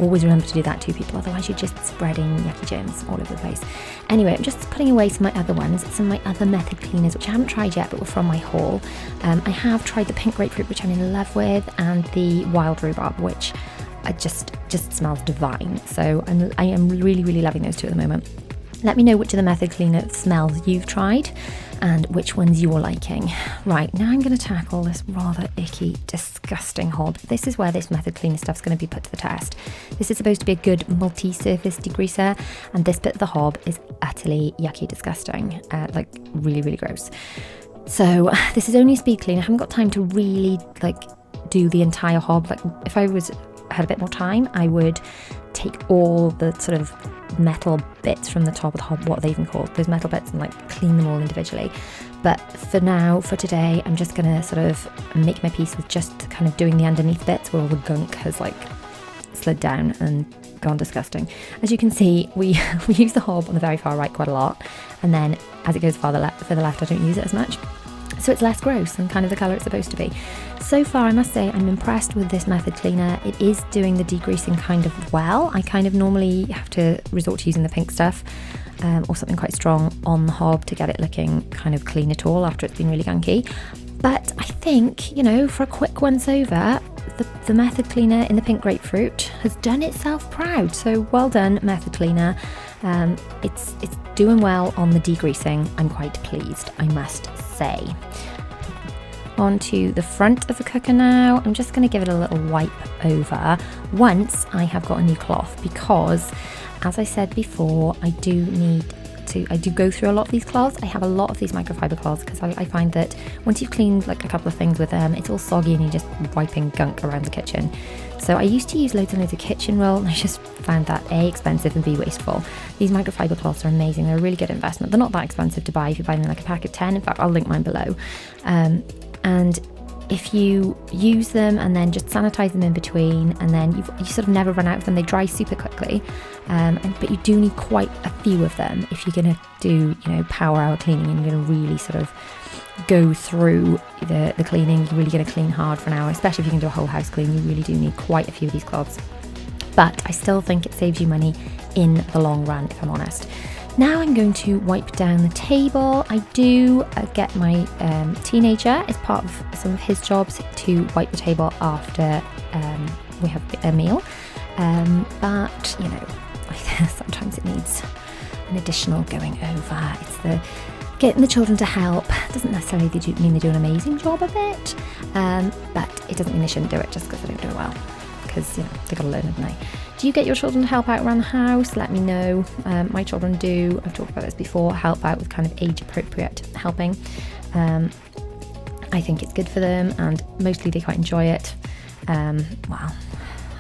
Always remember to do that too, people, otherwise you're just spreading yucky germs all over the place. Anyway, I'm just putting away some of my other ones, some of my other method cleaners, which I haven't tried yet, but were from my haul. I have tried the pink grapefruit, which I'm in love with, and the wild rhubarb, which I just smells divine. So I am really, really loving those two at the moment. Let me know which of the method cleaner smells you've tried and which ones you're liking. Right, now I'm going to tackle this rather icky, disgusting hob. This is where this method cleaner stuff's going to be put to the test. This is supposed to be a good multi-surface degreaser, and this bit of the hob is utterly yucky, disgusting, like really, really gross. So this is only a speed clean. I haven't got time to really like do the entire hob. Like if I had a bit more time, I would take all the sort of metal bits from the top of the hob, what are they even called, those metal bits, and like clean them all individually. But for now, for today, I'm just gonna sort of make my peace with just kind of doing the underneath bits where all the gunk has like slid down and gone disgusting. As you can see, we use the hob on the very far right quite a lot, and then as it goes further left, I don't use it as much. So it's less gross and kind of the colour it's supposed to be. So far, I must say, I'm impressed with this method cleaner. It is doing the degreasing kind of well. I kind of normally have to resort to using the pink stuff or something quite strong on the hob to get it looking kind of clean at all after it's been really gunky. But I think, you know, for a quick once over, the method cleaner in the pink grapefruit has done itself proud. So well done, method cleaner. It's doing well on the degreasing. I'm quite pleased, I must say. Onto the front of the cooker now. I'm just going to give it a little wipe over once I have got a new cloth, because as I said before, I do go through a lot of these cloths. I have a lot of these microfiber cloths because I find that once you've cleaned like a couple of things with them, it's all soggy and you're just wiping gunk around the kitchen. So I used to use loads and loads of kitchen roll, and I just found that A, expensive, and B, wasteful. These microfiber cloths are amazing. They're a really good investment. They're not that expensive to buy if you buy them in like a pack of 10. In fact, I'll link mine below. And if you use them and then just sanitize them in between, and then you sort of never run out of them, they dry super quickly. But you do need quite a few of them if you're going to do, you know, power hour cleaning, and you're going to really sort of go through the cleaning. You're really going to clean hard for an hour, especially if you can do a whole house clean. You really do need quite a few of these cloths. But I still think it saves you money in the long run, if I'm honest. Now I'm going to wipe down the table. I do get my teenager, as part of some of his jobs, to wipe the table after we have a meal. But, you know, sometimes it needs an additional going over. It's the getting the children to help. Doesn't necessarily mean they do an amazing job of it, but it doesn't mean they shouldn't do it just because they don't do it well. Because, you know, they've got to learn, haven't they? Do you get your children to help out around the house? Let me know. My children do, I've talked about this before, help out with kind of age-appropriate helping. I think it's good for them, and mostly they quite enjoy it. Well,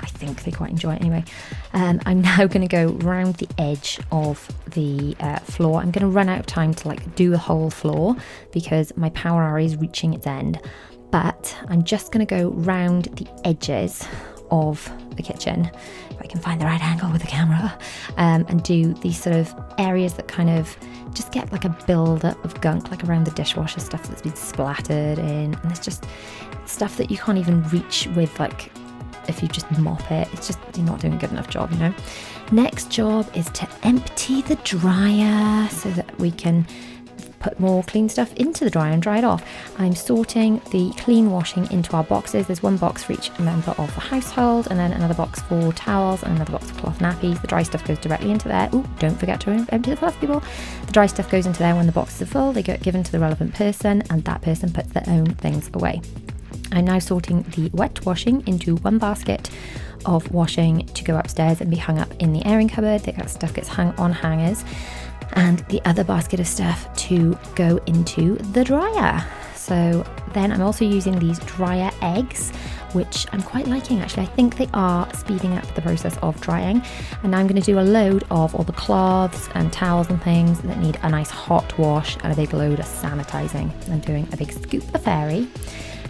I think they quite enjoy it anyway. I'm now going to go round the edge of the floor. I'm going to run out of time to like do the whole floor because my power hour is reaching its end. But I'm just going to go round the edges of the kitchen, if I can find the right angle with the camera, and do these sort of areas that kind of just get like a build-up of gunk, like around the dishwasher, stuff that's been splattered in, and it's just stuff that you can't even reach with, like, if you just mop it. It's just, you're not doing a good enough job, you know. Next job is to empty the dryer so that we can put more clean stuff into the dryer and dry it off. I'm sorting the clean washing into our boxes. There's one box for each member of the household, and then another box for towels and another box for cloth nappies. The dry stuff goes directly into there. Ooh, don't forget to empty the fluff, people. The dry stuff goes into there when the boxes are full. They get given to the relevant person, and that person puts their own things away. I'm now sorting the wet washing into one basket of washing to go upstairs and be hung up in the airing cupboard. That stuff gets hung on hangers, and the other basket of stuff to go into the dryer. So then I'm also using these dryer eggs, which I'm quite liking actually. I think they are speeding up the process of drying. And now I'm going to do a load of all the cloths and towels and things that need a nice hot wash and a big load of sanitizing. I'm doing a big scoop of fairy.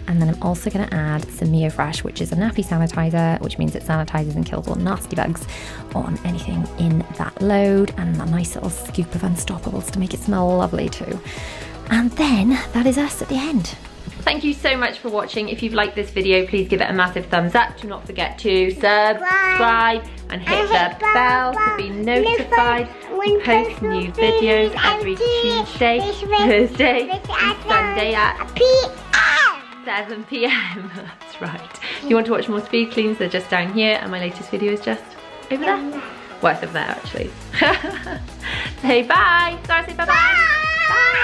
And then I'm also going to add some Mio Fresh, which is a nappy sanitizer, which means it sanitizes and kills all nasty bugs on anything in that load, and a nice little scoop of Unstoppables to make it smell lovely too. And then that is us at the end. Thank you so much for watching. If you've liked this video, please give it a massive thumbs up. Do not forget to subscribe and hit the bell to be notified. We post new videos every Tuesday, Thursday and Sunday at 7 p.m. That's right. If you want to watch more speed cleans, they're just down here, and my latest video is just over there. Well, it's over there actually. Say bye. Sarah, say bye-bye. Bye.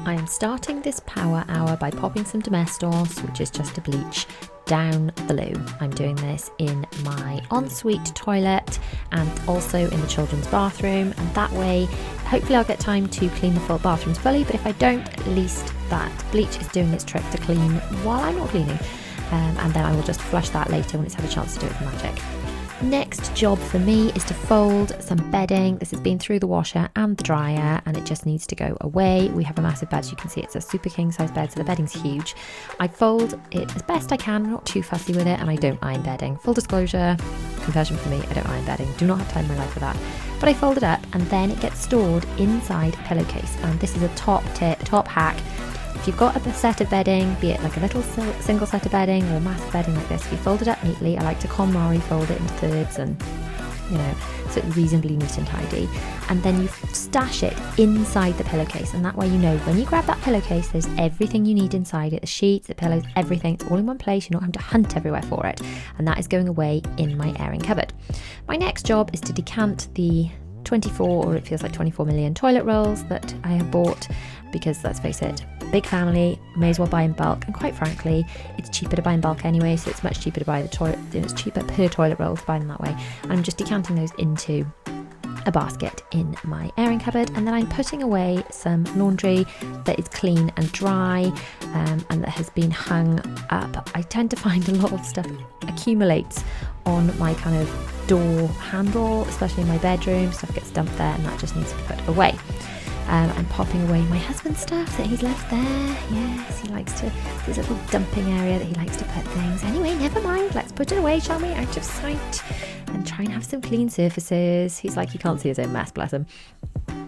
I am starting this power hour by popping some Domestos, which is just a bleach, down the loo. I'm doing this in my ensuite toilet and also in the children's bathroom, and that way hopefully I'll get time to clean the full bathrooms fully, but if I don't, at least that bleach is doing its trick to clean while I'm not cleaning, and then I will just flush that later when it's had a chance to do its magic. Next job for me is to fold some bedding. This has been through the washer and the dryer and it just needs to go away. We have a massive bed, as you can see it's a super king size bed, so the bedding's huge. I fold it as best I can, I'm not too fussy with it, and I don't iron bedding. Full disclosure, confession for me, I don't iron bedding. Do not have time in my life for that. But I fold it up and then it gets stored inside a pillowcase, and this is a top tip, top hack. If you've got a set of bedding, be it like a little single set of bedding or massive bedding like this, if you fold it up neatly, I like to KonMari fold it into thirds and, you know, so it's reasonably neat and tidy. And then you stash it inside the pillowcase, and that way you know when you grab that pillowcase, there's everything you need inside it, the sheets, the pillows, everything. It's all in one place, you're not having to hunt everywhere for it. And that is going away in my airing cupboard. My next job is to decant the 24, or it feels like 24 million toilet rolls that I have bought, because let's face it, big family, may as well buy in bulk, and quite frankly it's cheaper to buy in bulk anyway, so it's much cheaper to buy the toilet, it's cheaper per toilet roll to buy them that way. I'm just decanting those into a basket in my airing cupboard, and then I'm putting away some laundry that is clean and dry, and that has been hung up. I tend to find a lot of stuff accumulates on my kind of door handle, especially in my bedroom. Stuff gets dumped there and that just needs to be put away. I'm popping away my husband's stuff that he's left there. Yes, he likes to, there's a little dumping area that he likes to put things. Anyway, never mind, let's put it away, shall we, out of sight, and try and have some clean surfaces. He's like, he can't see his own mess, bless him.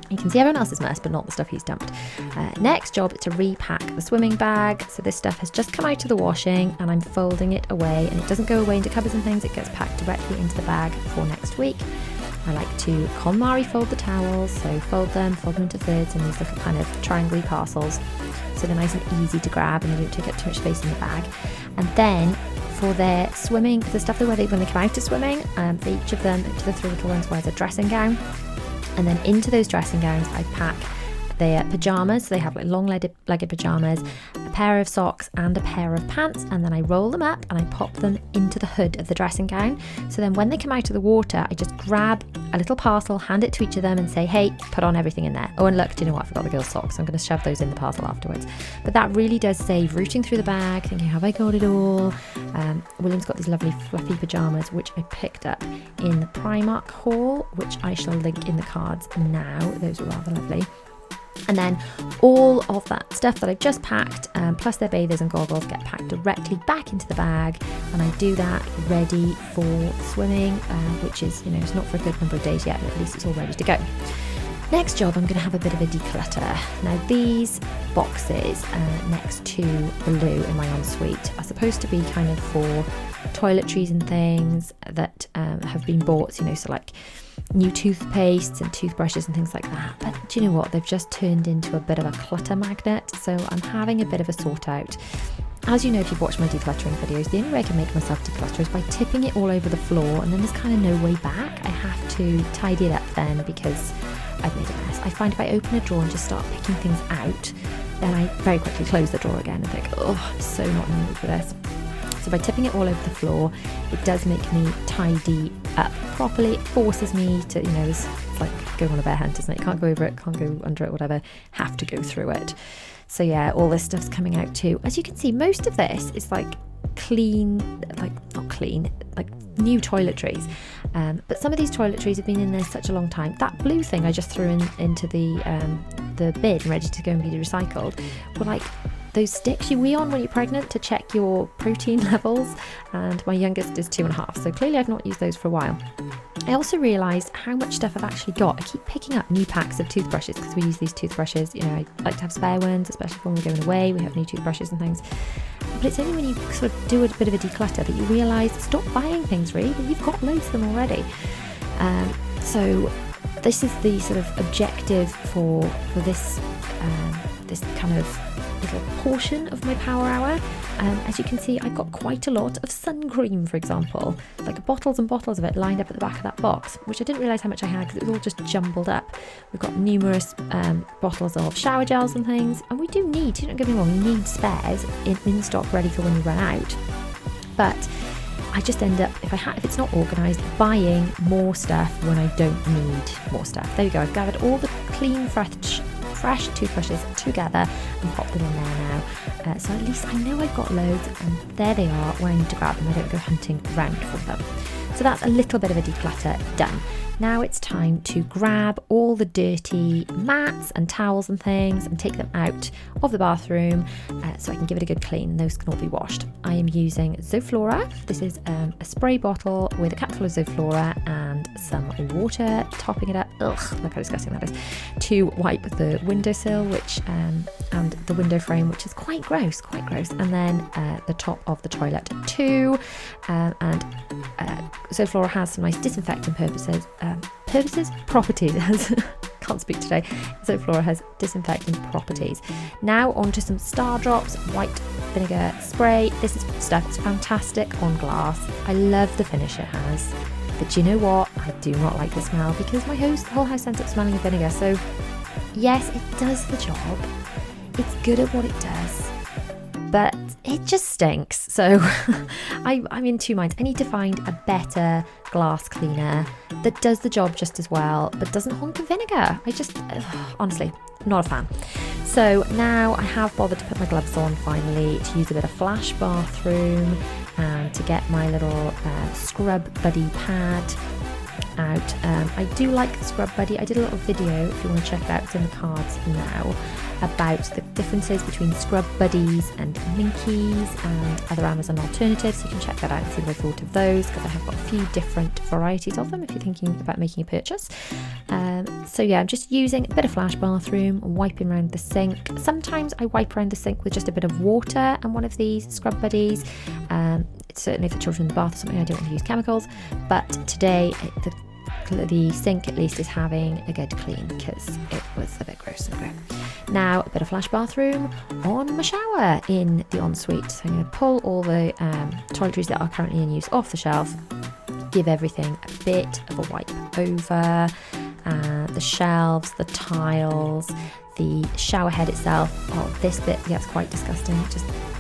You can see everyone else's mess, but not the stuff he's dumped. Next job is to repack the swimming bag. So this stuff has just come out of the washing and I'm folding it away, and it doesn't go away into cupboards and things, it gets packed directly into the bag for next week. I like to KonMari fold the towels, so fold them into thirds in these little kind of triangle parcels, so they're nice and easy to grab and they don't take up too much space in the bag. And then for their swimming, the stuff that when they come out of swimming, for each of them, each of the three little ones wears a dressing gown, and then into those dressing gowns I pack their pyjamas. So they have like long-legged pyjamas, a pair of socks and a pair of pants, and then I roll them up and I pop them into the hood of the dressing gown. So then when they come out of the water, I just grab a little parcel, hand it to each of them and say, hey, put on everything in there. Oh, and look, do you know what, I forgot the girls' socks, I'm going to shove those in the parcel afterwards. But that really does save rooting through the bag, thinking, have I got it all? William's got these lovely fluffy pyjamas which I picked up in the Primark haul, which I shall link in the cards now. Those are rather lovely. And then all of that stuff that I've just packed, plus their bathers and goggles, get packed directly back into the bag, and I do that ready for swimming, which is, you know, it's not for a good number of days yet, but at least it's all ready to go. Next job, I'm going to have a bit of a declutter. Now these boxes next to the loo in my ensuite are supposed to be kind of for toiletries and things that have been bought, you know, so like new toothpastes and toothbrushes and things like that. But do you know what, they've just turned into a bit of a clutter magnet, so I'm having a bit of a sort out. As you know, if you've watched my decluttering videos, the only way I can make myself declutter is by tipping it all over the floor, and then there's kind of no way back. I have to tidy it up then because I've made a mess. I find if I open a drawer and just start picking things out, then I very quickly close the drawer again and think, oh, I'm so not in the mood for this. So by tipping it all over the floor, it does make me tidy up properly. It forces me to, you know, it's like going on a bear hunt, isn't it? Can't go over it, can't go under it, whatever, have to go through it. So yeah, all this stuff's coming out too. As you can see, most of this is like clean, like not clean, like new toiletries. But some of these toiletries have been in there such a long time. That blue thing I just threw into the bin ready to go and be recycled were like, those sticks you wee on when you're pregnant to check your protein levels, and my youngest is 2.5, so clearly I've not used those for a while. I also realised how much stuff I've actually got. I keep picking up new packs of toothbrushes because we use these toothbrushes. I like to have spare ones, especially when we're going away. We have new toothbrushes and things. But it's only when you sort of do a bit of a declutter that you realise, stop buying things really, that you've got loads of them already. So this is the sort of objective for this this kind of little portion of my power hour. As you can see, I've got quite a lot of sun cream, for example, like bottles and bottles of it lined up at the back of that box, which I didn't realise how much I had because it was all just jumbled up. We've got numerous bottles of shower gels and things, and we do need, don't get me wrong, we need spares in stock ready for when we run out. But I just end up, if it's not organised, buying more stuff when I don't need more stuff. There we go, I've gathered all the clean, fresh toothbrushes together and pop them in there now. So at least I know I've got loads, and there they are when I need to grab them. I don't go hunting around for them. So that's a little bit of a declutter done. Now it's time to grab all the dirty mats and towels and things and take them out of the bathroom so I can give it a good clean, and those can all be washed. I am using Zoflora. This is a spray bottle with a capful of Zoflora and some water, topping it up. Ugh, look how disgusting that is. To wipe the windowsill, and the window frame, which is quite gross. And then the top of the toilet too. Zoflora has some nice disinfecting properties. Can't speak today. Zoflora has disinfecting properties. Now onto some Star Drops white vinegar spray. This is stuff that's fantastic on glass. I love the finish it has. But you know what? I do not like the smell because my whole house ends up smelling of vinegar. So yes, it does the job. It's good at what it does, but it just stinks. So I'm in two minds. I need to find a better glass cleaner that does the job just as well, but doesn't honk of vinegar. Honestly, not a fan. So now I have bothered to put my gloves on finally, to use a bit of Flash Bathroom and to get my little Scrub Buddy pad out. I do like the Scrub Buddy. I did a little video, if you want to check it out, it's in the cards now, about the differences between Scrub Buddies and Minkies and other Amazon alternatives. You can check that out and see what I thought of those, because I have got a few different varieties of them if you're thinking about making a purchase. So yeah, I'm just using a bit of Flash Bathroom, wiping around the sink. Sometimes I wipe around the sink with just a bit of water and one of these Scrub Buddies. It's certainly for children in the bath or something, I don't want to use chemicals, but today the sink at least is having a good clean because it was a bit gross and grim. Now a bit of Flash Bathroom on my shower in the ensuite. So I'm going to pull all the toiletries that are currently in use off the shelf, give everything a bit of a wipe over, the shelves, the tiles, the shower head itself. Oh, this bit gets quite disgusting.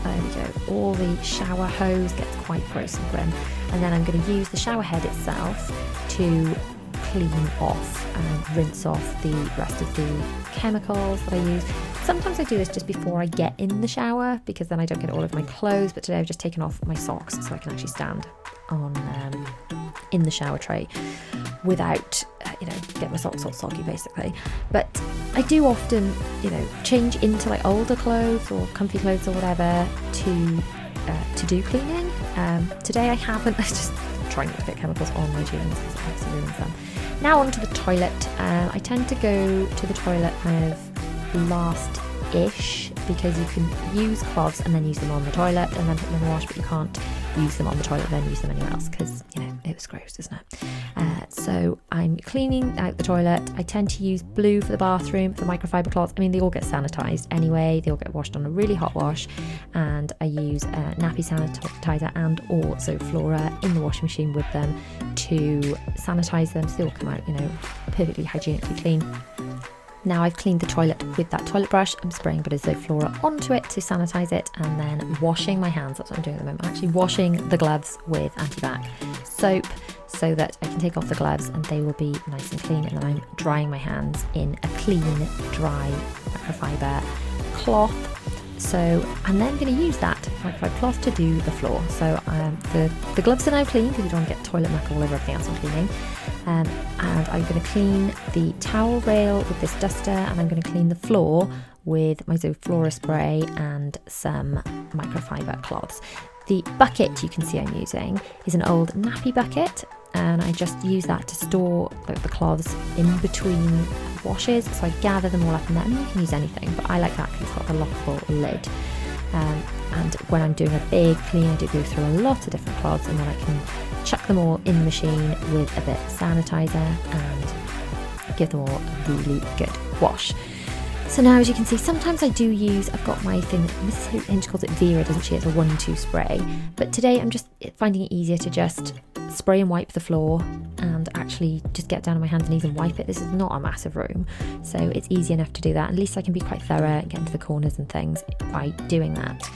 There we go. All the shower hose gets quite gross and grim. And then I'm going to use the shower head itself to clean off and rinse off the rest of the chemicals that I use. Sometimes I do this just before I get in the shower because then I don't get all of my clothes, but today I've just taken off my socks so I can actually stand on in the shower tray without get my socks all soggy basically. But I do often change into like older clothes or comfy clothes or whatever to do cleaning. Today I haven't. I just trying not to get chemicals on my jeans because it absolutely ruins them. Now onto the toilet. I tend to go to the toilet kind of last-ish because you can use cloths and then use them on the toilet and then put them in the wash, but you can't use them on the toilet and then use them anywhere else because it was gross, isn't it? So I'm cleaning out the toilet. I tend to use blue for the bathroom, for microfiber cloths. I mean, they all get sanitized anyway. They all get washed on a really hot wash, and I use nappy sanitizer and or Zoflora in the washing machine with them to sanitize them so they all come out perfectly hygienically clean. Now I've cleaned the toilet with that toilet brush. I'm spraying a bit of Zoflora onto it to sanitize it and then washing my hands. That's what I'm doing at the moment. I'm actually washing the gloves with antibac soap so that I can take off the gloves and they will be nice and clean. And then I'm drying my hands in a clean, dry microfiber cloth. So I'm then going to use that microfiber cloth to do the floor. So the gloves are now clean because you don't want to get toilet muck all over everything else I'm cleaning. And I'm going to clean the towel rail with this duster, and I'm going to clean the floor with my Zoflora spray and some microfiber cloths. The bucket you can see I'm using is an old nappy bucket, and I just use that to store the cloths in between washes. So I gather them all up in there. I mean, you can use anything, but I like that because it's got the lockable lid. And when I'm doing a big clean, I do go through a lot of different cloths, and then I can chuck them all in the machine with a bit of sanitizer and give them all a really good wash. So now, as you can see, sometimes I do use, I've got my thing, Mrs. Hinch calls it Vera, doesn't she? It's a 1-2 spray. But today I'm just finding it easier to just spray and wipe the floor and actually just get down on my hands and knees and wipe it. This is not a massive room, so it's easy enough to do that. At least I can be quite thorough and get into the corners and things by doing that.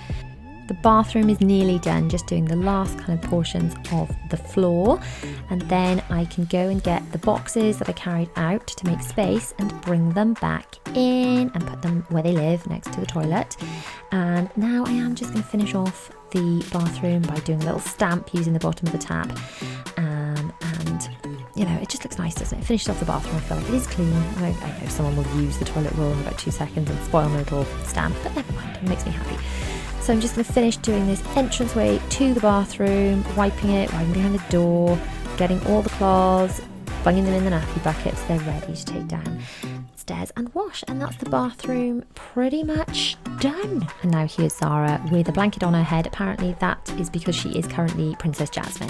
The bathroom is nearly done, just doing the last kind of portions of the floor, and then I can go and get the boxes that I carried out to make space and bring them back in and put them where they live, next to the toilet. And now I am just going to finish off the bathroom by doing a little stamp using the bottom of the tap, and you know, it just looks nice, doesn't it? It finishes off the bathroom. I feel like it is clean. I know someone will use the toilet roll in about 2 seconds and spoil my little stamp, but never mind, it makes me happy. So I'm just going to finish doing this entranceway to the bathroom, wiping behind the door, getting all the cloths, bunging them in the nappy buckets. They're ready to take downstairs and wash. And that's the bathroom pretty much done. And now here's Zara with a blanket on her head. Apparently that is because she is currently Princess Jasmine.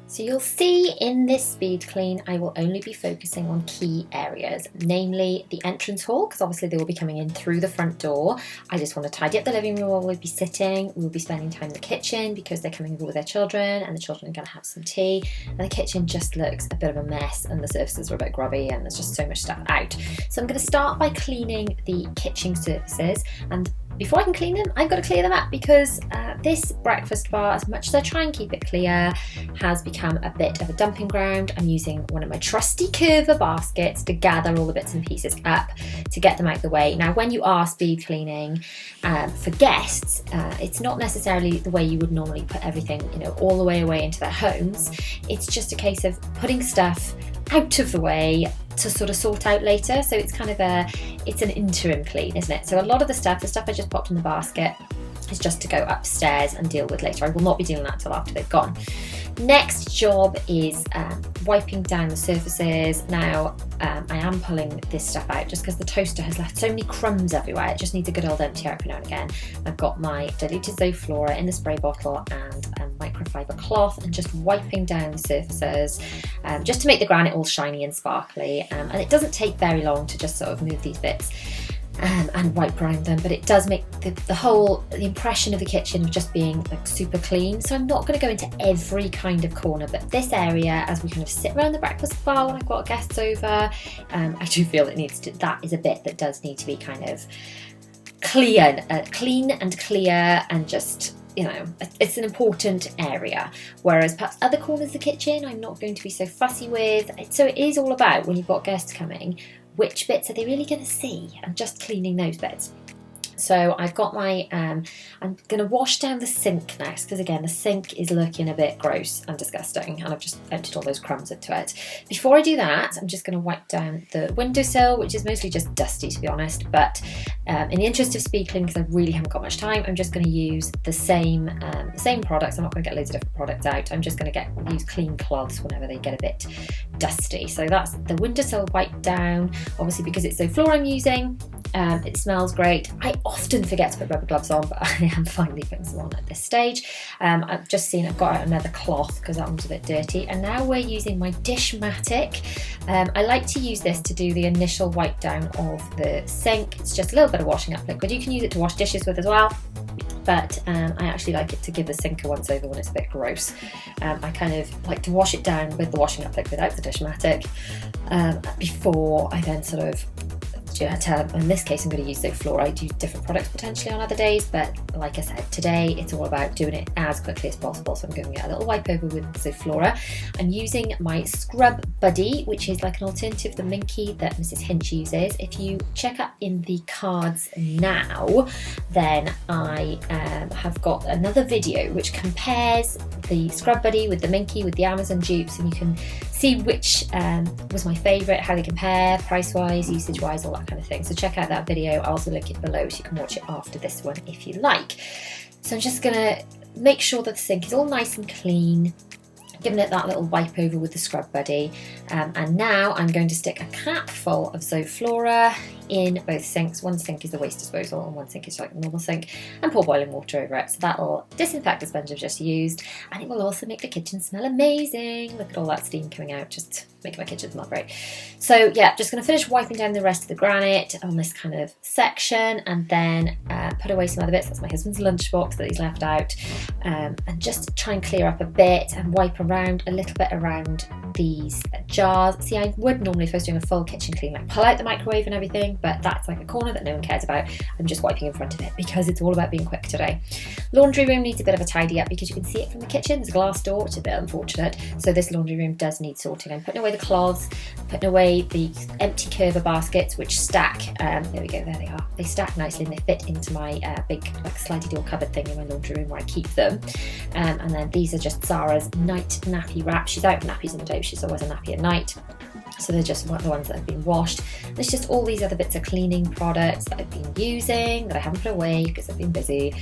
So you'll see in this speed clean, I will only be focusing on key areas, namely the entrance hall, because obviously they will be coming in through the front door. I just want to tidy up the living room where we'll be sitting. We'll be spending time in the kitchen because they're coming over with their children, and the children are going to have some tea. And the kitchen just looks a bit of a mess, and the surfaces are a bit grubby, and there's just so much stuff out. So I'm going to start by cleaning the kitchen surfaces, and before I can clean them, I've got to clear them up because this breakfast bar, as much as I try and keep it clear, has become a bit of a dumping ground. I'm using one of my trusty curver baskets to gather all the bits and pieces up to get them out of the way. Now, when you are speed cleaning for guests, it's not necessarily the way you would normally put everything, all the way away into their homes. It's just a case of putting stuff out of the way to sort of sort out later. So it's kind of it's an interim clean, isn't it? So a lot of the stuff I just popped in the basket is just to go upstairs and deal with later. I will not be doing that till after they've gone. Next job is wiping down the surfaces. Now I am pulling this stuff out just because the toaster has left so many crumbs everywhere. It just needs a good old empty out every now and again. I've got my diluted Zoflora in the spray bottle and a microfiber cloth, and just wiping down the surfaces just to make the granite all shiny and sparkly. And it doesn't take very long to just sort of move these bits and wipe around them, but it does make the impression of the kitchen of just being like super clean. So I'm not going to go into every kind of corner, but this area, as we kind of sit around the breakfast bar when I've got guests over, I do feel that is a bit that does need to be kind of clean and clear, and just, it's an important area. Whereas perhaps other corners of the kitchen, I'm not going to be so fussy with. So it is all about, when you've got guests coming, which bits are they really going to see, and just cleaning those bits. So I've got my, I'm going to wash down the sink next, because again, the sink is looking a bit gross and disgusting, and I've just emptied all those crumbs into it. Before I do that, I'm just going to wipe down the windowsill, which is mostly just dusty, to be honest, but in the interest of speed cleaning, because I really haven't got much time, I'm just going to use the same products. I'm not going to get loads of different products out. I'm just going to use clean cloths whenever they get a bit dusty. So that's the windowsill wiped down. Obviously, because it's Zoflora I'm using, it smells great. I often forget to put rubber gloves on, but I am finally putting some on at this stage. I've just seen I've got out another cloth because that one's a bit dirty, and now we're using my Dishmatic. I like to use this to do the initial wipe down of the sink. It's just a little bit of washing up liquid. You can use it to wash dishes with as well, but I actually like it to give the sink a once over when it's a bit gross. I kind of like to wash it down with the washing up liquid out the Dishmatic before I then sort of, in this case I'm going to use Zoflora. I do different products potentially on other days, but like I said, today it's all about doing it as quickly as possible. So I'm giving it a little wipe over with Zoflora. I'm using my Scrub Buddy, which is like an alternative to the Minky that Mrs. Hinch uses. If you check up in the cards now, then I have got another video which compares the Scrub Buddy with the Minky with the Amazon dupes, and you can see which was my favourite, how they compare, price-wise, usage-wise, all that kind of thing. So check out that video. I'll also link it below so you can watch it after this one if you like. So I'm just going to make sure that the sink is all nice and clean, giving it that little wipe over with the Scrub Buddy. And now I'm going to stick a cap full of Zoflora in both sinks. One sink is the waste disposal and one sink is like a normal sink, and pour boiling water over it. So that'll disinfect the sponge I've just used, and it will also make the kitchen smell amazing. Look at all that steam coming out, just making my kitchen smell great. So yeah, just going to finish wiping down the rest of the granite on this kind of section, and then put away some other bits. That's my husband's lunchbox that he's left out, and just try and clear up a bit and wipe around a little bit around these jars. See, I would normally, if I was doing a full kitchen clean, like pull out the microwave and everything, but that's like a corner that no one cares about. I'm just wiping in front of it because it's all about being quick today. Laundry room needs a bit of a tidy up because you can see it from the kitchen. There's a glass door, which is a bit unfortunate. So this laundry room does need sorting. I'm putting away the cloths, putting away the empty Curver baskets, which stack. There we go, there they are. They stack nicely and they fit into my big like slidey door cupboard thing in my laundry room where I keep them. And then these are just Zara's night nappy wrap. She's out nappies in the day, she's always a nappy at night. So they're just the ones that have been washed. There's just all these other bits of cleaning products that I've been using that I haven't put away because I've been busy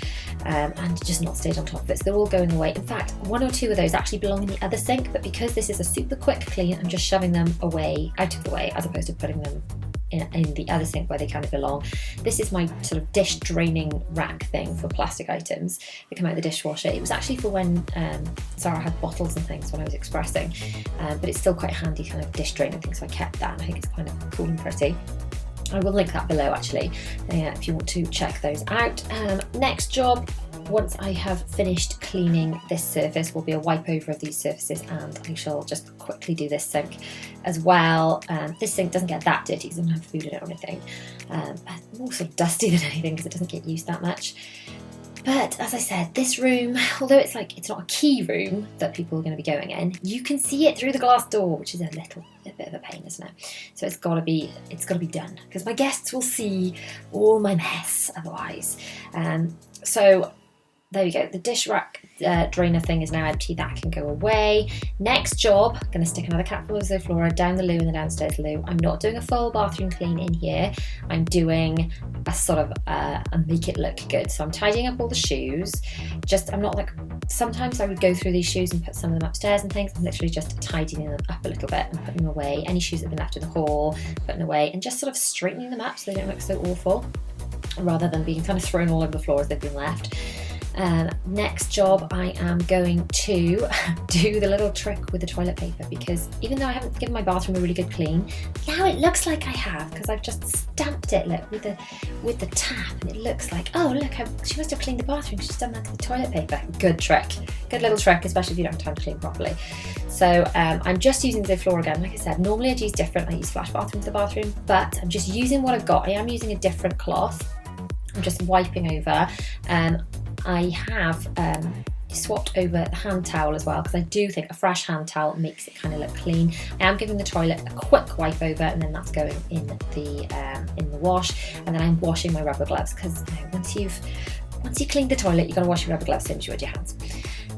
and just not stayed on top of it. So they're all going away. In fact, one or two of those actually belong in the other sink, but because this is a super quick clean, I'm just shoving them away, out of the way, as opposed to putting them in the other sink where they kind of belong. This is my sort of dish draining rack thing for plastic items that come out of the dishwasher. It was actually for when Zara had bottles and things when I was expressing, but it's still quite a handy kind of dish draining thing, so I kept that and I think it's kind of cool and pretty. I will link that below actually if you want to check those out. Next job, once I have finished cleaning this surface, will be a wipe over of these surfaces, and I shall just quickly do this sink as well. This sink doesn't get that dirty because I don't have food in it or anything. More sort of dusty than anything because it doesn't get used that much. But as I said, this room, although it's not a key room that people are going to be going in, you can see it through the glass door, which is a bit of a pain, isn't it? So it's got to be done because my guests will see all my mess otherwise. So there we go. The dish rack drainer thing is now empty. That can go away. Next job, I'm going to stick another capful of Zoflora down the loo in the downstairs loo. I'm not doing a full bathroom clean in here. I'm doing a sort of a make it look good. So I'm tidying up all the shoes. I'm not like, sometimes I would go through these shoes and put some of them upstairs and things. I'm literally just tidying them up a little bit and putting them away. Any shoes that have been left in the hall, putting away, and just sort of straightening them up so they don't look so awful, rather than being kind of thrown all over the floor as they've been left. Next job, I am going to do the little trick with the toilet paper, because even though I haven't given my bathroom a really good clean, now it looks like I have because I've just stamped it, look, with the tap, and it looks like, oh look, she must have cleaned the bathroom, she's done that to the toilet paper. Good trick, good little trick, especially if you don't have time to clean properly. So I'm just using Zoflora again. Like I said, normally I'd use different, I use Splash Bathroom for the bathroom, but I'm just using what I've got. I am using a different cloth. I'm just wiping over. I have swapped over the hand towel as well, because I do think a fresh hand towel makes it kind of look clean. I am giving the toilet a quick wipe over, and then that's going in the wash, and then I'm washing my rubber gloves, because once you clean the toilet, you've got to wash your rubber gloves as soon as you wash your hands.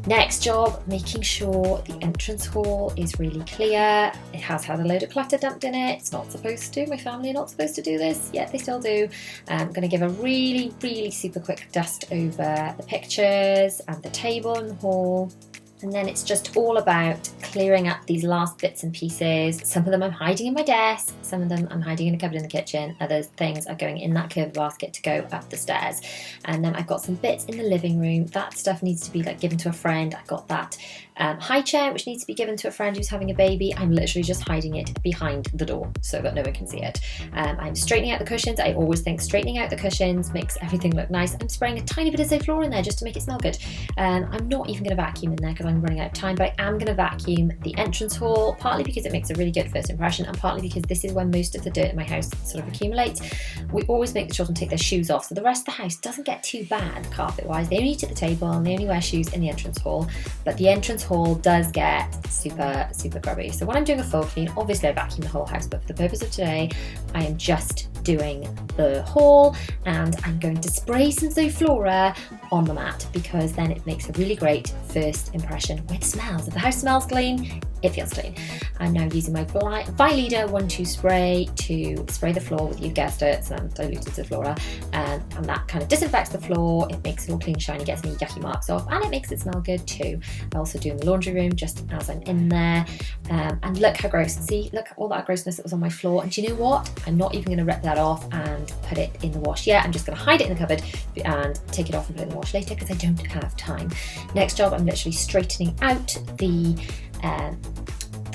Next job, making sure the entrance hall is really clear. It has had a load of clutter dumped in it. It's not supposed to. My family are not supposed to do this, yet they still do. I'm going to give a really, really super quick dust over the pictures and the table in the hall. And then it's just all about clearing up these last bits and pieces. Some of them I'm hiding in my desk, some of them I'm hiding in a cupboard in the kitchen, other things are going in that curved basket to go up the stairs. And then I've got some bits in the living room. That stuff needs to be like given to a friend. I've got that high chair which needs to be given to a friend who's having a baby. I'm literally just hiding it behind the door so that no one can see it. I'm straightening out the cushions. I always think straightening out the cushions makes everything look nice. I'm spraying a tiny bit of Zoflora in there just to make it smell good. I'm not even going to vacuum in there because I'm running out of time, but I am going to vacuum the entrance hall, partly because it makes a really good first impression, and partly because this is where most of the dirt in my house sort of accumulates. We always make the children take their shoes off, so the rest of the house doesn't get too bad carpet wise. They only eat at the table and they only wear shoes in the entrance hall, but the entrance hall does get super grubby. So when I'm doing a full clean, obviously I vacuum the whole house, but for the purpose of today I am just doing the hall, and I'm going to spray some Zoflora on the mat because then it makes a really great first impression. It smells. If the house smells clean, it feels clean. I'm now using my Vileda 1-2 spray to spray the floor with, you guessed it, some diluted Zoflora, and that kind of disinfects the floor. It makes it all clean, shiny, gets any yucky marks off, and it makes it smell good too. I also do in the laundry room just as I'm in there. And look how gross. See, look at all that grossness that was on my floor. And do you know what? I'm not even going to rip that off and put it in the wash yet. I'm just going to hide it in the cupboard and take it off and put it in the wash later because I don't have time. Next job, I'm literally straightening out the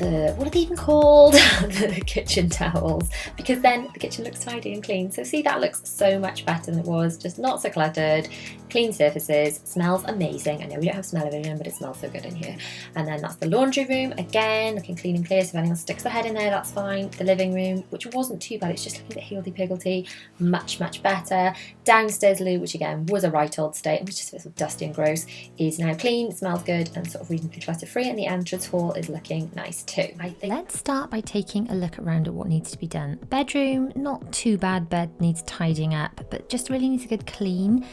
what are they even called? The kitchen towels, because then the kitchen looks tidy and clean. So see, that looks so much better than it was, just not so cluttered, clean surfaces, smells amazing. I know we don't have smell-o-vision, but it smells so good in here. And then that's the laundry room, again, looking clean and clear, so if anyone sticks their head in there, that's fine. The living room, which wasn't too bad, it's just looking a bit higgledy-piggledy, much better. Downstairs loo, which again was a right old state, and was just a bit sort of dusty and gross, is now clean, smells good, and sort of reasonably clutter-free, and the entrance hall is looking nice too. I think. Let's start by taking a look around at what needs to be done. Bedroom, not too bad, bed needs tidying up, but just really needs a good clean.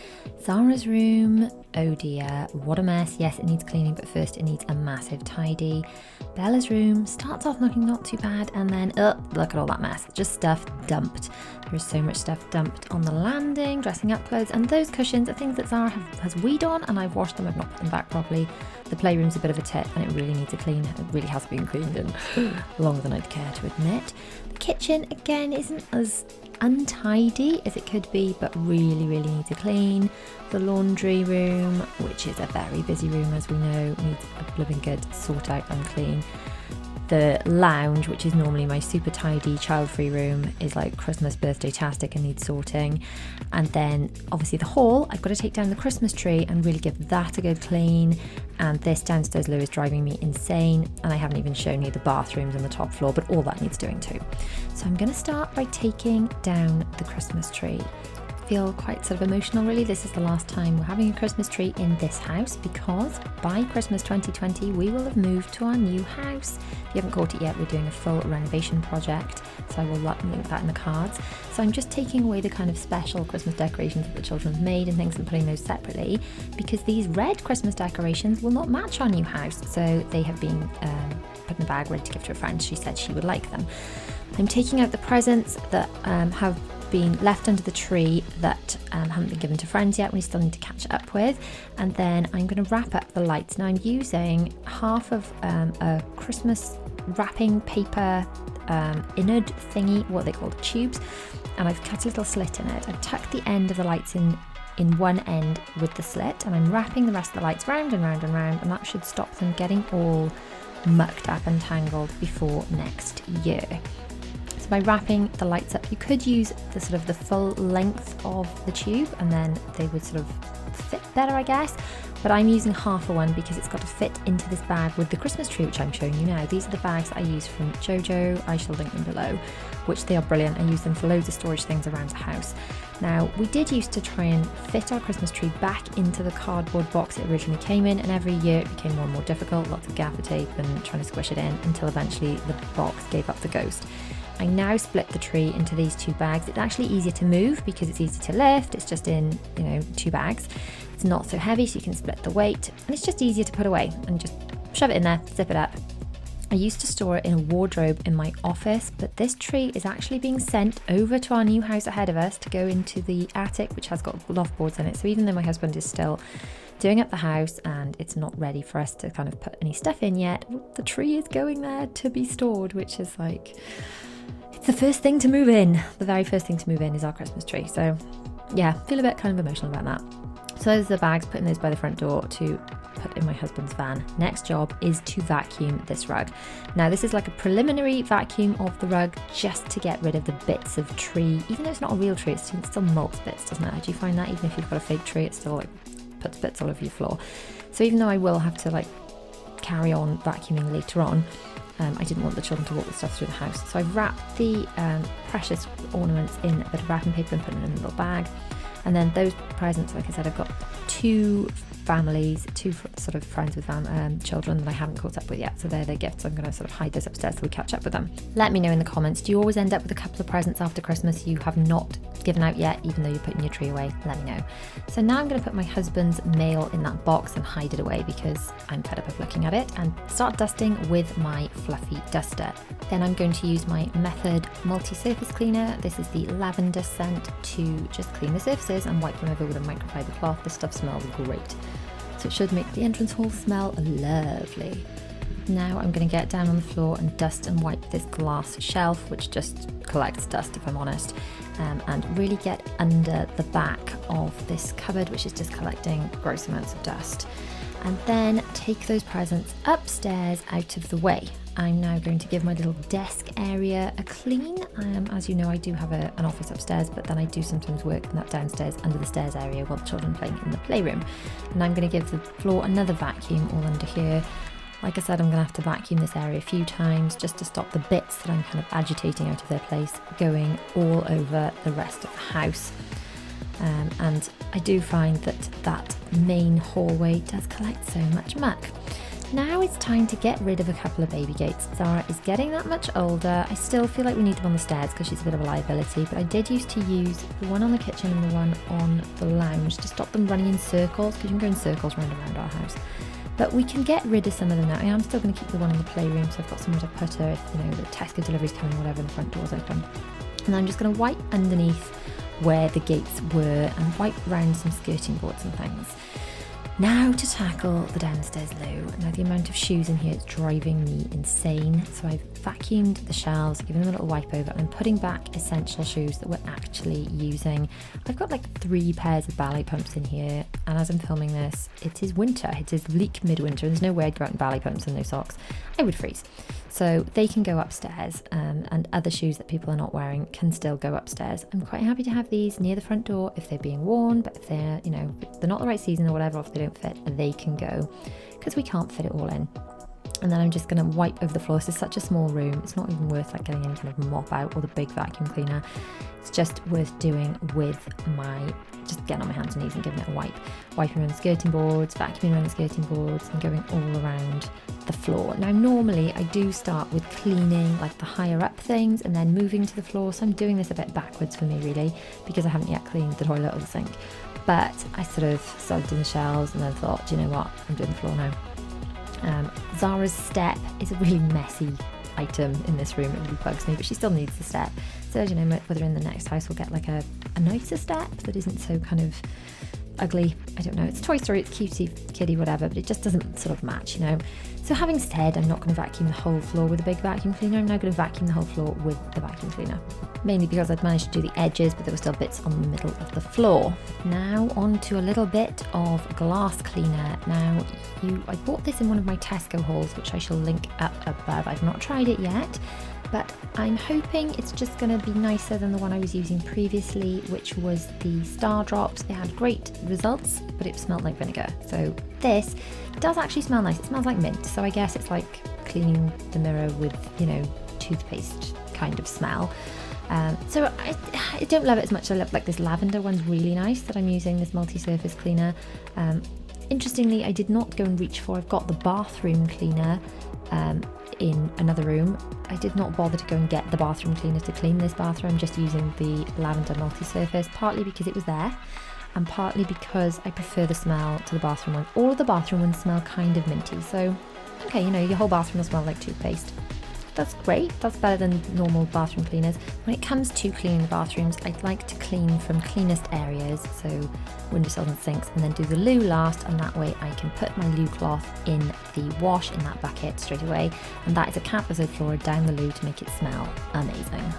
Zara's room, oh dear, what a mess. Yes, it needs cleaning, but first it needs a massive tidy. Bella's room starts off looking not too bad, and then, look at all that mess. Just stuff dumped. There's so much stuff dumped on the landing, dressing up clothes, and those cushions are things that Zara has weed on, and I've washed them, I've not put them back properly. The playroom's a bit of a tip, and it really needs a clean. It really has been cleaned in longer than I'd care to admit. The kitchen, again, isn't as untidy as it could be, but really needs a clean. The laundry room, which is a very busy room as we know, needs a blooming good sort out and clean. The lounge, which is normally my super tidy child-free room, is like Christmas birthday-tastic and needs sorting. And then obviously the hall, I've got to take down the Christmas tree and really give that a good clean. And this downstairs loo is driving me insane, and I haven't even shown you the bathrooms on the top floor, but all that needs doing too. So I'm going to start by taking down the Christmas tree. Feel quite sort of emotional really. This is the last time we're having a Christmas tree in this house, because by Christmas 2020 we will have moved to our new house. If you haven't caught it yet, we're doing a full renovation project, so I will link that in the cards. So I'm just taking away the kind of special Christmas decorations that the children have made and things, and putting those separately, because these red Christmas decorations will not match our new house, so they have been put in a bag ready to give to a friend. She said she would like them. I'm taking out the presents that have been left under the tree that haven't been given to friends yet, we still need to catch up with. And then I'm going to wrap up the lights. Now I'm using half of a Christmas wrapping paper innard thingy, what they call tubes, and I've cut a little slit in it. I've tucked the end of the lights in one end with the slit, and I'm wrapping the rest of the lights round and round and round, and that should stop them getting all mucked up and tangled before next year. So by wrapping the lights up, you could use the sort of the full length of the tube, and then they would sort of fit better, I guess. But I'm using half a one because it's got to fit into this bag with the Christmas tree, which I'm showing you now. These are the bags that I use from Jojo. I shall link them below, which they are brilliant. I use them for loads of storage things around the house. Now, we did used to try and fit our Christmas tree back into the cardboard box it originally came in, and every year it became more and more difficult, lots of gaffer tape and trying to squish it in, until eventually the box gave up the ghost. I now split the tree into these two bags. It's actually easier to move because it's easy to lift. It's just in, two bags. It's not so heavy, so you can split the weight, and it's just easier to put away and just shove it in there, zip it up. I used to store it in a wardrobe in my office, but this tree is actually being sent over to our new house ahead of us to go into the attic, which has got loft boards in it. So even though my husband is still doing up the house and it's not ready for us to kind of put any stuff in yet, the tree is going there to be stored, which is like, it's the first thing to move in. The very first thing to move in is our Christmas tree. So yeah, feel a bit kind of emotional about that. So those are the bags, putting those by the front door to put in my husband's van. Next job is to vacuum this rug. Now this is like a preliminary vacuum of the rug, just to get rid of the bits of tree. Even though it's not a real tree, it still molts bits, doesn't it? Do you find that even if you've got a fake tree, it still like puts bits all over your floor? So even though I will have to like carry on vacuuming later on, I didn't want the children to walk with stuff through the house. So I've wrapped the precious ornaments in a bit of wrapping paper and put them in a little bag. And then those presents, like I said, I've got two families, two sort of friends with children that I haven't caught up with yet. So they're their gifts. I'm going to sort of hide those upstairs so we catch up with them. Let me know in the comments, do you always end up with a couple of presents after Christmas you have not given out yet, even though you're putting your tree away? Let me know. So now I'm going to put my husband's mail in that box and hide it away because I'm fed up of looking at it, and start dusting with my fluffy duster. Then I'm going to use my Method multi-surface cleaner. This is the lavender scent, to just clean the surfaces and wipe them over with a microfiber cloth. This stuff smells great. So it should make the entrance hall smell lovely. Now I'm going to get down on the floor and dust and wipe this glass shelf, which just collects dust if I'm honest, and really get under the back of this cupboard, which is just collecting gross amounts of dust. And then take those presents upstairs out of the way. I'm now going to give my little desk area a clean. As you know, I do have an office upstairs, but then I do sometimes work in that downstairs under the stairs area while the children are playing in the playroom. And I'm going to give the floor another vacuum all under here. Like I said, I'm going to have to vacuum this area a few times just to stop the bits that I'm kind of agitating out of their place going all over the rest of the house. And I do find that main hallway does collect so much muck. Now it's time to get rid of a couple of baby gates. Zara is getting that much older. I still feel like we need them on the stairs because she's a bit of a liability, but I did used to use the one on the kitchen and the one on the lounge to stop them running in circles, because you can go in circles round and around our house. But we can get rid of some of them now. I am still going to keep the one in the playroom, so I've got somewhere to put her if, the Tesco delivery's coming or whatever, and the front door's open. And I'm just going to wipe underneath where the gates were and wipe around some skirting boards and things. Now to tackle the downstairs loo. Now the amount of shoes in here is driving me insane. So I've vacuumed the shelves, given them a little wipe over, and I'm putting back essential shoes that we're actually using. I've got like 3 pairs of ballet pumps in here, and as I'm filming this, it is winter. It is bleak midwinter, and there's no way I'd go out in ballet pumps and no socks. I would freeze. So they can go upstairs, and other shoes that people are not wearing can still go upstairs. I'm quite happy to have these near the front door if they're being worn, but if they're, if they're not the right season or whatever, or if they don't fit, they can go, because we can't fit it all in. And then I'm just going to wipe over the floor. This is such a small room, it's not even worth like getting any kind of mop out or the big vacuum cleaner. It's just worth doing with just getting on my hands and knees and giving it a wipe. Wiping around the skirting boards, vacuuming around the skirting boards, and going all around the floor. Now normally I do start with cleaning like the higher up things and then moving to the floor, so I'm doing this a bit backwards for me really, because I haven't yet cleaned the toilet or the sink. But I sort of started doing the shelves and then thought, do you know what, I'm doing the floor now. Zara's step is a really messy item in this room. It really bugs me, but she still needs the step. So, whether in the next house we'll get like a nicer step that isn't so kind of ugly. I don't know. It's Toy Story, it's cutesy, kiddie, whatever, but it just doesn't sort of match, So having said, I'm not going to vacuum the whole floor with a big vacuum cleaner. I'm now going to vacuum the whole floor with the vacuum cleaner. Mainly because I'd managed to do the edges, but there were still bits on the middle of the floor. Now on to a little bit of glass cleaner. Now, I bought this in one of my Tesco hauls, which I shall link up above. I've not tried it yet, but I'm hoping it's just going to be nicer than the one I was using previously, which was the Star Drops. They had great results, but it smelled like vinegar. So this does actually smell nice. It smells like mint. So I guess it's like cleaning the mirror with, toothpaste kind of smell. So I don't love it as much. I love like this lavender one's really nice that I'm using, this multi-surface cleaner. Interestingly, I did not go and reach for, I've got the bathroom cleaner in another room. I did not bother to go and get the bathroom cleaner to clean this bathroom. I'm just using the lavender multi-surface, partly because it was there and partly because I prefer the smell to the bathroom one. All of the bathroom ones smell kind of minty, so okay, your whole bathroom will smell like toothpaste. That's great, that's better than normal bathroom cleaners. When it comes to cleaning the bathrooms, I'd like to clean from cleanest areas, so windowsills and sinks, and then do the loo last, and that way I can put my loo cloth in the wash in that bucket straight away, and that is a cat lizard flora down the loo to make it smell amazing.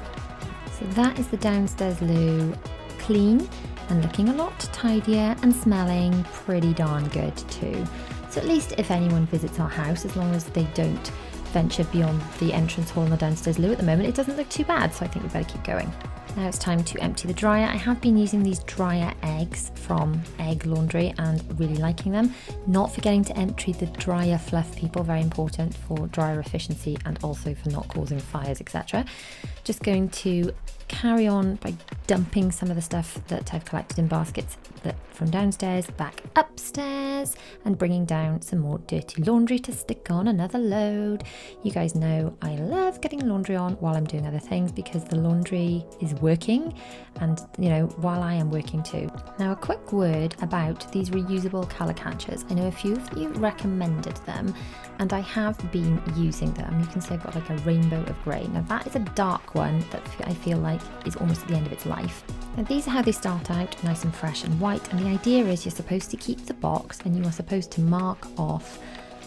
So that is the downstairs loo clean and looking a lot tidier and smelling pretty darn good too. So at least if anyone visits our house, as long as they don't venture beyond the entrance hall and the downstairs loo at the moment, it doesn't look too bad, so I think we better keep going. Now it's time to empty the dryer. I have been using these dryer eggs from Egg Laundry and really liking them. Not forgetting to empty the dryer fluff, people, very important for dryer efficiency and also for not causing fires, etc. Just going to carry on by dumping some of the stuff that I've collected in baskets from downstairs back upstairs and bringing down some more dirty laundry to stick on another load. You guys know I love getting laundry on while I'm doing other things because the laundry is working and, you know, while I am working too. Now a quick word about these reusable colour catchers. I know a few of you recommended them and I have been using them. You can see I've got like a rainbow of grey. Now that is a dark one that I feel like is almost at the end of its life. Now these are how they start out, nice and fresh and white, and the idea is you're supposed to keep the box and you are supposed to mark off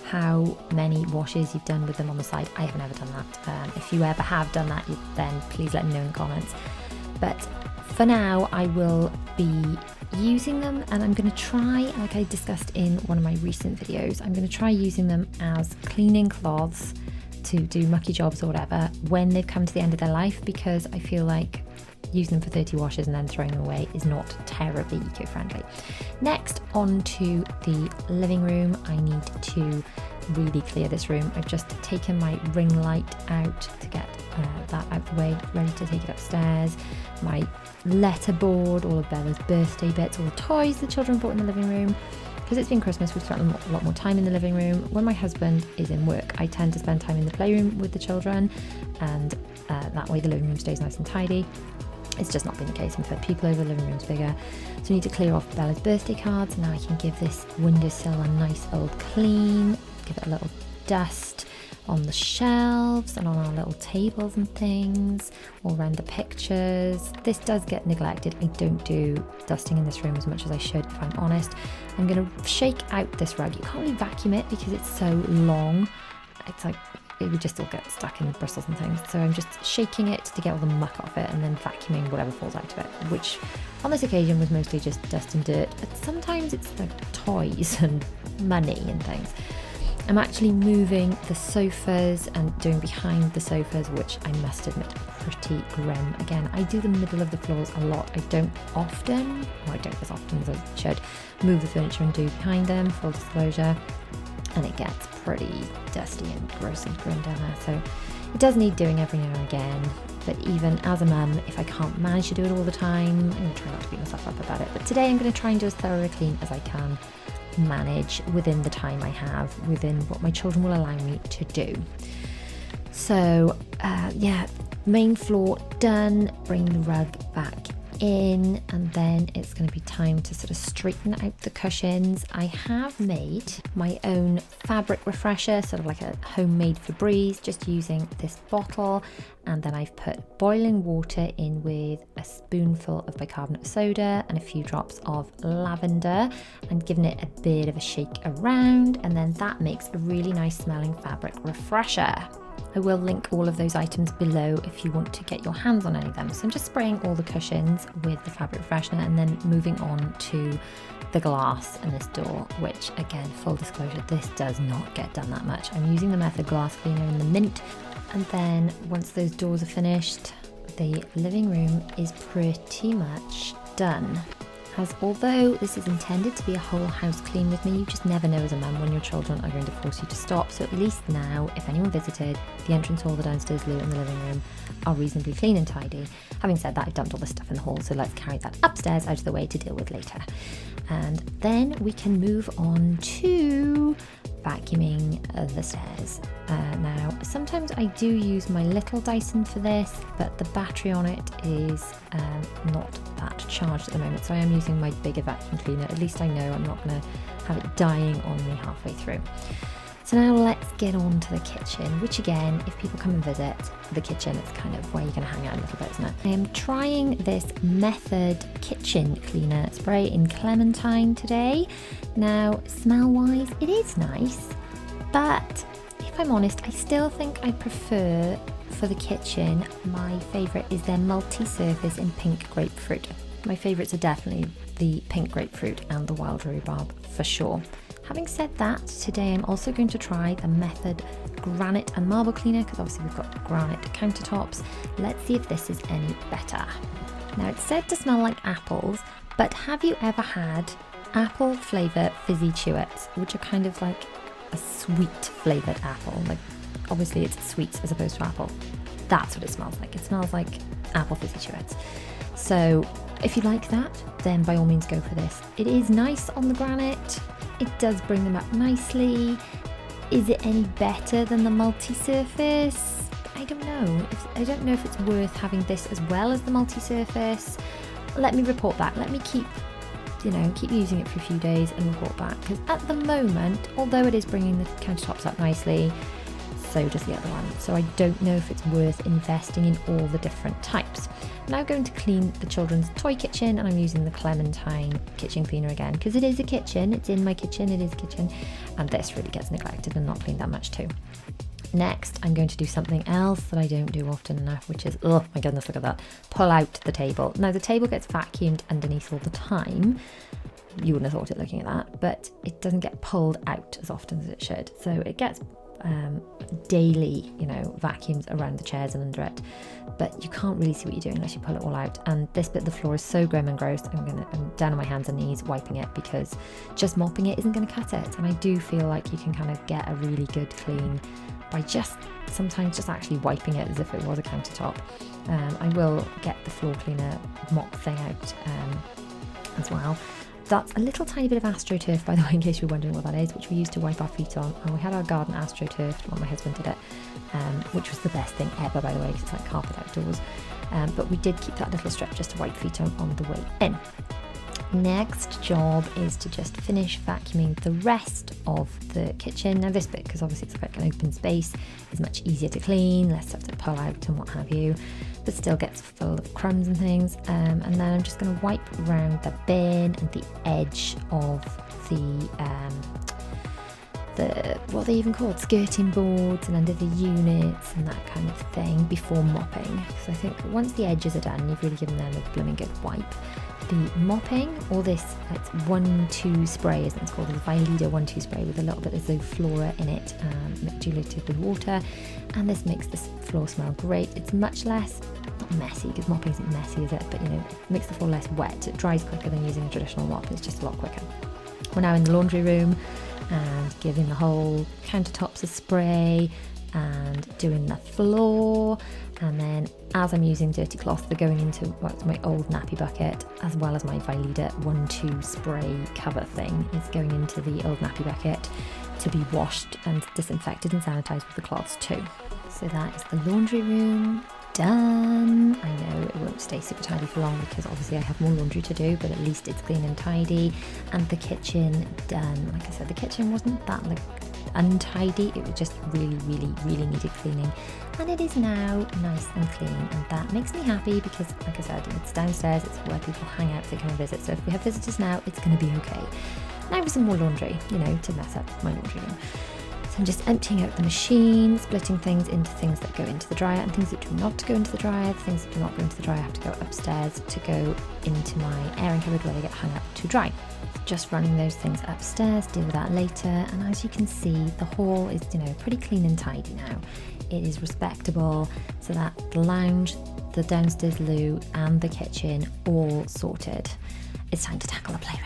how many washes you've done with them on the side. I have never done that. If you ever have done that, then please let me know in the comments. But for now, I will be using them and I'm going to try, like I discussed in one of my recent videos, I'm going to try using them as cleaning cloths to do mucky jobs or whatever when they've come to the end of their life, because I feel like using them for 30 washes and then throwing them away is not terribly eco-friendly. Next, on to the living room. I need to really clear this room. I've just taken my ring light out to get that out of the way, ready to take it upstairs. My letterboard, all of Bella's birthday bits, all the toys the children brought in the living room. Because it's been Christmas, we've spent a lot more time in the living room. When my husband is in work, I tend to spend time in the playroom with the children, and that way the living room stays nice and tidy. It's just not been the case. We've had people over, the living room's bigger. So I need to clear off Bella's birthday cards. Now I can give this windowsill a nice old clean, give it a little dust on the shelves and on our little tables and things, all around the pictures. This does get neglected. I don't do dusting in this room as much as I should, if I'm honest. I'm going to shake out this rug. You can't really vacuum it because it's so long. It's like it would just all get stuck in bristles and things. So I'm just shaking it to get all the muck off it and then vacuuming whatever falls out of it, which on this occasion was mostly just dust and dirt, but sometimes it's like toys and money and things. I'm actually moving the sofas and doing behind the sofas, which I must admit pretty grim. Again, I do the middle of the floors a lot. I don't often, or I don't as often as I should, move the furniture and do behind them, full disclosure. And it gets pretty dusty and gross and grim down there, so it does need doing every now and again. But even as a mum, if I can't manage to do it all the time, I'm going to try not to beat myself up about it. But today I'm going to try and do as thorough a clean as I can manage within the time I have, within what my children will allow me to do. So yeah, main floor done, bring the rug back in, and then it's going to be time to sort of straighten out the cushions. I have made my own fabric refresher, sort of like a homemade Febreze, just using this bottle, and then I've put boiling water in with a spoonful of bicarbonate soda and a few drops of lavender and given it a bit of a shake around, and then that makes a really nice smelling fabric refresher. I will link all of those items below if you want to get your hands on any of them. So I'm just spraying all the cushions with the fabric freshener and then moving on to the glass and this door, which again, full disclosure, this does not get done that much. I'm using the Method glass cleaner in the mint, and then once those doors are finished, the living room is pretty much done. As although this is intended to be a whole house clean with me, you just never know as a mum when your children are going to force you to stop. So at least now, if anyone visited, the entrance hall, the downstairs loo and the living room are reasonably clean and tidy. Having said that, I've dumped all the stuff in the hall, so let's carry that upstairs out of the way to deal with later. And then we can move on to vacuuming the stairs. Now, sometimes I do use my little Dyson for this, but the battery on it is not that charged at the moment, so I am using my bigger vacuum cleaner. At least I know I'm not going to have it dying on me halfway through. So now let's get on to the kitchen, which again, if people come and visit the kitchen, it's kind of where you're going to hang out a little bit, isn't it? I am trying this Method kitchen cleaner spray in Clementine today. Now, smell-wise, it is nice, but if I'm honest, I still think I prefer, for the kitchen, my favourite is their multi-surface in pink grapefruit. My favourites are definitely the pink grapefruit and the wild rhubarb for sure. Having said that, today I'm also going to try the Method granite and marble cleaner, because obviously we've got granite countertops. Let's see if this is any better. Now it's said to smell like apples, but have you ever had apple flavour fizzy chewits, which are kind of like a sweet flavoured apple? Like obviously it's sweet as opposed to apple. That's what it smells like. It smells like apple fizzy chewits. So if you like that, then by all means go for this. It is nice on the granite. It does bring them up nicely. Is it any better than the multi-surface? I don't know. I don't know if it's worth having this as well as the multi-surface. Let me report back. Let me keep using it for a few days and report back. Because at the moment, although it is bringing the countertops up nicely, so does the other one. So I don't know if it's worth investing in all the different types. I'm now going to clean the children's toy kitchen, and I'm using the Clementine kitchen cleaner again, because it is a kitchen, it's in my kitchen, it is a kitchen, and this really gets neglected and not cleaned that much too. Next, I'm going to do something else that I don't do often enough, which is, oh my goodness, look at that, pull out the table. Now the table gets vacuumed underneath all the time. You wouldn't have thought it looking at that, but it doesn't get pulled out as often as it should. So it gets daily, vacuums around the chairs and under it, but you can't really see what you're doing unless you pull it all out. And this bit of the floor is so grim and gross. I'm down on my hands and knees wiping it, because just mopping it isn't going to cut it. And I do feel like you can kind of get a really good clean by sometimes just actually wiping it as if it was a countertop. I will get the floor cleaner mop thing out as well. That's a little tiny bit of AstroTurf, by the way, in case you're wondering what that is, which we used to wipe our feet on. And we had our garden AstroTurf when my husband did it, which was the best thing ever, by the way, because it's like carpet outdoors. But we did keep that little strip just to wipe feet on the way in. Next job is to just finish vacuuming the rest of the kitchen. Now this bit, because obviously it's like an open space, is much easier to clean, less stuff to pull out and what have you, but still gets full of crumbs and things. And then I'm just going to wipe around the bin and the edge of the what are they even called, skirting boards, and under the units and that kind of thing before mopping. So I think once the edges are done, you've really given them a blooming good wipe. The mopping, or this, it's 1-2 spray, isn't it? It's called the Vileda 1-2 spray, with a little bit of Zoflora in it, diluted with water, and this makes this floor smell great. It's much less, not messy, because mopping isn't messy, is it? But it makes the floor less wet. It dries quicker than using a traditional mop. It's just a lot quicker. We're now in the laundry room and giving the whole countertops a spray and doing the floor. And then as I'm using dirty cloth, they're going into my old nappy bucket, as well as my Vileda 1-2 spray cover thing is going into the old nappy bucket to be washed and disinfected and sanitized with the cloths too. So that is the laundry room done. I know it won't stay super tidy for long, because obviously I have more laundry to do, but at least it's clean and tidy. And the kitchen done. Like I said, the kitchen wasn't that untidy, it was just really needed cleaning, and it is now nice and clean, and that makes me happy, because like I said, it's downstairs, it's where people hang out if they come and visit. So if we have visitors now, it's going to be okay. Now for some more laundry, to mess up my laundry room. So I'm just emptying out the machine, splitting things into things that go into the dryer and things that do not go into the dryer. The things that do not go into the dryer have to go upstairs to go into my airing cupboard, where they get hung up to dry. Just running those things upstairs, deal with that later. And as you can see, the hall is pretty clean and tidy now. It is respectable, so that the lounge, the downstairs loo and the kitchen all sorted. It's time to tackle the playroom.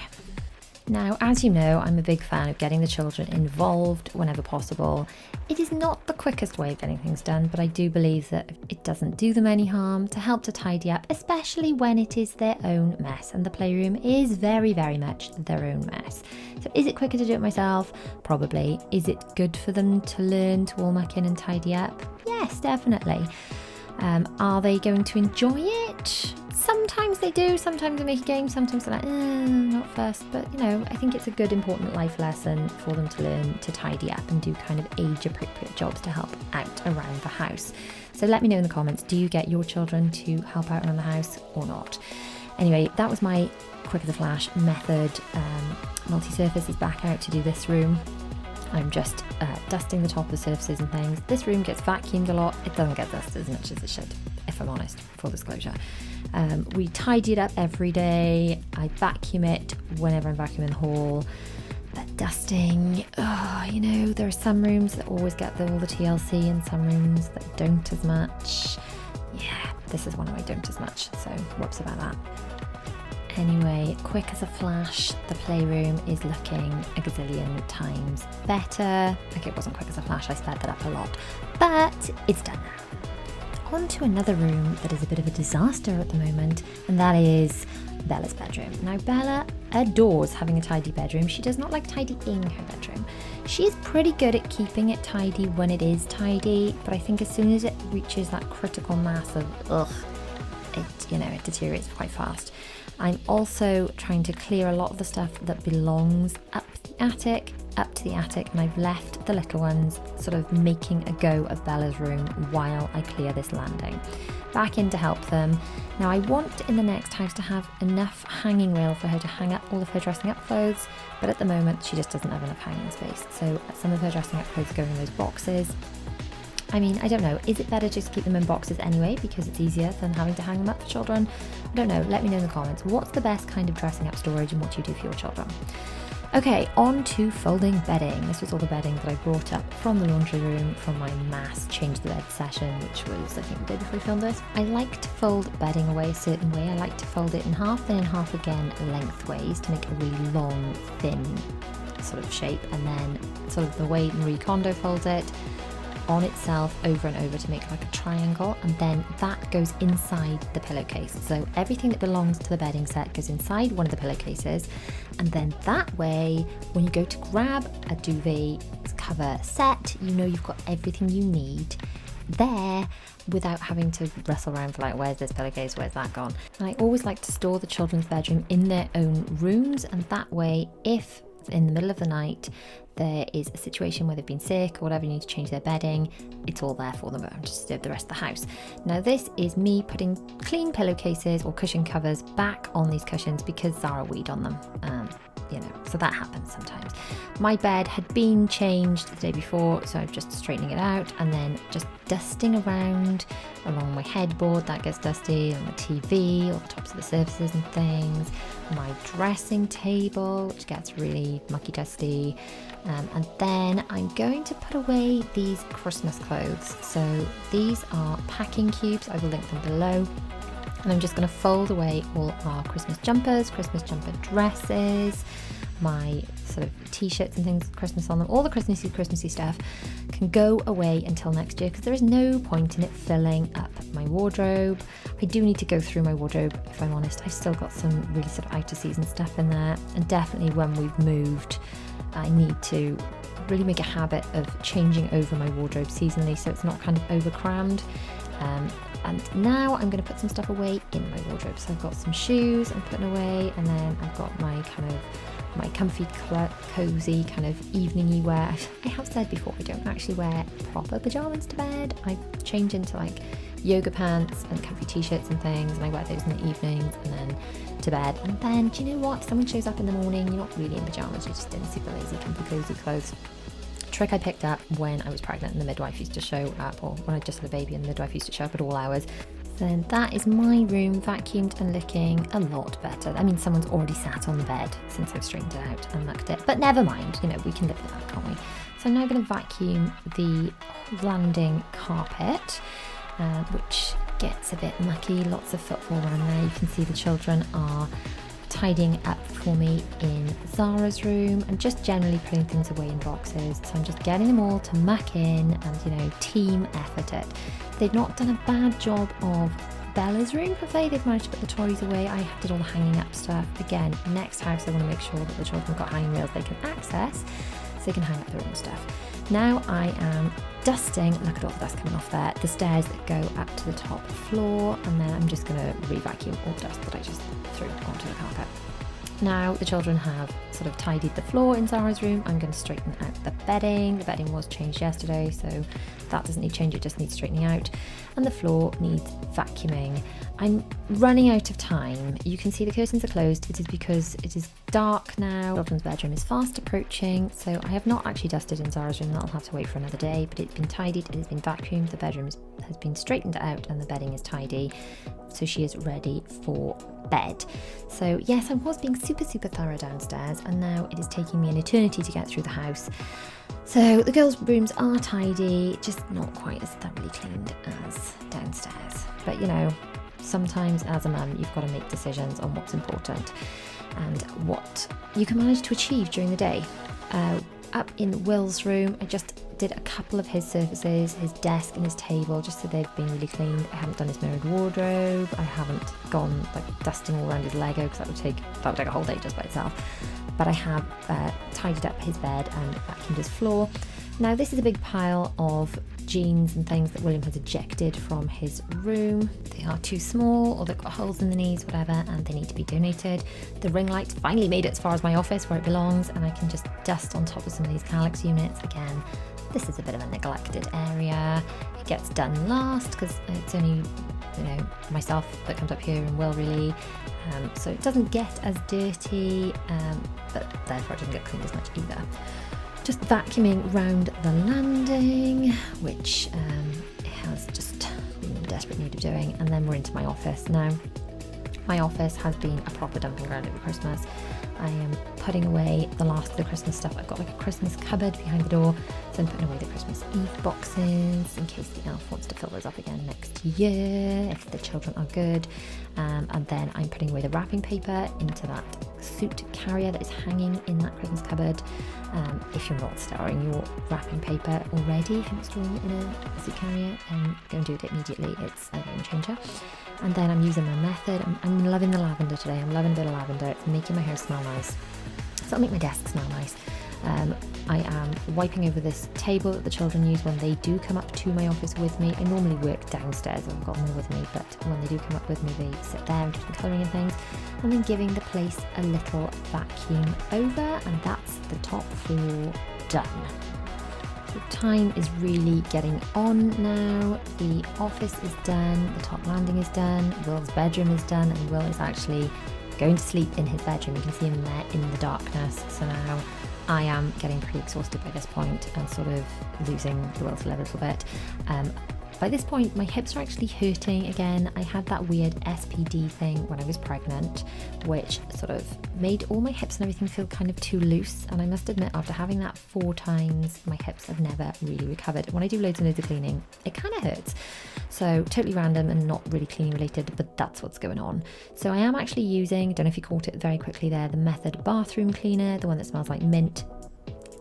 Now, as you know, I'm a big fan of getting the children involved whenever possible. It is not the quickest way of getting things done, but I do believe that it doesn't do them any harm to help to tidy up, especially when it is their own mess, and the playroom is very much their own mess. So is it quicker to do it myself? Probably. Is it good for them to learn to all muck in and tidy up? Yes, definitely. Are they going to enjoy it? Sometimes they do, sometimes they make a game, sometimes they're like, not first. But, I think it's a good, important life lesson for them to learn to tidy up and do kind of age-appropriate jobs to help out around the house. So let me know in the comments, do you get your children to help out around the house or not? Anyway, that was my quick as a flash method. Multi-surface is back out to do this room. I'm just dusting the top of the surfaces and things. This room gets vacuumed a lot. It doesn't get dusted as much as it should, if I'm honest, full disclosure. We tidy it up every day. I vacuum it whenever I'm vacuuming the hall. But dusting, there are some rooms that always get all the TLC and some rooms that don't as much. Yeah, this is one of my don't as much, so whoops about that. Anyway, quick as a flash, the playroom is looking a gazillion times better. Okay, it wasn't quick as a flash, I sped that up a lot, but it's done now. On to another room that is a bit of a disaster at the moment, and that is Bella's bedroom. Now, Bella adores having a tidy bedroom. She does not like tidying her bedroom. She's pretty good at keeping it tidy when it is tidy, but I think as soon as it reaches that critical mass of it deteriorates quite fast. I'm also trying to clear a lot of the stuff that belongs up to the attic, and I've left the little ones sort of making a go of Bella's room while I clear this landing. Back in to help them. Now, I want in the next house to have enough hanging rail for her to hang up all of her dressing up clothes, but at the moment she just doesn't have enough hanging space. So some of her dressing up clothes go in those boxes. I mean, I don't know, is it better just to keep them in boxes anyway because it's easier than having to hang them up for children? I don't know, let me know in the comments. What's the best kind of dressing up storage and what do you do for your children? Okay, on to folding bedding. This was all the bedding that I brought up from the laundry room from my mass change the bed session, which was, I think, the day before we filmed this. I like to fold bedding away a certain way. I like to fold it in half, then in half again lengthways to make a really long, thin sort of shape, and then sort of the way Marie Kondo folds it, on itself over and over to make like a triangle, and then that goes inside the pillowcase. So everything that belongs to the bedding set goes inside one of the pillowcases, and then that way when you go to grab a duvet cover set, you've got everything you need there without having to wrestle around for like, where's this pillowcase, where's that gone? And I always like to store the children's bedroom in their own rooms, and that way if in the middle of the night there is a situation where they've been sick or whatever, you need to change their bedding, it's all there for them, but I'm just disturb the rest of the house. Now, this is me putting clean pillowcases or cushion covers back on these cushions because Zara weed on them. So that happens sometimes. My bed had been changed the day before, so I'm just straightening it out and then just dusting around along my headboard, that gets dusty, on the TV, all the tops of the surfaces and things, my dressing table, which gets really mucky dusty, and then I'm going to put away these Christmas clothes. So these are packing cubes, I will link them below. And I'm just going to fold away all our Christmas jumpers, Christmas jumper dresses, my sort of t-shirts and things with Christmas on them. All the Christmassy stuff can go away until next year because there is no point in it filling up my wardrobe. I do need to go through my wardrobe, if I'm honest. I've still got some really sort of out of season stuff in there, and definitely when we've moved, I need to really make a habit of changing over my wardrobe seasonally so it's not kind of over crammed. And now I'm going to put some stuff away in my wardrobe. So I've got some shoes I'm putting away, and then I've got my comfy, cozy kind of evening-y wear. I have said before, I don't actually wear proper pajamas to bed. I change into like yoga pants and comfy t-shirts and things, and I wear those in the evenings and then to bed. And then, do you know what? If someone shows up in the morning, you're not really in pajamas, you're just in super lazy, comfy, cozy clothes. Trick I picked up when I was pregnant and the midwife used to show up, or when I just had a baby and the midwife used to show up at all hours. Then that is my room vacuumed and looking a lot better. I mean, someone's already sat on the bed since I've straightened it out and mucked it, but never mind, we can live with that, can't we? So I'm now going to vacuum the landing carpet, which gets a bit mucky, lots of footfall around there. You can see the children are tidying up for me in Zara's room and just generally putting things away in boxes. So I'm just getting them all to muck in and, team effort it. They've not done a bad job of Bella's room, have they? They've managed to put the toys away. I did all the hanging up stuff. Again, next house I want to make sure that the children have got hanging rails they can access so they can hang up their own stuff. Now I am dusting, look at all the dust coming off there, the stairs that go up to the top floor, and then I'm just going to re-vacuum all the dust that I just threw onto the carpet. Now the children have sort of tidied the floor in Zara's room. I'm going to straighten out the bedding. The bedding was changed yesterday, so that doesn't need change, it just needs straightening out. And the floor needs vacuuming. I'm running out of time. You can see the curtains are closed. It is because it is dark now. The children's bedroom is fast approaching, so I have not actually dusted in Zara's room. That'll have to wait for another day, but it's been tidied, it has been vacuumed, the bedroom has been straightened out, and the bedding is tidy. So she is ready for bed. So yes, I was being super thorough downstairs, and now it is taking me an eternity to get through the house. So the girls' rooms are tidy, just not quite as thoroughly cleaned as downstairs. But you know, sometimes as a mum, you've got to make decisions on what's important and what you can manage to achieve during the day. Up in Will's room, I just did a couple of his surfaces, his desk and his table, just so they've been really cleaned. I haven't done his mirrored wardrobe. I haven't gone like dusting all around his Lego, because that would take a whole day just by itself. But I have tidied up his bed and vacuumed his floor. Now this is a big pile of jeans and things that William has ejected from his room. They are too small, or they've got holes in the knees, whatever, and they need to be donated. The ring light finally made it as far as my office where it belongs, and I can just dust on top of some of these Calyx units. Again, this is a bit of a neglected area. It gets done last because it's only, you know, myself that comes up here and Will really. So it doesn't get as dirty, but therefore it doesn't get cleaned as much either. Just vacuuming round the landing, which it has just been in desperate need of doing. And then we're into my office. Now, my office has been a proper dumping ground over Christmas. I am putting away the last of the Christmas stuff. I've got like a Christmas cupboard behind the door, so I'm putting away the Christmas Eve boxes in case the elf wants to fill those up again next year, if the children are good. And then I'm putting away the wrapping paper into that suit carrier that is hanging in that Christmas cupboard. If you're not storing your wrapping paper already, if you're not storing it in a suit carrier, then go and do it immediately. It's a game changer. And then I'm using my method. I'm loving the lavender today. I'm loving a bit of lavender. It's making my hair smell nice. So it'll make my desk smell nice. I am wiping over this table that the children use when they do come up to my office with me. I normally work downstairs, I've got them all with me, but when they do come up with me, they sit there and do some colouring and things. And then giving the place a little vacuum over, and that's the top floor done. The time is really getting on now. The office is done, the top landing is done, Will's bedroom is done, and Will is actually going to sleep in his bedroom. You can see him there in the darkness. So now I am getting pretty exhausted by this point and sort of losing the will to live a little bit. By this point, my hips are actually hurting again. I had that weird SPD thing when I was pregnant, which sort of made all my hips and everything feel kind of too loose. And I must admit, after having that 4 times, my hips have never really recovered. When I do loads and loads of cleaning, it kind of hurts. So totally random and not really cleaning related, but that's what's going on. So I am actually using, don't know if you caught it very quickly there, the Method bathroom cleaner, the one that smells like mint.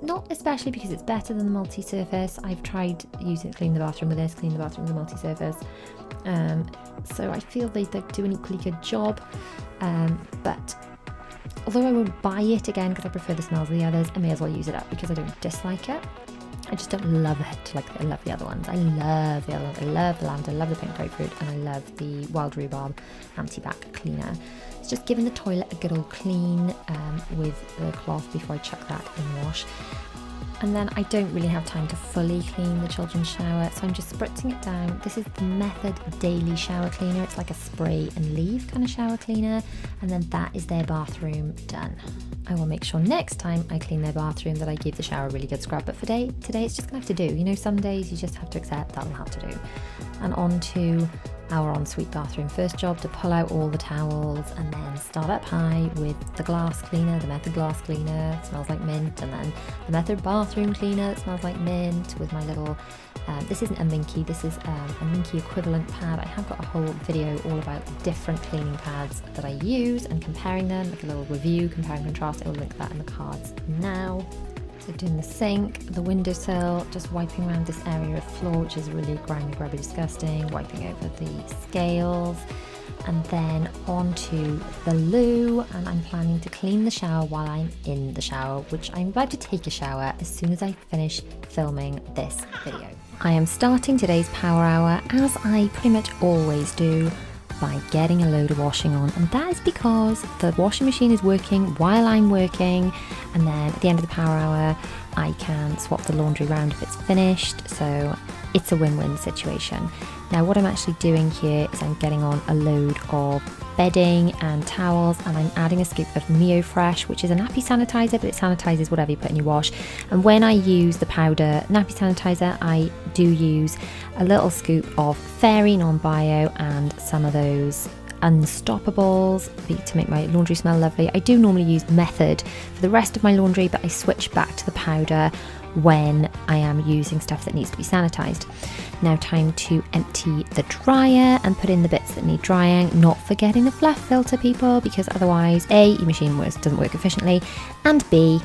Not especially because it's better than the multi-surface. I've tried using it, clean the bathroom with this, clean the bathroom with the multi-surface. So I feel they do an equally good job. But although I won't buy it again because I prefer the smells of the others, I may as well use it up because I don't dislike it. I just don't love it like I love the other ones. I love the other ones. I love the lavender, I love the pink grapefruit, and I love the wild rhubarb anti-bac cleaner. It's just giving the toilet a good old clean with the cloth before I chuck that in wash. And then I don't really have time to fully clean the children's shower, so I'm just spritzing it down. This is the Method Daily Shower Cleaner. It's like a spray and leave kind of shower cleaner. And then that is their bathroom done. I will make sure next time I clean their bathroom that I give the shower a really good scrub. But for today it's just gonna have to do. You know, some days you just have to accept that'll have to do. And on to our ensuite bathroom. First job to pull out all the towels and then start up high with the glass cleaner, the Method glass cleaner, it smells like mint, and then the Method bathroom cleaner that smells like mint with my little, this isn't a Minky, this is a Minky equivalent pad. I have got a whole video all about the different cleaning pads that I use and comparing them, like a little review, compare and contrast. I will link that in the cards now. So doing the sink, the windowsill, just wiping around this area of floor, which is really grimy, grubby, disgusting, wiping over the scales, and then onto the loo, and I'm planning to clean the shower while I'm in the shower, which I'm about to take a shower as soon as I finish filming this video. I am starting today's power hour, as I pretty much always do, by getting a load of washing on, and that is because the washing machine is working while I'm working, and then at the end of the power hour I can swap the laundry around if it's finished, so it's a win-win situation. Now what I'm actually doing here is I'm getting on a load of bedding and towels, and I'm adding a scoop of Mio Fresh, which is a nappy sanitizer, but it sanitizes whatever you put in your wash. And when I use the powder nappy sanitizer, I do use a little scoop of Fairy Non-Bio and some of those Unstoppables to make my laundry smell lovely. I do normally use Method for the rest of my laundry, but I switch back to the powder when I am using stuff that needs to be sanitized. Now time to empty the dryer and put in the bits that need drying, not forgetting the fluff filter, people, because otherwise A, your machine doesn't work efficiently, and B,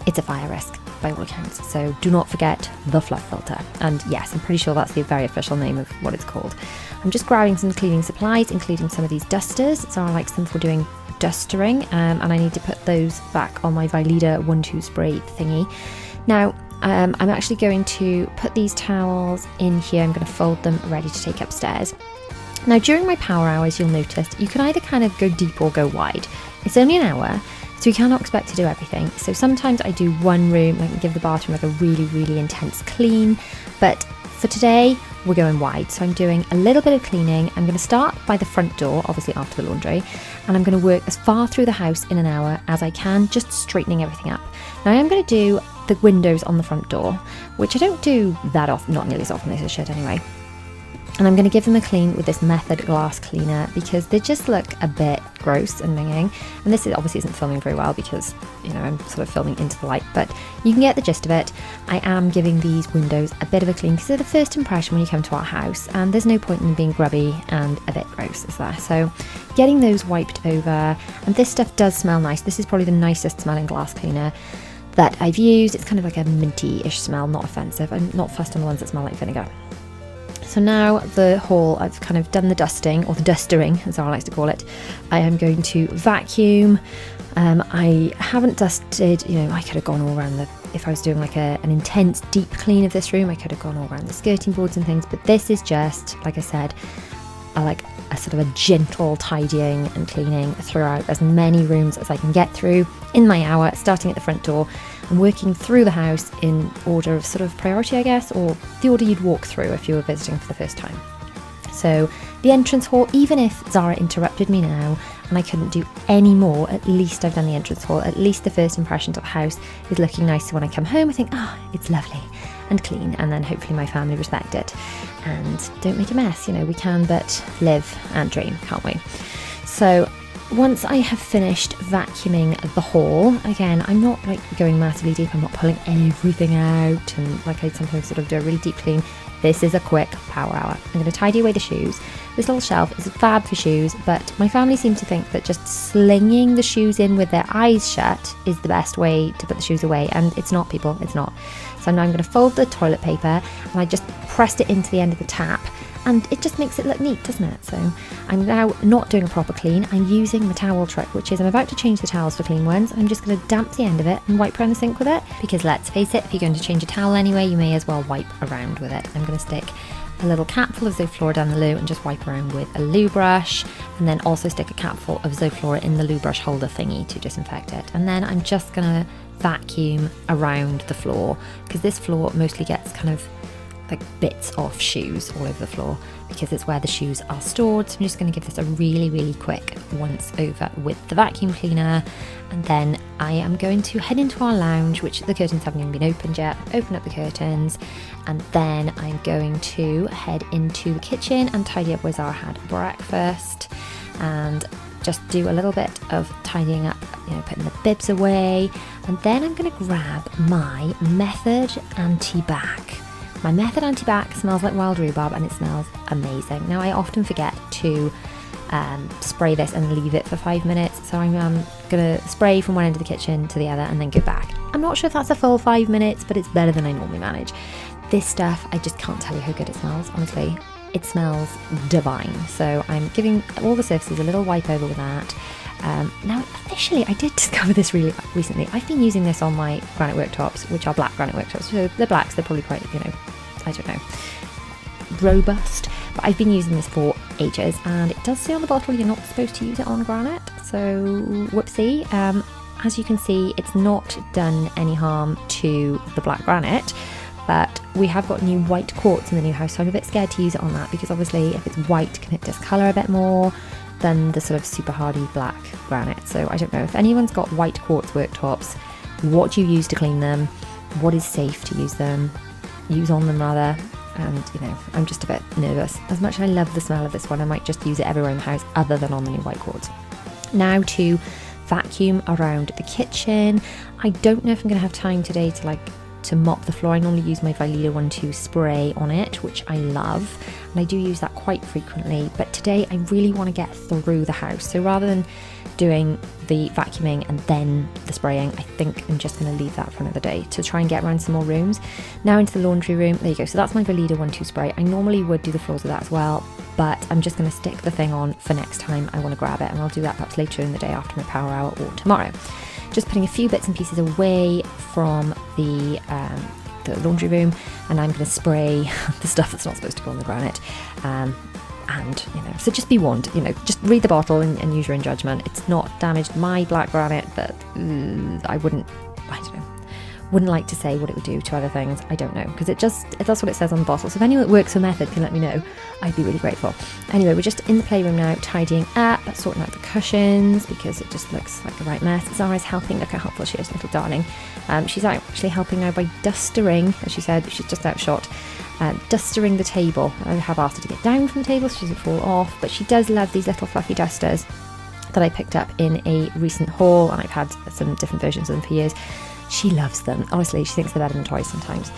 it's a fire risk by all accounts. So do not forget the fluff filter. And yes, I'm pretty sure that's the very official name of what it's called. I'm just grabbing some cleaning supplies, including some of these dusters. So I like them for doing dustering, and I need to put those back on my Veleda 1-2 spray thingy. Now, I'm actually going to put these towels in here. I'm going to fold them ready to take upstairs. Now, during my power hours, you'll notice you can either kind of go deep or go wide. It's only an hour, so you cannot expect to do everything. So sometimes I do one room, like give the bathroom like a really, really intense clean. But for today, we're going wide. So I'm doing a little bit of cleaning. I'm going to start by the front door, obviously after the laundry, and I'm going to work as far through the house in an hour as I can, just straightening everything up. Now I am going to do the windows on the front door, which I don't do that often, not nearly as often as I should anyway. And I'm going to give them a clean with this Method glass cleaner because they just look a bit gross and minging. And this obviously isn't filming very well because, you know, I'm sort of filming into the light, but you can get the gist of it. I am giving these windows a bit of a clean because they're the first impression when you come to our house, and there's no point in them being grubby and a bit gross, is there? So getting those wiped over, and this stuff does smell nice. This is probably the nicest smelling glass cleaner that I've used. It's kind of like a minty-ish smell, not offensive. I'm not fussed on the ones that smell like vinegar. So now the hall, I've kind of done the dusting, or the dustering as Zara likes to call it. I am going to vacuum. I haven't dusted, you know, I could have gone all around if I was doing like an intense deep clean of this room, I could have gone all around the skirting boards and things, but this is just, like I said, I like a sort of a gentle tidying and cleaning throughout as many rooms as I can get through in my hour, starting at the front door and working through the house in order of sort of priority, I guess, or the order you'd walk through if you were visiting for the first time. So the entrance hall, even if Zara interrupted me now and I couldn't do any more, at least I've done the entrance hall. At least the first impressions of the house is looking nice. So when I come home, I think, it's lovely and clean, and then hopefully my family respect it and don't make a mess. You know, we can but live and dream, can't we? So once I have finished vacuuming the hall, again, I'm not like going massively deep, I'm not pulling everything out and like I sometimes sort of do a really deep clean. This is a quick power hour. I'm going to tidy away the shoes. This little shelf is fab for shoes, but my family seem to think that just slinging the shoes in with their eyes shut is the best way to put the shoes away, and it's not, people, it's not. So now I'm going to fold the toilet paper and I just pressed it into the end of the tap, and it just makes it look neat, doesn't it? So I'm now not doing a proper clean. I'm using the towel trick, which is I'm about to change the towels for clean ones. I'm just going to damp the end of it and wipe around the sink with it, because let's face it, if you're going to change a towel anyway, you may as well wipe around with it. I'm going to stick a little capful of Zoflora down the loo and just wipe around with a loo brush, and then also stick a capful of Zoflora in the loo brush holder thingy to disinfect it. And then I'm just going to vacuum around the floor, because this floor mostly gets kind of like bits of shoes all over the floor because it's where the shoes are stored. So I'm just going to give this a really, really quick once over with the vacuum cleaner, and then I am going to head into our lounge, which the curtains haven't even been opened yet. Open up the curtains, and then I'm going to head into the kitchen and tidy up where Zara had breakfast, and just do a little bit of tidying up, you know, putting the bibs away, and then I'm going to grab my Method anti-bac. My Method anti-bac smells like wild rhubarb and it smells amazing. Now I often forget to spray this and leave it for 5 minutes, so I'm going to spray from one end of the kitchen to the other and then go back. I'm not sure if that's a full 5 minutes, but it's better than I normally manage. This stuff, I just can't tell you how good it smells, honestly. It smells divine. So I'm giving all the surfaces a little wipe over with that. Now officially, I did discover this really recently. I've been using this on my granite worktops, which are black granite worktops. So they're black, so they're probably quite, you know, I don't know, robust. But I've been using this for ages, and it does say on the bottle you're not supposed to use it on granite. So whoopsie. As you can see, it's not done any harm to the black granite. But we have got new white quartz in the new house, so I'm a bit scared to use it on that, because obviously if it's white, can it discolour a bit more than the sort of super hardy black granite? So I don't know, if anyone's got white quartz worktops, what do you use to clean them? What is safe to use on them rather? and I'm just a bit nervous. As much as I love the smell of this one, I might just use it everywhere in the house other than on the new white cords. Now to vacuum around the kitchen. I don't know if I'm going to have time today to mop the floor. I normally use my Veleda 1-2 spray on it, which I love, and I do use that quite frequently, but today I really want to get through the house. So rather than doing the vacuuming and then the spraying, I think I'm just going to leave that for another day to try and get around some more rooms. Now into the laundry room. There you go. So that's my Veleda 1-2 spray. I normally would do the floors with that as well, but I'm just going to stick the thing on for next time I want to grab it, and I'll do that perhaps later in the day after my power hour or tomorrow. Just putting a few bits and pieces away from the laundry room, and I'm going to spray the stuff that's not supposed to go on the granite. And so just be warned, just read the bottle and use your own judgment. It's not damaged my black granite, but I wouldn't like to say what it would do to other things. I don't know, because that's what it says on the bottle. So if anyone that works for Method can let me know, I'd be really grateful. Anyway, we're just in the playroom now, tidying up, sorting out the cushions because it just looks like a right mess. Zara's helping. Look how helpful she is, little darling. She's actually helping now by dustering, as she said. She's just outshot. Dustering the table. I have asked her to get down from the table so she doesn't fall off, but she does love these little fluffy dusters that I picked up in a recent haul, and I've had some different versions of them for years. She loves them. Honestly, she thinks they're better than toys sometimes.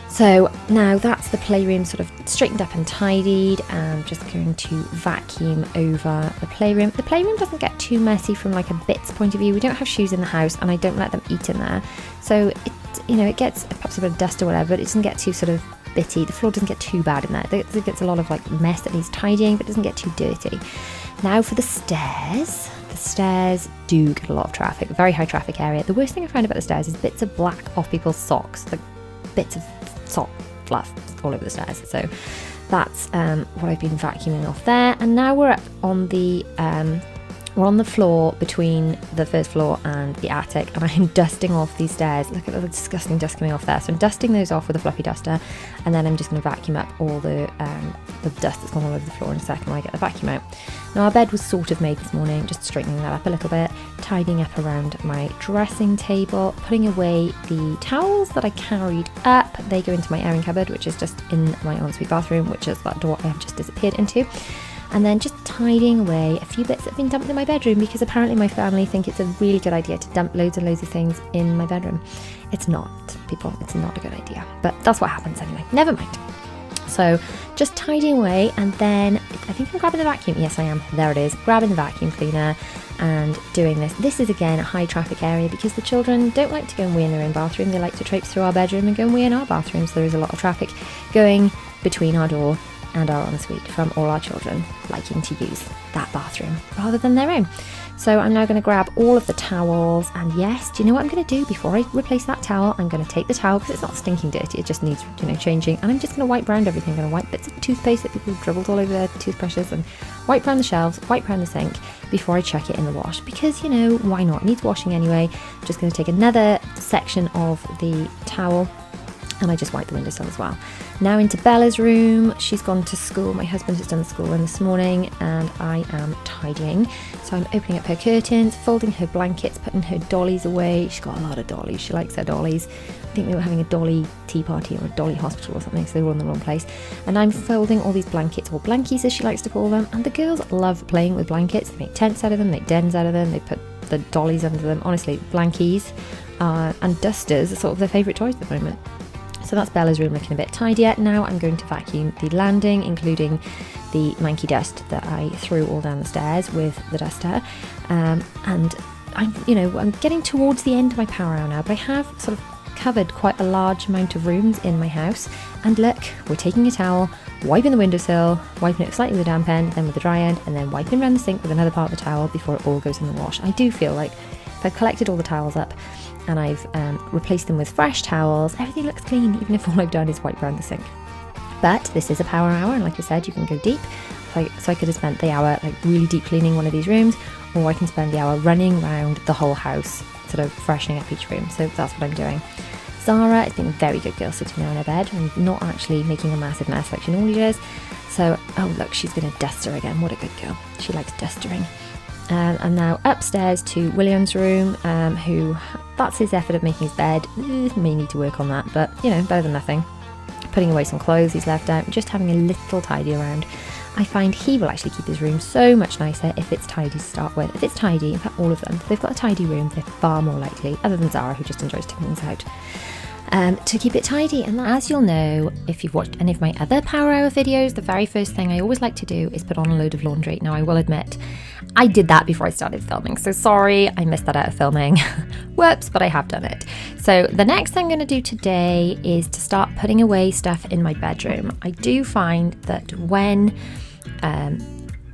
So now that's the playroom sort of straightened up and tidied. I'm just going to vacuum over the playroom. The playroom doesn't get too messy from like a bits point of view. We don't have shoes in the house, and I don't let them eat in there. So it gets perhaps a bit of dust or whatever, but it doesn't get too sort of bitty. The floor doesn't get too bad in there. It gets a lot of like mess that needs tidying, but it doesn't get too dirty. Now for the stairs. The stairs do get a lot of traffic, very high traffic area. The worst thing I find about the stairs is bits of black off people's socks, like bits of sock fluff all over the stairs. So that's what I've been vacuuming off there. And now we're up on the floor between the first floor and the attic, and I'm dusting off these stairs. Look at the disgusting dust coming off there. So I'm dusting those off with a fluffy duster, and then I'm just going to vacuum up all the dust that's gone all over the floor in a second when I get the vacuum out. Now our bed was sort of made this morning, just straightening that up a little bit, tidying up around my dressing table, putting away the towels that I carried up. They go into my airing cupboard, which is just in my ensuite bathroom, which is that door I have just disappeared into. And then just tidying away a few bits that have been dumped in my bedroom, because apparently my family think it's a really good idea to dump loads and loads of things in my bedroom. It's not, people, it's not a good idea. But that's what happens anyway. Never mind. So just tidying away, and then I think I'm grabbing the vacuum. Yes, I am. There it is. Grabbing the vacuum cleaner and doing this. This is again a high traffic area because the children don't like to go and wee in their own bathroom. They like to traipse through our bedroom and go and wee in our bathroom. So there is a lot of traffic going between our door and our ensuite from all our children liking to use that bathroom rather than their own. So I'm now going to grab all of the towels, and yes, do you know what I'm going to do before I replace that towel? I'm going to take the towel, because it's not stinking dirty, it just needs changing, and I'm just going to wipe round everything. I'm going to wipe bits of toothpaste that people have dribbled all over their toothbrushes, and wipe round the shelves, wipe round the sink before I chuck it in the wash, because why not? It needs washing anyway. I'm just going to take another section of the towel, and I just wipe the windowsill as well. Now into Bella's room. She's gone to school. My husband has done the school run this morning, and I am tidying. So I'm opening up her curtains, folding her blankets, putting her dollies away. She's got a lot of dollies. She likes her dollies. I think we were having a dolly tea party or a dolly hospital or something, so they were all in the wrong place. And I'm folding all these blankets, or blankies as she likes to call them. And the girls love playing with blankets. They make tents out of them, make dens out of them, they put the dollies under them. Honestly, blankies and dusters are sort of their favourite toys at the moment. So that's Bella's room looking a bit tidier. Now I'm going to vacuum the landing, including the manky dust that I threw all down the stairs with the duster. And I'm getting towards the end of my power hour now, but I have sort of covered quite a large amount of rooms in my house. And look, we're taking a towel, wiping the windowsill, wiping it slightly with a damp end, then with the dry end, and then wiping around the sink with another part of the towel before it all goes in the wash. I do feel like if I've collected all the towels up and I've replaced them with fresh towels, everything looks clean, even if all I've done is wipe around the sink. But this is a power hour, and like I said, you can go deep. So I could have spent the hour really deep cleaning one of these rooms, or I can spend the hour running around the whole house, sort of freshening up each room. So that's what I'm doing. Zara has been a very good girl sitting there in her bed and not actually making a massive mess like she normally does. So, oh look, she's going to duster again. What a good girl. She likes dustering. And now upstairs to William's room, who, that's his effort of making his bed. May need to work on that, but better than nothing. putting away some clothes he's left out, just having a little tidy around. I find he will actually keep his room so much nicer if it's tidy to start with. If it's tidy, in fact all of them, if they've got a tidy room, they're far more likely, other than Zara who just enjoys taking things out, to keep it tidy. And as you'll know, if you've watched any of my other Power Hour videos, the very first thing I always like to do is put on a load of laundry. Now I will admit, I did that before I started filming, so sorry I missed that out of filming. Whoops, but I have done it. So the next thing I'm going to do today is to start putting away stuff in my bedroom. I do find that when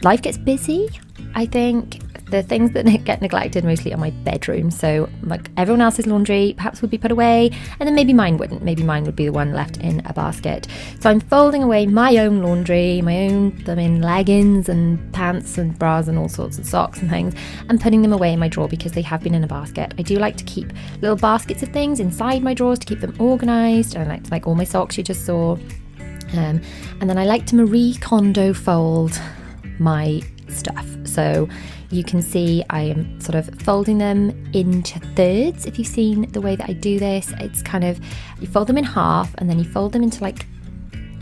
life gets busy, I think the things that get neglected mostly are my bedroom. So like everyone else's laundry perhaps would be put away, and then maybe mine wouldn't. Maybe mine would be the one left in a basket. So I'm folding away my own laundry, them in leggings and pants and bras and all sorts of socks and things, and putting them away in my drawer because they have been in a basket. I do like to keep little baskets of things inside my drawers to keep them organised. And I like all my socks you just saw. And then I like to Marie Kondo fold my stuff. So you can see I am sort of folding them into thirds. If you've seen the way that I do this, it's kind of, you fold them in half and then you fold them into like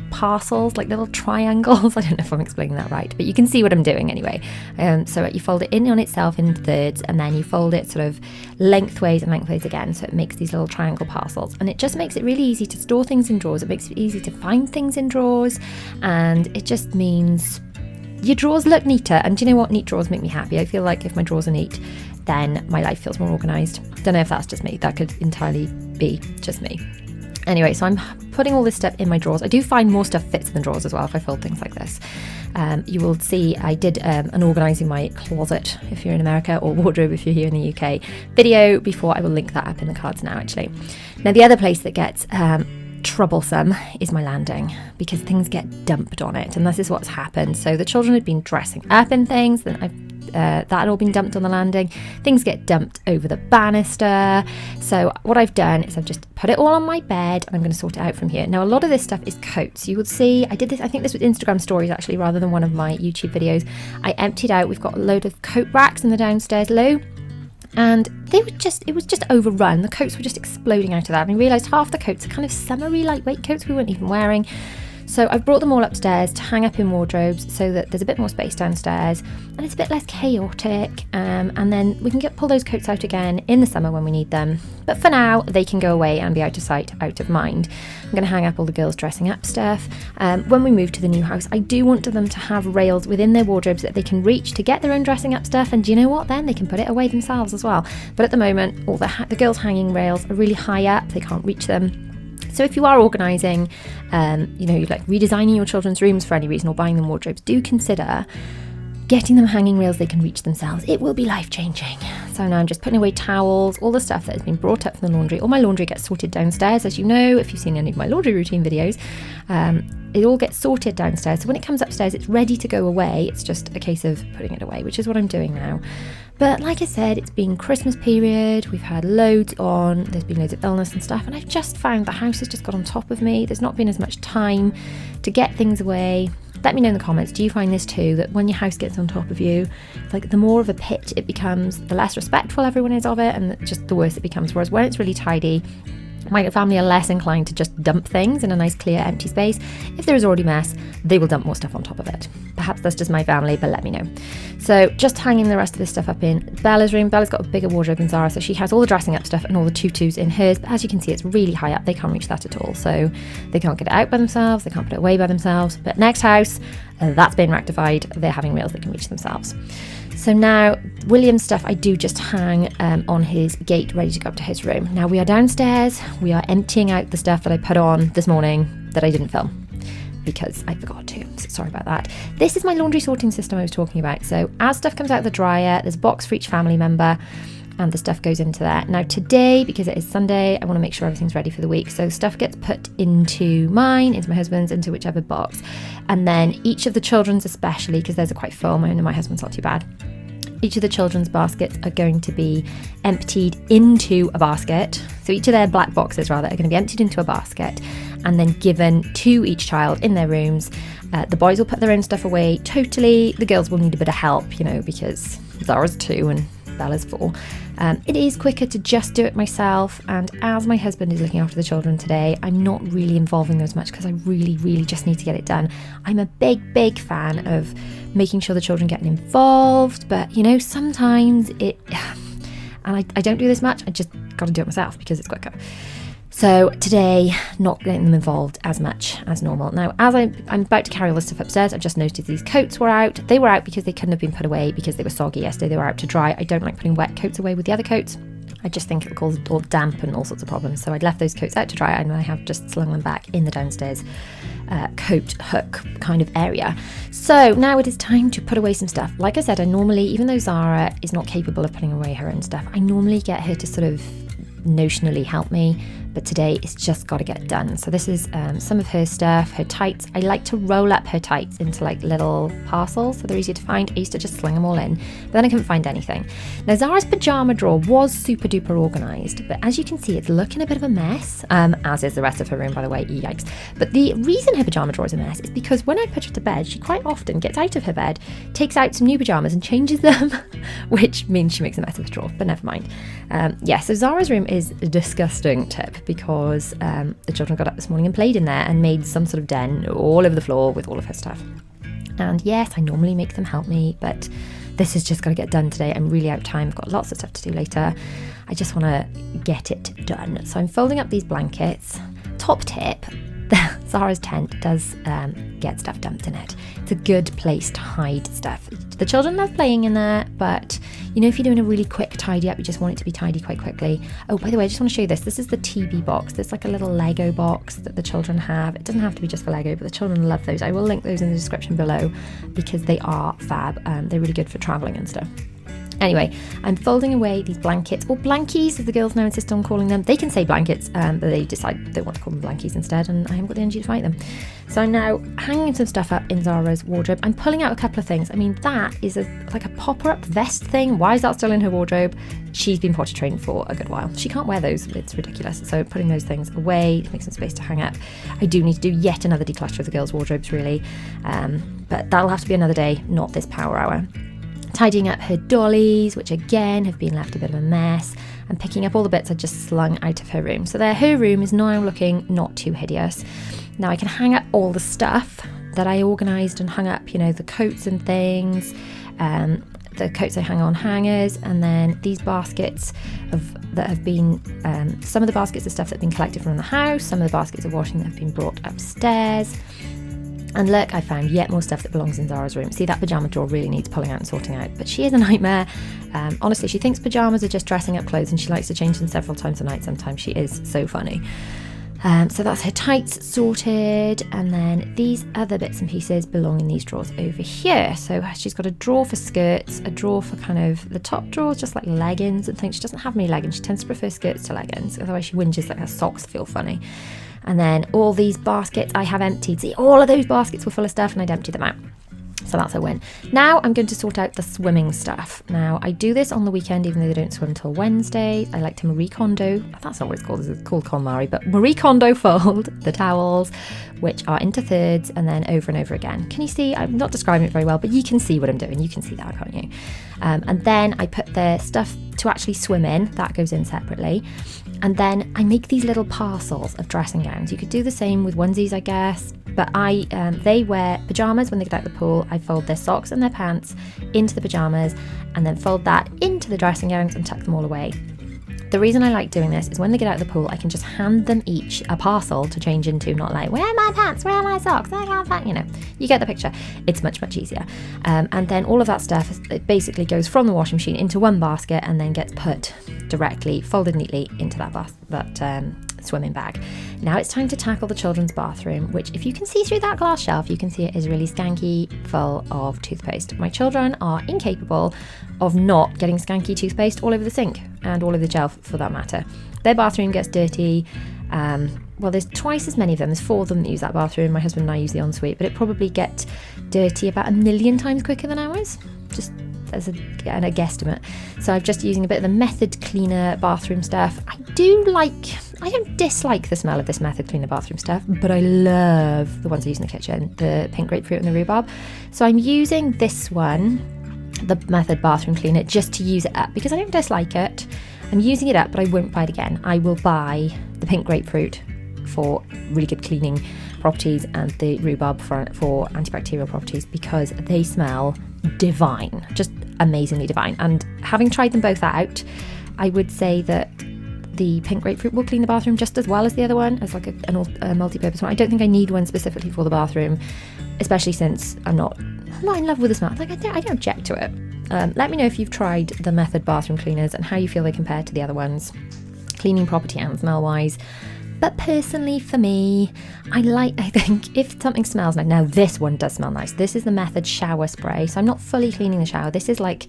parcels, like little triangles. I don't know if I'm explaining that right, but you can see what I'm doing anyway. So you fold it in on itself in thirds, and then you fold it sort of lengthways and lengthways again, so it makes these little triangle parcels, and it just makes it really easy to store things in drawers. It makes it easy to find things in drawers, and it just means your drawers look neater. And do you know what? Neat drawers make me happy. I feel like if my drawers are neat, then my life feels more organised. Don't know if that's just me. That could entirely be just me. Anyway, so I'm putting all this stuff in my drawers. I do find more stuff fits in the drawers as well if I fold things like this. You will see I did an organising my closet if you're in America, or wardrobe if you're here in the UK video before. I will link that up in the cards now actually. Now the other place that gets troublesome is my landing, because things get dumped on it, and this is what's happened. So the children had been dressing up in things, then that had all been dumped on the landing. Things get dumped over the banister. So what I've done is I've just put it all on my bed, and I'm going to sort it out from here. Now a lot of this stuff is coats. You would see I did this, I think this was Instagram stories actually rather than one of my YouTube videos. I emptied out, we've got a load of coat racks in the downstairs loo, and it was just overrun. The coats were just exploding out of that, and I realised half the coats are kind of summery lightweight coats we weren't even wearing. So I've brought them all upstairs to hang up in wardrobes so that there's a bit more space downstairs and it's a bit less chaotic, and then we can pull those coats out again in the summer when we need them. But for now, they can go away and be out of sight, out of mind. I'm going to hang up all the girls dressing up stuff. When we move to the new house, I do want them to have rails within their wardrobes that they can reach to get their own dressing up stuff, and do you know what, then they can put it away themselves as well. But at the moment, all the girls' hanging rails are really high up, they can't reach them. So if you are organising, you're like redesigning your children's rooms for any reason, or buying them wardrobes, do consider getting them hanging rails they can reach themselves. It will be life-changing. So now I'm just putting away towels, all the stuff that has been brought up from the laundry. All my laundry gets sorted downstairs, as you know, if you've seen any of my laundry routine videos. It all gets sorted downstairs. So when it comes upstairs, it's ready to go away. It's just a case of putting it away, which is what I'm doing now. But like I said, it's been Christmas period, we've had loads on, there's been loads of illness and stuff, and I've just found the house has just got on top of me. There's not been as much time to get things away. Let me know in the comments, do you find this too, that when your house gets on top of you, it's like the more of a pit it becomes, the less respectful everyone is of it, and just the worse it becomes. Whereas when it's really tidy, my family are less inclined to just dump things in a nice clear empty space. If there is already mess, they will dump more stuff on top of it. Perhaps that's just my family, but let me know. So just hanging the rest of this stuff up in Bella's room. Bella's got a bigger wardrobe than Zara, so she has all the dressing up stuff and all the tutus in hers, but as you can see, it's really high up. They can't reach that at all, so they can't get it out by themselves, they can't put it away by themselves. But next house, that's been rectified. They're having rails that can reach themselves. So now William's stuff I do just hang on his gate, ready to go up to his room. Now we are downstairs, we are emptying out the stuff that I put on this morning that I didn't film because I forgot to, so sorry about that. This is my laundry sorting system I was talking about. So as stuff comes out of the dryer, there's a box for each family member and the stuff goes into there. Now today, because it is Sunday, I want to make sure everything's ready for the week. So stuff gets put into mine, into my husband's, into whichever box. And then each of the children's, especially, because theirs are quite full, mine and my husband's not too bad. Each of the children's baskets are going to be emptied into a basket. So each of their black boxes, rather, are going to be emptied into a basket and then given to each child in their rooms. The boys will put their own stuff away totally. The girls will need a bit of help, because Zara's 2 and Bella's 4. It is quicker to just do it myself, and as my husband is looking after the children today, I'm not really involving them as much because I really just need to get it done. I'm a big fan of making sure the children get involved, but sometimes and I don't do this much, I just got to do it myself because it's quicker. So today, not getting them involved as much as normal. Now, as I'm about to carry all this stuff upstairs, I've just noticed these coats were out. They were out because they couldn't have been put away because they were soggy yesterday. They were out to dry. I don't like putting wet coats away with the other coats. I just think it will cause all damp and all sorts of problems. So I'd left those coats out to dry, and I have just slung them back in the downstairs coat hook kind of area. So now it is time to put away some stuff. Like I said, I normally, even though Zara is not capable of putting away her own stuff, I normally get her to sort of notionally help me, but today it's just got to get done. So this is some of her stuff, her tights. I like to roll up her tights into like little parcels so they're easier to find. I used to just sling them all in, but then I couldn't find anything. Now Zara's pyjama drawer was super duper organised, but as you can see, it's looking a bit of a mess, as is the rest of her room, by the way, yikes. But the reason her pyjama drawer is a mess is because when I put her to bed, she quite often gets out of her bed, takes out some new pyjamas and changes them, which means she makes a mess of the drawer, but never mind. So Zara's room is a disgusting tip because the children got up this morning and played in there and made some sort of den all over the floor with all of her stuff. And yes, I normally make them help me, but this has just got to get done today. I'm really out of time. I've got lots of stuff to do later. I just want to get it done. So I'm folding up these blankets. Top tip, Zara's tent does get stuff dumped in it. It's a good place to hide stuff. The children love playing in there, but if you're doing a really quick tidy up, you just want it to be tidy quite quickly. Oh, by the way, I just want to show you this. This is the TB box. There's like a little Lego box that the children have. It doesn't have to be just for Lego, but the children love those. I will link those in the description below because they are fab. They're really good for traveling and stuff. Anyway, I'm folding away these blankets, or blankies as the girls now insist on calling them. They can say blankets, but they decide they want to call them blankies instead, and I haven't got the energy to fight them. So I'm now hanging some stuff up in Zara's wardrobe. I'm pulling out a couple of things. I mean, that is like a popper-up vest thing. Why is that still in her wardrobe? She's been potty trained for a good while. She can't wear those. It's ridiculous. So putting those things away to make some space to hang up. I do need to do yet another declutter of the girls' wardrobes, really. But that'll have to be another day, not this power hour. Tidying up her dollies, which again have been left a bit of a mess, and picking up all the bits I just slung out of her room. So her room is now looking not too hideous. Now I can hang up all the stuff that I organised and hung up, the coats and things, the coats I hang on hangers, and then these baskets that have been, some of the baskets are stuff that have been collected from the house, some of the baskets of washing that have been brought upstairs. And look, I found yet more stuff that belongs in Zara's room. See, that pyjama drawer really needs pulling out and sorting out, but she is a nightmare. Honestly, she thinks pyjamas are just dressing up clothes and she likes to change them several times a night. Sometimes she is so funny. So that's her tights sorted, and then these other bits and pieces belong in these drawers over here. So she's got a drawer for skirts, a drawer for kind of the top drawers, just like leggings and things. She doesn't have many leggings. She tends to prefer skirts to leggings, otherwise she whinges like her socks feel funny. And then all these baskets I have emptied. See, all of those baskets were full of stuff and I'd emptied them out. So that's a win. Now I'm going to sort out the swimming stuff. Now I do this on the weekend, even though they don't swim till Wednesday. I like to Marie Kondo, that's not what it's called, it's called KonMari, but Marie Kondo fold the towels, which are into thirds and then over and over again. Can you see? I'm not describing it very well, but you can see what I'm doing. You can see that, can't you? And then I put the stuff to actually swim in, that goes in separately. And then I make these little parcels of dressing gowns. You could do the same with onesies, I guess, but they wear pyjamas when they get out of the pool. I fold their socks and their pants into the pyjamas and then fold that into the dressing gowns and tuck them all away. The reason I like doing this is when they get out of the pool, I can just hand them each a parcel to change into, not like, where are my pants, where are my socks, I can't find, you get the picture. It's much, much easier. And then all of that stuff, it basically goes from the washing machine into one basket and then gets put directly, folded neatly into that swimming bag. Now it's time to tackle the children's bathroom, which if you can see through that glass shelf, you can see it is really skanky, full of toothpaste. My children are incapable of not getting skanky toothpaste all over the sink and all over the shelf for that matter. Their bathroom gets dirty. Well, there's twice as many of them. There's 4 of them that use that bathroom. My husband and I use the ensuite, but it probably gets dirty about 1,000,000 times quicker than ours, just as a guesstimate. So I'm just using a bit of the Method Cleaner bathroom stuff. I don't dislike the smell of this Method Cleaner bathroom stuff, but I love the ones I use in the kitchen, the pink grapefruit and the rhubarb. So I'm using this one. the Method bathroom cleaner just to use it up, because I don't dislike it. I'm using it up, but I won't buy it again. I will buy the pink grapefruit for really good cleaning properties and the rhubarb for antibacterial properties, because they smell divine, just amazingly divine. And having tried them both out, I would say that the pink grapefruit will clean the bathroom just as well as the other one, as like a multi-purpose one. I don't think I need one specifically for the bathroom, especially since I'm not in love with the smell. Like I don't object to it. Let me know if you've tried the Method bathroom cleaners and how you feel they compare to the other ones, cleaning property and smell wise. But personally for me, I think if something smells nice, now this one does smell nice. This is the Method shower spray. So I'm not fully cleaning the shower. This is like,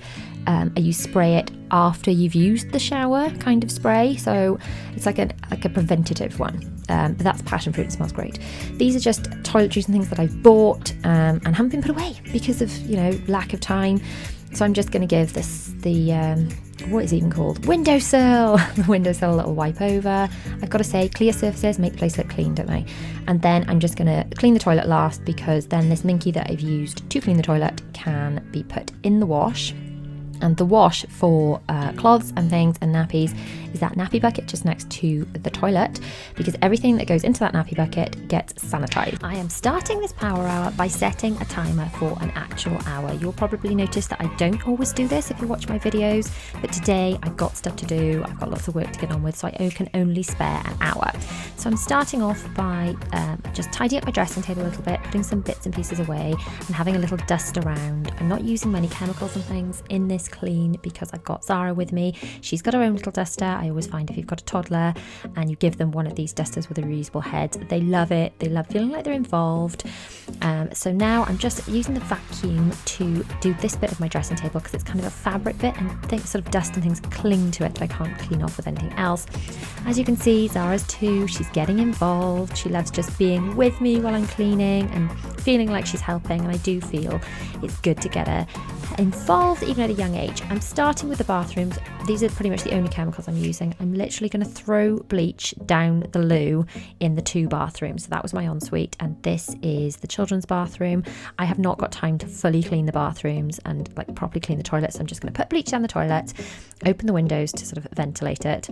you spray it after you've used the shower kind of spray. So it's like a preventative one. But that's passion fruit. It smells great. These are just toiletries and things that I've bought and haven't been put away because of, lack of time. So I'm just going to give this what is it even called? Windowsill. The windowsill a little wipe over. I've got to say, clear surfaces make the place look clean, don't they? And then I'm just going to clean the toilet last, because then this minky that I've used to clean the toilet can be put in the wash. And the wash for cloths and things and nappies is that nappy bucket just next to the toilet, because everything that goes into that nappy bucket gets sanitized. I am starting this power hour by setting a timer for an actual hour. You'll probably notice that I don't always do this if you watch my videos, but today I've got stuff to do. I've got lots of work to get on with, so I can only spare an hour. So I'm starting off by just tidying up my dressing table a little bit, putting some bits and pieces away and having a little dust around. I'm not using many chemicals and things in this clean because I've got Zara with me. She's got her own little duster. I always find if you've got a toddler and you give them one of these dusters with a reusable head, they love it. They love feeling like they're involved. So now I'm just using the vacuum to do this bit of my dressing table, because it's kind of a fabric bit and things, sort of dust and things cling to it that I can't clean off with anything else. As you can see, Zara's too. She's getting involved. She loves just being with me while I'm cleaning and feeling like she's helping, and I do feel it's good to get her involved even at a young age. I'm starting with the bathrooms. These are pretty much the only chemicals I'm using. I'm literally going to throw bleach down the loo in the two bathrooms. So that was my ensuite, and this is the children's bathroom. I have not got time to fully clean the bathrooms and like properly clean the toilets. So I'm just going to put bleach down the toilet, open the windows to sort of ventilate it,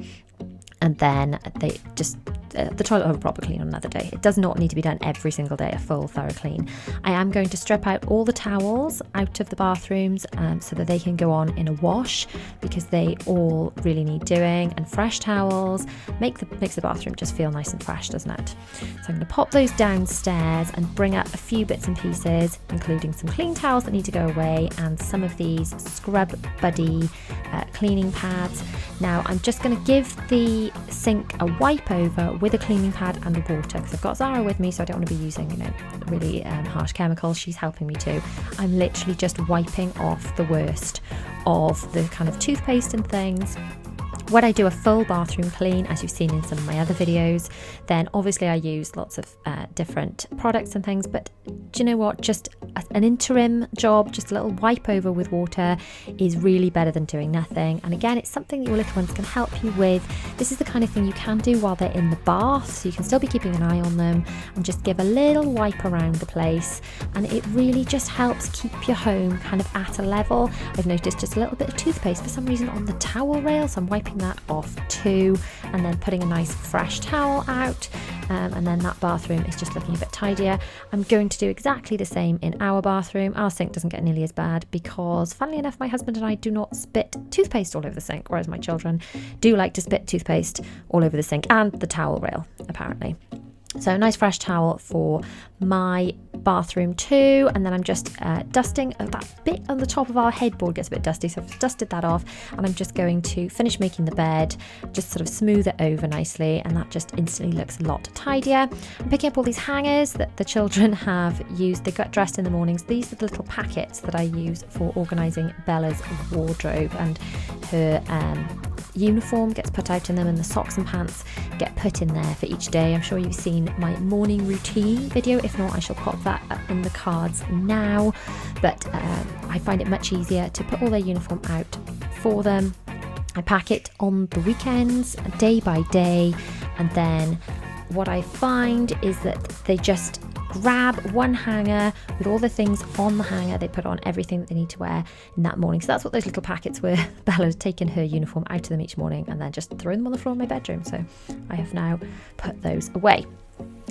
and then the toilet will have a proper clean on another day. It does not need to be done every single day, a full thorough clean. I am going to strip out all the towels out of the bathrooms so that they can go on in a wash, because they all really need doing, and fresh towels makes the bathroom just feel nice and fresh, doesn't it? So I'm going to pop those downstairs and bring up a few bits and pieces, including some clean towels that need to go away and some of these Scrub Buddy cleaning pads. Now I'm just going to give the sink a wipe over with a cleaning pad and the water, because I've got Zara with me, so I don't want to be using really harsh chemicals. She's helping me too. I'm literally just wiping off the worst of the kind of toothpaste and things. When I do a full bathroom clean, as you've seen in some of my other videos, then obviously I use lots of different products and things, but do you know what? Just an interim job, just a little wipe over with water is really better than doing nothing. And again, it's something that your little ones can help you with. This is the kind of thing you can do while they're in the bath, so you can still be keeping an eye on them and just give a little wipe around the place. And it really just helps keep your home kind of at a level. I've noticed just a little bit of toothpaste for some reason on the towel rail, so I'm wiping that off too, and then putting a nice fresh towel out, and then that bathroom is just looking a bit tidier. I'm going to do exactly the same in our bathroom. Our sink doesn't get nearly as bad because, funnily enough, my husband and I do not spit toothpaste all over the sink, whereas my children do like to spit toothpaste all over the sink and the towel rail, apparently. So a nice fresh towel for my bathroom too, and then I'm just dusting that bit on the top of our headboard gets a bit dusty, so I've dusted that off, and I'm just going to finish making the bed, just sort of smooth it over nicely, and that just instantly looks a lot tidier. I'm picking up all these hangers that the children have used. They got dressed in the mornings. These are the little packets that I use for organising Bella's wardrobe, and her uniform gets put out in them, and the socks and pants get put in there for each day. I'm sure you've seen my morning routine video. If not, I shall pop that up in the cards now. But I find it much easier to put all their uniform out for them. I pack it on the weekends, day by day, and then what I find is that they just grab one hanger with all the things on the hanger. They put on everything that they need to wear in that morning. So that's what those little packets were. Bella had taken her uniform out of them each morning and then just thrown them on the floor in my bedroom. So I have now put those away.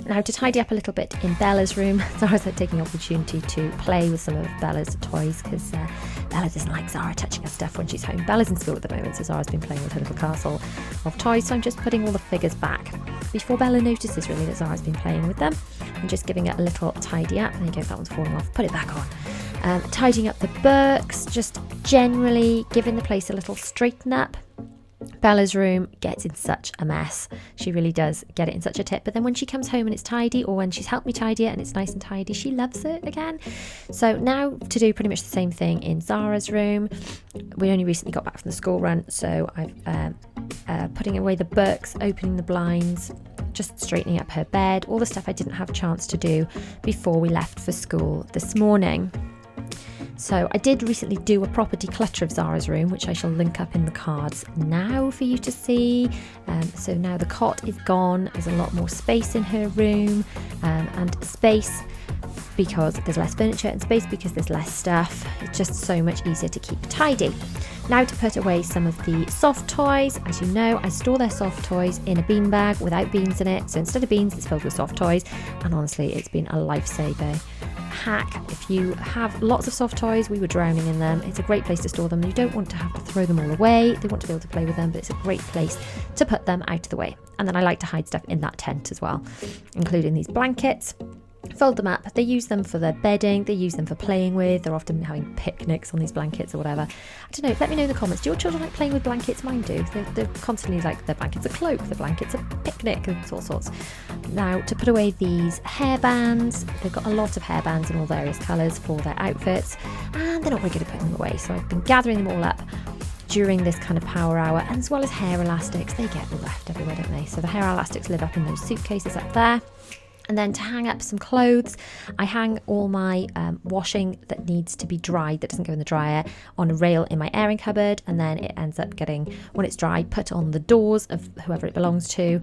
Now to tidy up a little bit in Bella's room, Zara's taking the opportunity to play with some of Bella's toys because Bella doesn't like Zara touching her stuff when she's home. Bella's in school at the moment, so Zara's been playing with her little castle of toys, so I'm just putting all the figures back before Bella notices really that Zara's been playing with them and just giving it a little tidy up. There you go, that one's falling off, put it back on. Tidying up the books, just generally giving the place a little straighten up. Bella's room gets in such a mess. She really does get it in such a tip. But then when she comes home and it's tidy, or when she's helped me tidy it and it's nice and tidy, she loves it again. So now to do pretty much the same thing in Zara's room. We only recently got back from the school run, so I've putting away the books, opening the blinds, just straightening up her bed, all the stuff I didn't have a chance to do before we left for school this morning. So I did recently do a proper declutter of Zara's room, which I shall link up in the cards now for you to see. So now the cot is gone. There's a lot more space in her room, and space because there's less furniture, and space because there's less stuff. It's just so much easier to keep tidy. Now to put away some of the soft toys. As you know, I store their soft toys in a bean bag without beans in it. So instead of beans, it's filled with soft toys. And honestly, it's been a lifesaver. Hack. If you have lots of soft toys, we were drowning in them. It's a great place to store them. You don't want to have to throw them all away. They want to be able to play with them, but it's a great place to put them out of the way. And then I like to hide stuff in that tent as well, including these blankets. Fold them up. They use them for their bedding. They use them for playing with. They're often having picnics on these blankets or whatever. I don't know. Let me know in the comments. Do your children like playing with blankets? Mine do. They're constantly like, their blanket's a cloak, their blanket's a picnic, and all sorts. Now to put away these hairbands. They've got a lot of hairbands in all various colours for their outfits, and they're not very good at putting them away. So I've been gathering them all up during this kind of power hour, and as well as hair elastics. They get left everywhere, don't they? So the hair elastics live up in those suitcases up there. And then to hang up some clothes, I hang all my washing that needs to be dried, that doesn't go in the dryer, on a rail in my airing cupboard, and then it ends up getting, when it's dry, put on the doors of whoever it belongs to.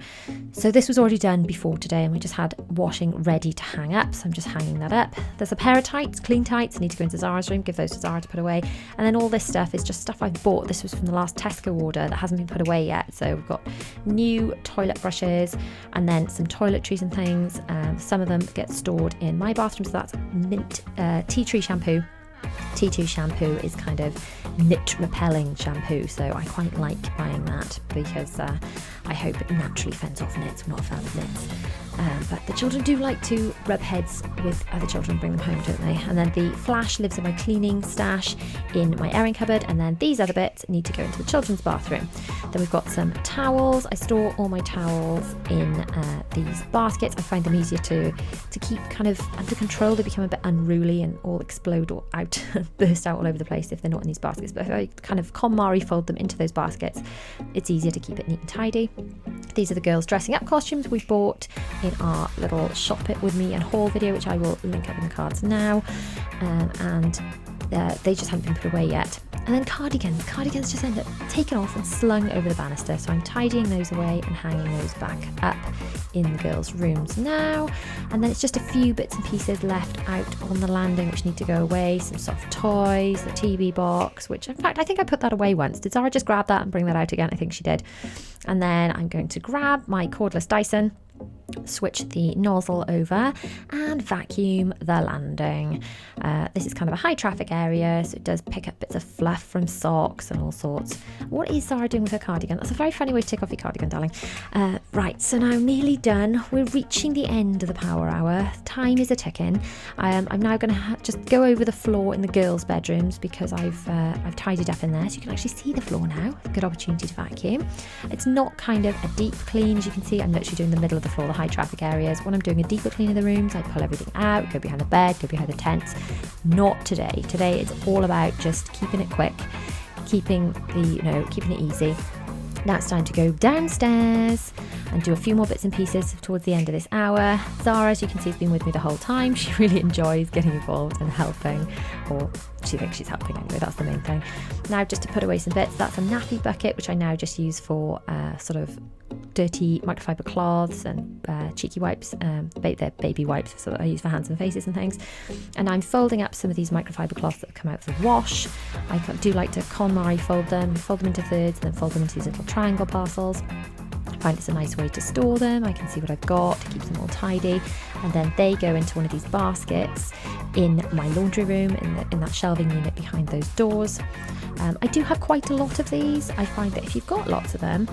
So this was already done before today, and we just had washing ready to hang up, so I'm just hanging that up. There's a pair of tights, clean tights, I need to go into Zara's room, give those to Zara to put away. And then all this stuff is just stuff I've bought. This was from the last Tesco order that hasn't been put away yet. So we've got new toilet brushes, and then some toiletries and things. Some of them get stored in my bathroom, so that's mint tea tree shampoo. T2 shampoo is kind of nit repelling shampoo, so I quite like buying that because I hope it naturally fends off nits. We're not a fan of nits. But the children do like to rub heads with other children and bring them home, don't they? And then the flash lives in my cleaning stash in my airing cupboard, and then these other bits need to go into the children's bathroom. Then we've got some towels. I store all my towels in these baskets. I find them easier to keep kind of under control. They become a bit unruly and all explode or out, burst out all over the place if they're not in these baskets. But if I kind of KonMari fold them into those baskets, it's easier to keep it neat and tidy. These are the girls' dressing up costumes we bought in our little shop it with me and haul video, which I will link up in the cards now. And they just haven't been put away yet. And then cardigans just end up taken off and slung over the banister, so I'm tidying those away and hanging those back up in the girls' rooms now. And then it's just a few bits and pieces left out on the landing which need to go away. Some soft toys, the TV box, which in fact I think I put that away once. Did Zara just grab that and bring that out again? I think she did. And then I'm going to grab my cordless Dyson, switch the nozzle over and vacuum the landing. This is kind of a high traffic area, so it does pick up bits of fluff from socks and all sorts. What is Zara doing with her cardigan? That's a very funny way to take off your cardigan, darling. Right, so now nearly done. We're reaching the end of the power hour. Time is a ticking. I'm now going to just go over the floor in the girls' bedrooms because I've tidied up in there, so you can actually see the floor now. Good opportunity to vacuum. It's not kind of a deep clean, as you can see. I'm literally doing the middle of the floor, the high traffic areas. When I'm doing a deeper clean of the rooms, I pull everything out, go behind the bed, go behind the tents. Not today. Today it's all about just keeping it quick, keeping it easy. Now it's time to go downstairs and do a few more bits and pieces towards the end of this hour. Zara, as you can see, has been with me the whole time. She really enjoys getting involved and helping, or she thinks she's helping anyway, that's the main thing. Now just to put away some bits, that's a nappy bucket, which I now just use for sort of dirty microfiber cloths and cheeky wipes, they're baby wipes, so that I use for hands and faces and things. And I'm folding up some of these microfiber cloths that have come out of the wash. I do like to KonMari fold them into thirds and then fold them into these little triangle parcels. I find it's a nice way to store them. I can see what I've got to keep them all tidy, and then they go into one of these baskets in my laundry room, in that shelving unit behind those doors. I do have quite a lot of these. I find that if you've got lots of them,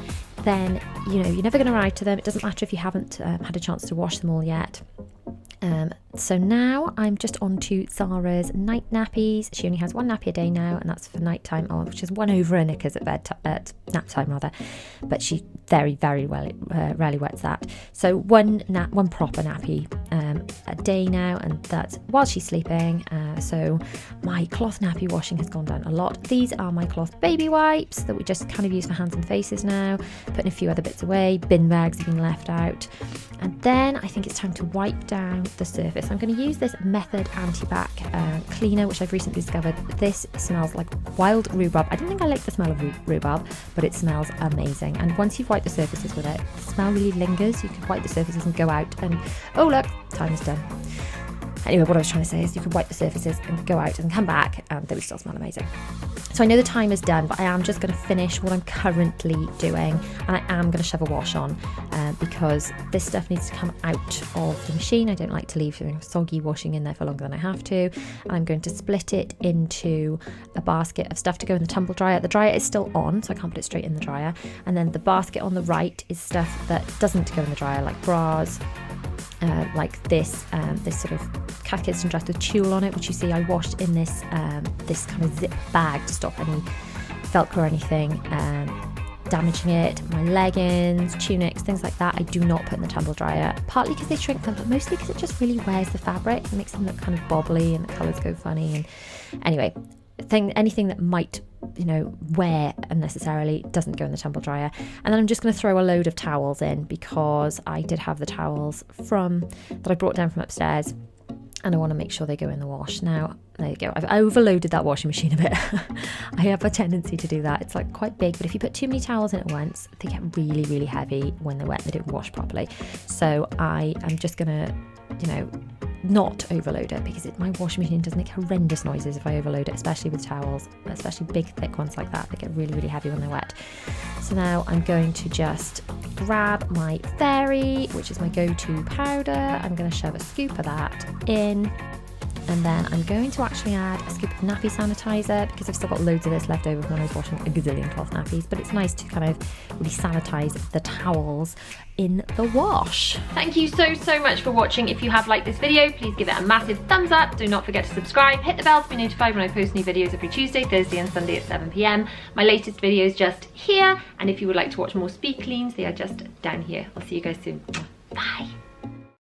then you're never going to run out of them. It doesn't matter if you haven't had a chance to wash them all yet. So now I'm just on to Zara's night nappies. She only has one nappy a day now, and that's for night time, which is one over her knickers at nap time rather. But she very, very rarely wets that. So one proper nappy a day now, and that's while she's sleeping. So my cloth nappy washing has gone down a lot. These are my cloth baby wipes that we just kind of use for hands and faces now. Putting a few other bits away. Bin bags have been left out. And then I think it's time to wipe down the surface. I'm going to use this Method Anti-Bac cleaner, which I've recently discovered. This smells like wild rhubarb. I don't think I like the smell of rhubarb, but it smells amazing. And once you've wiped the surfaces with it, the smell really lingers. You can wipe the surfaces and go out and, oh look, time is done. Anyway, what I was trying to say is you could wipe the surfaces and go out and come back and they would still smell amazing. So I know the time is done, but I am just going to finish what I'm currently doing, and I am going to shove a wash on because this stuff needs to come out of the machine. I don't like to leave soggy washing in there for longer than I have to. And I'm going to split it into a basket of stuff to go in the tumble dryer. The dryer is still on, so I can't put it straight in the dryer. And then the basket on the right is stuff that doesn't go in the dryer, like bras, like this sort of catechism dress with tulle on it, which you see I washed in this this kind of zip bag to stop any Velcro or anything damaging it. My leggings, tunics, things like that, I do not put in the tumble dryer, partly because they shrink them, but mostly because it just really wears the fabric and makes them look kind of bobbly and the colours go funny. And anyway, anything that might wear unnecessarily doesn't go in the tumble dryer. And then I'm just going to throw a load of towels in, because I did have the towels that I brought down from upstairs, and I want to make sure they go in the wash. Now, there you go. I've overloaded that washing machine a bit. I have a tendency to do that. It's like quite big, but if you put too many towels in at once, they get really, really heavy when they're wet. They don't wash properly. So I am just going to, not overload it, because my washing machine does make horrendous noises if I overload it, especially with towels, especially big thick ones like that. They get really, really heavy when they're wet. So now I'm going to just grab my Fairy, which is my go-to powder. I'm going to shove a scoop of that in, and then I'm going to actually add a scoop of nappy sanitizer, because I've still got loads of this left over from when I was washing a gazillion cloth nappies, but it's nice to kind of really sanitize the towels in the wash. Thank you so much for watching. If you have liked this video, please give it a massive thumbs up. Do not forget to subscribe, hit the bell to be notified when I post new videos every Tuesday, Thursday and Sunday at 7 PM. My latest video is just here, and if you would like to watch more speed cleans, they are just down here. I'll see you guys soon.